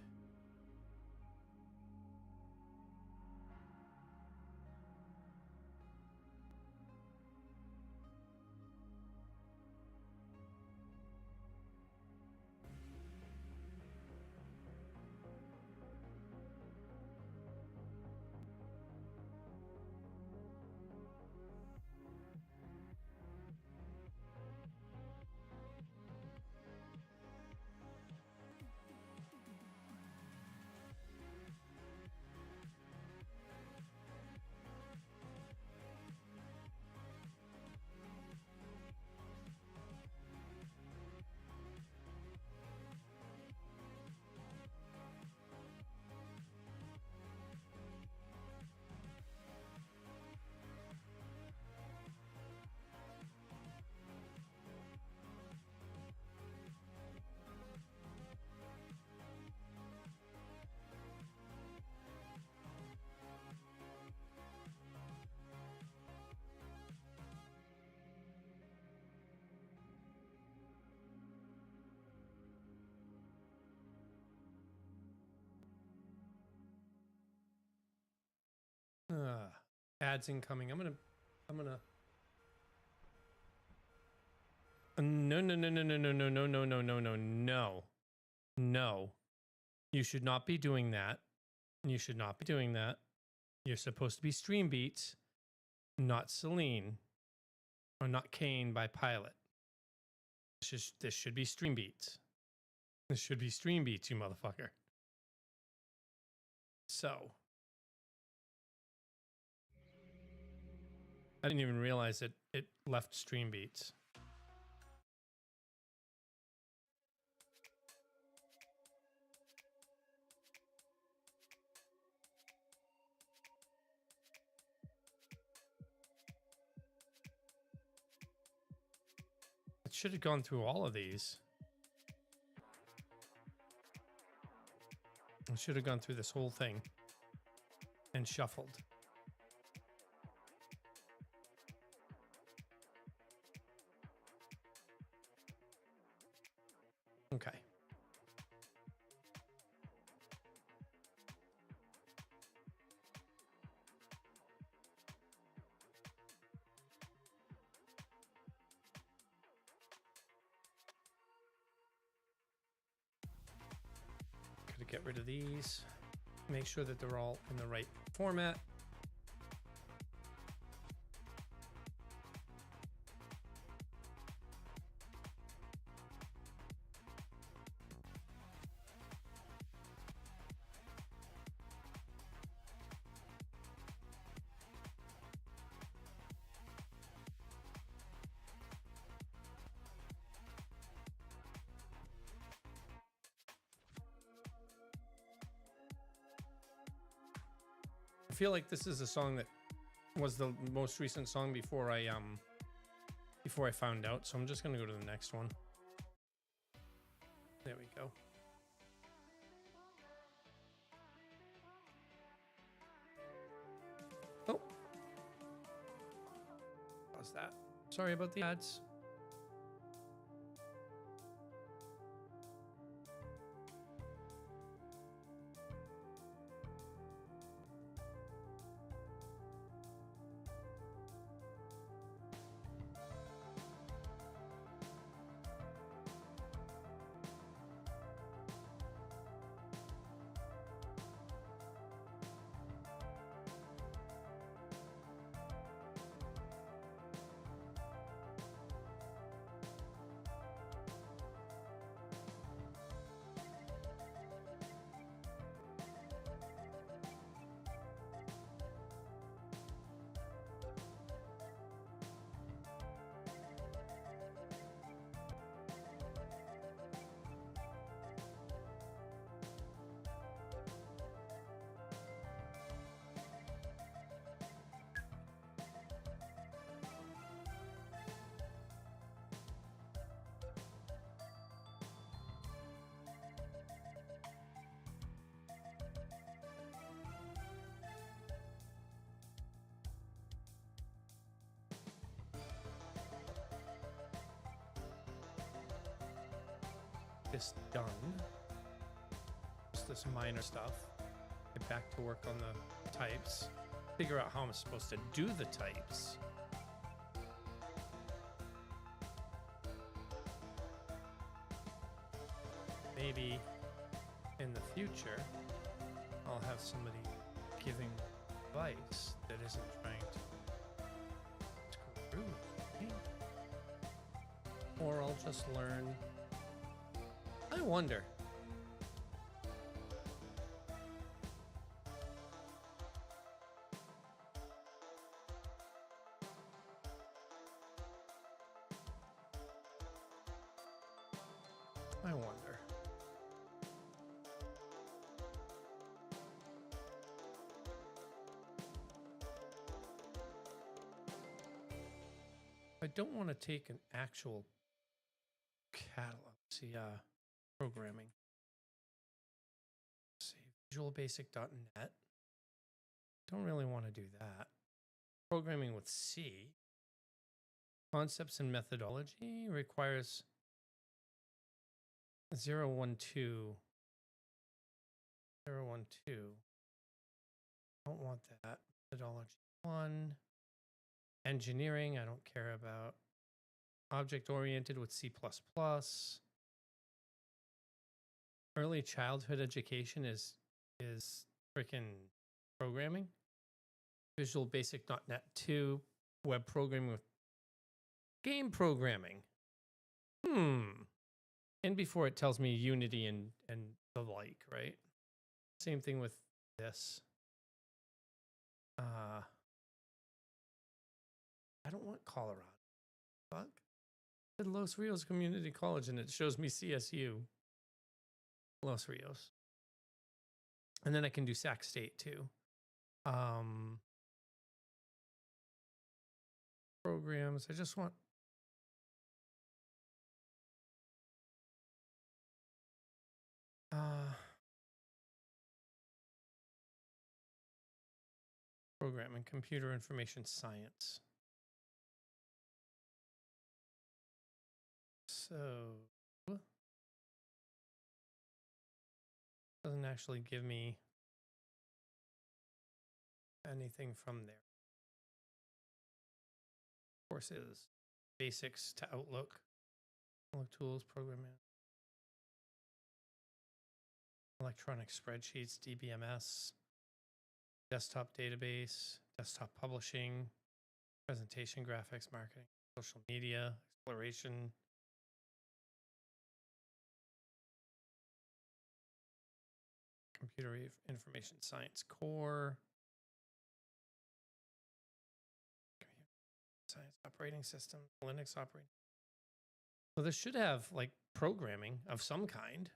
Ads incoming. I'm gonna no. You should not be doing that. You should not be doing that. You're supposed to be Stream Beats, not Celine, or not Kane by Pilot. This should be Stream Beats. This should be Stream Beats, you motherfucker. So I didn't even realize it left Stream Beats. It should have gone through all of these. I should have gone through this whole thing and shuffled. Okay. Gotta get rid of these. Make sure that they're all in the right format. I feel like this is a song that was the most recent song before I found out, so I'm just gonna go to the next one. There we go. Oh, how's that? Sorry about the ads. this done. Just this minor stuff. Get back to work on the types. Figure out how I'm supposed to do the types. Maybe in the future, I'll have somebody giving advice that isn't trying to screw me. Or I'll just learn. I wonder. I wonder. I don't want to take an actual catalog. See, programming. Let's see, visualbasic.net. Don't really want to do that. Programming with C. Concepts and methodology requires 012. 012. Don't want that. Methodology 1. Engineering, I don't care about. Object-oriented with C++. Early childhood education is freaking programming. VisualBasic.net 2. Web programming with game programming. And before it tells me Unity and the like, right? Same thing with this. I don't want Colorado. Fuck. At Los Rios Community College, and it shows me CSU. Los Rios. And then I can do Sac State too. Programs. I just want. Programming, computer information science. So doesn't actually give me anything from there. Courses, basics to Outlook, tools, programming, electronic spreadsheets, DBMS, desktop database, desktop publishing, presentation graphics, marketing, social media, exploration. Computer information science core. Science operating system, Linux operating. So this should have like programming of some kind.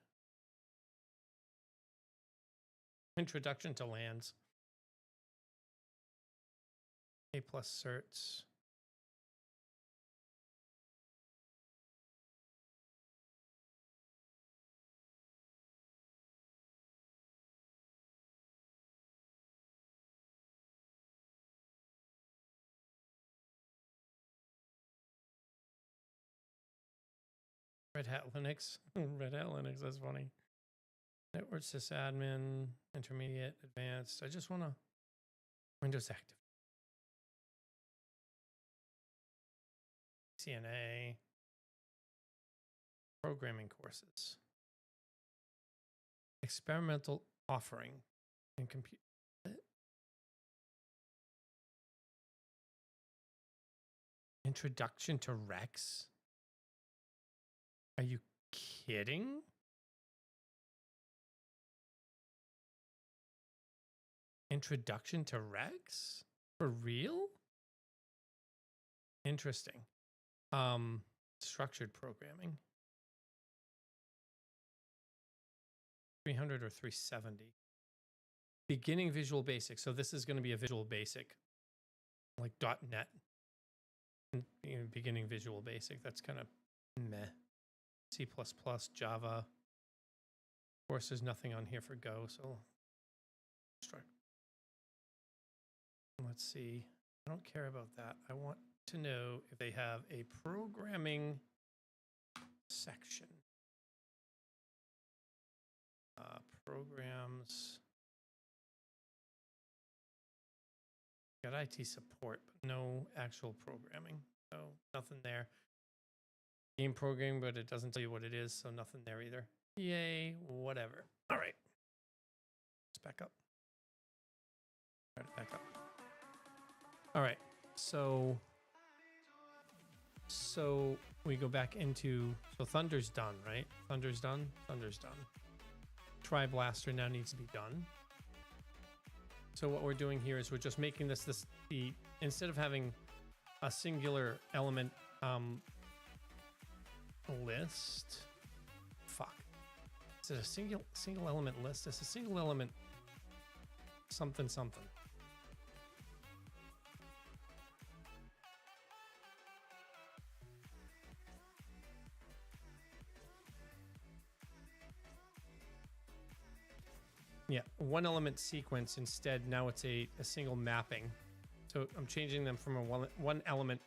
Introduction to lands. A+ certs. Red Hat Linux. Red Hat Linux, that's funny. Network sysadmin, intermediate, advanced. I just want to Windows Active. CNA. Programming courses. Experimental offering in computer. Introduction to Rex. Are you kidding? Introduction to Rex? For real? Interesting. Structured programming. 300 or 370. Beginning Visual Basic. So this is going to be a Visual Basic, like .NET. Beginning Visual Basic. That's kind of meh. C++, Java. Of course, there's nothing on here for Go, so let's see. I don't care about that. I want to know if they have a programming section. Programs. Got IT support, but no actual programming. So nothing there. Game programming, but it doesn't tell you what it is, so nothing there either. Yay, whatever. All right. Let's back up. Try to back up. All right. So we go back into, so Thunder's done, right? Thunder's done. Thunder's done. Tri-Blaster now needs to be done. So what we're doing here is we're just making this the instead of having a singular element list. Fuck. Is it a single element list? It's a single element something something. Yeah, one element sequence instead. Now it's a single mapping. So I'm changing them from a one element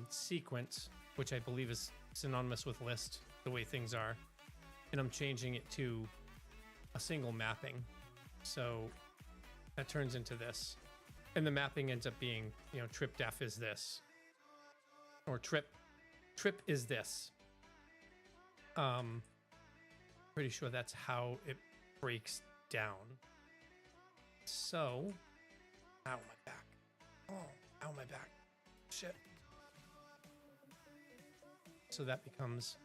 sequence, which I believe is synonymous with list, the way things are. And I'm changing it to a single mapping. So that turns into this. And the mapping ends up being, you know, trip def is this. Or trip is this. Pretty sure that's how it breaks down. So, ow, my back. Oh, ow, my back. Shit. So that becomes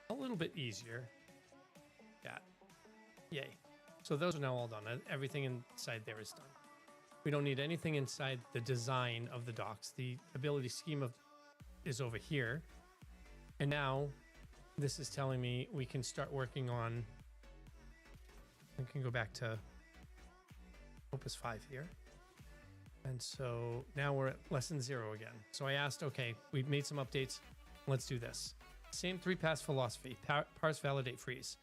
a little bit easier. Yeah. Yay. So those are now all done. Everything inside there is done. We don't need anything inside the design of the docs. The ability scheme is over here. And now this is telling me we can start working on, I can go back to Opus 5 here. And so now we're at lesson 0 again. So I asked, okay, we've made some updates. Let's do this. Same 3-pass philosophy, parse, validate, freeze.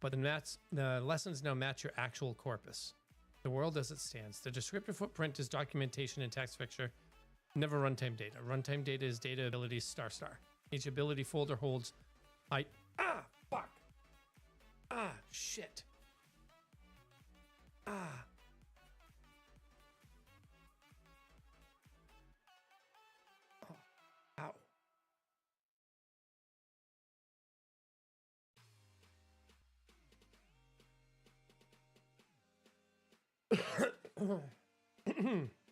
But the lessons now match your actual corpus. The world as it stands. The descriptive footprint is documentation and text fixture, never runtime data. Runtime data is data abilities ***. Each ability folder holds fuck. Shit. Oh, ow.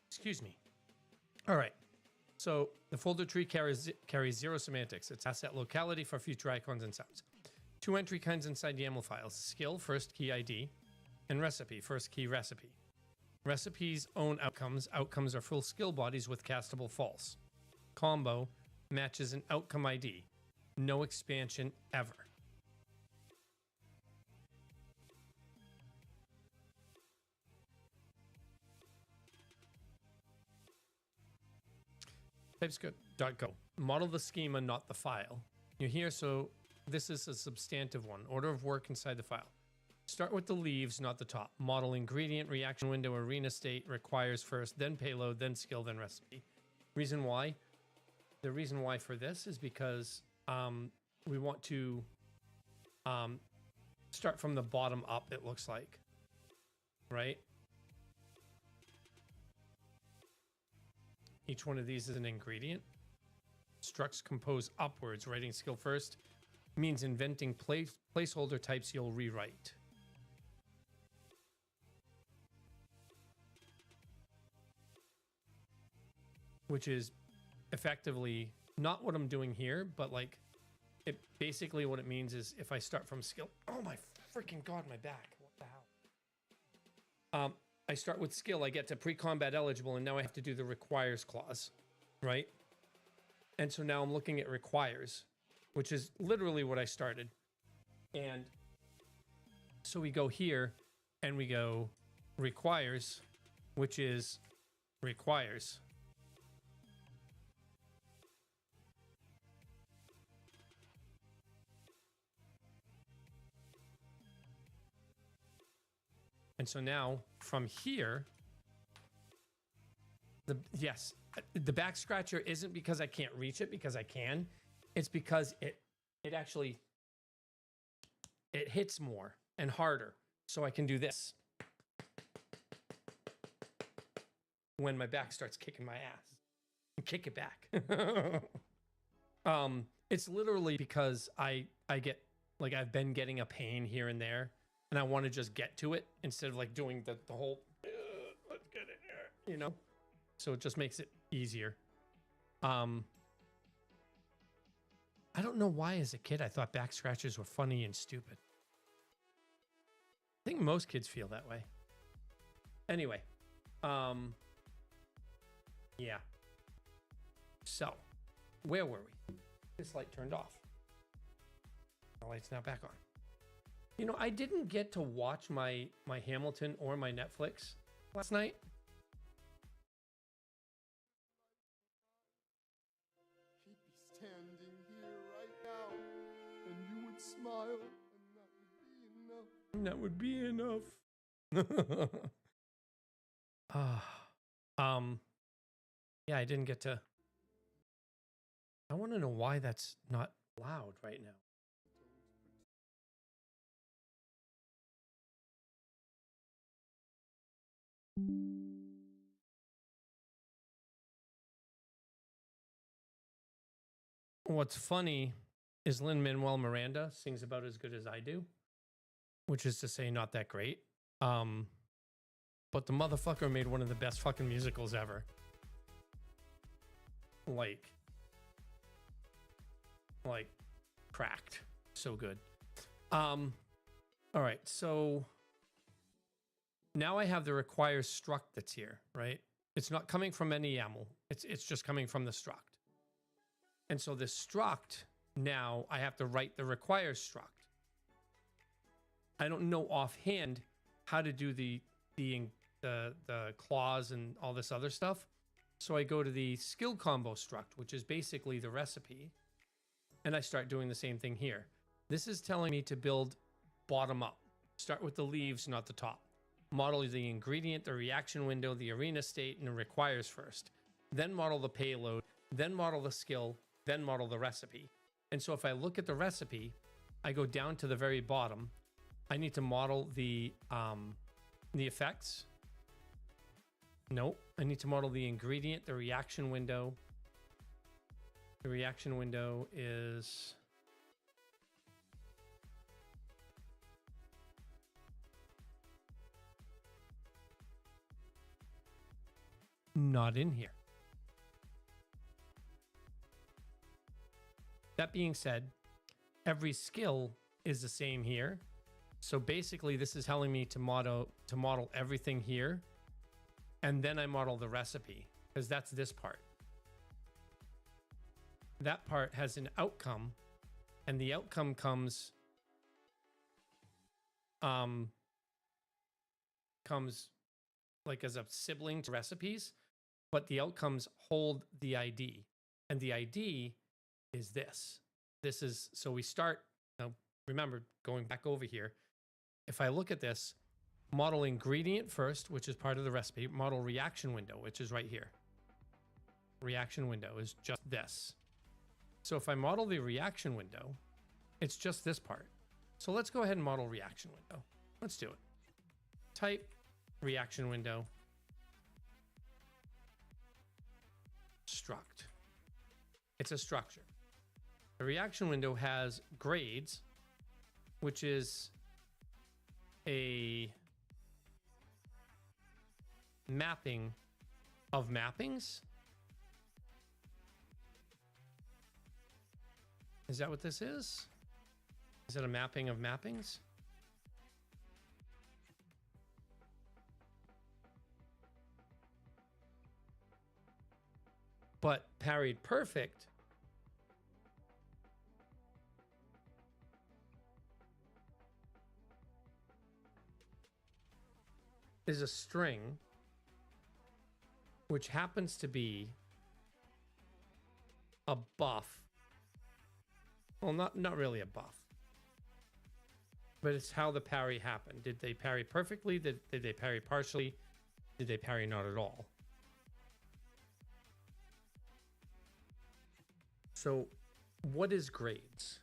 Excuse me. All right. So the folder tree carries 0 semantics. It's asset locality for future icons and sounds. 2 entry kinds inside YAML files: skill, first key ID, and recipe, first key recipe. Recipes own outcomes. Outcomes are full skill bodies with castable false. Combo matches an outcome ID. No expansion ever. TypeScript.go. Model the schema, not the file. You're here, so this is a substantive one. Order of work inside the file. Start with the leaves, not the top. Model ingredient, reaction window, arena state, requires first, then payload, then skill, then recipe. Reason why? The reason why for this is because we want to start from the bottom up, it looks like. Right? Each one of these is an ingredient. Structs compose upwards. Writing skill first means inventing placeholder types you'll rewrite. Which is effectively not what I'm doing here, but like it basically what it means is if I start from skill. Oh my freaking god, my back. What the hell? I start with skill, I get to pre-combat eligible, and now I have to do the requires clause, right? And so now I'm looking at requires, which is literally what I started. And so we go here and we go requires, which is requires. And so now from here, the back scratcher isn't because I can't reach it, because I can. It's because it it hits more and harder. So I can do this when my back starts kicking my ass. Kick it back. It's literally because I get, like, I've been getting a pain here and there, and I want to just get to it instead of like doing the whole let's get in here, you know? So it just makes it easier. I don't know why as a kid I thought back scratches were funny and stupid. I think most kids feel that way. Anyway, yeah. So, where were we? This light turned off. The light's now back on. You know, I didn't get to watch my Hamilton or my Netflix last night. He'd be standing here right now, and you would smile, and that would be enough. That would be enough. Yeah, I didn't get to. I want to know why that's not loud right now. What's funny is Lin-Manuel Miranda sings about as good as I do, which is to say not that great. But the motherfucker made one of the best fucking musicals ever. Like cracked. So good. All right, so now I have the requires struct that's here, right? It's not coming from any YAML. It's just coming from the struct. And so this struct, now I have to write the requires struct. I don't know offhand how to do the clause and all this other stuff. So I go to the skill combo struct, which is basically the recipe. And I start doing the same thing here. This is telling me to build bottom up. Start with the leaves, not the top. Model the ingredient, the reaction window, the arena state, and the requires first. Then model the payload, then model the skill, then model the recipe. And so if I look at the recipe, I go down to the very bottom. I need to model the effects. Nope. I need to model the ingredient, the reaction window. The reaction window is not in here. That being said, every skill is the same here. So basically this is telling me to model everything here. And then I model the recipe, because that's this part. That part has an outcome, and the outcome comes like as a sibling to recipes, but the outcomes hold the ID, and the ID is this. This is, so we start, now remember, going back over here, if I look at this, model ingredient first, which is part of the recipe, model reaction window, which is right here. Reaction window is just this. So if I model the reaction window, it's just this part. So let's go ahead and model reaction window. Let's do it. Type reaction window, struct. It's a structure. The reaction window has grades, which is a mapping of mappings. Is that what this is? Is it a mapping of mappings? But parried perfect is a string which happens to be a buff. Well, not really a buff, but it's how the parry happened. Did they parry perfectly? Did they parry partially? Did they parry not at all? So what is grades?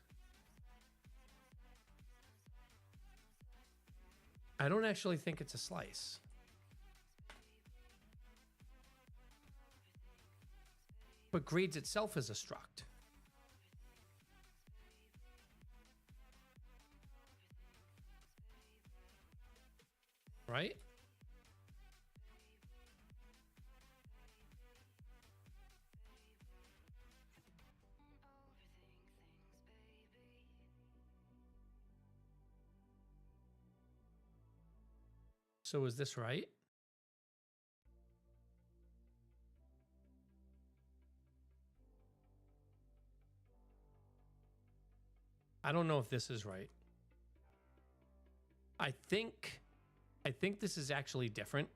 I don't actually think it's a slice. But grades itself is a struct. Right? So is this right? I don't know if this is right. I think this is actually different.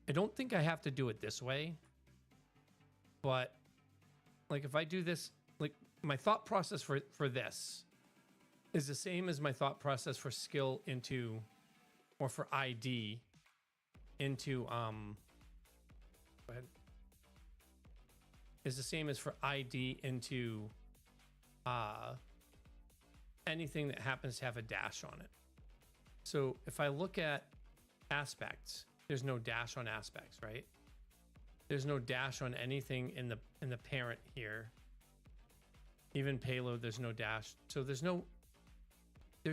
I don't think I have to do it this way. But like if I do this, like my thought process for this is the same as my thought process for skill into, or for ID into, go ahead. Is the same as for ID into anything that happens to have a dash on it. So if I look at aspects, there's no dash on aspects, right? There's no dash on anything in the parent here. Even payload, there's no dash. So there's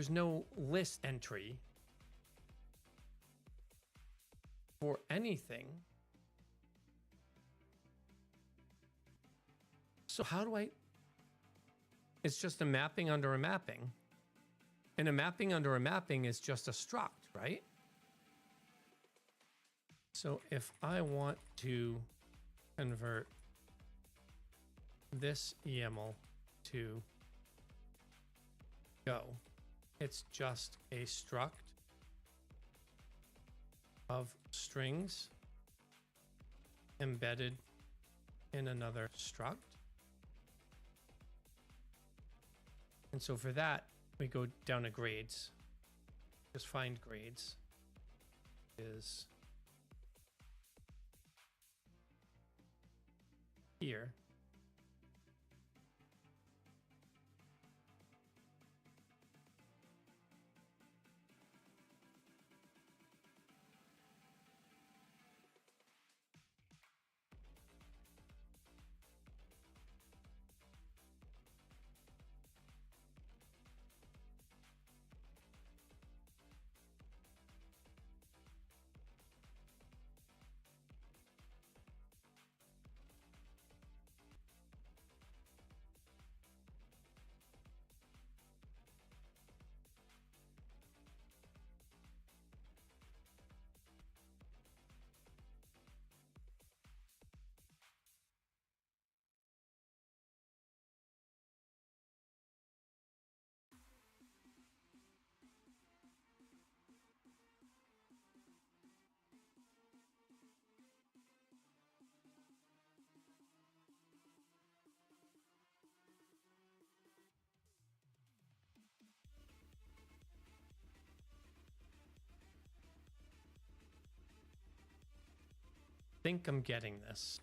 no list entry for anything. So how do I? It's just a mapping under a mapping. And a mapping under a mapping is just a struct, right? So if I want to convert this YAML to Go, it's just a struct of strings embedded in another struct. And so for that, we go down to grades. Just find grades is here. I think I'm getting this.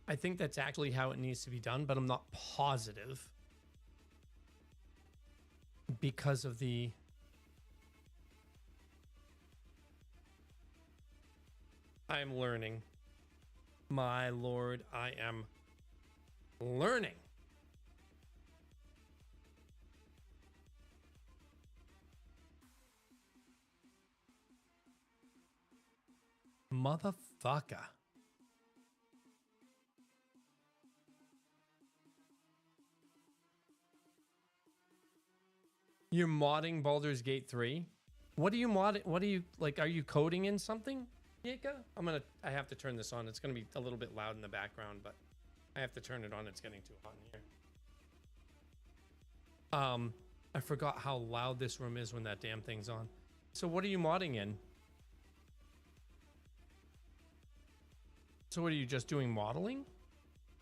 I think that's actually how it needs to be done, but I'm not positive because of the I'm learning. My lord, I am learning. Motherfucker. You're modding Baldur's Gate 3? What do you mod? What do you like? Are you coding in something, Yika? I have to turn this on. It's gonna be a little bit loud in the background, but I have to turn it on. It's getting too hot in here. I forgot how loud this room is when that damn thing's on. So what are you modding in? So what are you just doing modeling?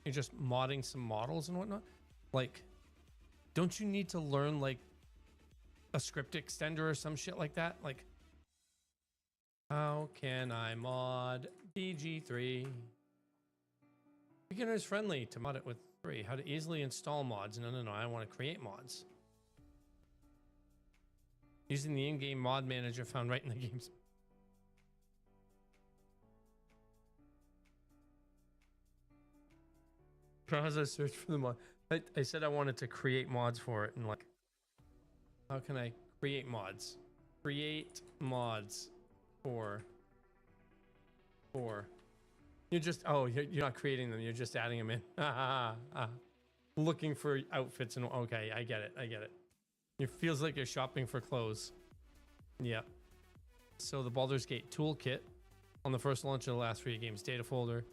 You're just modding some models and whatnot? Like, don't you need to learn like a script extender or some shit like that? Like, how can I mod BG3? Beginner's friendly to mod it with 3. How to easily install mods. No, I want to create mods. Using the in-game mod manager found right in the game's. Browser search for the mod. I said I wanted to create mods for it, and like, how can I create mods? Create mods for. You're just, oh, you're not creating them. You're just adding them in. Looking for outfits and okay, I get it. It feels like you're shopping for clothes. Yep. So the Baldur's Gate toolkit on the first launch of the last 3 games data folder.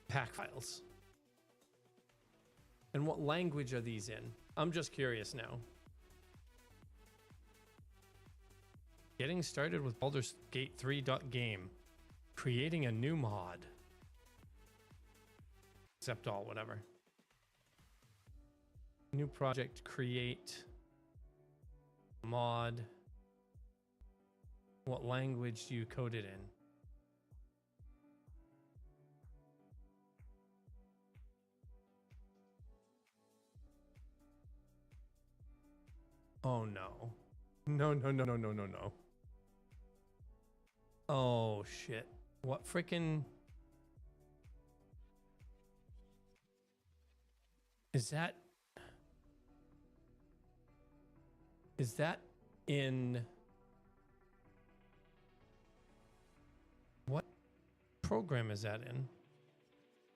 Pack files. And what language are these in? I'm just curious now. Getting started with Baldur's Gate 3.game. Creating a new mod. Accept all, whatever. New project, create mod. What language do you code it in? Oh no. No. Oh shit. What freaking is that? Is that in what program is that in?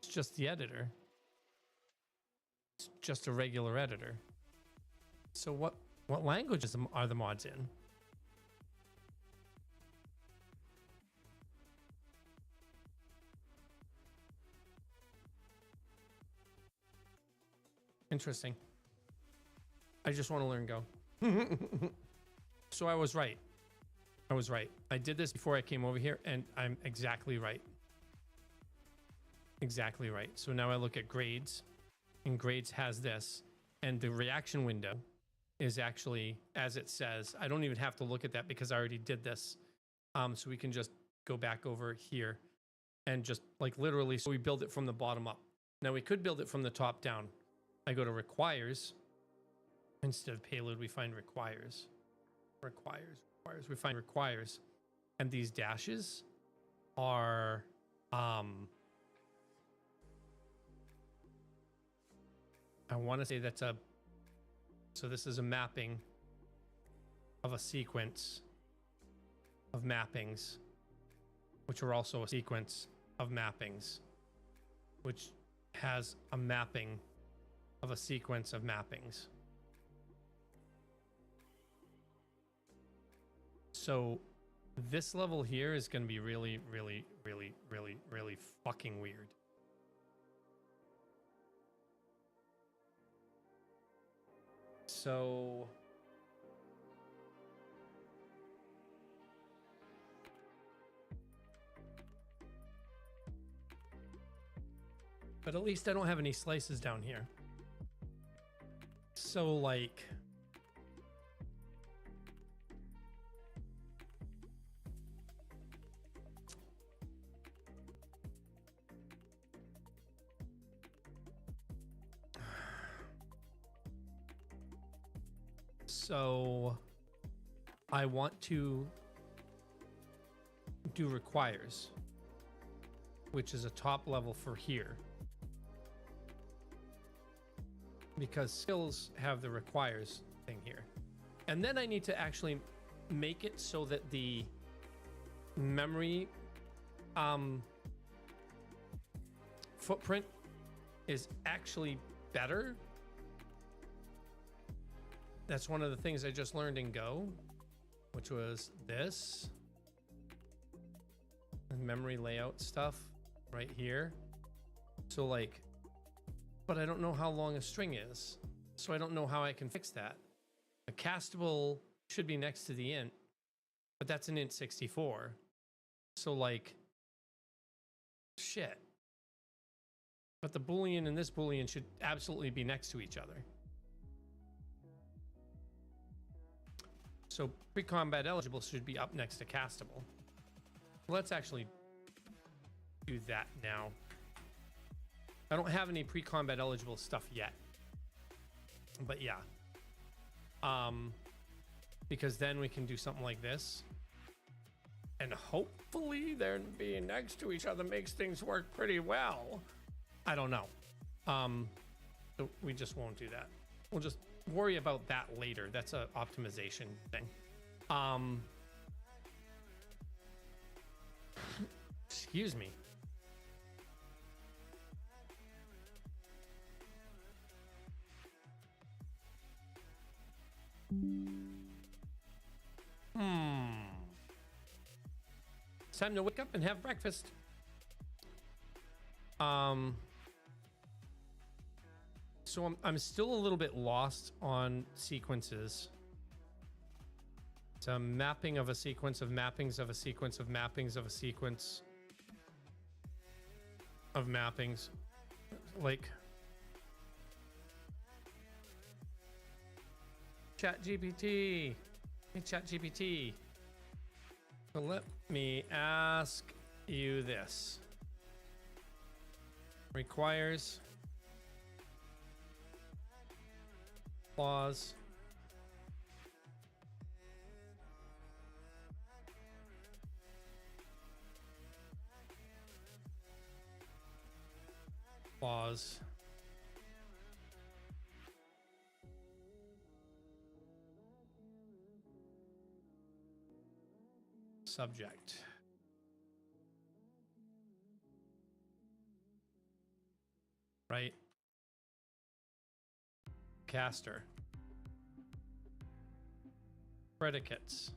It's just the editor. It's just a regular editor. So what languages are the mods in? Interesting. I just want to learn Go. So I was right. I did this before I came over here, and I'm exactly right. So now I look at grades, and grades has this, and the reaction window is actually as it says. I don't even have to look at that because I already did this. So we can just go back over here and just like literally, so we build it from the bottom up. Now we could build it from the top down. I go to requires. Instead of payload, we find requires. We find requires. And these dashes are I want to say that's a, so this is a mapping of a sequence of mappings, which are also a sequence of mappings, which has a mapping of a sequence of mappings. So this level here is going to be really fucking weird. So but at least I don't have any slices down here. So like so I want to do requires, which is a top level for here, because skills have the requires thing here. And then I need to actually make it so that the memory footprint is actually better that's one of the things I just learned in Go, which was this memory layout stuff right here. So like, but I don't know how long a string is, so I don't know how I can fix that. A castable should be next to the int, but that's an int 64. So like, shit. But the Boolean and this Boolean should absolutely be next to each other. So pre-combat eligible should be up next to castable. Let's actually do that now. I don't have any pre-combat eligible stuff yet, but yeah. Because then we can do something like this, and hopefully they're being next to each other makes things work pretty well. I don't know. So we just won't do that. We'll just worry about that later. That's a optimization thing. Excuse me. It's time to wake up and have breakfast. So I'm still a little bit lost on sequences. It's a mapping of a sequence of mappings of a sequence of mappings of a sequence of mappings. Like ChatGPT. Hey ChatGPT. So let me ask you this. Requires clause clause subject. Right? Caster. Predicates.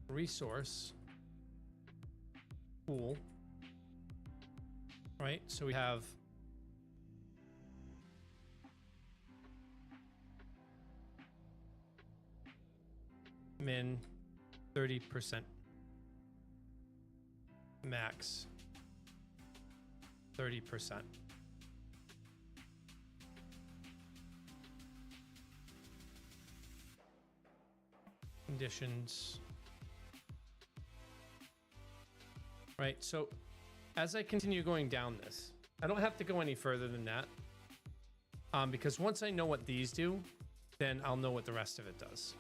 Resource. Pool. Right? So we have min 30%. Max 30%. Conditions. Right, so as I continue going down this, I don't have to go any further than that. Because once I know what these do, then I'll know what the rest of it does.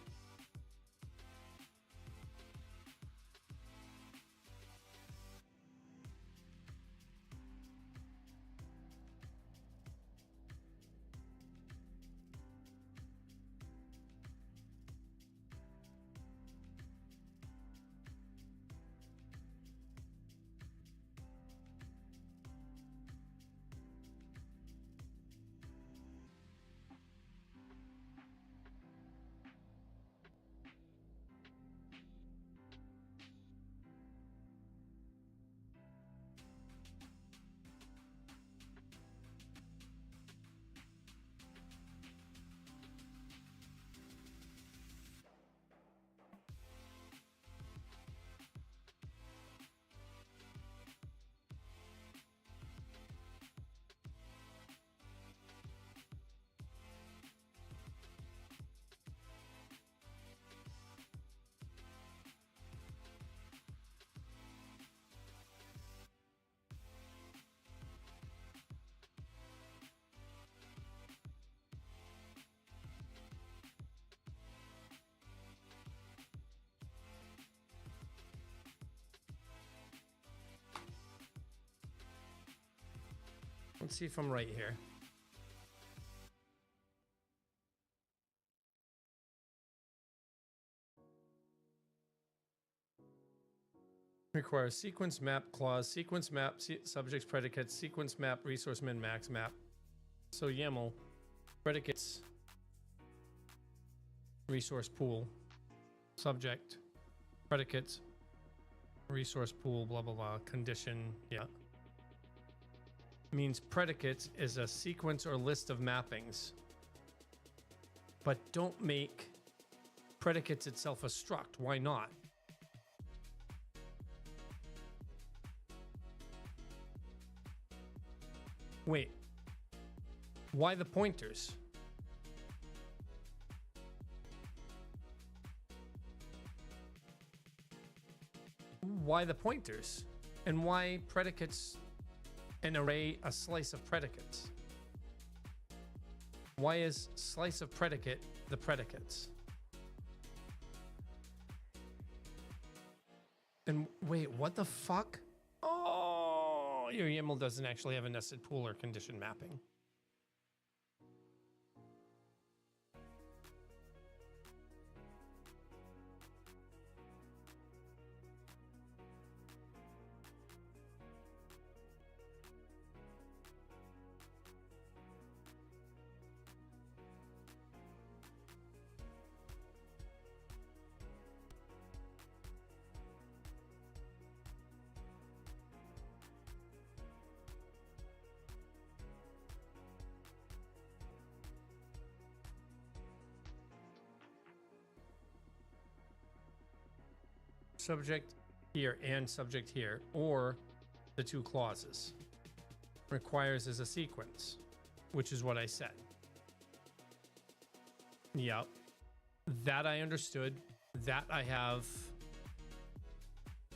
Let's see if I'm right here. Requires sequence map clause, sequence map, subjects, predicates, sequence map, resource min max map. So YAML, predicates, resource pool, subject, predicates, resource pool, blah, blah, blah, condition, yeah. Means predicates is a sequence or list of mappings. But don't make predicates itself a struct. Why not? Wait. Why the pointers? Why the pointers? And why predicates an array a slice of predicates? Why is slice of predicate the predicates? And wait, what the fuck? Oh, your YAML doesn't actually have a nested pool or condition mapping. Subject here and subject here, or the two clauses. Requires is a sequence, which is what I said. Yep. That I understood. That I have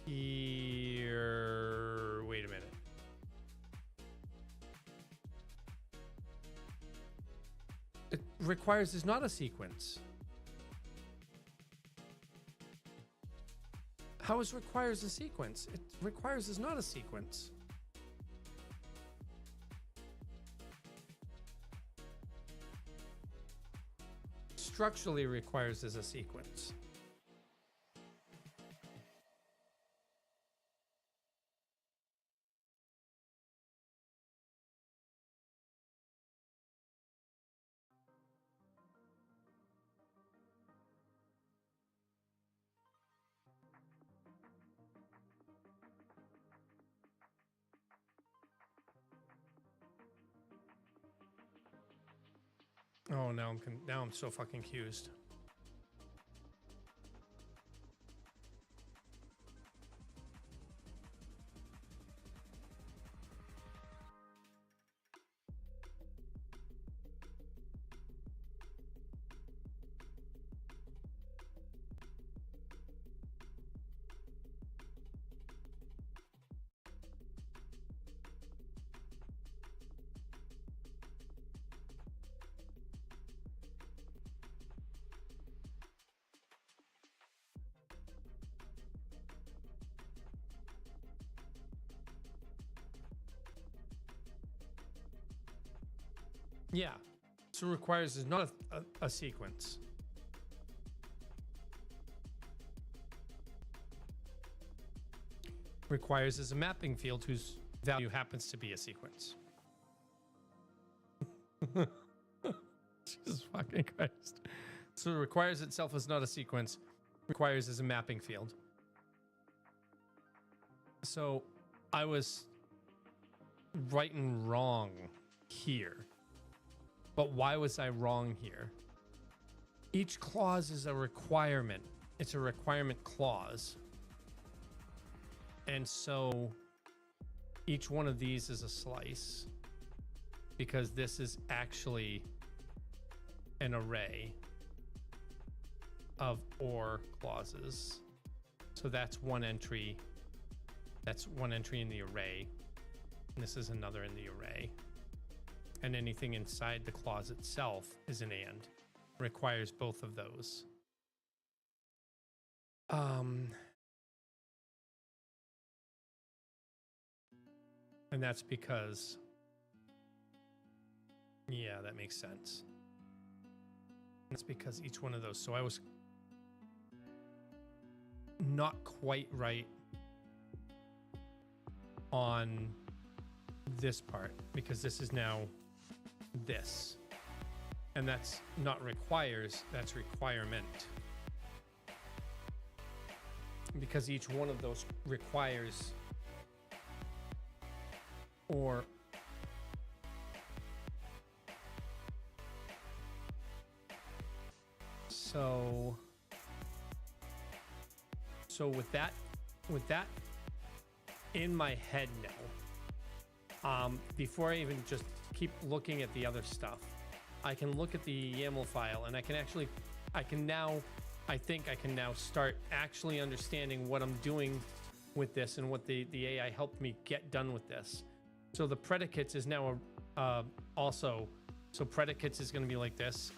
here. Wait a minute. It requires is not a sequence. How is requires a sequence? It requires is not a sequence. Structurally requires is a sequence. Oh, now I'm so fucking confused. Yeah. So requires is not a sequence. Requires is a mapping field whose value happens to be a sequence. Jesus fucking Christ. So requires itself is not a sequence. Requires is a mapping field. So I was right and wrong here. But why was I wrong here? Each clause is a requirement. It's a requirement clause. And so each one of these is a slice because this is actually an array of OR clauses. So that's one entry. That's one entry in the array. And this is another in the array. And anything inside the clause itself is an AND. Requires both of those. And that's because, yeah, that makes sense. That's because each one of those. So I was not quite right on this part, because this is now this. And that's not requires, that's requirement. Because each one of those requires or so with that in my head now, before I even just keep looking at the other stuff, I can look at the YAML file and I think I can now start actually understanding what I'm doing with this and what the AI helped me get done with this. So the predicates is now also, so predicates is going to be like this,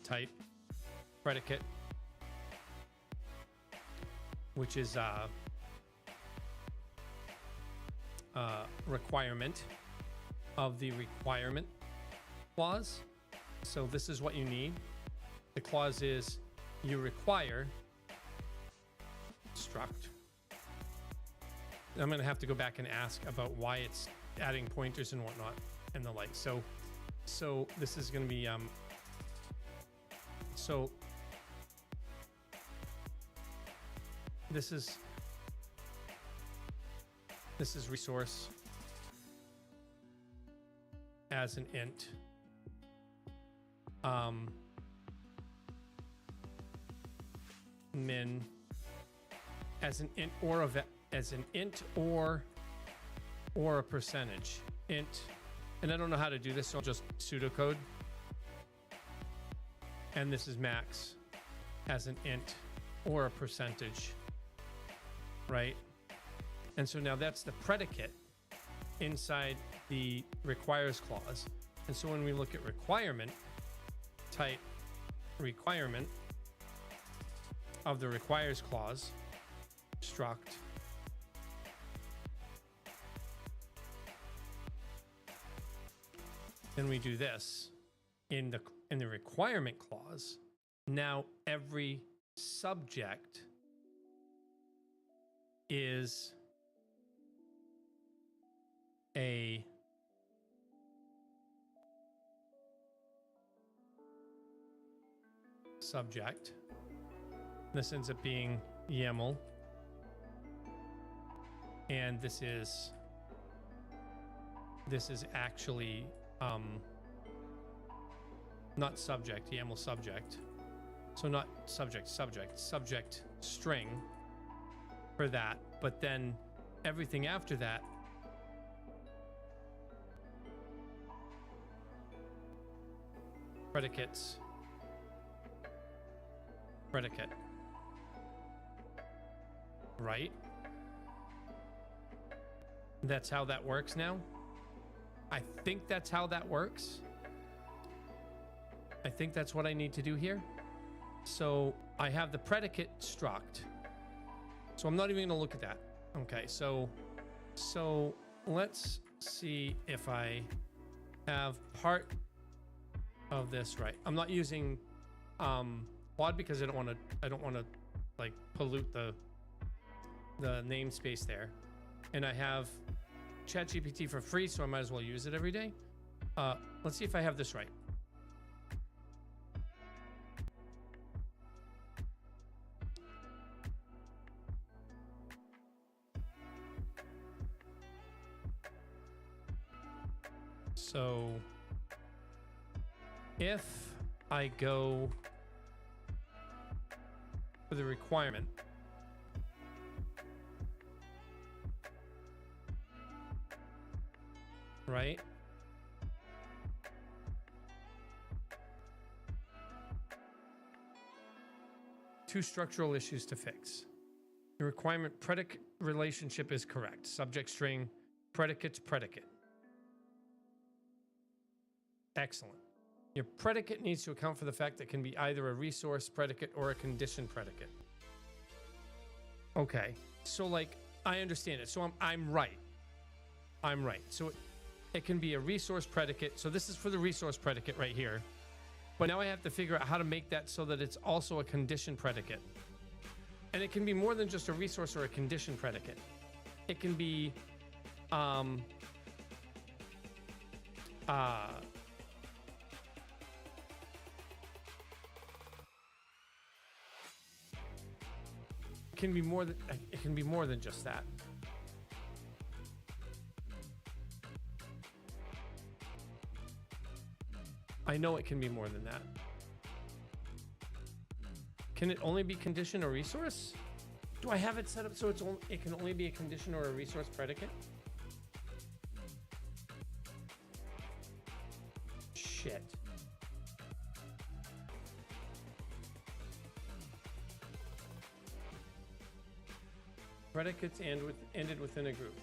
type predicate, which is requirement of the requirement clause. So this is what you need. The clause is you require struct. I'm going to have to go back and ask about why it's adding pointers and whatnot and the like. So this is going to be so this is resource as an int. Min as an int or as an int or a percentage int, and I don't know how to do this, so I'll just pseudocode. And this is max as an int or a percentage, right? And so now that's the predicate inside the requires clause. And so when we look at requirement, type requirement of the requires clause struct then we do this in the requirement clause. Now every subject is a subject. This ends up being YAML, and this is actually not subject, YAML subject. So not subject string for that, but then everything after that predicates, predicate, right? That's how that works now. I think that's how that works. I think that's what I need to do here. So I have the predicate struct. So I'm not even going to look at that. Okay, so let's see if I have part of this right. I'm not using quad because I don't want to like pollute the namespace there. And I have ChatGPT for free, so I might as well use it every day. Let's see if I have this right. So if I go for the requirement, right? Two structural issues to fix. The requirement predicate relationship is correct. Subject string, predicate's predicate. Excellent. Your predicate needs to account for the fact that it can be either a resource predicate or a condition predicate. Okay, so like I understand it. So I'm right. I'm right. So it can be a resource predicate. So this is for the resource predicate right here. But now I have to figure out how to make that so that it's also a condition predicate. And it can be more than just a resource or a condition predicate. It can be um, uh, can be more than it can be more than just that. I know it can be more than that. Can it only be condition or resource? Do I have it set up so it can only be a condition or a resource predicate? Shit. Predicates ended within a group.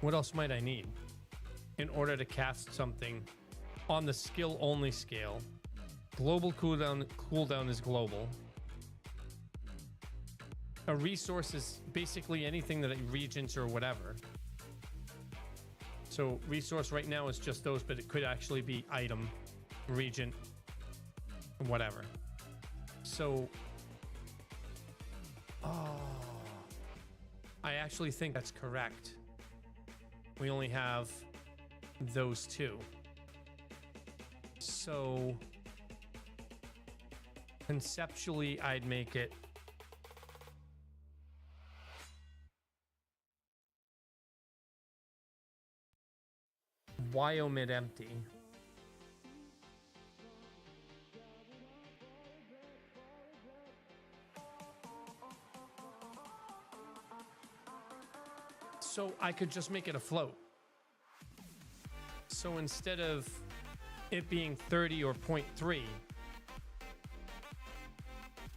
What else might I need in order to cast something on the skill only scale? Global cooldown is global. A resource is basically anything that regents or whatever. So resource right now is just those, but it could actually be item, regent, whatever. So, I actually think that's correct. We only have those two. So conceptually, I'd make it why omit empty? So I could just make it a float. So instead of it being 30 or 0.3,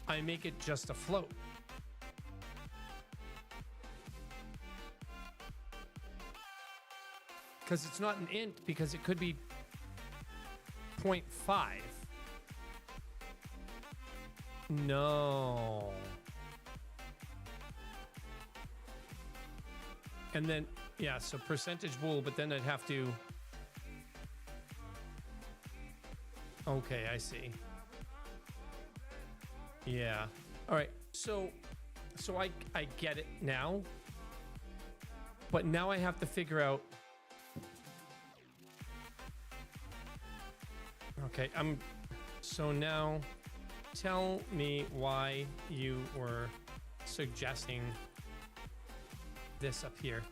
I make it just a float. Because it's not an int, because it could be 0.5. No. And then, yeah, so percentage bool, but then I'd have to... Okay, I see. Yeah. All right, so I get it now. But now I have to figure out... Okay, so now tell me why you were suggesting this up here.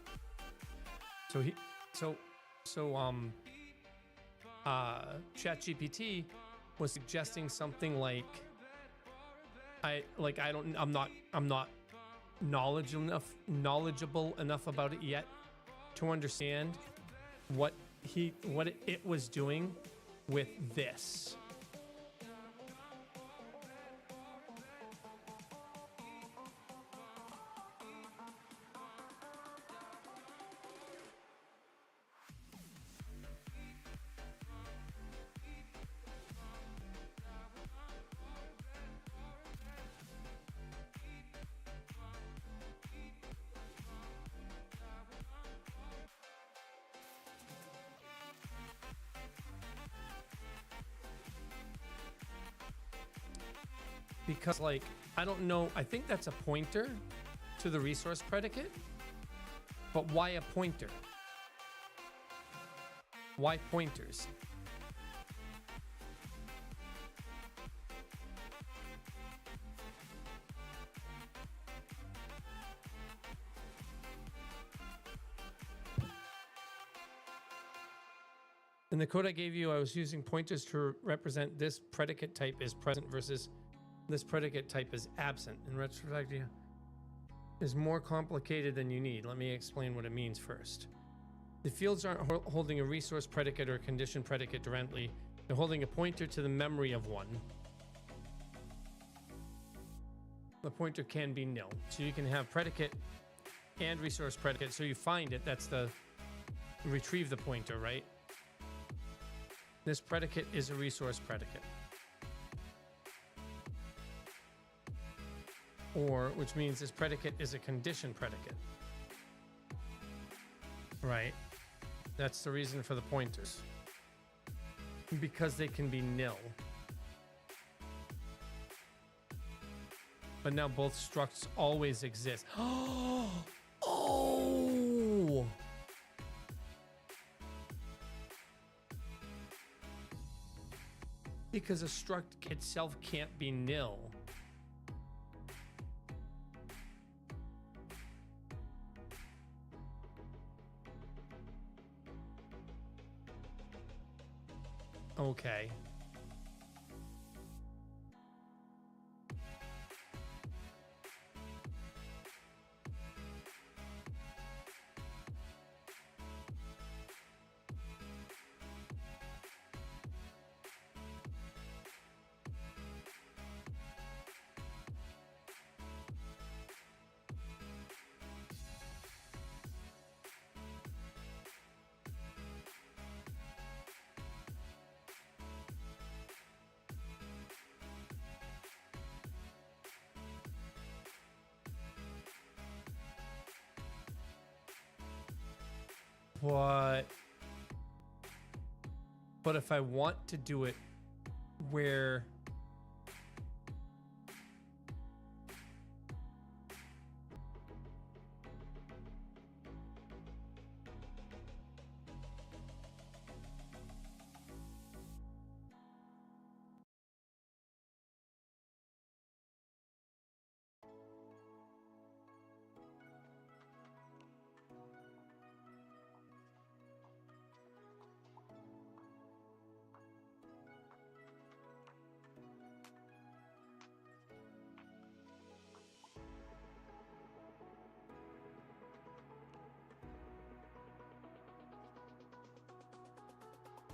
ChatGPT was suggesting something like I'm not knowledgeable enough about it yet to understand what it was doing with this. Because, like, I don't know, I think that's a pointer to the resource predicate, but why a pointer? Why pointers? In the code I gave you, I was using pointers to represent this predicate type is present versus this predicate type is absent. In retrospect, is more complicated than you need. Let me explain what it means first. The fields aren't holding a resource predicate or a condition predicate directly. They're holding a pointer to the memory of one. The pointer can be nil. So you can have predicate and resource predicate. So you find it, that's the retrieve the pointer, right? This predicate is a resource predicate. Or, which means this predicate is a condition predicate. Right. That's the reason for the pointers. Because they can be nil. But now both structs always exist. Oh! Because a struct itself can't be nil. Okay. But if I want to do it where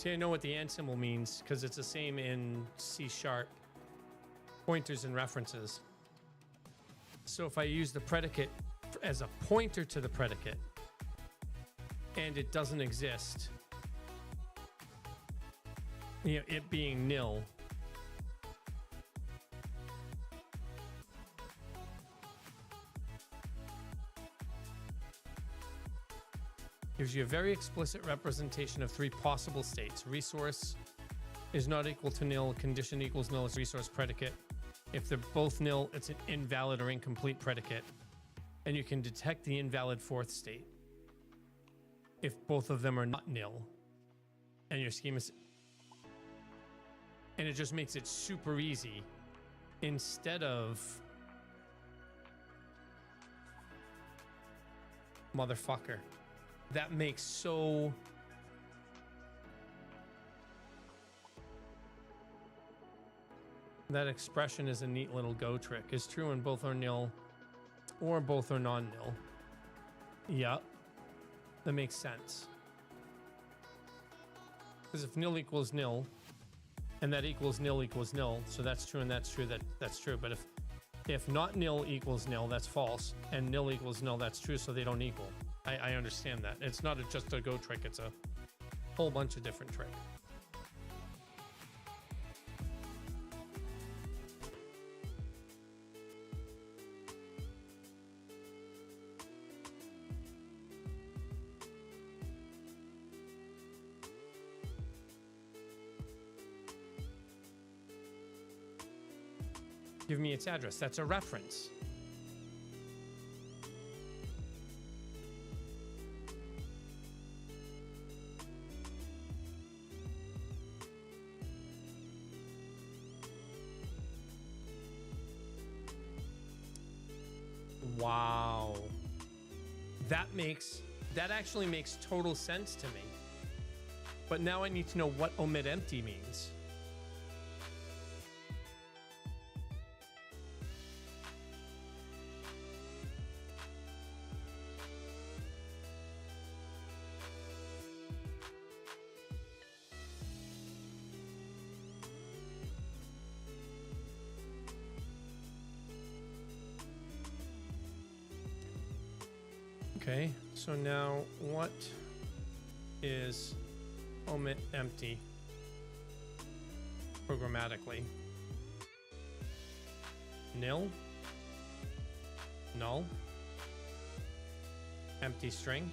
see, I know what the and symbol means because it's the same in C#, pointers and references. So if I use the predicate as a pointer to the predicate and it doesn't exist, you know, it being nil, gives you a very explicit representation of three possible states. Resource is not equal to nil. Condition equals nil. It's resource predicate. If they're both nil, it's an invalid or incomplete predicate. And you can detect the invalid fourth state if both of them are not nil. And your schema is... And it just makes it super easy. Instead of... Motherfucker. That makes so... That expression is a neat little Go trick. Is true when both are nil or both are non-nil. Yep. That makes sense. Because if nil equals nil, and that equals nil, so that's true and that's true, that's true. But if not nil equals nil, that's false, and nil equals nil, that's true, so they don't equal. I understand that. It's not just a Go trick, it's a whole bunch of different tricks. Give me its address. That's a reference. Wow. That actually makes total sense to me. But now I need to know what omit empty means. Okay, so now what is omit empty programmatically? Nil, null, empty string,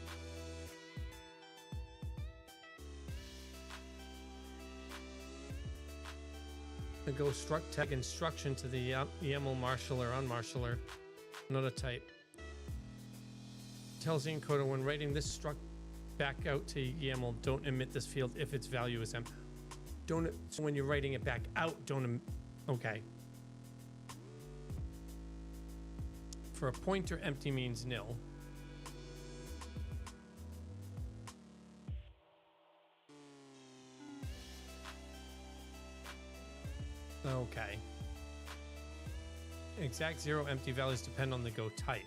The go struct tag instruction to the YAML marshaller unmarshaller, not a type. Tells the encoder when writing this struct back out to YAML, don't emit this field if its value is empty. So when you're writing it back out, okay. For a pointer, empty means nil. Okay. Exact zero empty values depend on the go type.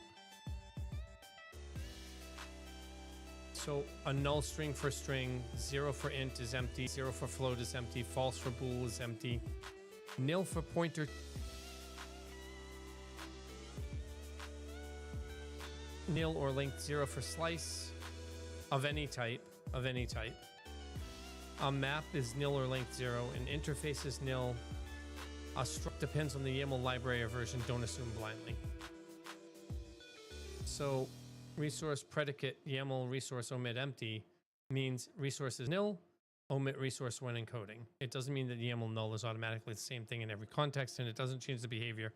So a null string for string, 0 for int is empty, 0 for float is empty, false for bool is empty, nil for pointer, nil or length, 0 for slice of any type, A map is nil or length 0, an interface is nil. A struct depends on the YAML library or version, don't assume blindly. So resource predicate YAML resource omit empty means resource is nil, omit resource when encoding. It doesn't mean that YAML null is automatically the same thing in every context, and it doesn't change the behavior.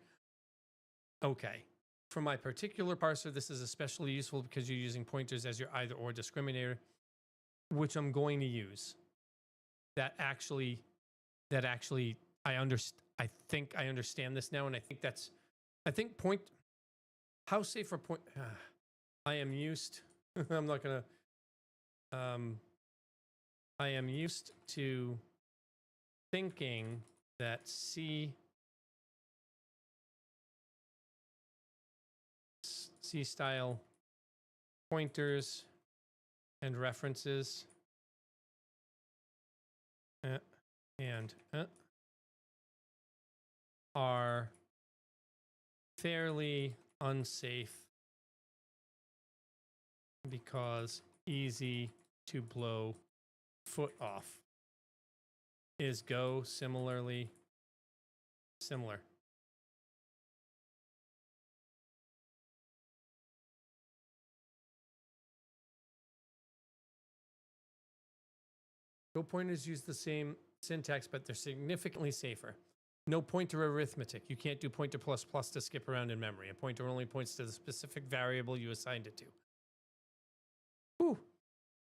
Okay. For my particular parser, this is especially useful because you're using pointers as your either or discriminator, which I'm going to use. I think I understand this now, and I think how safe for point, I am used, I'm not gonna, I am used to thinking that C style pointers and references are fairly unsafe because easy to blow foot off. Is Go similar? Go pointers use the same syntax, but they're significantly safer. No pointer arithmetic. You can't do pointer plus plus to skip around in memory. A pointer only points to the specific variable you assigned it to. Whew.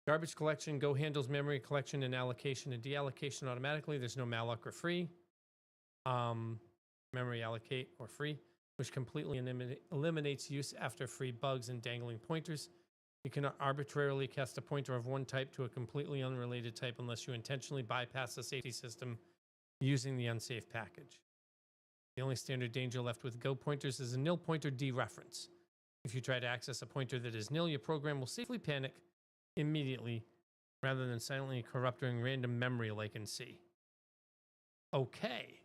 Garbage collection. Go handles memory collection and allocation and deallocation automatically. There's no malloc or free. Memory allocate or free, which completely eliminates use after free bugs and dangling pointers. You cannot arbitrarily cast a pointer of one type to a completely unrelated type unless you intentionally bypass the safety system using the unsafe package. The only standard danger left with Go pointers is a nil pointer dereference. If you try to access a pointer that is nil, your program will safely panic immediately rather than silently corrupting random memory like in C. Okay.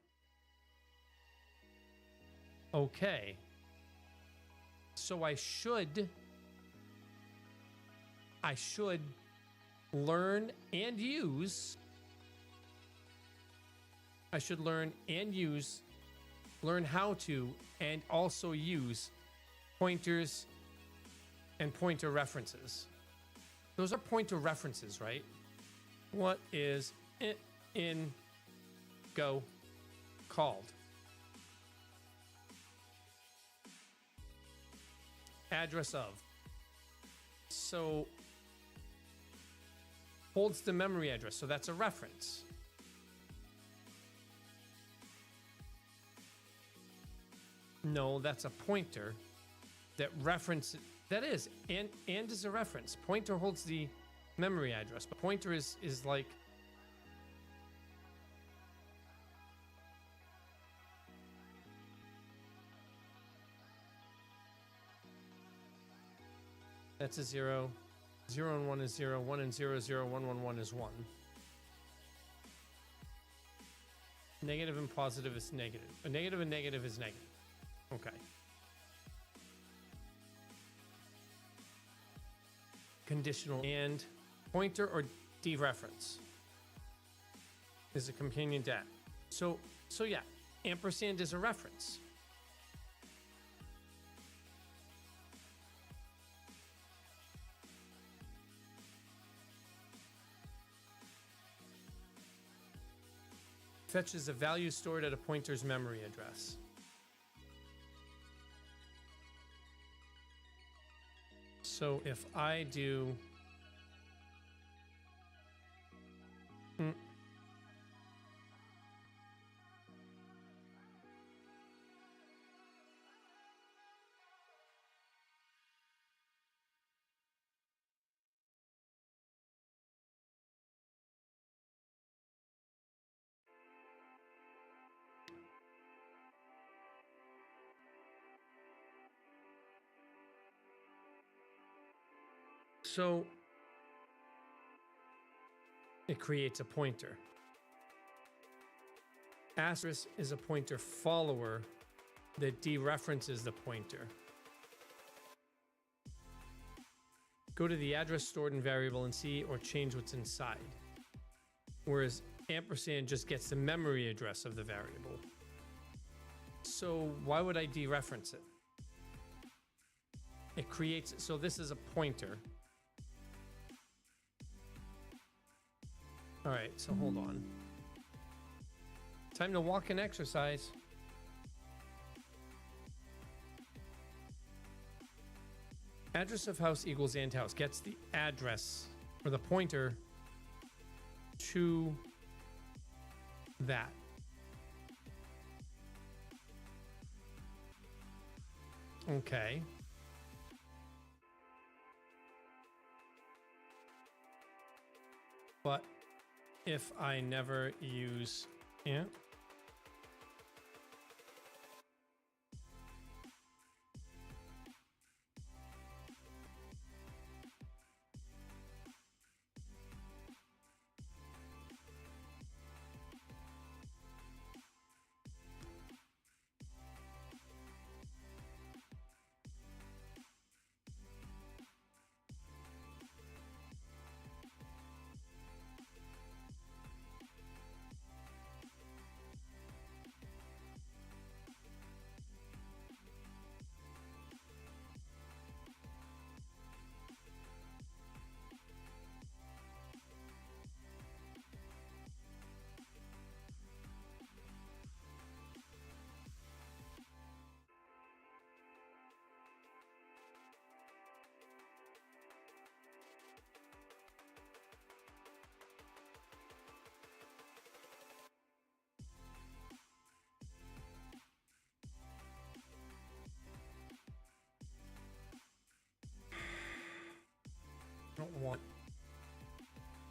So I should learn and use. Learn how to, and also use pointers and pointer references. Those are pointer references, right? What is it in Go called? Address of. So holds the memory address, so that's a reference. No, that's a pointer that reference, that is, and is a reference. Pointer holds the memory address, but pointer is like, that's a 0. 0 and 1 is 0. 1 and 0 is 0. 1, 1, 1 is 1. Negative and positive is negative. A negative and negative is negative. Okay. Conditional and pointer or dereference is a companion dat. So yeah, ampersand is a reference. Fetches a value stored at a pointer's memory address. So if I do... So it creates a pointer. Asterisk is a pointer follower that dereferences the pointer. Go to the address stored in variable and see or change what's inside. Whereas ampersand just gets the memory address of the variable. So why would I dereference it? It creates, so this is a pointer. All right, so hold on. Time to walk and exercise. Address of house equals and house gets the address or the pointer to that. Okay. But if I never use int,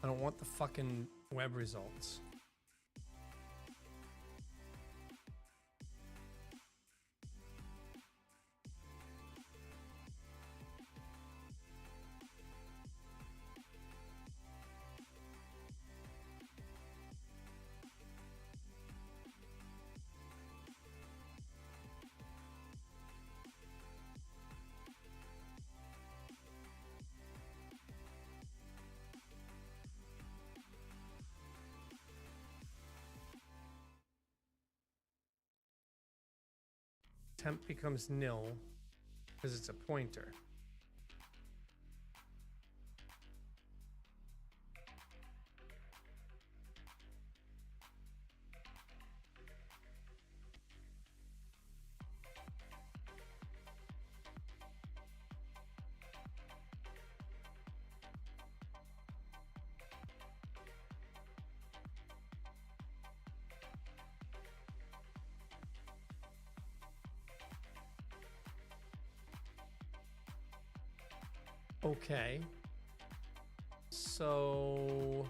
I don't want the fucking web results. Temp becomes nil because it's a pointer. Okay. So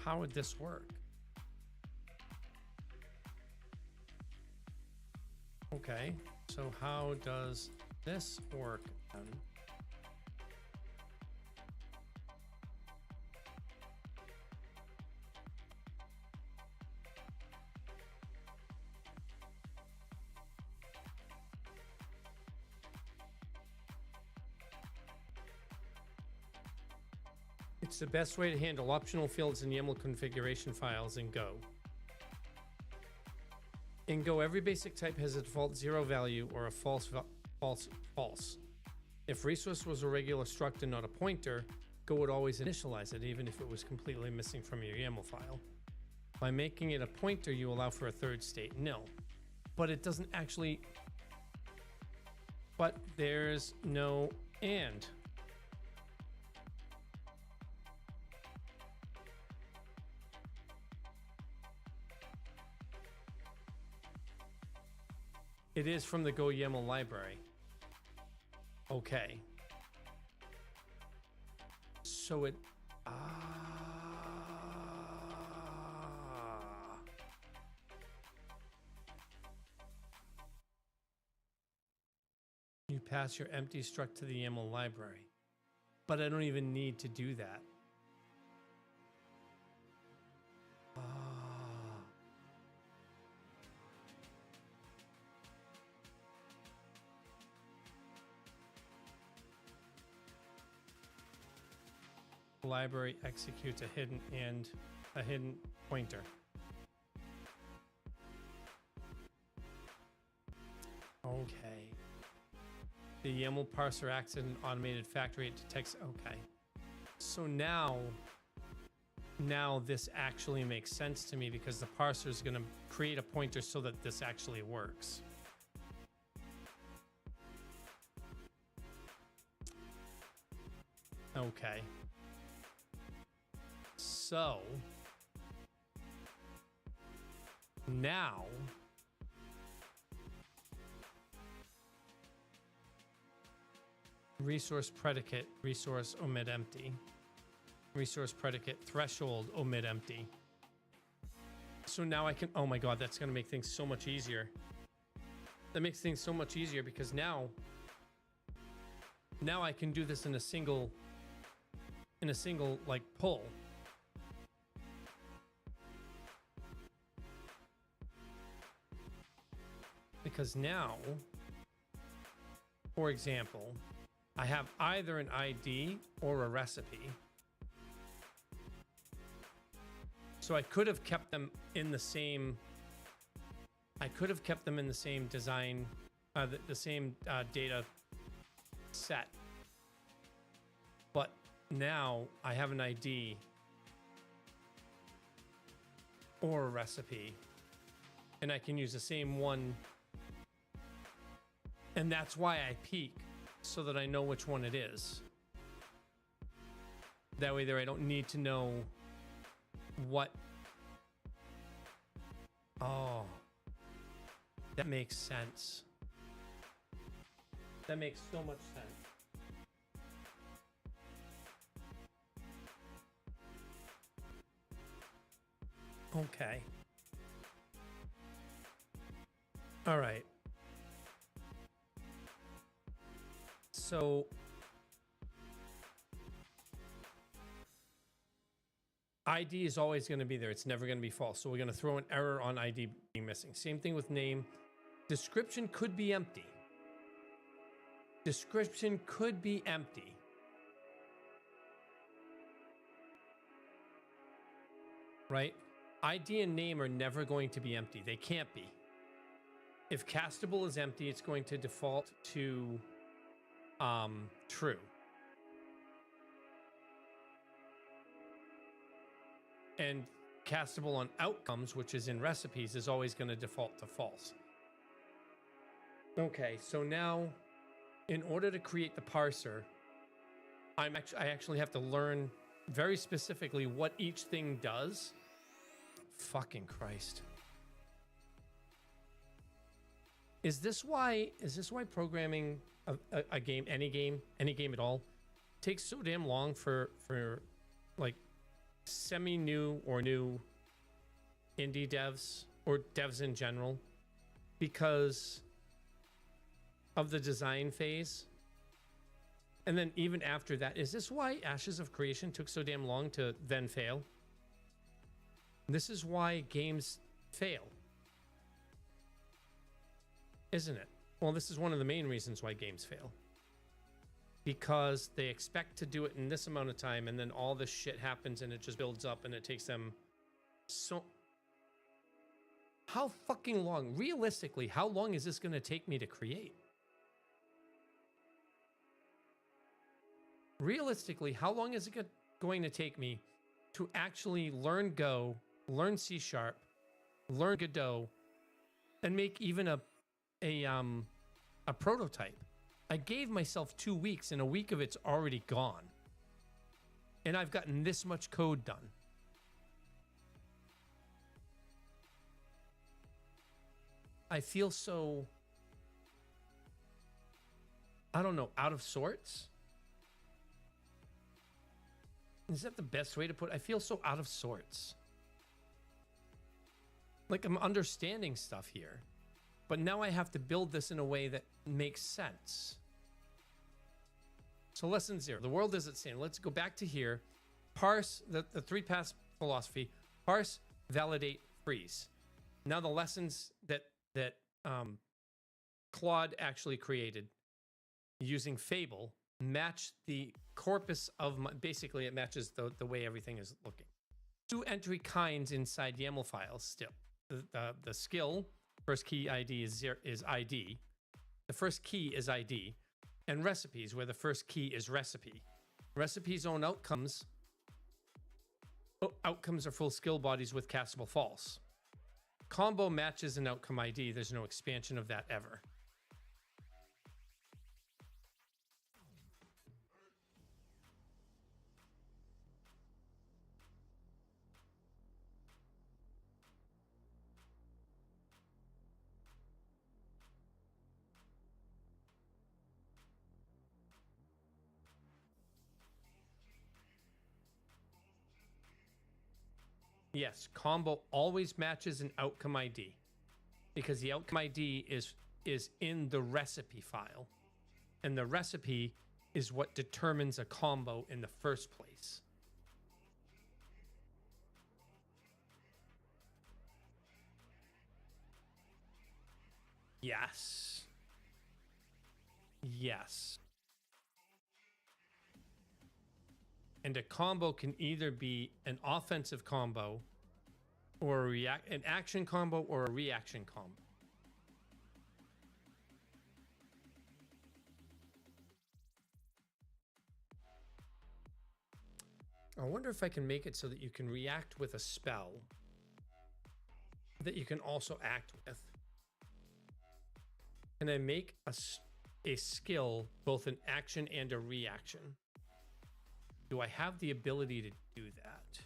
how would this work? Okay. So how does this work then? It's the best way to handle optional fields in YAML configuration files in Go. In Go, every basic type has a default 0 value or a false. If resource was a regular struct and not a pointer, Go would always initialize it, even if it was completely missing from your YAML file. By making it a pointer, you allow for a third state. No, but it doesn't actually. But there's no and. It is from the Go YAML library. Okay. So it... You pass your empty struct to the YAML library. But I don't even need to do that. Library executes a hidden pointer. Okay. The YAML parser acts as an automated factory. It detects. Okay. So now this actually makes sense to me because the parser is going to create a pointer so that this actually works. Okay. So now resource predicate, resource omit empty, resource predicate threshold omit empty. So now I can, oh my God, that's going to make things so much easier. That makes things so much easier because now I can do this in a single like pull. Because now, for example, I have either an ID or a recipe. So I could have kept them in the same, design, the same data set. But now I have an ID or a recipe, and I can use the same one. And that's why I peek, so that I know which one it is. That way there I don't need to know what... Oh. That makes sense. That makes so much sense. Okay. All right. So ID is always going to be there. It's never going to be false. So we're going to throw an error on ID being missing. Same thing with name. Description could be empty. Description could be empty. Right? ID and name are never going to be empty. They can't be. If castable is empty, it's going to default to true. And castable on outcomes, which is in recipes, is always going to default to false. Okay, so now in order to create the parser, I actually have to learn very specifically what each thing does. Fucking Christ. Is this why programming a game, any game at all, takes so damn long for like semi-new or new indie devs or devs in general? Because of the design phase. And then even after that, is this why Ashes of Creation took so damn long to then fail? This is why games fail, isn't it? Well, this is one of the main reasons why games fail. Because they expect to do it in this amount of time, and then all this shit happens and it just builds up and it takes them so... How fucking long? Realistically, how long is this going to take me to create? Realistically, how long is it going to take me to actually learn Go, learn C#, learn Godot, and make even a prototype? I gave myself 2 weeks, and a week of it's already gone. And I've gotten this much code done. I feel so, I don't know, out of sorts. Is that the best way to put it? I feel so out of sorts. Like I'm understanding stuff here, but now I have to build this in a way that makes sense. So lesson 0, the world is at stake. Let's go back to here. Parse, the 3-pass philosophy, parse, validate, freeze. Now the lessons that Claude actually created using Fable match the corpus of basically it matches the way everything is looking. 2 entry kinds inside YAML files still. The skill, first key ID is ID. The first key is ID. And recipes, where the first key is recipe. Recipes own outcomes. Outcomes are full skill bodies with castable false. Combo matches an outcome ID. There's no expansion of that ever. Yes, combo always matches an outcome ID because the outcome ID is in the recipe file, and the recipe is what determines a combo in the first place. Yes. Yes. And a combo can either be an offensive combo or an action combo or a reaction combo. I wonder if I can make it so that you can react with a spell that you can also act with. Can I make a skill both an action and a reaction? Do I have the ability to do that?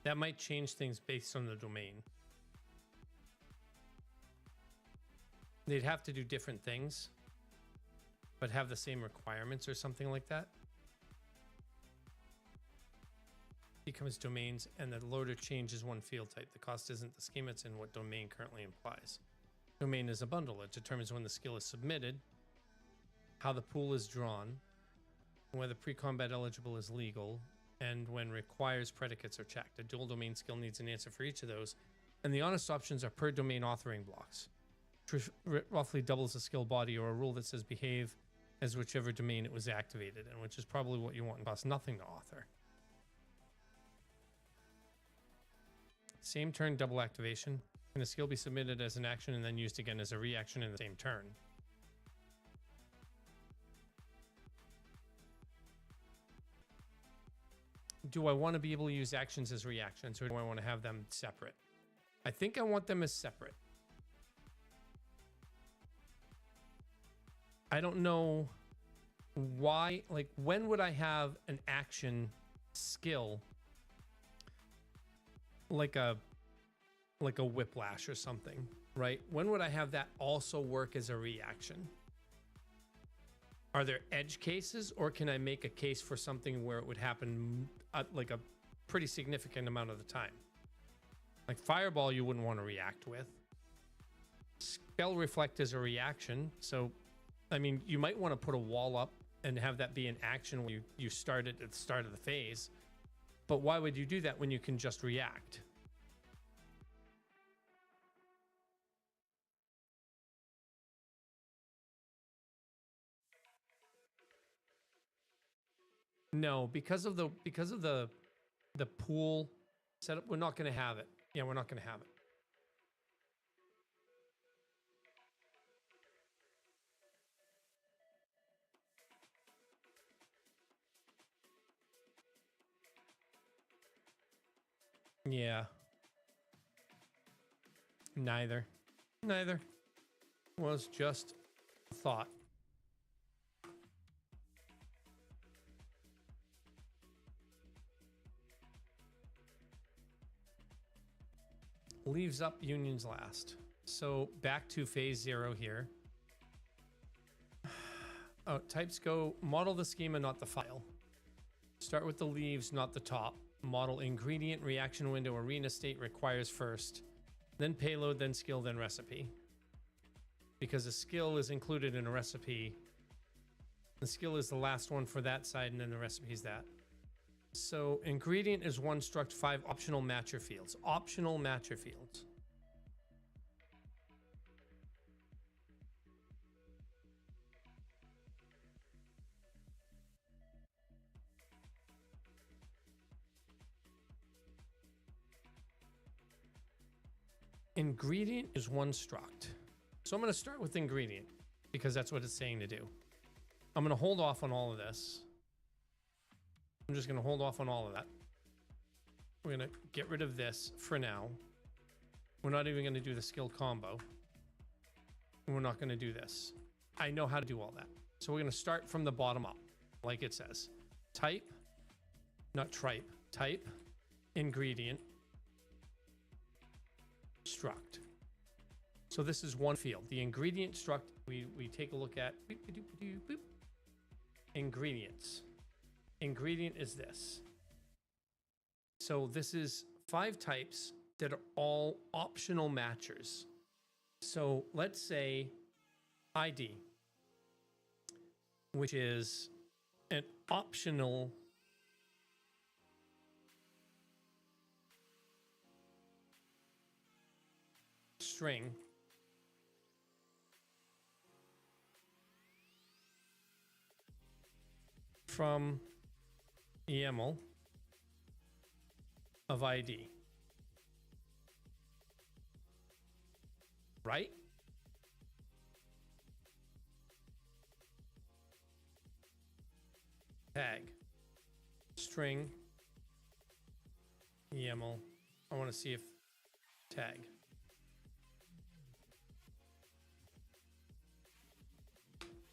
That might change things based on the domain. They'd have to do different things, but have the same requirements or something like that. Becomes domains, and the loader changes one field type. The cost isn't the schema, it's in what domain currently implies. Domain is a bundle. It determines when the skill is submitted, how the pool is drawn, whether pre-combat eligible is legal, and when requires predicates are checked. A dual domain skill needs an answer for each of those, and the honest options are per domain authoring blocks, which roughly doubles the skill body, or a rule that says behave as whichever domain it was activated in, which is probably what you want and costs nothing to author. Same turn double activation. Can a skill be submitted as an action and then used again as a reaction in the same turn? Do I want to be able to use actions as reactions, or do I want to have them separate? I think I want them as separate. I don't know why, like when would I have an action skill like a whiplash or something, right? When would I have that also work as a reaction? Are there edge cases, or can I make a case for something where it would happen like a pretty significant amount of the time? Like fireball, you wouldn't want to react with. Spell reflect is a reaction, so I mean, you might want to put a wall up and have that be an action when you start it at the start of the phase. But why would you do that when you can just react? No, because of the pool setup, we're not going to have it. Yeah, we're not going to have it. Yeah. Neither was just a thought. Leaves up, unions last. So back to phase 0 here. Oh, types go model the schema, not the file. Start with the leaves, not the top. Model ingredient, reaction window, arena state requires first, then payload, then skill, then recipe. Because a skill is included in a recipe. The skill is the last one for that side, and then the recipe is that. So ingredient is 1 struct 5 optional matcher fields. Optional matcher fields. Ingredient is 1 struct. So I'm going to start with ingredient because that's what it's saying to do. I'm going to hold off on all of this. I'm just going to hold off on all of that. We're going to get rid of this for now. We're not even going to do the skill combo. And we're not going to do this. I know how to do all that. So we're going to start from the bottom up, like it says. Type, not tripe, type, ingredient, struct. So this is one field. The ingredient struct, we take a look at ingredients. Ingredient is this. So this is 5 types that are all optional matchers. So let's say ID, which is an optional string from YAML of ID, right? Tag, string, YAML. I want to see if tag.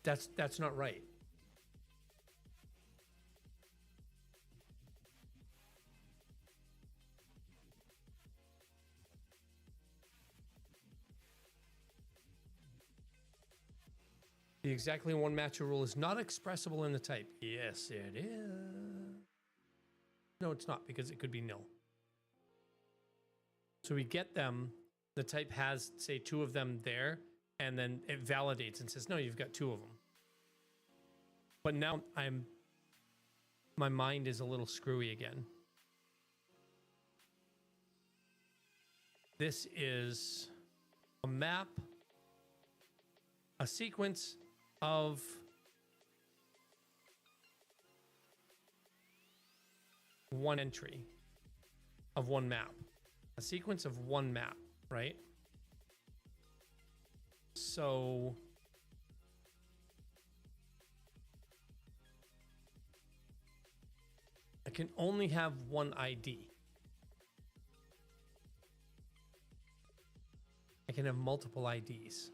That's not right. The exactly 1 matcher rule is not expressible in the type. Yes, it is. No, it's not, because it could be nil. So we get them, the type has, say, 2 of them there, and then it validates and says, no, you've got 2 of them. But now my mind is a little screwy again. This is a map, a sequence of one entry of one map, a sequence of one map, right? So I can only have one ID. I can have multiple IDs.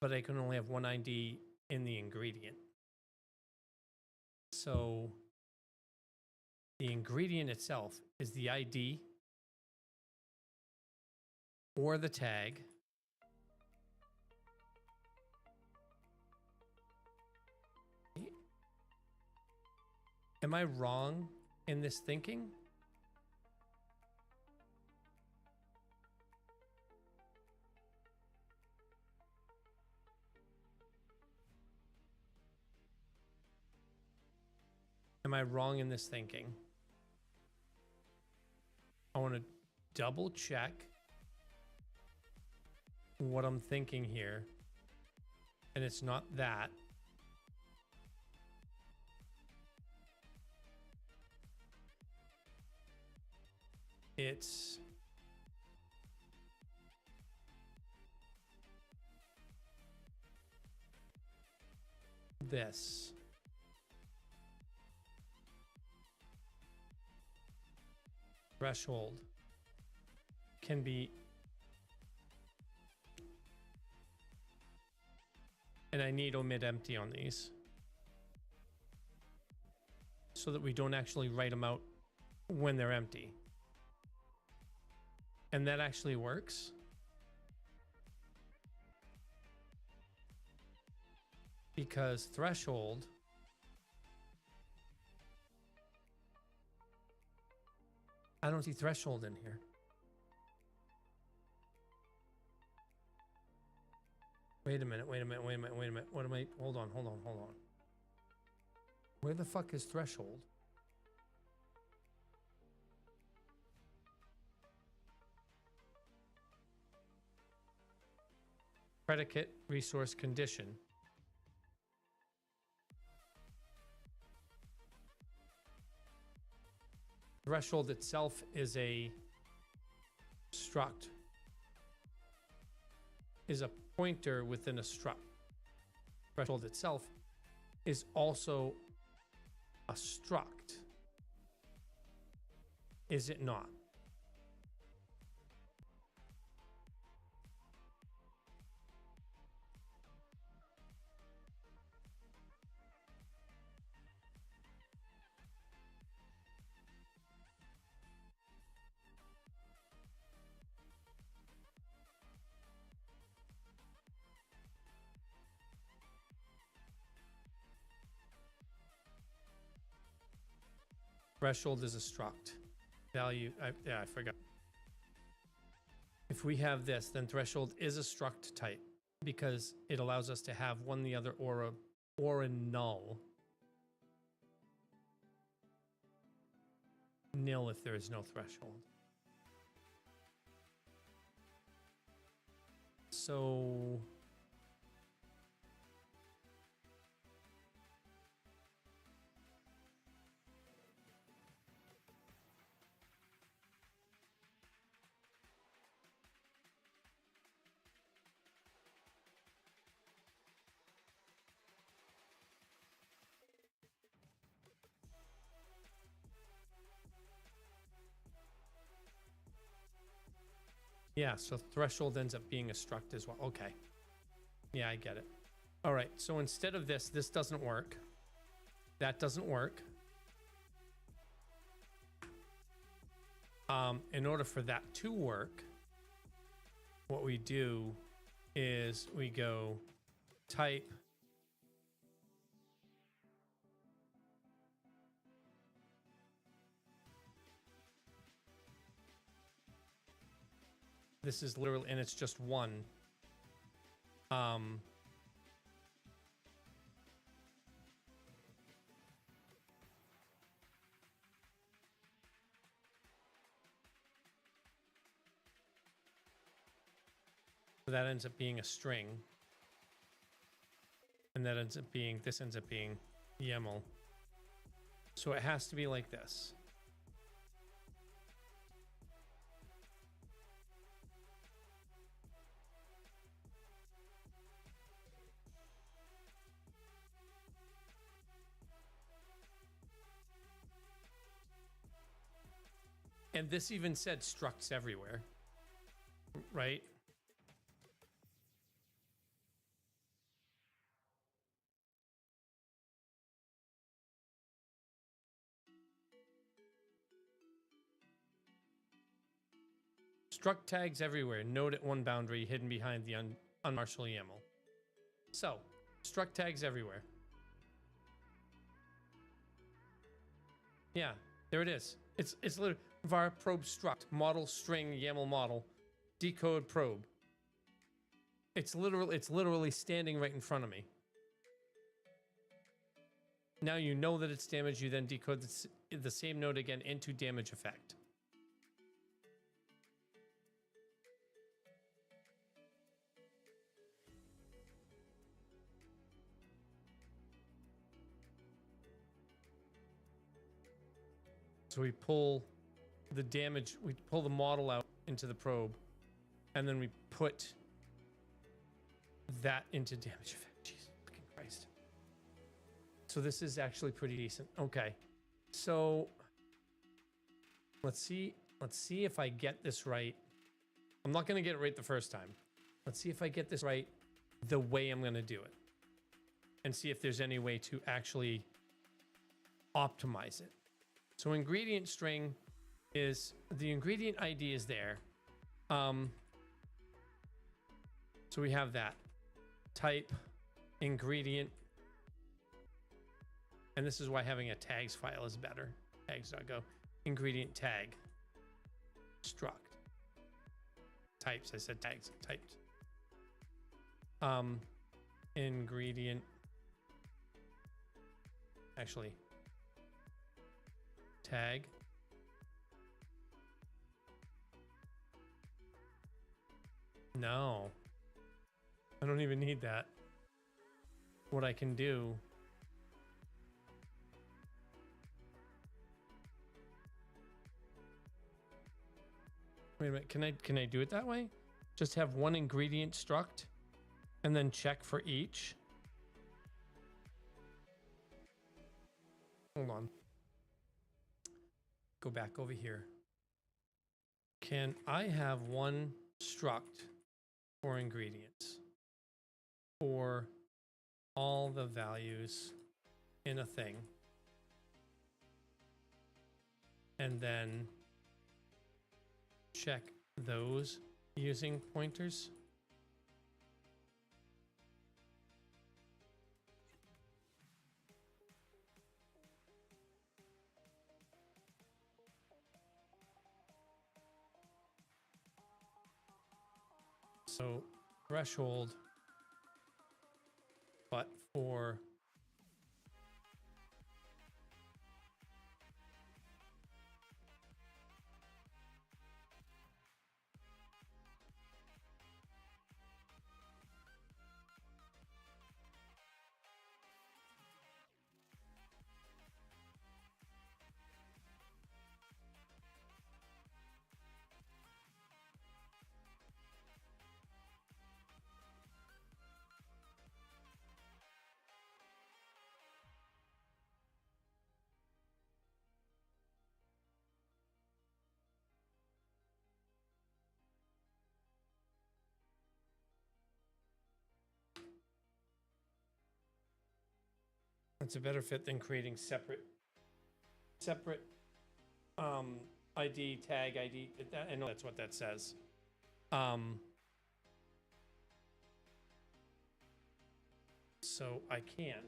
but I can only have one ID in the ingredient. So the ingredient itself is the ID or the tag. Am I wrong in this thinking? Am I wrong in this thinking? I want to double check what I'm thinking here. And it's not that. It's this. Threshold can be, and I need omit empty on these so that we don't actually write them out when they're empty. And that actually works. Because threshold I don't see threshold in here. Wait a minute. What am I? Hold on. Where the fuck is threshold? Predicate, resource, condition. Threshold itself is a struct, is a pointer within a struct. Threshold itself is also a struct, is it not? Threshold is a struct. Value, I forgot. If we have this, then threshold is a struct type because it allows us to have one, the other, or a null. Nil if there is no threshold. So yeah, so threshold ends up being a struct as well. Okay. Yeah, I get it. All right, so instead of this doesn't work. That doesn't work. In order for that to work, what we do is we go type this is literally, and it's just one. So that ends up being a string. And that ends up being, this ends up being YAML. So it has to be like this. And this even said structs everywhere, right? Struck tags everywhere. Node at one boundary hidden behind the unmarshal YAML. So, struck tags everywhere. Yeah, there it is. It's literally var probe struct model string YAML model decode probe. It's literally standing right in front of me. Now you know that it's damage. You then decode the same node again into damage effect. So we pull the damage, we pull the model out into the probe, and then we put that into damage effect. Jesus fucking Christ. So this is actually pretty decent. Okay. So let's see if I get this right. I'm not going to get it right the first time. Let's see if I get this right the way I'm going to do it. And see if there's any way to actually optimize it. So ingredient string is the ingredient ID is there. So we have that type ingredient, and this is why having a tags file is better. Tags.go ingredient tag struct types. I said tags typed. Ingredient actually tag no, I don't even need that. What I can do wait a minute, can I do it that way? Just have one ingredient struct and then check for each. Hold on. Go back over here. Can I have one struct for ingredients for all the values in a thing, and then check those using pointers? So threshold, but for it's a better fit than creating separate ID tag ID. I know that's what that says. So I can.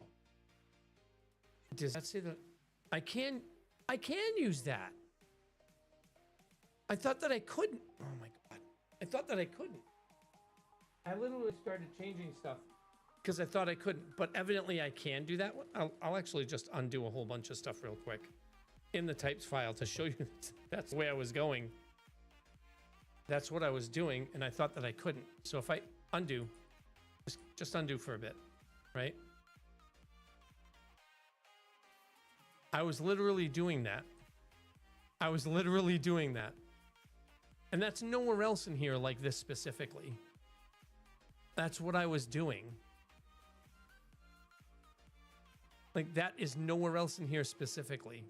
Does that say that I can use that? I thought that I couldn't. Oh my God. I thought that I couldn't. I literally started changing stuff because I thought I couldn't, but evidently I can do that. I'll actually just undo a whole bunch of stuff real quick in the types file to show you that's the way I was going. That's what I was doing, and I thought that I couldn't. So if I undo, just undo for a bit, right? I was literally doing that. I was literally doing that. And that's nowhere else in here like this specifically. That's what I was doing. Like, that is nowhere else in here specifically.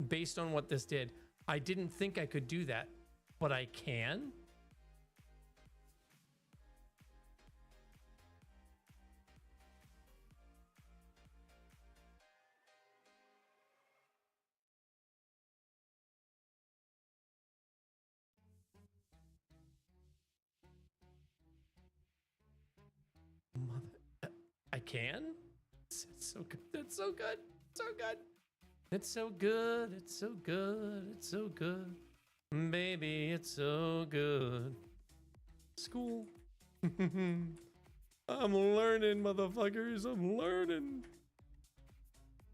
Based on what this did, I didn't think I could do that, but I can. can? It's so good. That's so good. So good. It's so good. It's so good. It's so good. Baby, it's so good. School. I'm learning, motherfuckers. I'm learning.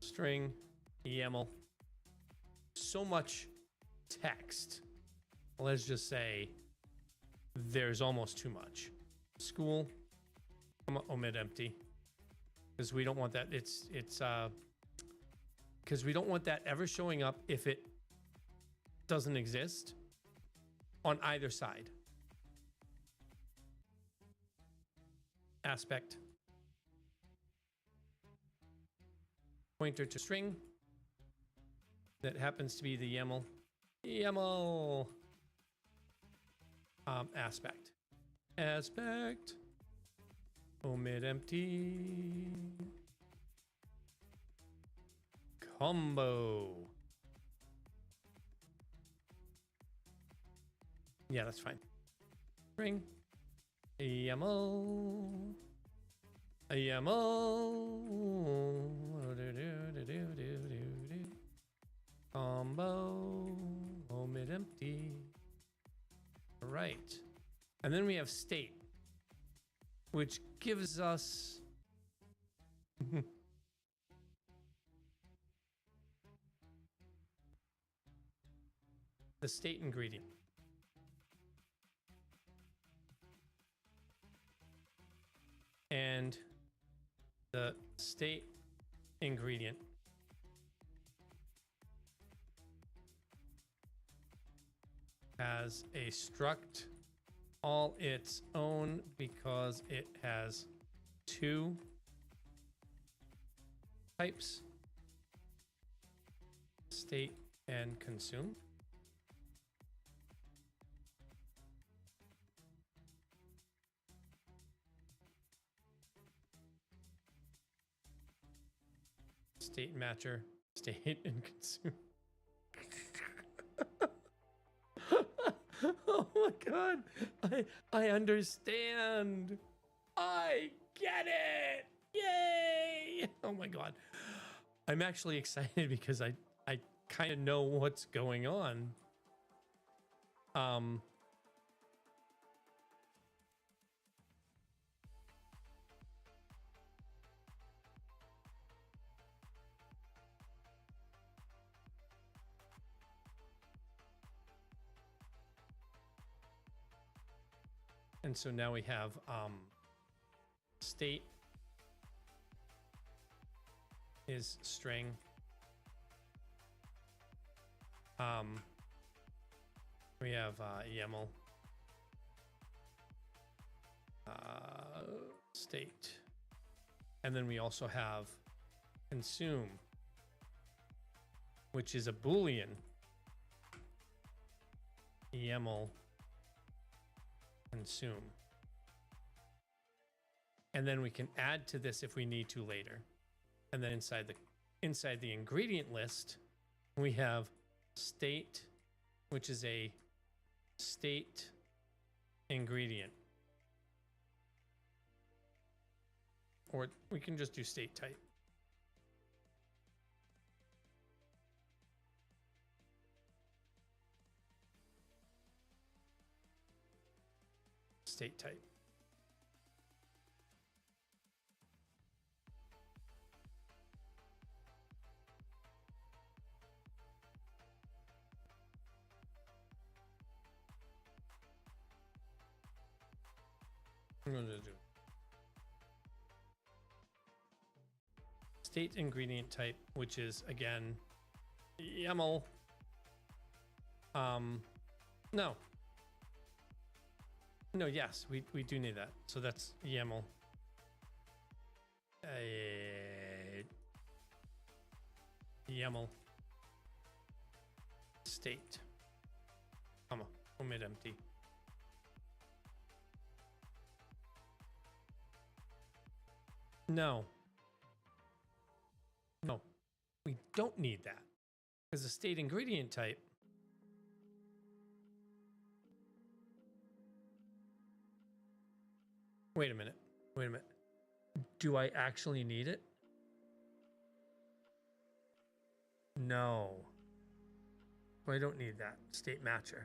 String. YAML. So much text. Let's just say there's almost too much. School. I'm gonna omit empty. Because we don't want that. It's because we don't want that ever showing up if it doesn't exist on either side. Aspect. Pointer to string. That happens to be the YAML. YAML. Aspect. Aspect. Omit empty. Combo. Yeah, that's fine. String. YAML. YAML. Combo. Omit empty. Right. And then we have state, which gives us the state ingredient. And the state ingredient has a struct all its own because it has two types, state and consume. State matcher, state and consume. Oh my god, I understand. I get it. Yay! Oh my god. I'm actually excited because I kind of know what's going on. And so now we have state is string. We have YAML state, and then we also have consume, which is a Boolean. YAML consume. And then we can add to this if we need to later. And then inside the ingredient list, we have state, which is a state ingredient. Or we can just do state type. State type. I'm going to do state ingredient type, which is again YAML. No, yes, we do need that. So that's YAML. YAML state, comma, omit empty. No, we don't need that because the state ingredient type Wait a minute. Do I actually need it? No. I don't need that. State matcher.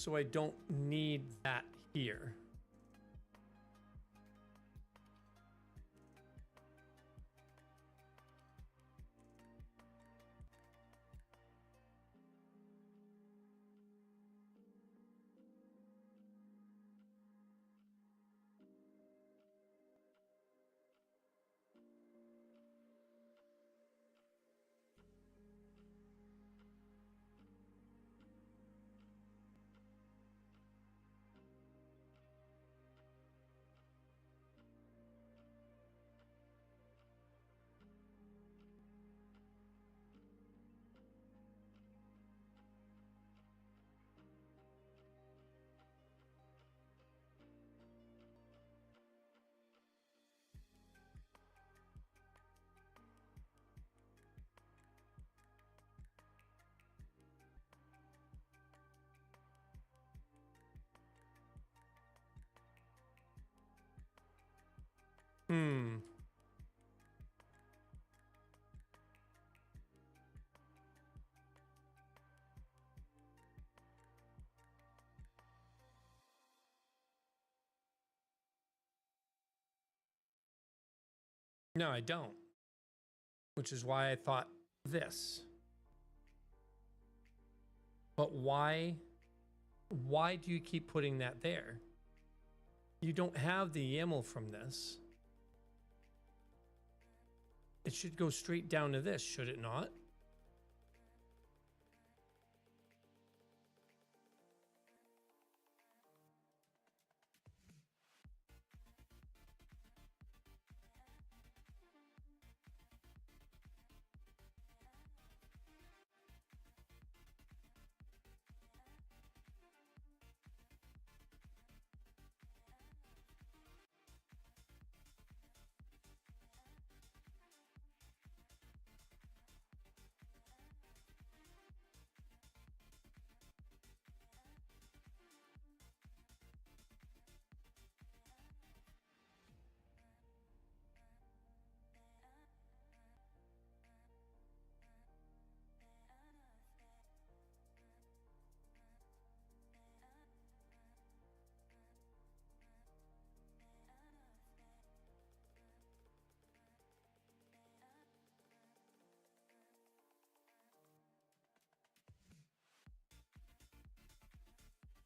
So I don't need that here. Hmm. No, I don't. Which is why I thought this. But why do you keep putting that there? You don't have the YAML from this. It should go straight down to this, should it not?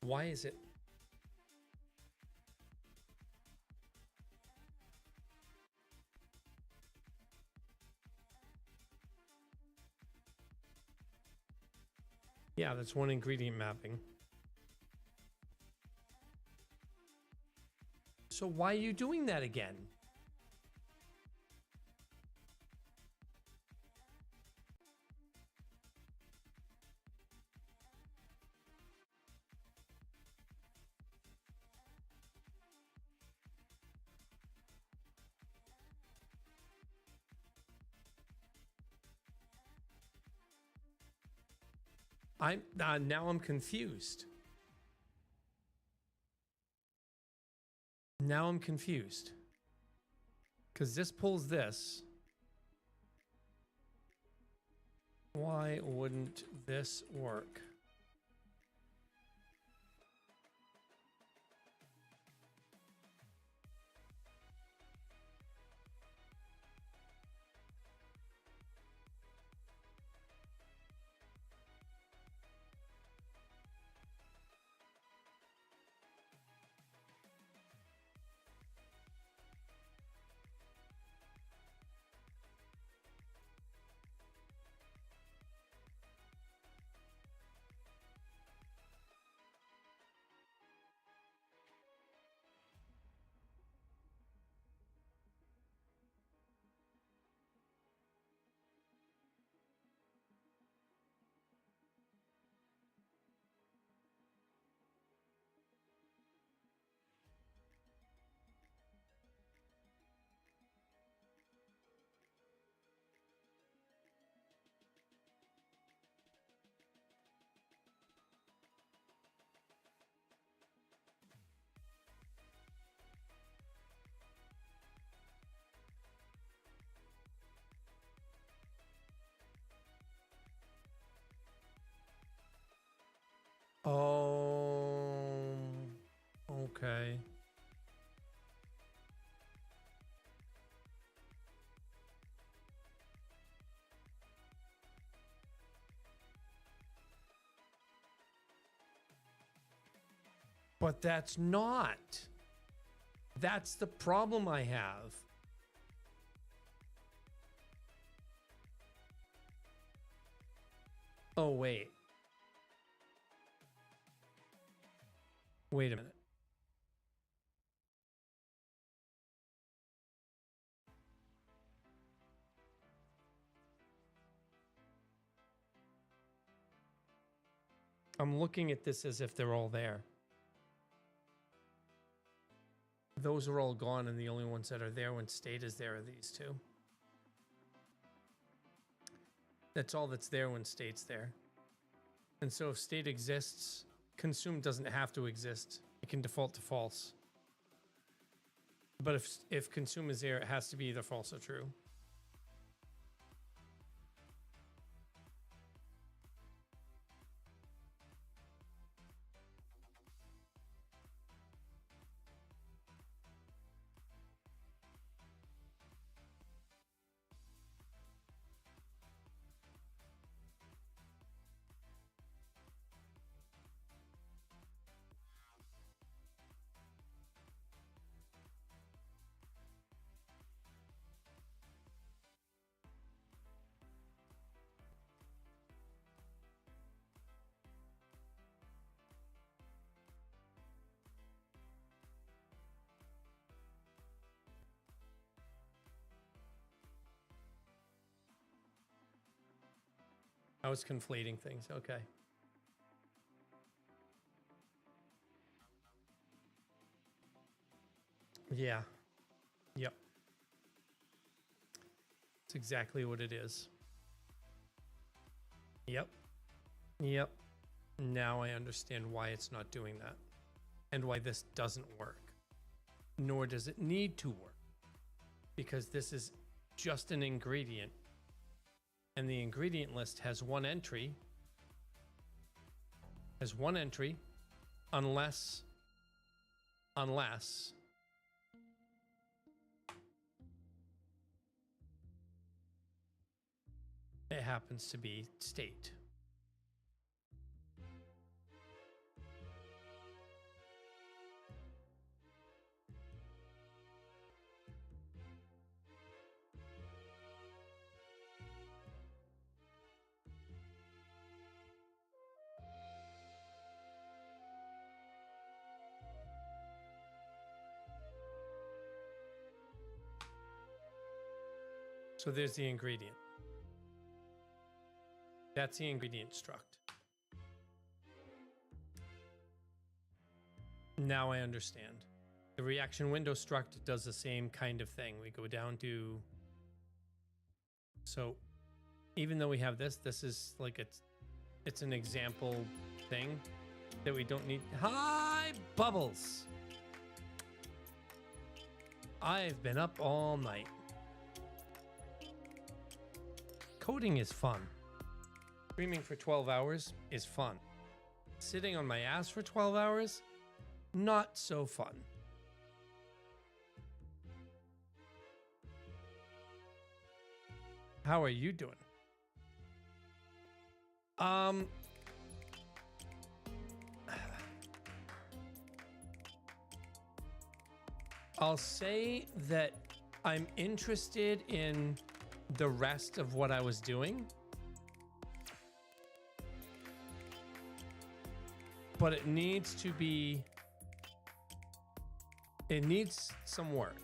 Why is it? Yeah, that's one ingredient mapping. So why are you doing that again? Now I'm confused. Now I'm confused. Because this pulls this. Why wouldn't this work? Oh, okay. But that's not. That's the problem I have. Oh, wait. Wait a minute. I'm looking at this as if they're all there. Those are all gone, and the only ones that are there when state is there are these two. That's all that's there when state's there. And so if state exists, consume doesn't have to exist. It can default to false. But if consume is there, it has to be either false or true. I was conflating things. Okay. Yeah. Yep. That's exactly what it is. Yep. Yep. Now I understand why it's not doing that and why this doesn't work. Nor does it need to work, because this is just an ingredient, and the ingredient list has one entry. Unless it happens to be state. So there's the ingredient. That's the ingredient struct. Now I understand. The reaction window struct does the same kind of thing. We go down to... So even though we have this is like it's an example thing that we don't need. Hi, Bubbles! I've been up all night. Coding is fun. Streaming for 12 hours is fun. Sitting on my ass for 12 hours, not so fun. How are you doing? I'll say that I'm interested in the rest of what I was doing, but it needs some work.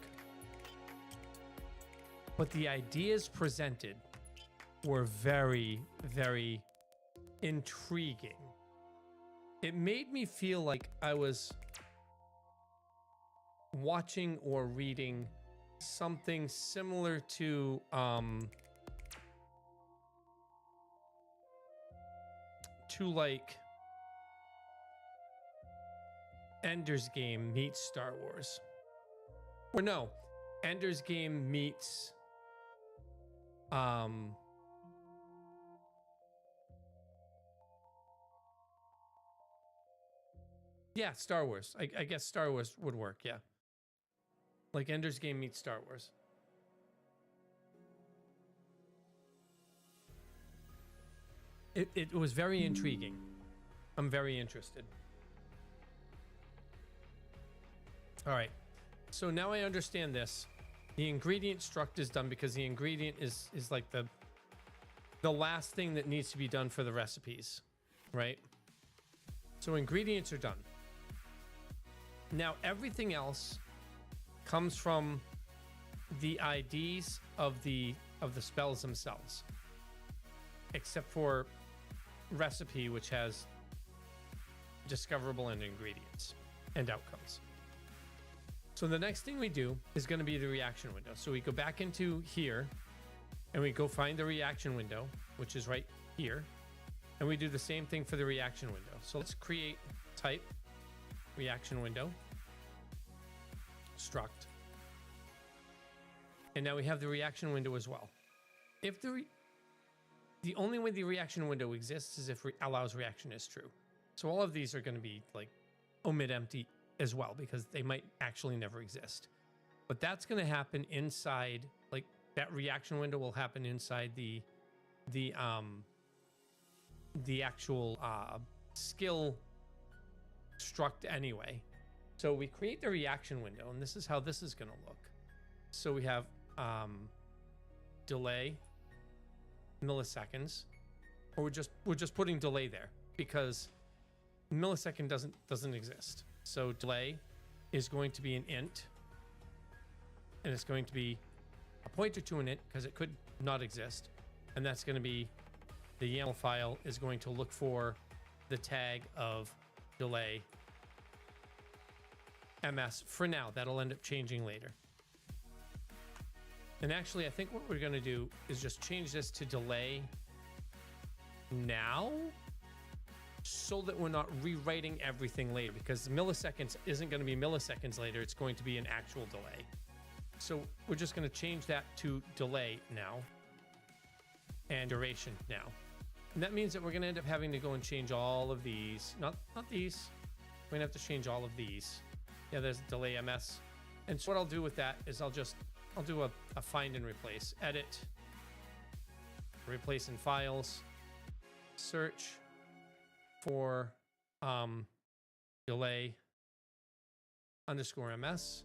But the ideas presented were very, very intriguing. It made me feel like I was watching or reading something similar to like Ender's Game meets Star Wars. Or no, Ender's Game meets Yeah, Star Wars. I guess Star Wars would work, yeah. Like Ender's Game meets Star Wars. It was very intriguing. I'm very interested. All right. So now I understand this. The ingredient struct is done because the ingredient is like the last thing that needs to be done for the recipes, right? So ingredients are done. Now everything else comes from the IDs of the spells themselves, except for recipe, which has discoverable and ingredients and outcomes. So the next thing we do is going to be the reaction window. So we go back into here and we go find the reaction window, which is right here. And we do the same thing for the reaction window. So let's create type reaction window struct. And now we have the reaction window as well. If the only way the reaction window exists is if allows reaction is true. So all of these are going to be like omit empty as well, because they might actually never exist. But that's going to happen inside, like that reaction window will happen inside the actual skill struct anyway. So we create the reaction window, and this is how this is going to look. So we have delay milliseconds, or we're just putting delay there because millisecond doesn't exist. So delay is going to be an int, and it's going to be a pointer to an int because it could not exist, and that's going to be the YAML file is going to look for the tag of delay ms for now. That'll end up changing later. And actually, I think what we're going to do is just change this to delay now so that we're not rewriting everything later, because milliseconds isn't going to be milliseconds later. It's going to be an actual delay. So we're just going to change that to delay now and duration now. And that means that we're going to end up having to go and change all of these. Not these. We're going to have to change all of these. Yeah, there's delay ms. And so what I'll do with that is I'll do a find and replace. Edit. Replace in files. Search for delay underscore ms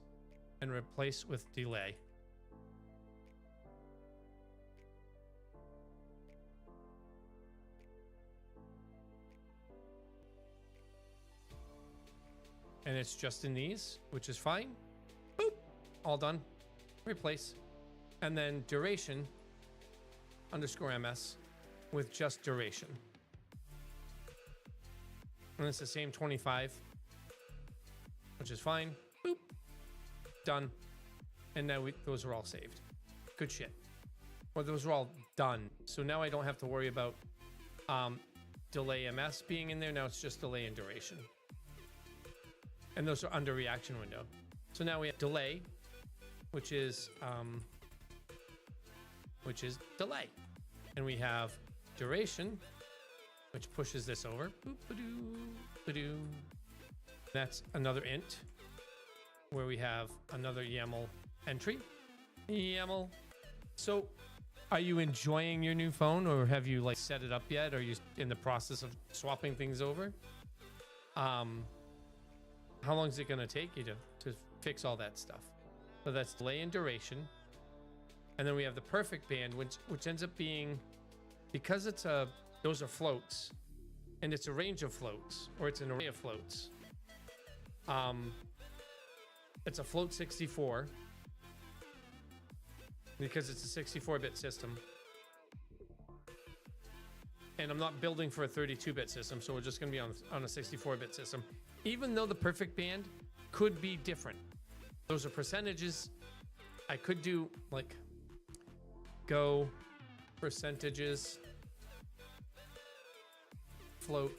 and replace with delay. And it's just in these, which is fine. Boop, all done. Replace. And then duration underscore ms with just duration. And it's the same 25, which is fine. Boop, done. And now those are all saved. Good shit. Or those are all done. So now I don't have to worry about delay ms being in there. Now it's just delay and duration. And those are under reaction window. So now we have delay, which is delay. And we have duration, which pushes this over. Boop, ba-doo, ba-doo. That's another int where we have another YAML entry. YAML. So are you enjoying your new phone, or have you like set it up yet? Or are you in the process of swapping things over? How long is it going to take you to fix all that stuff? So that's delay and duration. And then we have the perfect band, which ends up being, because those are floats, and it's a range of floats, or it's an array of floats. It's a float 64 because it's a 64-bit system. And I'm not building for a 32-bit system, so we're just going to be on a 64-bit system. Even though the perfect band could be different. Those are percentages. I could do like go percentages float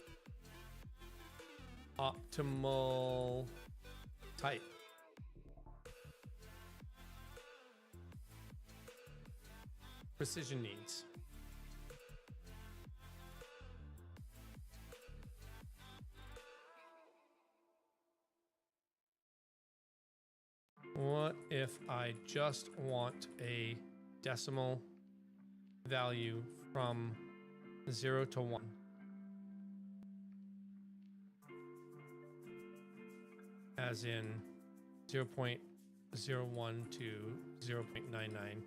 optimal type. Precision needs. What if I just want a decimal value from 0 to 1? As in 0.01 to 0.99.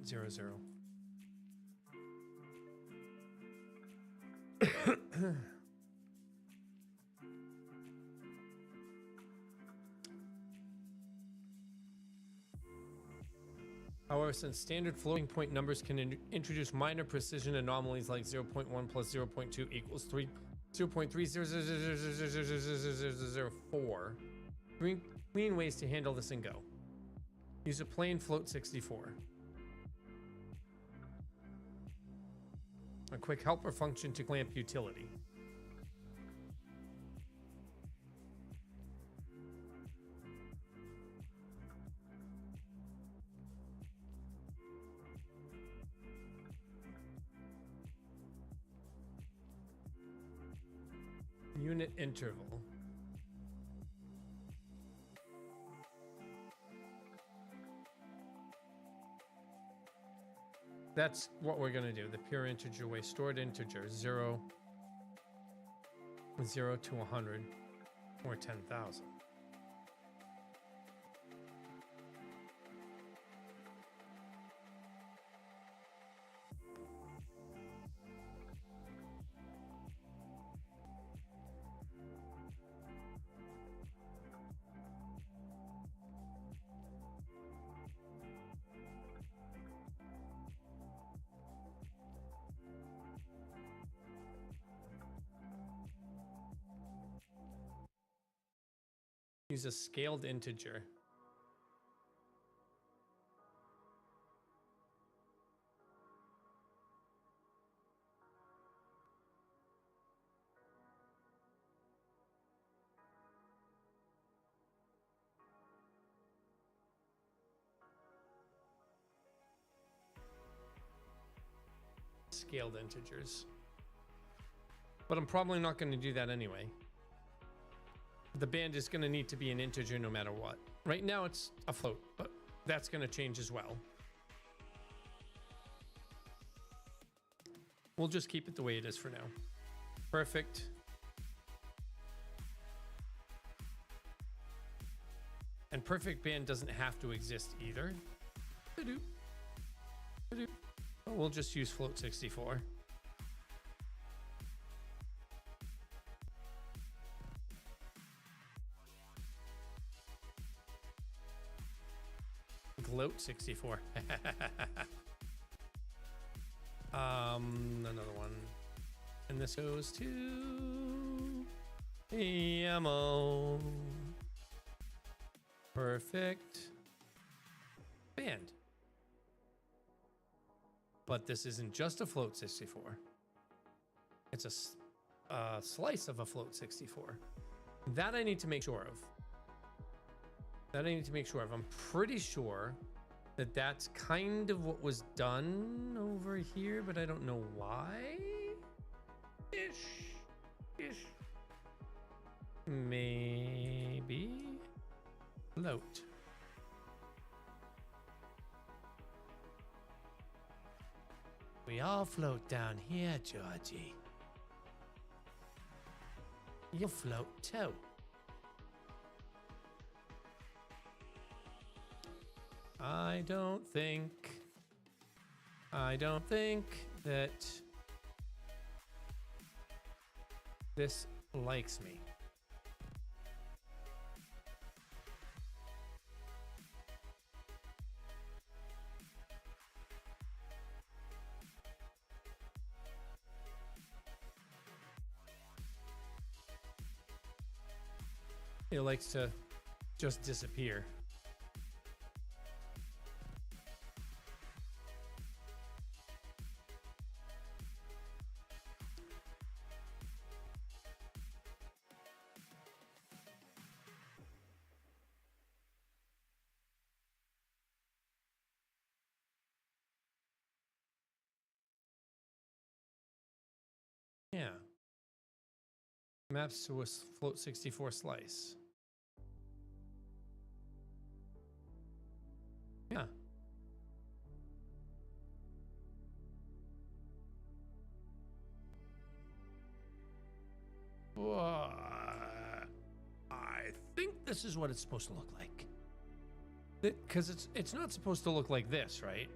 .00. However, since standard floating point numbers can introduce minor precision anomalies like 0.1 plus 0.2 equals 3, 0.3000004, clean ways to handle this in Go. Use a plain float 64. A quick helper function to clamp utility. Unit interval. That's what we're going to do. The pure integer way, stored integer, 0 to 100 or 10,000. Use a scaled integer. Scaled integers. But I'm probably not going to do that anyway. The band is going to need to be an integer no matter what. Right now it's a float, but that's going to change as well. We'll just keep it the way it is for now. Perfect. And perfect band doesn't have to exist either. We'll just use float 64. Gloat 64. Another one. And this goes to MMO. Perfect. Band. But this isn't just a float 64. It's a slice of a float 64. That I need to make sure of. I'm pretty sure that that's kind of what was done over here, but I don't know why. Ish. Maybe. Float. We all float down here, Georgie. You float too. I don't think that this likes me. It likes to just disappear. Yeah. Maps to a float 64 slice. Yeah. I think this is what it's supposed to look like. Because it's not supposed to look like this, right?